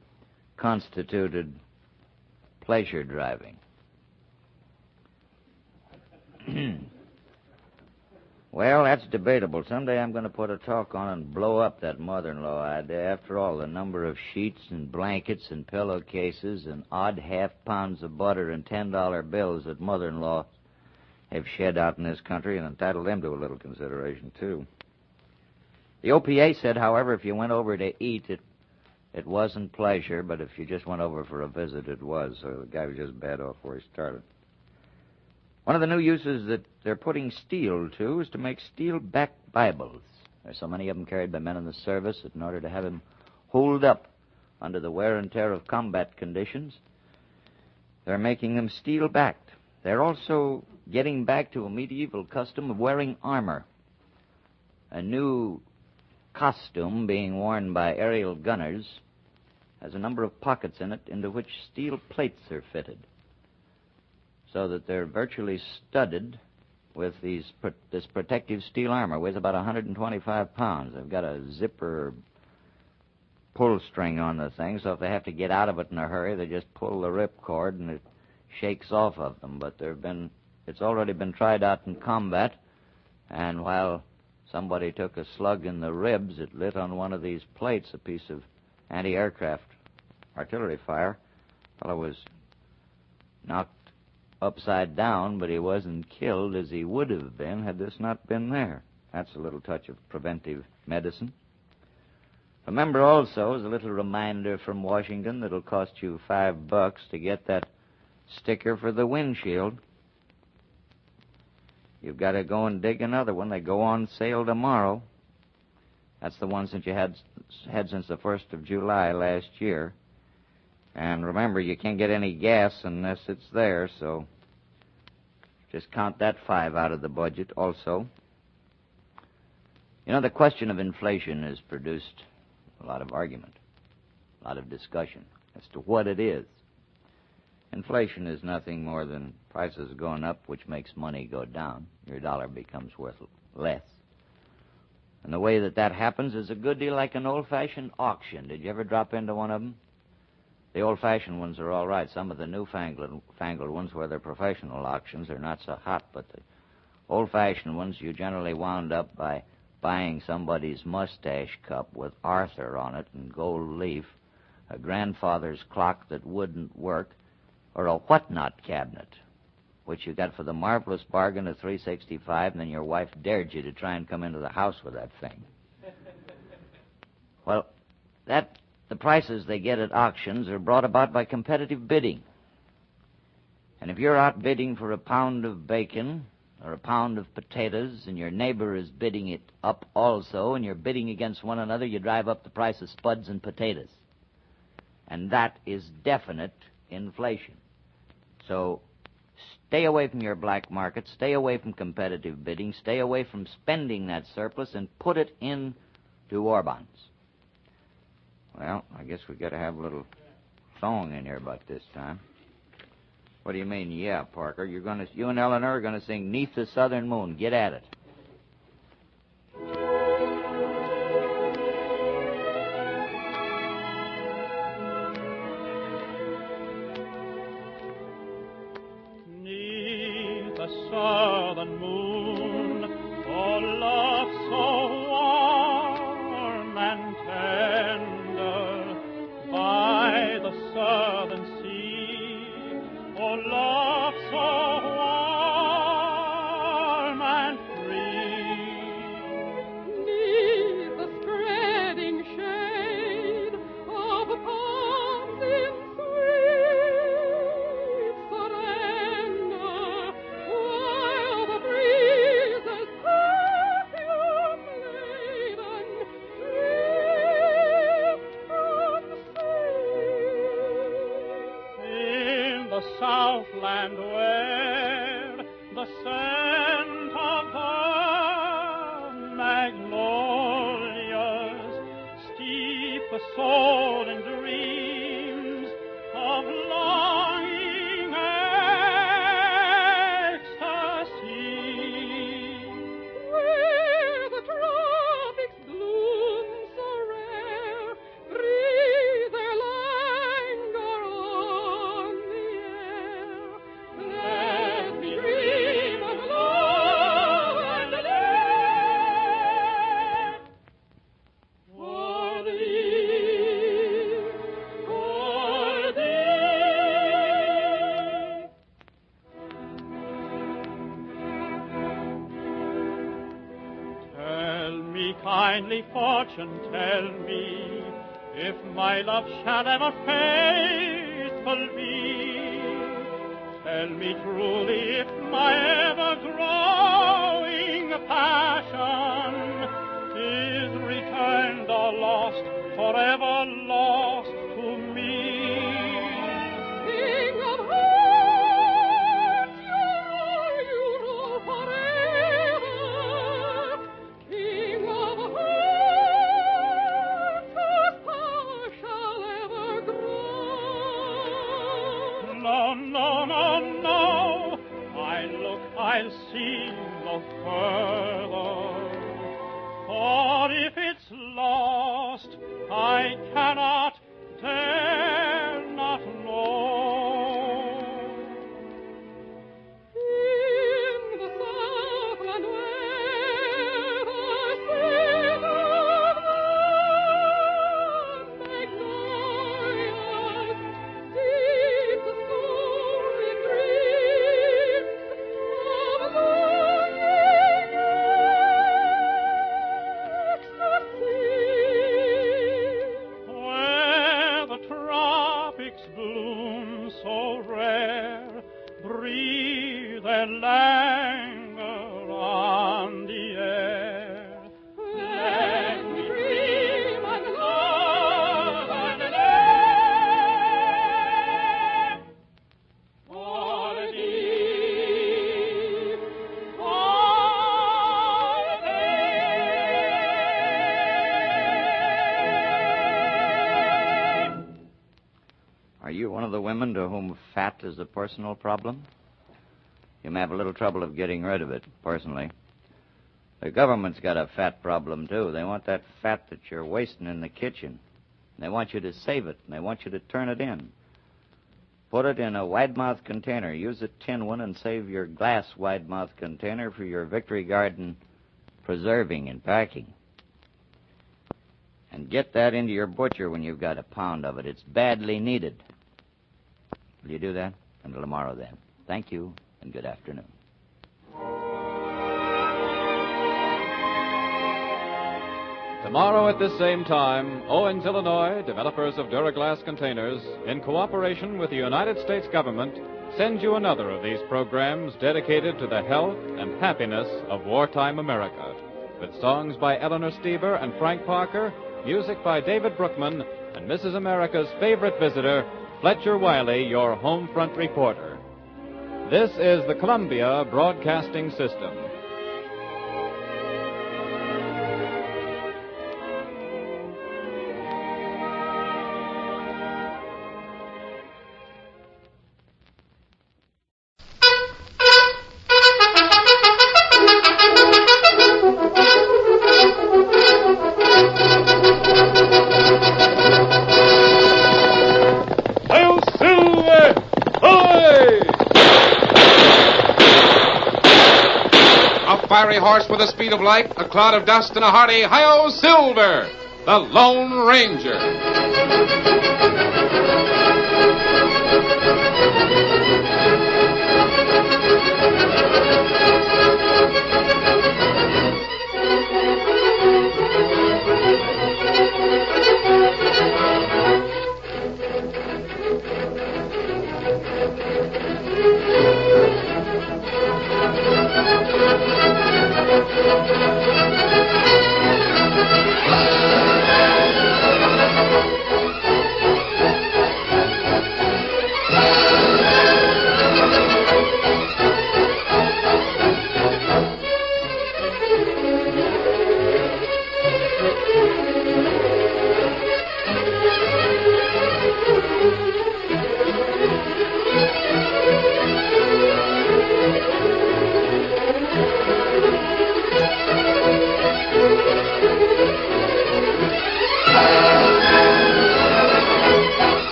constituted pleasure driving. Well, that's debatable. Someday I'm going to put a talk on and blow up that mother-in-law idea. After all, the number of sheets and blankets and pillowcases and odd half-pounds of butter and $10 bills that mother-in-law have shed out in this country and entitled them to a little consideration, too. The OPA said, however, if you went over to eat, it wasn't pleasure, but if you just went over for a visit, it was. So the guy was just bad off where he started. One of the new uses that they're putting steel to is to make steel-backed Bibles. There's so many of them carried by men in the service that in order to have them hold up under the wear and tear of combat conditions, they're making them steel-backed. They're also getting back to a medieval custom of wearing armor. A new costume being worn by aerial gunners has a number of pockets in it into which steel plates are fitted, so that they're virtually studded with this protective steel armor. Weighs about 125 pounds. They've got a zipper pull string on the thing, so if they have to get out of it in a hurry, they just pull the rip cord and it shakes off of them. But it's already been tried out in combat, and while somebody took a slug in the ribs, it lit on one of these plates, a piece of anti-aircraft artillery fire. The fellow was knocked upside down, but he wasn't killed as he would have been had this not been there. That's a little touch of preventive medicine. Remember also, as a little reminder from Washington, that'll cost you $5 to get that sticker for the windshield. You've got to go and dig another one. They go on sale tomorrow. That's the ones that you had since the 1st of July last year. And remember, you can't get any gas unless it's there, so just count that $5 out of the budget also. You know, the question of inflation has produced a lot of argument, a lot of discussion as to what it is. Inflation is nothing more than prices going up, which makes money go down. Your dollar becomes worth less. And the way that happens is a good deal like an old-fashioned auction. Did you ever drop into one of them? The old-fashioned ones are all right. Some of the newfangled ones, where they're professional auctions, are not so hot. But the old-fashioned ones, you generally wound up by buying somebody's mustache cup with Arthur on it and gold leaf, a grandfather's clock that wouldn't work, or a whatnot cabinet, which you got for the marvelous bargain of $365, and then your wife dared you to try and come into the house with that thing. Well, the prices they get at auctions are brought about by competitive bidding. And if you're out bidding for a pound of bacon or a pound of potatoes, and your neighbor is bidding it up also, and you're bidding against one another, you drive up the price of spuds and potatoes. And that is definite inflation. So stay away from your black market, stay away from competitive bidding, stay away from spending that surplus, and put it into war bonds. Well, I guess we got to have a little song in here about this time. What do you mean, yeah, Parker? You and Eleanor are going to sing "'Neath the Southern Moon." Get at it. Southern moon, oh love so warm and tender, by the southern sea, oh love so warm and free, 'neath the spreading shade of palms in sweet surrender, while the breezes perfume laden drift from where the scent of her magnolias steep the soul in dreams of longing ecstasy, where the tropics bloom so rare, breathe their languor on the air. Let me dream of love and live for thee, for thee. Tell me, kindly fortune, tell me, if my love shall ever faithful be. Tell me truly if my ever-growing passion is returned or lost, forever lost to me. King of hearts, you rule forever. King of hearts, whose power shall ever grow. No, no, no, no, I'll see no further. For if it's lost, I cannot, dare not know. In the Southland where the seas of magnolias steep the soul in dreams of longing ecstasy, where the tropics bloom so rare, breathe their languor on the air. Let me dream of love and live for thee, for thee. Are you one of the women to whom fat is a personal problem? You may have a little trouble of getting rid of it, personally. The government's got a fat problem, too. They want that fat that you're wasting in the kitchen. They want you to save it, and they want you to turn it in. Put it in a wide-mouth container. Use a tin one and save your glass wide-mouth container for your Victory Garden preserving and packing. And get that into your butcher when you've got a pound of it. It's badly needed. Will you do that? Until tomorrow, then. Thank you, and good afternoon. Tomorrow at this same time, Owens, Illinois, developers of Duraglass containers, in cooperation with the United States government, send you another of these programs dedicated to the health and happiness of wartime America, with songs by Eleanor Steber and Frank Parker, music by David Brookman, and Mrs. America's favorite visitor, Fletcher Wiley, your home front reporter. This is the Columbia Broadcasting System. Fiery horse with the speed of light, a cloud of dust, and a hearty Hi-Yo Silver, the Lone Ranger.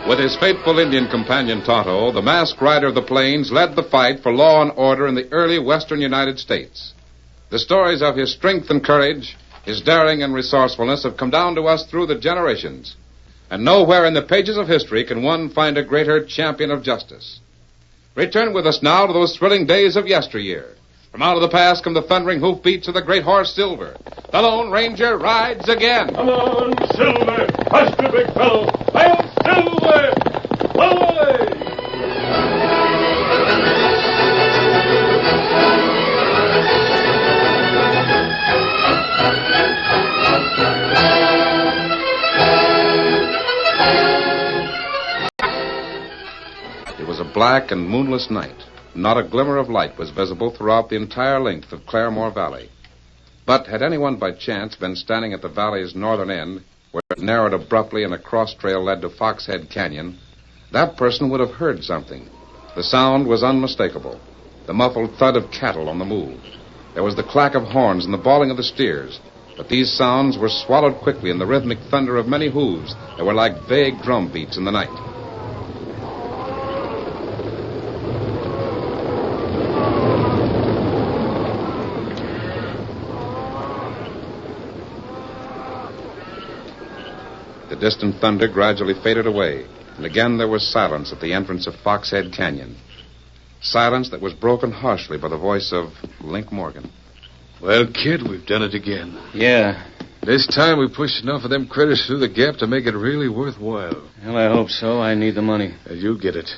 With his faithful Indian companion Tonto, the masked rider of the plains led the fight for law and order in the early western United States. The stories of his strength and courage, his daring and resourcefulness have come down to us through the generations. And nowhere in the pages of history can one find a greater champion of justice. Return with us now to those thrilling days of yesteryear. From out of the past come the thundering hoofbeats of the great horse Silver. The Lone Ranger rides again. Come on, Silver! Hush the big fellow! Hail Silver! Away! It was a black and moonless night. Not a glimmer of light was visible throughout the entire length of Claremore Valley. But had anyone by chance been standing at the valley's northern end, where it narrowed abruptly and a cross trail led to Foxhead Canyon, that person would have heard something. The sound was unmistakable. The muffled thud of cattle on the move. There was the clack of horns and the bawling of the steers. But these sounds were swallowed quickly in the rhythmic thunder of many hooves that were like vague drum beats in the night. The distant thunder gradually faded away, and again there was silence at the entrance of Foxhead Canyon. Silence that was broken harshly by the voice of Link Morgan. Well, kid, we've done it again. Yeah. This time we pushed enough of them critters through the gap to make it really worthwhile. Well, I hope so. I need the money. You'll get it.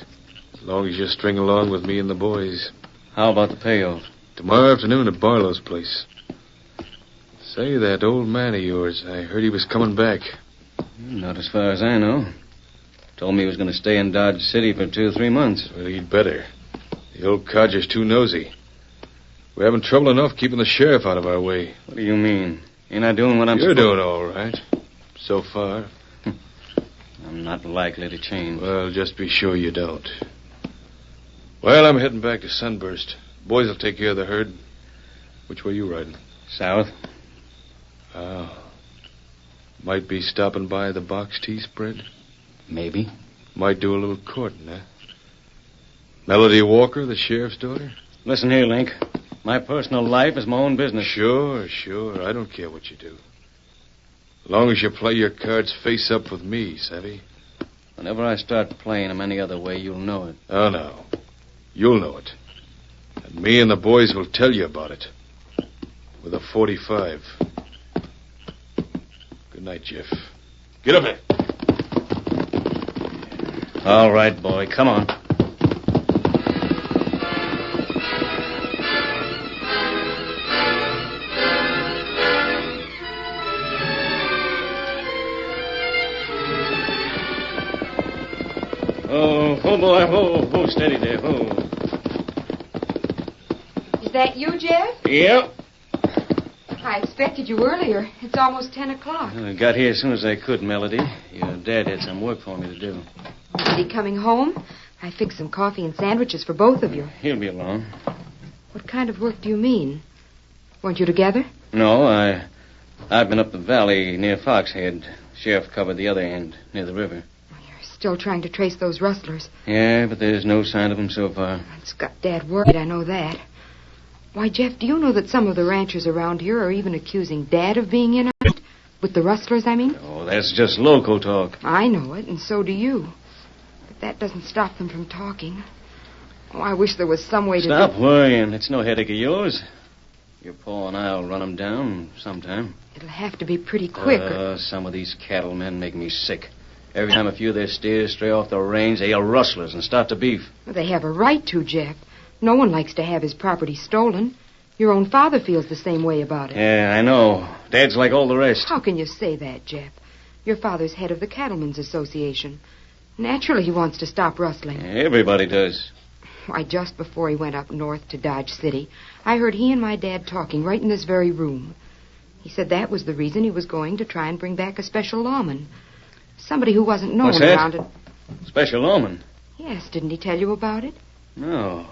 As long as you string along with me and the boys. How about the payoff? Tomorrow afternoon at Barlow's place. Say, that old man of yours, I heard he was coming back. Not as far as I know. Told me he was going to stay in Dodge City for 2 or 3 months. Well, he'd better. The old codger's too nosy. We're having trouble enough keeping the sheriff out of our way. What do you mean? You're not doing what I'm You're supposed... doing all right. So far. I'm not likely to change. Well, just be sure you don't. Well, I'm heading back to Sunburst. Boys will take care of the herd. Which way you riding? South. Oh. Might be stopping by the box tea spread. Maybe. Might do a little courting, huh? Melody Walker, the sheriff's daughter? Listen here, Link. My personal life is my own business. Sure. I don't care what you do. As long as you play your cards face up with me, savvy? Whenever I start playing them any other way, you'll know it. Oh, no. You'll know it. And me and the boys will tell you about it. With a 45. Good night, Jeff. Get up there. All right, boy. Come on. Oh, boy. Oh, steady there. Oh. Is that you, Jeff? Yep. I expected you earlier. It's almost 10 o'clock. I got here as soon as I could, Melody. Your dad had some work for me to do. Is he coming home? I fixed some coffee and sandwiches for both of you. He'll be along. What kind of work do you mean? Weren't you together? No, I've been up the valley near Foxhead. Sheriff covered the other end, near the river. You're still trying to trace those rustlers. Yeah, but there's no sign of them so far. It's got Dad worried, I know that. Why, Jeff, do you know that some of the ranchers around here are even accusing Dad of being in on it? With the rustlers, I mean? Oh, that's just local talk. I know it, and so do you. But that doesn't stop them from talking. Oh, I wish there was some way to... Stop worrying. It's no headache of yours. Your pa and I'll run them down sometime. It'll have to be pretty quick. Some of these cattlemen make me sick. Every time a few of their steers stray off the range, they yell rustlers and start to beef. Well, they have a right to, Jeff. No one likes to have his property stolen. Your own father feels the same way about it. Yeah, I know. Dad's like all the rest. How can you say that, Jeff? Your father's head of the Cattlemen's Association. Naturally, he wants to stop rustling. Everybody does. Why, just before he went up north to Dodge City, I heard he and my dad talking right in this very room. He said that was the reason he was going to try and bring back a special lawman. Somebody who wasn't known What's that? around it. Special lawman? Yes, didn't he tell you about it? No.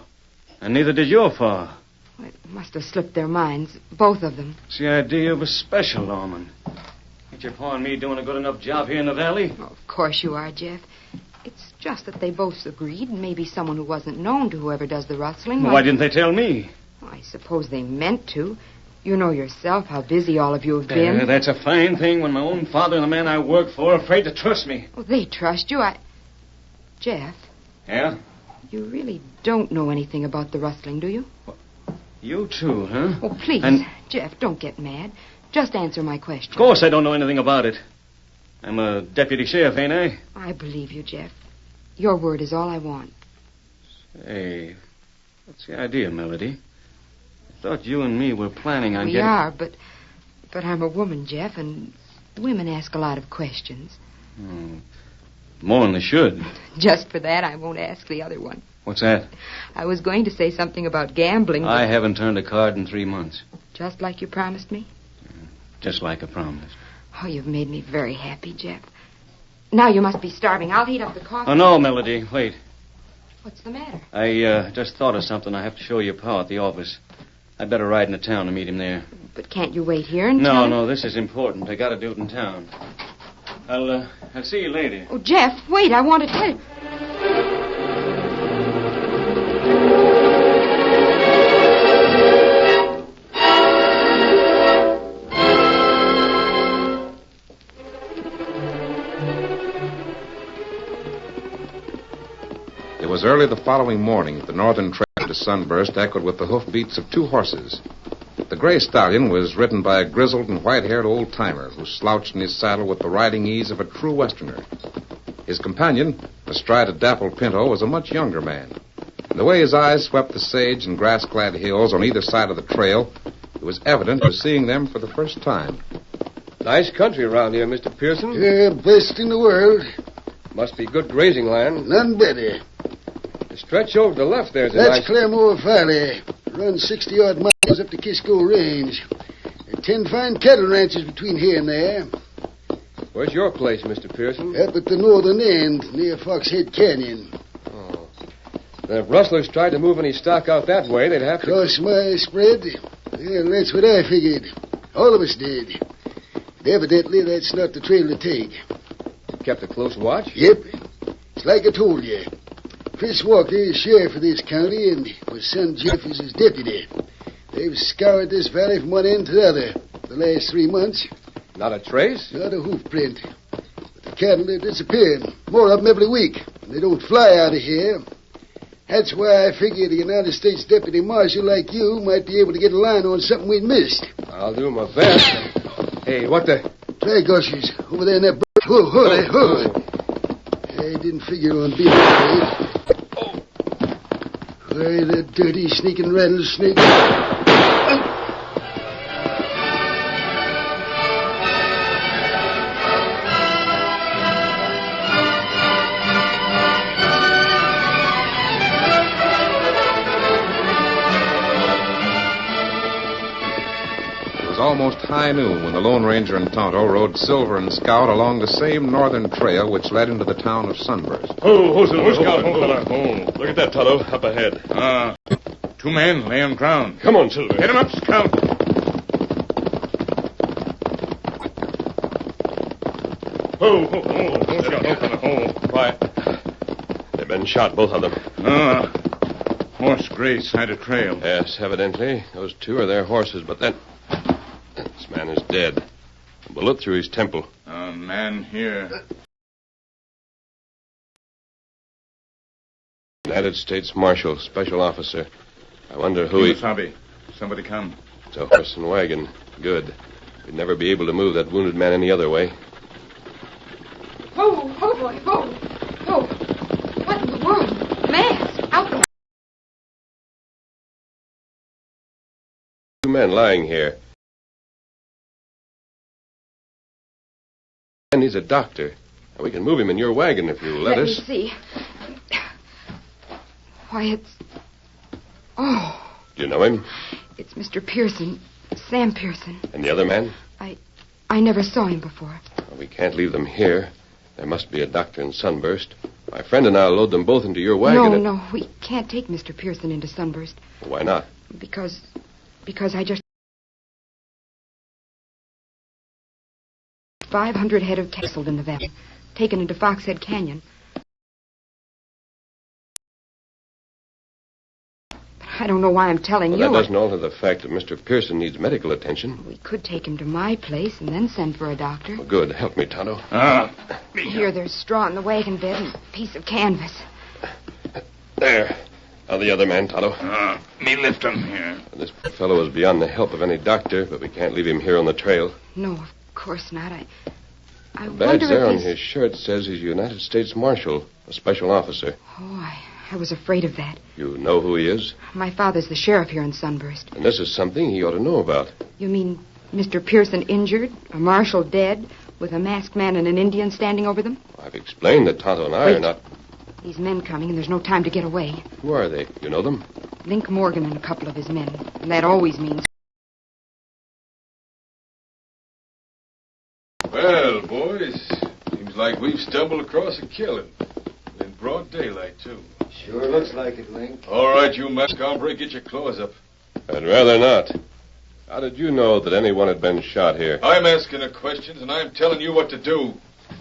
And neither did your fa. Well, it must have slipped their minds, both of them. It's the idea of a special lawman. Ain't your pa and me doing a good enough job here in the valley? Oh, of course you are, Jeff. It's just that they both agreed, and maybe someone who wasn't known to whoever does the rustling. Why didn't they tell me? I suppose they meant to. You know yourself how busy all of you have been. That's a fine thing when my own father and the man I work for are afraid to trust me. Well, they trust you. Jeff. Yeah? You really don't know anything about the rustling, do you? You too, huh? Oh, please, Jeff, don't get mad. Just answer my question. Of course I don't know anything about it. I'm a deputy sheriff, ain't I? I believe you, Jeff. Your word is all I want. Hey, what's the idea, Melody? I thought you and me were planning on We are, but I'm a woman, Jeff, and women ask a lot of questions. More than they should. Just for that, I won't ask the other one. What's that? I was going to say something about gambling, but... I haven't turned a card in 3 months. Just like you promised me? Just like I promised. Oh, you've made me very happy, Jeff. Now you must be starving. I'll heat up the coffee. Oh, no, Melody, wait. What's the matter? I just thought of something I have to show your pa at the office. I'd better ride into town to meet him there. But can't you wait here until... No, this is important. I gotta do it in town. I'll see you later. Oh, Jeff, wait, I want to tell you... It was early the following morning. The northern trail to Sunburst echoed with the hoofbeats of 2 horses. The gray stallion was ridden by a grizzled and white-haired old-timer who slouched in his saddle with the riding ease of a true Westerner. His companion, astride a dappled pinto, was a much younger man. And the way his eyes swept the sage and grass-clad hills on either side of the trail, it was evident he was seeing them for the first time. Nice country around here, Mr. Pearson. Yeah, best in the world. Must be good grazing land. None better. The stretch over to the left there's a That's nice... Claremore Valley. Runs 60-odd miles up to Kisco Range. There are 10 fine cattle ranches between here and there. Where's your place, Mr. Pearson? Up at the northern end, near Foxhead Canyon. Oh. Then if rustlers tried to move any stock out that way, they'd have to... Cross my spread? Well, that's what I figured. All of us did. But evidently, that's not the trail to take. You kept a close watch? Yep. It's like I told you. Chris Walker is sheriff of this county, and my son Jeff is his deputy. They've scoured this valley from one end to the other the last 3 months. Not a trace? Not a hoof print. But the cattle, they're disappearing. More of them every week. They don't fly out of here. That's why I figured a United States Deputy Marshal like you might be able to get a line on something we'd missed. I'll do my best. Hey, what the... Try gushers. Over there in that bush. Whoa. I didn't figure on being afraid. Why, the dirty, sneaking rattlesnake. Almost high noon when the Lone Ranger and Tonto rode Silver and Scout along the same northern trail which led into the town of Sunburst. Who's Scout? Look at that, Tonto, up ahead. 2 men lay on ground. Come on, Silver. Get him up, Scout. Scout. Quiet. They've been shot, both of them. Horse grazed side of trail. Yes, evidently. Those 2 are their horses, but then... This man is dead. A bullet through his temple. A man here. United States Marshal, Special Officer. I wonder who he... Wasabi. Somebody come. It's a horse and wagon. Good. We'd never be able to move that wounded man any other way. Oh, boy, oh. What in the world? Mask, out the... 2 men lying here. And he's a doctor. Now, we can move him in your wagon if you'll let us. Let me see. Why, it's... Oh. Do you know him? It's Mr. Pearson. Sam Pearson. And the other man? I never saw him before. Well, we can't leave them here. There must be a doctor in Sunburst. My friend and I'll load them both into your wagon. No, we can't take Mr. Pearson into Sunburst. Why not? Because I just... 500 head of cattle in the valley, taken into Foxhead Canyon. I don't know why I'm telling Well, you. that doesn't alter the fact that Mr. Pearson needs medical attention. We could take him to my place and then send for a doctor. Well, good. Help me, Tonto. Here, there's straw in the wagon bed and a piece of canvas. There. Now the other man, Tonto. Me lift him here. This fellow is beyond the help of any doctor, but we can't leave him here on the trail. No, of course not. I The wonder badge there if on he's... his shirt says he's a United States Marshal, a special officer. Oh, I was afraid of that. You know who he is? My father's the sheriff here in Sunburst. And this is something he ought to know about. You mean Mr. Pearson injured, a marshal dead, with a masked man and an Indian standing over them? I've explained that Tonto and I are not... These men coming, and there's no time to get away. Who are they? You know them? Link Morgan and a couple of his men. And that always means... Well, boys, seems like we've stumbled across a killing. In broad daylight, too. Sure looks like it, Link. All right, you masked hombre, get your claws up. I'd rather not. How did you know that anyone had been shot here? I'm asking the questions, and I'm telling you what to do.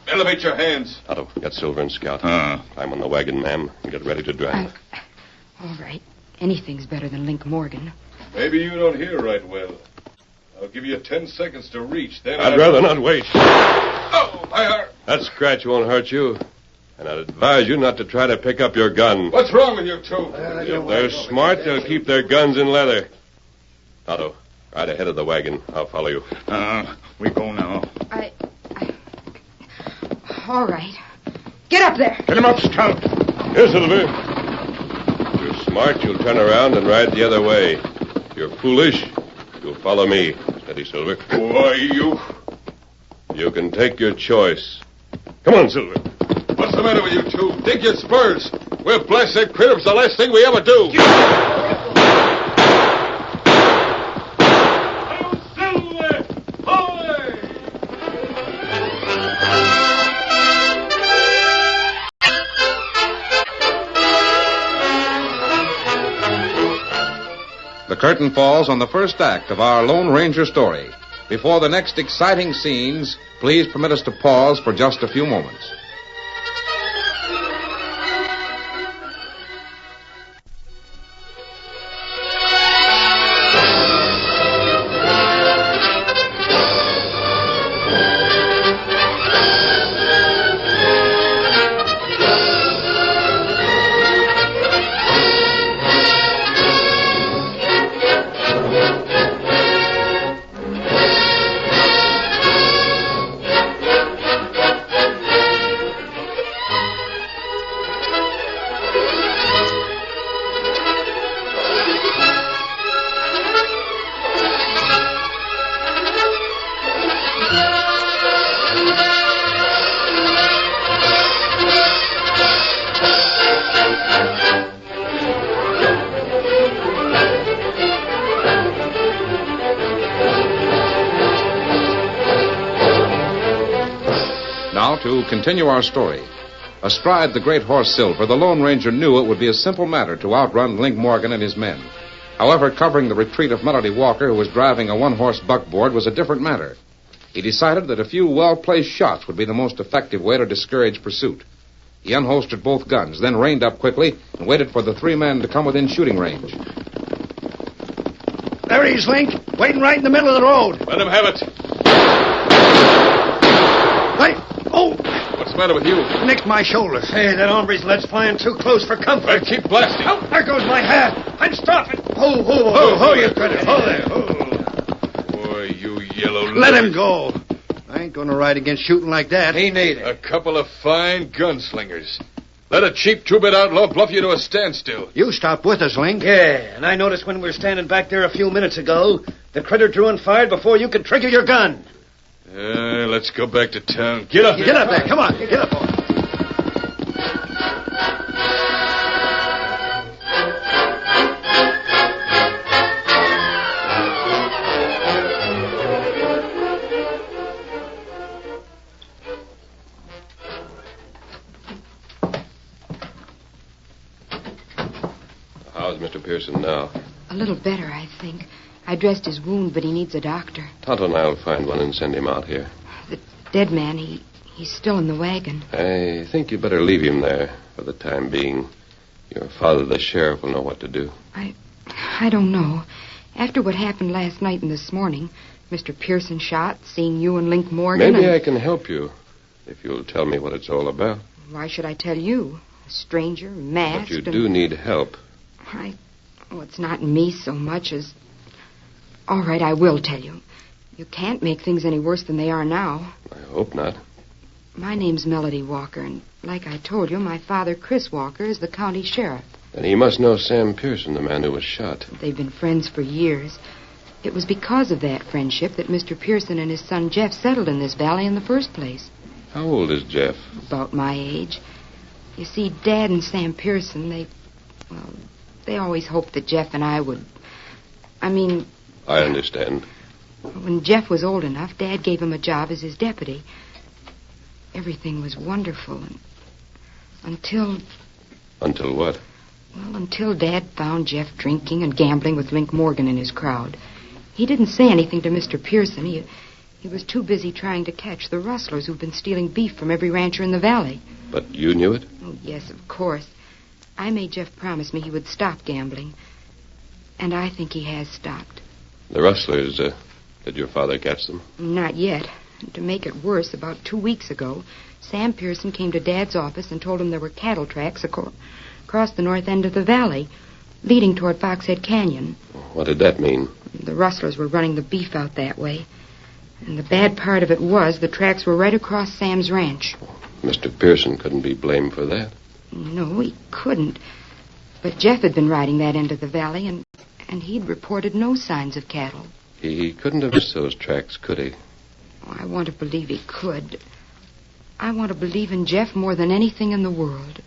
Elevate your hands. Tonto, get Silver and Scout. Climb on the wagon, ma'am, and get ready to drive. All right. Anything's better than Link Morgan. Maybe you don't hear right well. I'll give you 10 seconds to reach. Then I'd rather not wait. Oh, my heart. That scratch won't hurt you. And I'd advise you not to try to pick up your gun. What's wrong with you two? If they're smart, they'll keep their guns in leather. Tonto, right ahead of the wagon. I'll follow you. We go now. All right. Get up there. Get him up, Scout. Here, Silver. If you're smart, you'll turn around and ride the other way. If you're foolish, you'll follow me. Steady, Silver. Why, you... You can take your choice. Come on, Silver. What's the matter with you two? Dig your spurs. We'll blast that critter. It's the last thing we ever do. The curtain falls on the first act of our Lone Ranger story. Before the next exciting scenes, please permit us to pause for just a few moments. Now, to continue our story. Astride the great horse Silver, the Lone Ranger knew it would be a simple matter to outrun Link Morgan and his men. However, covering the retreat of Melody Walker, who was driving a one-horse buckboard, was a different matter. He decided that a few well-placed shots would be the most effective way to discourage pursuit. He unholstered both guns, then reined up quickly and waited for the three men to come within shooting range. There he is, Link. Waiting right in the middle of the road. Let him have it. Wait. Oh! What's the matter with you? Nicked my shoulder. Hey, that hombre's legs flying too close for comfort. Well, keep blasting. Oh, there goes my hat. I'm stopping. Ho, you critter. Ho there. Boy, you yellow... Let him go. I ain't going to ride against shooting like that. He neither. A couple of fine gunslingers. Let a cheap two-bit outlaw bluff you to a standstill. You stopped with us, Link. Yeah, and I noticed when we were standing back there a few minutes ago, the critter drew and fired before you could trigger your gun. Let's go back to town. Get up there. Get up there. Come on. Get up, boy. How's Mr. Pearson now? A little better, I think. I dressed his wound, but he needs a doctor. Tonto and I'll find one and send him out here. The dead man, he's still in the wagon. I think you better leave him there for the time being. Your father, the sheriff, will know what to do. I don't know. After what happened last night and this morning, Mr. Pearson shot, seeing you and Link Morgan... Maybe I can help you, if you'll tell me what it's all about. Why should I tell you? A stranger, masked... But you do need help. Oh, it's not me so much as... All right, I will tell you. You can't make things any worse than they are now. I hope not. My name's Melody Walker, and like I told you, my father, Chris Walker, is the county sheriff. And he must know Sam Pearson, the man who was shot. They've been friends for years. It was because of that friendship that Mr. Pearson and his son Jeff settled in this valley in the first place. How old is Jeff? About my age. You see, Dad and Sam Pearson, they always hoped that Jeff and I would... I understand. When Jeff was old enough, Dad gave him a job as his deputy. Everything was wonderful, until... Until what? Well, until Dad found Jeff drinking and gambling with Link Morgan and his crowd. He didn't say anything to Mr. Pearson. He was too busy trying to catch the rustlers who've been stealing beef from every rancher in the valley. But you knew it? Oh, yes, of course. I made Jeff promise me he would stop gambling. And I think he has stopped. The rustlers, did your father catch them? Not yet. To make it worse, about 2 weeks ago, Sam Pearson came to Dad's office and told him there were cattle tracks across the north end of the valley, leading toward Foxhead Canyon. What did that mean? The rustlers were running the beef out that way. And the bad part of it was the tracks were right across Sam's ranch. Mr. Pearson couldn't be blamed for that. No, he couldn't. But Jeff had been riding that end of the valley, and he'd reported no signs of cattle. He couldn't have missed those tracks, could he? Oh, I want to believe he could. I want to believe in Jeff more than anything in the world.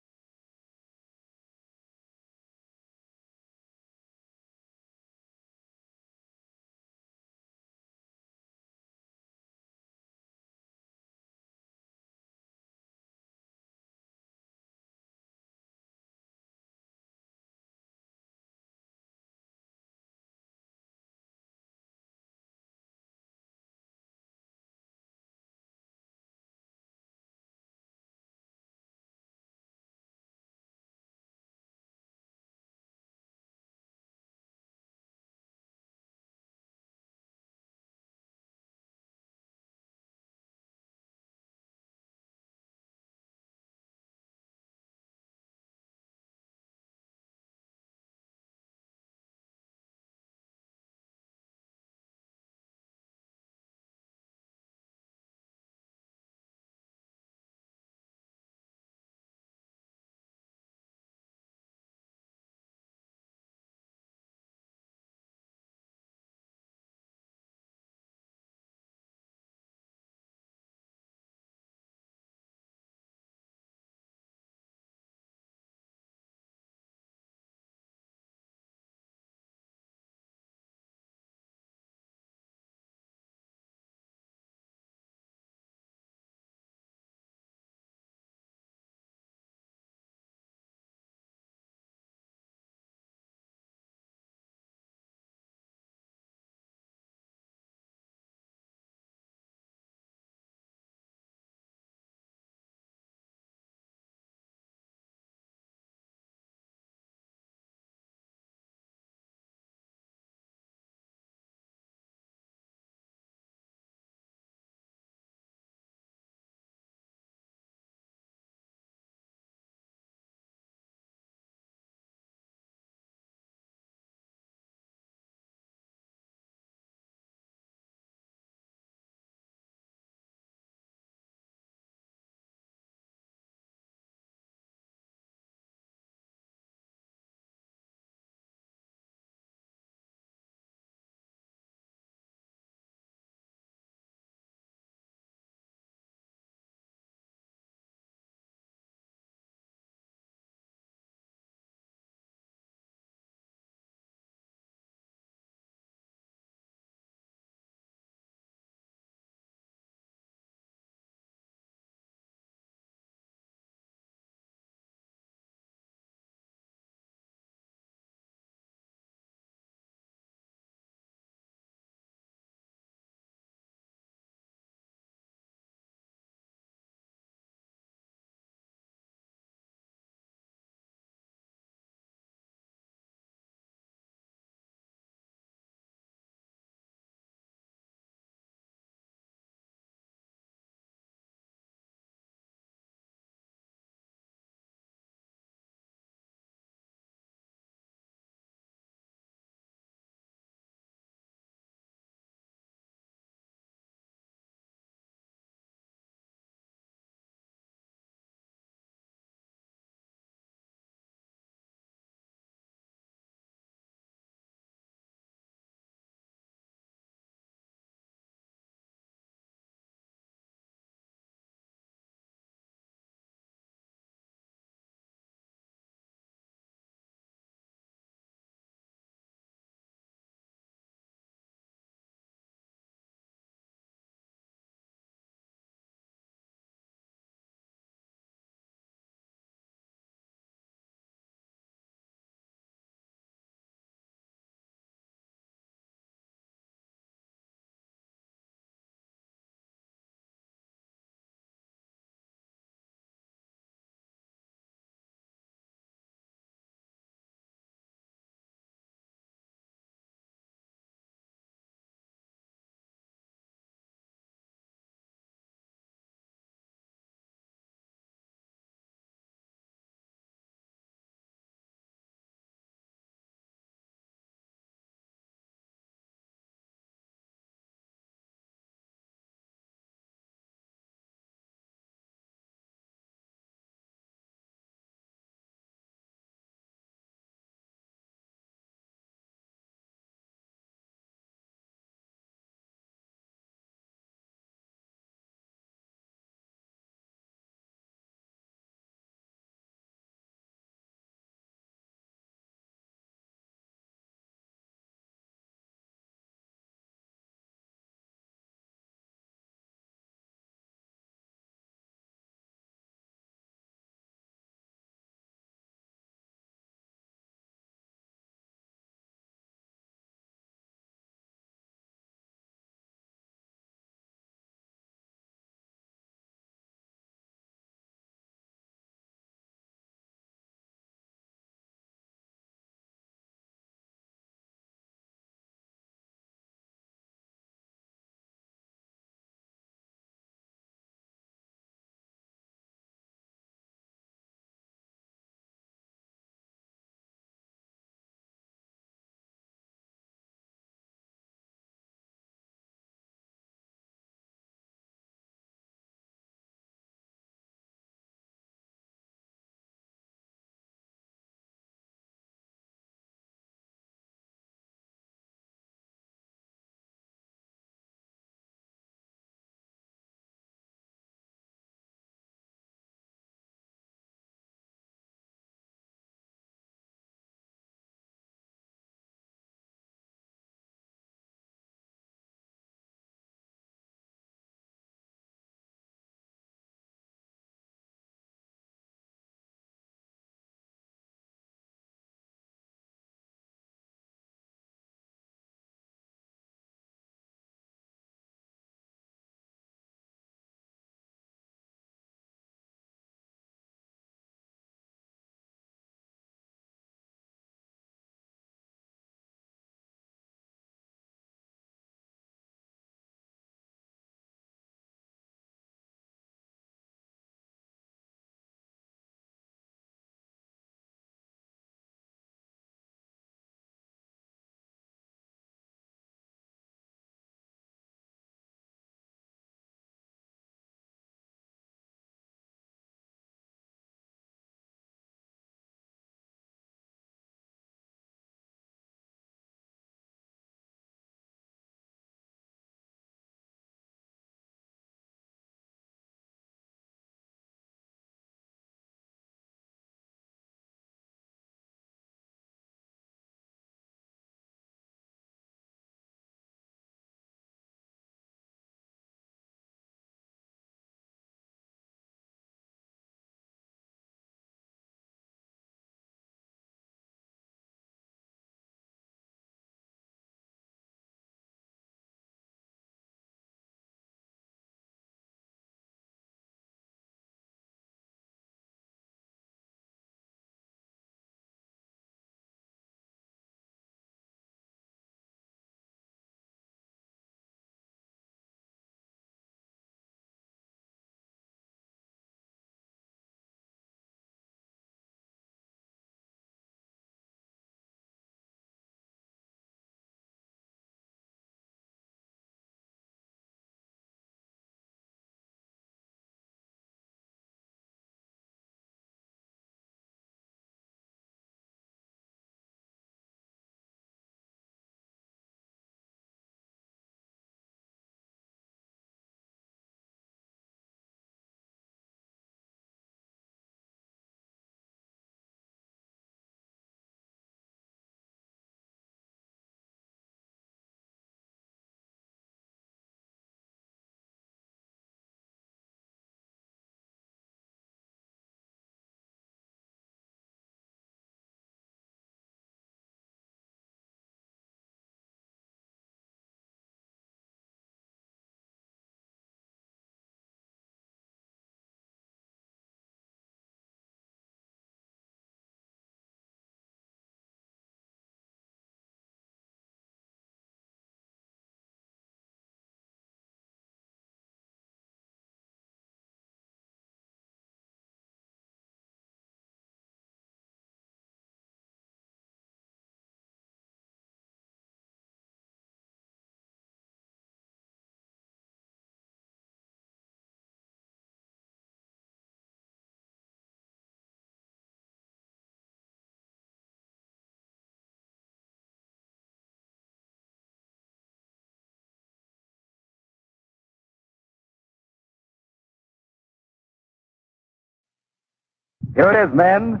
Here it is, men.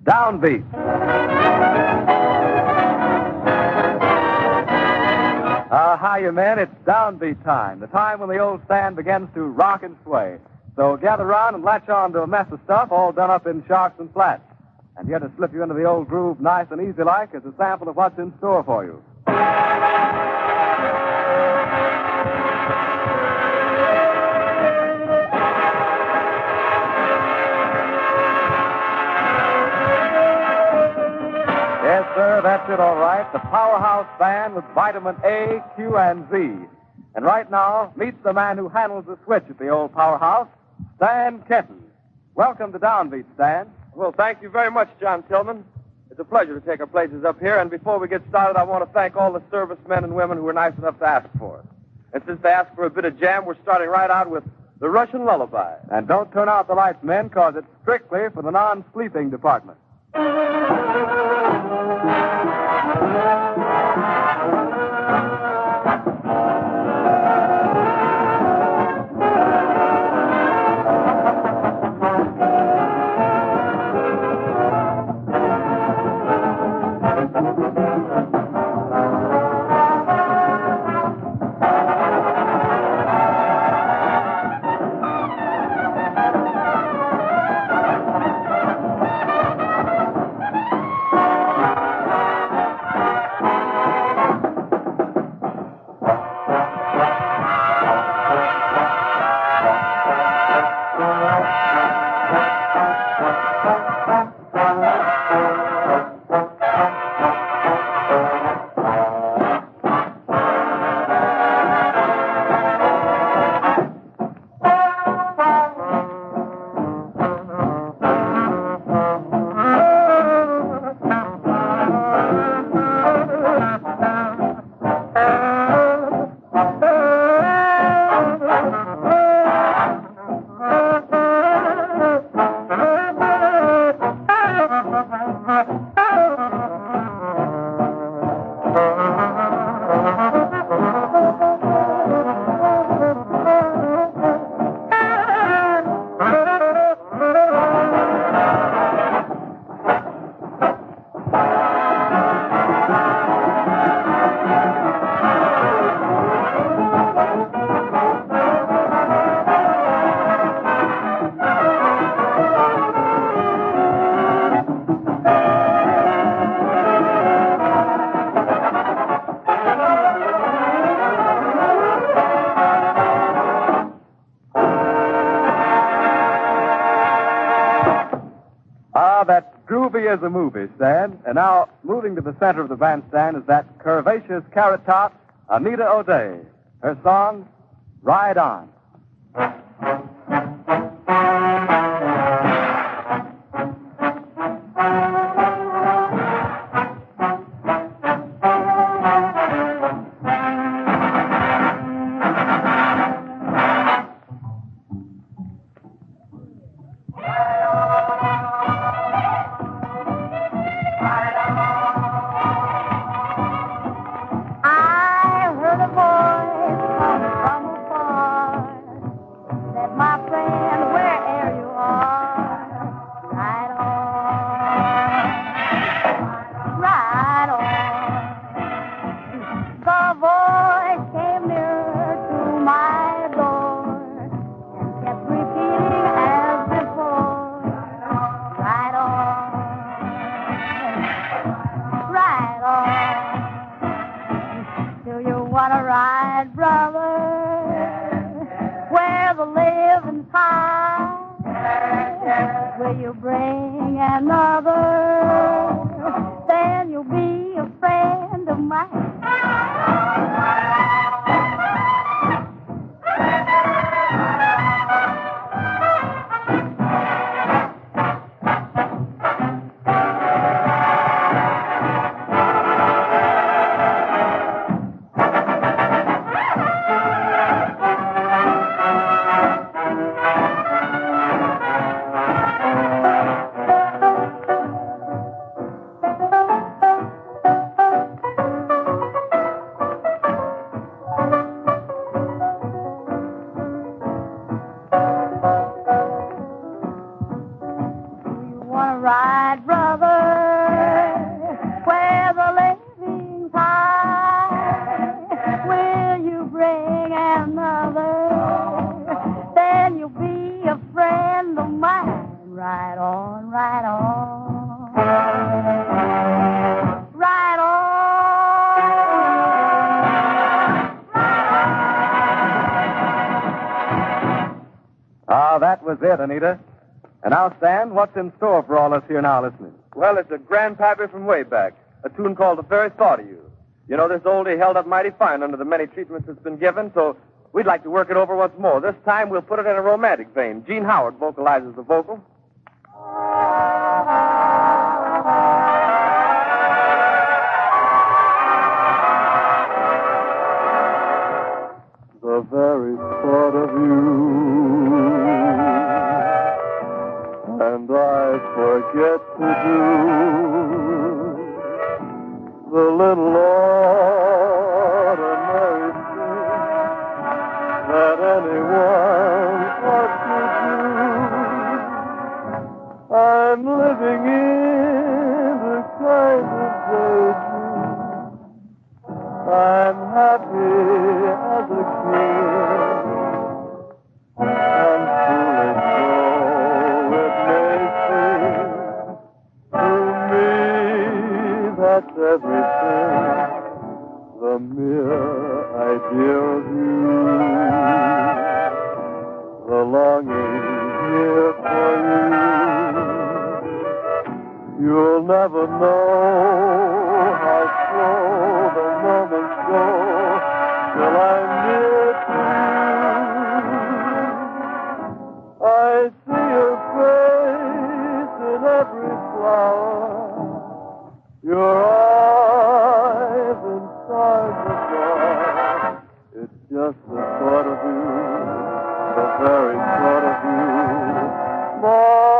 Downbeat. Hiya, men. It's Downbeat time. The time when the old stand begins to rock and sway. So gather around and latch on to a mess of stuff all done up in sharks and flats. And here to slip you into the old groove nice and easy like is a sample of what's in store for you. Yes, sir, that's it, all right. The Powerhouse Band with vitamin A, Q, and Z. And right now, meets the man who handles the switch at the old Powerhouse, Stan Kenton. Welcome to Downbeat, Stan. Well, thank you very much, John Tillman. It's a pleasure to take our places up here, and before we get started, I want to thank all the servicemen and women who were nice enough to ask for us. And since they asked for a bit of jam, we're starting right out with the Russian Lullaby. And don't turn out the lights, men, because it's strictly for the non-sleeping department. That's groovy as a movie, Stan. And now, moving to the center of the bandstand is that curvaceous carrot top, Anita O'Day. Her song, Ride On. was it, Anita. And now, Stan, what's in store for all us here now listening? Well, it's a grandpappy from way back, a tune called The Very Thought of You. You know, this oldie held up mighty fine under the many treatments it's been given, so we'd like to work it over once more. This time we'll put it in a romantic vein. Gene Howard vocalizes the vocal. The very thought of you, and I forget to do the little ordinary things that anyone ought to do. I'm living in the kind of daydream. I'm happy as a kid. And foolish though it may seem, to me that's everything. The mere idea of you, the longing here for you. You'll never know how slow the moments go till I'm near to you. I see your face in every flower, your eyes inside the dark. It's just the thought of you, the very thought of you, my love.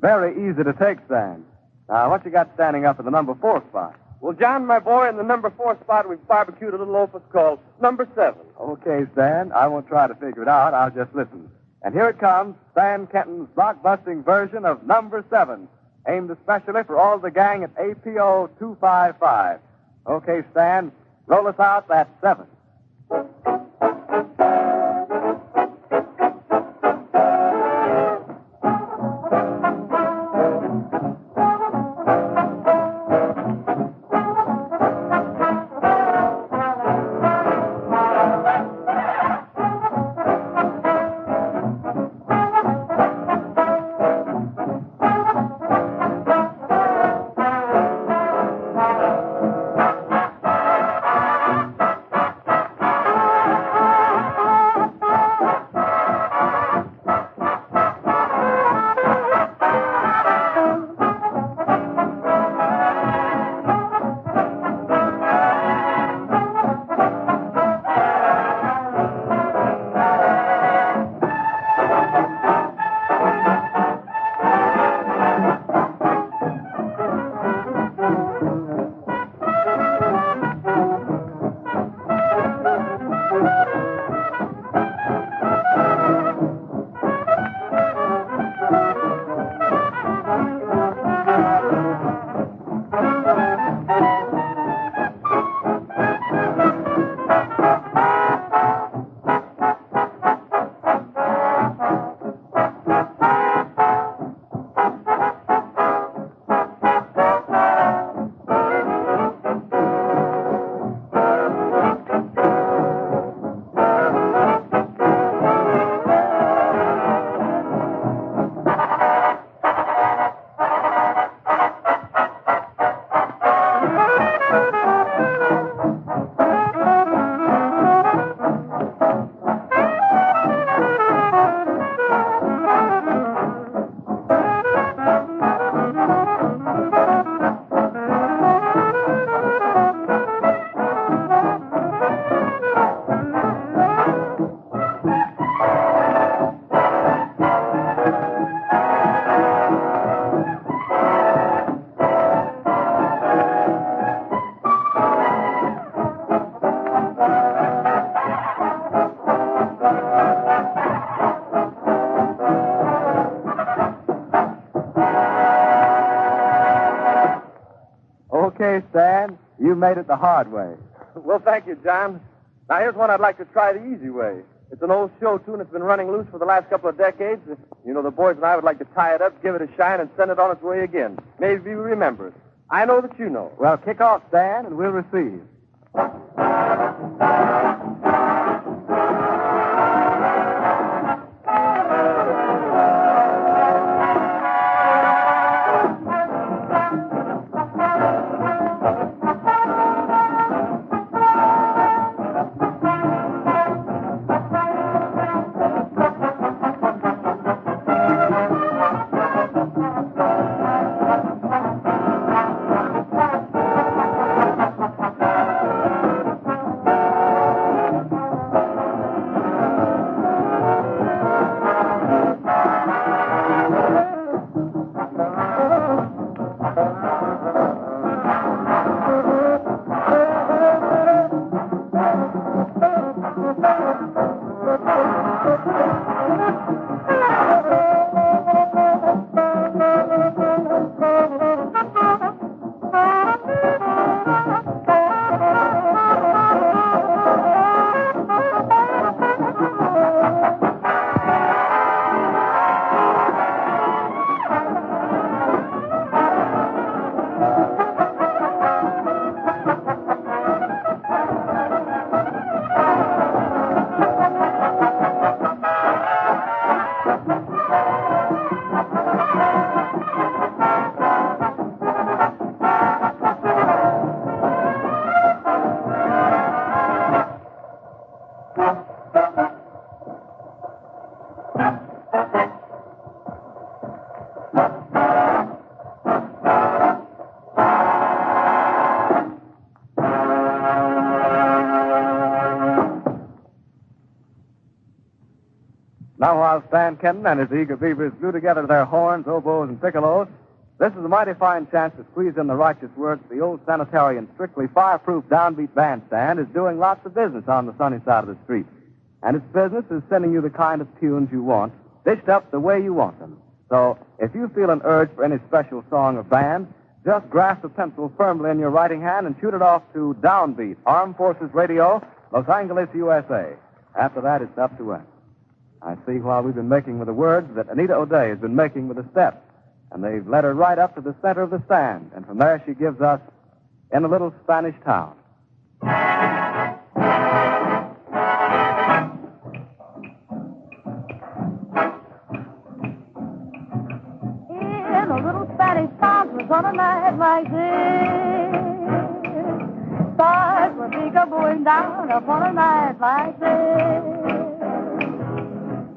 Very easy to take, Stan. Now, what you got standing up in the number 4 spot? Well, John, my boy, in the number 4 spot, we've barbecued a little opus called Number 7. Okay, Stan, I won't try to figure it out. I'll just listen. And here it comes, Stan Kenton's rock-busting version of Number 7, aimed especially for all the gang at APO 255. Okay, Stan, roll us out that 7. Okay, Stan. You made it the hard way. Well, thank you, John. Now, here's one I'd like to try the easy way. It's an old show tune that's been running loose for the last couple of decades. You know, the boys and I would like to tie it up, give it a shine, and send it on its way again. Maybe you remember it. I know that you know. Well, kick off, Stan, and we'll receive. Now, while Stan Kenton and his eager beavers glue together their horns, oboes, and piccolos, this is a mighty fine chance to squeeze in the righteous words the old sanitarian, strictly fireproof downbeat bandstand is doing lots of business on the sunny side of the street. And its business is sending you the kind of tunes you want, dished up the way you want them. So, if you feel an urge for any special song or band, just grasp a pencil firmly in your writing hand and shoot it off to Downbeat, Armed Forces Radio, Los Angeles, USA. After that, it's up to us. I see while we've been making with the words that Anita O'Day has been making with the steps. And they've led her right up to the center of the stand. And from there she gives us In a Little Spanish Town. In a little Spanish town was on a night like this. Stars were peekabooing down upon a night like this.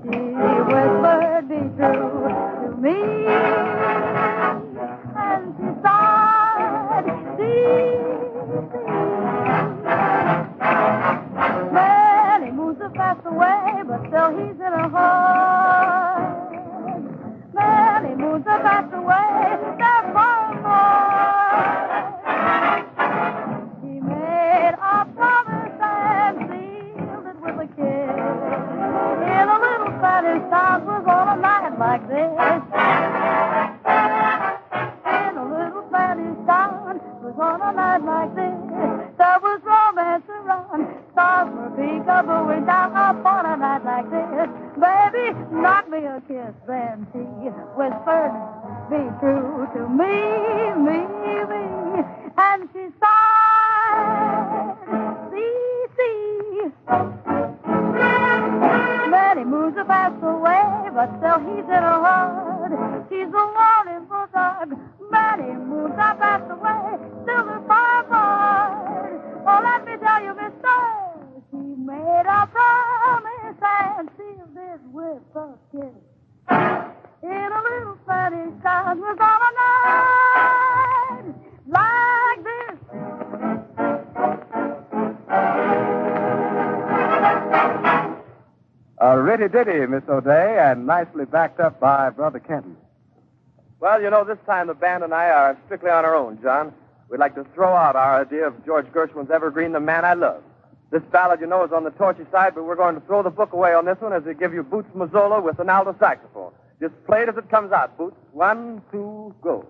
She whispered, be true to me. And she sighed, see. Many moons have passed away, but still he's in her heart. Many moons have passed away, there's one more. He made a promise and sealed it with a kiss. In a little Spanish town was on a night like this. In a little Spanish town was on a night like this. There was romance around, stars were peekabooing down upon a night like this. Baby, knock me a kiss, then she whispered, be true to me, me. And she sighed, see. Many moons have passed away, but still he's in her heart. She's alone in the dark. Many moons have passed away, still they're far apart. Oh, let me tell you, mister, she made a promise and sealed it with a kiss. In a little Spanish town was on a night like this. A ritty-ditty, Miss O'Day, and nicely backed up by Brother Kenton. Well, you know, this time the band and I are strictly on our own, John. We'd like to throw out our idea of George Gershwin's evergreen, The Man I Love. This ballad, you know, is on the torchy side, but we're going to throw the book away on this one as we give you Boots Mazzola with an alto saxophone. Just play it as it comes out, Boots. 1, 2, go.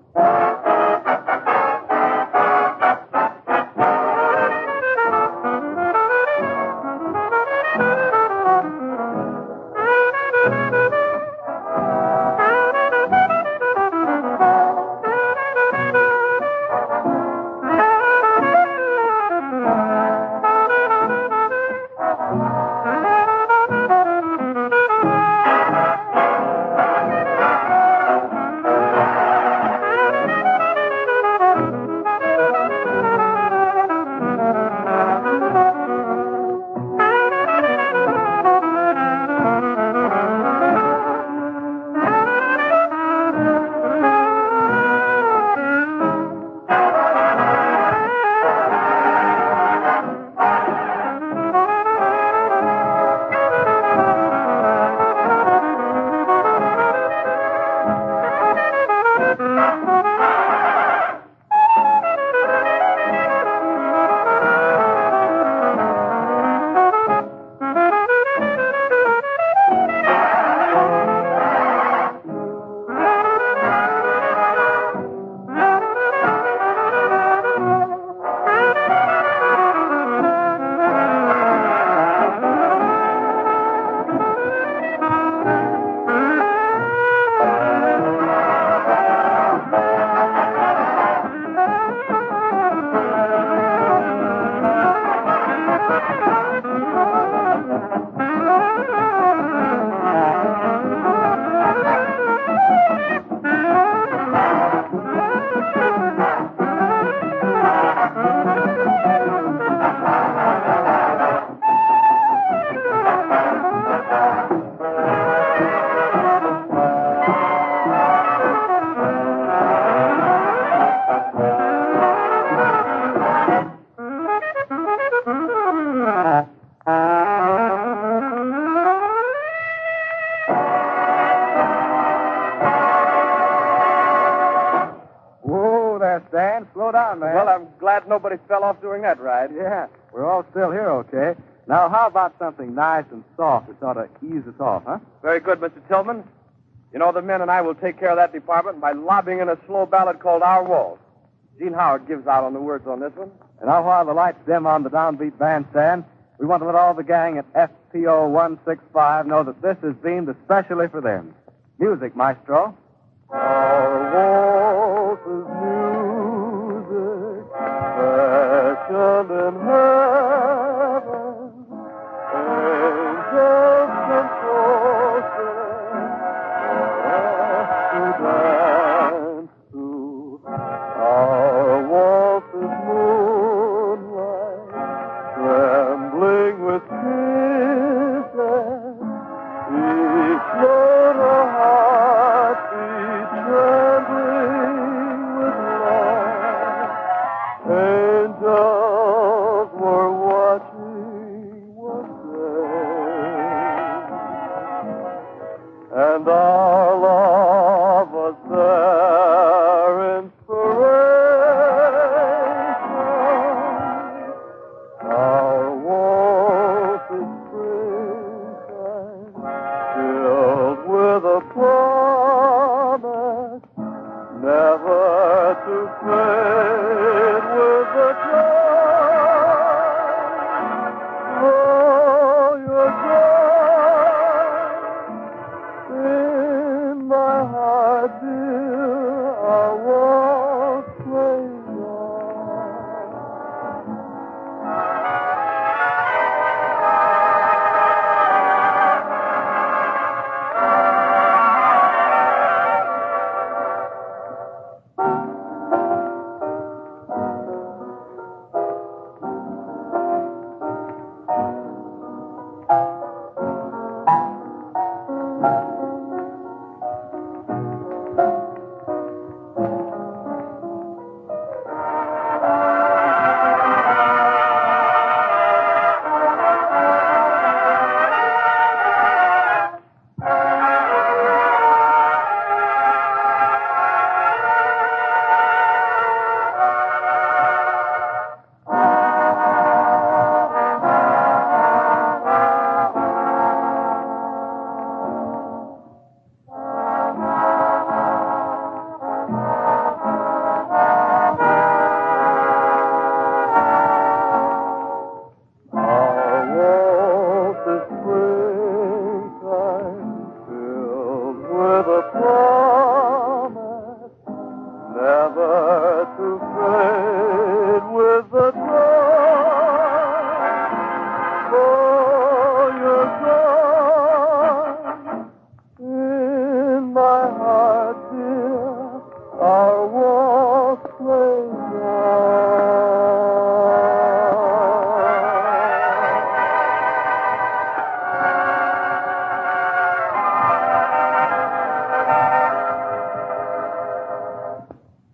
there, Stan. Slow down, man. Well, I'm glad nobody fell off during that ride. Yeah, we're all still here, okay? Now, how about something nice and soft that sort of ease us off, huh? Very good, Mr. Tillman. You know, the men and I will take care of that department by lobbying in a slow ballad called Our Waltz. Gene Howard gives out on the words on this one. And now, while the lights dim on the Downbeat bandstand, we want to let all the gang at FPO 165 know that this is themed especially for them. Music, maestro. Our waltz is music, fashioned in heaven. Angels come closer for us to dance to. Our waltz is moonlight, trembling with kisses. Each note a heartbeat trembling with love. Angels were watching one day, and our love was their inspiration. Our waltz is springtime, filled with a promise never to fade with the time. Blow your drum in my heart, dear. Our waltz plays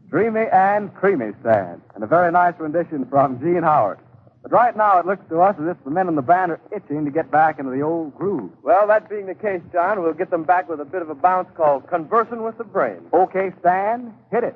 Dreamy and creamy, Stan, and a very nice rendition from Gene Howard. But right now it looks to us as if the men in the band are itching to get back into the old groove. Well, that being the case, John, we'll get them back with a bit of a bounce called Conversing with the Brain. Okay, Stan, hit it.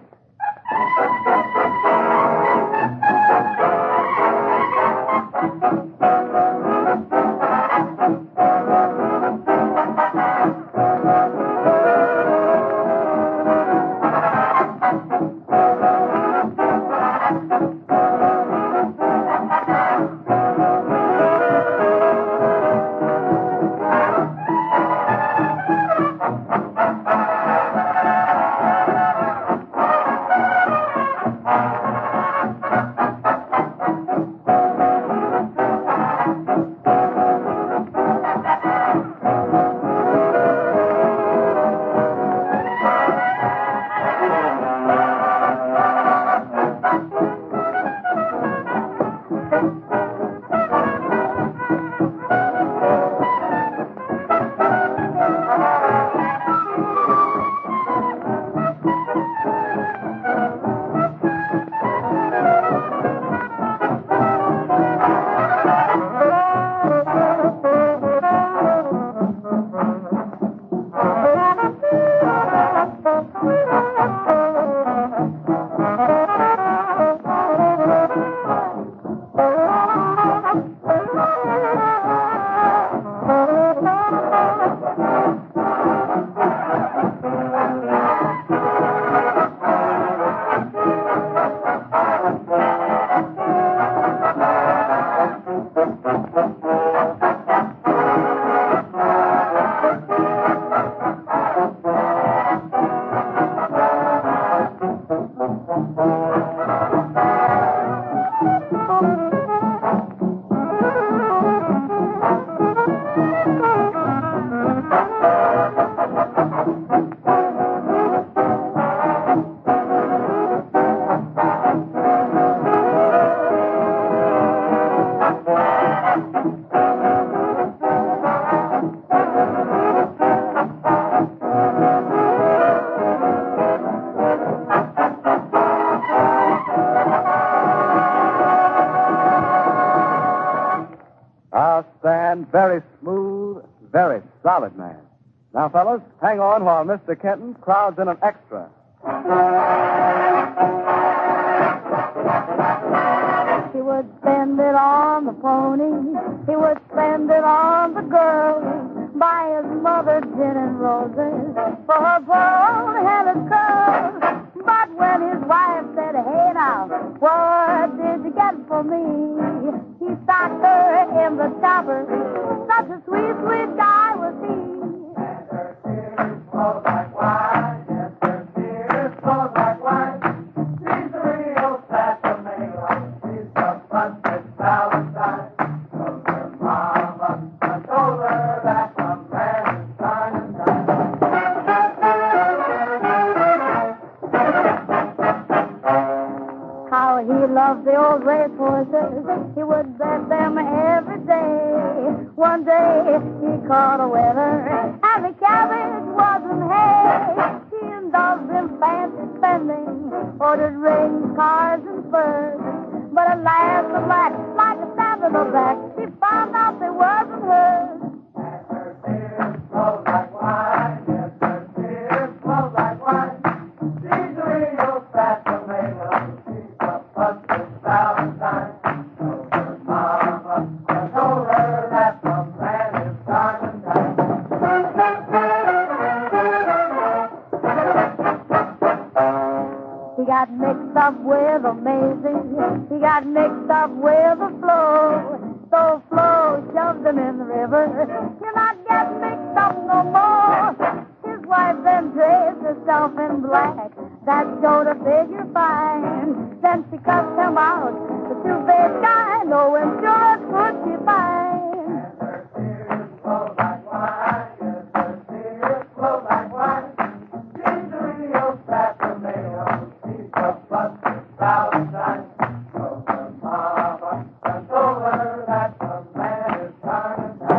very smooth, very solid man. Now, fellas, hang on while Mr. Kenton crowds in an extra. He would spend it on the pony. He would spend it on the girls. Buy his mother gin and roses for her poor headed curls. But when his wife said, hey now, what did you get for me? He socked her in the chopper. Such a sweet, sweet guy was he. And her tears flow like wine. Yes, her tears flow like wine. She's a real sad tomato. She's a busted Valentine. Told her mama, I told her that a man is trying to die. How he loved the old racehorses. He would bet them every day. One day he caught a winner, and the cabbage wasn't hay. He indulged in fancy spending, ordered rings, cars, and furs. But at last, like a stab in the back, she found out they wasn't hers. And her tears flow like wine. Yes, her tears flow like wine. She's a real fat tomato. She's a busted Valentine. Told her mama, I told her that the man is trying to die. He got mixed up with amazing. He got mixed up with the flow. So Flo shoved him in the river. You're not getting mixed up no more. His wife then dressed herself in black. That showed a figure fine. Then she cussed him out. The two-faced guy, no insurance could she find. And her tears flow like wine. Yes, her tears flow like wine. She's a real fat tomato. She's a busted Valentine. Told her mama, I told her that the man is trying to die.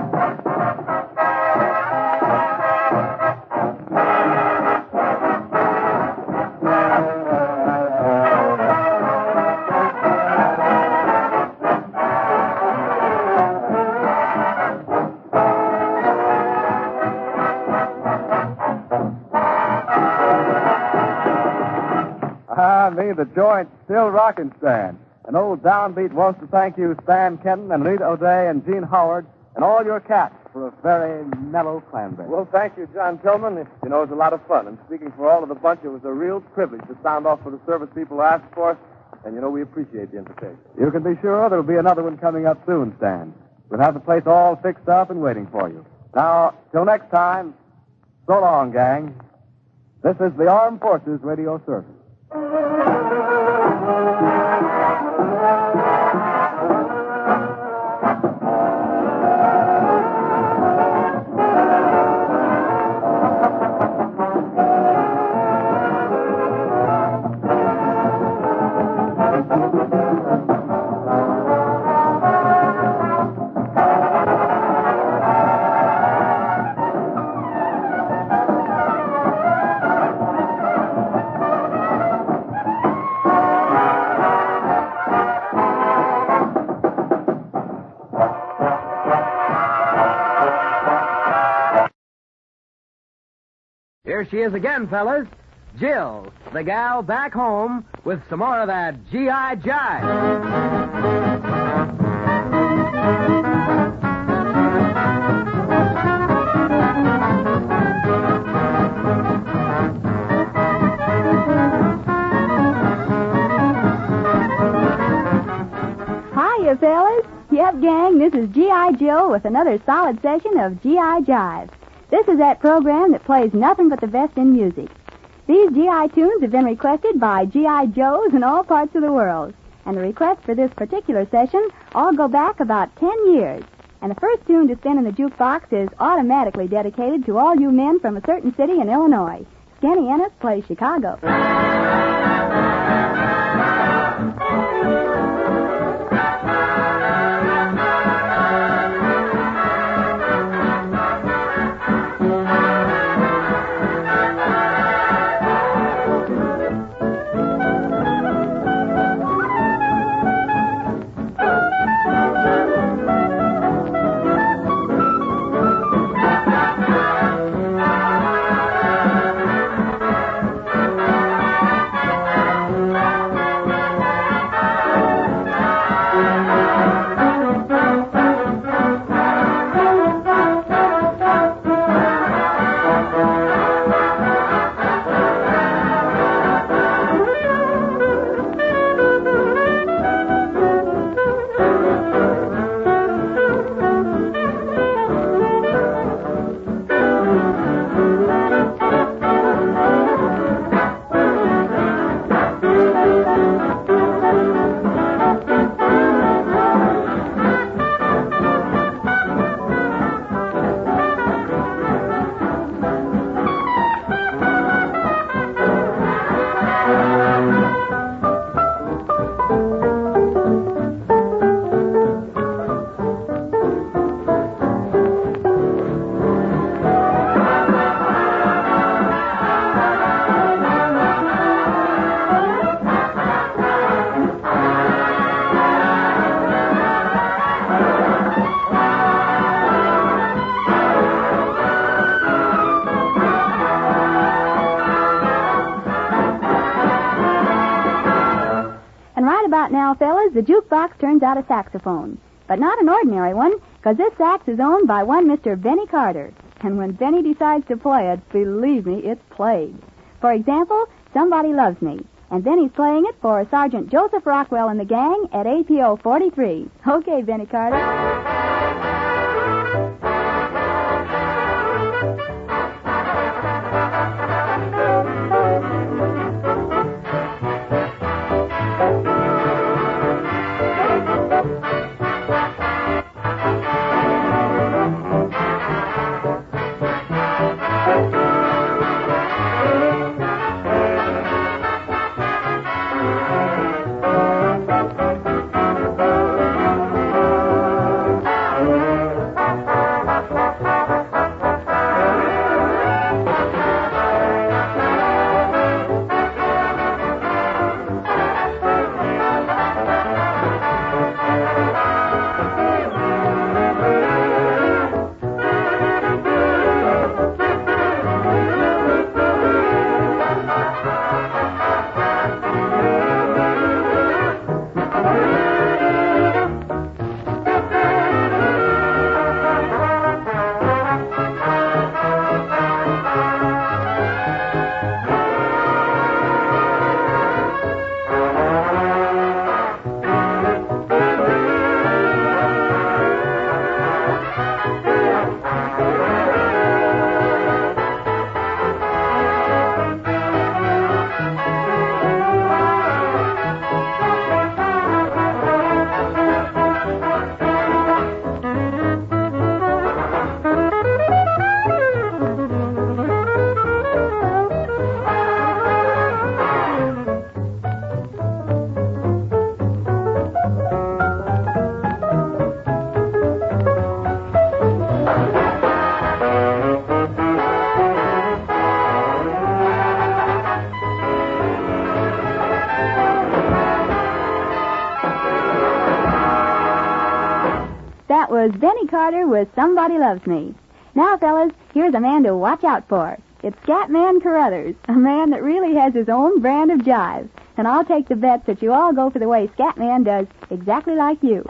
The joint's still rocking, Stan. And old Downbeat wants to thank you, Stan Kenton and Rita O'Day and Gene Howard and all your cats for a very mellow clanberry. Well, thank you, John Tillman. You know, it was a lot of fun. And speaking for all of the bunch, it was a real privilege to sound off for the service people who asked for us. And, you know, we appreciate the invitation. You can be sure there'll be another one coming up soon, Stan. We'll have the place all fixed up and waiting for you. Now, till next time, so long, gang. This is the Armed Forces Radio Service. Here she is again, fellas. Jill, the gal back home with some more of that G.I. Jive. Hiya, fellas. Yep, gang, this is G.I. Jill with another solid session of G.I. Jive. This is that program that plays nothing but the best in music. These G.I. tunes have been requested by G.I. Joes in all parts of the world. And the requests for this particular session all go back about 10 years. And the first tune to spin in the jukebox is automatically dedicated to all you men from a certain city in Illinois. Skinny Ennis plays Chicago. about now, fellas, the jukebox turns out a saxophone. But not an ordinary one, because this sax is owned by one Mr. Benny Carter. And when Benny decides to play it, believe me, it's played. For example, Somebody Loves Me. And then he's playing it for Sergeant Joseph Rockwell and the gang at APO 43. Okay, Benny Carter. Was Benny Carter with Somebody Loves Me. Now, fellas, here's a man to watch out for. It's Scatman Carruthers, a man that really has his own brand of jive. And I'll take the bet that you all go for the way Scatman does exactly like you.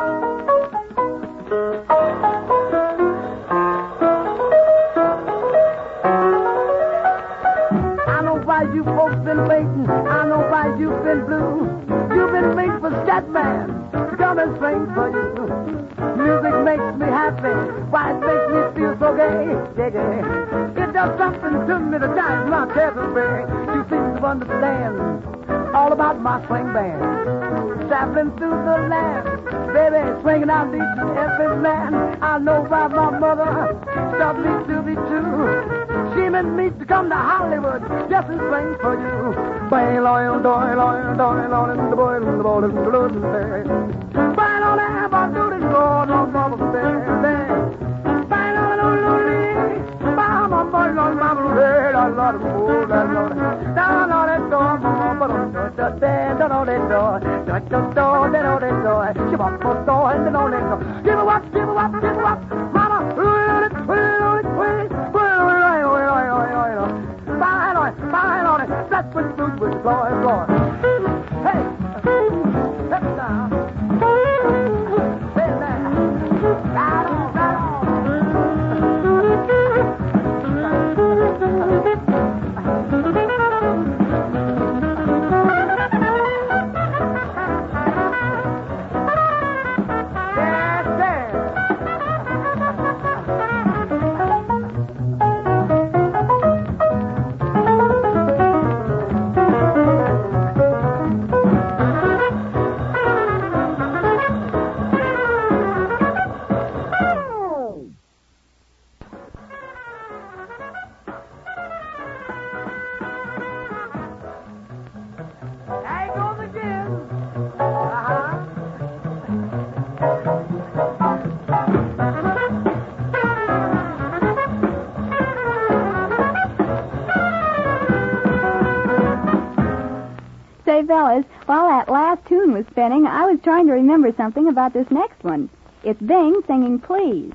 I know why you folks been waiting. I know why you've been blue. You've been waiting for Scatman to come and sing for you. Music makes me happy. Why, it makes me feel so gay. It does something to me that drives my terror away. You seem to understand all about my swing band. Traveling through the land, baby, swinging out each and every man. I know why my mother taught me to be true. She meant me to come to Hollywood just and swing for you. Bang, loyal, doy, loyal, doy, loyal, the boy, the boy, the boy, the boy. Bang, on there, but do this, Lord, Lord, Lord, Lord, bang, on the Lord, bang, my boy, Lord, my Lord, Lord, Lord, Lord, Lord, down on that door, but on the bed, on that door, that door, that door, give up the door, and then on that door, give her up, give her up, give her up, mama, fine on it, that's what food was, floor. Hey, step down. Hey, there. Right on. Fellas, while that last tune was spinning, I was trying to remember something about this next one. It's Bing singing Please.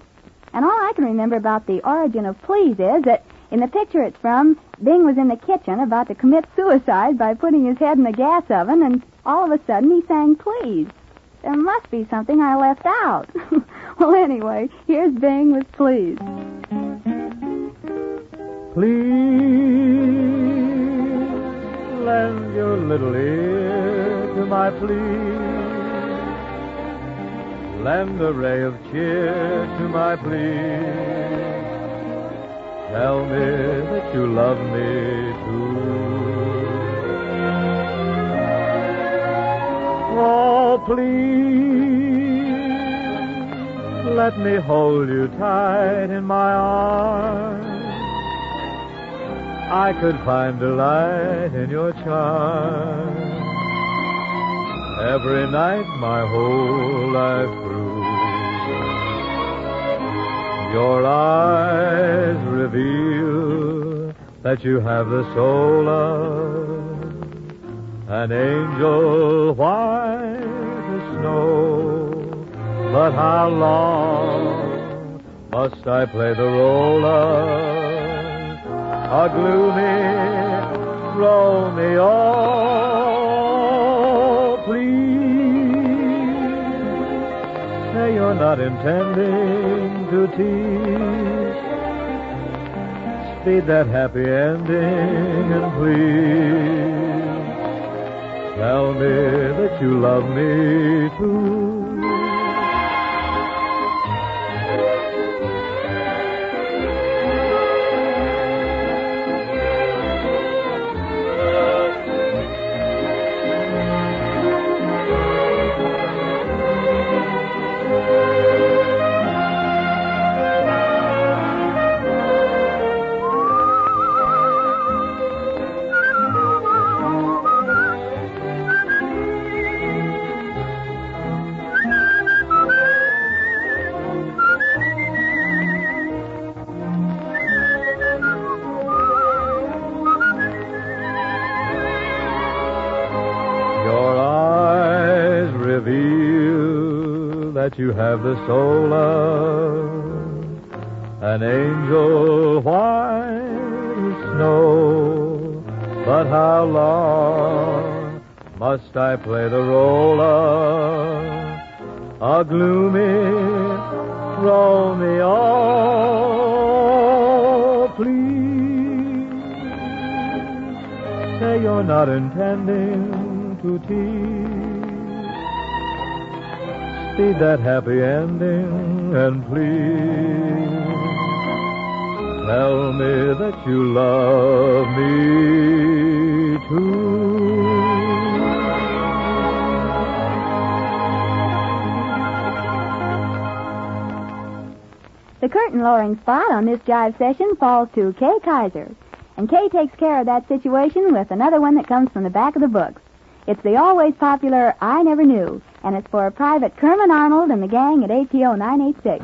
And all I can remember about the origin of Please is that in the picture it's from, Bing was in the kitchen about to commit suicide by putting his head in the gas oven, and all of a sudden he sang Please. There must be something I left out. Well, anyway, here's Bing with Please. Please lend your little ear to my plea. Lend a ray of cheer to my plea. Tell me that you love me too. Oh, please let me hold you tight in my arms. I could find delight in your charm. Every night my whole life through. Your eyes reveal that you have the soul of an angel white as snow. But how long must I play the role of a gloomy Romeo? Please say you're not intending to tease. Speed that happy ending and please tell me that you love me too. You have the soul of an angel white as snow. But how long must I play the role of a gloomy Romeo? Please say you're not intending to tease. Speed that happy ending and please tell me that you love me too. The curtain-lowering spot on this Jive session falls to Kay Kaiser. And Kay takes care of that situation with another one that comes from the back of the books. It's the always popular I Never Knew, and it's for Private Kerman Arnold and the gang at APO 986.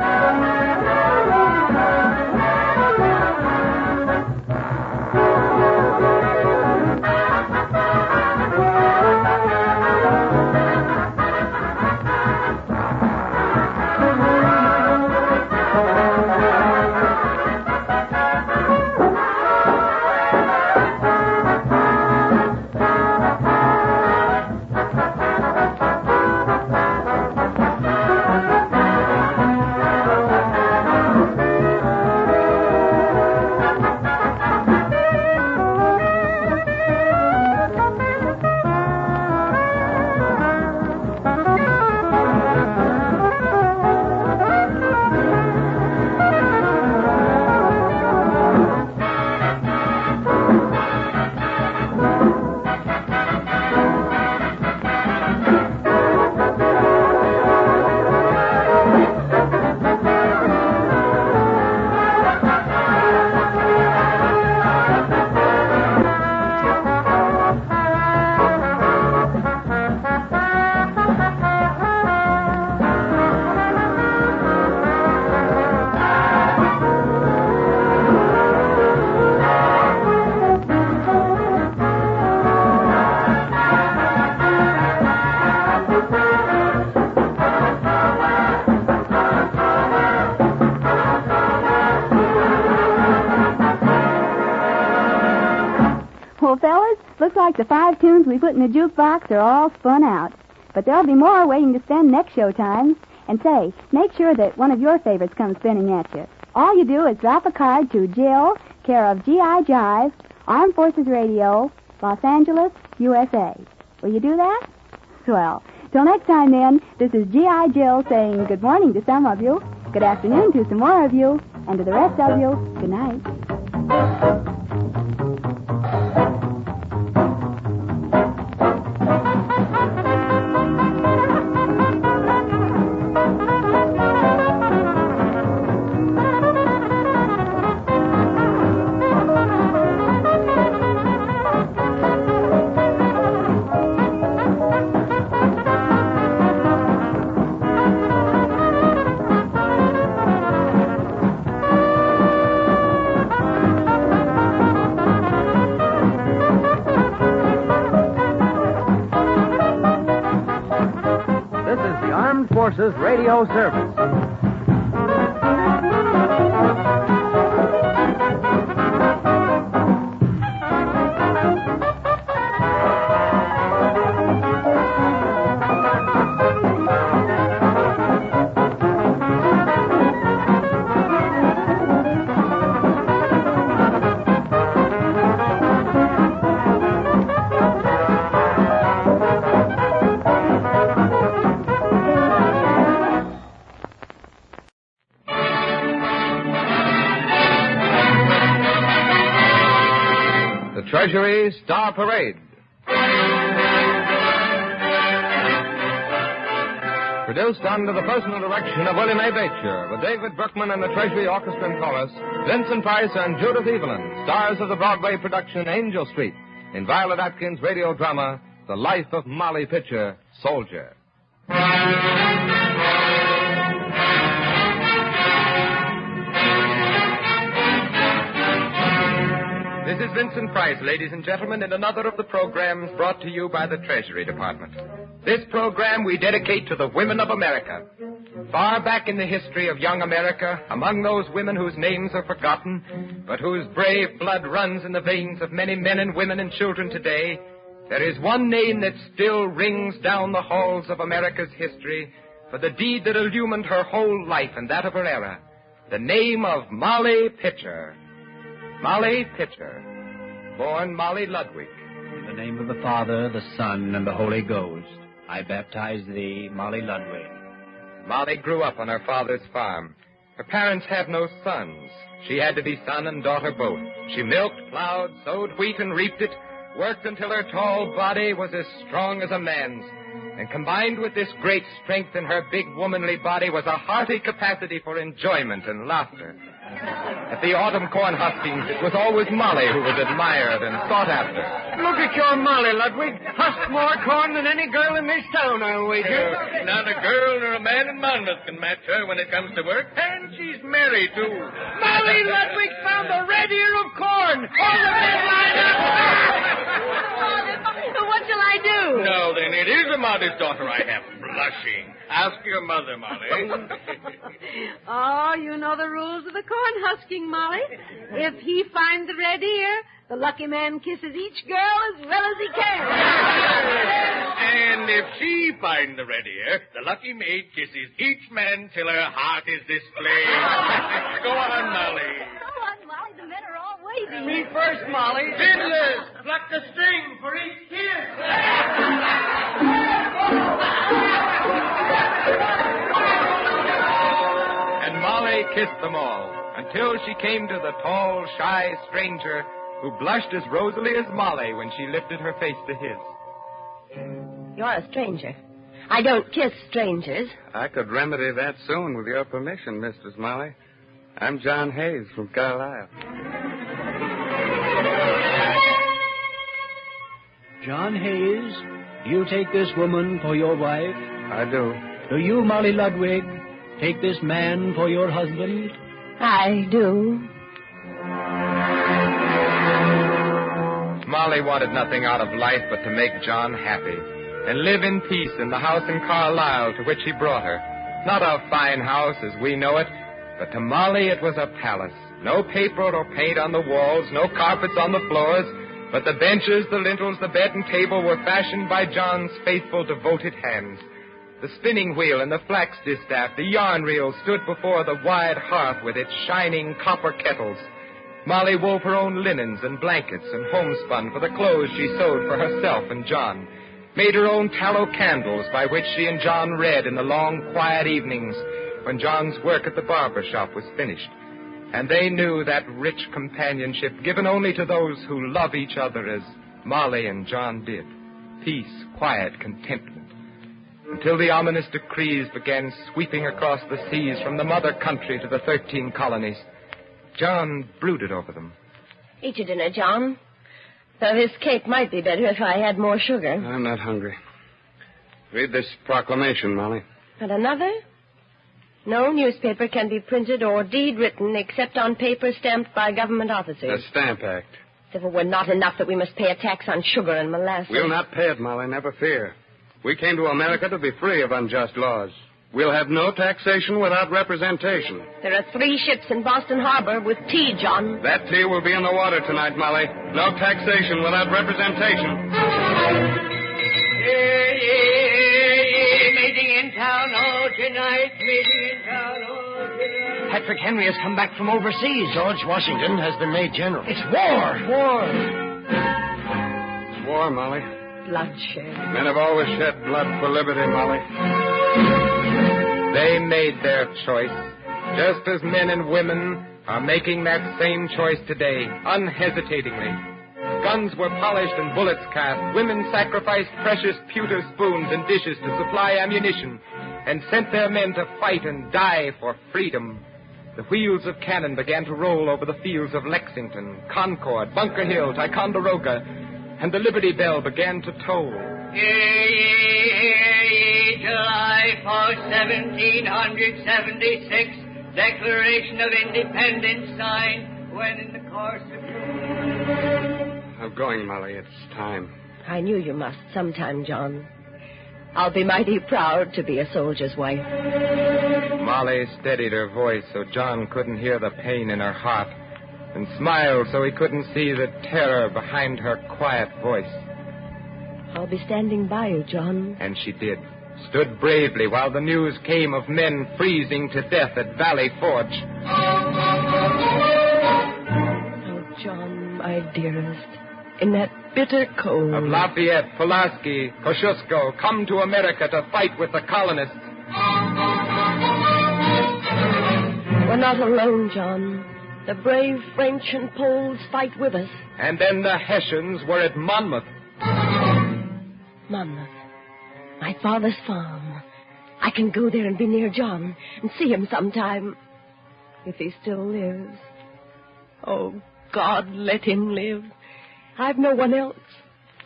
like the 5 tunes we put in the jukebox are all spun out. But there'll be more waiting to spin next showtime. And say, make sure that one of your favorites comes spinning at you. All you do is drop a card to Jill, care of G.I. Jive, Armed Forces Radio, Los Angeles, USA. Will you do that? Well, till next time then, this is G.I. Jill saying good morning to some of you, good afternoon to some more of you, and to the rest of you, good night. Forces Radio Service. Treasury Star Parade. Produced under the personal direction of William A. Bacher, with David Brookman and the Treasury Orchestra and Chorus, Vincent Price and Judith Evelyn, stars of the Broadway production Angel Street, in Violet Atkins' radio drama, The Life of Molly Pitcher, Soldier. This is Vincent Price, ladies and gentlemen, in another of the programs brought to you by the Treasury Department. This program we dedicate to the women of America. Far back in the history of young America, among those women whose names are forgotten, but whose brave blood runs in the veins of many men and women and children today, there is one name that still rings down the halls of America's history for the deed that illumined her whole life and that of her era. The name of Molly Pitcher. Molly Pitcher, born Molly Ludwig. In the name of the Father, the Son, and the Holy Ghost, I baptize thee, Molly Ludwig. Molly grew up on her father's farm. Her parents had no sons. She had to be son and daughter both. She milked, plowed, sowed wheat, and reaped it, worked until her tall body was as strong as a man's. And combined with this great strength in her big womanly body was a hearty capacity for enjoyment and laughter. At the autumn corn huskings, it was always Molly who was admired and sought after. Look at your Molly, Ludwig. Husked more corn than any girl in this town, I'll wager. Not a girl nor a man in Monmouth can match her when it comes to work. And she's married, too. Molly Ludwig found the red ear of corn. All the men lined up. What shall I do? No, then, it is a modest daughter I have. Blushing. Ask your mother, Molly. Oh, you know the rules of the corn husking, Molly. If he finds the red ear, the lucky man kisses each girl as well as he can. And if she finds the red ear, the lucky maid kisses each man till her heart is displayed. Go on, Molly. Go on, Molly. The men are all waiting. Me first, Molly. Fiddlers, pluck the string for each kiss. And Molly kissed them all, until she came to the tall, shy stranger who blushed as rosily as Molly when she lifted her face to his. You're a stranger. I don't kiss strangers. I could remedy that soon with your permission, Mistress Molly. I'm John Hayes from Carlisle. John Hayes, do you take this woman for your wife? I do. Do you, Molly Ludwig, take this man for your husband? I do. Molly wanted nothing out of life but to make John happy and live in peace in the house in Carlisle to which he brought her. Not a fine house as we know it, but to Molly it was a palace. No paper or paint on the walls, no carpets on the floors, But the benches, the lintels, the bed and table were fashioned by John's faithful, devoted hands. The spinning wheel and the flax distaff, the yarn reel stood before the wide hearth with its shining copper kettles. Molly wove her own linens and blankets and homespun for the clothes she sewed for herself and John, made her own tallow candles by which she and John read in the long, quiet evenings when John's work at the barber shop was finished. And they knew that rich companionship given only to those who love each other as Molly and John did. Peace, quiet, contentment. Until the ominous decrees began sweeping across the seas from the mother country to the 13 colonies. John brooded over them. Eat your dinner, John. Though this cake might be better if I had more sugar. I'm not hungry. Read this proclamation, Molly. And another? No newspaper can be printed or deed written except on paper stamped by government officers. The Stamp Act. As if it were not enough that we must pay a tax on sugar and molasses. We'll not pay it, Molly, never fear. We came to America to be free of unjust laws. We'll have no taxation without representation. There are 3 ships in Boston Harbor with tea, John. That tea will be in the water tonight, Molly. No taxation without representation. Meeting in town all tonight. Meeting in town all tonight. Patrick Henry has come back from overseas. George Washington has been made general. It's war. War. It's war, Molly. Bloodshed. Men have always shed blood for liberty, Molly. They made their choice, just as men and women are making that same choice today, unhesitatingly. Guns were polished and bullets cast. Women sacrificed precious pewter spoons and dishes to supply ammunition and sent their men to fight and die for freedom. The wheels of cannon began to roll over the fields of Lexington, Concord, Bunker Hill, Ticonderoga, and the Liberty Bell began to toll. July 4, 1776, Declaration of Independence signed when in the course of... I'm going, Molly. It's time. I knew you must sometime, John. I'll be mighty proud to be a soldier's wife. Molly steadied her voice so John couldn't hear the pain in her heart, and smiled so he couldn't see the terror behind her quiet voice. I'll be standing by you, John. And she did. Stood bravely while the news came of men freezing to death at Valley Forge. Oh, John, my dearest, in that bitter cold. Of Lafayette, Pulaski, Kosciuszko, come to America to fight with the colonists. We're not alone, John. The brave French and Poles fight with us. And then the Hessians were at Monmouth. Monmouth, my father's farm. I can go there and be near John and see him sometime. If he still lives. Oh, God, let him live. I've no one else.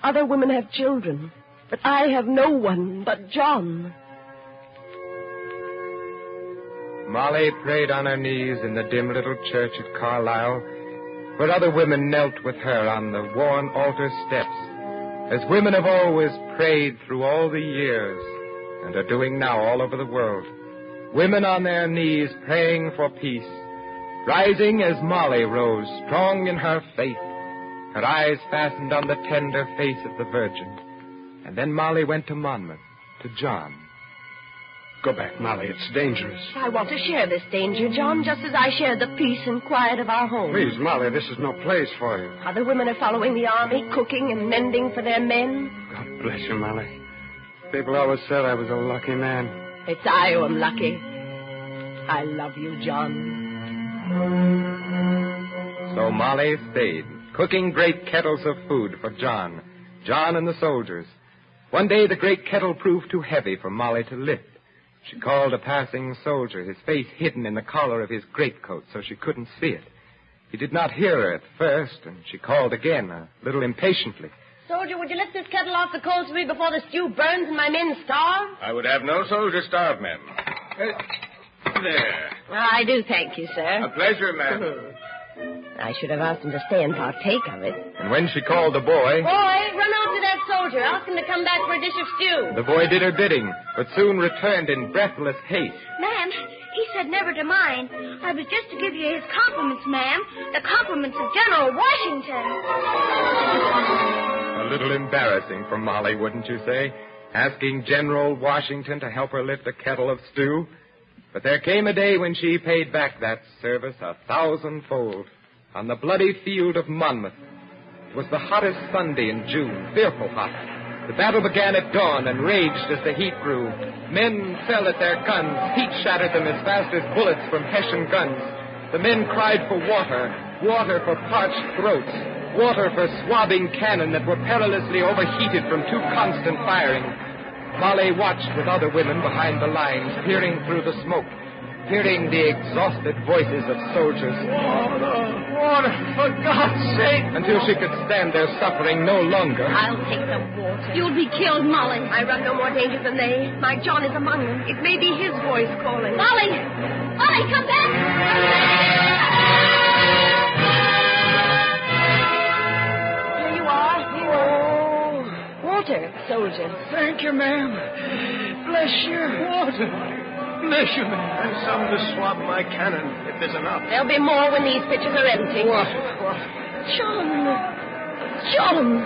Other women have children, but I have no one but John. Molly prayed on her knees in the dim little church at Carlisle, where other women knelt with her on the worn altar steps, as women have always prayed through all the years and are doing now all over the world. Women on their knees praying for peace, rising as Molly rose, strong in her faith, her eyes fastened on the tender face of the Virgin. And then Molly went to Monmouth, to John. Go back, Molly. It's dangerous. I want to share this danger, John, just as I share the peace and quiet of our home. Please, Molly, this is no place for you. Other women are following the army, cooking and mending for their men. God bless you, Molly. People always said I was a lucky man. It's I who am lucky. I love you, John. So Molly stayed, cooking great kettles of food for John and the soldiers. One day the great kettle proved too heavy for Molly to lift. She called a passing soldier, his face hidden in the collar of his greatcoat so she couldn't see it. He did not hear her at first, and she called again, a little impatiently. Soldier, would you lift this kettle off the coals for me before the stew burns and my men starve? I would have no soldiers starve, ma'am. There. I do thank you, sir. A pleasure, ma'am. I should have asked him to stay and partake of it. And when she called the boy... Boy, run out to that soldier. Ask him to come back for a dish of stew. The boy did her bidding, but soon returned in breathless haste. Ma'am, He said never to mind. I was just to give you his compliments, ma'am. The compliments of General Washington. A little embarrassing for Molly, wouldn't you say? Asking General Washington to help her lift a kettle of stew. But there came a day when she paid back that service 1,000-fold on the bloody field of Monmouth. It was the hottest Sunday in June, fearful hot. The battle began at dawn and raged as the heat grew. Men fell at their guns. Heat shattered them as fast as bullets from Hessian guns. The men cried for water, water for parched throats, water for swabbing cannon that were perilously overheated from too constant firing. Molly watched with other women behind the lines, peering through the smoke, hearing the exhausted voices of soldiers. Water, for God's sake! Until she could stand their suffering no longer. I'll take the water. You'll be killed, Molly. I run no more danger than they. My John is among them. It may be his voice calling. Molly! Molly, come back! Here you are. Water, soldier. Thank you, ma'am. Bless you. Water. Bless you, ma'am. And some to swab my cannon, if there's enough. There'll be more when these pitchers are empty. What? John. John.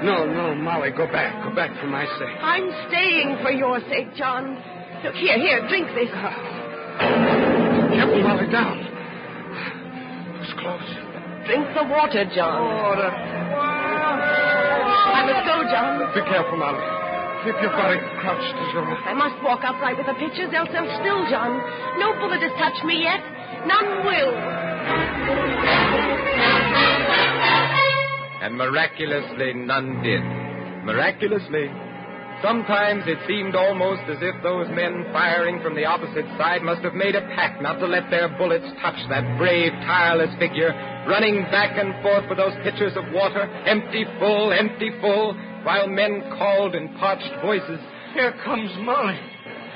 No, Molly, go back. Go back for my sake. I'm staying for your sake, John. Look, here, drink this. Careful, Molly, down. It's close. Drink the water, John. Water. I must go, John. Be careful, Molly. Keep your body crouched as you're... I must walk upright with the pitchers, else they'll still, John. No bullet has touched me yet. None will. And miraculously, none did. Miraculously. Sometimes it seemed almost as if those men firing from the opposite side must have made a pact not to let their bullets touch that brave, tireless figure, running back and forth with those pitchers of water, empty, full, while men called in parched voices. Here comes Molly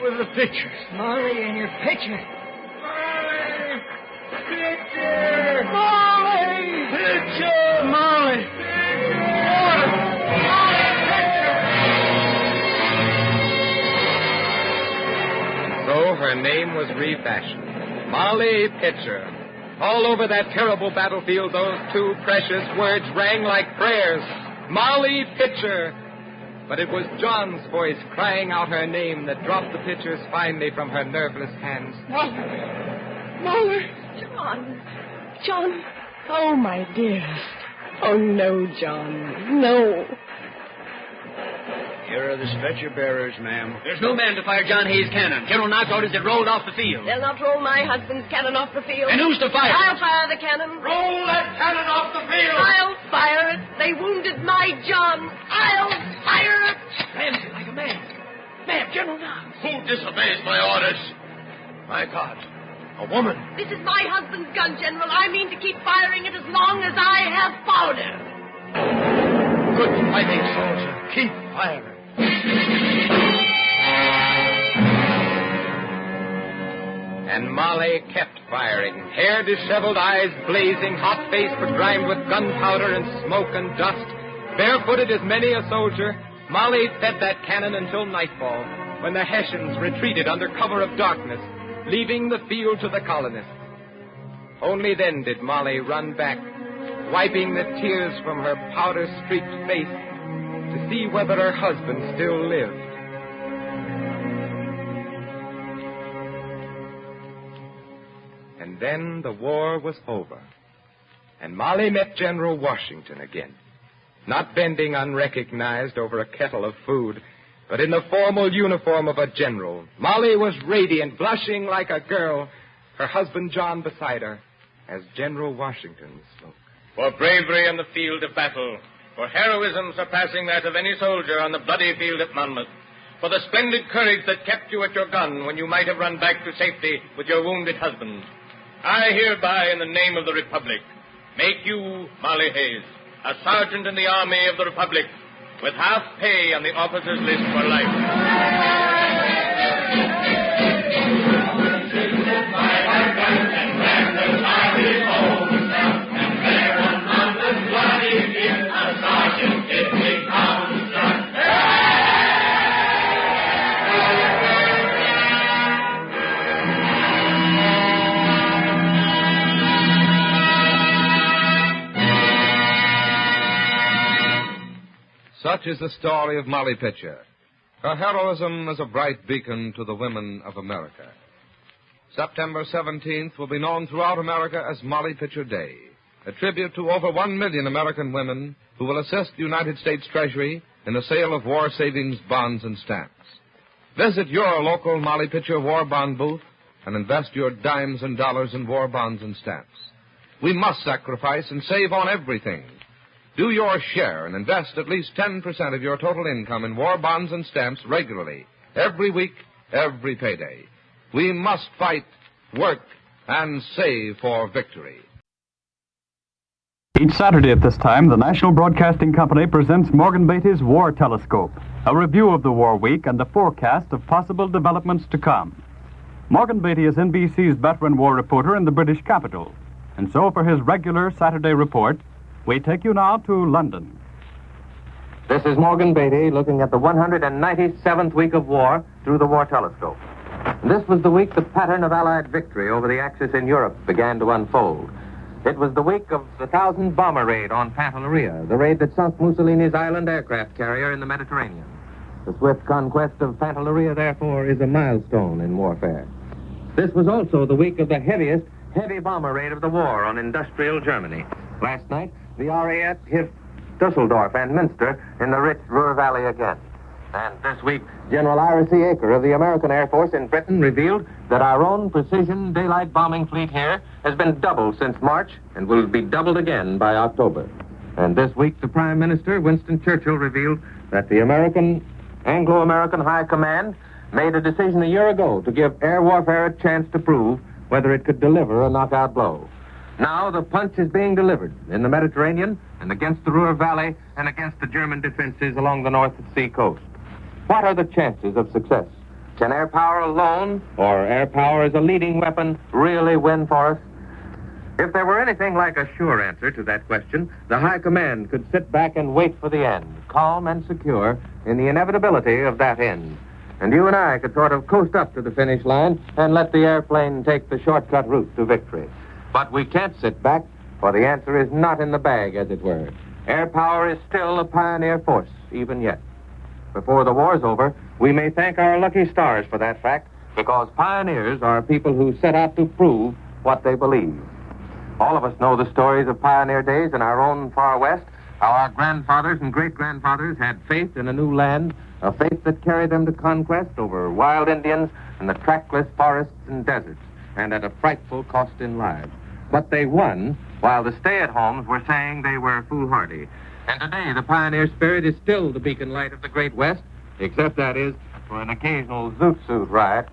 with the pitchers. Molly and your pitcher. Molly! Pitcher! Molly! Pitcher! Molly! Water! So her name was refashioned. Molly Pitcher. All over that terrible battlefield, those two precious words rang like prayers. Molly Pitcher. But it was John's voice crying out her name that dropped the pitchers finally from her nerveless hands. Molly! John. Oh, my dearest. Oh, no, John. No. Here are the stretcher bearers, ma'am. There's no man to fire John Hayes' cannon. General knocked orders it rolled off the field. They'll not roll my husband's cannon off the field. And who's to fire? I'll fire the cannon. Roll that cannon off the field! I'll fire it. They wounded my John. I'll fire it. Ramsey, like a man. Ma'am, General Knox. Who disobeys my orders? My God. A woman. This is my husband's gun, General. I mean to keep firing it as long as I have powder. Good fighting, soldier. Keep firing. And Molly kept firing, hair disheveled, eyes blazing, hot face begrimed with gunpowder and smoke and dust. Barefooted as many a soldier, Molly fed that cannon until nightfall, when the Hessians retreated under cover of darkness, leaving the field to the colonists. Only then did Molly run back, wiping the tears from her powder-streaked face to see whether her husband still lived. And then the war was over, and Molly met General Washington again, not bending unrecognized over a kettle of food, but in the formal uniform of a general. Molly was radiant, blushing like a girl, her husband John beside her, as General Washington spoke. For bravery in the field of battle, for heroism surpassing that of any soldier on the bloody field at Monmouth, for the splendid courage that kept you at your gun when you might have run back to safety with your wounded husband, I hereby, in the name of the Republic, make you, Molly Hayes, a sergeant in the Army of the Republic, with half pay on the officers' list for life. Such is the story of Molly Pitcher. Her heroism is a bright beacon to the women of America. September 17th will be known throughout America as Molly Pitcher Day, a tribute to over 1 million American women who will assist the United States Treasury in the sale of war savings bonds and stamps. Visit your local Molly Pitcher war bond booth and invest your dimes and dollars in war bonds and stamps. We must sacrifice and save on everything. Do your share and invest at least 10% of your total income in war bonds and stamps regularly, every week, every payday. We must fight, work, and save for victory. Each Saturday at this time, the National Broadcasting Company presents Morgan Beatty's War Telescope, a review of the war week and a forecast of possible developments to come. Morgan Beatty is NBC's veteran war reporter in the British capital, and so for his regular Saturday report, we take you now to London. This is Morgan Beatty looking at the 197th week of war through the War Telescope. This was the week the pattern of Allied victory over the Axis in Europe began to unfold. It was the week of the 1,000 bomber raid on Pantelleria, the raid that sunk Mussolini's island aircraft carrier in the Mediterranean. The swift conquest of Pantelleria, therefore, is a milestone in warfare. This was also the week of the heaviest heavy bomber raid of the war on industrial Germany. Last night, the RAF hit Dusseldorf and Münster in the rich Ruhr Valley again. And this week, General Ira C. Aker of the American Air Force in Britain revealed that our own precision daylight bombing fleet here has been doubled since March and will be doubled again by October. And this week, the Prime Minister, Winston Churchill, revealed that the Anglo-American High Command made a decision a year ago to give air warfare a chance to prove whether it could deliver a knockout blow. Now the punch is being delivered in the Mediterranean and against the Ruhr Valley and against the German defenses along the North Sea coast. What are the chances of success? Can air power alone, or air power as a leading weapon, really win for us? If there were anything like a sure answer to that question, the High Command could sit back and wait for the end, calm and secure in the inevitability of that end. And you and I could sort of coast up to the finish line and let the airplane take the shortcut route to victory. But we can't sit back, for the answer is not in the bag, as it were. Air power is still a pioneer force, even yet. Before the war's over, we may thank our lucky stars for that fact, because pioneers are people who set out to prove what they believe. All of us know the stories of pioneer days in our own far west, how our grandfathers and great-grandfathers had faith in a new land, a faith that carried them to conquest over wild Indians and the trackless forests and deserts, and at a frightful cost in lives. But they won, while the stay-at-homes were saying they were foolhardy. And today, the pioneer spirit is still the beacon light of the Great West, except, that is, for an occasional Zoot Suit riot.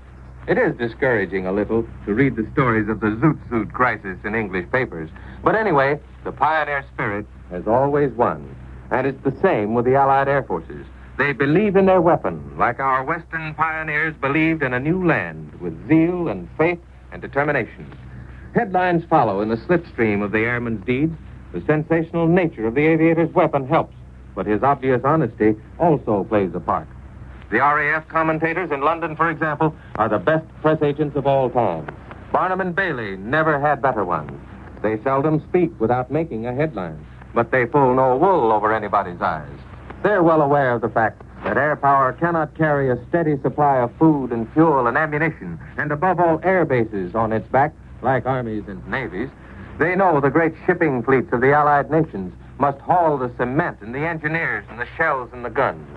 It is discouraging a little to read the stories of the Zoot Suit crisis in English papers. But anyway, the pioneer spirit has always won. And it's the same with the Allied Air Forces. They believe in their weapon, like our Western pioneers believed in a new land, with zeal and faith and determination. Headlines follow in the slipstream of the airman's deeds. The sensational nature of the aviator's weapon helps, but his obvious honesty also plays a part. The RAF commentators in London, for example, are the best press agents of all time. Barnum and Bailey never had better ones. They seldom speak without making a headline, but they pull no wool over anybody's eyes. They're well aware of the fact that air power cannot carry a steady supply of food and fuel and ammunition, and above all, air bases on its back, like armies and navies. They know the great shipping fleets of the Allied nations must haul the cement and the engineers and the shells and the guns.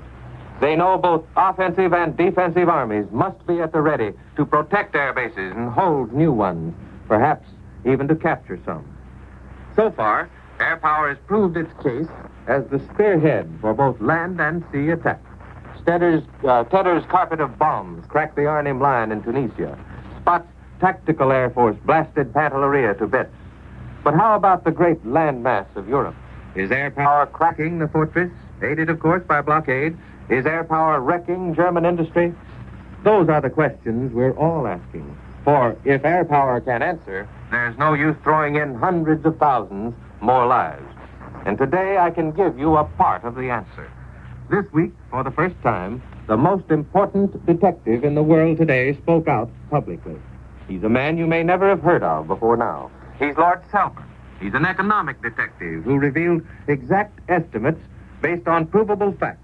They know both offensive and defensive armies must be at the ready to protect air bases and hold new ones, perhaps even to capture some. So far, air power has proved its case as the spearhead for both land and sea attacks. Tedder's carpet of bombs cracked the Arnhem line in Tunisia. Spot's tactical air force blasted Pantelleria to bits. But how about the great landmass of Europe? Is air power cracking the fortress, aided, of course, by blockade? Is air power wrecking German industry? Those are the questions we're all asking. For if air power can answer, there's no use throwing in hundreds of thousands more lives. And today I can give you a part of the answer. This week, for the first time, the most important detective in the world today spoke out publicly. He's a man you may never have heard of before now. He's Lord Selby. He's an economic detective who revealed exact estimates based on provable facts.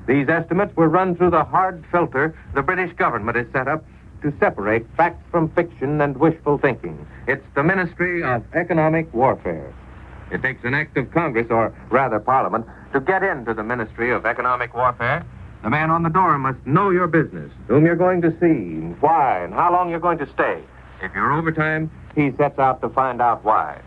These estimates were run through the hard filter the British government has set up to separate fact from fiction and wishful thinking. It's the Ministry of Economic Warfare. It takes an act of Congress, or rather Parliament, to get into the Ministry of Economic Warfare. The man on the door must know your business, whom you're going to see, and why, and how long you're going to stay. If you're overtime, he sets out to find out why.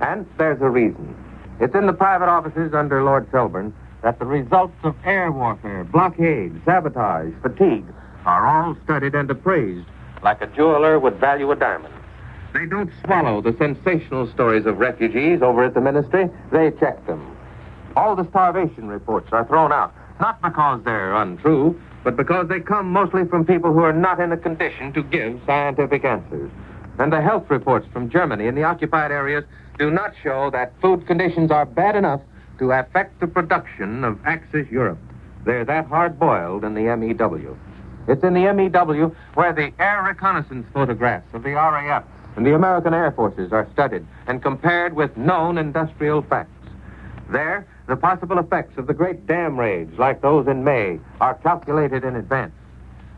And there's a reason. It's in the private offices under Lord Selborne that the results of air warfare, blockade, sabotage, fatigue are all studied and appraised like a jeweler would value a diamond. They don't swallow the sensational stories of refugees over at the ministry. They check them. All the starvation reports are thrown out, not because they're untrue, but because they come mostly from people who are not in a condition to give scientific answers. And the health reports from Germany and the occupied areas do not show that food conditions are bad enough to affect the production of Axis Europe. They're that hard-boiled in the MEW. It's in the MEW where the air reconnaissance photographs of the RAF and the American Air Forces are studied and compared with known industrial facts. There, the possible effects of the great dam raids, like those in May, are calculated in advance.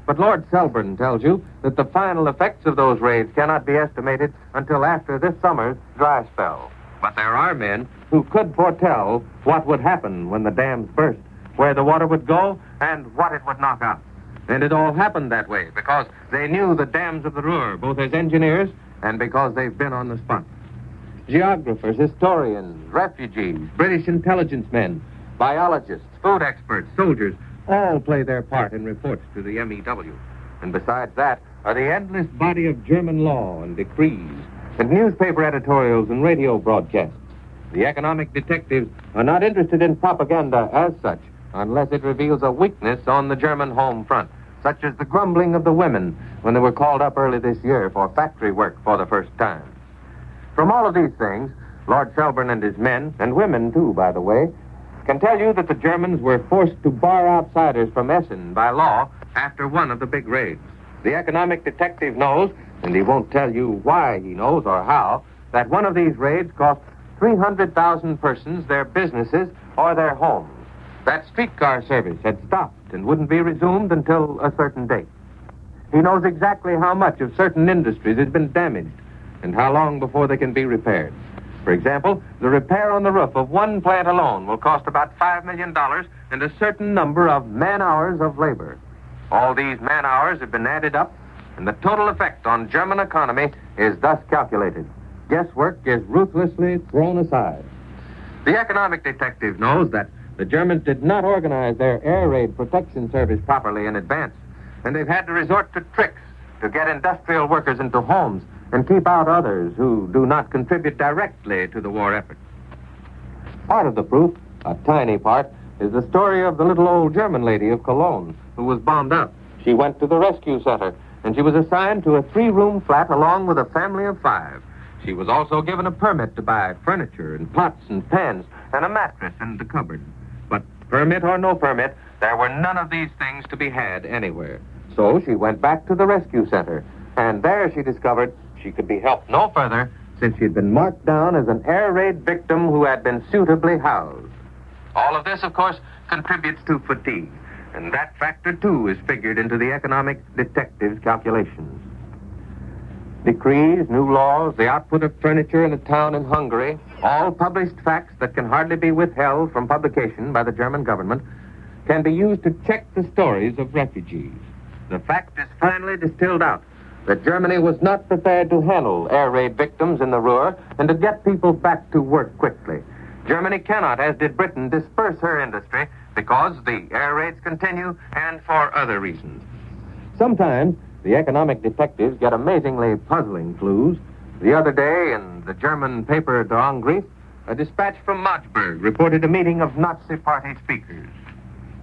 But Lord Selborne tells you that the final effects of those raids cannot be estimated until after this summer's dry spell. But there are men who could foretell what would happen when the dams burst, where the water would go, and what it would knock out. And it all happened that way because they knew the dams of the Ruhr, both as engineers and because they've been on the spot. Geographers, historians, refugees, British intelligence men, biologists, food experts, soldiers, all play their part in reports to the MEW. And besides that are the endless body of German law and decrees and newspaper editorials and radio broadcasts. The economic detectives are not interested in propaganda as such unless it reveals a weakness on the German home front, such as the grumbling of the women when they were called up early this year for factory work for the first time. From all of these things, Lord Selborne and his men, and women too, by the way, can tell you that the Germans were forced to bar outsiders from Essen by law after one of the big raids. The economic detective knows, and he won't tell you why he knows or how, that one of these raids cost 300,000 persons their businesses or their homes. That streetcar service had stopped and wouldn't be resumed until a certain date. He knows exactly how much of certain industries has been damaged and how long before they can be repaired. For example, the repair on the roof of one plant alone will cost about $5 million and a certain number of man-hours of labor. All these man-hours have been added up, and the total effect on German economy is thus calculated. Guesswork is ruthlessly thrown aside. The economic detective knows that the Germans did not organize their air raid protection service properly in advance, and they've had to resort to tricks to get industrial workers into homes and keep out others who do not contribute directly to the war effort. Part of the proof, a tiny part, is the story of the little old German lady of Cologne who was bombed out. She went to the rescue center, and she was assigned to a 3-room flat along with a family of 5. She was also given a permit to buy furniture and pots and pans and a mattress and a cupboard. But permit or no permit, there were none of these things to be had anywhere. So she went back to the rescue center, and there she discovered she could be helped no further since she had been marked down as an air raid victim who had been suitably housed. All of this, of course, contributes to fatigue, and that factor, too, is figured into the economic detective's calculations. Decrees, new laws, the output of furniture in a town in Hungary, all published facts that can hardly be withheld from publication by the German government, can be used to check the stories of refugees. The fact is finally distilled out that Germany was not prepared to handle air raid victims in the Ruhr and to get people back to work quickly. Germany cannot, as did Britain, disperse her industry because the air raids continue and for other reasons. Sometimes the economic detectives get amazingly puzzling clues. The other day in the German paper Der Angriff, a dispatch from Magdeburg reported a meeting of Nazi party speakers.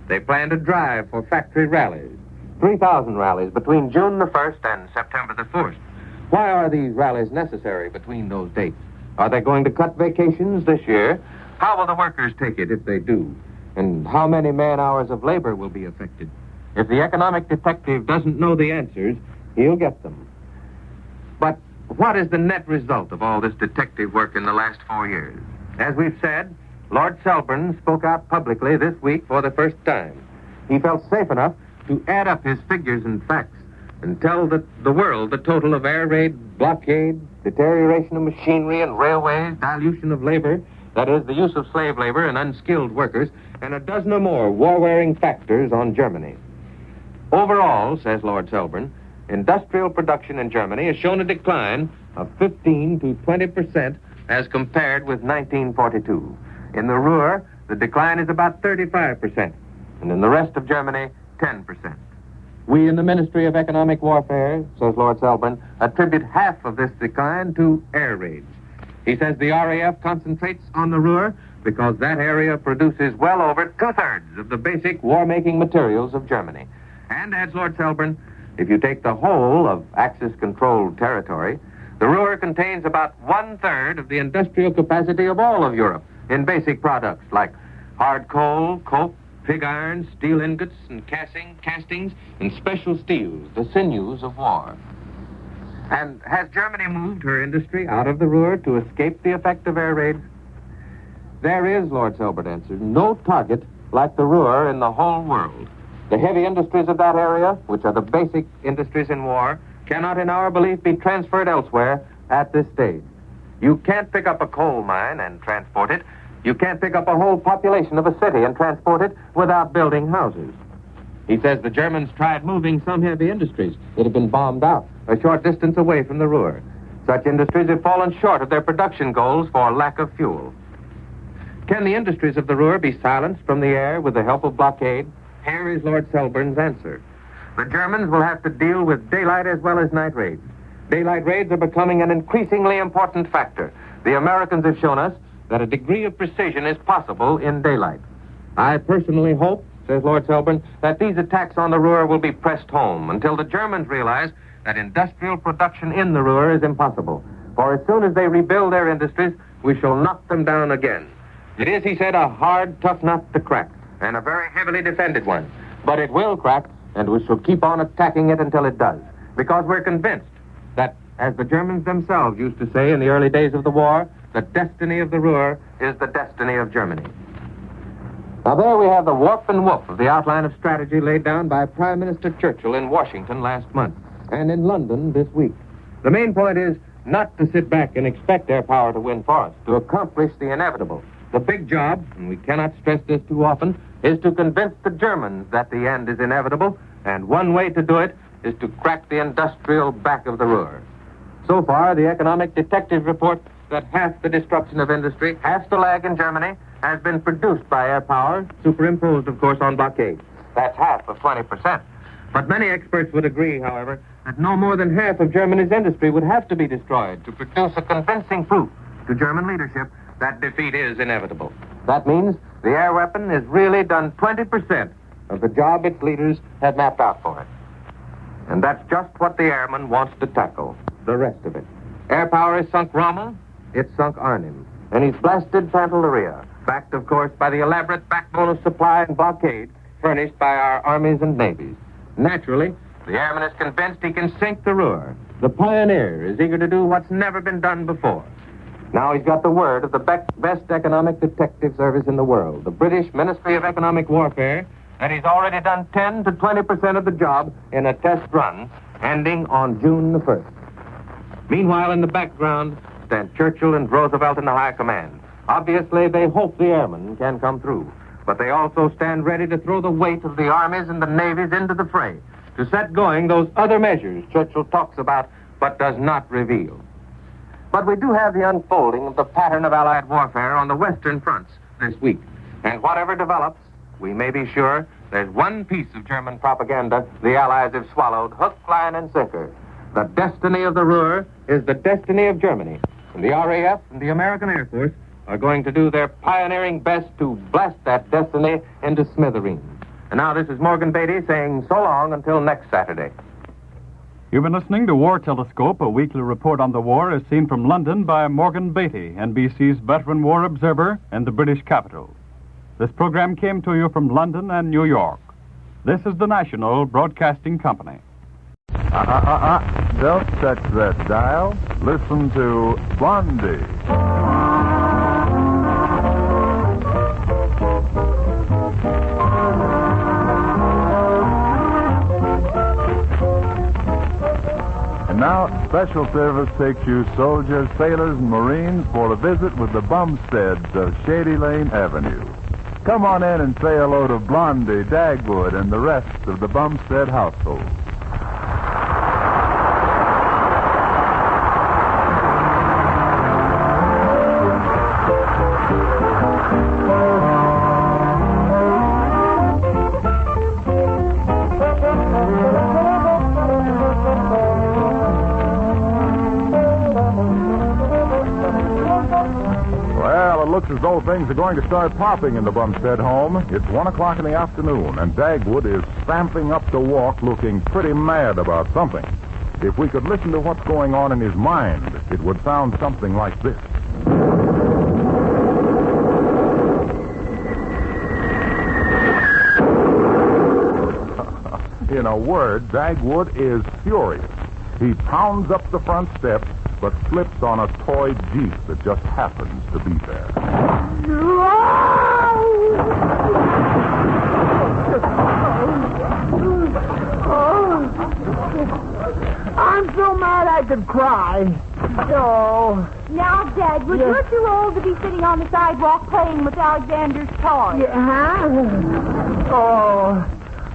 They planned a drive for factory rallies, 3,000 rallies between June the 1st and September the 1st. Why are these rallies necessary between those dates? Are they going to cut vacations this year? How will the workers take it if they do? And how many man-hours of labor will be affected? If the economic detective doesn't know the answers, he'll get them. But what is the net result of all this detective work in the last 4 years? As we've said, Lord Selburne spoke out publicly this week for the first time. He felt safe enough to add up his figures and facts and tell the world the total of air raid, blockade, deterioration of machinery and railways, dilution of labor, that is, the use of slave labor and unskilled workers, and a dozen or more war-wearing factors on Germany. Overall, says Lord Selburne, industrial production in Germany has shown a decline of 15 to 20% as compared with 1942. In the Ruhr, the decline is about 35%, and in the rest of Germany, 10%. We in the Ministry of Economic Warfare, says Lord Selburne, attribute half of this decline to air raids. He says the RAF concentrates on the Ruhr because that area produces well over two-thirds of the basic war-making materials of Germany. And, adds Lord Selburne, if you take the whole of Axis-controlled territory, the Ruhr contains about one-third of the industrial capacity of all of Europe in basic products like hard coal, coke, pig iron, steel ingots, and castings, and special steels, the sinews of war. And has Germany moved her industry out of the Ruhr to escape the effect of air raids? There is, Lord Selburne answered, no target like the Ruhr in the whole world. The heavy industries of that area, which are the basic industries in war, cannot, in our belief, be transferred elsewhere at this stage. You can't pick up a coal mine and transport it. You can't pick up a whole population of a city and transport it without building houses. He says the Germans tried moving some heavy industries that have been bombed out a short distance away from the Ruhr. Such industries have fallen short of their production goals for lack of fuel. Can the industries of the Ruhr be silenced from the air with the help of blockade? Here is Lord Selburne's answer. The Germans will have to deal with daylight as well as night raids. Daylight raids are becoming an increasingly important factor. The Americans have shown us that a degree of precision is possible in daylight. I personally hope, says Lord Selburne, that these attacks on the Ruhr will be pressed home until the Germans realize that industrial production in the Ruhr is impossible. For as soon as they rebuild their industries, we shall knock them down again. It is, he said, a hard, tough nut to crack, and a very heavily defended one. But it will crack, and we shall keep on attacking it until it does, because we're convinced that, as the Germans themselves used to say in the early days of the war, the destiny of the Ruhr is the destiny of Germany. Now there we have the warp and woof of the outline of strategy laid down by Prime Minister Churchill in Washington last month and in London this week. The main point is not to sit back and expect air power to win for us, to accomplish the inevitable. The big job, and we cannot stress this too often, is to convince the Germans that the end is inevitable, and one way to do it is to crack the industrial back of the Ruhr. So far, the economic detectives report that half the destruction of industry, half the lag in Germany, has been produced by air power, superimposed, of course, on blockade. That's half of 20%. But many experts would agree, however, that no more than half of Germany's industry would have to be destroyed to produce a convincing proof to German leadership that defeat is inevitable. That means the air weapon has really done 20% of the job its leaders had mapped out for it. And that's just what the airman wants to tackle, the rest of it. Air power has sunk Rommel, it's sunk Arnhem, and he's blasted Pantelleria, backed, of course, by the elaborate backbone of supply and blockade furnished by our armies and navies. Naturally, the airman is convinced he can sink the Ruhr. The pioneer is eager to do what's never been done before. Now he's got the word of the best economic detective service in the world, the British Ministry of Economic Warfare, that he's already done 10 to 20% of the job in a test run ending on June the 1st. Meanwhile, in the background stand Churchill and Roosevelt in the high command. Obviously, they hope the airmen can come through, but they also stand ready to throw the weight of the armies and the navies into the fray, to set going those other measures Churchill talks about but does not reveal. But we do have the unfolding of the pattern of Allied warfare on the western fronts this week. And whatever develops, we may be sure there's one piece of German propaganda the Allies have swallowed hook, line, and sinker. The destiny of the Ruhr is the destiny of Germany. And the RAF and the American Air Force are going to do their pioneering best to blast that destiny into smithereens. And now this is Morgan Beatty saying so long until next Saturday. You've been listening to War Telescope, a weekly report on the war as seen from London by Morgan Beatty, NBC's veteran war observer in the British capital. This program came to you from London and New York. This is the National Broadcasting Company. Don't touch that dial. Listen to Blondie. And now, Special Service takes you soldiers, sailors, and Marines for a visit with the Bumsteads of Shady Lane Avenue. Come on in and say hello to Blondie, Dagwood, and the rest of the Bumstead household. Looks as though things are going to start popping in the Bumstead home. It's 1 o'clock in the afternoon, and Dagwood is stamping up the walk looking pretty mad about something. If we could listen to what's going on in his mind, it would sound something like this. In a word, Dagwood is furious. He pounds up the front steps, but slips on a toy Jeep that just happens to be there. I'm so mad I could cry. Oh. Now, Dagwood, you're too old to be sitting on the sidewalk playing with Alexander's toys.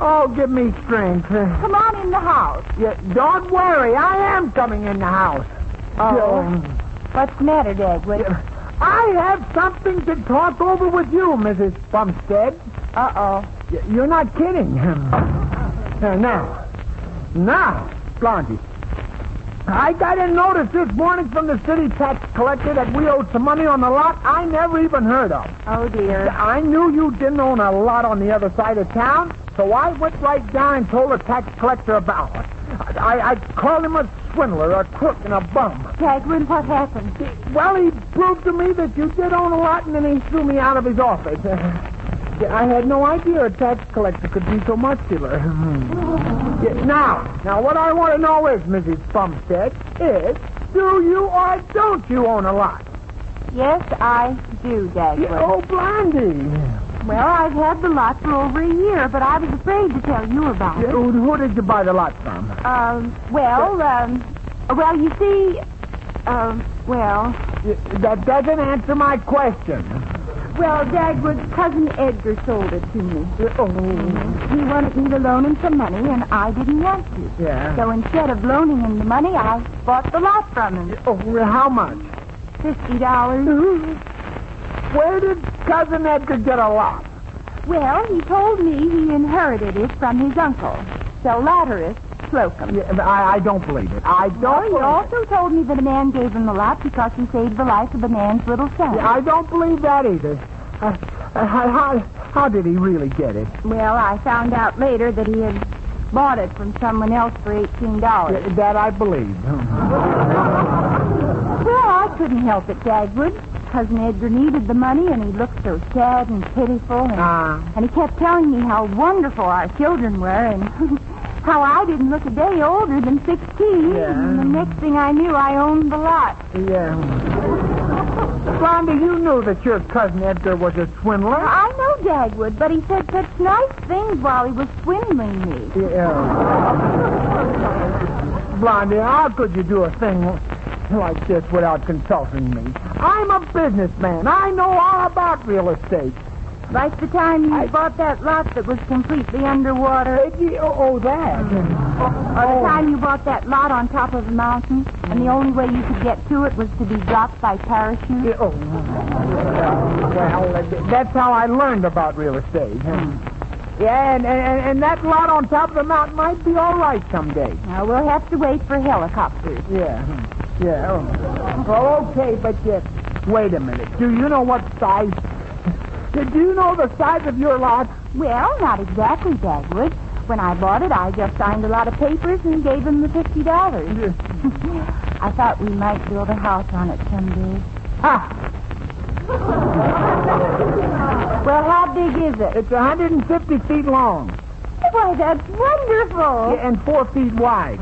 Oh, give me strength. Come on in the house. Don't worry, I am coming in the house. Oh. What's the matter, Dagwood? I have something to talk over with you, Mrs. Bumstead. Uh-oh. You're not kidding. Now, Blondie, I got a notice this morning from the city tax collector that we owed some money on the lot I never even heard of. Oh, dear. I knew you didn't own a lot on the other side of town, so I went right down and told the tax collector about it. I called him a swindler, a crook, and a bum. Dagwood, what happened? Well, he proved to me that you did own a lot, and then he threw me out of his office. I had no idea a tax collector could be so muscular. Now, what I want to know is, Mrs. Bumstead, is, do you or don't you own a lot? Yes, I do, Dagwood. Oh, Blondie. Well, I've had the lot for over a year, but I was afraid to tell you about it. Who did you buy the lot from? Well, you see, That doesn't answer my question. Well, Dagwood's cousin Edgar sold it to me. He wanted me to loan him some money, and I didn't want to. Yeah. So instead of loaning him the money, I bought the lot from him. How much? $50. Where did Cousin Edgar get a lot? Well, he told me he inherited it from his uncle, Sir Latterus Slocum. I don't believe it. I don't He also told me that a man gave him the lot because he saved the life of a man's little son. I don't believe that either. How did he really get it? Well, I found out later that he had bought it from someone else for $18. That I believe. Well, I couldn't help it, Dagwood. Cousin Edgar needed the money, and he looked so sad and pitiful, and he kept telling me how wonderful our children were, and how I didn't look a day older than 16. Yeah. And the next thing I knew, I owned the lot. Yeah. Blondie, you knew that your cousin Edgar was a swindler. I know, Dagwood, but he said such nice things while he was swindling me. Yeah. Blondie, how could you do a thing like this without consulting me? I'm a businessman. I know all about real estate. Like the time you bought that lot that was completely underwater. That? Or the time you bought that lot on top of a mountain, and the only way you could get to it was to be dropped by parachute. Well, that's how I learned about real estate. Yeah, and that lot on top of the mountain might be all right someday. Now, we'll have to wait for helicopters. Yeah. Well, okay, but wait a minute. Do you know what size? Do you know the size of your lot? Well, not exactly, Dagwood. When I bought it, I just signed a lot of papers and gave him the $50. I thought we might build a house on it someday. Well, how big is it? It's 150 feet long. Why, that's wonderful. Yeah, and 4 feet wide.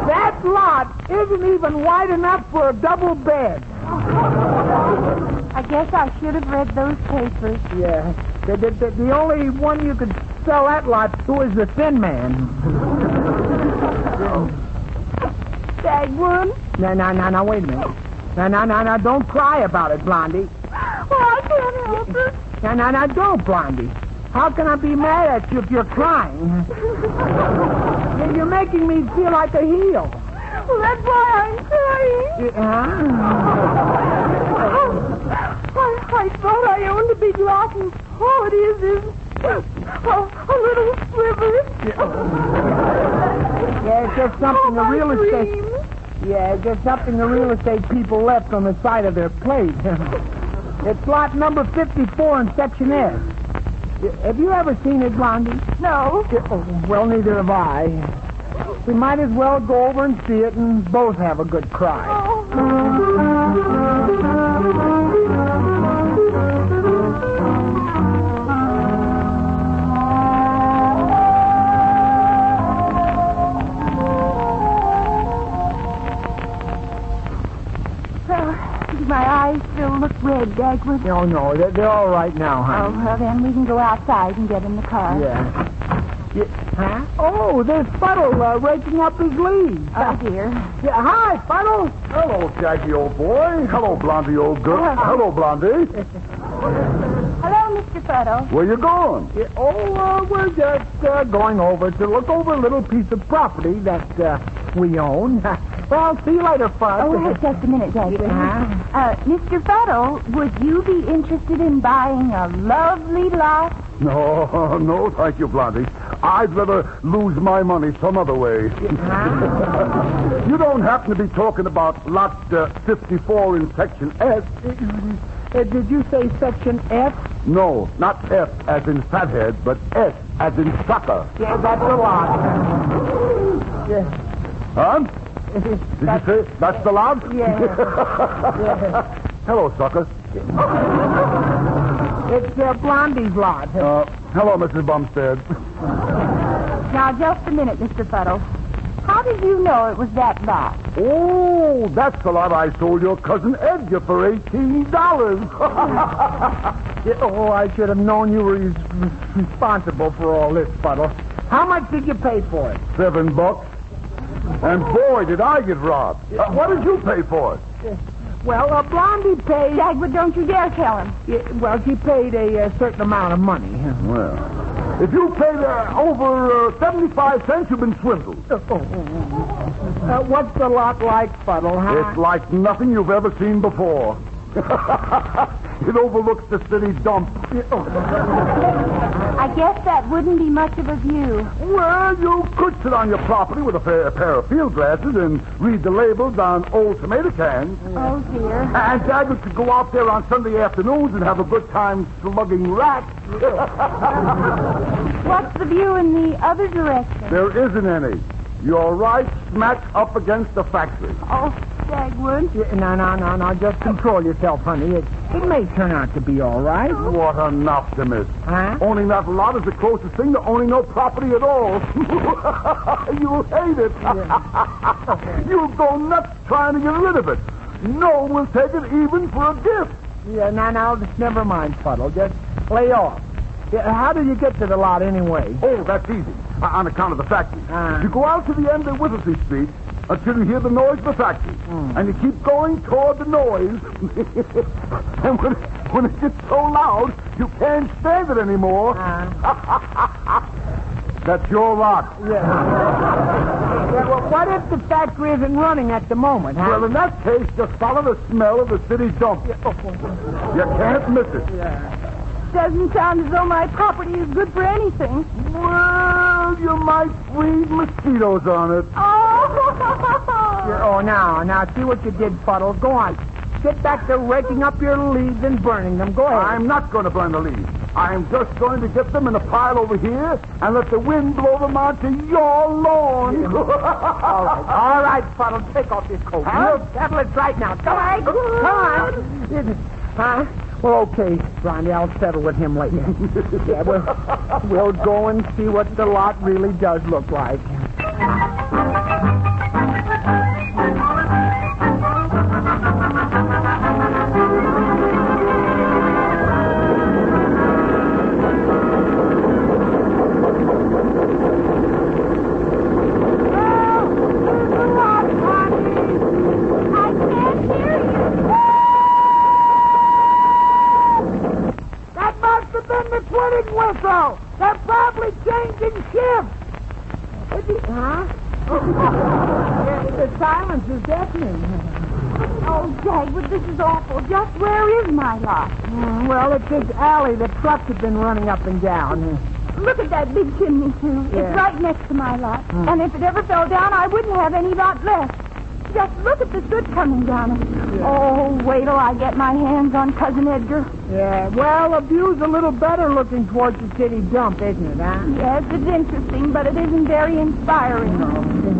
That lot isn't even wide enough for a double bed. I guess I should have read those papers. Yeah. The only one you could sell that lot, who is the thin man? Dagwood? No, wait a minute. No, don't cry about it, Blondie. Oh, I can't help it. No, don't, Blondie. How can I be mad at you if you're crying? You're making me feel like a heel. Well, that's why I'm crying. I thought I owned a big lot, and all it is a little sliver. Yeah, it's just something the real estate... Yeah, it's just something the real estate people left on the side of their plate. It's lot number 54 in Section S. Have you ever seen it, Blondie? No. Well, neither have I. We might as well go over and see it and both have a good cry. My eyes still look red, Dagwood. No, they're all right now, honey. Oh, well, then we can go outside and get in the car. Yeah. Huh? Oh, there's Fuddle raking up his leaves. Oh, dear. Yeah, hi, Fuddle. Hello, Jackie, old boy. Hello, Blondie, old girl. Hello, Blondie. Hello, Mr. Fuddle. Where you going? We're just going over to look over a little piece of property that we own. Well, see you later, Fuddle. Oh, wait just a minute, Dagwood. Mr. Fuddle, would you be interested in buying a lovely lot? No, thank you, Blondie. I'd rather lose my money some other way. You don't happen to be talking about lot 54 in Section S? Did you say Section F? No, not F as in fathead, but S as in sucker. Yeah, that's a lot. Yeah. Huh? Did you say that's the lot? Yeah. Hello, sucker. It's Blondie's lot. Hello, Mrs. Bumstead. Now, just a minute, Mr. Fuddle. How did you know it was that lot? Oh, that's the lot I sold your cousin Edgar for $18. I should have known you were responsible for all this, Fuddle. How much did you pay for it? $7. And boy, did I get robbed. What did you pay for it? Well, Blondie paid... Dagwood, don't you dare tell him. Well, she paid a certain amount of money. Well, if you paid over 75 cents, you've been swindled. What's the lot like, Fuddle, huh? It's like nothing you've ever seen before. It overlooks the city dump. I guess that wouldn't be much of a view. Well, you could sit on your property with a pair of field glasses and read the labels on old tomato cans. Oh, dear. And Dagwood could go out there on Sunday afternoons and have a good time slugging rats. What's the view in the other direction? There isn't any. You're right smack up against the factory. Oh, Dagwood. No. Just control yourself, honey. It may turn out to be all right. What an optimist. Huh? Owning that lot is the closest thing to owning no property at all. You'll hate it. You'll go nuts trying to get rid of it. No one will take it even for a gift. Yeah, now, just never mind, Fuddle. Just lay off. How do you get to the lot anyway? Oh, that's easy. On account of the factory. You go out to the end of Withersley Street until you hear the noise of the factory. And you keep going toward the noise. And when it gets so loud, you can't stand it anymore. That's your lot. Yeah, well, what if the factory isn't running at the moment, huh? Well, in that case, just follow the smell of the city dump. You can't miss it. Yeah. Doesn't sound as though my property is good for anything. Well, you might breed mosquitoes on it. Oh, now, see what you did, Fuddle. Go on. Get back to raking up your leaves and burning them. Go ahead. I'm not going to burn the leaves. I'm just going to get them in a pile over here and let the wind blow them onto your lawn. All right, Fuddle. Take off your coat. Huh? We'll settle it right now. Come on. Huh? Well, okay, Blondie, I'll settle with him later. Yeah, we'll go and see what the lot really does look like. so. They're probably changing shifts. Huh? The silence is deafening. Oh, Dagwood, this is awful. Just where is my lot? Well, it's this alley the trucks have been running up and down. Look at that big chimney, too. Yeah. It's right next to my lot. And if it ever fell down, I wouldn't have any lot left. Just look at the soot coming down it. Yeah. Oh, wait till I get my hands on Cousin Edgar. Yeah, well, a view's a little better looking towards the city dump, isn't it, huh? Yes, it's interesting, but it isn't very inspiring.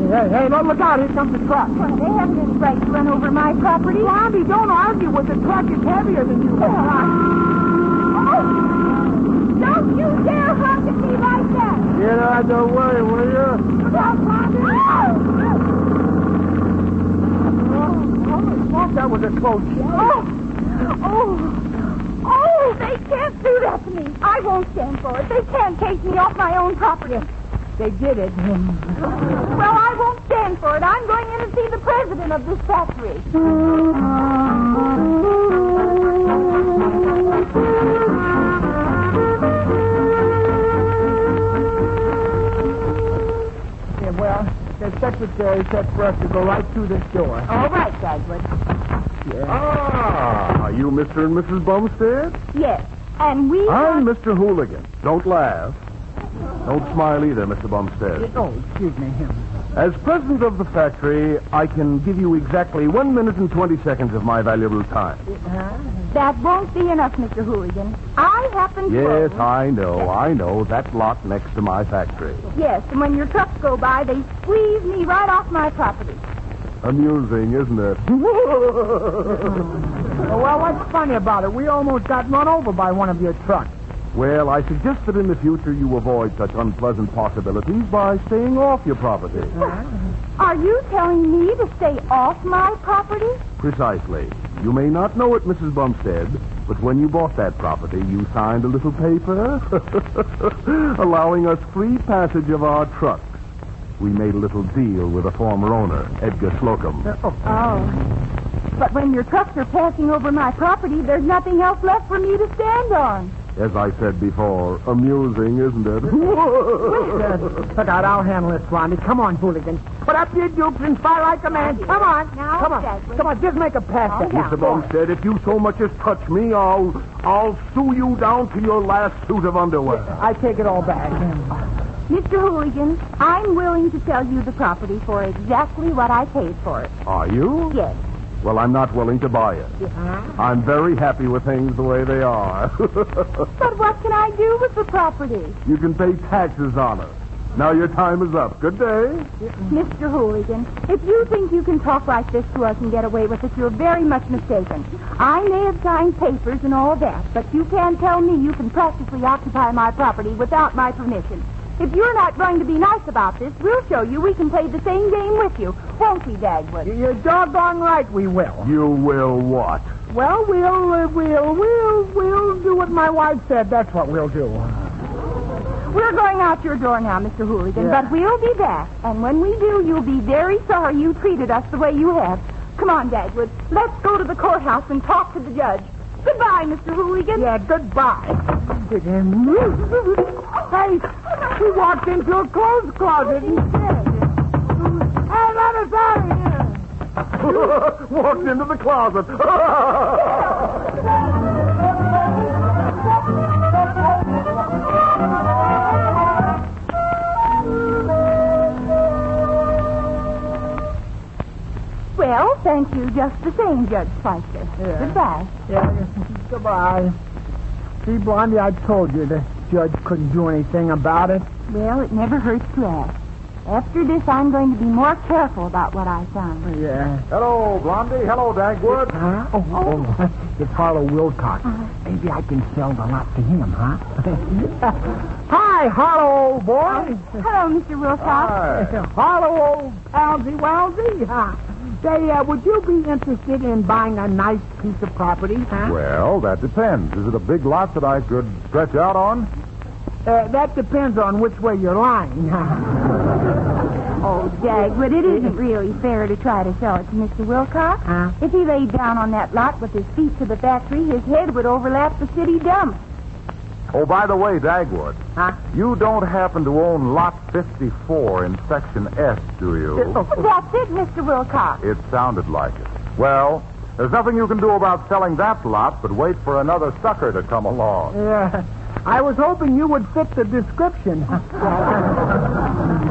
Hey, look out. Here comes the truck. Well, they haven't any right to run over my property. Blondie, don't argue with the truck. It's heavier than you. Don't you dare honk at me like that. Get out of the way, will you? Look out, Blondie. Oh, that was a close shot. Oh, they can't do that to me. I won't stand for it. They can't take me off my own property. They did it. Well, I won't stand for it. I'm going in to see the president of this factory. Yeah, well, the secretary said for us to go right through this door. All right, Dagwood. Yeah. Ah, are you Mr. and Mrs. Bumstead? Yes, and we... I'm Mr. Hooligan. Don't laugh. Don't smile either, Mr. Bumstead. Oh, excuse me. As president of the factory, I can give you exactly 1 minute and 20 seconds of my valuable time. That won't be enough, Mr. Hooligan. I happen to... Yes, I know. That lot next to my factory. Yes, and when your trucks go by, they squeeze me right off my property. Amusing, isn't it? Well, what's funny about it? We almost got run over by one of your trucks. Well, I suggest that in the future you avoid such unpleasant possibilities by staying off your property. Are you telling me to stay off my property? Precisely. You may not know it, Mrs. Bumstead, but when you bought that property, you signed a little paper allowing us free passage of our trucks. We made a little deal with a former owner, Edgar Slocum. Oh. But when your trucks are passing over my property, there's nothing else left for me to stand on. As I said before, amusing, isn't it? Look out, I'll handle this, Blondie. Come on, Hooligan. Put up your dukes and fight like a man. Come on. Now, Come on, just make a pass at Mr. Bumstead, if you so much as touch me, I'll sue you down to your last suit of underwear. I take it all back. Mr. Hooligan, I'm willing to sell you the property for exactly what I paid for it. Are you? Yes. Well, I'm not willing to buy it. I'm very happy with things the way they are. But what can I do with the property? You can pay taxes on it. Now your time is up. Good day. Mr. Hooligan, if you think you can talk like this to us and get away with it, you're very much mistaken. I may have signed papers and all that, but you can't tell me you can practically occupy my property without my permission. If you're not going to be nice about this, we'll show you we can play the same game with you. Won't we, Dagwood? You're doggone right we will. You will what? Well, we'll do what my wife said. That's what we'll do. We're going out your door now, Mr. Hooligan, but we'll be back. And when we do, you'll be very sorry you treated us the way you have. Come on, Dagwood. Let's go to the courthouse and talk to the judge. Goodbye, Mr. Hooligan. Yeah, goodbye. Hey, he walked into a clothes closet instead. Hey, let us out of here. Walked into the closet. Well, thank you just the same, Judge Spicer. Yeah. Goodbye. Yeah, goodbye. See, Blondie, I told you the judge couldn't do anything about it. Well, it never hurts to ask. After this, I'm going to be more careful about what I sign. Yeah. Hello, Blondie. Hello, Dagwood. Huh? Oh, it's Harlow Wilcox. Maybe I can sell the lot to him, huh? Hi, Harlow, old boy. Hello, Mr. Wilcox. Hi. Harlow, old palsy-walsy. Say, would you be interested in buying a nice piece of property, huh? Well, that depends. Is it a big lot that I could stretch out on? That depends on which way you're lying. Oh, Dagwood, it isn't really fair to try to sell it to Mr. Wilcox. If he laid down on that lot with his feet to the factory, his head would overlap the city dump. Oh, by the way, Dagwood. Huh? You don't happen to own Lot 54 in Section S, do you? That's it, Mr. Wilcox. It sounded like it. Well, there's nothing you can do about selling that lot but wait for another sucker to come along. Yeah. I was hoping you would fit the description.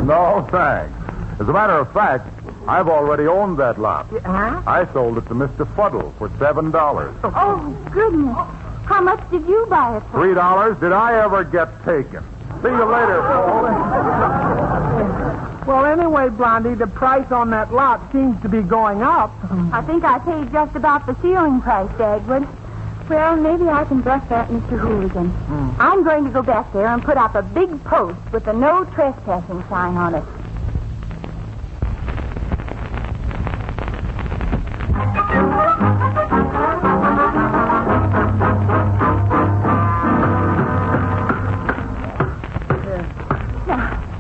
No, thanks. As a matter of fact, I've already owned that lot. Huh? I sold it to Mr. Fuddle for $7. Oh, goodness. How much did you buy it for? $3? Did I ever get taken? See you later, folks. Well, anyway, Blondie, the price on that lot seems to be going up. I think I paid just about the ceiling price, Dagwood. Well, maybe I can bluff that, Mr. Hooligan. I'm going to go back there and put up a big post with a no trespassing sign on it.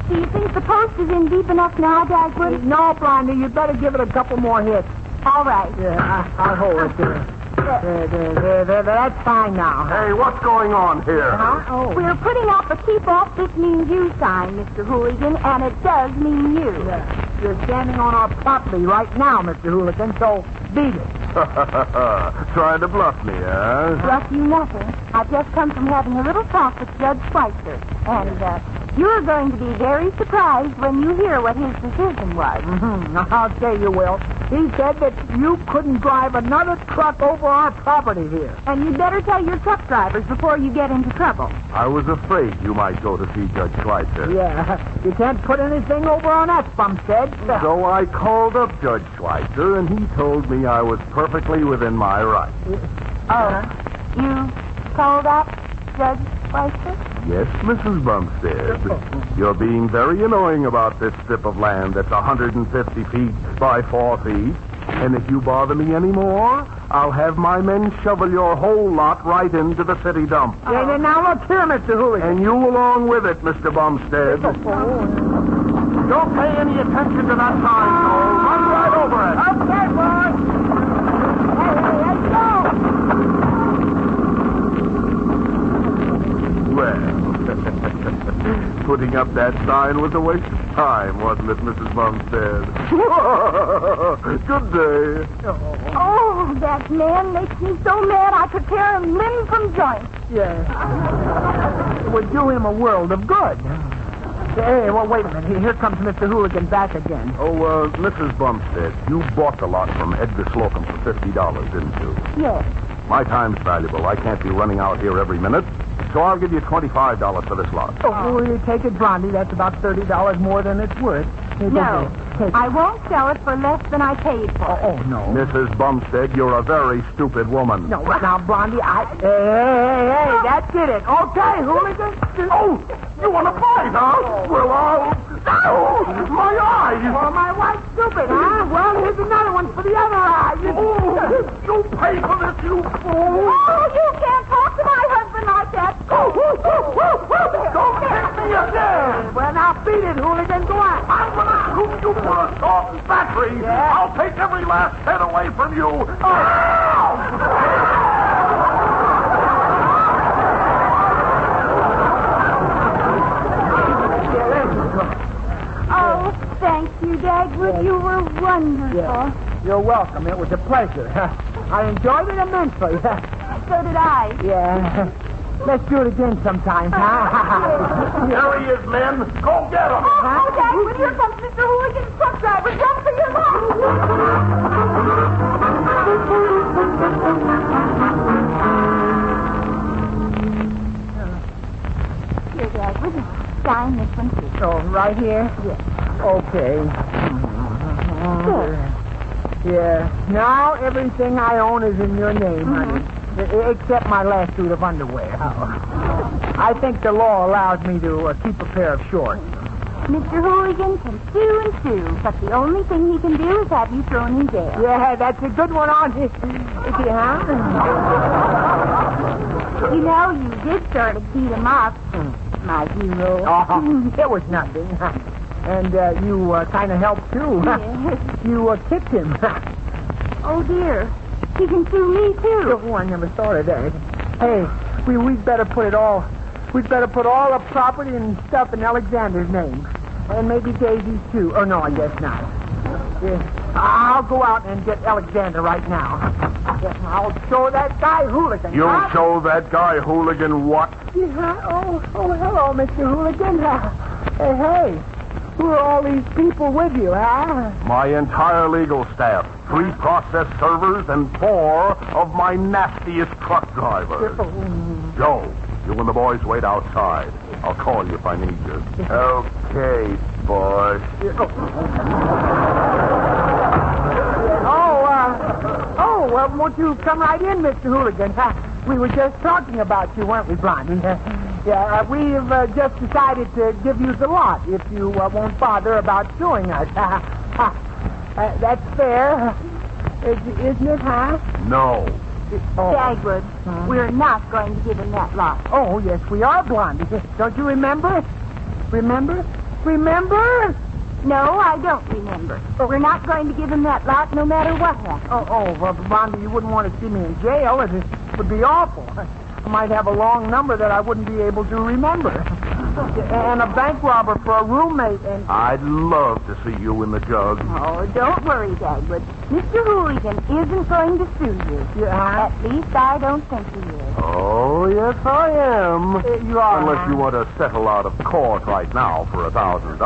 Do you think the post is in deep enough now, Dagwood? No, Blondie, you'd better give it a couple more hits. All right. Yeah, I'll hold it there. There, that's fine now. Hey, what's going on here? Huh? Oh. We're putting up a keep off this means you sign, Mr. Hooligan, and it does mean you. Yeah. You're standing on our property right now, Mr. Hooligan, so beat it. Trying to bluff me, huh? Bluff you nothing. I've just come from having a little talk with Judge Schweitzer, and you're going to be very surprised when you hear what his decision was. I'll tell you, Will. He said that you couldn't drive another truck over our property here. And you'd better tell your truck drivers before you get into trouble. I was afraid you might go to see Judge Schweitzer. Yeah, you can't put anything over on that Bumstead. So I called up Judge Schweitzer, and he told me I was perfectly within my rights. Oh, you told up Judge Schweitzer? Yes, Mrs. Bumstead. You're being very annoying about this strip of land that's 150 feet by 4 feet. And if you bother me anymore, I'll have my men shovel your whole lot right into the city dump. Yeah, now look here, Mr. Hooligan. And you along with it, Mr. Bumstead. Don't pay any attention to that sign, Joel. Run right over it. Okay, boy. Well, putting up that sign was a waste of time, wasn't it, Mrs. Bumstead? Good day. Oh, that man makes me so mad I could tear him limb from joint. Yeah. It would do him a world of good. Hey, well, wait a minute. Here comes Mr. Hooligan back again. Oh, Mrs. Bumstead, you bought the lot from Edgar Slocum for $50, didn't you? Yes. My time's valuable. I can't be running out here every minute. So I'll give you $25 for this lot. Oh, will you take it, Blondie? That's about $30 more than it's worth. No, I won't sell it for less than I paid for it. Oh, no. Mrs. Bumstead, you're a very stupid woman. No, now, Blondie, Hey, that did it. Okay, Hooligan. Oh, you want to fight, huh? Well, I'll... Oh, my eyes! Well, my wife's stupid, huh? Well, here's another one for the other eye. Oh, you pay for this, you fool! Oh, you can't talk to my husband like that. Don't hit me again! Well, now, beat it, Hooligan. Go on. I'm going to shoot you for assault and battery. Yeah. I'll take every last cent away from you. Oh, thank you, Dagwood. You were wonderful. Yeah. You're welcome. It was a pleasure. I enjoyed it immensely. So did I. Yeah. Let's do it again sometime, huh? There he is, men. Go get him. Oh, Dagwood, here comes Mr. Hooligan's truck driver. Jump for your life. Here, Dagwood. Sign this one, too. Oh, right here? Yes. Okay. Good. Yeah. Now everything I own is in your name, honey. Except my last suit of underwear. I think the law allows me to keep a pair of shorts. Mr. Hooligan can sue and sue, but the only thing he can do is have you thrown in jail. Yeah, that's a good one on his... Huh? You know, you did sort of beat him up, my hero. Oh, it was nothing. And you kind of helped, too. Yes. You kicked him. Oh, dear. He can sue me, too. Oh, I never thought of that. Hey, we'd better put it all We'd better put all the property and stuff in Alexander's name. And maybe Daisy's, too. Or no, I guess not. Yeah. I'll go out and get Alexander right now. Yeah, I'll show that guy Hooligan. You'll show that guy Hooligan what? Yeah. Oh, hello, Mr. Hooligan. Hey. Who are all these people with you, huh? My entire legal staff. 3 process servers and 4 of my nastiest truck drivers. Joe, you and the boys wait outside. I'll call you if I need you. Okay, boys. Well, won't you come right in, Mr. Hooligan? We were just talking about you, weren't we, Blondie? Yeah, we've just decided to give you the lot if you won't bother about suing us. That's fair, isn't it, huh? No. Dagwood, we're not going to give him that lot. Oh, yes, we are, Blondie. Don't you remember? Remember? No, I don't remember. We're not going to give him that lot no matter what happens. Well, Blondie, you wouldn't want to see me in jail. It would be awful. I might have a long number that I wouldn't be able to remember. And a bank robber for a roommate and... I'd love to see you in the jug. Oh, don't worry, Dagwood. Mr. Hooligan isn't going to sue you. Yeah? At least I don't think he is. Oh, yes, I am. You are. Unless you want to settle out of court right now for $1,000.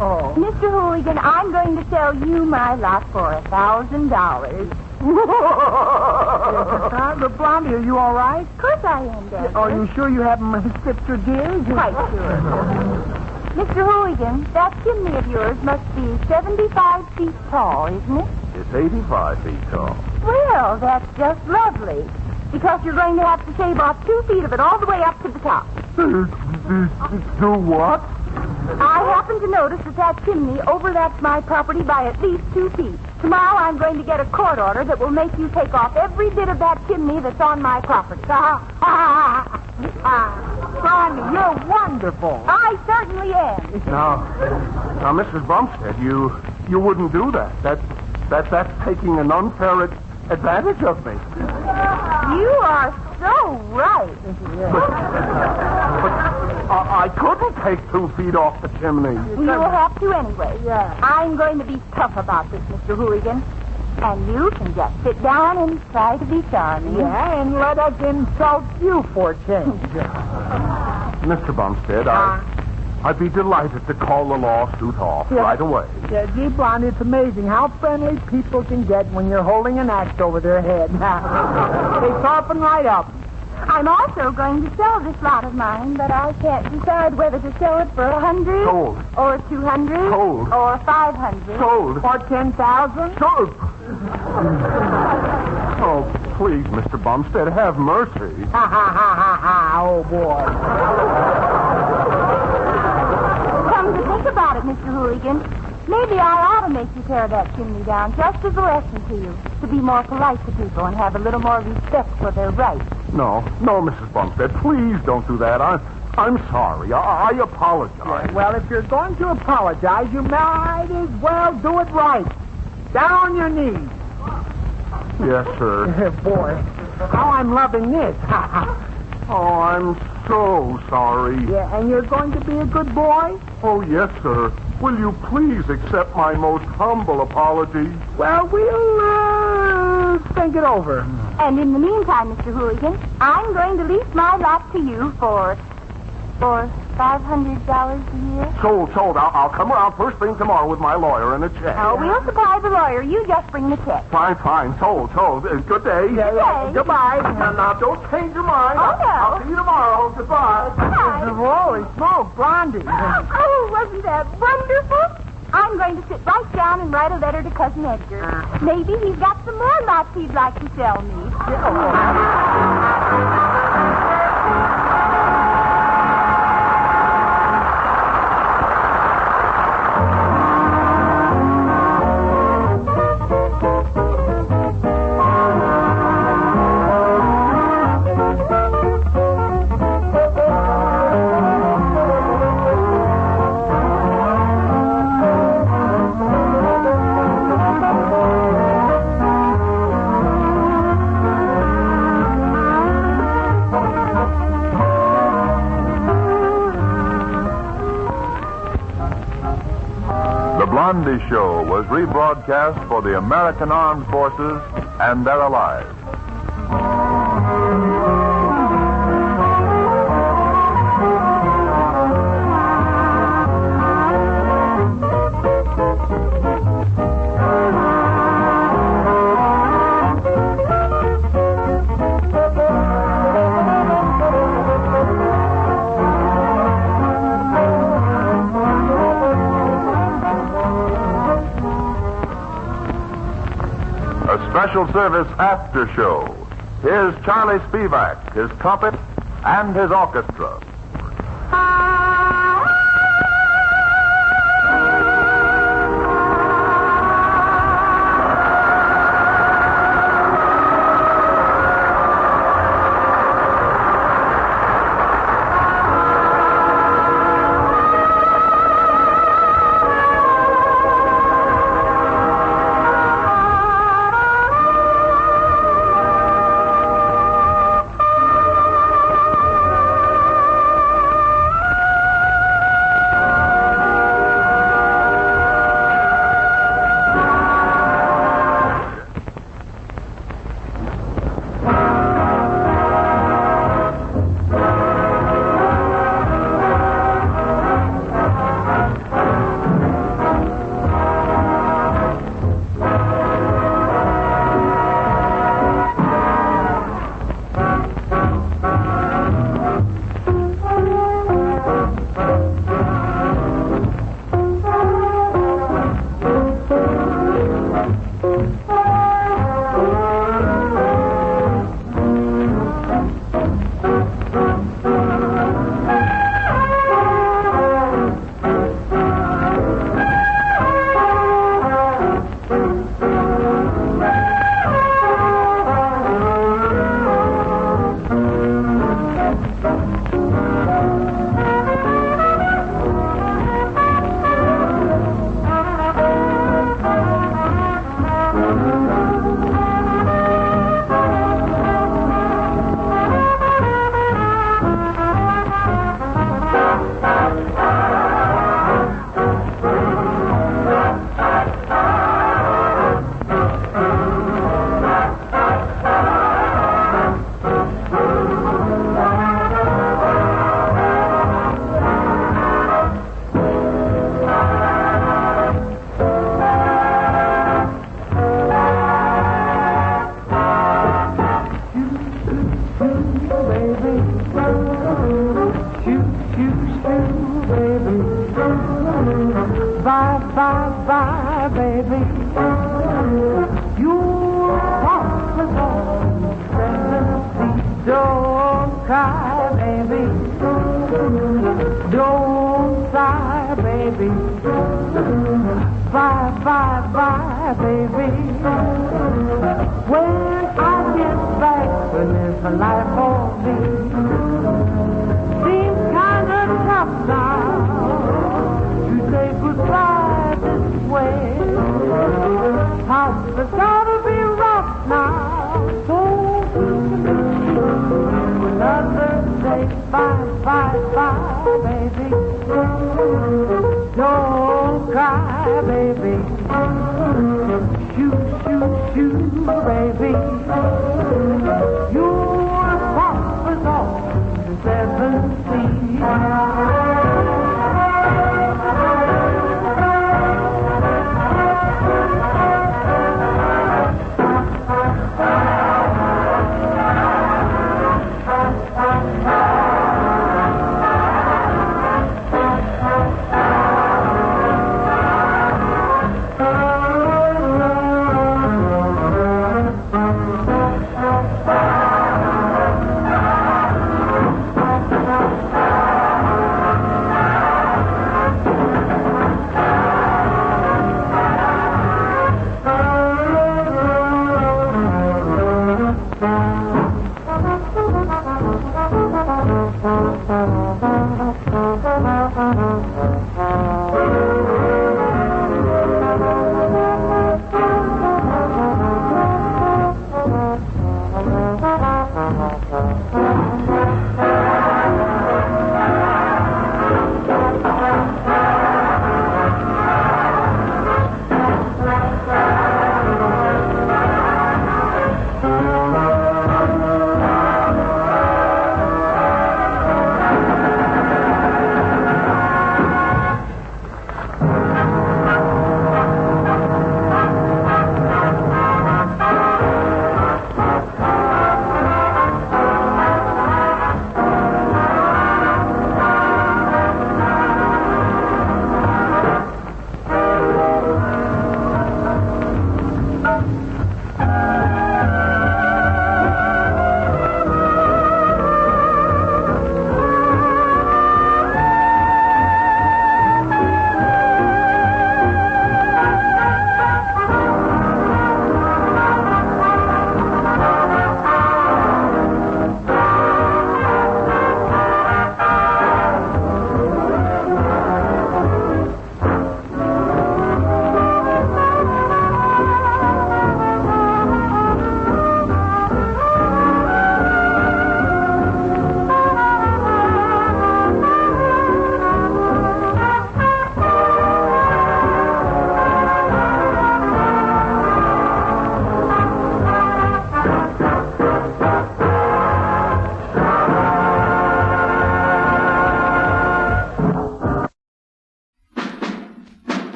Oh. Mr. Hooligan, I'm going to sell you my lot for $1,000. But Blondie, are you all right? Of course I am, Dagwood. Are you sure you haven't skipped your gears? Quite sure. Mr. Hooligan, that chimney of yours must be 75 feet tall, isn't it? It's 85 feet tall. Well, that's just lovely. Because you're going to have to shave off 2 feet of it all the way up to the top. Do what? I happen to notice that chimney overlaps my property by at least 2 feet. Tomorrow I'm going to get a court order that will make you take off every bit of that chimney that's on my property. Blondie, you're wonderful. I certainly am. Now, Mrs. Bumstead, you wouldn't do that. That's taking an unfair advantage of me. You are so right. But I couldn't take 2 feet off the chimney. You'll have to anyway. Yeah. I'm going to be tough about this, Mr. Hooligan. And you can just sit down and try to be charming. Yeah, and let us insult you for a change. Mr. Bumstead, I'd be delighted to call the lawsuit off right away. Yeah, gee, Blondie, it's amazing how friendly people can get when you're holding an axe over their head. They soften right up. I'm also going to sell this lot of mine, but I can't decide whether to sell it for 100 Sold. or 200 Sold. or 500 Sold. Or 10,000. Sold. Oh, please, Mr. Bumstead, have mercy. Ha, ha, ha, ha, ha. Oh, boy. Come to think about it, Mr. Hooligan, maybe I ought to make you tear that chimney down just as a lesson to you, to be more polite to people and have a little more respect for their rights. No, Mrs. Bumstead, please don't do that. I'm sorry. I apologize. Yeah, well, if you're going to apologize, you might as well do it right. Down on your knees. Yes, sir. Boy, how I'm loving this. Oh, I'm so sorry. Yeah, and you're going to be a good boy? Oh, yes, sir. Will you please accept my most humble apology? Well, we'll think it over. And in the meantime, Mr. Hooligan, I'm going to lease my lot to you for $500 a year. Sold. I'll come around first thing tomorrow with my lawyer and a check. Oh, we'll supply the lawyer. You just bring the check. Fine. Sold. Good day. Good day. Goodbye. Now, don't change your mind. Oh, no. I'll see you tomorrow. Goodbye. Bye. Holy smoke, Blondie. Oh, wasn't that wonderful? I'm going to sit right down and write a letter to Cousin Edgar. Maybe he's got some more lots he'd like to sell me. Blondie Show was rebroadcast for the American Armed Forces and their allies. Special Service After Show. Here's Charlie Spivak, his trumpet, and his orchestra.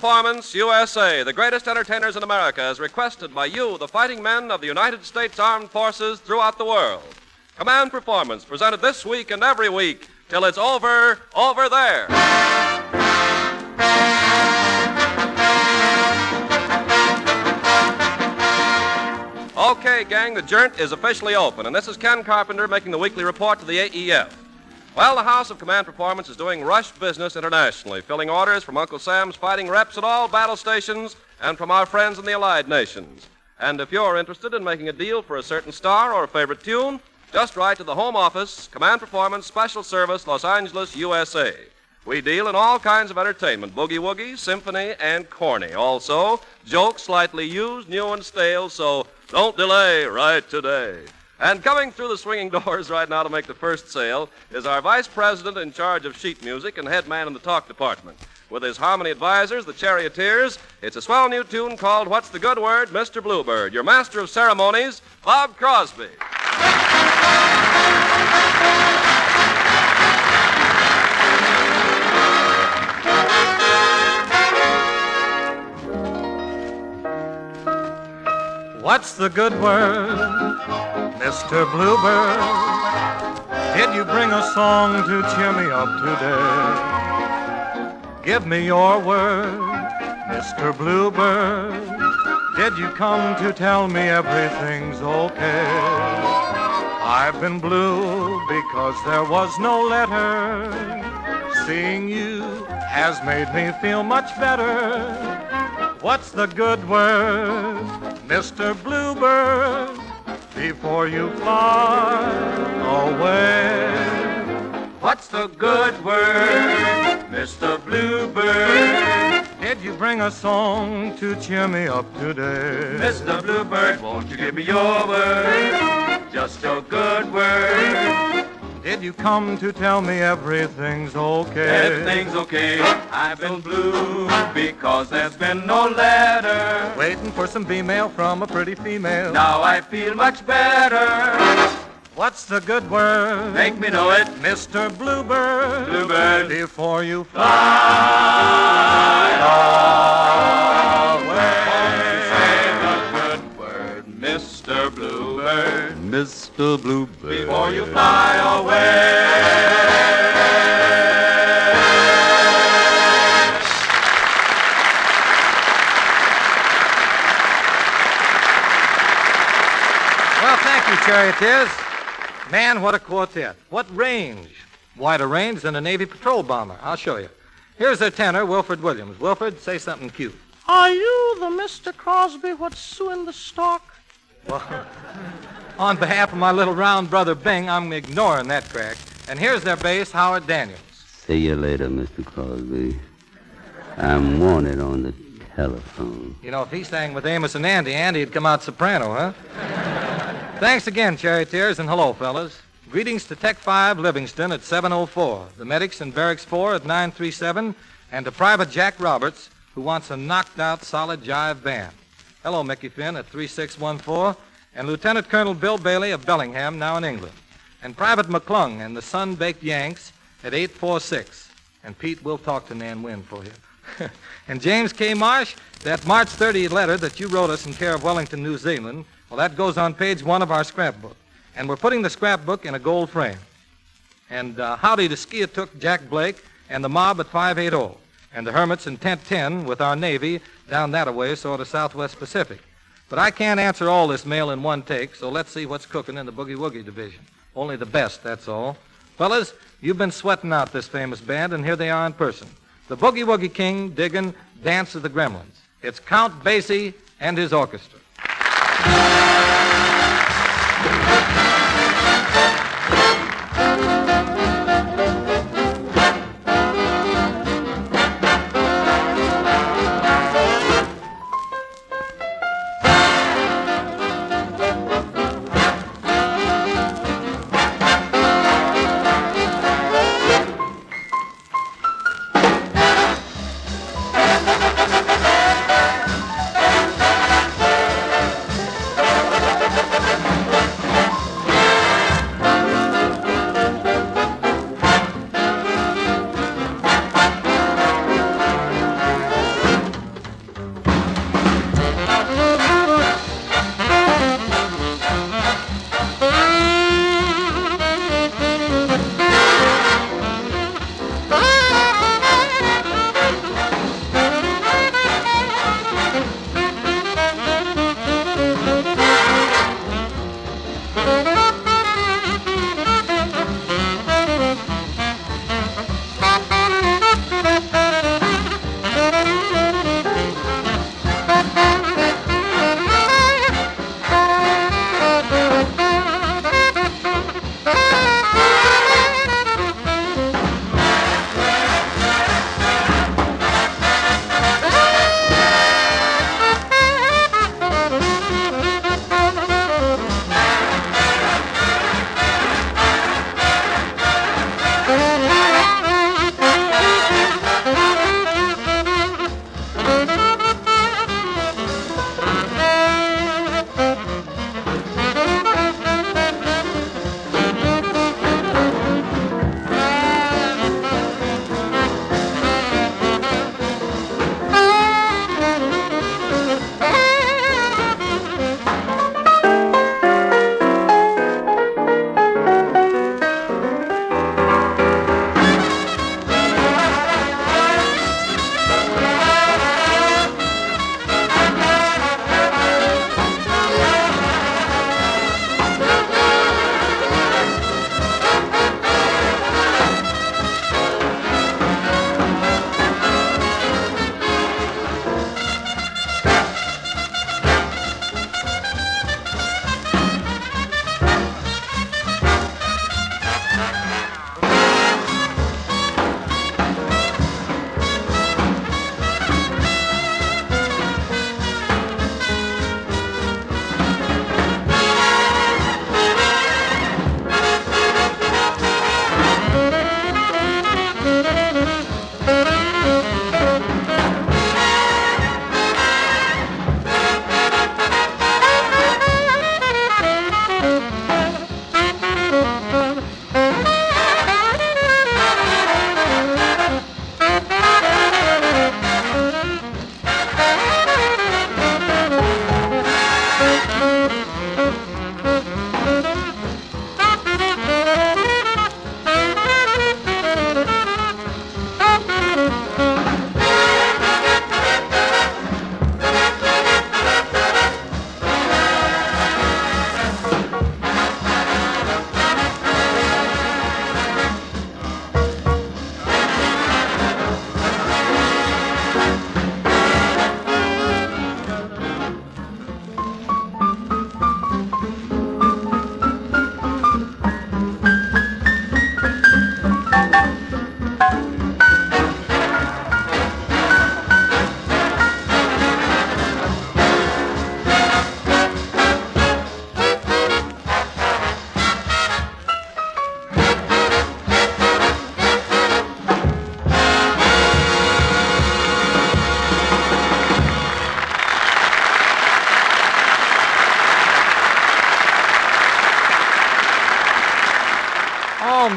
Performance USA, the greatest entertainers in America, as requested by you, the fighting men of the United States Armed Forces throughout the world. Command Performance, presented this week and every week till it's over there. Okay, gang, the joint is officially open, and this is Ken Carpenter making the weekly report to the AEF. Well, the House of Command Performance is doing rush business internationally, filling orders from Uncle Sam's fighting reps at all battle stations and from our friends in the Allied nations. And if you're interested in making a deal for a certain star or a favorite tune, just write to the Home Office, Command Performance, Special Service, Los Angeles, USA. We deal in all kinds of entertainment, boogie-woogie, symphony, and corny. Also, jokes slightly used, new and stale, so don't delay, write today. And coming through the swinging doors right now to make the first sale is our vice president in charge of sheet music and head man in the talk department. With his harmony advisors, the Charioteers, it's a swell new tune called What's the Good Word, Mr. Bluebird. Your master of ceremonies, Bob Crosby. What's the good word, Mr. Bluebird? Did you bring a song to cheer me up today? Give me your word, Mr. Bluebird. Did you come to tell me everything's okay? I've been blue because there was no letter. Seeing you has made me feel much better. What's the good word, Mr. Bluebird, before you fly away? What's the good word, Mr. Bluebird? Did you bring a song to cheer me up today? Mr. Bluebird, won't you give me your word, just your good word? Did you come to tell me everything's okay? Everything's okay. I've been blue because there's been no letter. Waiting for some B-mail from a pretty female. Now I feel much better. What's the good word? Make me know it. Mr. Bluebird. Bluebird. Before you fly away. Say the good word, Mr. Bluebird. Mr. Bluebird. Before you fly away. Well, thank you, Charioteers. Man, what a quartet. What range. Wider range than a Navy patrol bomber. I'll show you. Here's their tenor, Wilford Williams. Wilford, say something cute. Are you the Mr. Crosby what's suing the stock? Well, on behalf of my little round brother Bing, I'm ignoring that crack. And here's their bass, Howard Daniels. See you later, Mr. Crosby. I'm wanted on the telephone. You know, if he sang with Amos and Andy, Andy'd come out soprano, huh? Thanks again, Charioteers, and hello, fellas. Greetings to Tech 5 Livingston at 704, the medics in Barracks 4 at 937, and to Private Jack Roberts, who wants a knocked-out solid jive band. Hello, Mickey Finn at 3614, and Lieutenant Colonel Bill Bailey of Bellingham, now in England, and Private McClung and the Sun-Baked Yanks at 846. And Pete, we'll talk to Nan Wynn for you. And James K. Marsh, that March 30 letter that you wrote us in care of Wellington, New Zealand, well, that goes on page 1 of our scrapbook. And we're putting the scrapbook in a gold frame. And howdy to Skiatook Jack Blake and the mob at 580. And the Hermits in Tent 10 with our Navy down that-a-way, sort of Southwest Pacific. But I can't answer all this mail in one take, so let's see what's cooking in the boogie-woogie division. Only the best, that's all. Fellas, you've been sweating out this famous band, and here they are in person. The boogie-woogie king digging Dance of the Gremlins. It's Count Basie and his orchestra.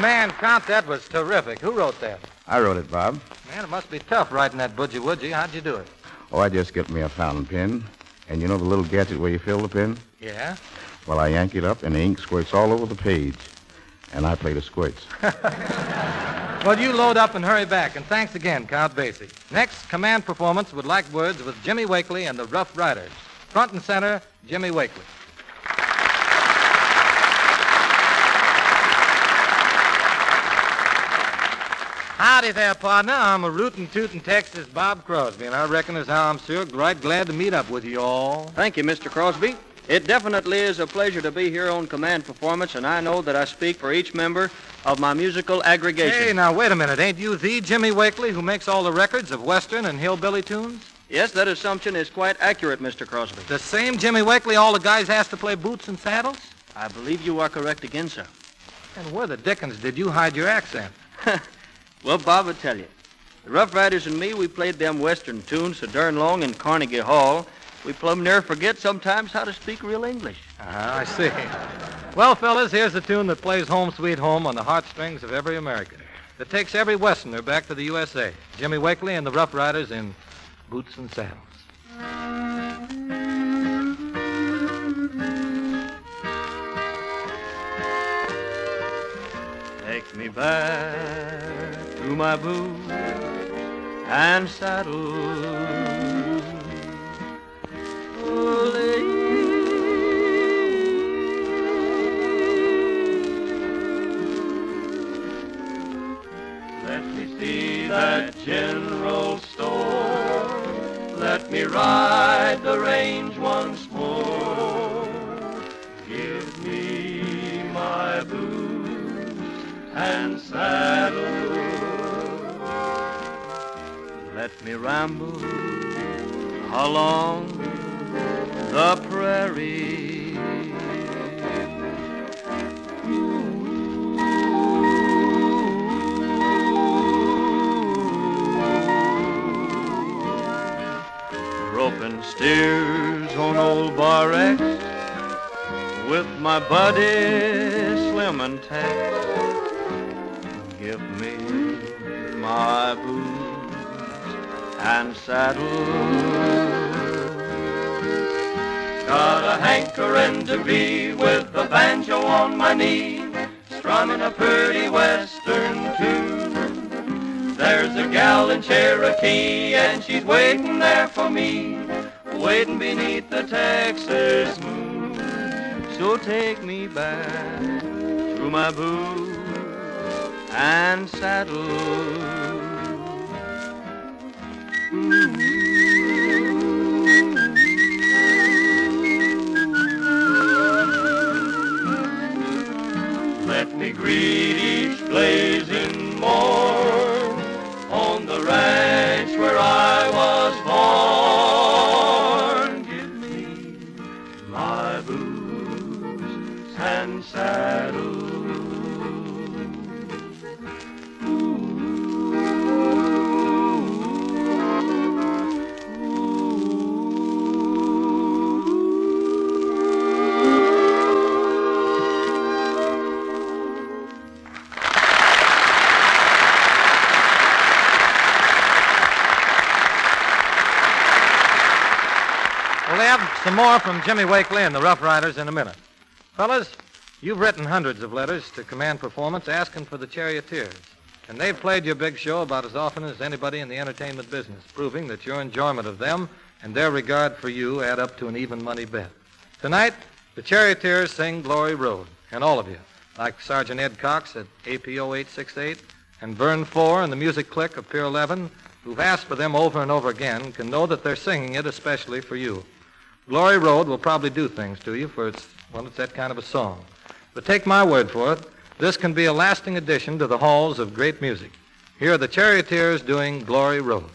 man, Count, that was terrific. Who wrote that? I wrote it, Bob. Man, it must be tough writing that boogie-woogie. How'd you do it? Oh, I just get me a fountain pen. And you know the little gadget where you fill the pen? Yeah? Well, I yank it up, and the ink squirts all over the page. And I play the squirts. Well, you load up and hurry back. And thanks again, Count Basie. Next, command performance would like words with Jimmy Wakely and the Rough Riders. Front and center, Jimmy Wakely. Howdy there, partner. I'm a rootin' tootin' Texas Bob Crosby, and I reckon as how I'm sure right glad to meet up with you all. Thank you, Mr. Crosby. It definitely is a pleasure to be here on Command Performance, and I know that I speak for each member of my musical aggregation. Hey, now, wait a minute. Ain't you the Jimmy Wakely who makes all the records of Western and hillbilly tunes? Yes, that assumption is quite accurate, Mr. Crosby. The same Jimmy Wakely all the guys asked to play boots and saddles? I believe you are correct again, sir. And where the dickens did you hide your accent? Well, Bob will tell you. The Rough Riders and me, we played them Western tunes so darn long in Carnegie Hall, we plumb near forget sometimes how to speak real English. I see. Well, fellas, here's a tune that plays Home Sweet Home on the heartstrings of every American. That takes every Westerner back to the USA. Jimmy Wakely and the Rough Riders in Boots and Saddles. Take me back to my boots and saddle. Let me see that general store. Let me ride the range once more. Give me my boots and saddle. Let me ramble along the prairie. Roping steers on old Bar X with my buddy Slim and Tex. Give me my boots and saddle. Got a hankering to be with the banjo on my knee, strumming a pretty western tune. There's a gal in Cherokee, and she's waiting there for me, waiting beneath the Texas moon. So take me back to my boots and saddle. Let me greet each blazing morn on the ranch where I was born. Give me my boots and saddle. Some more from Jimmy Wakely and the Rough Riders in a minute. Fellas, you've written hundreds of letters to Command Performance asking for the Charioteers. And they've played your big show about as often as anybody in the entertainment business, proving that your enjoyment of them and their regard for you add up to an even money bet. Tonight, the Charioteers sing Glory Road, and all of you, like Sergeant Ed Cox at APO 868 and Vern 4 and the music clique of Pier 11, who've asked for them over and over again, can know that they're singing it especially for you. Glory Road will probably do things to you, for it's that kind of a song. But take my word for it, this can be a lasting addition to the halls of great music. Here are the Charioteers doing Glory Road.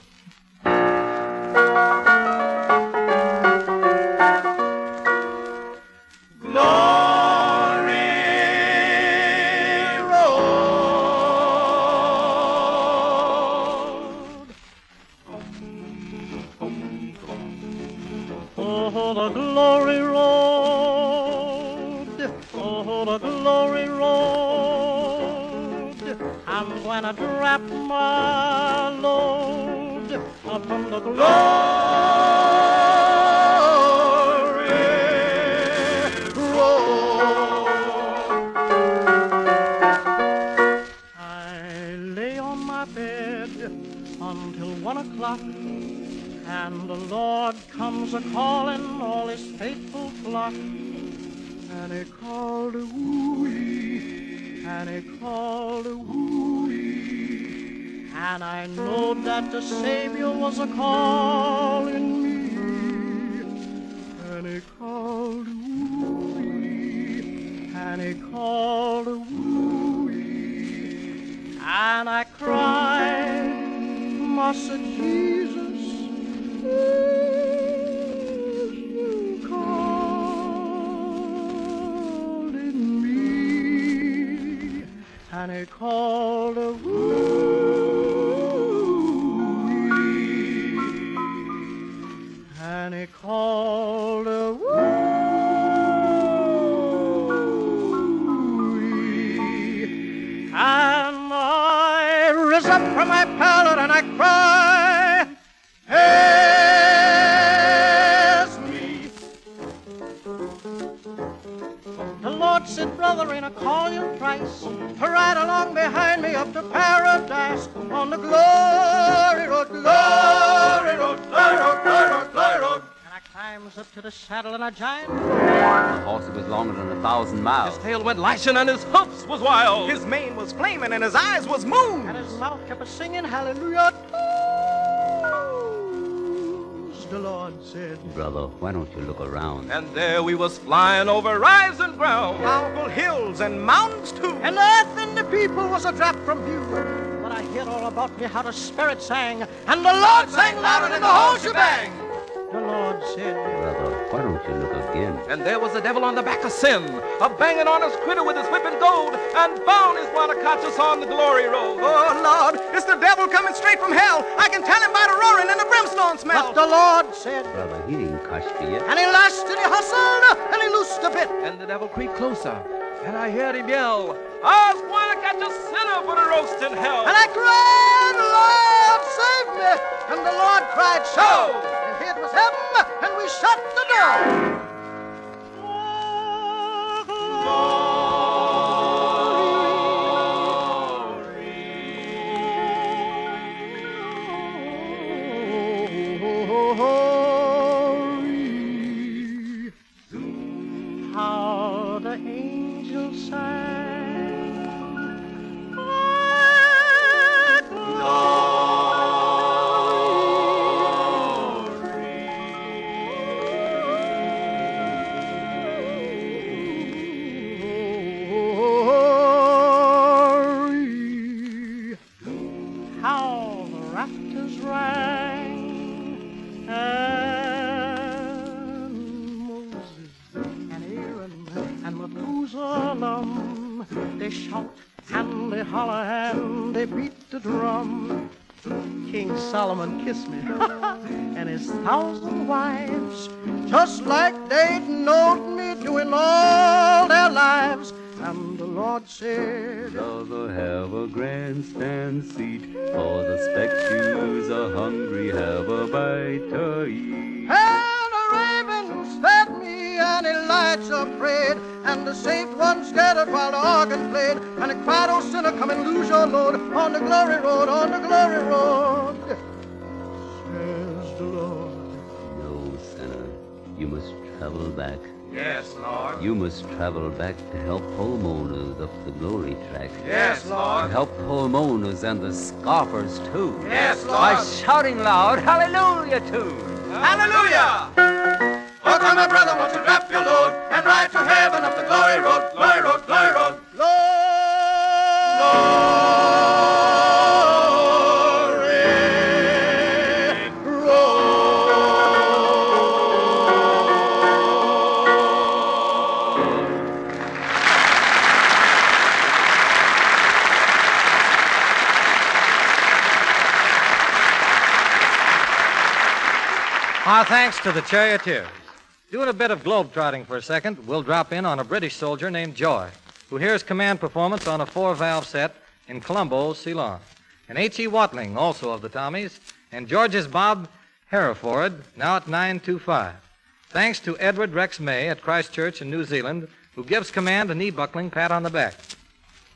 and I drop my load upon the glory road. I lay on my bed until 1 o'clock, and the Lord comes a-calling all his faithful flock. And he called a woo-wee, and he called a woo-wee, and I know that the Savior was a-calling me. And he called a woo-wee, and he called a woo-wee, and I cried, Master Jesus, you called in me, and he called a woo-wee, and he called a woo-wee, and I rose up from my pallet and I cried, "It's me." The Lord said, "Brother, ain't I call you thrice to ride along behind me up to paradise on the glory road, glory road, glory road, glory road, glory road." And I climbs up to the saddle and I jive. The horse was longer than 1,000 miles. His tail went lashing and his hoofs was wild. His mane was flaming and his eyes was moon. And his mouth kept a-singing, hallelujah. The Lord said, Brother, why don't you look around? And there we was flying over rising ground, powerful hills and mountains too. And the earth and the people was a drop from view. But I heard all about me how the Spirit sang, and the Lord sang louder than the whole shebang. The Lord said, Brother, why don't you look again? And there was the devil on the back of sin, a-banging on his critter with his whip and gold, and bound his water catch us on the glory road. Oh, Lord, it's the devil coming straight from hell. I can tell him by the roaring and the brimstone smell. But the Lord said, Brother, he didn't catch you yet. And he lashed and he hustled and he loosed a bit. And the devil creeped closer, and I heard him yell, "I was going to catch a sinner for the roast in hell." And I cried, "Lord, save me." And the Lord cried, "Show!" And here it was him, and we shut the door. How the angels sang, how the rafters rang, and Moses and Aaron and Methuselah, they shout and they holler and they beat the drum. King Solomon kissed me and his 1,000 wives, just like they'd known me doing all their lives. And the Lord said, Brother, have a grandstand seat, for the spectators are hungry, have a bite to eat. And the ravens fed me, and Elijah prayed, and the saint ones gathered while the organ played, and it cried, "Oh, sinner, come and lose your load on the glory road, on the glory road," says the Lord. No, sinner, you must travel back. Yes, Lord. You must travel back to help homeowners up the glory track. Yes, Lord. To help homeowners and the scoffers, too. Yes, Lord. By shouting loud, hallelujah, too. Hallelujah! Oh, come, my brother, won't you drop your load and ride to heaven up the glory road, glory road, glory road. Our thanks to the Charioteers. Doing a bit of globe-trotting for a second, we'll drop in on a British soldier named Joy, who hears command performance on a 4-valve set in Colombo, Ceylon. And H.E. Watling, also of the Tommies, and George's Bob Hereford, now at 925. Thanks to Edward Rex May at Christchurch in New Zealand, who gives command a knee-buckling pat on the back.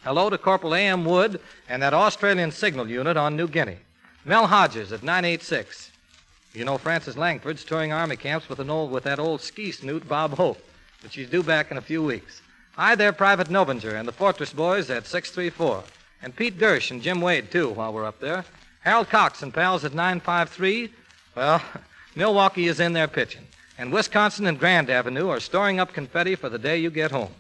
Hello to Corporal A.M. Wood and that Australian signal unit on New Guinea. Mel Hodges at 986. You know Frances Langford's touring army camps with that old ski snoot Bob Hope, but she's due back in a few weeks. Hi there, Private Nobinger and the Fortress Boys at 634. And Pete Dersch and Jim Wade, too, while we're up there. Harold Cox and pals at 953. Well, Milwaukee is in there pitching. And Wisconsin and Grand Avenue are storing up confetti for the day you get home.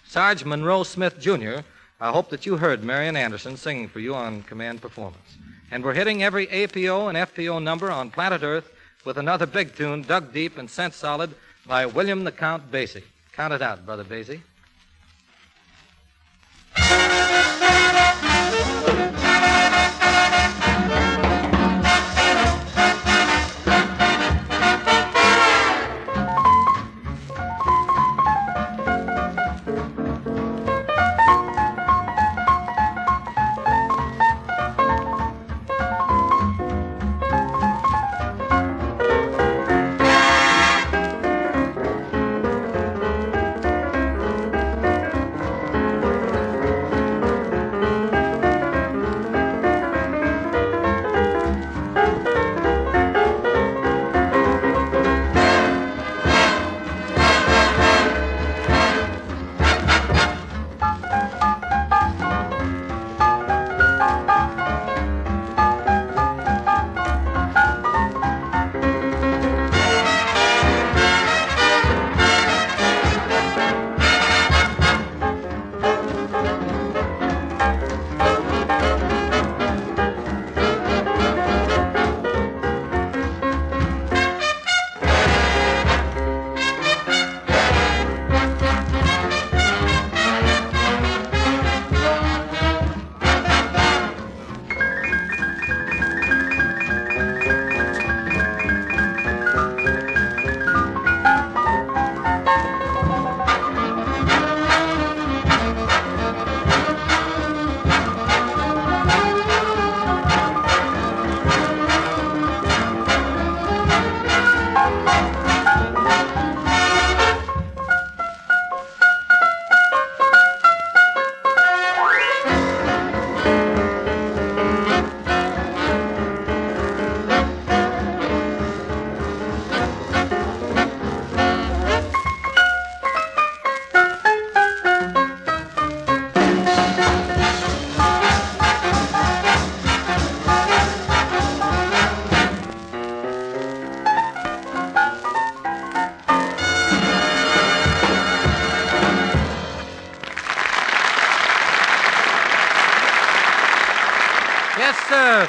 Sarge Monroe Smith, Jr., I hope that you heard Marian Anderson singing for you on Command Performance. And we're hitting every APO and FPO number on planet Earth with another big tune dug deep and sent solid by William the Count Basie. Count it out, Brother Basie.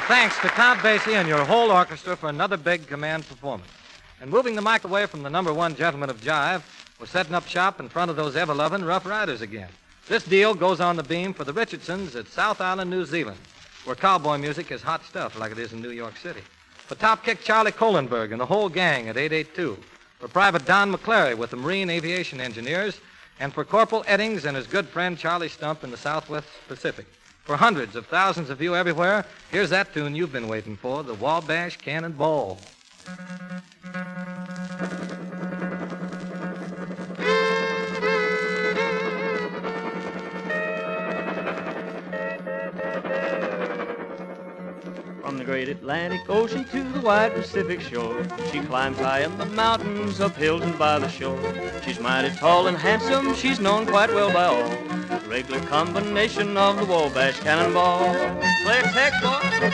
Thanks to Count Basie and your whole orchestra for another big command performance. And moving the mic away from the number one gentleman of jive, we're setting up shop in front of those ever-loving Rough Riders again. This deal goes on the beam for the Richardsons at South Island, New Zealand, where cowboy music is hot stuff like it is in New York City. For Top Kick Charlie Kohlenberg and the whole gang at 882. For Private Don McClary with the Marine Aviation Engineers. And for Corporal Eddings and his good friend Charlie Stump in the Southwest Pacific. For hundreds of thousands of you everywhere, here's that tune you've been waiting for, the Wabash Cannonball. From the great Atlantic Ocean to the wide Pacific shore, she climbs high in the mountains, up hills and by the shore. She's mighty tall and handsome, she's known quite well by all. The regular combination of the Wabash Cannonball. Play a text, boy.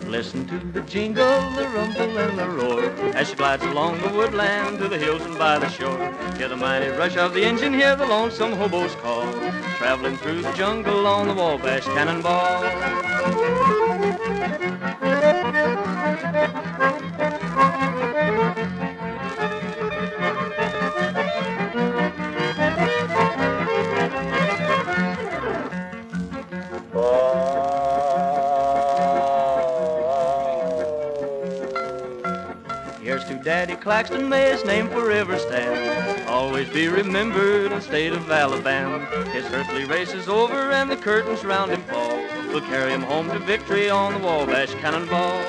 Listen to the jingle, the rumble, and the roar as she glides along the woodland to the hills and by the shore. Hear the mighty rush of the engine, hear the lonesome hobo's call, traveling through the jungle on the Wabash Cannonball. Here's to Daddy Claxton, may his name forever stand. Always be remembered in the state of Alabama. His earthly race is over and the curtains round him fall. We'll carry him home to victory on the Wabash Cannonball.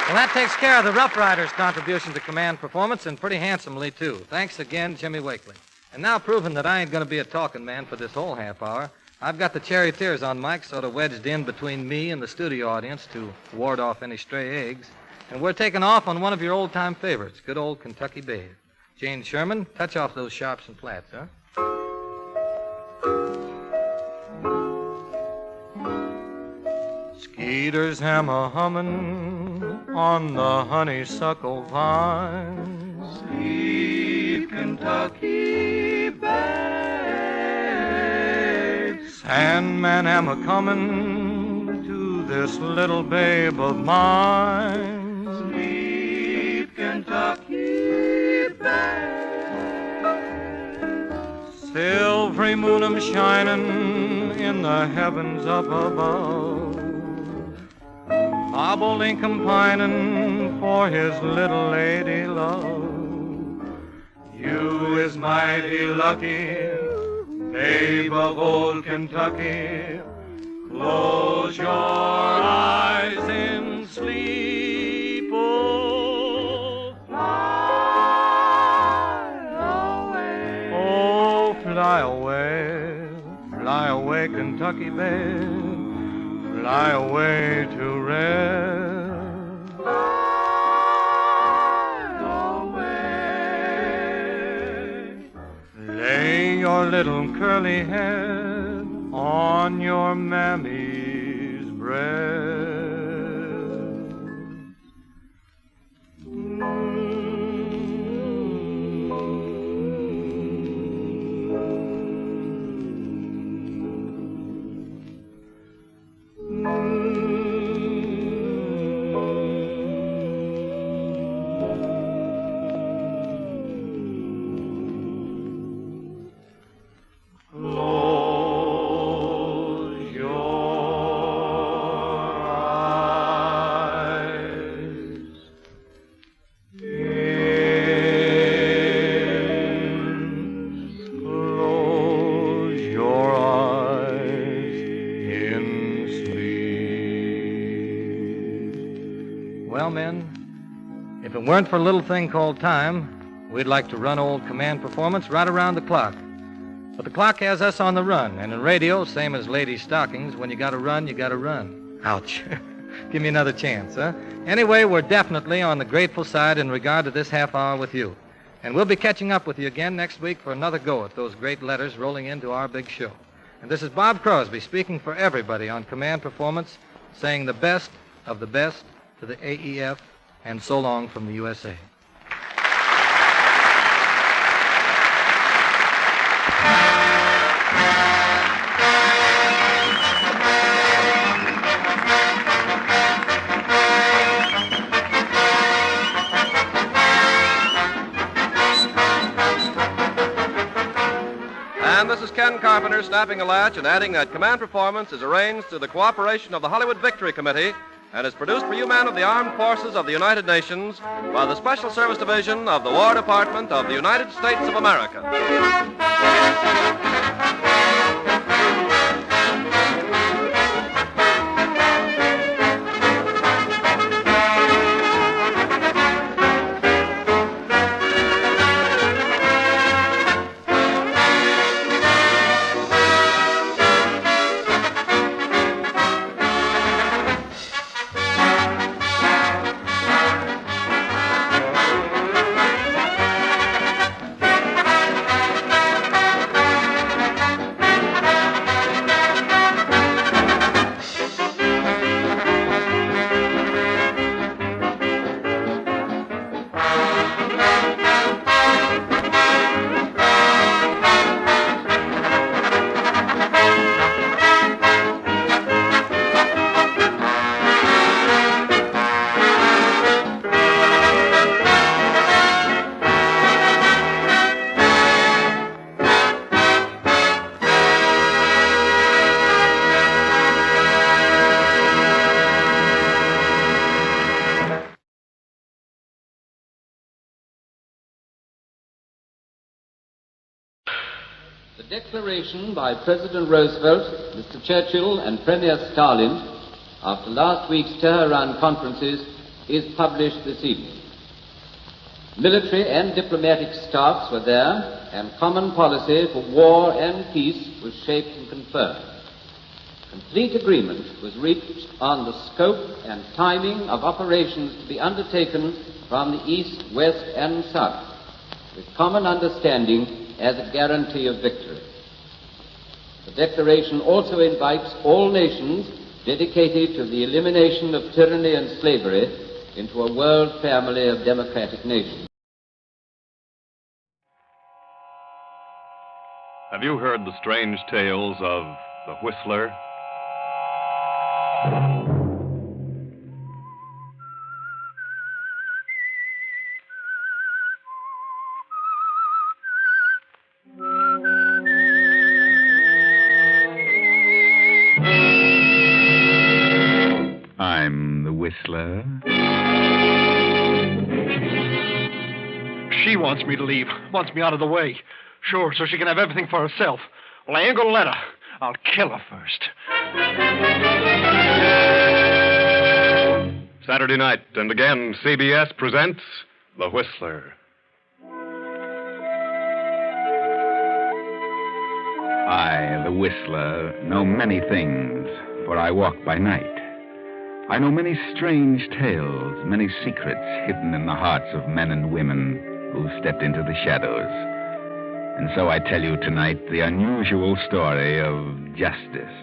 Well, that takes care of the Rough Riders' contribution to command performance, and pretty handsomely, too. Thanks again, Jimmy Wakely. And now, proving that I ain't going to be a talking man for this whole half hour, I've got the Charioteers on mic sort of wedged in between me and the studio audience to ward off any stray eggs. And we're taking off on one of your old-time favorites, good old Kentucky Babe. Jane Sherman, touch off those sharps and flats, huh? Skeeter's hammer humming on the honeysuckle vines. Sleep, Kentucky babe. Sandman am a coming to this little babe of mine. Sleep, Kentucky babe. Silvery moon am shining in the heavens up above. Bobolink pining for his little lady love. You is mighty lucky, babe of old Kentucky. Close your eyes in sleep, oh, fly away. Oh, fly away, Kentucky babe. Fly away to rest. Fly away. Lay your little curly head on your mammy's breast. If it weren't for a little thing called time, we'd like to run old command performance right around the clock. But the clock has us on the run, and in radio, same as ladies' stockings, when you gotta run, you gotta run. Ouch. Give me another chance, huh? Anyway, we're definitely on the grateful side in regard to this half hour with you. And we'll be catching up with you again next week for another go at those great letters rolling into our big show. And this is Bob Crosby speaking for everybody on command performance, saying the best of the best to the AEF, and so long from the USA. And this is Ken Carpenter snapping a latch and adding that command performance is arranged through the cooperation of the Hollywood Victory Committee and is produced for you men of the Armed Forces of the United Nations by the Special Service Division of the War Department of the United States of America. The declaration by President Roosevelt, Mr. Churchill, and Premier Stalin, after last week's Tehran conferences, is published this evening. Military and diplomatic staffs were there, and common policy for war and peace was shaped and confirmed. Complete agreement was reached on the scope and timing of operations to be undertaken from the east, west, and south, with common understanding as a guarantee of victory. The declaration also invites all nations dedicated to the elimination of tyranny and slavery into a world family of democratic nations. Have you heard the strange tales of the Whistler? I'm the Whistler. She wants me to leave, wants me out of the way. Sure, so she can have everything for herself. Well, I ain't gonna let her. I'll kill her first. Saturday night, and again, CBS presents The Whistler. I, the Whistler, know many things, for I walk by night. I know many strange tales, many secrets hidden in the hearts of men and women who stepped into the shadows. And so I tell you tonight the unusual story of justice.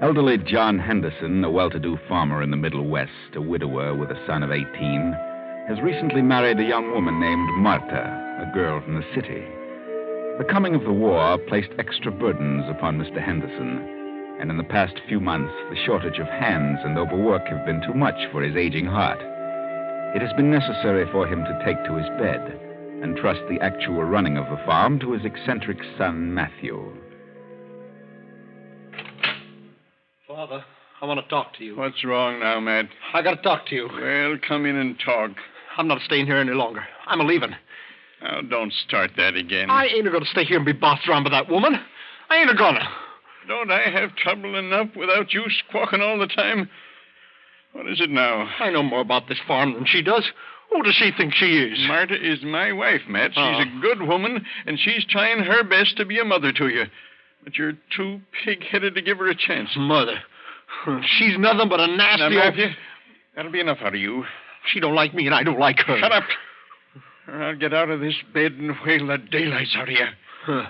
Elderly John Henderson, a well-to-do farmer in the Middle West, a widower with a son of 18, has recently married a young woman named Martha, a girl from the city. The coming of the war placed extra burdens upon Mr. Henderson, and in the past few months, the shortage of hands and overwork have been too much for his aging heart. It has been necessary for him to take to his bed and trust the actual running of the farm to his eccentric son, Matthew. Father, I want to talk to you. What's wrong now, Matt? I got to talk to you. Well, come in and talk. I'm not staying here any longer. I'm a-leaving. Now, don't start that again. I ain't going to stay here and be bossed around by that woman. I ain't gonna. Don't I have trouble enough without you squawking all the time? What is it now? I know more about this farm than she does. Who does she think she is? Marta is my wife, Matt. She's a good woman, and she's trying her best to be a mother to you. But you're too pig-headed to give her a chance. Mother? She's nothing but a nasty... Now, Matthew, that'll be enough out of you. She don't like me, and I don't like her. Shut up. Or I'll get out of this bed and whale the daylights out of you.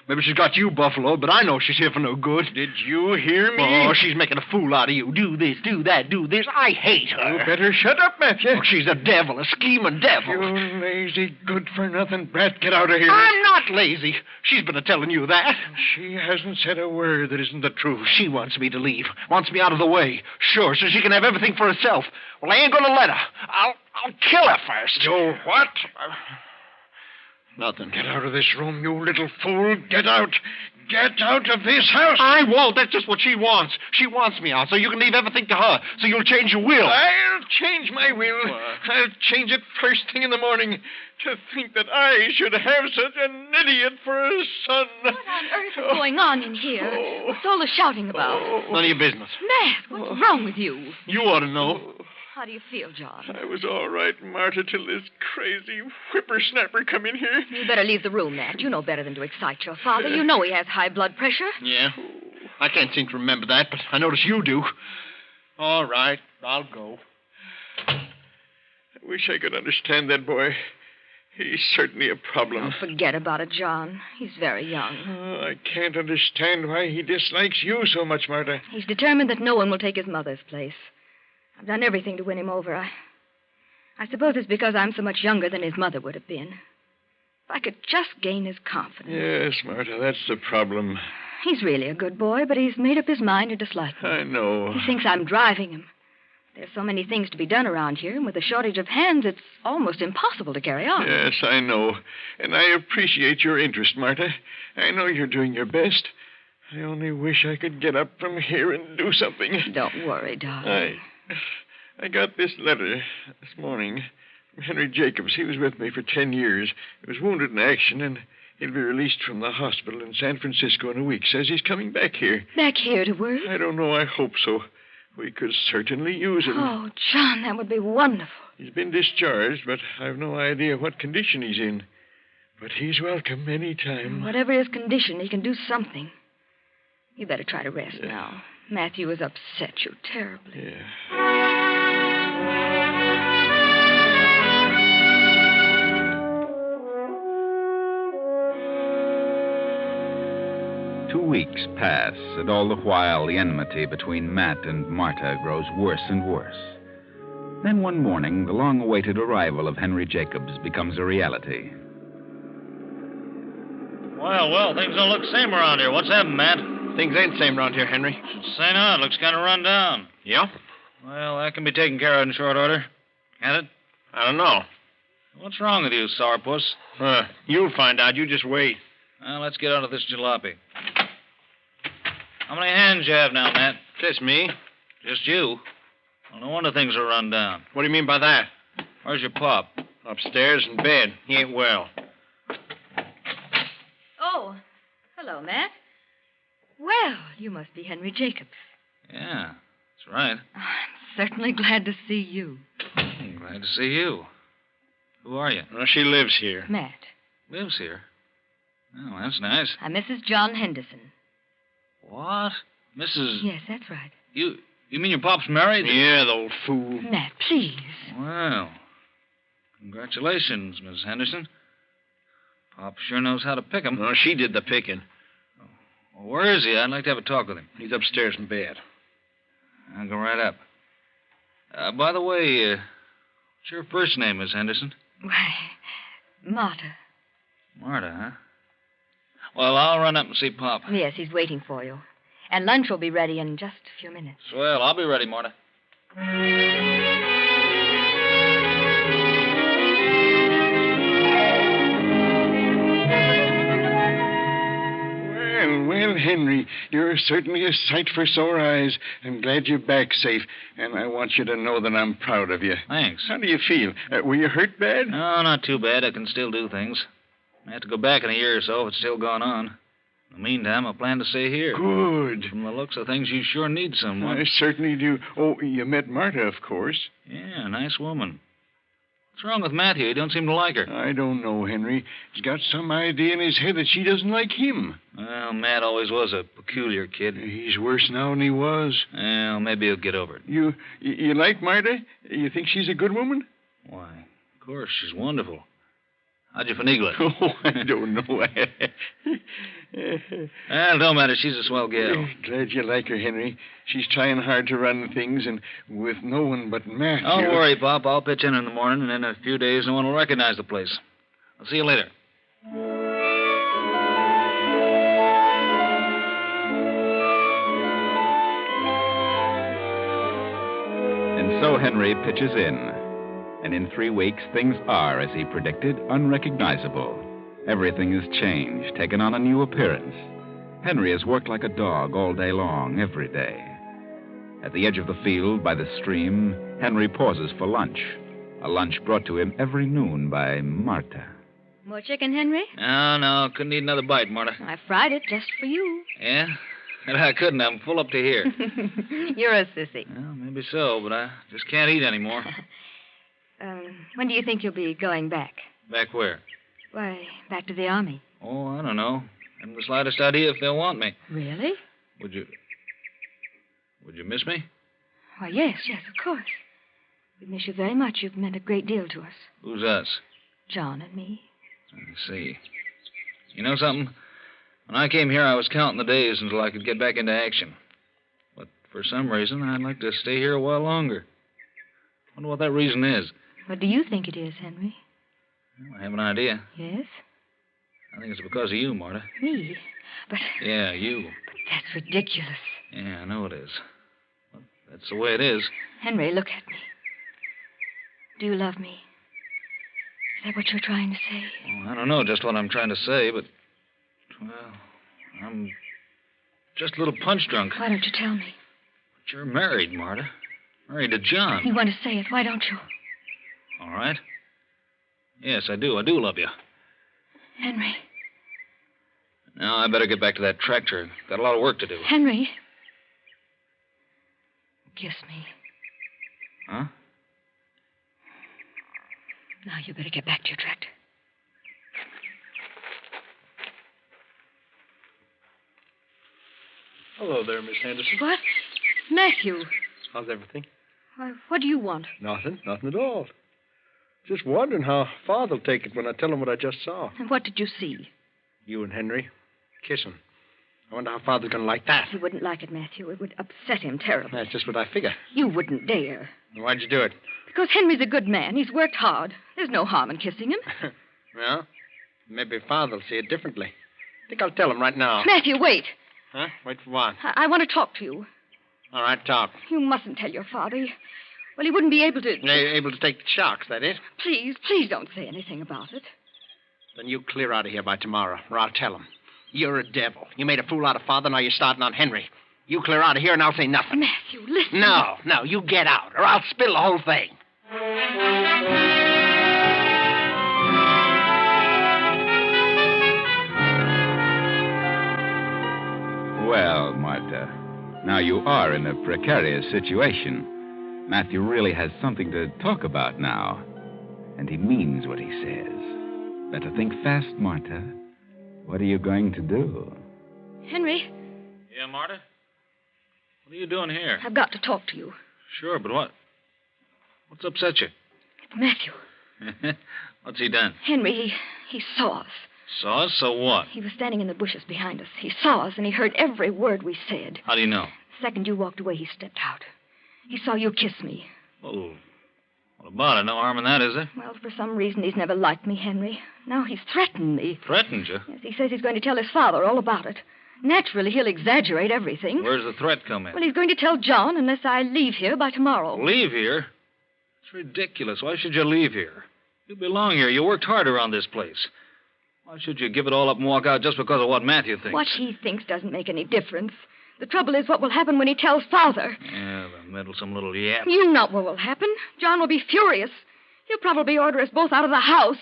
Maybe she's got you, Buffalo, but I know she's here for no good. Did you hear me? Oh, she's making a fool out of you. Do this, do that, do this. I hate her. You better shut up, Matthew. Oh, she's a devil, a scheming devil. You lazy, good-for-nothing brat. Get out of here. I'm not lazy. She's been telling you that. She hasn't said a word that isn't the truth. She wants me to leave. Wants me out of the way. Sure, so she can have everything for herself. Well, I ain't going to let her. I'll kill her first. You what? Nothing. Get out of this room, you little fool. Get out. Get out of this house. I won't. That's just what she wants. She wants me out, so you can leave everything to her, so you'll change your will. I'll change my will. What? I'll change it first thing in the morning. To think that I should have such an idiot for a son. What on earth is going on in here? What's all the shouting about? None of your business. Matt, what's wrong with you? You ought to know. How do you feel, John? I was all right, Marta, till this crazy whippersnapper come in here. You better leave the room, Matt. You know better than to excite your father. You know he has high blood pressure. Yeah. I can't seem to remember that, but I notice you do. All right, I'll go. I wish I could understand that boy. He's certainly a problem. Oh, forget about it, John. He's very young. Oh, I can't understand why he dislikes you so much, Marta. He's determined that no one will take his mother's place. I've done everything to win him over. I suppose it's because I'm so much younger than his mother would have been. If I could just gain his confidence. Yes, Marta, that's the problem. He's really a good boy, but he's made up his mind to dislike me. I know. He thinks I'm driving him. There's so many things to be done around here, and with a shortage of hands, it's almost impossible to carry on. Yes, I know. And I appreciate your interest, Marta. I know you're doing your best. I only wish I could get up from here and do something. Don't worry, darling. I got this letter this morning from Henry Jacobs. He was with me for 10 years. He was wounded in action, and He'll be released from the hospital in San Francisco in a week. Says he's coming back here. Back here to work? I don't know. I hope so. We could certainly use him. Oh, John, that would be wonderful. He's been discharged, but I've no idea what condition he's in. But he's welcome any time. Whatever his condition, he can do something. You better try to rest now. Matthew has upset you terribly. Yeah. 2 weeks pass, and all the while the enmity between Matt and Marta grows worse and worse. Then one morning, the long-awaited arrival of Henry Jacobs becomes a reality. Well, things don't look the same around here. What's happened, Matt? Things ain't the same around here, Henry. Should say not. Looks kind of run down. Yeah? Well, that can be taken care of in short order. Can it? I don't know. What's wrong with you, sourpuss? You'll find out. You just wait. Well, let's get out of this jalopy. How many hands you have now, Matt? Just me. Just you? Well, no wonder things are run down. What do you mean by that? Where's your pop? Upstairs in bed. He ain't well. Oh, hello, Matt. Well, you must be Henry Jacobs. Yeah, that's right. I'm certainly glad to see you. I'm glad to see you. Who are you? Well, she lives here. Matt. Lives here? Oh, that's nice. I'm Mrs. John Henderson. What? Mrs. Yes, that's right. You mean your pop's married? Yeah, the old fool. Matt, please. Well, congratulations, Miss Henderson. Pop sure knows how to pick 'em. Well, she did the picking. Well, where is he? I'd like to have a talk with him. He's upstairs in bed. I'll go right up. By the way, what's your first name, Miss Henderson? Why, Marta. Marta, huh? Well, I'll run up and see Pop. Yes, he's waiting for you. And lunch will be ready in just a few minutes. Well, I'll be ready, Marta. Well, Henry, you're certainly a sight for sore eyes. I'm glad you're back safe, and I want you to know that I'm proud of you. Thanks. How do you feel? Were you hurt bad? No, not too bad. I can still do things. I have to go back in a year or so if it's still going on. In the meantime, I plan to stay here. Good. From the looks of things, you sure need someone. I certainly do. Oh, you met Marta, of course. Yeah, nice woman. What's wrong with Matthew? You don't seem to like her. I don't know, Henry. He's got some idea in his head that she doesn't like him. Well, Matt always was a peculiar kid. He's worse now than he was. Well, maybe he'll get over it. You like Marta? You think she's a good woman? Why, of course, she's wonderful. How'd you finagle it? Oh, I don't know. Well, it don't matter. She's a swell gal. Glad you like her, Henry. She's trying hard to run things, and with no one but Matthew. Don't worry, Pop. I'll pitch in the morning, and in a few days, no one will recognize the place. I'll see you later. And so Henry pitches in. And in 3 weeks, things are, as he predicted, unrecognizable. Everything has changed, taken on a new appearance. Henry has worked like a dog all day long, every day. At the edge of the field, by the stream, Henry pauses for lunch. A lunch brought to him every noon by Marta. More chicken, Henry? No, couldn't eat another bite, Marta. I fried it just for you. Yeah? I couldn't. I'm full up to here. You're a sissy. Well, maybe so, but I just can't eat anymore. When do you think you'll be going back? Back where? Why, back to the Army. Oh, I don't know. Haven't the slightest idea if they'll want me. Really? Would you miss me? Why, yes, of course. We miss you very much. You've meant a great deal to us. Who's us? John and me. I see. You know something? When I came here, I was counting the days until I could get back into action. But for some reason, I'd like to stay here a while longer. I wonder what that reason is. What do you think it is, Henry? Well, I have an idea. Yes? I think it's because of you, Marta. Me? But... Yeah, you. But that's ridiculous. Yeah, I know it is. Well, that's the way it is. Henry, look at me. Do you love me? Is that what you're trying to say? Well, I don't know just what I'm trying to say, but... Well, I'm just a little punch drunk. Why don't you tell me? But you're married, Marta. Married to John. You want to say it. Why don't you? All right. Yes, I do. I do love you. Henry, Now, I better get back to that tractor. Got a lot of work to do. Henry. Kiss me. Huh? Now you better get back to your tractor. Hello there, Miss Henderson. What? Matthew. How's everything? Why, what do you want? Nothing at all. Just wondering how Father'll take it when I tell him what I just saw. And what did you see? You and Henry kissing. I wonder how Father's going to like that. He wouldn't like it, Matthew. It would upset him terribly. That's just what I figure. You wouldn't dare. Why'd you do it? Because Henry's a good man. He's worked hard. There's no harm in kissing him. Well, maybe Father'll see it differently. I think I'll tell him right now. Matthew, wait. Huh? Wait for what? I want to talk to you. All right, talk. You mustn't tell your father. Well, he wouldn't be able to... Able to take the shocks, that is? Please don't say anything about it. Then you clear out of here by tomorrow, or I'll tell him. You're a devil. You made a fool out of Father, now you're starting on Henry. You clear out of here and I'll say nothing. Matthew, listen. No, you get out, or I'll spill the whole thing. Well, Martha, now you are in a precarious situation. Matthew really has something to talk about now. And he means what he says. Better think fast, Martha. What are you going to do? Henry. Yeah, Marta? What are you doing here? I've got to talk to you. Sure, but what? What's upset you? It's Matthew. What's he done? Henry, he saw us. Saw us? So what? He was standing in the bushes behind us. He saw us, and he heard every word we said. How do you know? The second you walked away, he stepped out. He saw you kiss me. Well, what about it? No harm in that, is there? Well, for some reason, he's never liked me, Henry. Now he's threatened me. Threatened you? Yes, he says he's going to tell his father all about it. Naturally, he'll exaggerate everything. Where's the threat come in? Well, he's going to tell John unless I leave here by tomorrow. Leave here? It's ridiculous. Why should you leave here? You belong here. You worked hard around this place. Why should you give it all up and walk out just because of what Matthew thinks? What he thinks doesn't make any difference. The trouble is what will happen when he tells Father. Yeah, the meddlesome little yap. You know what will happen. John will be furious. He'll probably order us both out of the house.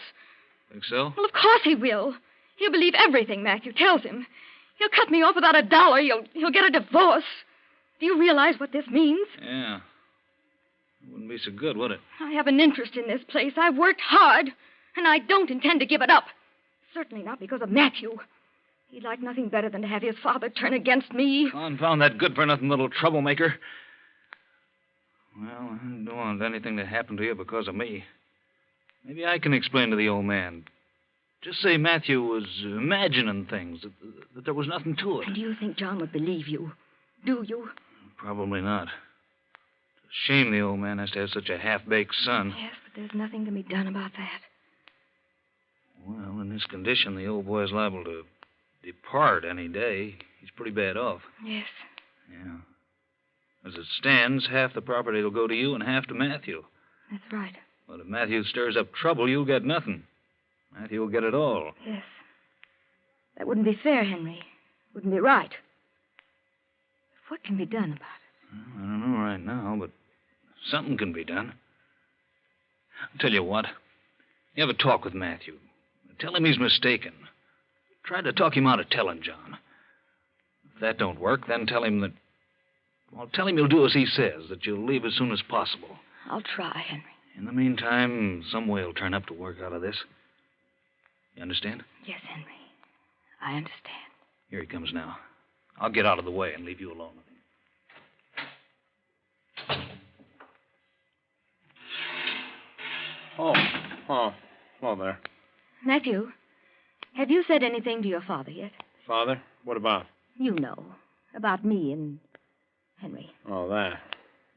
Think so? Well, of course he will. He'll believe everything Matthew tells him. He'll cut me off without $1. He'll get a divorce. Do you realize what this means? Yeah. It wouldn't be so good, would it? I have an interest in this place. I've worked hard, and I don't intend to give it up. Certainly not because of Matthew. He'd like nothing better than to have his father turn against me. Confound that good-for-nothing little troublemaker. Well, I don't want anything to happen to you because of me. Maybe I can explain to the old man. Just say Matthew was imagining things, that there was nothing to it. And do you think John would believe you? Do you? Probably not. It's a shame the old man has to have such a half-baked son. Yes, but there's nothing to be done about that. Well, in this condition, the old boy's liable to depart any day. He's pretty bad off. Yes. Yeah. As it stands, half the property will go to you and half to Matthew. That's right. But if Matthew stirs up trouble, you'll get nothing. Matthew will get it all. Yes. That wouldn't be fair, Henry. Wouldn't be right. What can be done about it? Well, I don't know right now, but something can be done. I'll tell you what. You have a talk with Matthew. Tell him he's mistaken. Try to talk him out of telling John. If that don't work, then tell him that... Well, tell him you'll do as he says, that you'll leave as soon as possible. I'll try, Henry. In the meantime, some way will turn up to work out of this. You understand? Yes, Henry. I understand. Here he comes now. I'll get out of the way and leave you alone with him. Oh, there. Matthew, have you said anything to your father yet? Father? What about? You know. About me and Henry. Oh, that.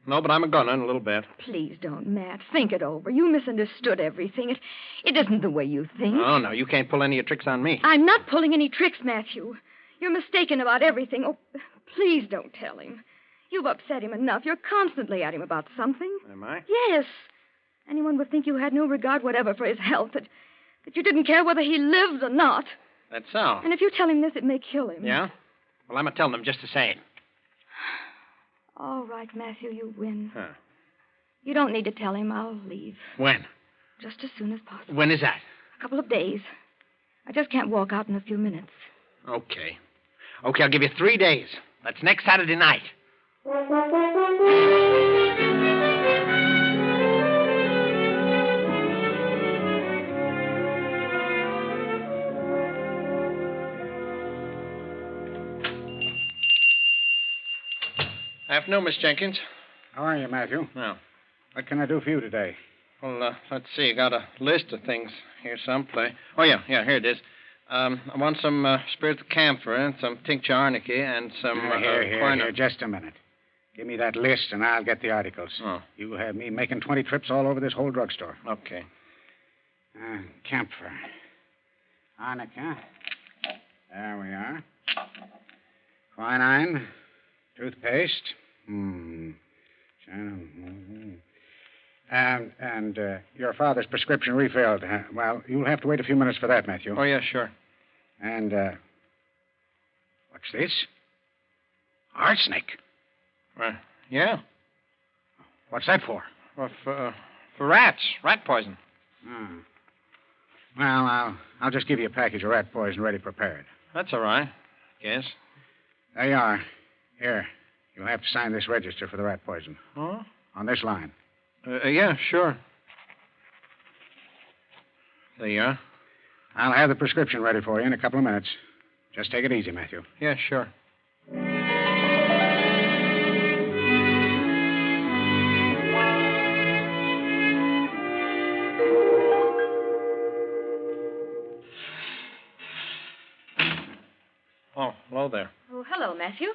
No, but I'm a-gonna in a little bit. Please don't, Matt. Think it over. You misunderstood everything. It isn't the way you think. Oh, no, you can't pull any of your tricks on me. I'm not pulling any tricks, Matthew. You're mistaken about everything. Oh, please don't tell him. You've upset him enough. You're constantly at him about something. Am I? Yes. Anyone would think you had no regard whatever for his health, that you didn't care whether he lived or not. That's so. And if you tell him this, it may kill him. Yeah? Well, I'm telling him just the same. All right, Matthew, you win. Huh. You don't need to tell him. I'll leave. When? Just as soon as possible. When is that? A couple of days. I just can't walk out in a few minutes. Okay. Okay, I'll give you 3 days. That's next Saturday night. Afternoon, Miss Jenkins. How are you, Matthew? Well, What can I do for you today? well, let's see. Got a list of things here someplace. Oh, yeah, here it is. I want some spirits of camphor and some tincture arnica and some Here, just a minute. Give me that list and I'll get the articles. Oh. You have me making 20 trips all over this whole drugstore. Okay. Camphor. Arnica. There we are. Quinine. Toothpaste. And your father's prescription refilled. Well, you'll have to wait a few minutes for that, Matthew. Oh, yeah, sure. And, what's this? Arsenic. Yeah. What's that for? Well, for rats. Rat poison. Well, I'll just give you a package of rat poison ready prepared. That's all right. Yes. There you are. Here. You'll have to sign this register for the rat poison. Oh? On this line. Yeah, sure. There you are. I'll have the prescription ready for you in a couple of minutes. Just take it easy, Matthew. Yeah, sure. Oh, hello there. Oh, hello, Matthew.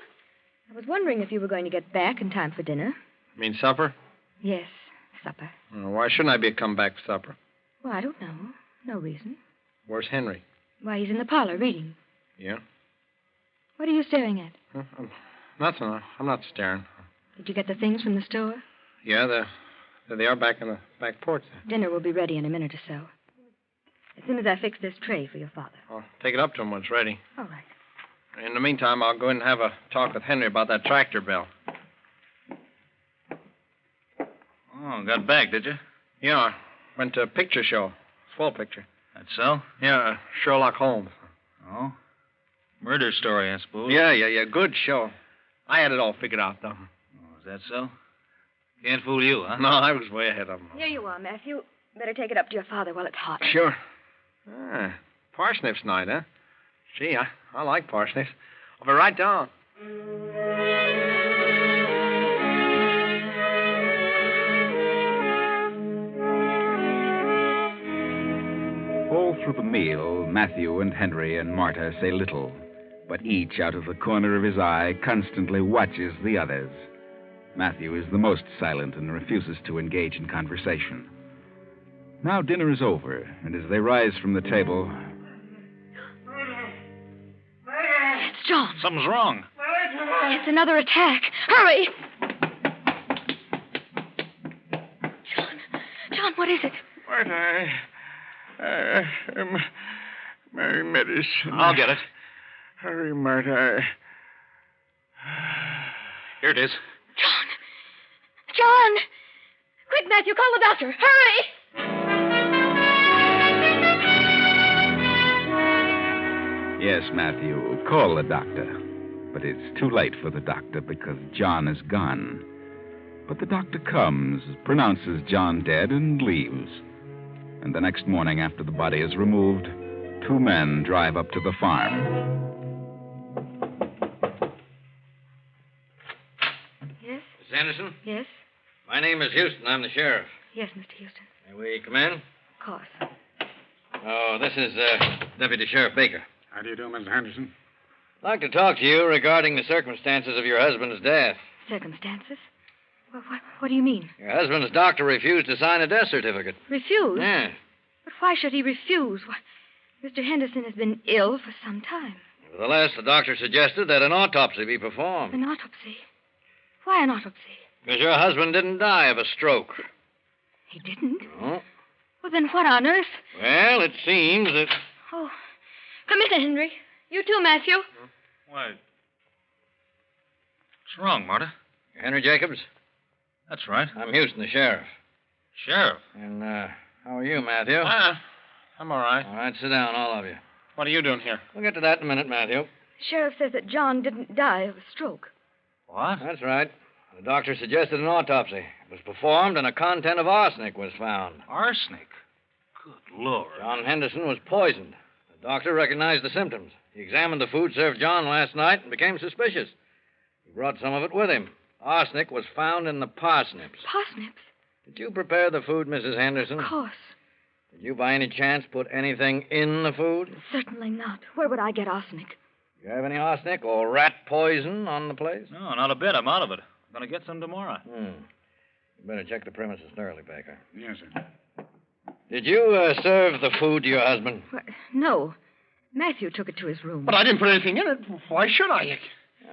I was wondering if you were going to get back in time for dinner. You mean supper? Yes, supper. Why shouldn't I be come back for supper? Well, I don't know. No reason. Where's Henry? Why, he's in the parlor reading. Yeah? What are you staring at? Nothing. I'm not staring. Did you get the things from the store? Yeah, there they are back in the back porch. Dinner will be ready in a minute or so. As soon as I fix this tray for your father. I'll take it up to him when it's ready. All right. In the meantime, I'll go in and have a talk with Henry about that tractor bill. Oh, got back, did you? Yeah. Went to a picture show. Swell picture. That's so? Yeah, Sherlock Holmes. Oh? Murder story, I suppose. Yeah. Good show. I had it all figured out, though. Oh, is that so? Can't fool you, huh? No, I was way ahead of him. Here you are, Matthew. Better take it up to your father while it's hot. Sure. Parsnips night, huh? Gee, I like parsnips. I'll be right down. All through the meal, Matthew and Henry and Marta say little, but each out of the corner of his eye constantly watches the others. Matthew is the most silent and refuses to engage in conversation. Now dinner is over, and as they rise from the table... It's John. Something's wrong. It's another attack. Hurry! John, what is it? Marta, my medicine. I'll get it. Hurry, Marta. Here it is. John! Quick, Matthew, call the doctor. Hurry! Yes, Matthew, call the doctor. But it's too late for the doctor because John is gone. But the doctor comes, pronounces John dead, and leaves. And the next morning, after the body is removed, two men drive up to the farm. Yes? Miss Anderson? Yes? My name is Houston. I'm the sheriff. Yes, Mr. Houston. May we come in? Of course. Oh, this is Deputy Sheriff Baker. How do you do, Mr. Henderson? I'd like to talk to you regarding the circumstances of your husband's death. Circumstances? Well, what do you mean? Your husband's doctor refused to sign a death certificate. Refused? Yes. But why should he refuse? Why, Mr. Henderson has been ill for some time. Nevertheless, the doctor suggested that an autopsy be performed. An autopsy? Why an autopsy? Because your husband didn't die of a stroke. He didn't? No. Well, then what on earth? Well, it seems that... Oh, come in, Henry. You too, Matthew. Why? What's wrong, Marta? You're Henry Jacobs? That's right. I'm Houston, the sheriff. Sheriff? And, how are you, Matthew? I'm all right. All right, sit down, all of you. What are you doing here? We'll get to that in a minute, Matthew. Sheriff says that John didn't die of a stroke. What? That's right. The doctor suggested an autopsy. It was performed, and a content of arsenic was found. Arsenic? Good Lord. John Henderson was poisoned. The doctor recognized the symptoms. He examined the food served John last night and became suspicious. He brought some of it with him. Arsenic was found in the parsnips. Parsnips? Did you prepare the food, Mrs. Henderson? Of course. Did you by any chance put anything in the food? Certainly not. Where would I get arsenic? You have any arsenic or rat poison on the place? No, not a bit. I'm out of it. I'm going to get some tomorrow. You better check the premises thoroughly, Baker. Yes, sir. Did you serve the food to your husband? No. Matthew took it to his room. But I didn't put anything in it. Why should I?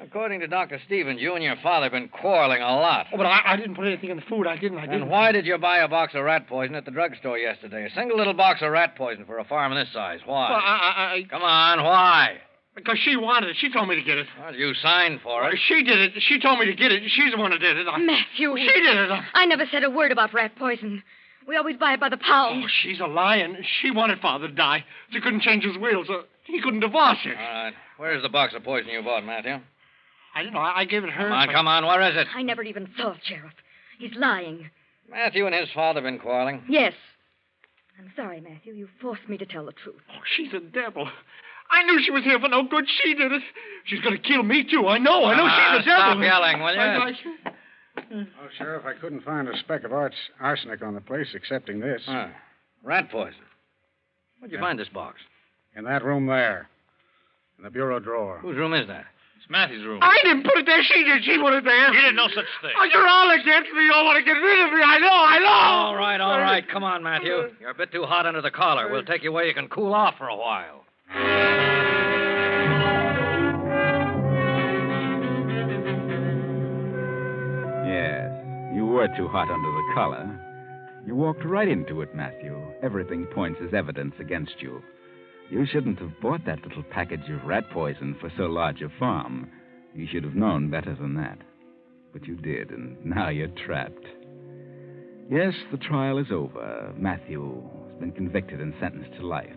According to Dr. Stevens, you and your father have been quarreling a lot. Oh, but I didn't put anything in the food. I didn't. And why did you buy a box of rat poison at the drugstore yesterday? A single little box of rat poison for a farm this size. Why? Well, Come on, why? Because she wanted it. She told me to get it. Well, you signed for it. She did it. She told me to get it. She's the one who did it. Matthew. She did it. I never said a word about rat poison. We always buy it by the pound. Oh, she's a lying. She wanted Father to die. She couldn't change his will, so he couldn't divorce her. All right. Where's the box of poison you bought, Matthew? I don't know. I gave it her. Come on. Where is it? I never even saw it, Sheriff. He's lying. Matthew and his father have been quarreling. Yes. I'm sorry, Matthew. You forced me to tell the truth. Oh, she's a devil. I knew she was here for no good. She did it. She's going to kill me, too. I know. She's a devil. Stop yelling, will you? Oh, Sheriff, I couldn't find a speck of arsenic on the place excepting this. Rat poison. Where'd you find this box? In that room there. In the bureau drawer. Whose room is that? It's Matthew's room. I didn't put it there. She did. She put it there. You did no such thing. Oh, you're all against me. You all want to get rid of me. I know. All right. Come on, Matthew. You're a bit too hot under the collar. We'll take you where you can cool off for a while. Yes, you were too hot under the collar. You walked right into it, Matthew. Everything points as evidence against you. You shouldn't have bought that little package of rat poison for so large a farm. You should have known better than that. But you did, and now you're trapped. Yes, the trial is over. Matthew has been convicted and sentenced to life.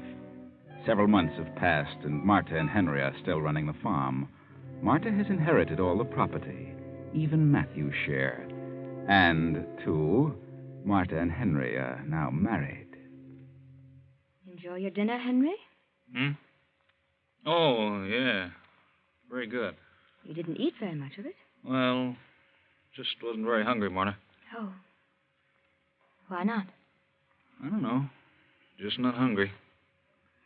Several months have passed, and Marta and Henry are still running the farm. Marta has inherited all the property, even Matthew's share. And, too, Marta and Henry are now married. Enjoy your dinner, Henry? Oh, yeah. Very good. You didn't eat very much of it. Well, just wasn't very hungry, Marta. Oh. Why not? I don't know. Just not hungry.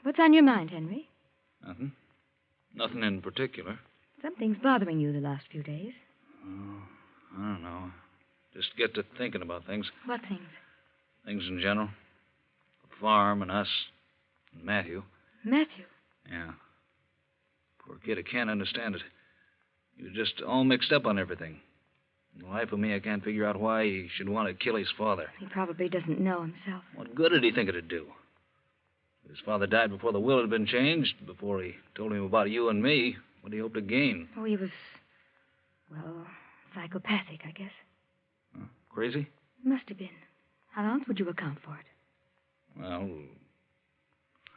What's on your mind, Henry? Nothing. Nothing in particular. Something's bothering you the last few days. Oh, I don't know. Just get to thinking about things. What things? Things in general. The farm and us. And Matthew. Matthew? Yeah. Poor kid, I can't understand it. He was just all mixed up on everything. In the life of me, I can't figure out why he should want to kill his father. He probably doesn't know himself. What good did he think it'd do? If his father died before the will had been changed, before he told him about you and me, what did he hope to gain? Oh, he was, well, psychopathic, I guess. Crazy? Must have been. How else would you account for it? Well,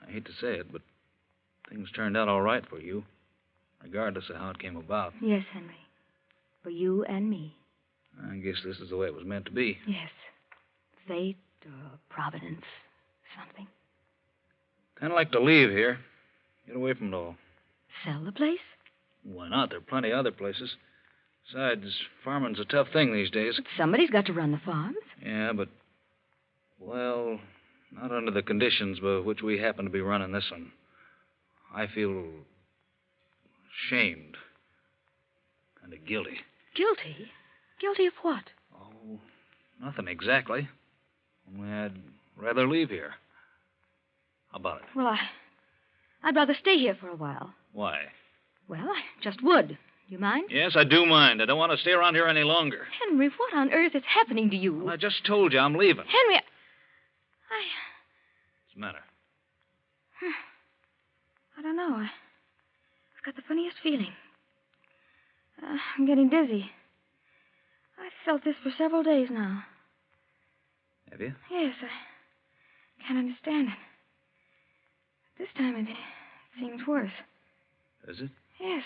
I hate to say it, but things turned out all right for you, regardless of how it came about. Yes, Henry. For you and me. I guess this is the way it was meant to be. Yes. Fate or providence, something. Kind of like to leave here. Get away from it all. Sell the place? Why not? There are plenty of other places. Besides, farming's a tough thing these days. But somebody's got to run the farms. Yeah, but, well, not under the conditions by which we happen to be running this one. I feel ashamed. Kind of guilty. Guilty? Guilty of what? Oh, nothing exactly. Only I'd rather leave here. How about it? Well, I'd rather stay here for a while. Why? Well, I just would. You mind? Yes, I do mind. I don't want to stay around here any longer. Henry, what on earth is happening to you? Well, I just told you I'm leaving. Henry, What's the matter? I don't know. I've got the funniest feeling. I'm getting dizzy. I've felt this for several days now. Have you? Yes, I can't understand it. This time it Seems worse. Does it? Yes.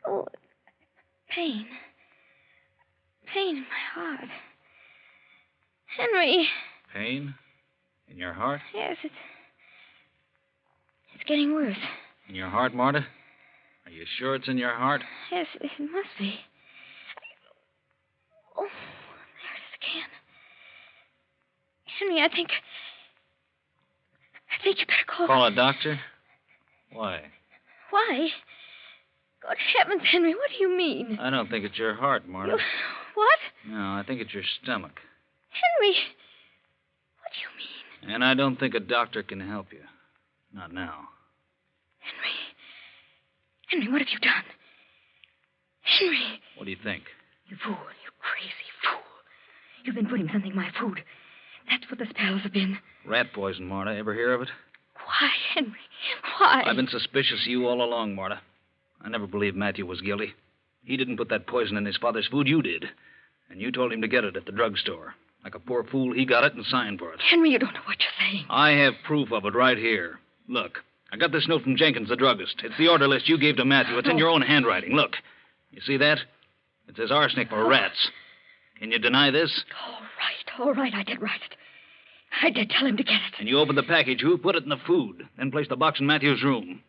Oh, pain. Pain in my heart. Henry. Pain? In your heart? Yes, it's getting worse. In your heart, Marta? Are you sure it's in your heart? Yes, it must be. Oh, there it is again. Henry, I think you better call... Call a doctor? Why? Why? Good heavens, Henry, what do you mean? I don't think it's your heart, Marta. What? No, I think it's your stomach. Henry, what do you mean? And I don't think a doctor can help you. Not now. Henry, what have you done? Henry! What do you think? You fool, you crazy fool. You've been putting something in my food. That's what the spells have been. Rat poison, Marta. Ever hear of it? Why, Henry? Why? I've been suspicious of you all along, Marta. I never believed Matthew was guilty. He didn't put that poison in his father's food. You did. And you told him to get it at the drugstore. Like a poor fool, he got it and signed for it. Henry, you don't know what you're saying. I have proof of it right here. Look. I got this note from Jenkins, the druggist. It's the order list you gave to Matthew. It's in your own handwriting. Look. You see that? It says arsenic for rats. Can you deny this? All right. I did write it. I did tell him to get it. And you opened the package, you put it in the food, then placed the box in Matthew's room.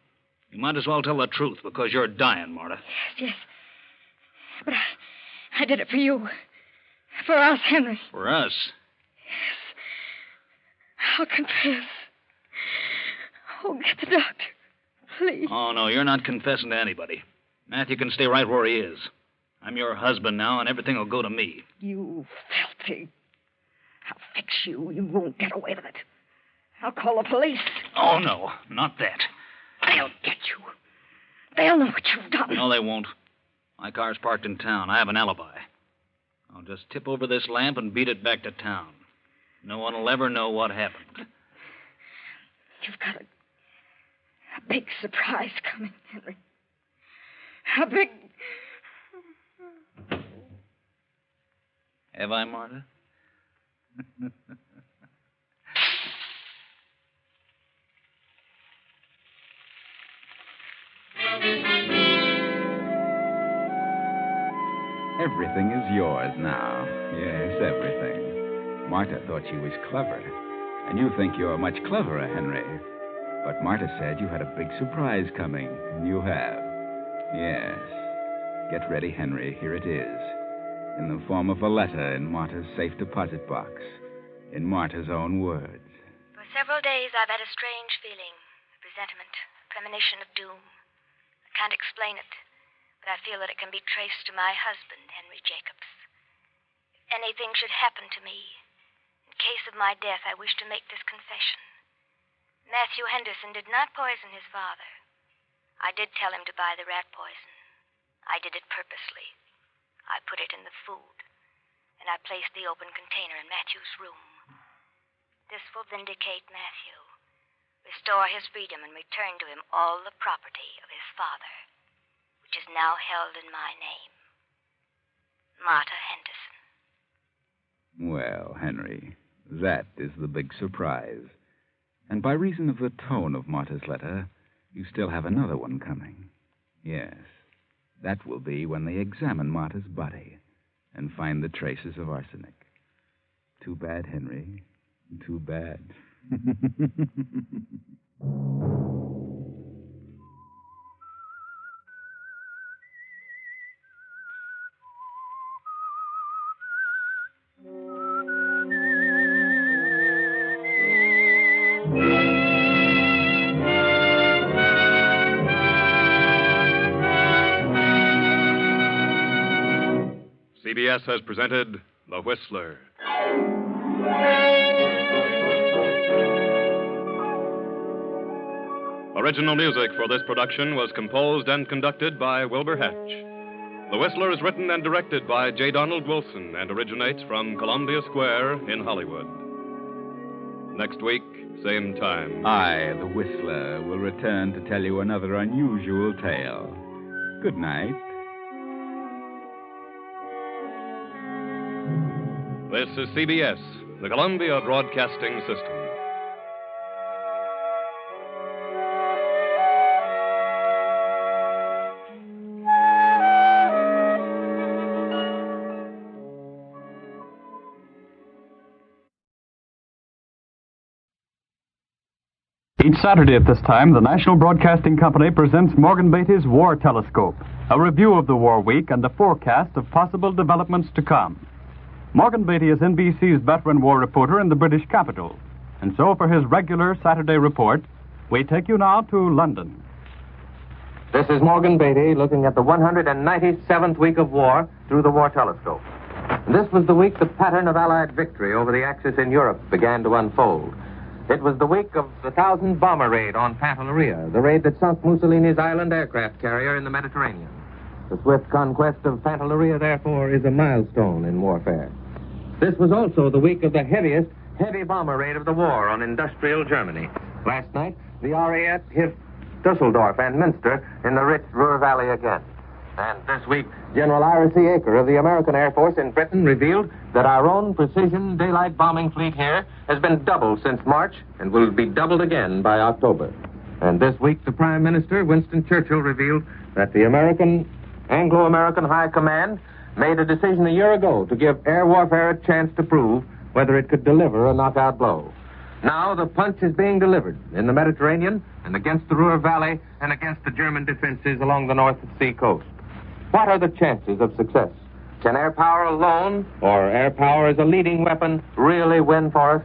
You might as well tell the truth, because you're dying, Marta. Yes. But I did it for you. For us, Henry. For us? Yes. I'll confess. Oh, get the doctor. Please. Oh, no, you're not confessing to anybody. Matthew can stay right where he is. I'm your husband now, and everything will go to me. You filthy. I'll fix you. You won't get away with it. I'll call the police. Oh, no, not that. They'll get you. They'll know what you've done. No, they won't. My car's parked in town. I have an alibi. I'll just tip over this lamp and beat it back to town. No one will ever know what happened. You've got a big surprise coming, Henry. A big... Have I, Marta? Everything is yours now. Yes, everything. Marta thought she was clever. And you think you're much cleverer, Henry. But Marta said you had a big surprise coming, and you have. Yes. Get ready, Henry. Here it is. In the form of a letter in Marta's safe deposit box. In Marta's own words. For several days, I've had a strange feeling. A presentiment, a premonition of doom. I can't explain it, but I feel that it can be traced to my husband, Henry Jacobs. If anything should happen to me, in case of my death, I wish to make this confession. Matthew Henderson did not poison his father. I did tell him to buy the rat poison. I did it purposely. I put it in the food, and I placed the open container in Matthew's room. This will vindicate Matthew, restore his freedom, and return to him all the property of his father, which is now held in my name. Marta Henderson. Well, Henry, that is the big surprise. And by reason of the tone of Marta's letter, you still have another one coming. Yes, that will be when they examine Marta's body and find the traces of arsenic. Too bad, Henry. Too bad. CBS has presented The Whistler. Original music for this production was composed and conducted by Wilbur Hatch. The Whistler is written and directed by J. Donald Wilson and originates from Columbia Square in Hollywood. Next week, same time. I, the Whistler, will return to tell you another unusual tale. Good night. This is CBS, the Columbia Broadcasting System. Each Saturday at this time, the National Broadcasting Company presents Morgan Beatty's War Telescope, a review of the war week and a forecast of possible developments to come. Morgan Beatty is NBC's veteran war reporter in the British capital. And so for his regular Saturday report, we take you now to London. This is Morgan Beatty looking at the 197th week of war through the War Telescope. This was the week the pattern of Allied victory over the Axis in Europe began to unfold. It was the week of the 1,000 bomber raid on Pantelleria, the raid that sunk Mussolini's island aircraft carrier in the Mediterranean. The swift conquest of Pantelleria, therefore, is a milestone in warfare. This was also the week of the heaviest heavy bomber raid of the war on industrial Germany. Last night, the RAF hit Dusseldorf and Münster in the rich Ruhr Valley again. And this week, General Ira C. Aker of the American Air Force in Britain revealed that our own precision daylight bombing fleet here has been doubled since March and will be doubled again by October. And this week, the Prime Minister, Winston Churchill, revealed that the Anglo-American High Command made a decision a year ago to give air warfare a chance to prove whether it could deliver a knockout blow. Now the punch is being delivered in the Mediterranean and against the Ruhr Valley and against the German defenses along the North Sea coast. What are the chances of success? Can air power alone, or air power as a leading weapon, really win for us?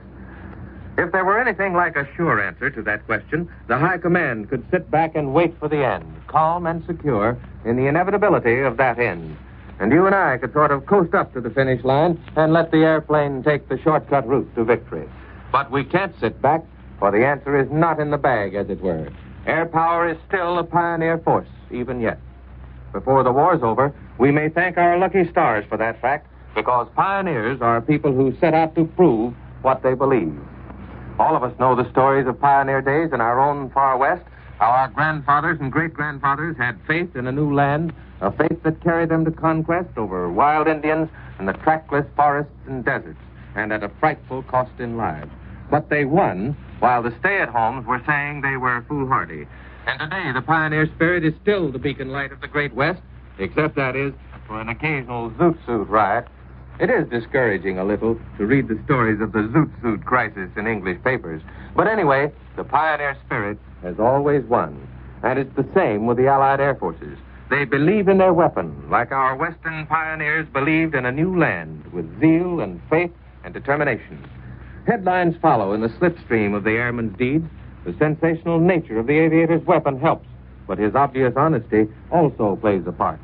If there were anything like a sure answer to that question, the High Command could sit back and wait for the end, calm and secure in the inevitability of that end. And you and I could sort of coast up to the finish line and let the airplane take the shortcut route to victory. But we can't sit back, for the answer is not in the bag, as it were. Air power is still a pioneer force, even yet. Before the war's over, we may thank our lucky stars for that fact, because pioneers are people who set out to prove what they believe. All of us know the stories of pioneer days in our own far west, how our grandfathers and great-grandfathers had faith in a new land, a faith that carried them to conquest over wild Indians and the trackless forests and deserts, and at a frightful cost in lives. But they won, while the stay-at-homes were saying they were foolhardy. And today, the pioneer spirit is still the beacon light of the Great West, except, that is, for an occasional Zoot Suit riot. It is discouraging a little to read the stories of the Zoot Suit crisis in English papers. But anyway, the pioneer spirit has always won. And it's the same with the Allied Air Forces. They believe in their weapon, like our Western pioneers believed in a new land, with zeal and faith and determination. Headlines follow in the slipstream of the airman's deeds. The sensational nature of the aviator's weapon helps, but his obvious honesty also plays a part.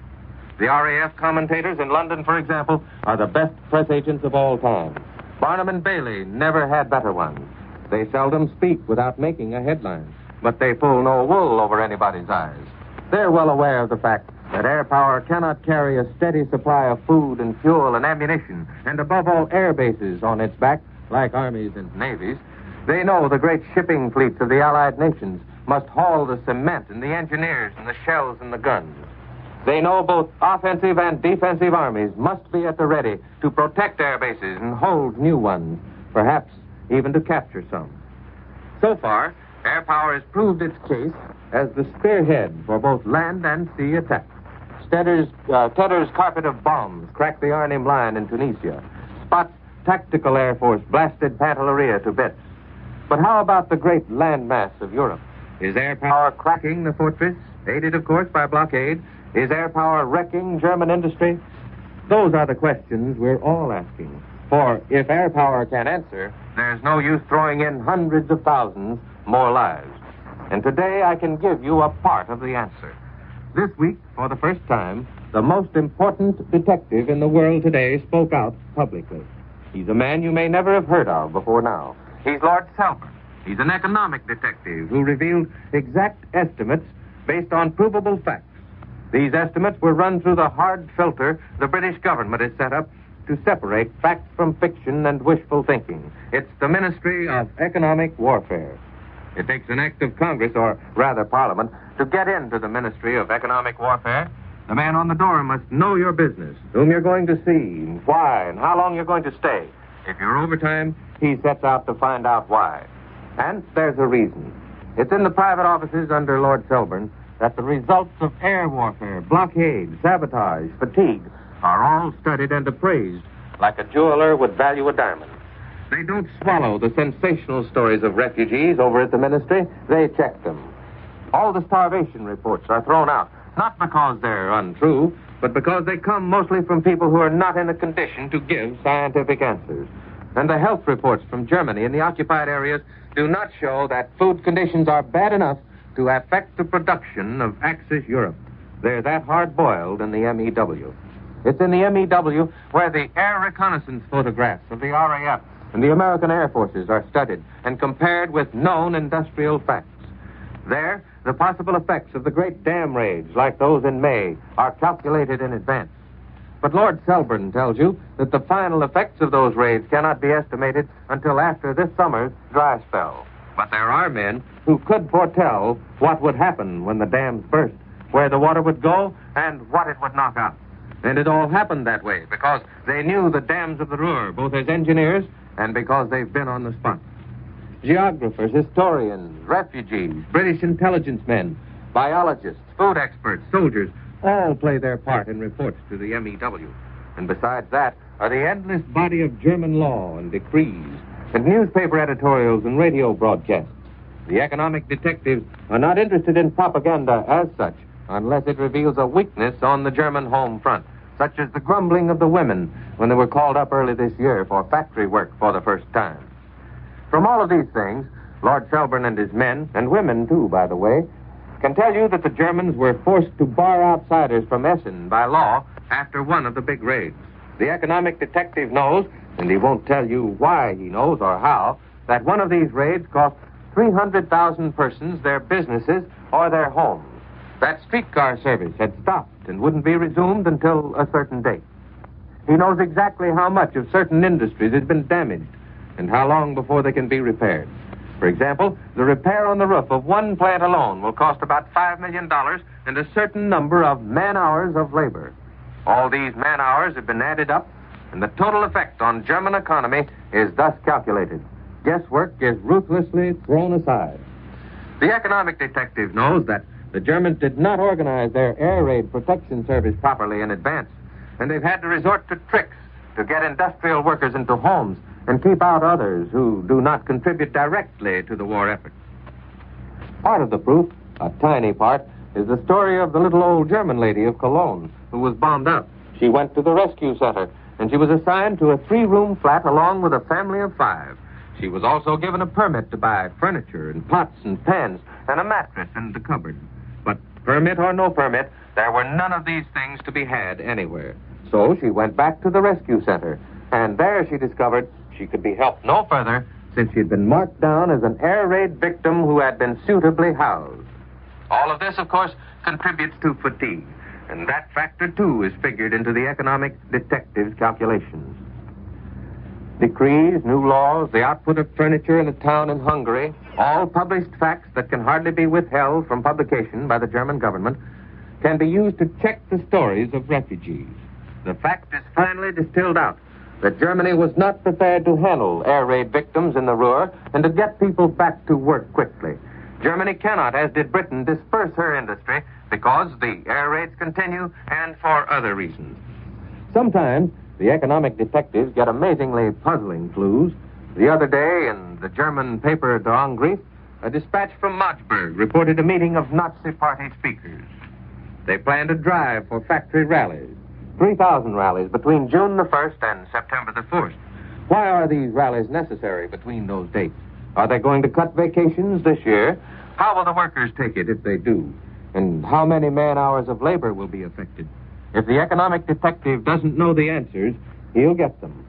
The RAF commentators in London, for example, are the best press agents of all time. Barnum and Bailey never had better ones. They seldom speak without making a headline, but they pull no wool over anybody's eyes. They're well aware of the fact that air power cannot carry a steady supply of food and fuel and ammunition, and above all, air bases on its back, like armies and navies. They know the great shipping fleets of the Allied nations must haul the cement and the engineers and the shells and the guns. They know both offensive and defensive armies must be at the ready to protect air bases and hold new ones, perhaps even to capture some. So far, air power has proved its case as the spearhead for both land and sea attacks. Tedder's carpet of bombs cracked the Arnhem line in Tunisia. Spot's tactical air force blasted Pantelleria to bits. But how about the great landmass of Europe? Is air power cracking the fortress, aided, of course, by blockade? Is air power wrecking German industry? Those are the questions we're all asking. For if air power can answer, there's no use throwing in hundreds of thousands more lives. And today I can give you a part of the answer. This week, for the first time, the most important detective in the world today spoke out publicly. He's a man you may never have heard of before now. He's Lord Selborne. He's an economic detective who revealed exact estimates based on provable facts. These estimates were run through the hard filter the British government has set up to separate fact from fiction and wishful thinking. It's the Ministry of Economic Warfare. It takes an act of Congress, or rather Parliament, to get into the Ministry of Economic Warfare. The man on the door must know your business, whom you're going to see, and why, and how long you're going to stay. If you're overtime, he sets out to find out why. And there's a reason. It's in the private offices under Lord Selborne that the results of air warfare, blockade, sabotage, fatigue are all studied and appraised like a jeweler would value a diamond. They don't swallow the sensational stories of refugees over at the ministry. They check them. All the starvation reports are thrown out, not because they're untrue, but because they come mostly from people who are not in a condition to give scientific answers. And the health reports from Germany and the occupied areas do not show that food conditions are bad enough to affect the production of Axis Europe. They're that hard-boiled in the MEW. It's in the MEW where the air reconnaissance photographs of the RAF and the American Air Forces are studied and compared with known industrial facts. There, the possible effects of the great dam raids, like those in May, are calculated in advance. But Lord Selborne tells you that the final effects of those raids cannot be estimated until after this summer's dry spell. But there are men who could foretell what would happen when the dams burst, where the water would go, and what it would knock out. And it all happened that way because they knew the dams of the Ruhr, both as engineers and because they've been on the spot. Geographers, historians, refugees, British intelligence men, biologists, food experts, soldiers, all play their part in reports to the MEW. And besides that are the endless body of German law and decrees, and newspaper editorials and radio broadcasts. The economic detectives are not interested in propaganda as such, unless it reveals a weakness on the German home front, such as the grumbling of the women when they were called up early this year for factory work for the first time. From all of these things, Lord Selborne and his men, and women too, by the way, can tell you that the Germans were forced to bar outsiders from Essen by law after one of the big raids. The economic detective knows, and he won't tell you why he knows or how, that one of these raids cost 300,000 persons their businesses or their homes. That streetcar service had stopped and wouldn't be resumed until a certain date. He knows exactly how much of certain industries has been damaged and how long before they can be repaired. For example, the repair on the roof of one plant alone will cost about $5 million and a certain number of man-hours of labor. All these man-hours have been added up, and the total effect on German economy is thus calculated. Guesswork is ruthlessly thrown aside. The economic detective knows that the Germans did not organize their air raid protection service properly in advance, and they've had to resort to tricks to get industrial workers into homes and keep out others who do not contribute directly to the war effort. Part of the proof, a tiny part, is the story of the little old German lady of Cologne who was bombed out. She went to the rescue center, and she was assigned to a 3-room flat along with a family of 5. She was also given a permit to buy furniture and pots and pans and a mattress in the cupboard. But permit or no permit, there were none of these things to be had anywhere. So she went back to the rescue center, and there she discovered she could be helped no further since she'd been marked down as an air raid victim who had been suitably housed. All of this, of course, contributes to fatigue, and that factor, too, is figured into the economic detective's calculations. Decrees, new laws, the output of furniture in a town in Hungary, all published facts that can hardly be withheld from publication by the German government, can be used to check the stories of refugees. The fact is finally distilled out that Germany was not prepared to handle air raid victims in the Ruhr and to get people back to work quickly. Germany cannot, as did Britain, disperse her industry because the air raids continue and for other reasons. Sometimes the economic detectives get amazingly puzzling clues. The other day, in the German paper Der Angriff, a dispatch from Magdeburg reported a meeting of Nazi Party speakers. They planned a drive for factory rallies, 3,000 rallies between June the 1st and September the 4th. Why are these rallies necessary between those dates? Are they going to cut vacations this year? How will the workers take it if they do? And how many man-hours of labor will be affected? If the economic detective doesn't know the answers, he'll get them.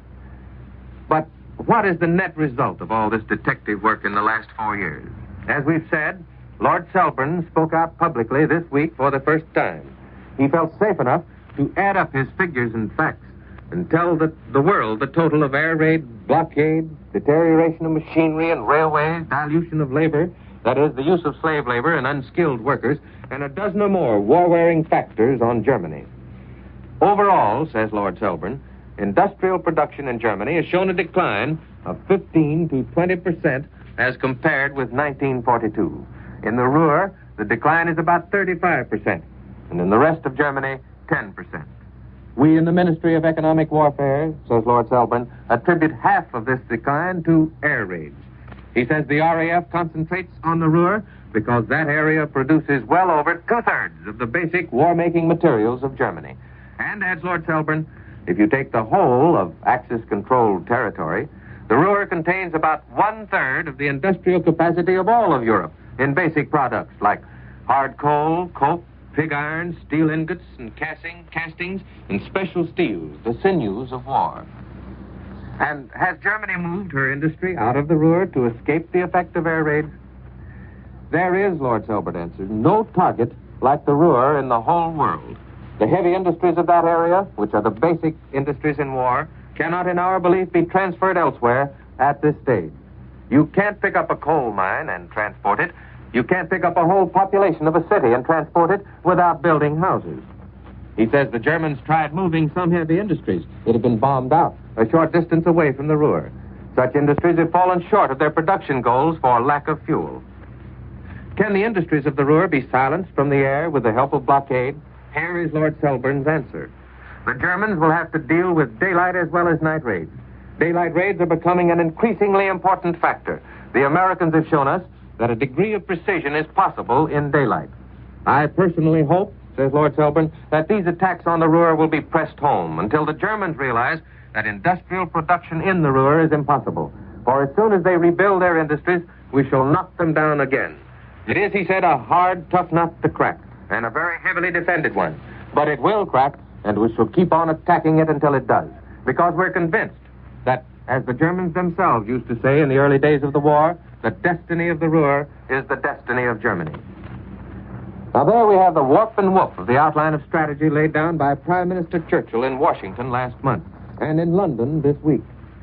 But what is the net result of all this detective work in the last 4 years? As we've said, Lord Selborne spoke out publicly this week for the first time. He felt safe enough to add up his figures and facts and tell the world the total of air raid, blockade, deterioration of machinery and railways, dilution of labor, that is, the use of slave labor and unskilled workers, and a dozen or more war-wearing factors on Germany. Overall, says Lord Selborne, industrial production in Germany has shown a decline of 15 to 20% as compared with 1942. In the Ruhr, the decline is about 35%, and in the rest of Germany, 10%. We in the Ministry of Economic Warfare, says Lord Selburne, attribute half of this decline to air raids. He says the RAF concentrates on the Ruhr because that area produces well over 2/3 of the basic war-making materials of Germany. And, adds Lord Selburne, if you take the whole of Axis-controlled territory, the Ruhr contains about 1/3 of the industrial capacity of all of Europe in basic products like hard coal, coke, pig iron, steel ingots, and castings, and special steels, the sinews of war. And has Germany moved her industry out of the Ruhr to escape the effect of air raids? There is, Lord Selburne answered, no target like the Ruhr in the whole world. The heavy industries of that area, which are the basic industries in war, cannot, in our belief, be transferred elsewhere at this stage. You can't pick up a coal mine and transport it. You can't pick up a whole population of a city and transport it without building houses. He says the Germans tried moving some heavy industries that have been bombed out a short distance away from the Ruhr. Such industries have fallen short of their production goals for lack of fuel. Can the industries of the Ruhr be silenced from the air with the help of blockade? Here is Lord Selburne's answer. The Germans will have to deal with daylight as well as night raids. Daylight raids are becoming an increasingly important factor. The Americans have shown us that a degree of precision is possible in daylight. I personally hope, says Lord Selburne, that these attacks on the Ruhr will be pressed home until the Germans realize that industrial production in the Ruhr is impossible. For as soon as they rebuild their industries, we shall knock them down again. It is, he said, a hard, tough nut to crack, and a very heavily defended one. But it will crack, and we shall keep on attacking it until it does, because we're convinced that, as the Germans themselves used to say in the early days of the war, the destiny of the Ruhr is the destiny of Germany. Now there we have the warp and woof of the outline of strategy laid down by Prime Minister Churchill in Washington last month and in London this week.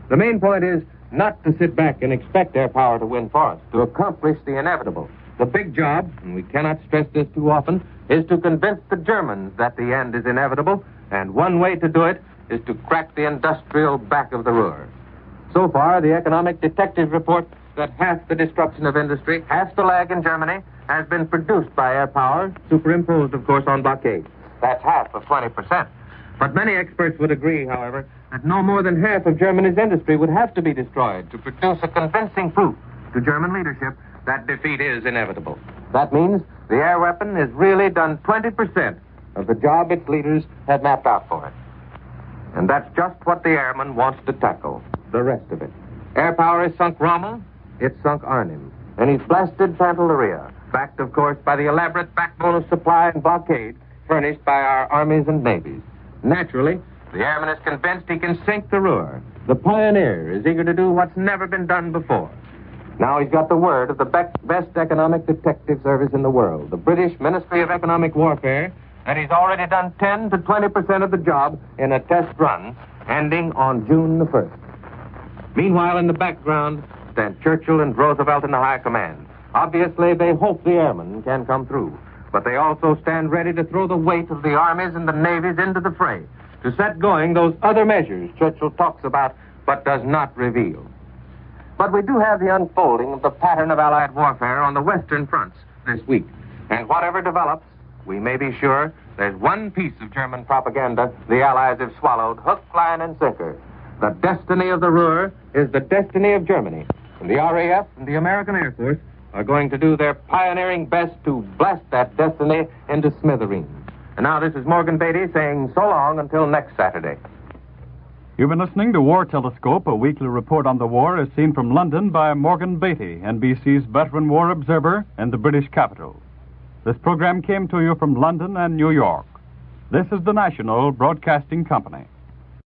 The main point is not to sit back and expect air power to win for us, to accomplish the inevitable. The big job, and we cannot stress this too often, is to convince the Germans that the end is inevitable, and one way to do it is to crack the industrial back of the Ruhr. So far, the economic detective report that half the destruction of industry, half the lag in Germany, has been produced by air power, superimposed, of course, on blockade. That's half of 20%. But many experts would agree, however, that no more than half of Germany's industry would have to be destroyed to produce a convincing proof to German leadership that defeat is inevitable. That means the air weapon has really done 20% of the job its leaders had mapped out for it. And that's just what the airman wants to tackle, the rest of it. Air power has sunk Rommel, it's sunk Arnhem, and he's blasted Pantelleria, backed, of course, by the elaborate backbone of supply and blockade furnished by our armies and navies. Naturally, the airman is convinced he can sink the Ruhr. The pioneer is eager to do what's never been done before. Now he's got the word of the best economic detective service in the world, the British Ministry of Economic Warfare, that he's already done 10 to 20% of the job in a test run ending on June the 1st. Meanwhile, in the background, stand Churchill and Roosevelt in the high command. Obviously, they hope the airmen can come through, but they also stand ready to throw the weight of the armies and the navies into the fray, to set going those other measures Churchill talks about but does not reveal. But we do have the unfolding of the pattern of Allied warfare on the western fronts this week. And whatever develops, we may be sure there's one piece of German propaganda the Allies have swallowed hook, line, and sinker. The destiny of the Ruhr is the destiny of Germany. And the RAF and the American Air Force are going to do their pioneering best to blast that destiny into smithereens. And now this is Morgan Beatty saying so long until next Saturday. You've been listening to War Telescope, a weekly report on the war as seen from London by Morgan Beatty, NBC's veteran war observer in the British capital. This program came to you from London and New York. This is the National Broadcasting Company.